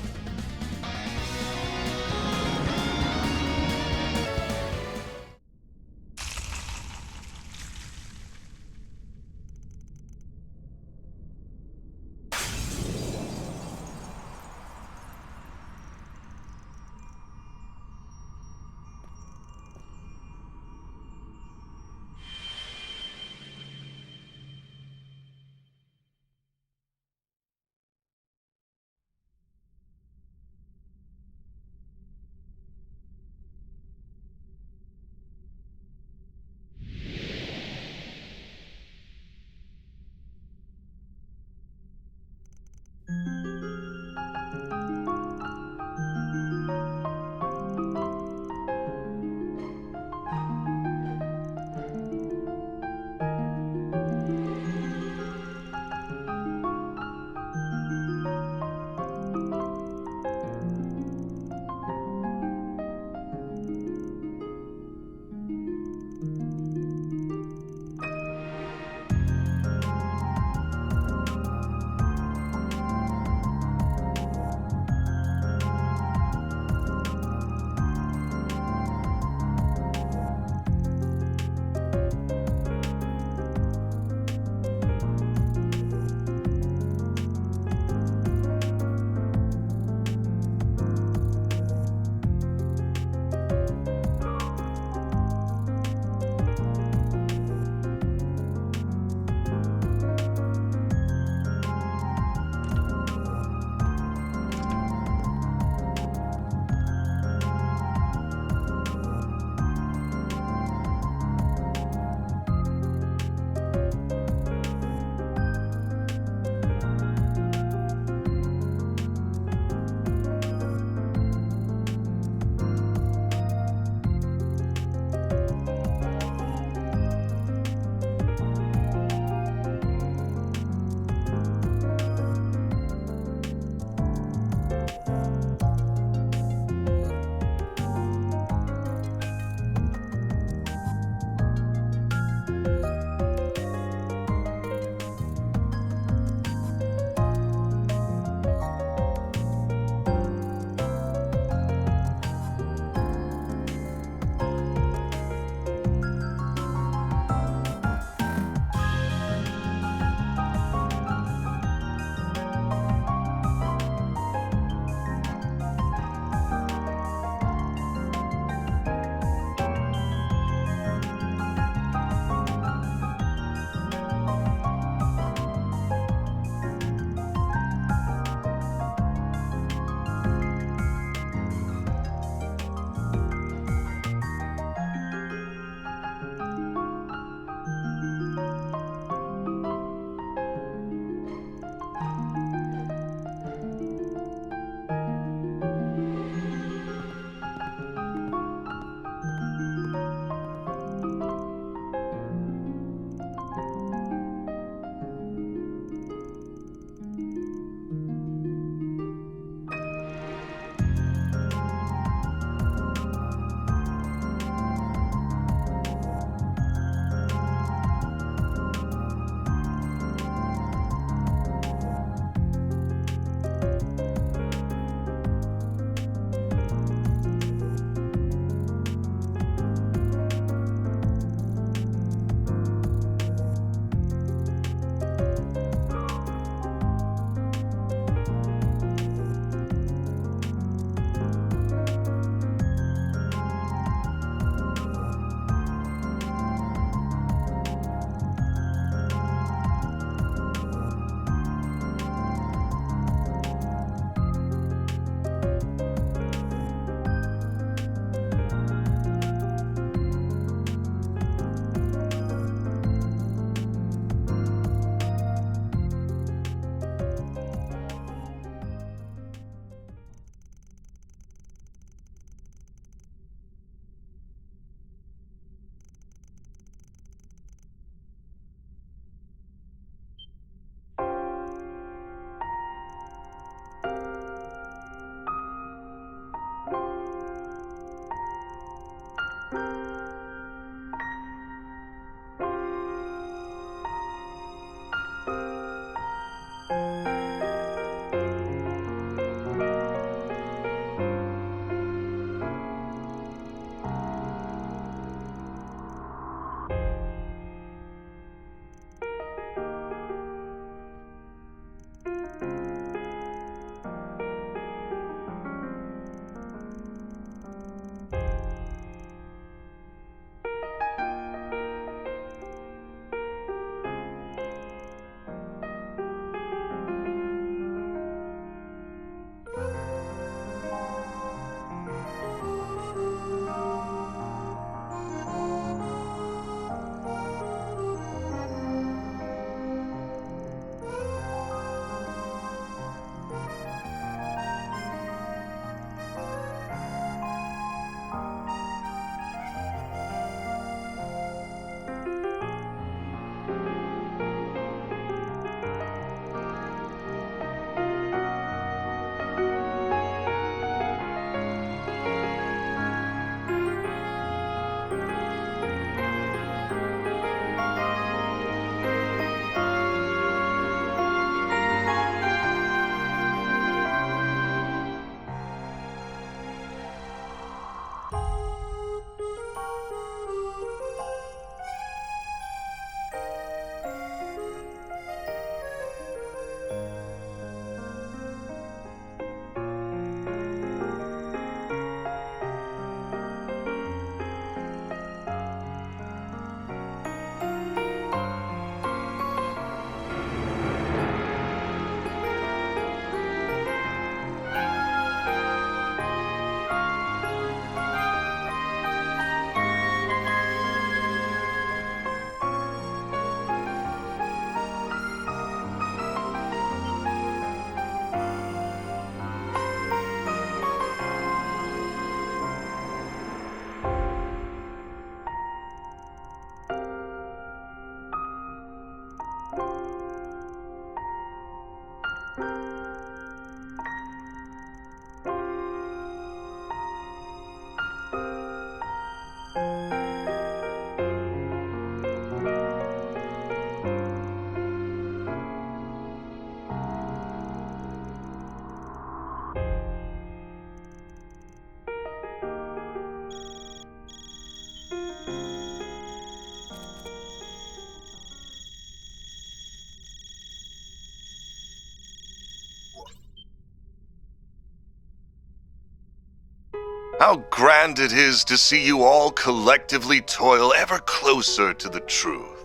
How grand it is to see you all collectively toil ever closer to the truth.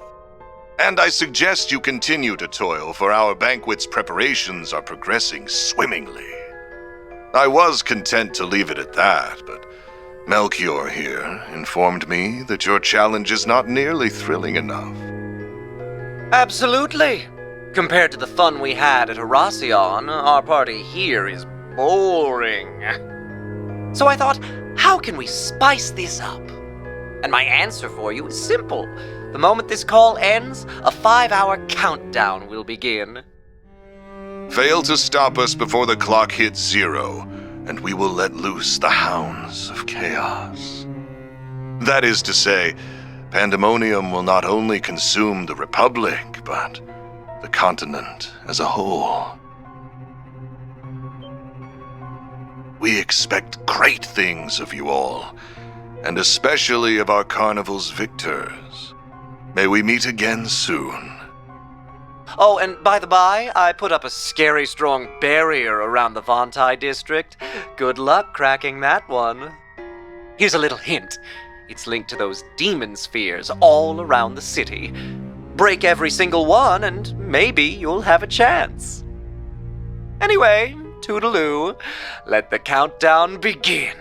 And I suggest you continue to toil, for our banquet's preparations are progressing swimmingly. I was content to leave it at that, but Melchior here informed me that your challenge is not nearly thrilling enough. Absolutely. Compared to the fun we had at Horacion, our party here is boring. So I thought, how can we spice this up? And my answer for you is simple. The moment this call ends, a 5-hour countdown will begin. Fail to stop us before the clock hits 0, and we will let loose the hounds of chaos. That is to say, pandemonium will not only consume the Republic, but the continent as a whole. We expect great things of you all, and especially of our carnival's victors. May we meet again soon. Oh, and by the by, I put up a scary strong barrier around the Vontai district. Good luck cracking that one. Here's a little hint. It's linked to those demon spheres all around the city. Break every single one, and maybe you'll have a chance. Anyway, toodaloo. Let the countdown begin.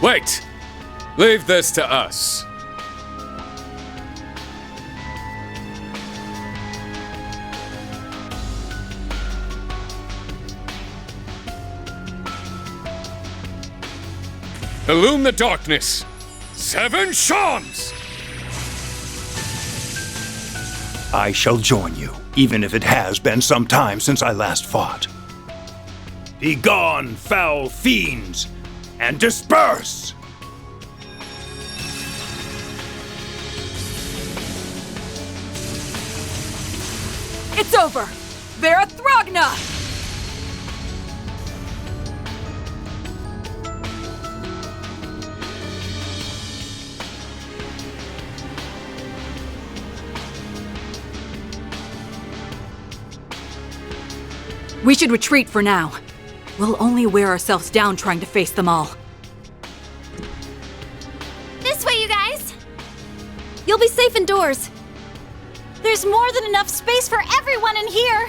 Wait! Leave this to us. Illume the darkness! 7 shams! I shall join you, even if it has been some time since I last fought. Begone, foul fiends, and disperse! It's over! Vera Throgna! We should retreat for now. We'll only wear ourselves down trying to face them all. This way, you guys! You'll be safe indoors. There's more than enough space for everyone in here!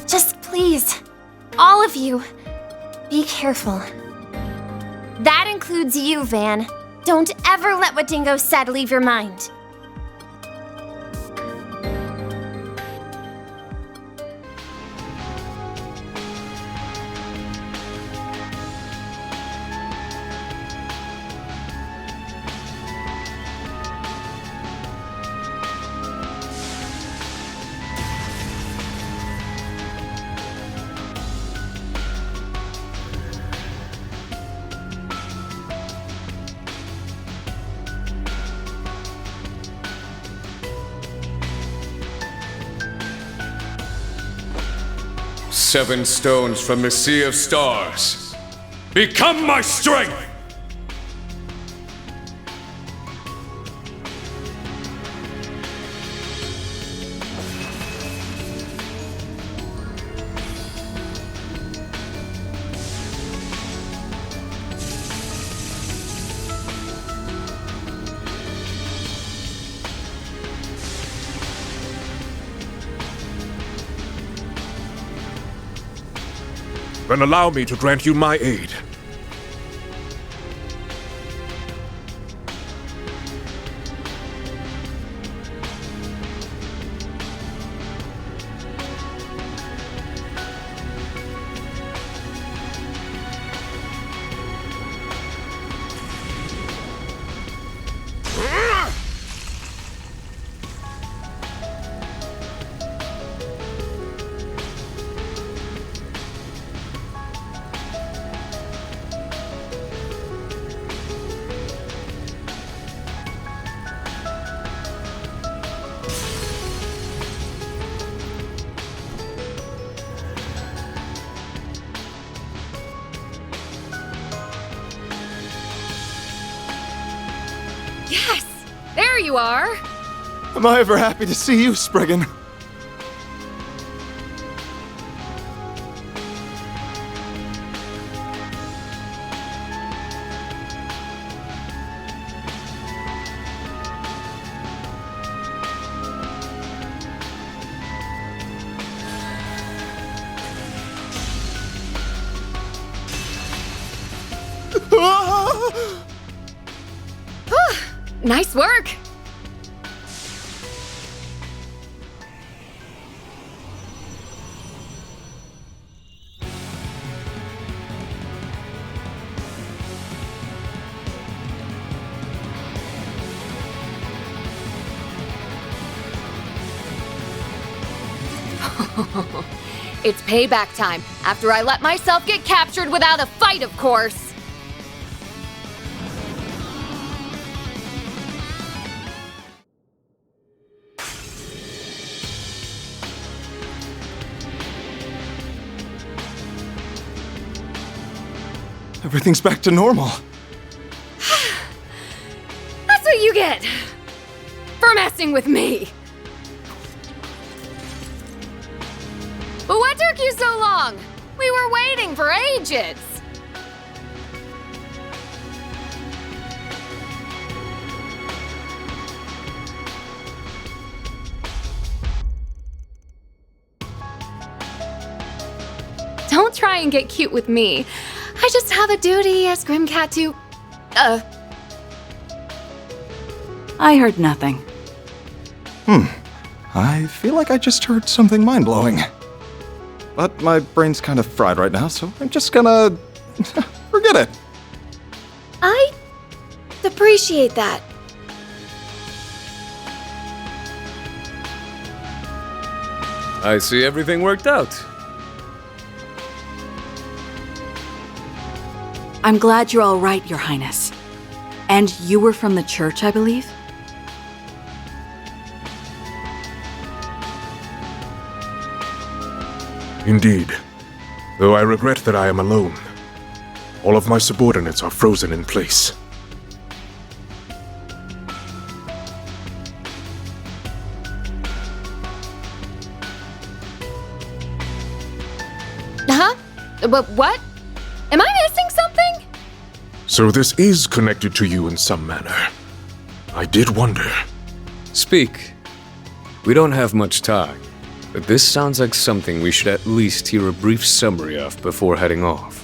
Just please, all of you, be careful. That includes you, Van. Don't ever let what Dingo said leave your mind. Seven stones from the Sea of Stars. Become my strength! Then allow me to grant you my aid. Yes! There you are! Am I ever happy to see you, Spriggan? Nice work! It's payback time, after I let myself get captured without a fight, of course! Everything's back to normal. That's what you get for messing with me. But what took you so long? We were waiting for ages. Don't try and get cute with me. I just have a duty as Grimcat to, I heard nothing. I feel like I just heard something mind-blowing. But my brain's kind of fried right now, so I'm just gonna... forget it. I appreciate that. I see everything worked out. I'm glad you're all right, Your Highness. And you were from the church, I believe? Indeed. Though I regret that I am alone. All of my subordinates are frozen in place. Huh? But what? Am I missing something? So this is connected to you in some manner. I did wonder. Speak. We don't have much time, but this sounds like something we should at least hear a brief summary of before heading off.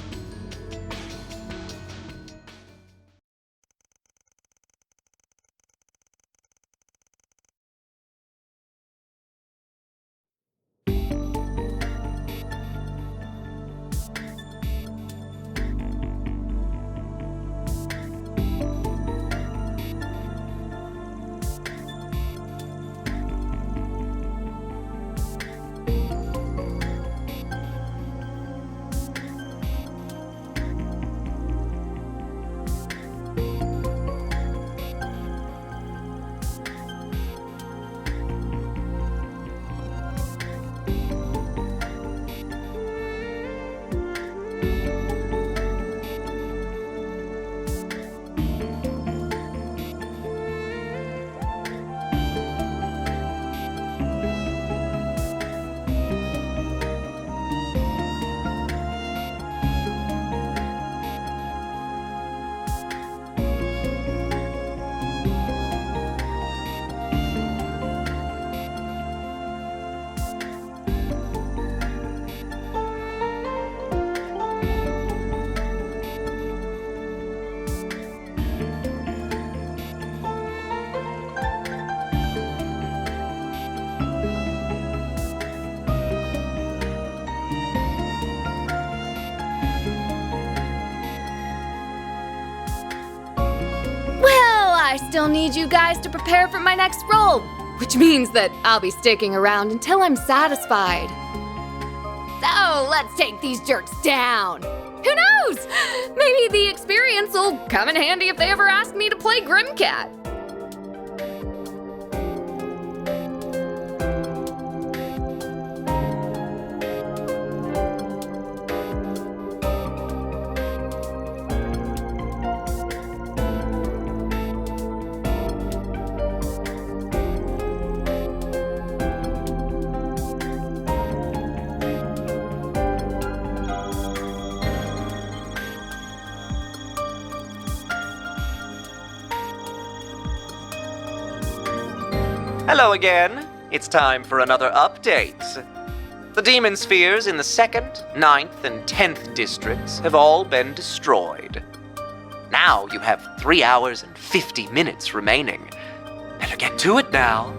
still need you guys to prepare for my next role, which means that I'll be sticking around until I'm satisfied. So let's take these jerks down. Who knows? Maybe the experience will come in handy if they ever ask me to play Grimcat. Hello again. It's time for another update. The demon spheres in the 2nd, 9th, and 10th districts have all been destroyed. Now you have 3 hours and 50 minutes remaining. Better get to it now.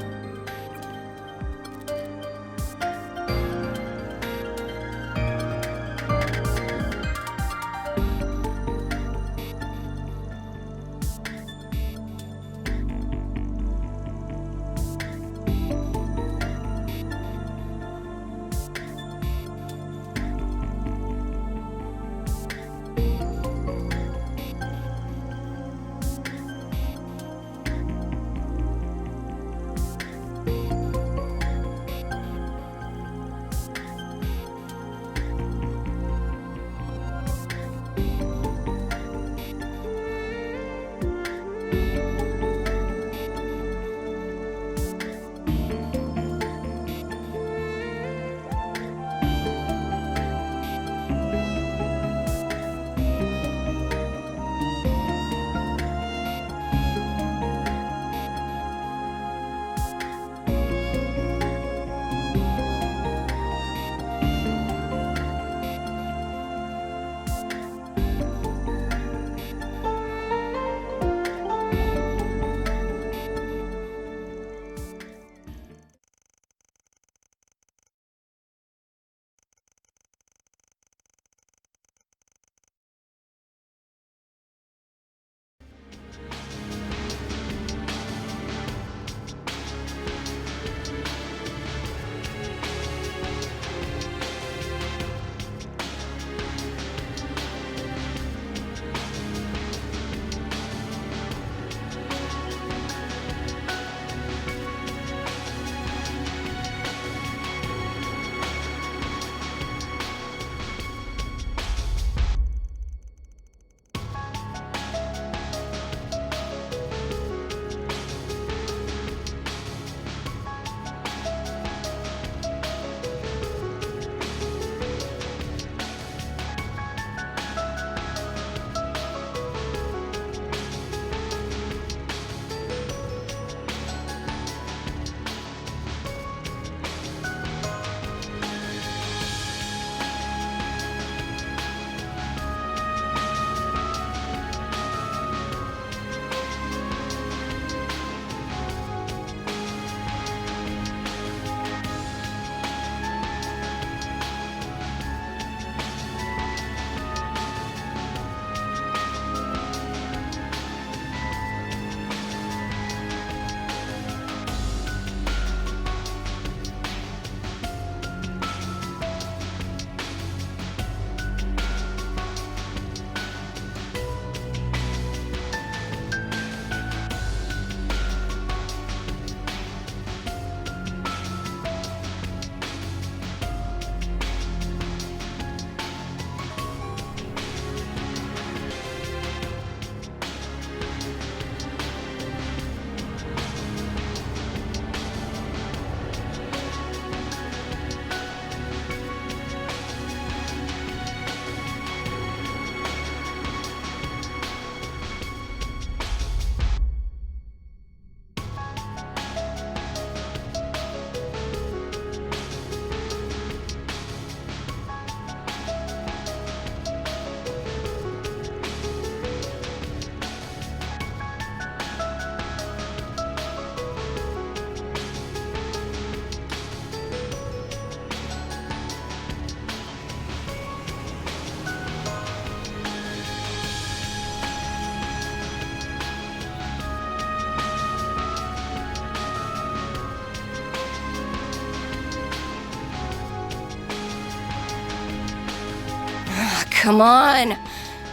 come on.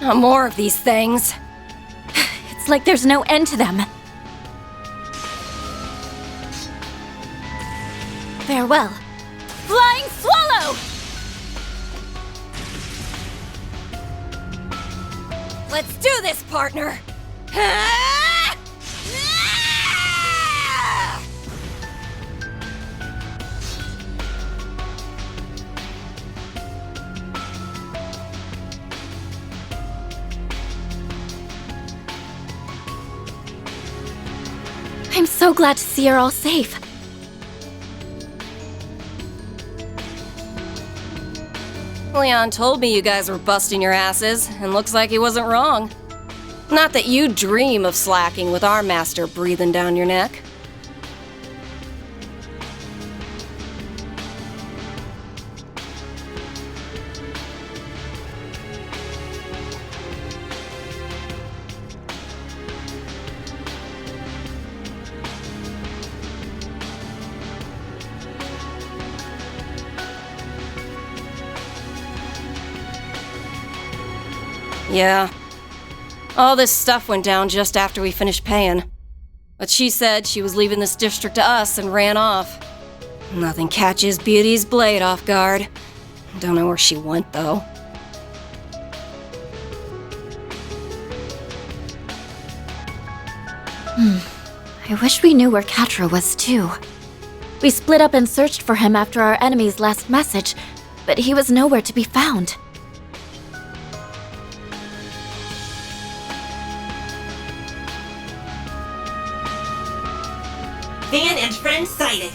Not more of these things. It's like there's no end to them. Farewell. Flying Swallow! Let's do this, partner! I'm so glad to see you're all safe. Leon told me you guys were busting your asses, and looks like he wasn't wrong. Not that you dream of slacking with our master breathing down your neck. Yeah. All this stuff went down just after we finished paying. But she said she was leaving this district to us and ran off. Nothing catches Beauty's blade off guard. Don't know where she went, though. I wish we knew where Catra was, too. We split up and searched for him after our enemy's last message, but he was nowhere to be found. Van and friend sighted.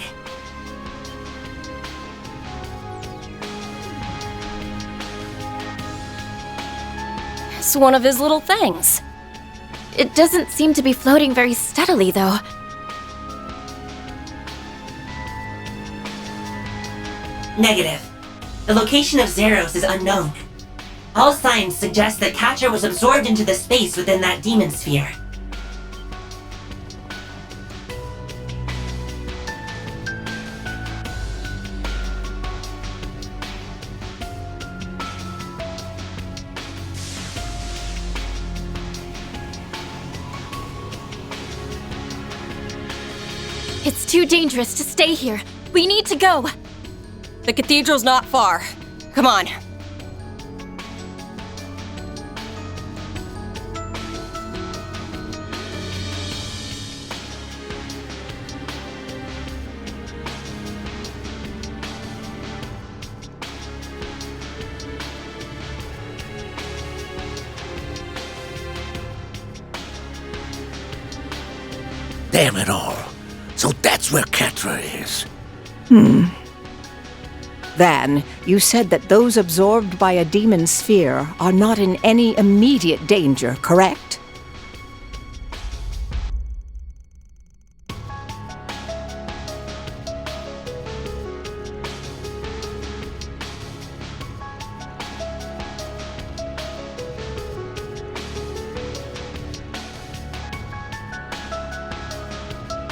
It's one of his little things. It doesn't seem to be floating very steadily, though. Negative. The location of Zeros is unknown. All signs suggest that Catra was absorbed into the space within that demon sphere. It's too dangerous to stay here. We need to go. The cathedral's not far. Come on. Damn it all. So that's where Catra is. Then, you said that those absorbed by a demon sphere are not in any immediate danger, correct?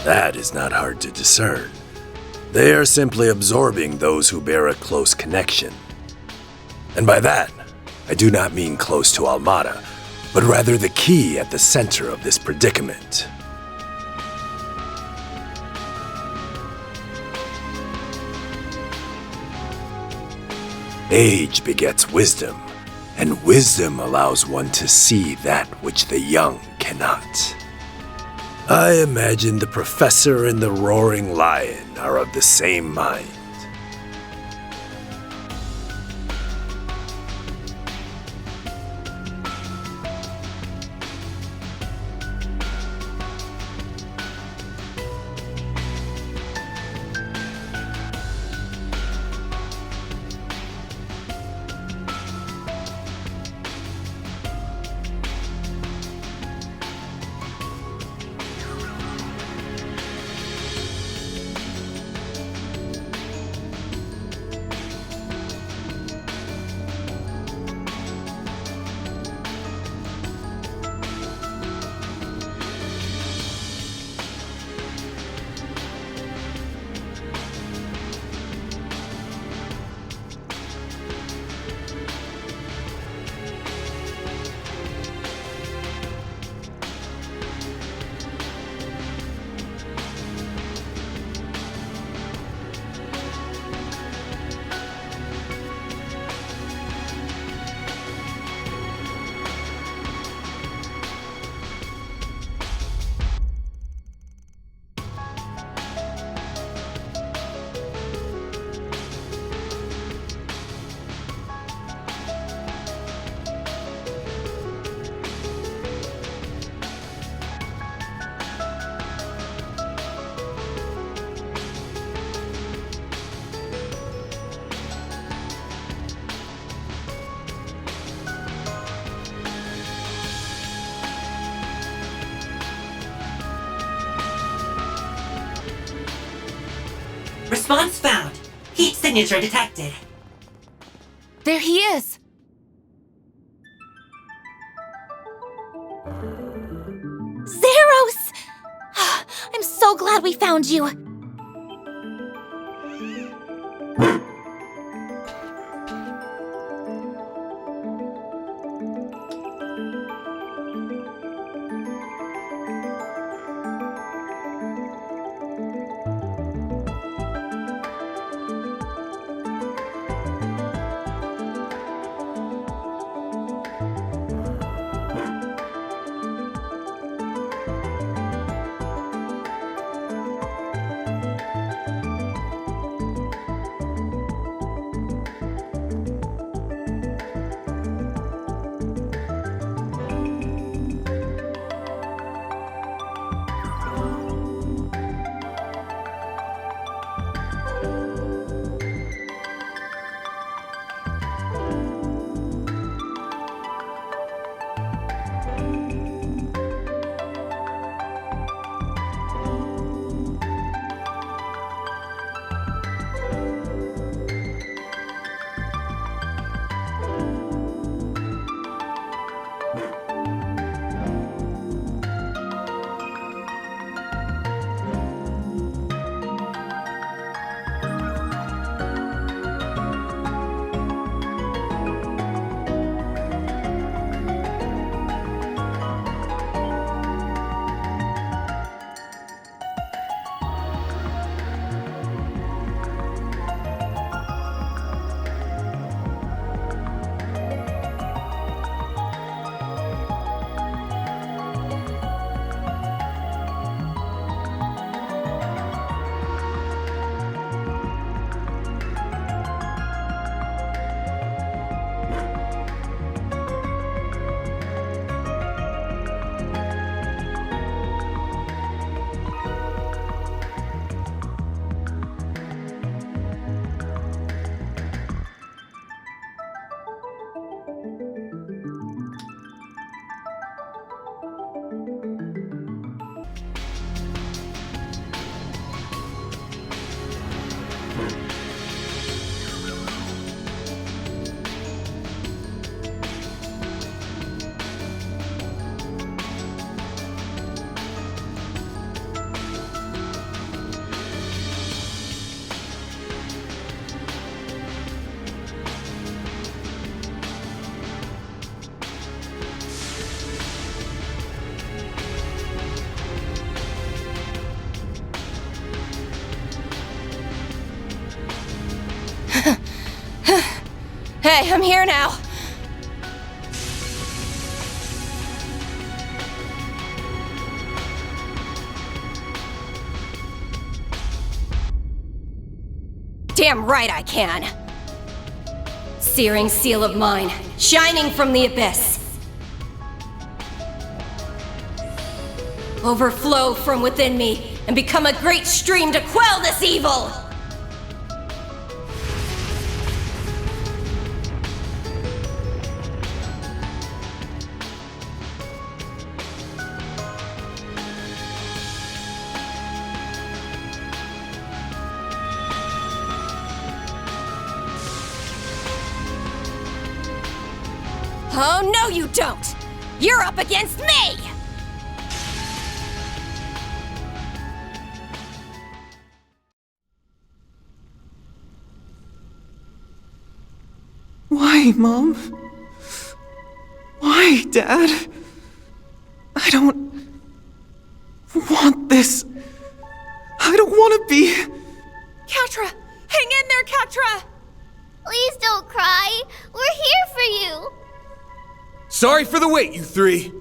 That is not hard to discern. They are simply absorbing those who bear a close connection. And by that, I do not mean close to Almada, but rather the key at the center of this predicament. Age begets wisdom, and wisdom allows one to see that which the young cannot. I imagine the professor and the roaring lion are of the same mind. Response found. Heat signature detected. There he is! Zeros! I'm so glad we found you. Hey, I'm here now. Damn right I can. Searing seal of mine, shining from the abyss. Overflow from within me and become a great stream to quell this evil! Oh, no you don't! You're up against me! Why, Mom? Why, Dad? I don't want this. I don't want to be... Catra! Hang in there, Catra! Please don't cry. We're here for you. Sorry for the wait, you three.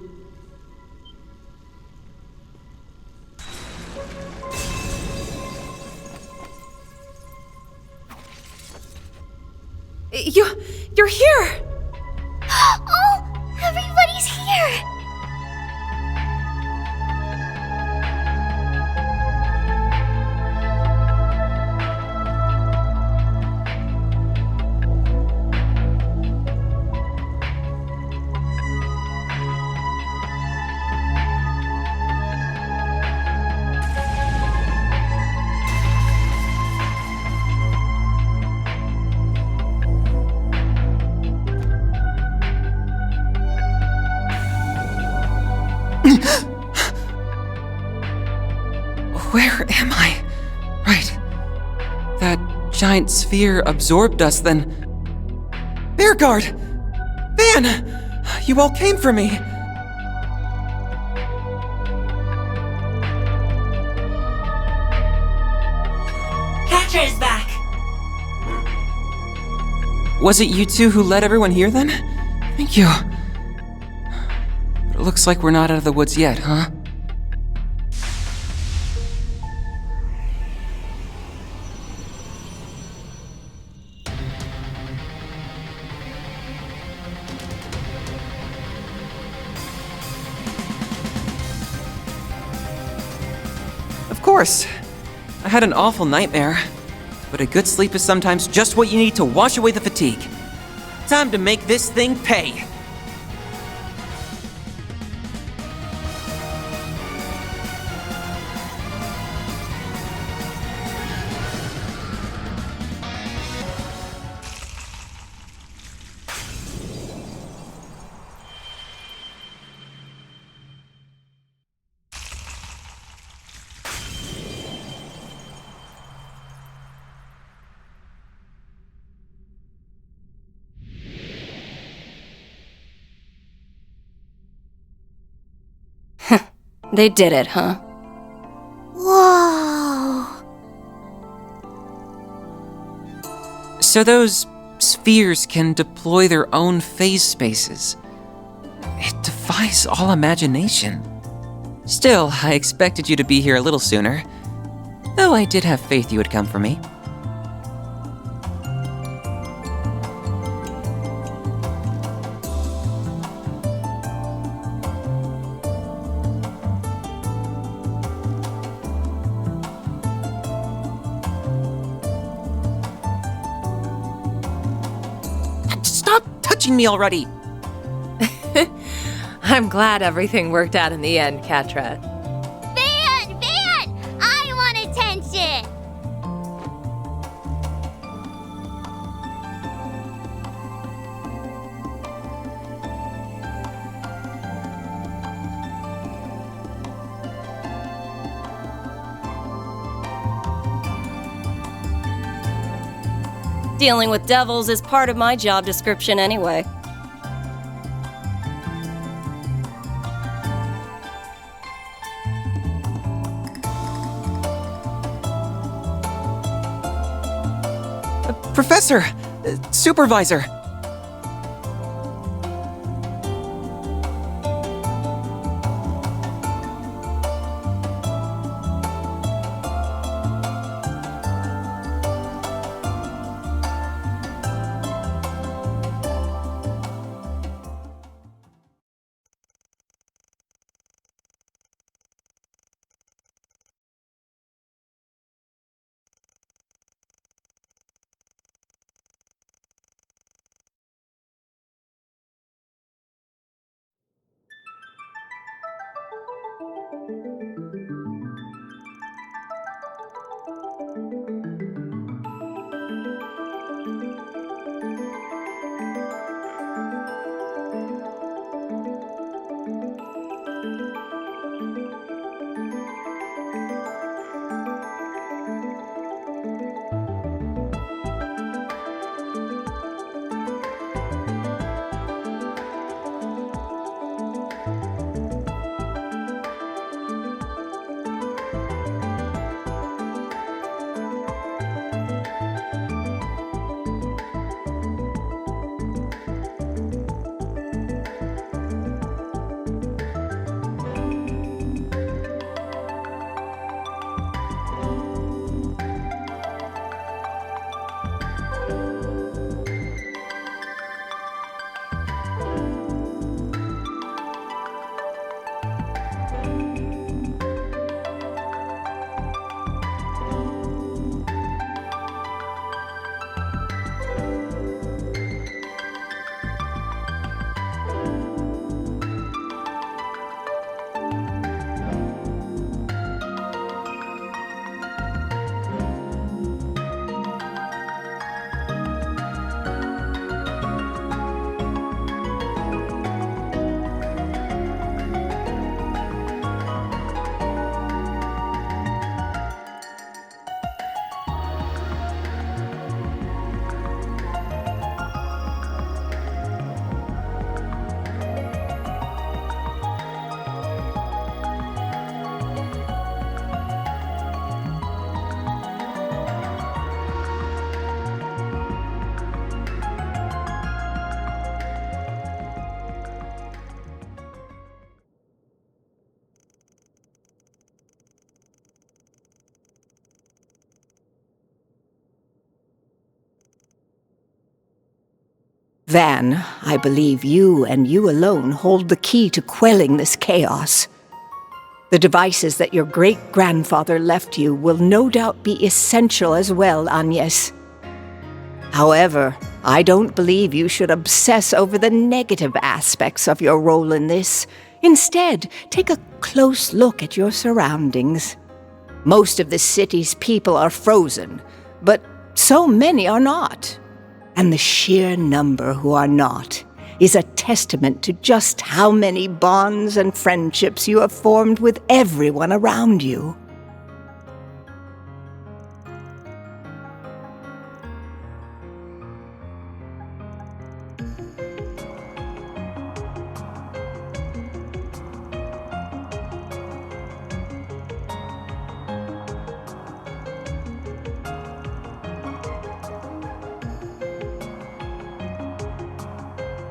You're here! Oh, everybody's here! that giant sphere absorbed us, then... Bearguard! Van! You all came for me! Catcher is back! Was it you two who led everyone here then? Thank you. But it looks like we're not out of the woods yet, huh? Of course. I had an awful nightmare. But a good sleep is sometimes just what you need to wash away the fatigue. Time to make this thing pay. They did it, huh? Whoa. So those spheres can deploy their own phase spaces. It defies all imagination. Still, I expected you to be here a little sooner. Though I did have faith you would come for me. Stop touching me already! I'm glad everything worked out in the end, Catra. Van! Van! I want attention! Dealing with devils is part of my job description anyway. Professor! Supervisor! Van, I believe you and you alone hold the key to quelling this chaos. The devices that your great-grandfather left you will no doubt be essential as well, Agnes. However, I don't believe you should obsess over the negative aspects of your role in this. Instead, take a close look at your surroundings. Most of the city's people are frozen, but so many are not. And the sheer number who are not is a testament to just how many bonds and friendships you have formed with everyone around you.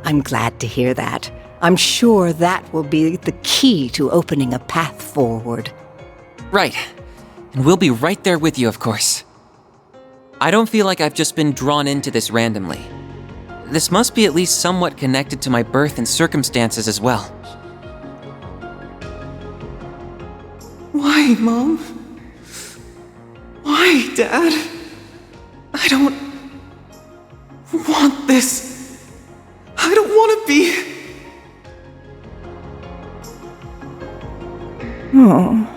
I'm glad to hear that. I'm sure that will be the key to opening a path forward. Right. And we'll be right there with you, of course. I don't feel like I've just been drawn into this randomly. This must be at least somewhat connected to my birth and circumstances as well. Why, Mom? Why, Dad? I don't want this. I don't want to be... Oh.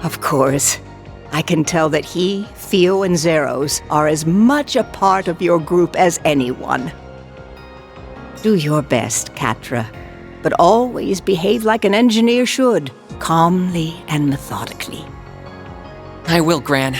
Of course. I can tell that he, Theo, and Zeros are as much a part of your group as anyone. Do your best, Catra, but always behave like an engineer should, calmly and methodically. I will, Gran.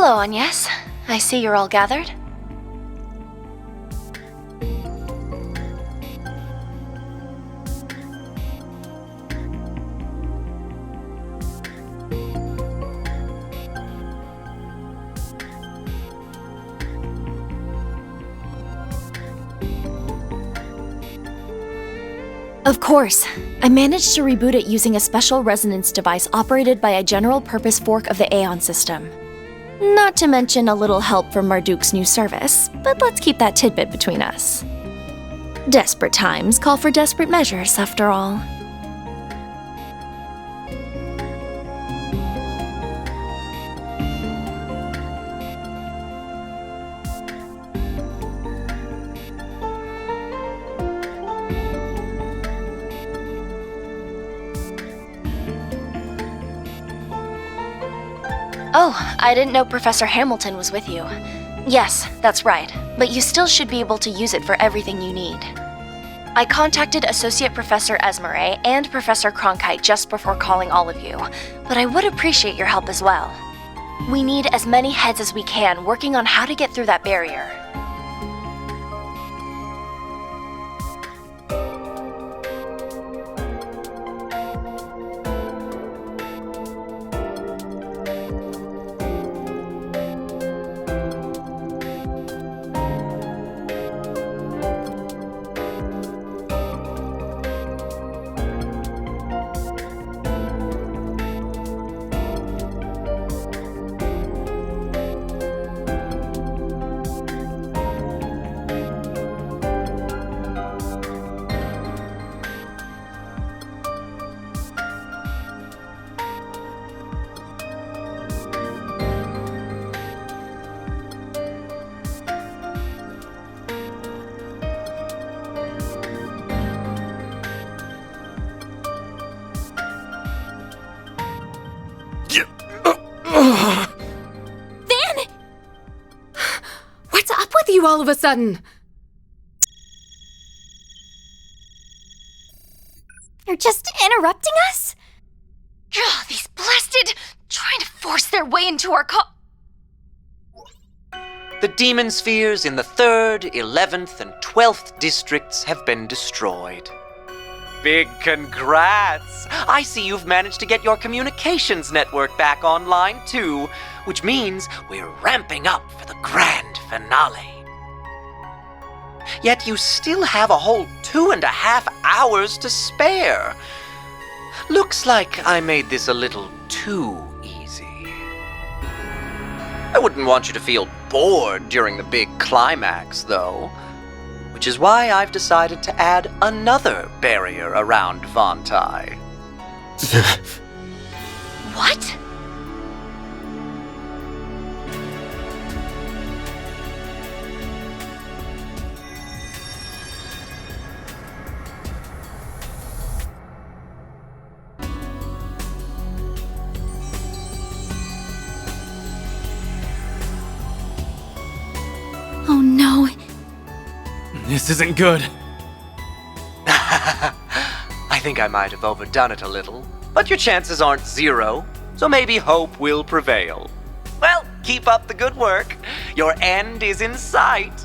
Hello, Agnes. I see you're all gathered. Of course. I managed to reboot it using a special resonance device operated by a general-purpose fork of the Aeon system. Not to mention a little help from Marduk's new service, but let's keep that tidbit between us. Desperate times call for desperate measures, after all. Oh, I didn't know Professor Hamilton was with you. Yes, that's right, but you still should be able to use it for everything you need. I contacted Associate Professor Esmeralda and Professor Cronkite just before calling all of you, but I would appreciate your help as well. We need as many heads as we can working on how to get through that barrier. All of a sudden? You're just interrupting us? Ugh, these blasted... trying to force their way into our The demon spheres in the 3rd, 11th, and 12th districts have been destroyed. Big congrats! I see you've managed to get your communications network back online too, which means we're ramping up for the grand finale. Yet you still have a whole 2.5 hours to spare. Looks like I made this a little too easy. I wouldn't want you to feel bored during the big climax, though. Which is why I've decided to add another barrier around Vontai. What? Oh no. This isn't good. I think I might have overdone it a little, but your chances aren't zero, so maybe hope will prevail. Well, keep up the good work. Your end is in sight.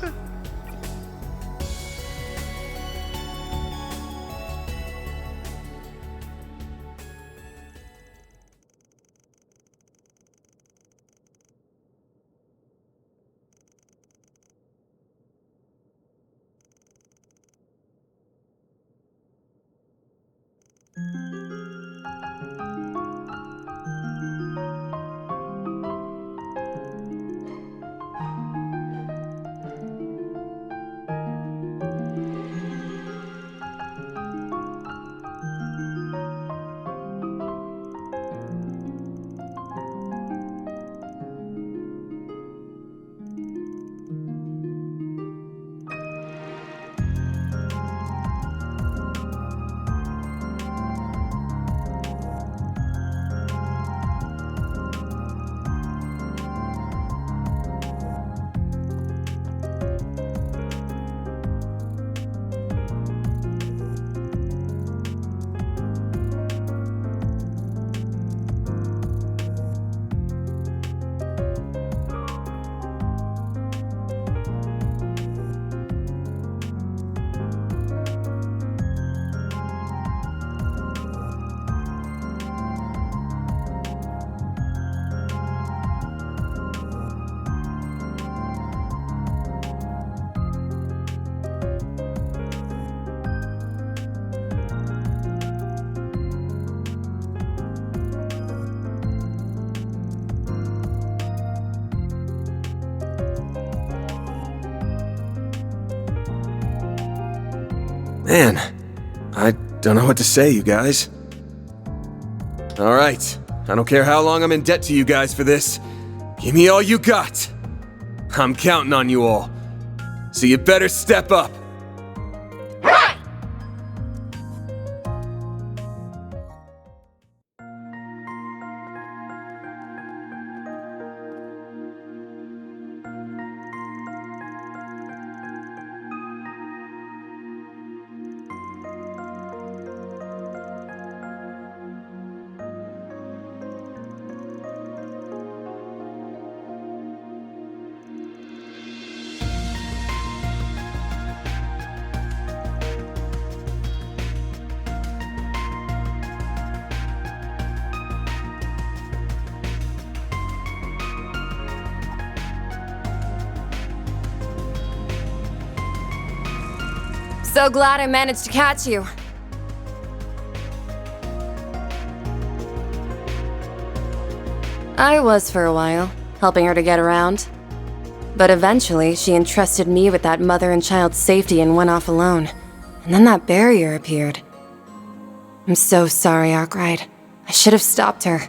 Man, I don't know what to say, you guys. Alright, I don't care how long I'm in debt to you guys for this. Give me all you got. I'm counting on you all. So you better step up. So glad I managed to catch you. I was for a while, helping her to get around. But eventually, she entrusted me with that mother and child safety and went off alone. And then that barrier appeared. I'm so sorry, Arkwright. I should have stopped her.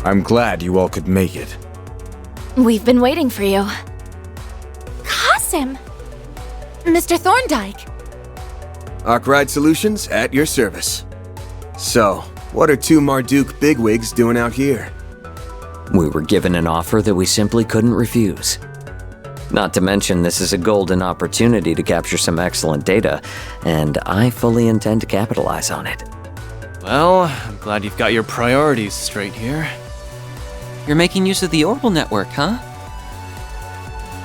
I'm glad you all could make it. We've been waiting for you. Awesome! Mr. Thorndyke! Arkwright Solutions at your service. So, what are two Marduk bigwigs doing out here? We were given an offer that we simply couldn't refuse. Not to mention, this is a golden opportunity to capture some excellent data, and I fully intend to capitalize on it. Well, I'm glad you've got your priorities straight here. You're making use of the orbital network, huh?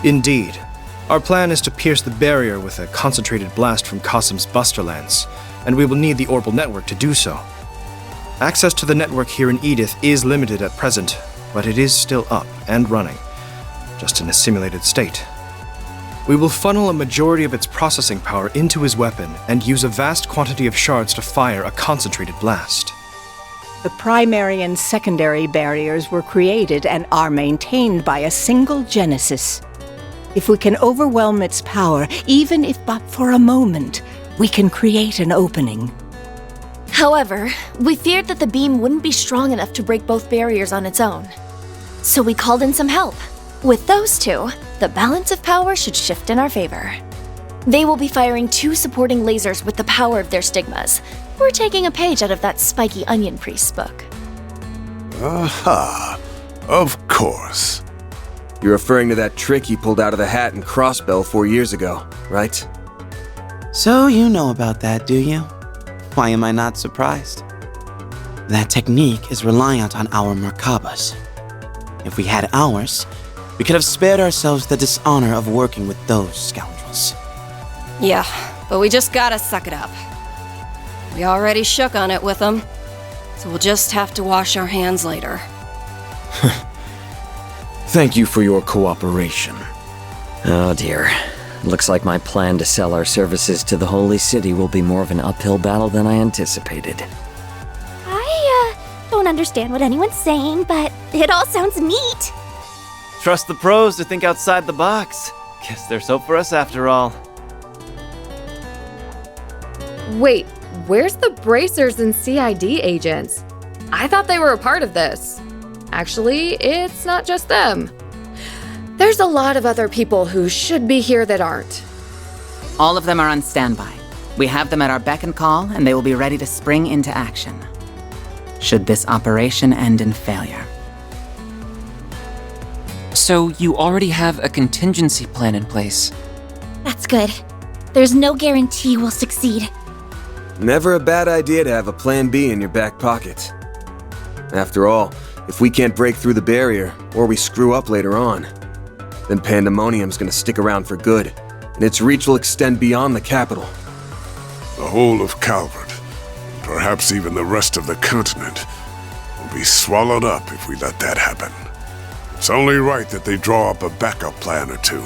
Indeed. Our plan is to pierce the barrier with a concentrated blast from Qasim's Buster Lance, and we will need the orbital network to do so. Access to the network here in Edith is limited at present, but it is still up and running, just in a simulated state. We will funnel a majority of its processing power into his weapon and use a vast quantity of shards to fire a concentrated blast. The primary and secondary barriers were created and are maintained by a single Genesis. If we can overwhelm its power, even if but for a moment, we can create an opening. However, we feared that the beam wouldn't be strong enough to break both barriers on its own. So we called in some help. With those two, the balance of power should shift in our favor. They will be firing 2 supporting lasers with the power of their stigmas. We're taking a page out of that spiky onion priest's book. Aha, of course. You're referring to that trick you pulled out of the hat in Crossbell 4 years ago, right? So you know about that, do you? Why am I not surprised? That technique is reliant on our Merkabas. If we had ours, we could have spared ourselves the dishonor of working with those scoundrels. Yeah, but we just gotta suck it up. We already shook on it with them, so we'll just have to wash our hands later. Thank you for your cooperation. Oh dear. Looks like my plan to sell our services to the Holy City will be more of an uphill battle than I anticipated. I don't understand what anyone's saying, but it all sounds neat. Trust the pros to think outside the box. Guess there's hope for us after all. Wait, where's the bracers and CID agents? I thought they were a part of this. Actually, it's not just them. There's a lot of other people who should be here that aren't. All of them are on standby. We have them at our beck and call, and they will be ready to spring into action should this operation end in failure. So you already have a contingency plan in place? That's good. There's no guarantee we'll succeed. Never a bad idea to have a plan B in your back pocket. After all, if we can't break through the barrier, or we screw up later on, then Pandemonium's gonna stick around for good, and its reach will extend beyond the capital. The whole of Calvert, perhaps even the rest of the continent, will be swallowed up if we let that happen. It's only right that they draw up a backup plan or two.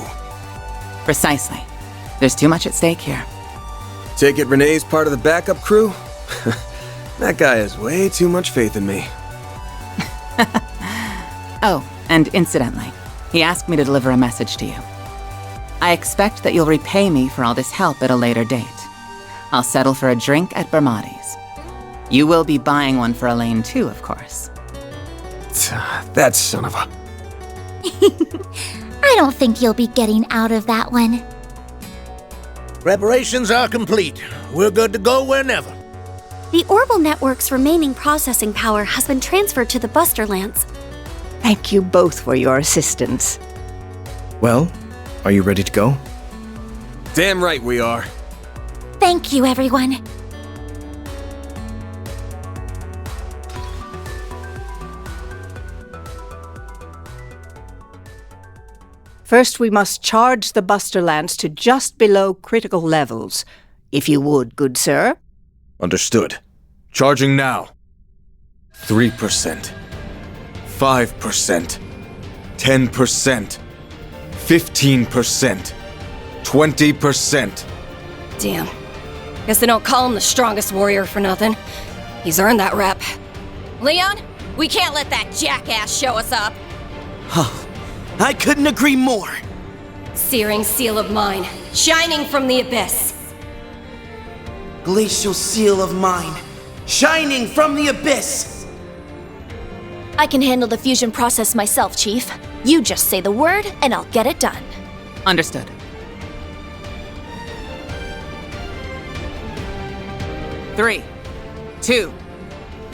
Precisely. There's too much at stake here. Take it Renee's part of the backup crew? That guy has way too much faith in me. Oh, and incidentally, he asked me to deliver a message to you. I expect that you'll repay me for all this help at a later date. I'll settle for a drink at Bermati's. You will be buying one for Elaine too, of course. That son of a... I don't think you'll be getting out of that one. Preparations are complete. We're good to go whenever. The orbital network's remaining processing power has been transferred to the Buster Lance. Thank you both for your assistance. Well, are you ready to go? Damn right we are. Thank you, everyone. First, we must charge the Buster Lance to just below critical levels. If you would, good sir. Understood. Charging now. 3%. 5%. 10%. 15%. 20%. Damn. Guess they don't call him the strongest warrior for nothing. He's earned that rep. Leon, we can't let that jackass show us up. Oh, I couldn't agree more. Searing seal of mine, shining from the abyss. Glacial seal of mine, shining from the abyss. I can handle the fusion process myself, Chief. You just say the word, and I'll get it done. Understood. Three, 2,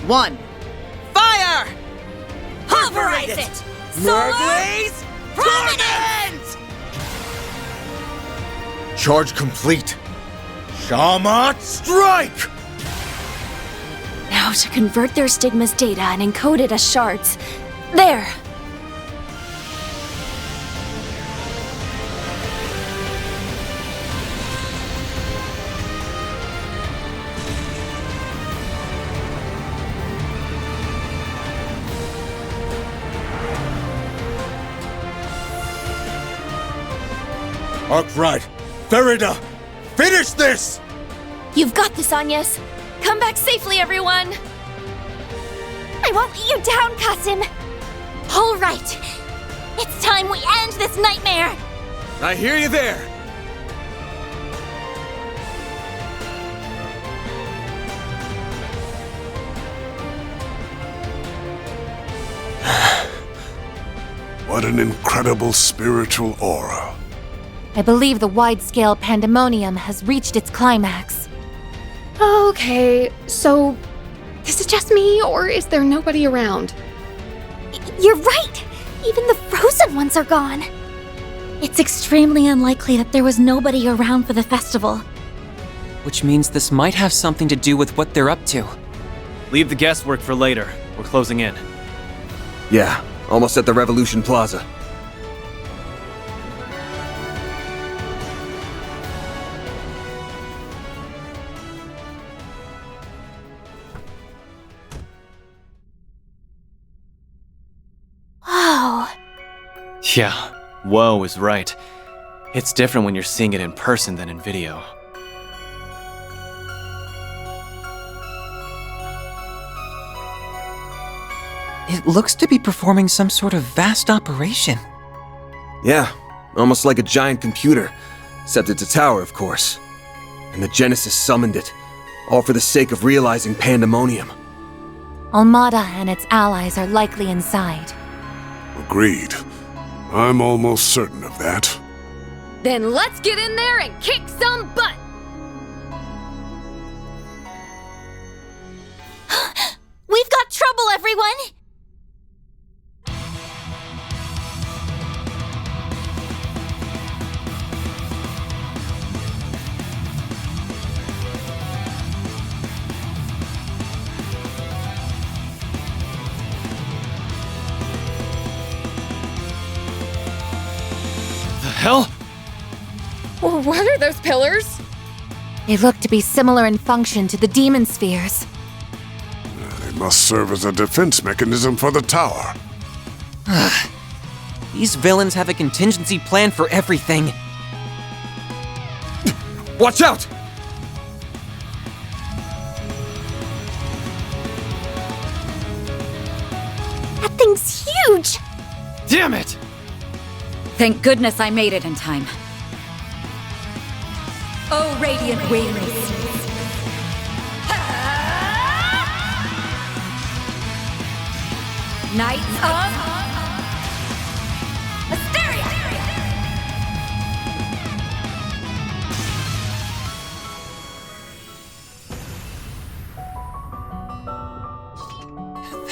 1, fire! Pulverize it! Solar Blaze Prominence! Charge complete. Shamat strike! Now to convert their stigma's data and encode it as shards. There! Arkwright, Farida, finish this! You've got this, Agnes. Come back safely, everyone! I won't let you down, Kasim! All right. It's time we end this nightmare! I hear you there! What an incredible spiritual aura. I believe the wide-scale pandemonium has reached its climax. Okay, so is it just me, or is there nobody around? You're right! Even the frozen ones are gone. It's extremely unlikely that there was nobody around for the festival. Which means this might have something to do with what they're up to. Leave the guesswork for later. We're closing in. Yeah, almost at the Revolution Plaza. Wow. Yeah, whoa is right. It's different when you're seeing it in person than in video. It looks to be performing some sort of vast operation. Yeah, almost like a giant computer, except it's a tower, of course. And the Genesis summoned it, all for the sake of realizing pandemonium. Almada and its allies are likely inside. Agreed. I'm almost certain of that. Then let's get in there and kick some butt! We've got trouble, everyone! Hell? What are those pillars? They look to be similar in function to the demon spheres. They must serve as a defense mechanism for the tower. These villains have a contingency plan for everything. Watch out! That thing's huge! Damn it! Thank goodness I made it in time. Oh, Radiant Wings! Knights of Asteria!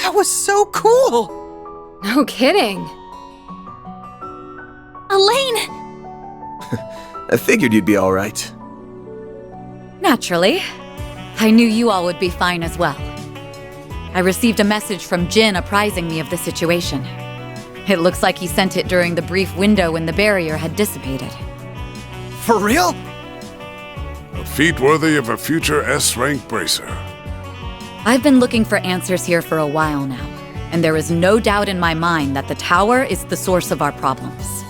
That was so cool! No kidding. Elaine! I figured you'd be alright. Naturally. I knew you all would be fine as well. I received a message from Jin apprising me of the situation. It looks like he sent it during the brief window when the barrier had dissipated. For real? A feat worthy of a future S-rank bracer. I've been looking for answers here for a while now, and there is no doubt in my mind that the tower is the source of our problems.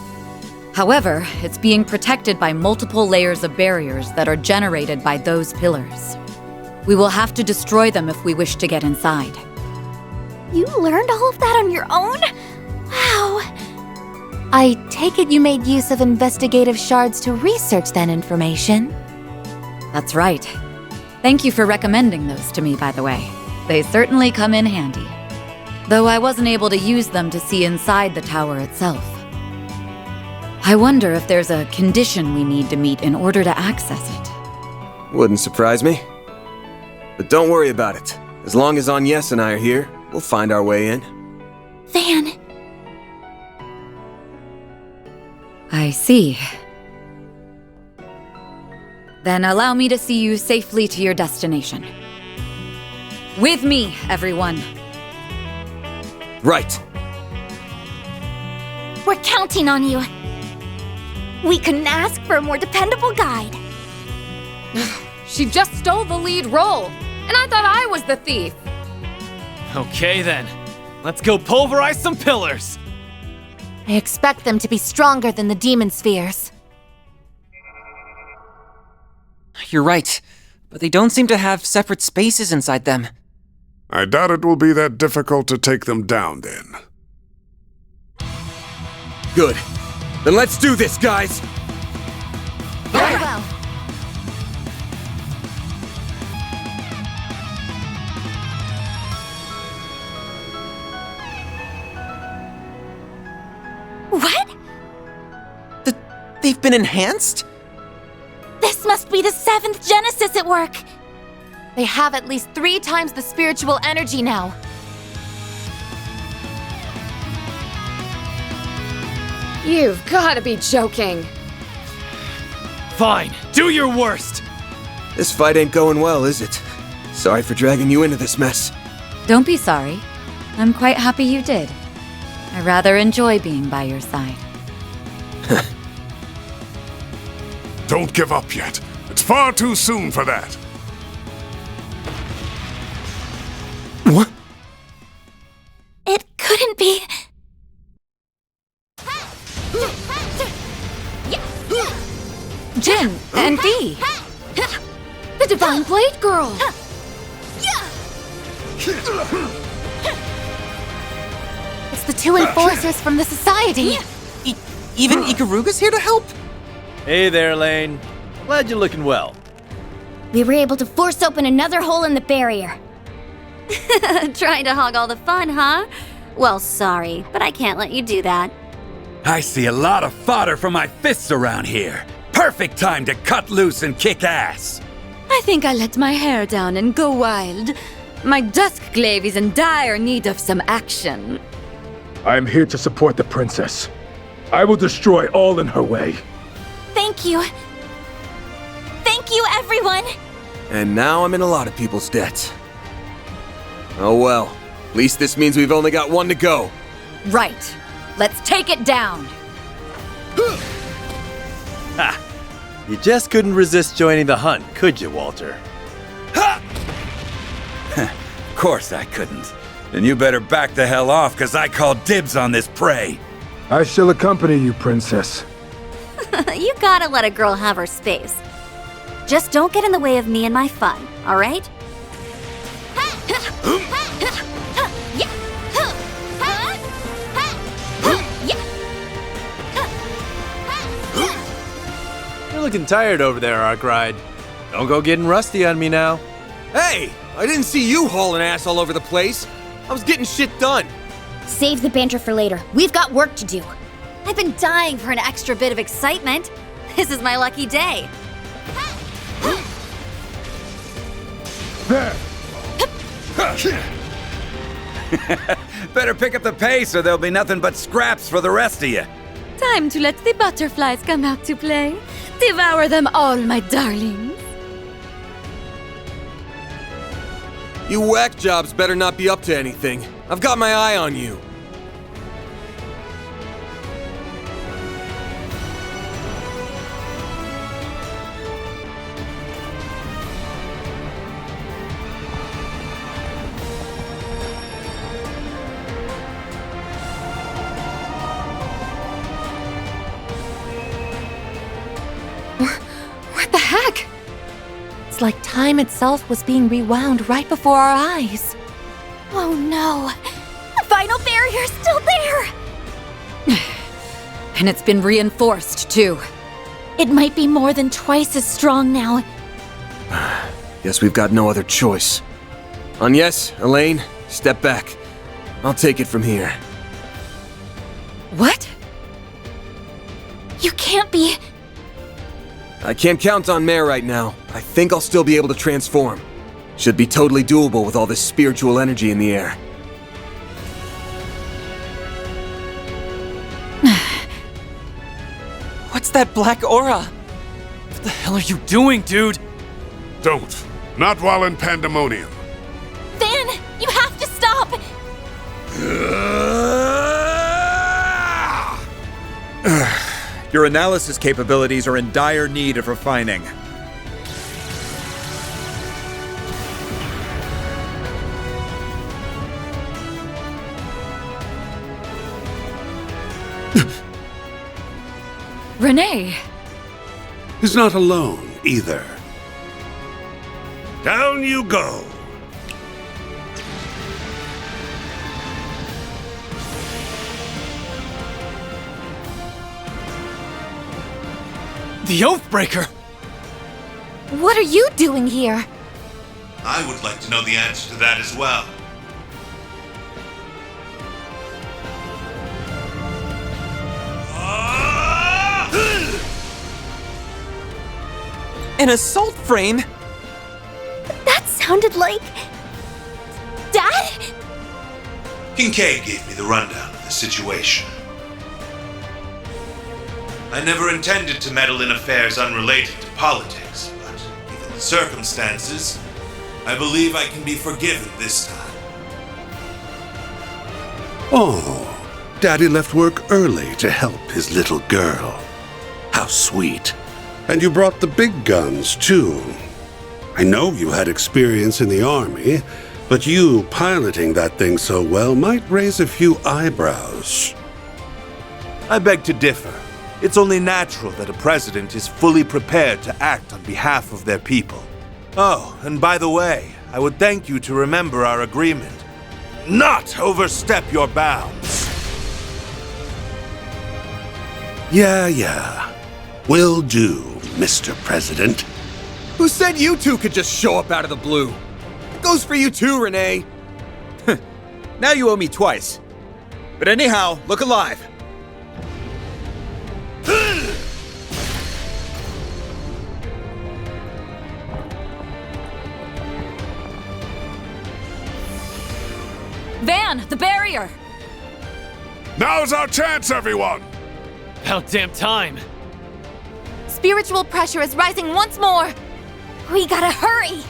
However, it's being protected by multiple layers of barriers that are generated by those pillars. We will have to destroy them if we wish to get inside. You learned all of that on your own? Wow. I take it you made use of investigative shards to research that information. That's right. Thank you for recommending those to me, by the way. They certainly come in handy. though I wasn't able to use them to see inside the tower itself. I wonder if there's a condition we need to meet in order to access it. Wouldn't surprise me. But don't worry about it. As long as Agnes and I are here, we'll find our way in. Van. I see. Then allow me to see you safely to your destination. With me, everyone. Right. We're counting on you. We couldn't ask for a more dependable guide. She just stole the lead role, and I thought I was the thief. Okay then, let's go pulverize some pillars. I expect them to be stronger than the demon spheres. You're right, but they don't seem to have separate spaces inside them. I doubt it will be that difficult to take them down then. Good. Then let's do this, guys! Very well. What? They've been enhanced? This must be the 7th Genesis at work! They have at least 3 times the spiritual energy now. You've gotta be joking. Fine, do your worst. This fight ain't going well, is it? Sorry for dragging you into this mess. Don't be sorry. I'm quite happy you did. I rather enjoy being by your side. Don't give up yet. It's far too soon for that. What? It couldn't be. Jin and Dee. The Divine Blade Girl. It's the 2 enforcers from the Society. Even Ikaruga's here to help? Hey there, Lane. Glad you're looking well. We were able to force open another hole in the barrier. Trying to hog all the fun, huh? Well, sorry, but I can't let you do that. I see a lot of fodder for my fists around here. Perfect time to cut loose and kick ass. I think I let my hair down and go wild. My Duskglaive is in dire need of some action. I am here to support the princess. I will destroy all in her way. Thank you. Thank you, everyone! And now I'm in a lot of people's debt. Oh well. At least this means we've only got one to go. Right. Let's take it down. Ha! You just couldn't resist joining the hunt, could you, Walter? Of course I couldn't. Then you better back the hell off, because I call dibs on this prey. I shall accompany you, princess. You gotta let a girl have her space. Just don't get in the way of me and my fun, all right? You're looking tired over there, Arkride. Don't go getting rusty on me now. Hey! I didn't see you hauling ass all over the place. I was getting shit done. Save the banter for later. We've got work to do. I've been dying for an extra bit of excitement. This is my lucky day. There! Better pick up the pace or there'll be nothing but scraps for the rest of you. Time to let the butterflies come out to play. Devour them all, my darlings. You whack jobs better not be up to anything. I've got my eye on you. What the heck? It's like time itself was being rewound right before our eyes. Oh no! The final barrier's still there! And it's been reinforced, too. It might be more than twice as strong now. Guess we've got no other choice. Agnes, Elaine, step back. I'll take it from here. What? You can't be. I can't count on Mare right now. I think I'll still be able to transform. Should be totally doable with all this spiritual energy in the air. What's that black aura? What the hell are you doing, dude? Don't. Not while in Pandemonium. Van, you have to stop! Your analysis capabilities are in dire need of refining. Renee! He's not alone, either. Down you go! The Oathbreaker! What are you doing here? I would like to know the answer to that as well. An assault frame? That sounded like... Dad? Kincaid gave me the rundown of the situation. I never intended to meddle in affairs unrelated to politics, but given the circumstances, I believe I can be forgiven this time. Oh, Daddy left work early to help his little girl. How sweet. And you brought the big guns, too. I know you had experience in the army, but you piloting that thing so well might raise a few eyebrows. I beg to differ. It's only natural that a president is fully prepared to act on behalf of their people. Oh, and by the way, I would thank you to remember our agreement. Not overstep your bounds. Yeah. Will do, Mr. President. Who said you two could just show up out of the blue? It goes for you too, Renee. Now you owe me twice. But anyhow, look alive. Van, the barrier! Now's our chance, everyone! About damn time. Spiritual pressure is rising once more! We gotta hurry!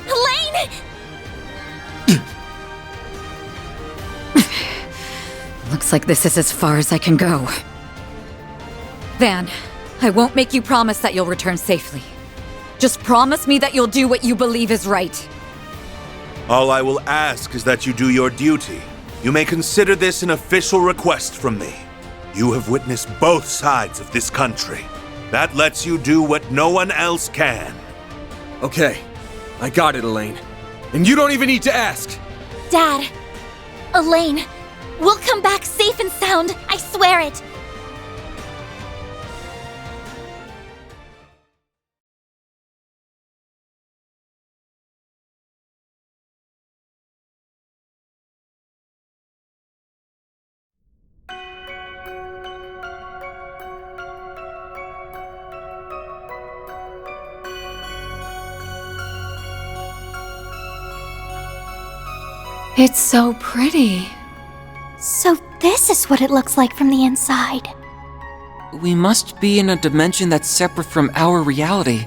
Elaine! Looks like this is as far as I can go. Van, I won't make you promise that you'll return safely. Just promise me that you'll do what you believe is right. All I will ask is that you do your duty. You may consider this an official request from me. You have witnessed both sides of this country. That lets you do what no one else can. Okay, I got it, Elaine. And you don't even need to ask! Dad, Elaine, we'll come back safe and sound, I swear it! It's so pretty. So this is what it looks like from the inside. We must be in a dimension that's separate from our reality.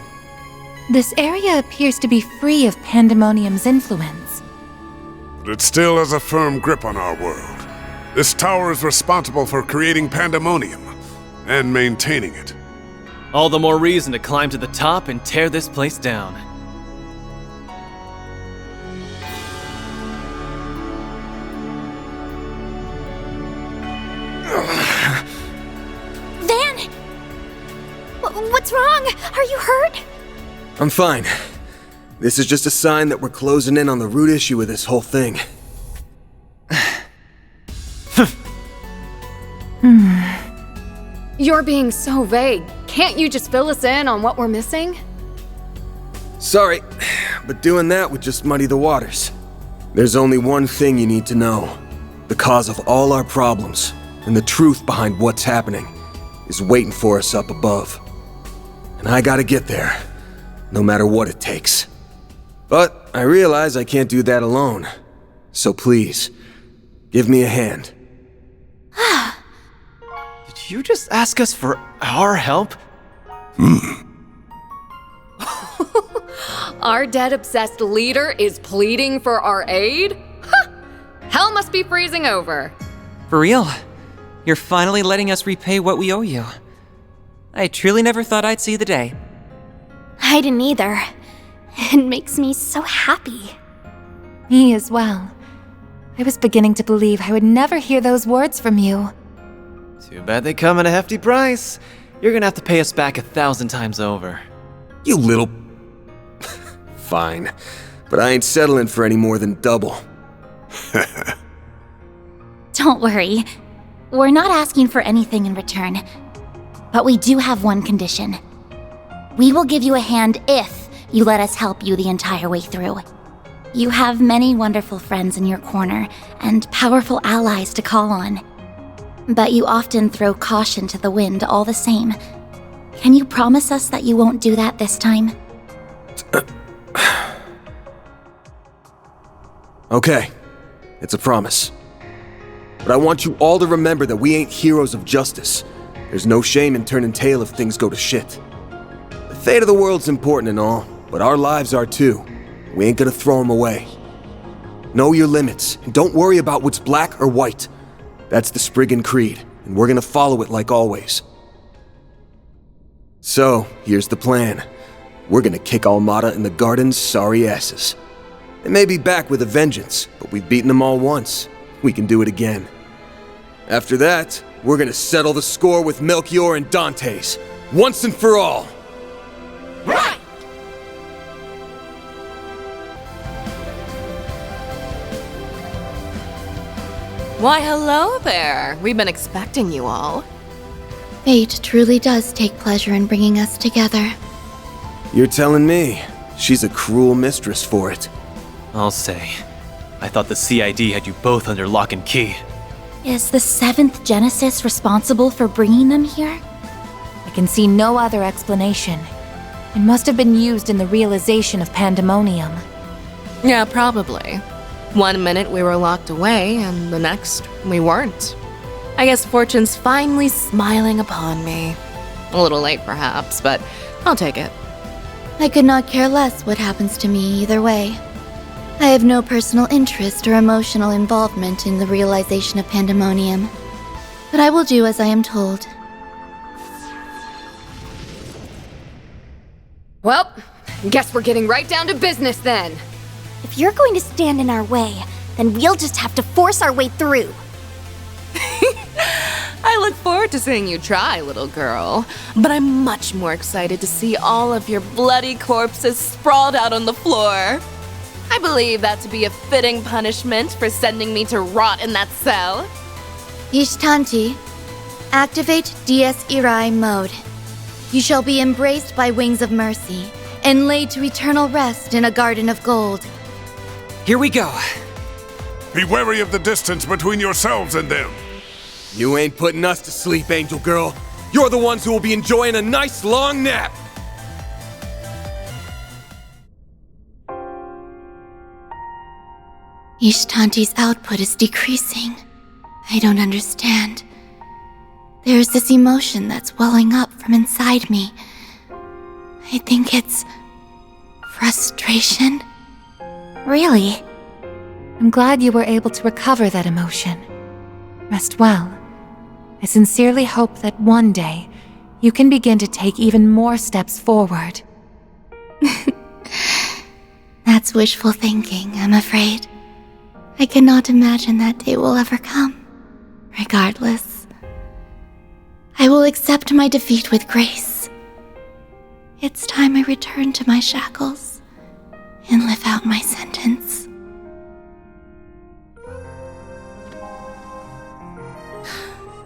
This area appears to be free of Pandemonium's influence. But it still has a firm grip on our world. This tower is responsible for creating Pandemonium and maintaining it. All the more reason to climb to the top and tear this place down. Van! What's wrong? Are you hurt? I'm fine. This is just a sign that we're closing in on the root issue with this whole thing. You're being so vague. Can't you just fill us in on what we're missing? Sorry, but doing that would just muddy the waters. There's only one thing you need to know. The cause of all our problems, and the truth behind what's happening, is waiting for us up above. And I gotta get there, no matter what it takes. But I realize I can't do that alone. So please, give me a hand. Did you just ask us for our help? Our dead-obsessed leader is pleading for our aid? Huh! Hell must be freezing over. For real? You're finally letting us repay what we owe you. I truly never thought I'd see the day. I didn't either. It makes me so happy. Me as well. I was beginning to believe I would never hear those words from you. Too bad they come at a hefty price. You're gonna have to pay us back 1,000 times over. You little... Fine, but I ain't settling for any more than double. Don't worry. We're not asking for anything in return. But we do have one condition. We will give you a hand if you let us help you the entire way through. You have many wonderful friends in your corner and powerful allies to call on. But you often throw caution to the wind all the same. Can you promise us that you won't do that this time? Okay, it's a promise. But I want you all to remember that we ain't heroes of justice. There's no shame in turning tail if things go to shit. The fate of the world's important and all, but our lives are too. We ain't gonna throw them away. Know your limits, and don't worry about what's black or white. That's the Spriggan Creed, and we're gonna follow it like always. So, here's the plan. We're gonna kick Almada and the Garden's sorry asses. They may be back with a vengeance, but we've beaten them all once. We can do it again. After that, we're gonna settle the score with Melchior and Dante's, once and for all. Right! Why, hello there. We've been expecting you all. Fate truly does take pleasure in bringing us together. You're telling me she's a cruel mistress for it. I'll say, I thought the CID had you both under lock and key. Is the 7th Genesis responsible for bringing them here? I can see no other explanation. It must have been used in the realization of pandemonium. Yeah, probably. One minute we were locked away, and the next we weren't. I guess fortune's finally smiling upon me. A little late, perhaps, but I'll take it. I could not care less what happens to me either way. I have no personal interest or emotional involvement in the realization of pandemonium, but I will do as I am told. Well, guess we're getting right down to business then. If you're going to stand in our way, then we'll just have to force our way through. I look forward to seeing you try, little girl. But I'm much more excited to see all of your bloody corpses sprawled out on the floor. I believe that to be a fitting punishment for sending me to rot in that cell. Ishtanti, activate Dies Irae mode. You shall be embraced by wings of mercy and laid to eternal rest in a garden of gold. Here we go. Be wary of the distance between yourselves and them. You ain't putting us to sleep, Angel Girl. You're the ones who will be enjoying a nice long nap. Ishtanti's output is decreasing. I don't understand. There is this emotion that's welling up from inside me. I think it's frustration. Really? I'm glad you were able to recover that emotion. Rest well. I sincerely hope that one day you can begin to take even more steps forward. That's wishful thinking, I'm afraid. I cannot imagine that day will ever come. Regardless, I will accept my defeat with grace. It's time I return to my shackles and live out my sentence.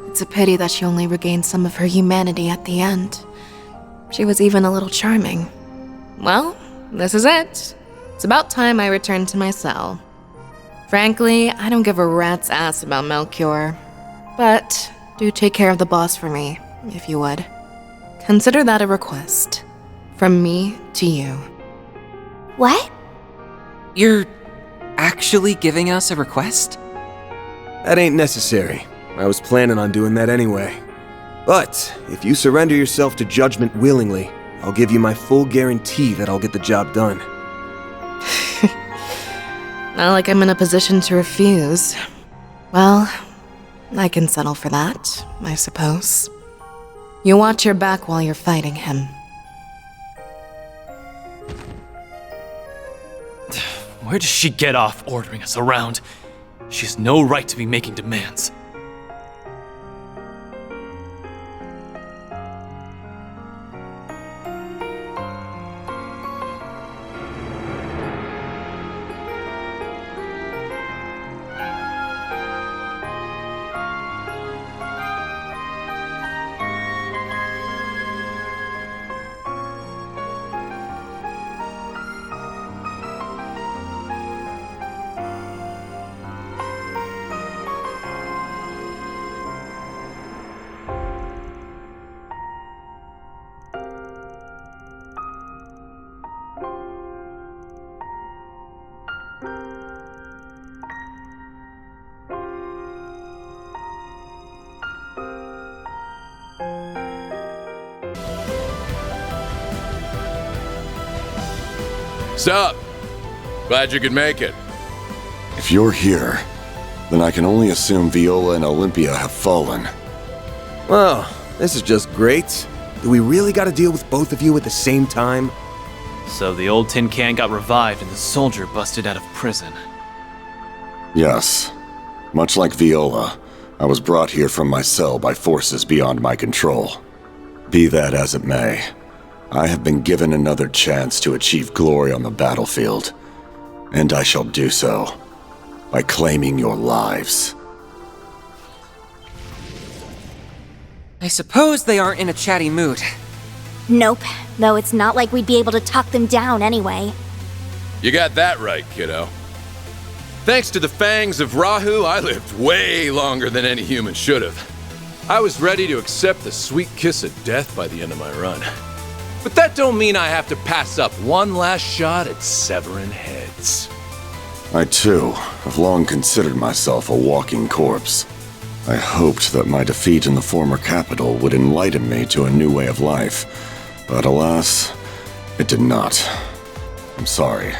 It's a pity that she only regained some of her humanity at the end. She was even a little charming. Well, this is it. It's about time I returned to my cell. Frankly, I don't give a rat's ass about Melchior. But do take care of the boss for me, if you would. Consider that a request. From me to you. What? You're actually giving us a request? That ain't necessary. I was planning on doing that anyway. But if you surrender yourself to judgment willingly, I'll give you my full guarantee that I'll get the job done. Not like I'm in a position to refuse. Well, I can settle for that, I suppose. You watch your back while you're fighting him. Where does she get off ordering us around? She has no right to be making demands. Sup? Glad you could make it. If you're here, then I can only assume Viola and Olympia have fallen. Well, this is just great. Do we really gotta deal with both of you at the same time? So the old tin can got revived and the soldier busted out of prison. Yes. Much like Viola, I was brought here from my cell by forces beyond my control. Be that as it may, I have been given another chance to achieve glory on the battlefield, and I shall do so by claiming your lives. I suppose they aren't in a chatty mood. Nope, though it's not like we'd be able to talk them down anyway. You got that right, kiddo. Thanks to the fangs of Rahu, I lived way longer than any human should have. I was ready to accept the sweet kiss of death by the end of my run. But that don't mean I have to pass up one last shot at severing heads. I, too, have long considered myself a walking corpse. I hoped that my defeat in the former capital would enlighten me to a new way of life, but alas, it did not. I'm sorry,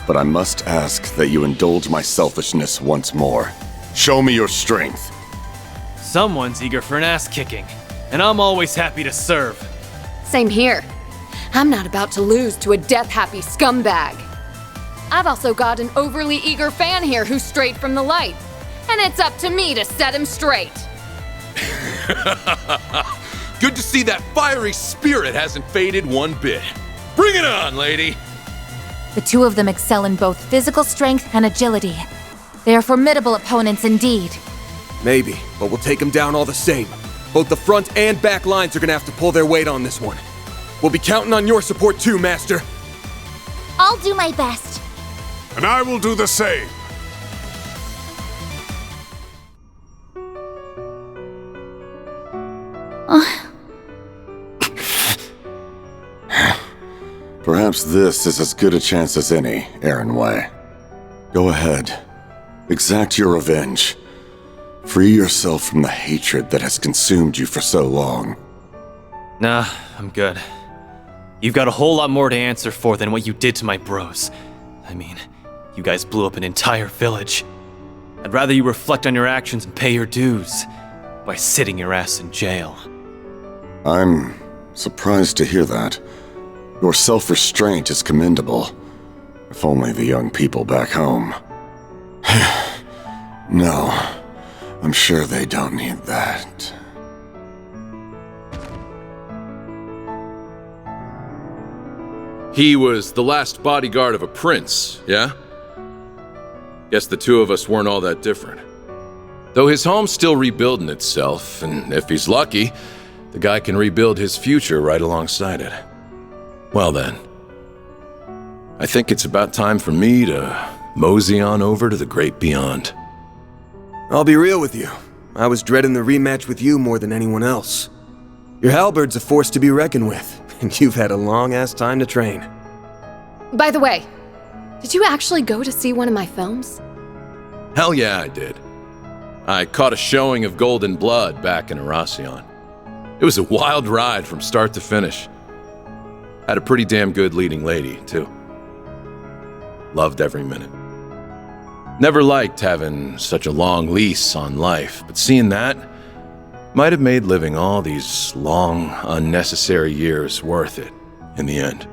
but I must ask that you indulge my selfishness once more. Show me your strength. Someone's eager for an ass-kicking, and I'm always happy to serve. Same here. I'm not about to lose to a death-happy scumbag. I've also got an overly eager fan here who's straight from the light, and it's up to me to set him straight. Good to see that fiery spirit hasn't faded one bit. Bring it on, lady! The two of them excel in both physical strength and agility. They are formidable opponents indeed. Maybe, but we'll take them down all the same. Both the front and back lines are gonna have to pull their weight on this one. We'll be counting on your support too, Master. I'll do my best. And I will do the same. Perhaps this is as good a chance as any, Aaron Way. Go ahead. Exact your revenge. Free yourself from the hatred that has consumed you for so long. Nah, I'm good. You've got a whole lot more to answer for than what you did to my bros. I mean, you guys blew up an entire village. I'd rather you reflect on your actions and pay your dues by sitting your ass in jail. I'm surprised to hear that. Your self-restraint is commendable. If only the young people back home. No, I'm sure they don't need that. He was the last bodyguard of a prince, yeah? Guess the two of us weren't all that different. Though his home's still rebuilding itself, and if he's lucky, the guy can rebuild his future right alongside it. Well then, I think it's about time for me to mosey on over to the great beyond. I'll be real with you. I was dreading the rematch with you more than anyone else. Your halberd's a force to be reckoned with, and you've had a long-ass time to train. By the way, did you actually go to see one of my films? Hell yeah, I did. I caught a showing of Golden Blood back in Intermission. It was a wild ride from start to finish. Had a pretty damn good leading lady, too. Loved every minute. Never liked having such a long lease on life, but seeing that might have made living all these long, unnecessary years worth it in the end.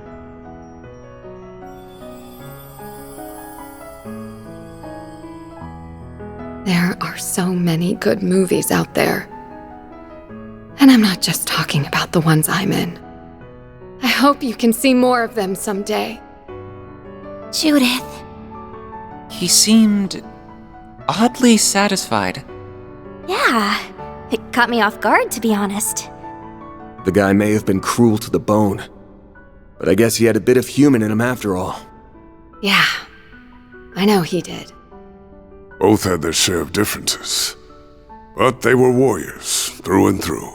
There are so many good movies out there. And I'm not just talking about the ones I'm in. I hope you can see more of them someday. Judith. He seemed oddly satisfied. Yeah, it caught me off guard, to be honest. The guy may have been cruel to the bone, but I guess he had a bit of human in him after all. Yeah, I know he did. Both had their share of differences, but they were warriors through and through.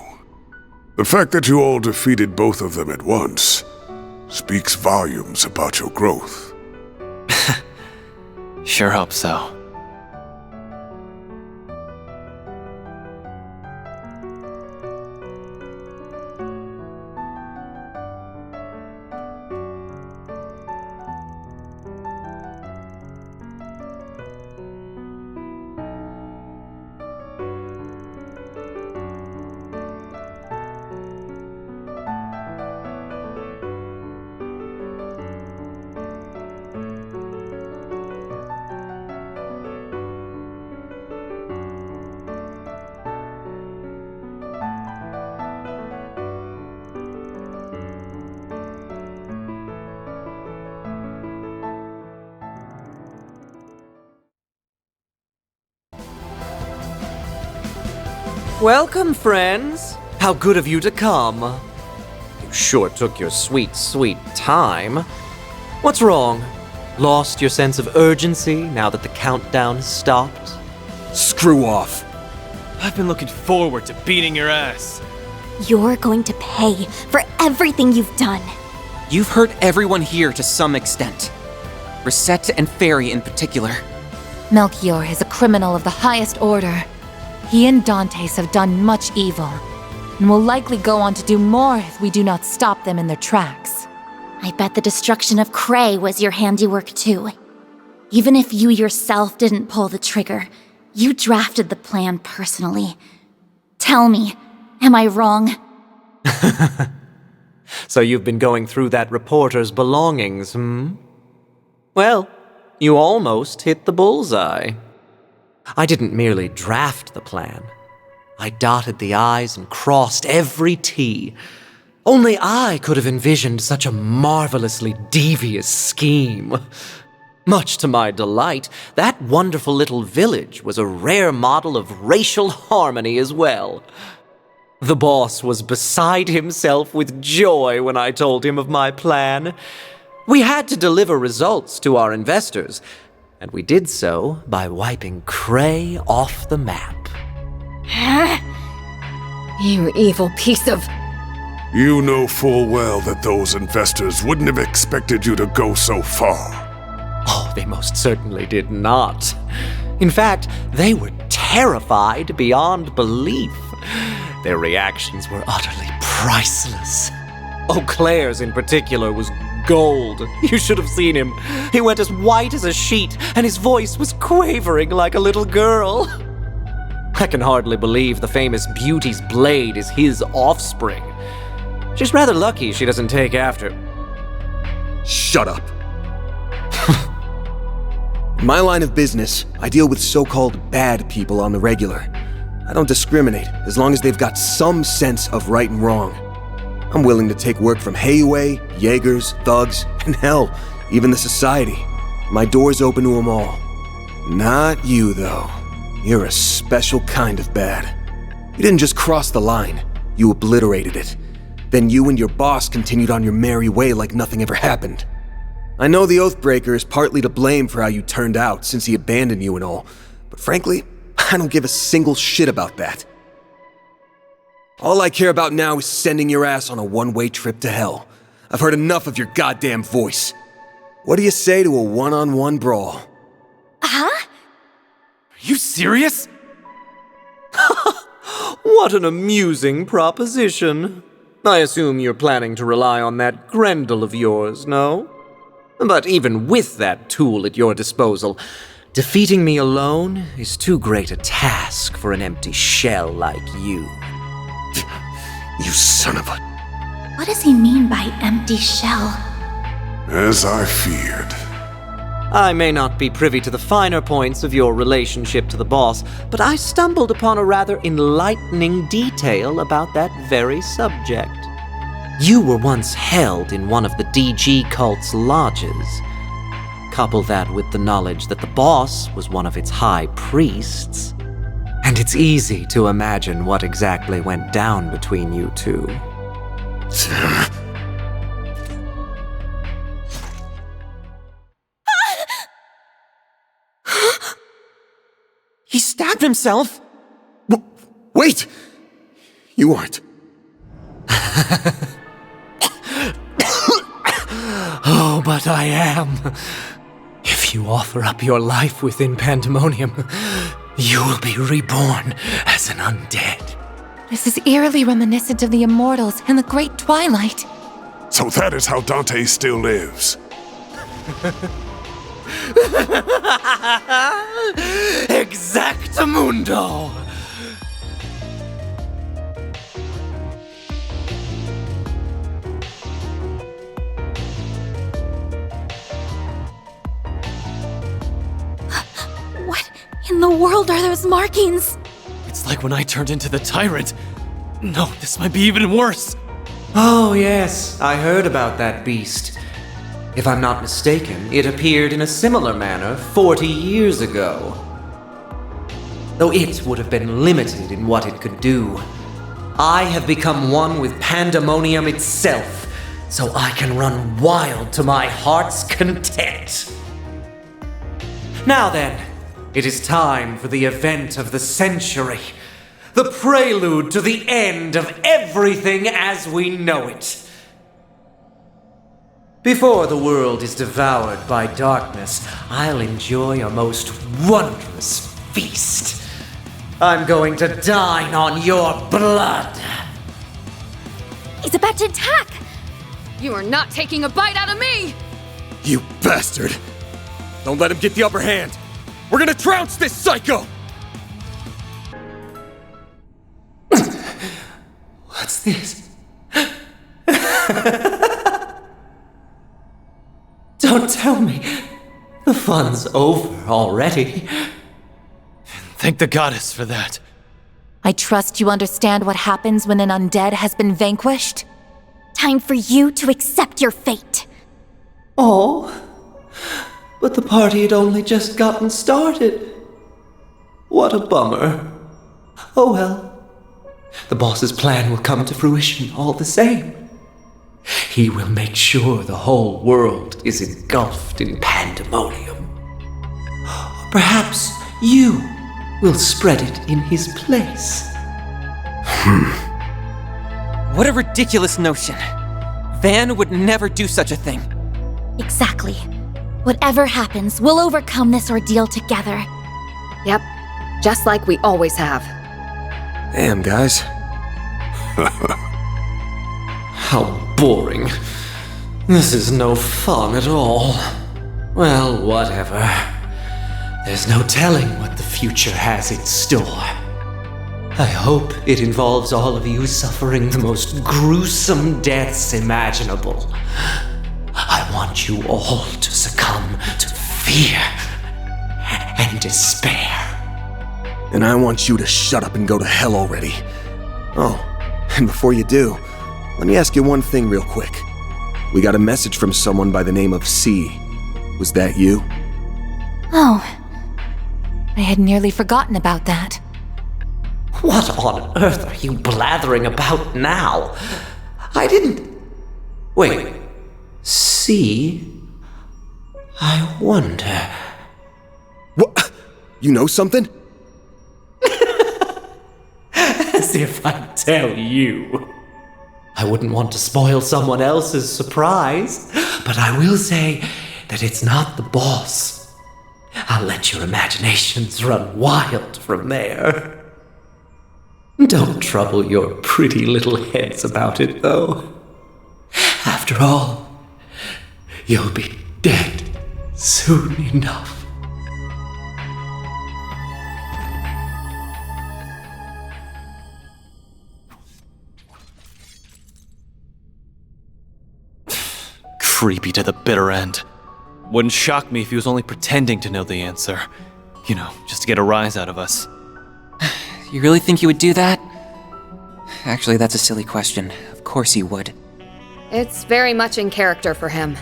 The fact that you all defeated both of them at once speaks volumes about your growth. Sure hope so. Welcome, friends. How good of you to come. You sure took your sweet, sweet time. What's wrong? Lost your sense of urgency now that the countdown has stopped? Screw off. I've been looking forward to beating your ass. You're going to pay for everything you've done. You've hurt everyone here to some extent. Rosette and Fairy in particular. Melchior is a criminal of the highest order. He and Dantes have done much evil, and will likely go on to do more if we do not stop them in their tracks. I bet the destruction of Cray was your handiwork too. Even if you yourself didn't pull the trigger, you drafted the plan personally. Tell me, am I wrong? So you've been going through that reporter's belongings, Well, you almost hit the bullseye. I didn't merely draft the plan. I dotted the I's and crossed every T. Only I could have envisioned such a marvelously devious scheme. Much to my delight, that wonderful little village was a rare model of racial harmony as well. The boss was beside himself with joy when I told him of my plan. We had to deliver results to our investors, and we did so by wiping Cray off the map. You evil piece of... You know full well that those investors wouldn't have expected you to go so far. Oh, they most certainly did not. In fact, they were terrified beyond belief. Their reactions were utterly priceless. Eau Claire's in particular was gold. You should have seen him. He went as white as a sheet, and his voice was quavering like a little girl. I can hardly believe the famous Beauty's blade is his offspring. She's rather lucky she doesn't take after... Shut up. In my line of business, I deal with so-called bad people on the regular. I don't discriminate, as long as they've got some sense of right and wrong. I'm willing to take work from Heiwei, Jaegers, thugs, and hell, even the society. My door's open to them all. Not you, though. You're a special kind of bad. You didn't just cross the line. You obliterated it. Then you and your boss continued on your merry way like nothing ever happened. I know the Oathbreaker is partly to blame for how you turned out since he abandoned you and all, but frankly, I don't give a single shit about that. All I care about now is sending your ass on a one-way trip to hell. I've heard enough of your goddamn voice. What do you say to a one-on-one brawl? Huh? Are you serious? What an amusing proposition. I assume you're planning to rely on that Grendel of yours, no? But even with that tool at your disposal, defeating me alone is too great a task for an empty shell like you. You son of a... What does he mean by empty shell? As I feared. I may not be privy to the finer points of your relationship to the boss, but I stumbled upon a rather enlightening detail about that very subject. You were once held in one of the DG cult's lodges. Couple that with the knowledge that the boss was one of its high priests, and it's easy to imagine what exactly went down between you two. He stabbed himself? Wait! You aren't. Oh, but I am. If you offer up your life within Pandemonium, you will be reborn as an undead. This is eerily reminiscent of the Immortals and the Great Twilight. So that is how Dante still lives. Exactamundo! What in the world are those markings? It's like when I turned into the tyrant. No, this might be even worse. Oh, yes, I heard about that beast. If I'm not mistaken, it appeared in a similar manner 40 years ago. Though it would have been limited in what it could do. I have become one with Pandemonium itself, so I can run wild to my heart's content. Now then, it is time for the event of the century. The prelude to the end of everything as we know it. Before the world is devoured by darkness, I'll enjoy a most wondrous feast. I'm going to dine on your blood. He's about to attack! You are not taking a bite out of me! You bastard! Don't let him get the upper hand! We're gonna trounce this psycho! What's this? Don't tell me. The fun's over already. Thank the goddess for that. I trust you understand what happens when an undead has been vanquished? Time for you to accept your fate. Oh, but the party had only just gotten started. What a bummer. Oh well. The boss's plan will come to fruition all the same. He will make sure the whole world is engulfed in pandemonium. Or perhaps you will spread it in his place. What a ridiculous notion. Van would never do such a thing. Exactly. Whatever happens, we'll overcome this ordeal together. Yep, just like we always have. Damn, guys. How boring. This is no fun at all. Well, whatever. There's no telling what the future has in store. I hope it involves all of you suffering the most gruesome deaths imaginable. I want you all to succumb to fear and despair. And I want you to shut up and go to hell already. Oh, and before you do, let me ask you one thing real quick. We got a message from someone by the name of C. Was that you? Oh. I had nearly forgotten about that. What on earth are you blathering about now? I didn't... Wait. See? I wonder... What? You know something? As if I'd tell you. I wouldn't want to spoil someone else's surprise, but I will say that it's not the boss. I'll let your imaginations run wild from there. Don't trouble your pretty little heads about it, though. After all, you'll be dead soon enough. Creepy to the bitter end. Wouldn't shock me if he was only pretending to know the answer. You know, just to get a rise out of us. You really think he would do that? Actually, that's a silly question. Of course he would. It's very much in character for him.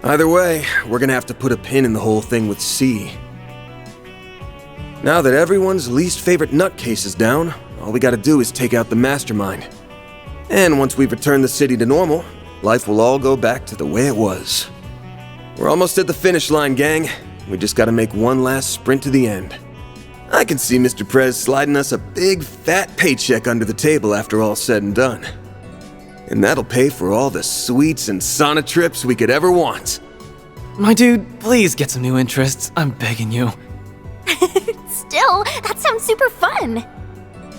Either way, we're gonna have to put a pin in the whole thing with C. Now that everyone's least favorite nutcase is down, all we gotta do is take out the mastermind. And once we've returned the city to normal, life will all go back to the way it was. We're almost at the finish line, gang. We just gotta make one last sprint to the end. I can see Mr. Prez sliding us a big, fat paycheck under the table after all's said and done. And that'll pay for all the sweets and sauna trips we could ever want. My dude, please get some new interests. I'm begging you. Still, that sounds super fun.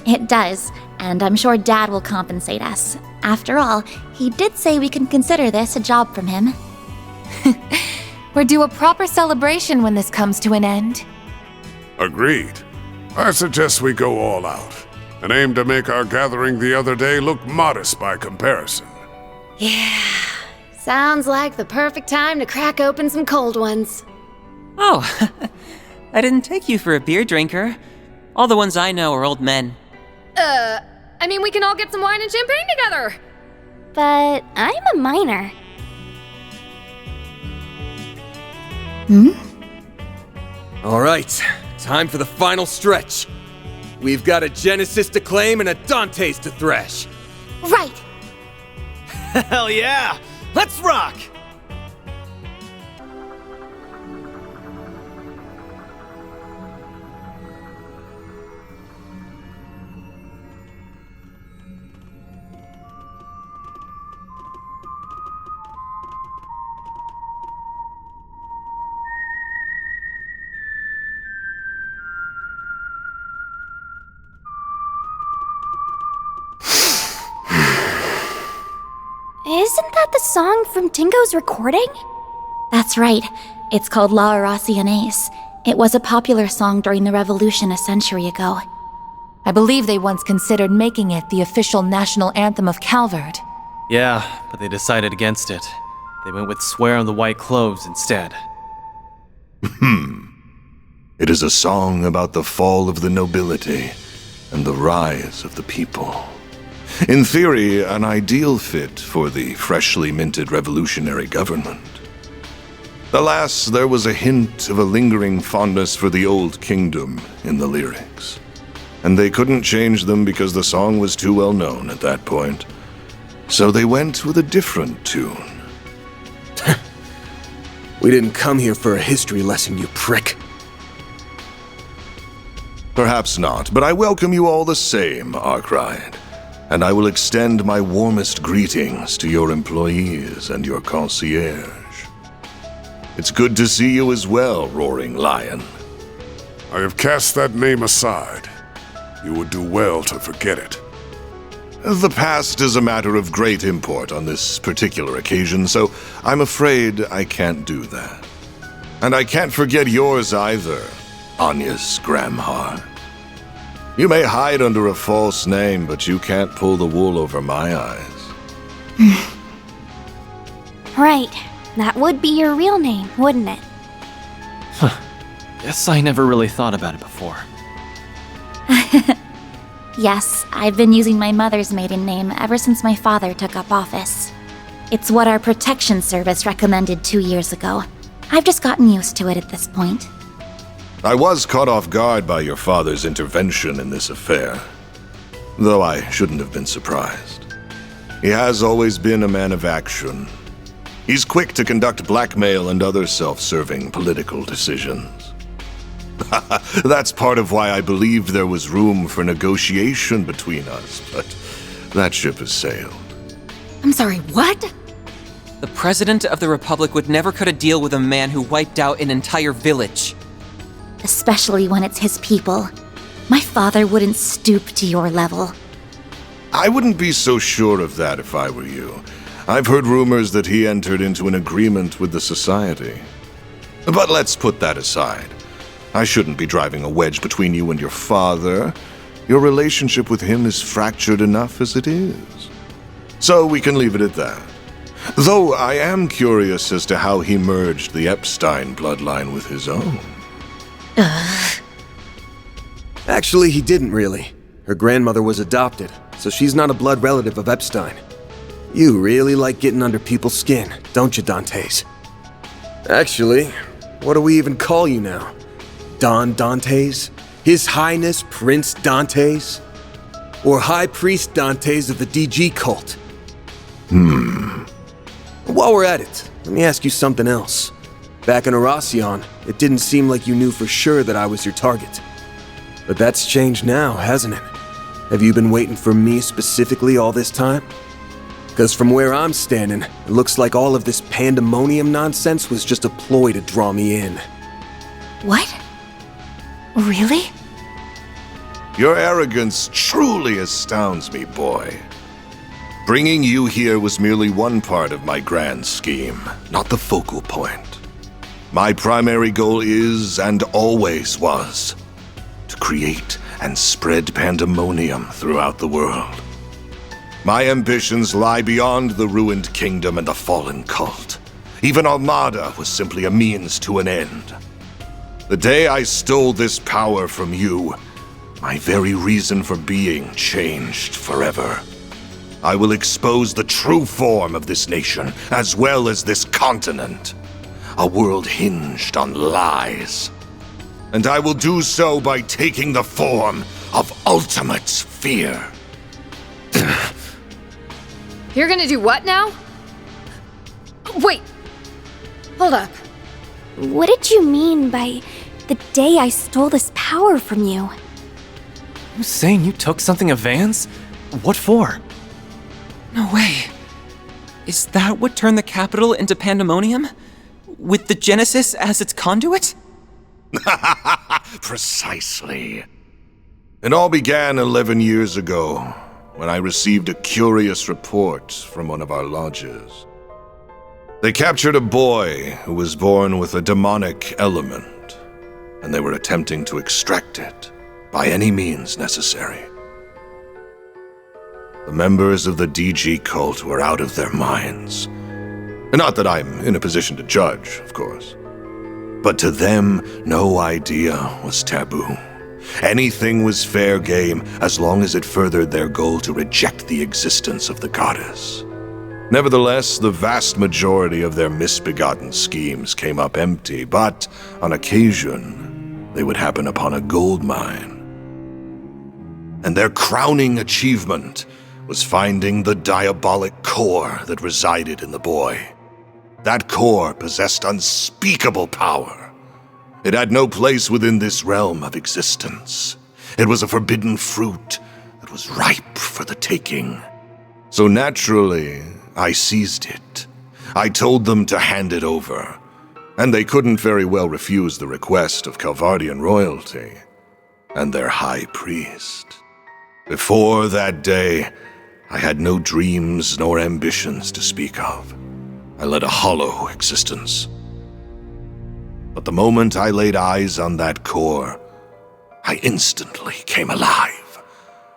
It does, and I'm sure Dad will compensate us. After all, he did say we can consider this a job from him. We're due a proper celebration when this comes to an end. Agreed. I suggest we go all out, and aim to make our gathering the other day look modest by comparison. Yeah, sounds like the perfect time to crack open some cold ones. Oh, I didn't take you for a beer drinker. All the ones I know are old men. I mean, we can all get some wine and champagne together. But I'm a minor. All right, time for the final stretch. We've got a Genesis to claim and a Dante's to thresh. Right. Hell yeah! Let's rock! Isn't that the song from Tingo's recording? That's right. It's called La Aracianés. It was a popular song during the revolution a century ago. I believe they once considered making it the official national anthem of Calvard. Yeah, but they decided against it. They went with Swear on the White Cloves instead. It is a song about the fall of the nobility and the rise of the people. In theory, an ideal fit for the freshly minted revolutionary government. Alas, there was a hint of a lingering fondness for the old kingdom in the lyrics. And they couldn't change them because the song was too well known at that point. So they went with a different tune. We didn't come here for a history lesson, you prick. Perhaps not, but I welcome you all the same, Arkwright. And I will extend my warmest greetings to your employees and your concierge. It's good to see you as well, Roaring Lion. I have cast that name aside. You would do well to forget it. The past is a matter of great import on this particular occasion, so I'm afraid I can't do that. And I can't forget yours either, Agnes Gramhar. You may hide under a false name, but you can't pull the wool over my eyes. Right. That would be your real name, wouldn't it? Guess I never really thought about it before. Yes, I've been using my mother's maiden name ever since my father took up office. It's what our protection service recommended 2 years ago. I've just gotten used to it at this point. I was caught off guard by your father's intervention in this affair, though I shouldn't have been surprised. He has always been a man of action. He's quick to conduct blackmail and other self-serving political decisions. That's part of why I believed there was room for negotiation between us, but that ship has sailed. I'm sorry, what? The President of the Republic would never cut a deal with a man who wiped out an entire village. Especially when it's his people. My father wouldn't stoop to your level. I wouldn't be so sure of that if I were you. I've heard rumors that he entered into an agreement with the Society. But let's put that aside. I shouldn't be driving a wedge between you and your father. Your relationship with him is fractured enough as it is. So we can leave it at that. Though I am curious as to how he merged the Epstein bloodline with his own. Actually, he didn't really. Her grandmother was adopted, so she's not a blood relative of Epstein. You really like getting under people's skin, don't you, Dantes? Actually, what do we even call you now? Don Dantes? His Highness Prince Dantes? Or High Priest Dantes of the DG cult? While we're at it, let me ask you something else. Back in Erasion, it didn't seem like you knew for sure that I was your target. But that's changed now, hasn't it? Have you been waiting for me specifically all this time? Because from where I'm standing, it looks like all of this pandemonium nonsense was just a ploy to draw me in. What? Really? Your arrogance truly astounds me, boy. Bringing you here was merely one part of my grand scheme, not the focal point. My primary goal is, and always was, to create and spread pandemonium throughout the world. My ambitions lie beyond the ruined kingdom and the fallen cult. Even Armada was simply a means to an end. The day I stole this power from you, my very reason for being changed forever. I will expose the true form of this nation, as well as this continent. A world hinged on lies. And I will do so by taking the form of ultimate fear. You're gonna do what now? Wait. Hold up. What did you mean by the day I stole this power from you? You saying you took something of Van's? What for? No way. Is that what turned the capital into pandemonium? With the Genesis as its conduit? Precisely. It all began 11 years ago, when I received a curious report from one of our lodges. They captured a boy who was born with a demonic element, and they were attempting to extract it by any means necessary. The members of the DG cult were out of their minds. Not that I'm in a position to judge, of course. But to them, no idea was taboo. Anything was fair game as long as it furthered their goal to reject the existence of the goddess. Nevertheless, the vast majority of their misbegotten schemes came up empty, but on occasion, they would happen upon a gold mine. And their crowning achievement was finding the diabolic core that resided in the boy. That core possessed unspeakable power. It had no place within this realm of existence. It was a forbidden fruit that was ripe for the taking. So naturally, I seized it. I told them to hand it over, and they couldn't very well refuse the request of Calvardian royalty and their high priest. Before that day, I had no dreams nor ambitions to speak of. I led a hollow existence. But the moment I laid eyes on that core, I instantly came alive.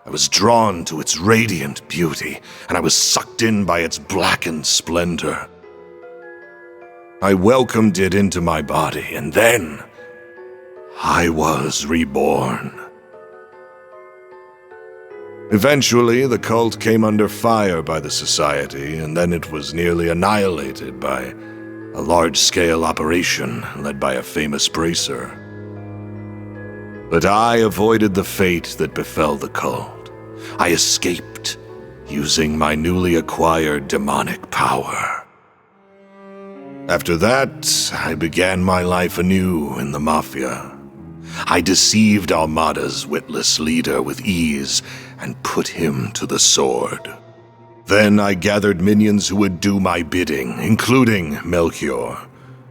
I was drawn to its radiant beauty, and I was sucked in by its blackened splendor. I welcomed it into my body, and then I was reborn. Eventually, the cult came under fire by the Society, and then it was nearly annihilated by a large-scale operation led by a famous bracer. But I avoided the fate that befell the cult. I escaped, using my newly acquired demonic power. After that, I began my life anew in the Mafia. I deceived Armada's witless leader with ease and put him to the sword. Then I gathered minions who would do my bidding, including Melchior,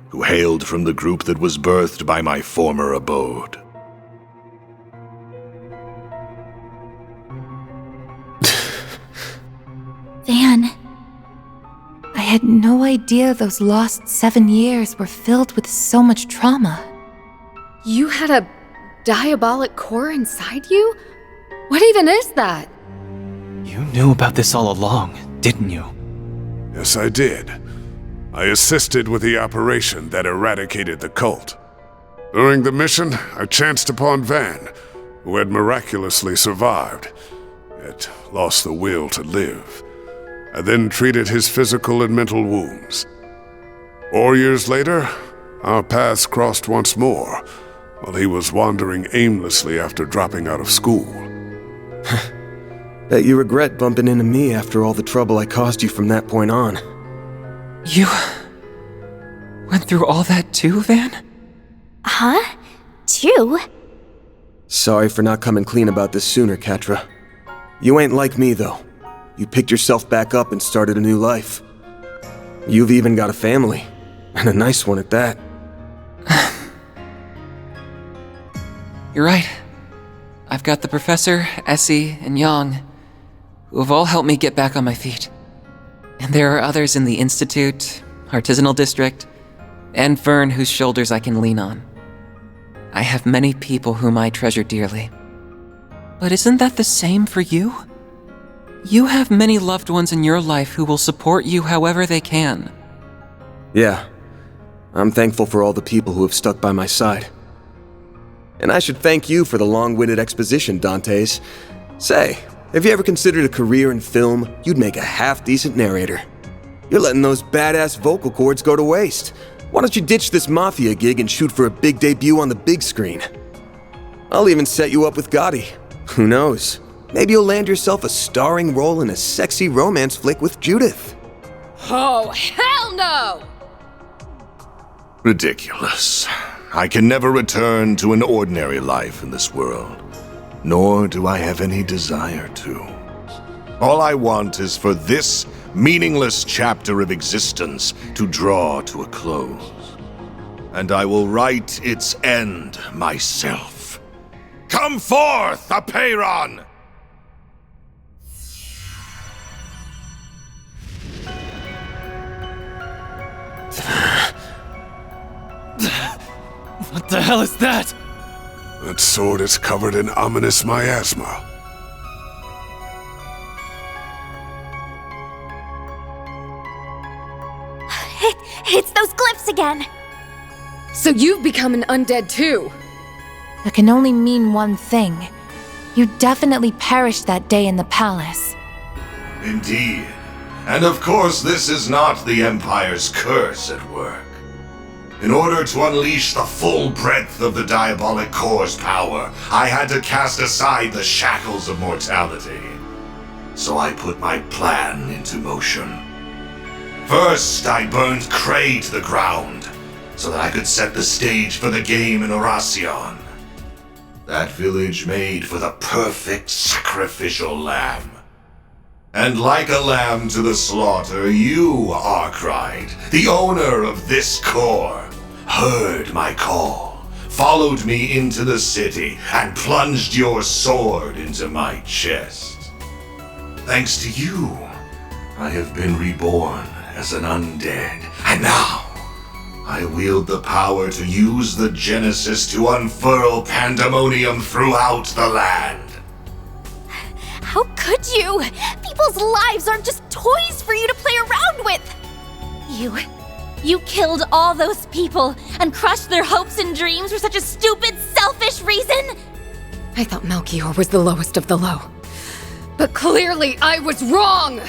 who hailed from the group that was birthed by my former abode. Van, I had no idea those lost 7 years were filled with so much trauma. You had a diabolic core inside you? What even is that? You knew about this all along, didn't you? Yes, I did. I assisted with the operation that eradicated the cult. During the mission, I chanced upon Van, who had miraculously survived, yet lost the will to live. I then treated his physical and mental wounds. 4 years later, our paths crossed once more, while he was wandering aimlessly after dropping out of school. Bet you regret bumping into me after all the trouble I caused you from that point on. You went through all that too, Van? Huh? Too? Sorry for not coming clean about this sooner, Catra. You ain't like me, though. You picked yourself back up and started a new life. You've even got a family, and a nice one at that. You're right. I've got the Professor, Essie, and Yang, who have all helped me get back on my feet. And there are others in the Institute, Artisanal District, and Fern whose shoulders I can lean on. I have many people whom I treasure dearly. But isn't that the same for you? You have many loved ones in your life who will support you however they can. Yeah, I'm thankful for all the people who have stuck by my side. And I should thank you for the long-winded exposition, Dantes. Say, have you ever considered a career in film? You'd make a half-decent narrator. You're letting those badass vocal cords go to waste. Why don't you ditch this Mafia gig and shoot for a big debut on the big screen? I'll even set you up with Gotti. Who knows? Maybe you'll land yourself a starring role in a sexy romance flick with Judith. Oh, hell no! Ridiculous. I can never return to an ordinary life in this world, nor do I have any desire to. All I want is for this meaningless chapter of existence to draw to a close. And I will write its end myself. Come forth, Apeiron! What the hell is that? That sword is covered in ominous miasma. It's those glyphs again! So you've become an undead too? That can only mean one thing. You definitely perished that day in the palace. Indeed. And of course, this is not the Empire's curse at work. In order to unleash the full breadth of the Diabolic Core's power, I had to cast aside the shackles of mortality. So I put my plan into motion. First, I burned Cray to the ground, so that I could set the stage for the game in Oracion. That village made for the perfect sacrificial lamb. And like a lamb to the slaughter, you, Arkwright, the owner of this core, heard my call, followed me into the city, and plunged your sword into my chest. Thanks to you, I have been reborn as an undead, and now I wield the power to use the Genesis to unfurl pandemonium throughout the land. How could you? People's lives aren't just toys for you to play around with! You killed all those people and crushed their hopes and dreams for such a stupid, selfish reason? I thought Melchior was the lowest of the low. But clearly I was wrong!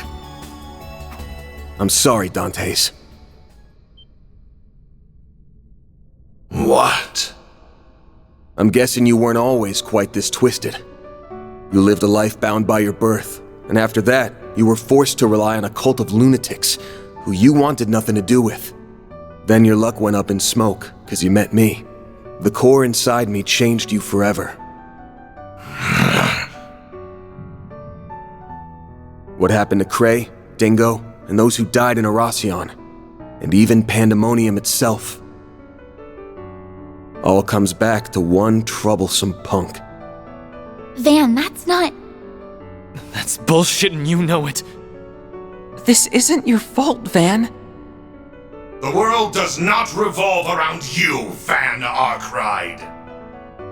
I'm sorry, Dantes. What? I'm guessing you weren't always quite this twisted. You lived a life bound by your birth, and after that, you were forced to rely on a cult of lunatics who you wanted nothing to do with. Then your luck went up in smoke, because you met me. The core inside me changed you forever. What happened to Cray, Dingo, and those who died in Erasion, and even Pandemonium itself, all comes back to one troublesome punk. Van, that's not... That's bullshit and you know it. This isn't your fault, Van. The world does not revolve around you, Van Arkwright.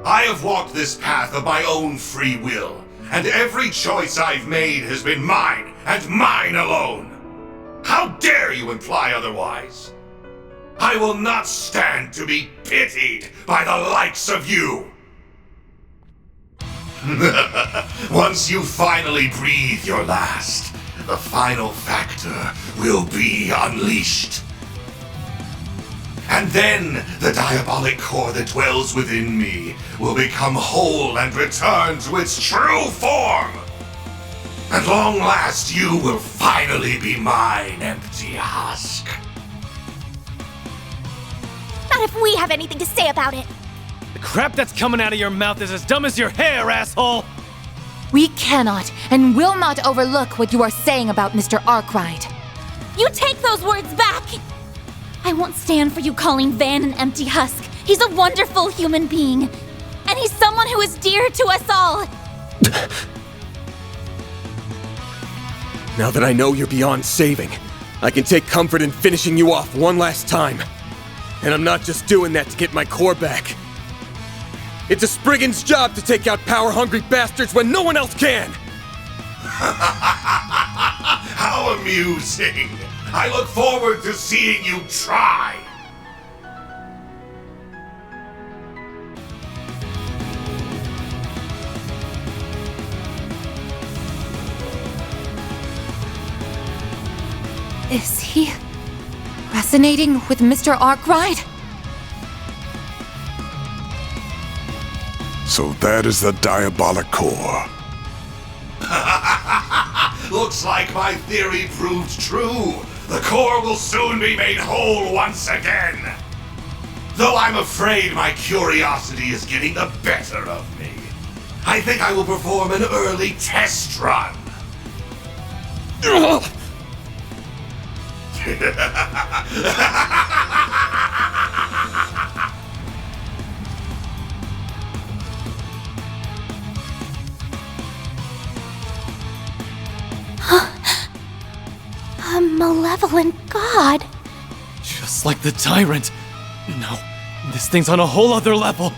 I have walked this path of my own free will, and every choice I've made has been mine, and mine alone. How dare you imply otherwise? I will not stand to be pitied by the likes of you. Once you finally breathe your last, the final factor will be unleashed. And then the diabolic core that dwells within me will become whole and return to its true form. At long last, you will finally be mine, empty husk. Not if we have anything to say about it. The crap that's coming out of your mouth is as dumb as your hair, asshole! We cannot and will not overlook what you are saying about Mr. Arkwright. You take those words back! I won't stand for you calling Van an empty husk. He's a wonderful human being. And he's someone who is dear to us all. Now that I know you're beyond saving, I can take comfort in finishing you off one last time. And I'm not just doing that to get my core back. It's a Spriggan's job to take out power-hungry bastards when no one else can! How amusing! I look forward to seeing you try! Is he resonating with Mr. Arkwright? So that is the diabolic core. Looks like my theory proved true. The core will soon be made whole once again. Though I'm afraid my curiosity is getting the better of me. I think I will perform an early test run. A malevolent god. Just like the tyrant. No, this thing's on a whole other level.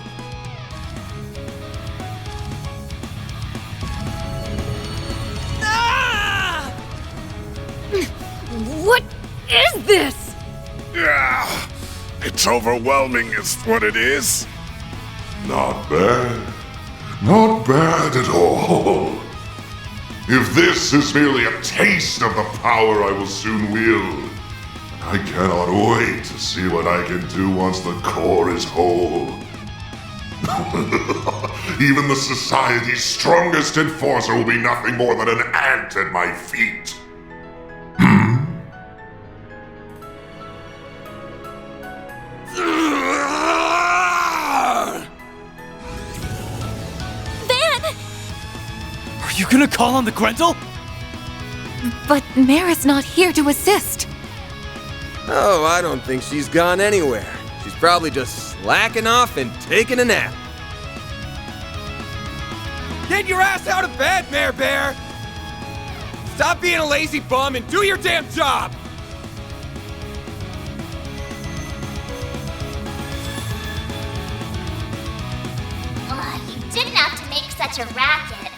What is this? Yeah, it's overwhelming is what it is. Not bad. Not bad at all. If this is merely a taste of the power I will soon wield, I cannot wait to see what I can do once the core is whole. Even the Society's strongest enforcer will be nothing more than an ant at my feet. Are you gonna call on the Grendel? But Mara's not here to assist. Oh, I don't think she's gone anywhere. She's probably just slacking off and taking a nap. Get your ass out of bed, Mare Bear! Stop being a lazy bum and do your damn job! You didn't have to make such a racket.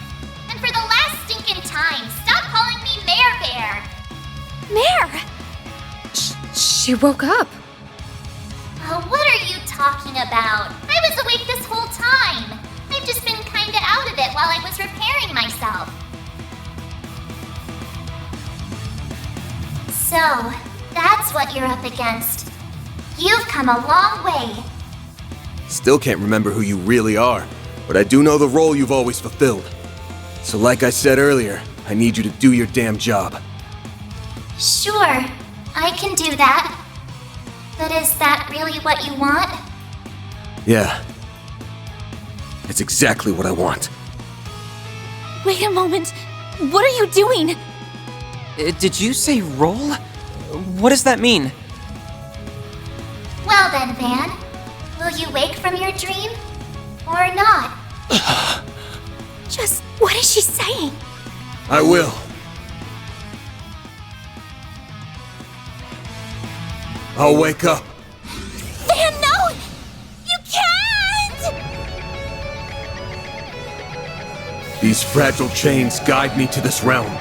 And for the last stinking time, stop calling me Mare Bear! Mare! She woke up. What are you talking about? I was awake this whole time. I've just been kinda out of it while I was repairing myself. So, that's what you're up against. You've come a long way. still can't remember who you really are, but I do know the role you've always fulfilled. So like I said earlier, I need you to do your damn job. Sure, I can do that. But is that really what you want? Yeah. It's exactly what I want. Wait a moment. What are you doing? Did you say roll? What does that mean? Well then, Van. Will you wake from your dream? Or not? Just what is she saying? I will. I'll wake up. Van, no! You can't! These fragile chains guide me to this realm,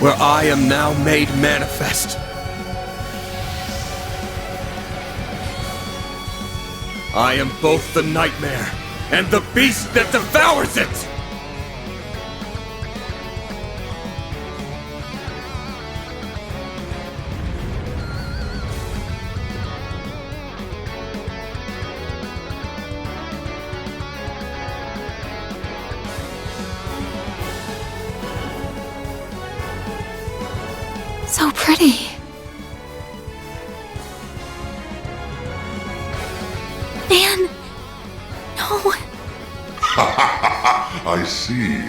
where I am now made manifest. I am both the nightmare and the beast that devours it! So pretty. Van, no. I see.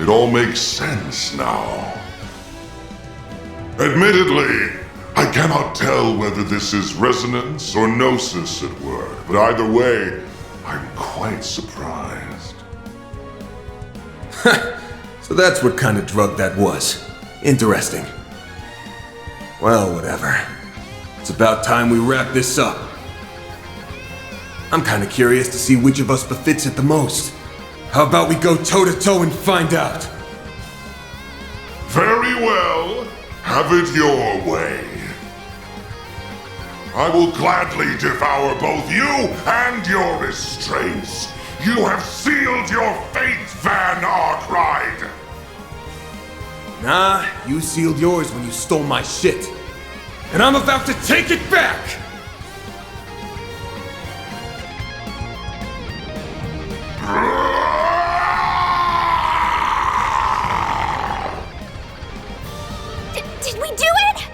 It all makes sense now. Admittedly, I cannot tell whether this is resonance or gnosis at work, but either way, I'm quite surprised. So that's what kind of drug that was. Interesting. Well, whatever. It's about time we wrap this up. I'm kinda curious to see which of us befits it the most. How about we go toe-to-toe and find out? Very well. Have it your way. I will gladly devour both you and your restraints. You have sealed your fate, Van Arkwright. Nah, you sealed yours when you stole my shit. And I'm about to take it back! Did we do it?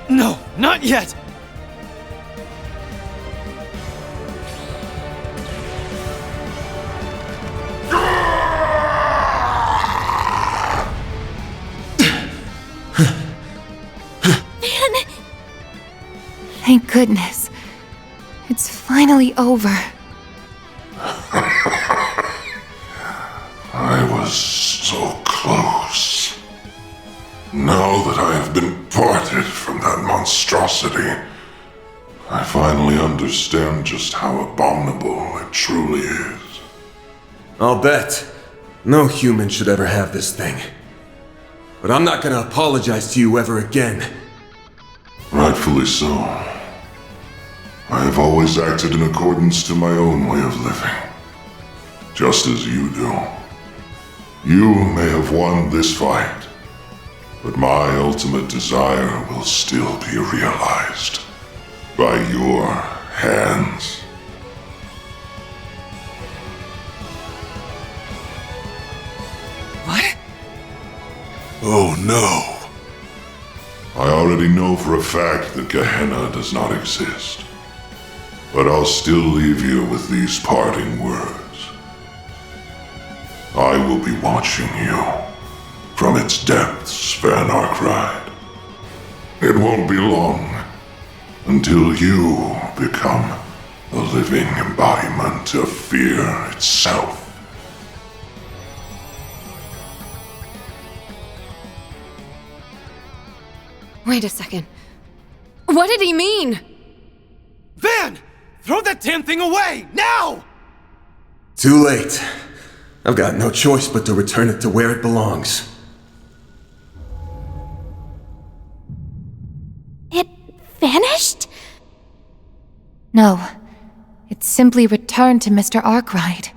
No, not yet! Thank goodness. It's finally over. I was so close. Now that I have been parted from that monstrosity, I finally understand just how abominable it truly is. I'll bet. No human should ever have this thing. But I'm not gonna apologize to you ever again. Rightfully so. I have always acted in accordance to my own way of living. Just as you do. You may have won this fight, but my ultimate desire will still be realized by your hands. What? Oh no. I already know for a fact that Gehenna does not exist. But I'll still leave you with these parting words. I will be watching you from its depths, Van Arkwright. It won't be long until you become the living embodiment of fear itself. Wait a second. What did he mean? Van! Throw that damn thing away! Now! Too late. I've got no choice but to return it to where it belongs. It vanished? No. It simply returned to Mr. Arkwright.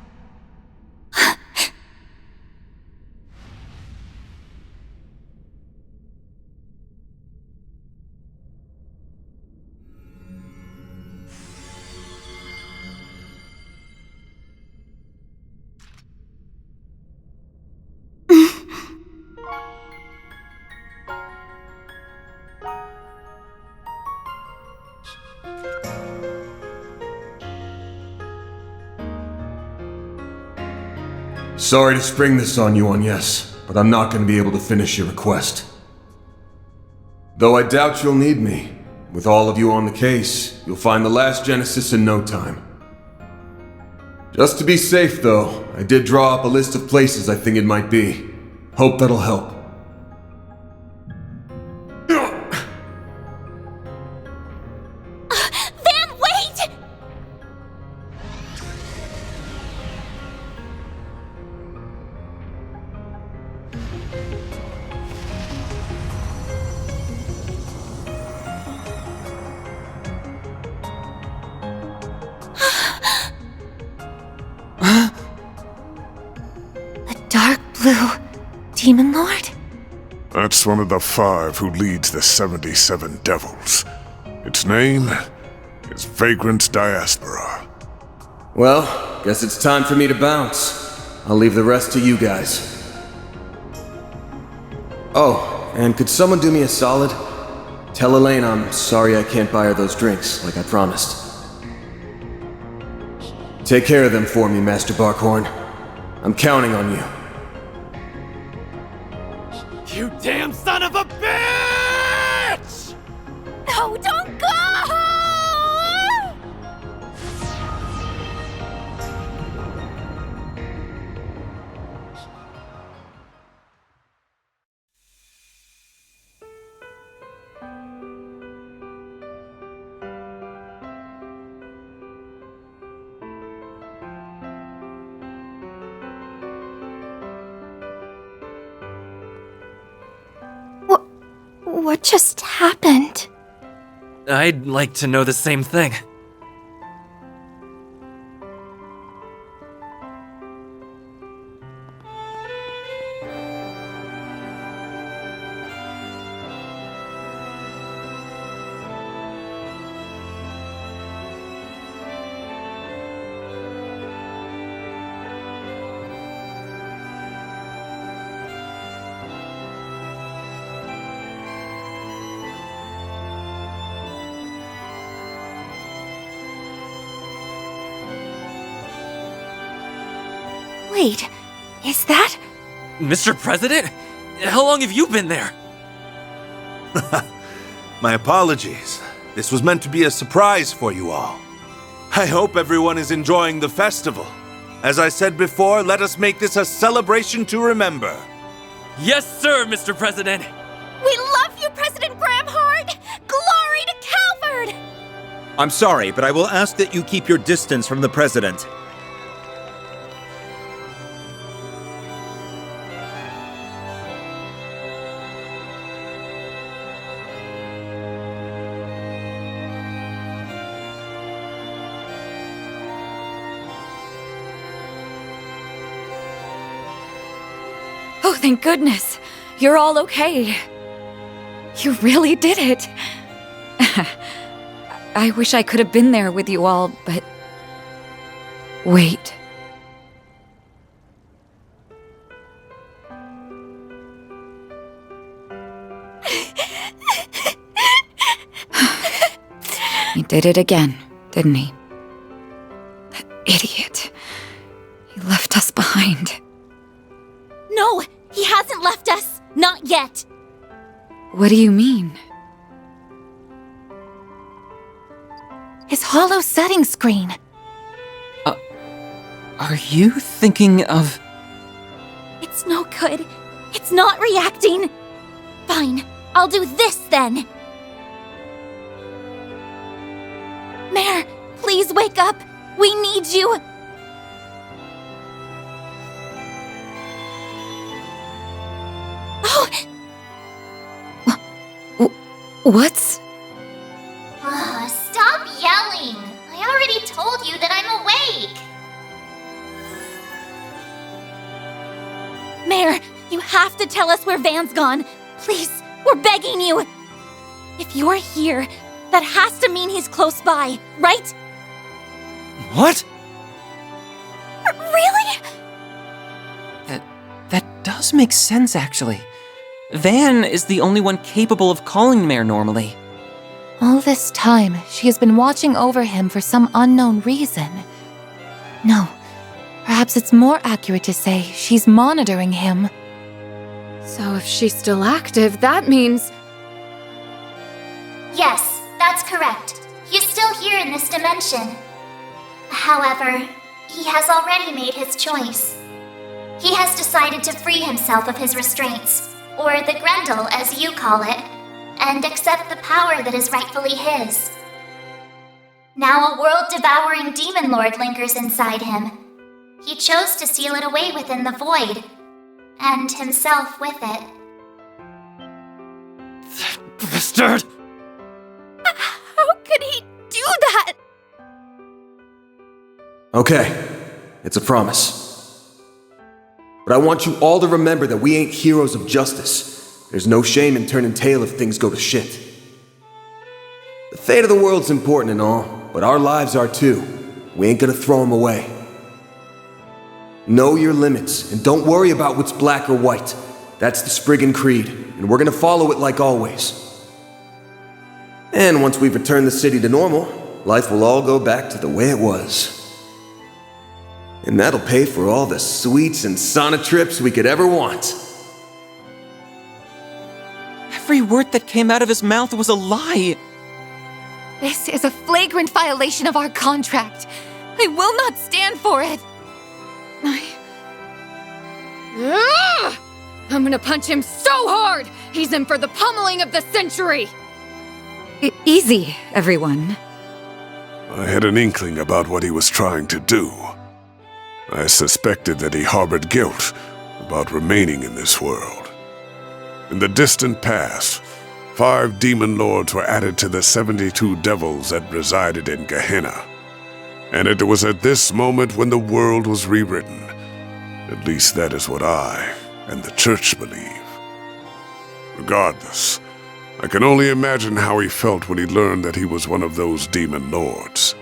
Sorry to spring this on you, yes, but I'm not going to be able to finish your request. Though I doubt you'll need me. With all of you on the case, you'll find the last Genesis in no time. Just to be safe, though, I did draw up a list of places I think it might be. Hope that'll help. Van, wait! Dark Blue Demon Lord? That's one of the 5 who leads the 77 Devils. Its name is Vagrant Diaspora. Well, guess it's time for me to bounce. I'll leave the rest to you guys. Oh, and could someone do me a solid? Tell Elaine I'm sorry I can't buy her those drinks, like I promised. Take care of them for me, Master Barkhorn. I'm counting on you. You damn son of a bitch! No, don't go! What just happened? I'd like to know the same thing. Wait, is that? Mr. President? How long have you been there? My apologies. This was meant to be a surprise for you all. I hope everyone is enjoying the festival. As I said before, let us make this a celebration to remember. Yes, sir, Mr. President! We love you, President Gramhard! Glory to Calvard! I'm sorry, but I will ask that you keep your distance from the President. Oh, thank goodness. You're all okay. You really did it. I wish I could have been there with you all, but... Wait. He did it again, didn't he? That idiot. He left us behind. No, he hasn't left us. Not yet. What do you mean? His hollow setting screen. Are you thinking of... It's no good. It's not reacting. Fine, I'll do this then. Mare, please wake up. We need you. Oh! What's... Stop yelling. I already told you that I'm awake. Mare, you have to tell us where Van's gone. Please, we're begging you. If you're here, that has to mean he's close by, right? What? Really? That does make sense, actually. Van is the only one capable of calling Mare normally. All this time, she has been watching over him for some unknown reason. No, perhaps Perhaps it's more accurate to say she's monitoring him. So if she's still active, that means... Yes, that's correct. He's still here in this dimension. However, he has already made his choice. He has decided to free himself of his restraints, or the Grendel as you call it, and accept the power that is rightfully his. Now a world-devouring demon lord lingers inside him. He chose to seal it away within the void, and himself with it. Bastard! How could he do that? Okay, it's a promise. But I want you all to remember that we ain't heroes of justice. There's no shame in turning tail if things go to shit. The fate of the world's important and all, but our lives are too. We ain't gonna throw them away. Know your limits, and don't worry about what's black or white. That's the Spriggan Creed, and we're gonna follow it like always. And once we've returned the city to normal, life will all go back to the way it was. And that'll pay for all the sweets and sauna trips we could ever want. Every word that came out of his mouth was a lie. This is a flagrant violation of our contract. I will not stand for it. Ugh! I'm gonna punch him so hard! He's in for the pummeling of the century! Easy, everyone. I had an inkling about what he was trying to do. I suspected that he harbored guilt about remaining in this world. In the distant past, 5 demon lords were added to the 72 devils that resided in Gehenna. And it was at this moment when the world was rewritten. At least that is what I and the Church believe. Regardless, I can only imagine how he felt when he learned that he was one of those demon lords.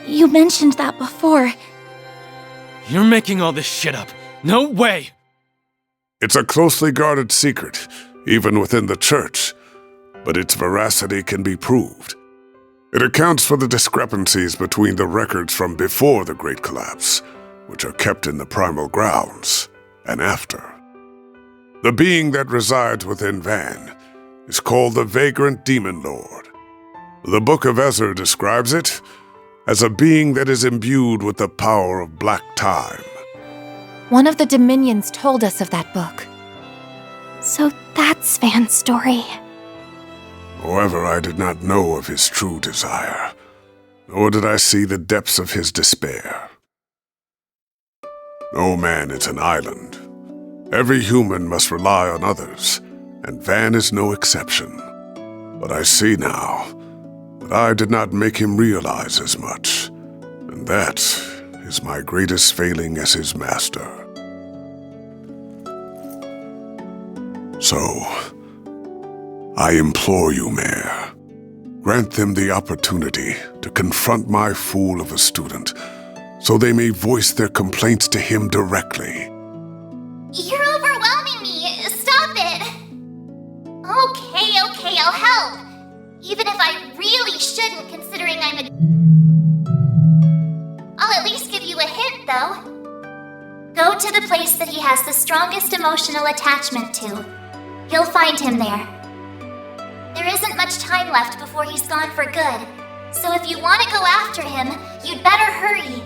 You mentioned that before. You're making all this shit up. No way! It's a closely guarded secret, even within the Church, but its veracity can be proved. It accounts for the discrepancies between the records from before the Great Collapse, which are kept in the primal grounds, and after. The being that resides within Van is called the Vagrant Demon Lord. The Book of Ezra describes it as a being that is imbued with the power of black time. One of the Dominions told us of that book. So that's Van's story. However, I did not know of his true desire, nor did I see the depths of his despair. No man is an island. Every human must rely on others, and Van is no exception. But I see now that I did not make him realize as much, and that is my greatest failing as his master. So, I implore you, Mayor, grant them the opportunity to confront my fool of a student, so they may voice their complaints to him directly. You're overwhelming me. Stop it. Okay, I'll help. Even if I really shouldn't, considering I'm a... I'll at least give you a hint, though. Go to the place that he has the strongest emotional attachment to. You'll find him there. There isn't much time left before he's gone for good, so if you want to go after him, you'd better hurry.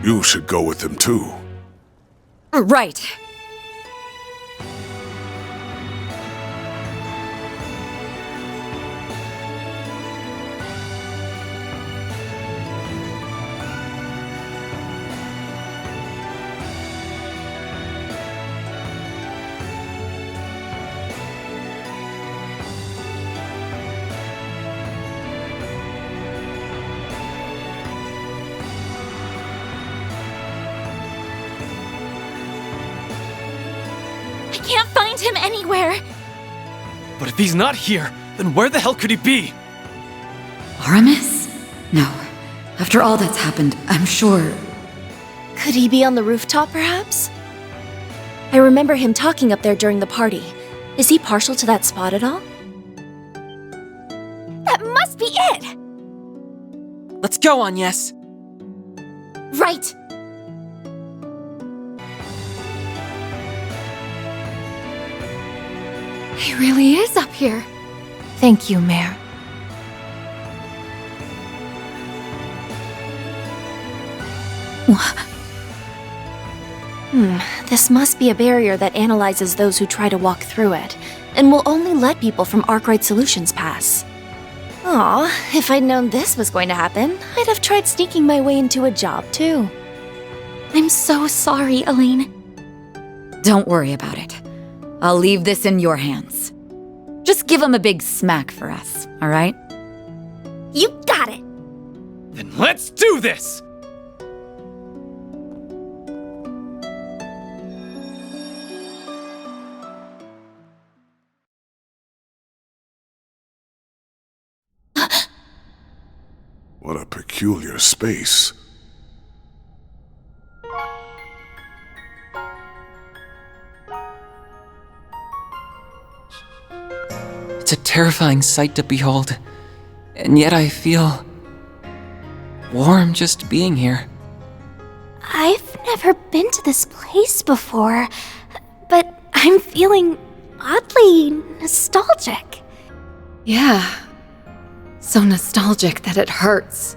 You should go with him too. Right. I can't find him anywhere. But if he's not here, then where the hell could he be? Aramis? No, After all that's happened, I'm sure... Could he be on the rooftop, perhaps? I remember him talking up there during the party. Is he partial to that spot at all? That must be it! Let's go, Agnes. Right! He really is up here. Thank you, Mare. This must be a barrier that analyzes those who try to walk through it, and will only let people from Arkwright Solutions pass. Aw, if I'd known this was going to happen, I'd have tried sneaking my way into a job, too. I'm so sorry, Elaine. Don't worry about it. I'll leave this in your hands. Just give him a big smack for us, all right? You got it! Then let's do this! What a peculiar space. It's a terrifying sight to behold, and yet I feel warm just being here. I've never been to this place before, but I'm feeling oddly nostalgic. Yeah. So nostalgic that it hurts.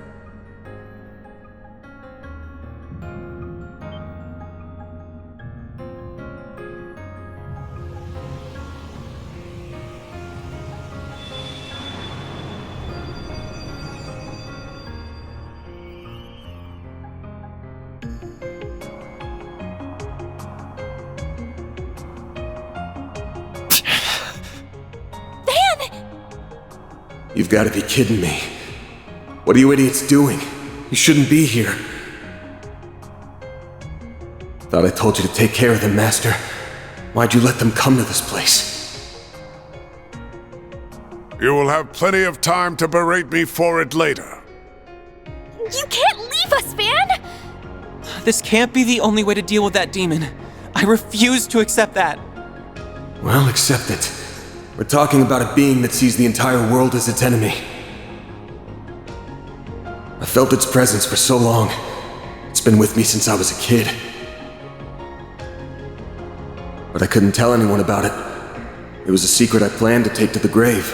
You've got to be kidding me. What are you idiots doing? You shouldn't be here. Thought I told you to take care of them, Master. Why'd you let them come to this place? You will have plenty of time to berate me for it later. You can't leave us, Van! This can't be the only way to deal with that demon. I refuse to accept that. Well, accept it. We're talking about a being that sees the entire world as its enemy. I felt its presence for so long. It's been with me since I was a kid. But I couldn't tell anyone about it. It was a secret I planned to take to the grave.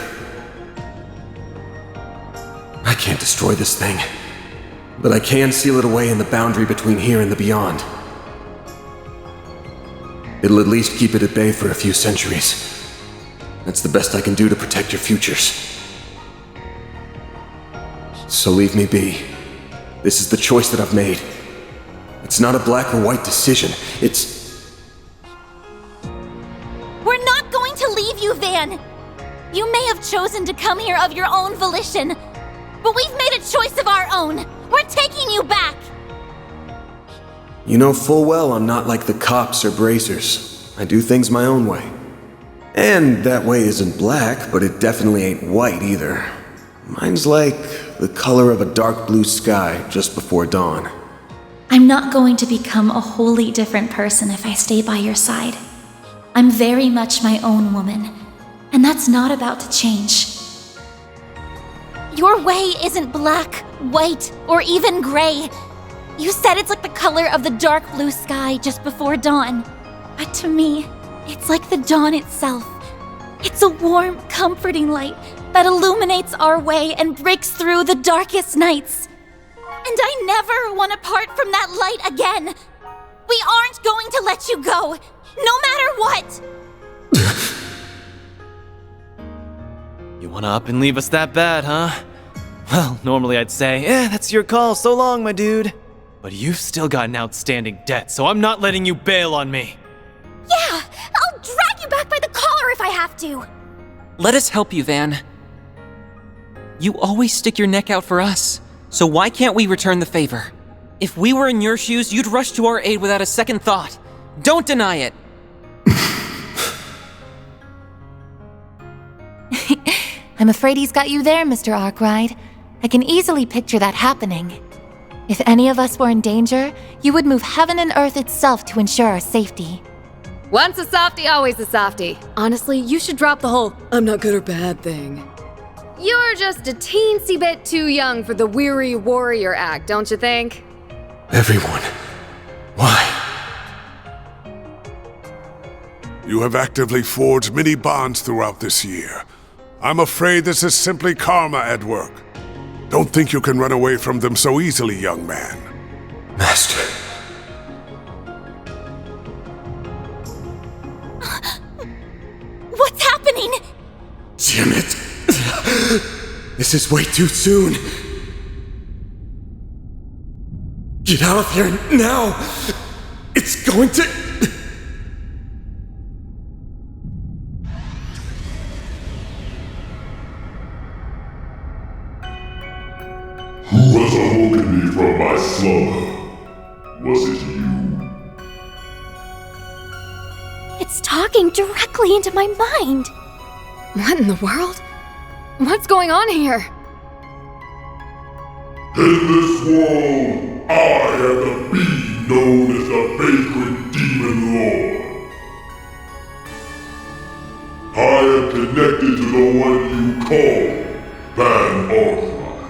I can't destroy this thing, but I can seal it away in the boundary between here and the beyond. It'll at least keep it at bay for a few centuries. That's the best I can do to protect your futures. So leave me be. This is the choice that I've made. It's not a black or white decision. It's... We're not going to leave you, Van! You may have chosen to come here of your own volition, but we've made a choice of our own. We're taking you back! You know full well I'm not like the cops or bracers. I do things my own way. And that way isn't black, but it definitely ain't white either. Mine's like the color of a dark blue sky just before dawn. I'm not going to become a wholly different person if I stay by your side. I'm very much my own woman, and that's not about to change. Your way isn't black, white, or even gray. You said it's like the color of the dark blue sky just before dawn. But to me, it's like the dawn itself. It's a warm, comforting light that illuminates our way and breaks through the darkest nights. And I never want to part from that light again. We aren't going to let you go, no matter what. You wanna up and leave us that bad, huh? Well, normally I'd say, that's your call, so long, my dude. But you've still got an outstanding debt, so I'm not letting you bail on me. Yeah, I'll drag you back by the collar if I have to. Let us help you, Van. You always stick your neck out for us, so why can't we return the favor? If we were in your shoes, you'd rush to our aid without a second thought. Don't deny it. I'm afraid he's got you there, Mr. Arkwright. I can easily picture that happening. If any of us were in danger, you would move heaven and earth itself to ensure our safety. Once a softie, always a softie. Honestly, you should drop the whole I'm not good or bad thing. You're just a teensy bit too young for the weary warrior act, don't you think? Everyone. Why? You have actively forged many bonds throughout this year. I'm afraid this is simply karma at work. Don't think you can run away from them so easily, young man. Master. What's happening? Damn it. This is way too soon. Get out of here now. It's going to... Who has awoken me from my slumber? Was it you? It's talking directly into my mind. What in the world? What's going on here? In this world, I am the being known as the Vagrant Demon Lord. I am connected to the one you call Van Arkwright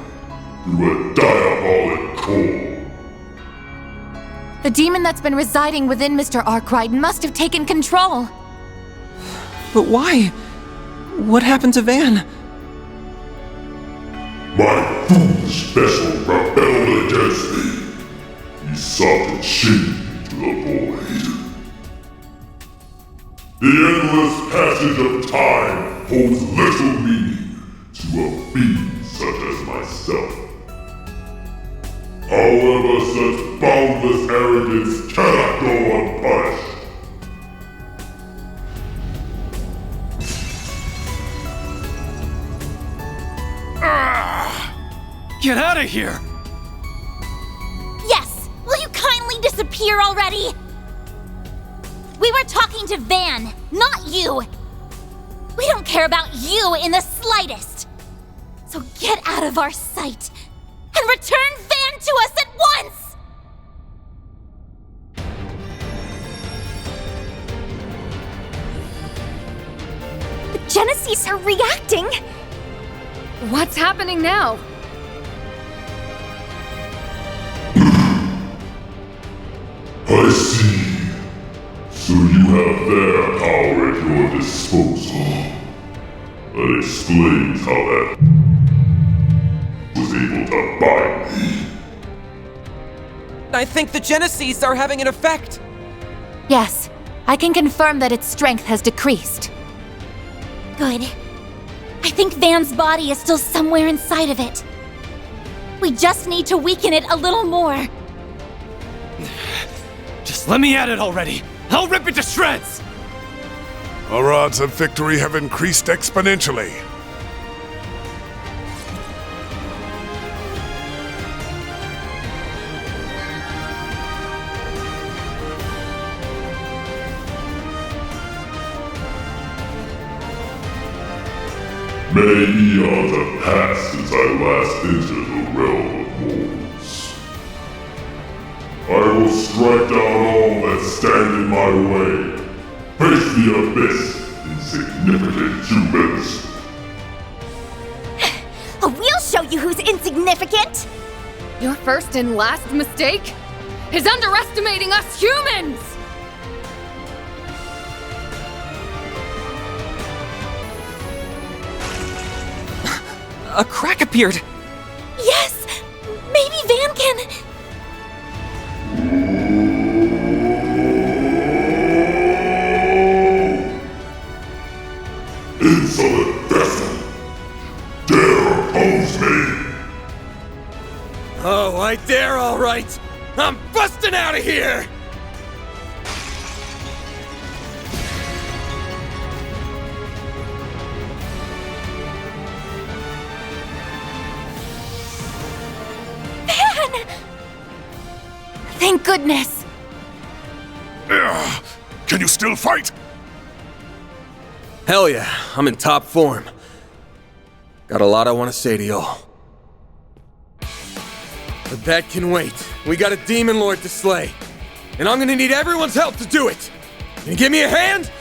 through a diabolic core. The demon that's been residing within Mr. Arkwright must have taken control. But why? What happened to Van? My foolish vessel rebelled against me. He sought to chain me to the void. The endless passage of time holds little meaning to a being such as myself. However, such boundless arrogance cannot go unpunished. Get out of here! Yes! Will you kindly disappear already? We were talking to Van, not you! We don't care about you in the slightest! So get out of our sight and return Van to us at once! The Genesees are reacting! What's happening now? I see. So you have their power at your disposal. That explains how that was able to bind me. I think the Genesees are having an effect. Yes, I can confirm that its strength has decreased. Good. I think Van's body is still somewhere inside of it. We just need to weaken it a little more. Just let me at it already! I'll rip it to shreds! Our odds of victory have increased exponentially. Many eons have passed since I last entered the realm of mortals. I will strike down all that stand in my way. Face the abyss, insignificant humans. We'll show you who's insignificant! Your first and last mistake is underestimating us humans! A crack appeared! Yes! Maybe Van can... Insolent vessel! Dare oppose me! Oh, I dare, all right! I'm busting out of here! Thank goodness! Can you still fight? Hell yeah, I'm in top form. Got a lot I want to say to y'all. But that can wait. We got a demon lord to slay. And I'm gonna need everyone's help to do it. Can you give me a hand?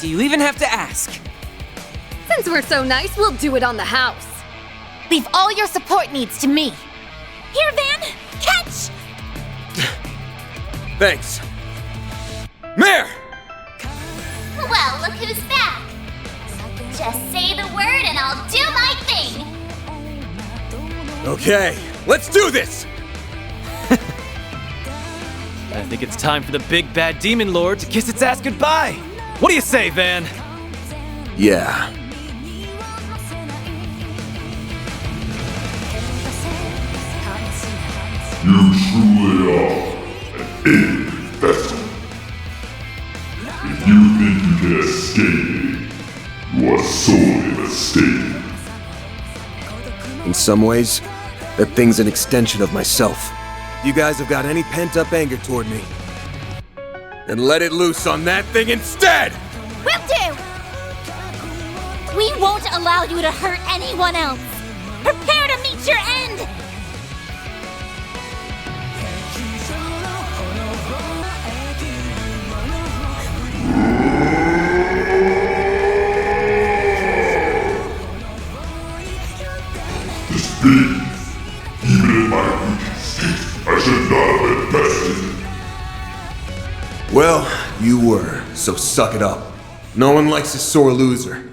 Do you even have to ask? Since we're so nice, we'll do it on the house. Leave all your support needs to me. Here, Van! Catch! Thanks. Mare! Well, look who's back. Just say the word and I'll do my thing. Okay, let's do this! I think it's time for the big bad demon lord to kiss its ass goodbye. What do you say, Van? Yeah. You truly are an angry vessel. If you think you can escape me, you are sorely mistaken. In some ways, that thing's an extension of myself. You guys have got any pent-up anger toward me? Then let it loose on that thing instead! Will do! We won't allow you to hurt anyone else! Prepare to meet your end! This being, even in my weak state, I should not have invested. Well, you were, so suck it up. No one likes a sore loser.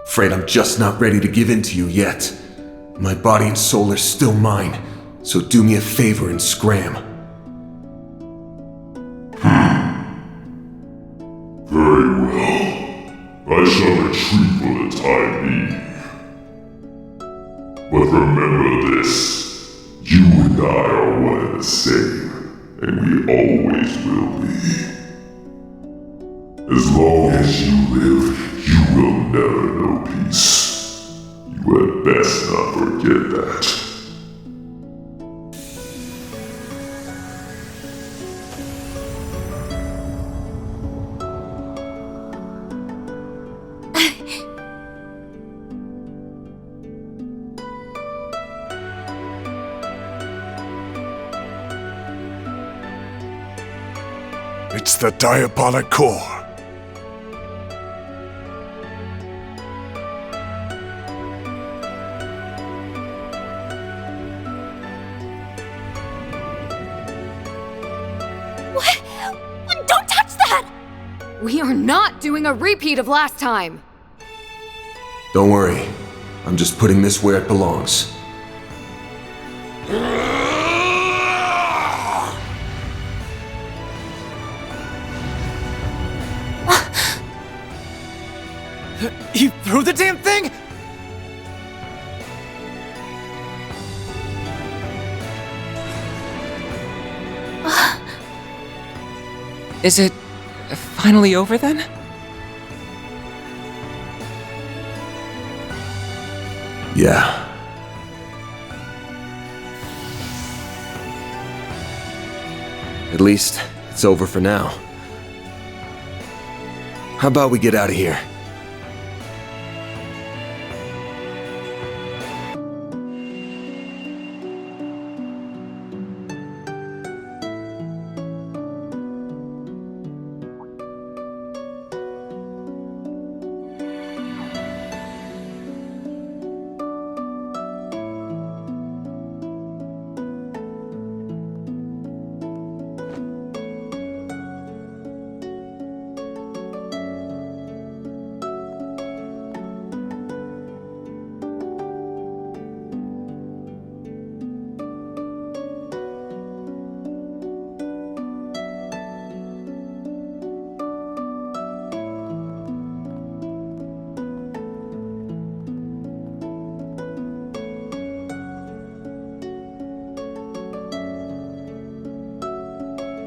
Afraid I'm just not ready to give in to you yet. My body and soul are still mine, so do me a favor and scram. Very well. I shall retreat for the time being. But remember this. You and I are one and the same, and we always will be. As long as you live, you will never know peace. You had best not forget that. It's the diabolic core. What? Don't touch that! We are not doing a repeat of last time! Don't worry. I'm just putting this where it belongs. You threw the damn thing?! Is it finally over then? Yeah. At least, it's over for now. How about we get out of here?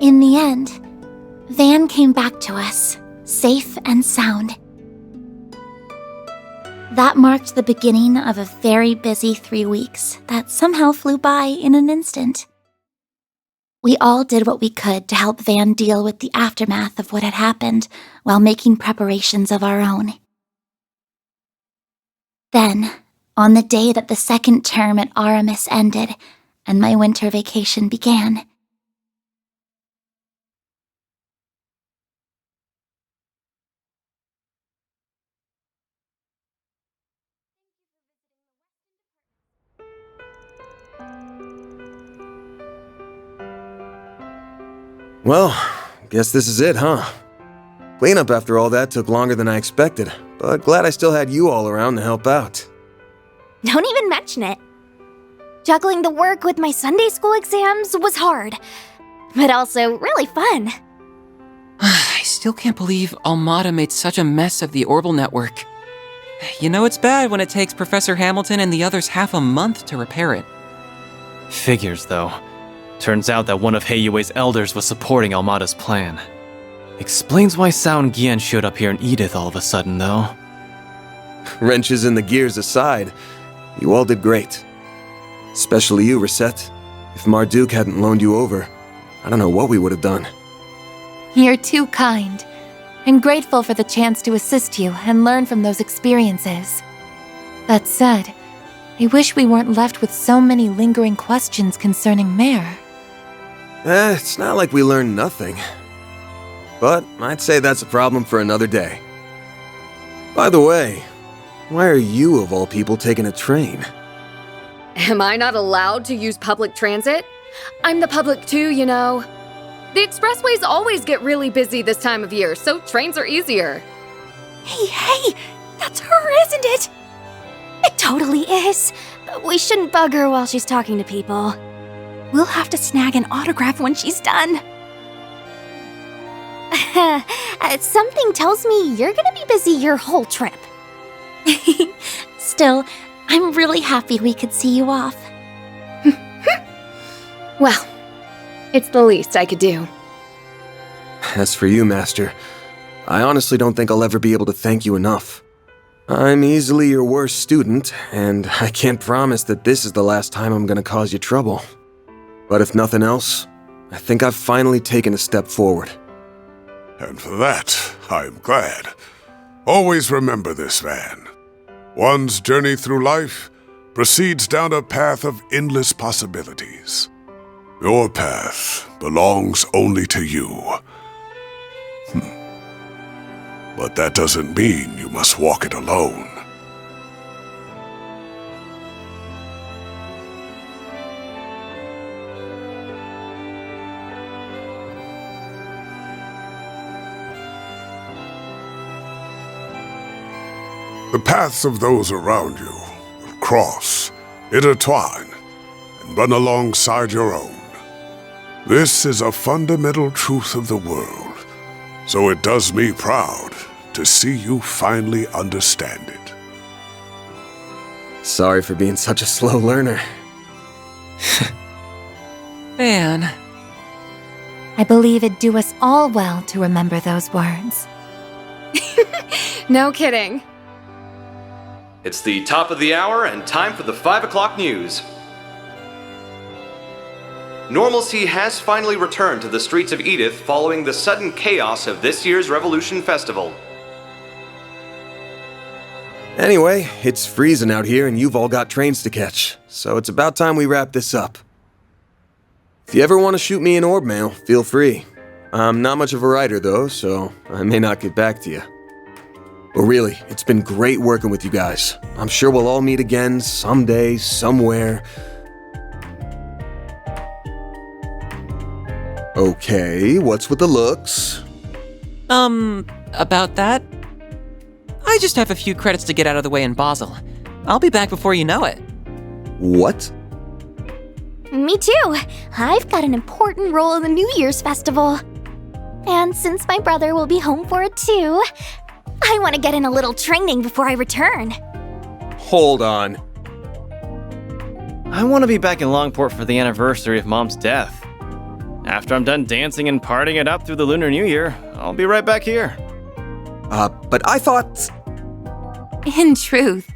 In the end, Van came back to us, safe and sound. That marked the beginning of a very busy 3 weeks that somehow flew by in an instant. We all did what we could to help Van deal with the aftermath of what had happened while making preparations of our own. Then, On the day that the second term at Aramis ended and my winter vacation began. Well, guess this is it, huh? Cleanup after all that took longer than I expected, but glad I still had you all around to help out. Don't even mention it. Juggling the work with my Sunday school exams was hard, but also really fun. I still can't believe Almada made such a mess of the orbital network. You know it's bad when it takes Professor Hamilton and the others half a month to repair it. Figures, though. Turns out that one of Heiyue's elders was supporting Almada's plan. Explains why Sao and Gian showed up here in Edith all of a sudden, though. Wrenches in the gears aside, you all did great. Especially you, Reset. If Marduk hadn't loaned you over, I don't know what we would have done. You're too kind. I'm grateful for the chance to assist you and learn from those experiences. That said, I wish we weren't left with so many lingering questions concerning Mare. It's not like we learned nothing. But I'd say that's a problem for another day. By the way, why are you, of all people, taking a train? Am I not allowed to use public transit? I'm the public too, you know. The expressways always get really busy this time of year, so trains are easier. Hey, that's her, isn't it? It totally is. We shouldn't bug her while she's talking to people. We'll have to snag an autograph when she's done. Something tells me you're gonna be busy your whole trip. Still, I'm really happy we could see you off. Well, it's the least I could do. As for you, Master, I honestly don't think I'll ever be able to thank you enough. I'm easily your worst student, and I can't promise that this is the last time I'm gonna cause you trouble. But if nothing else, I think I've finally taken a step forward. And for that, I'm glad. Always remember this, Van. One's journey through life proceeds down a path of endless possibilities. Your path belongs only to you. But that doesn't mean you must walk it alone. The paths of those around you will cross, intertwine, and run alongside your own. This is a fundamental truth of the world, so it does me proud to see you finally understand it. Sorry for being such a slow learner. Man. I believe it'd do us all well to remember those words. No kidding. It's the top of the hour and time for the 5 o'clock news. Normalcy has finally returned to the streets of Edith following the sudden chaos of this year's Revolution Festival. Anyway, it's freezing out here and you've all got trains to catch, so it's about time we wrap this up. If you ever want to shoot me an orb mail, feel free. I'm not much of a writer though, so I may not get back to you. But really, it's been great working with you guys. I'm sure we'll all meet again someday, somewhere. Okay, what's with the looks? About that? I just have a few credits to get out of the way in Basel. I'll be back before you know it. What? Me too. I've got an important role in the New Year's festival. And since my brother will be home for it too, I want to get in a little training before I return. Hold on. I want to be back in Longport for the anniversary of Mom's death. After I'm done dancing and partying it up through the Lunar New Year, I'll be right back here. But I thought... In truth,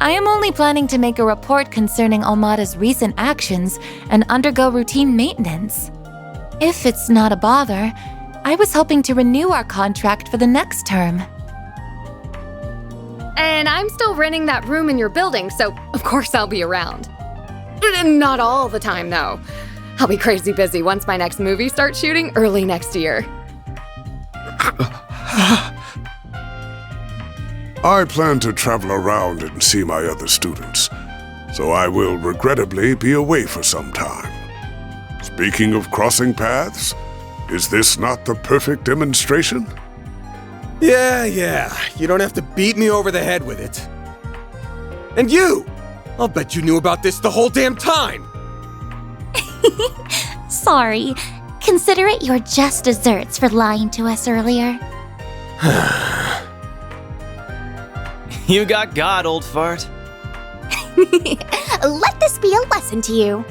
I am only planning to make a report concerning Almada's recent actions and undergo routine maintenance. If it's not a bother, I was hoping to renew our contract for the next term. And I'm still renting that room in your building, so course I'll be around. Not all the time, though. I'll be crazy busy once my next movie starts shooting early next year. I plan to travel around and see my other students, so I will regrettably be away for some time. Speaking of crossing paths, is this not the perfect demonstration? Yeah, you don't have to beat me over the head with it. And you! I'll bet you knew about this the whole damn time! Sorry. Consider it your just desserts for lying to us earlier. You got, old fart. Let this be a lesson to you.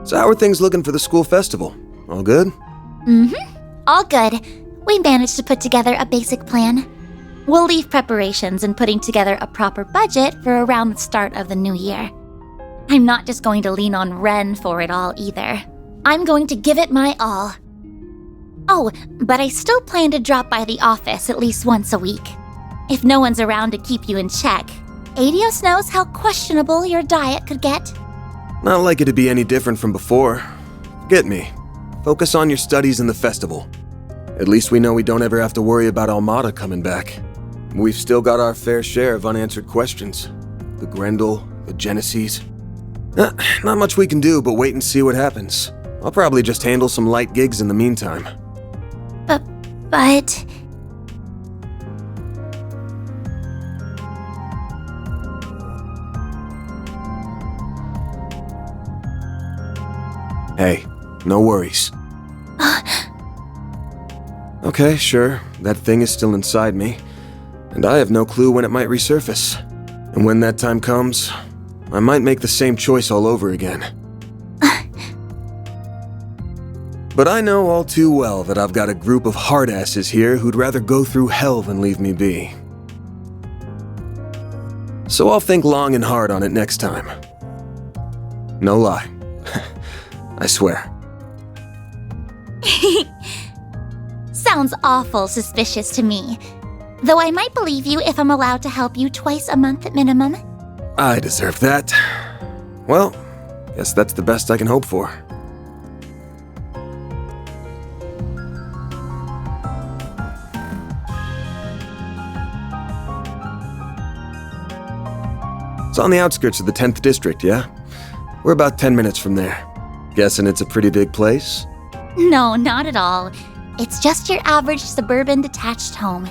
So how are things looking for the school festival? All good? All good. We managed to put together a basic plan. We'll leave preparations and putting together a proper budget for around the start of the new year. I'm not just going to lean on Ren for it all either. I'm going to give it my all. Oh, but I still plan to drop by the office at least once a week. If no one's around to keep you in check, Adios knows how questionable your diet could get. Not like it to be any different from before. Get me. Focus on your studies and the festival. At least we know we don't ever have to worry about Almada coming back. We've still got our fair share of unanswered questions. The Grendel, the Genesees. Not much we can do but wait and see what happens. I'll probably just handle some light gigs in the meantime. But... Hey, no worries. Okay, sure, that thing is still inside me, and I have no clue when it might resurface. And when that time comes, I might make the same choice all over again. But I know all too well that I've got a group of hardasses here who'd rather go through hell than leave me be. So I'll think long and hard on it next time. No lie. I swear. Sounds awful suspicious to me. Though I might believe you if I'm allowed to help you twice a month at minimum. I deserve that. Well, guess that's the best I can hope for. It's on the outskirts of the 10th district, yeah? We're about 10 minutes from there. Guessing it's a pretty big place? No, not at all. It's just your average suburban detached home.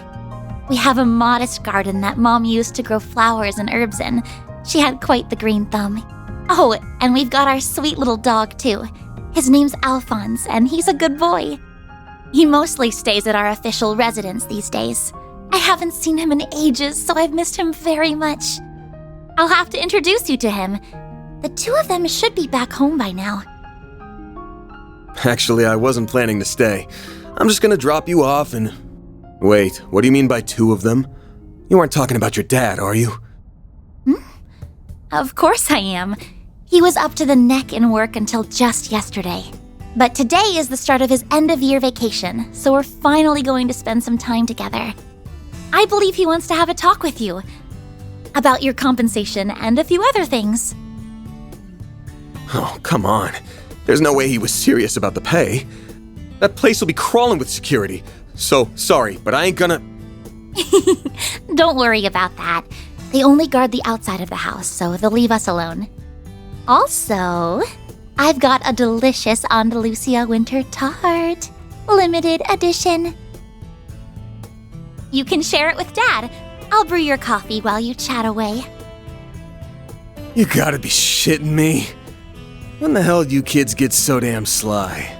We have a modest garden that Mom used to grow flowers and herbs in. She had quite the green thumb. Oh, and we've got our sweet little dog, too. His name's Alphonse, and he's a good boy. He mostly stays at our official residence these days. I haven't seen him in ages, so I've missed him very much. I'll have to introduce you to him. The two of them should be back home by now. Actually, I wasn't planning to stay. I'm just gonna drop you off and... Wait, what do you mean by two of them? You aren't talking about your dad, are you? Of course I am. He was up to the neck in work until just yesterday. But today is the start of his end-of-year vacation, so we're finally going to spend some time together. I believe he wants to have a talk with you. About your compensation and a few other things. Oh, come on. There's no way he was serious about the pay. That place will be crawling with security. So, sorry, but I ain't gonna... Don't worry about that. They only guard the outside of the house, so they'll leave us alone. Also, I've got a delicious Andalusia winter tart. Limited edition. You can share it with Dad. I'll brew your coffee while you chat away. You gotta be shitting me. When the hell do you kids get so damn sly?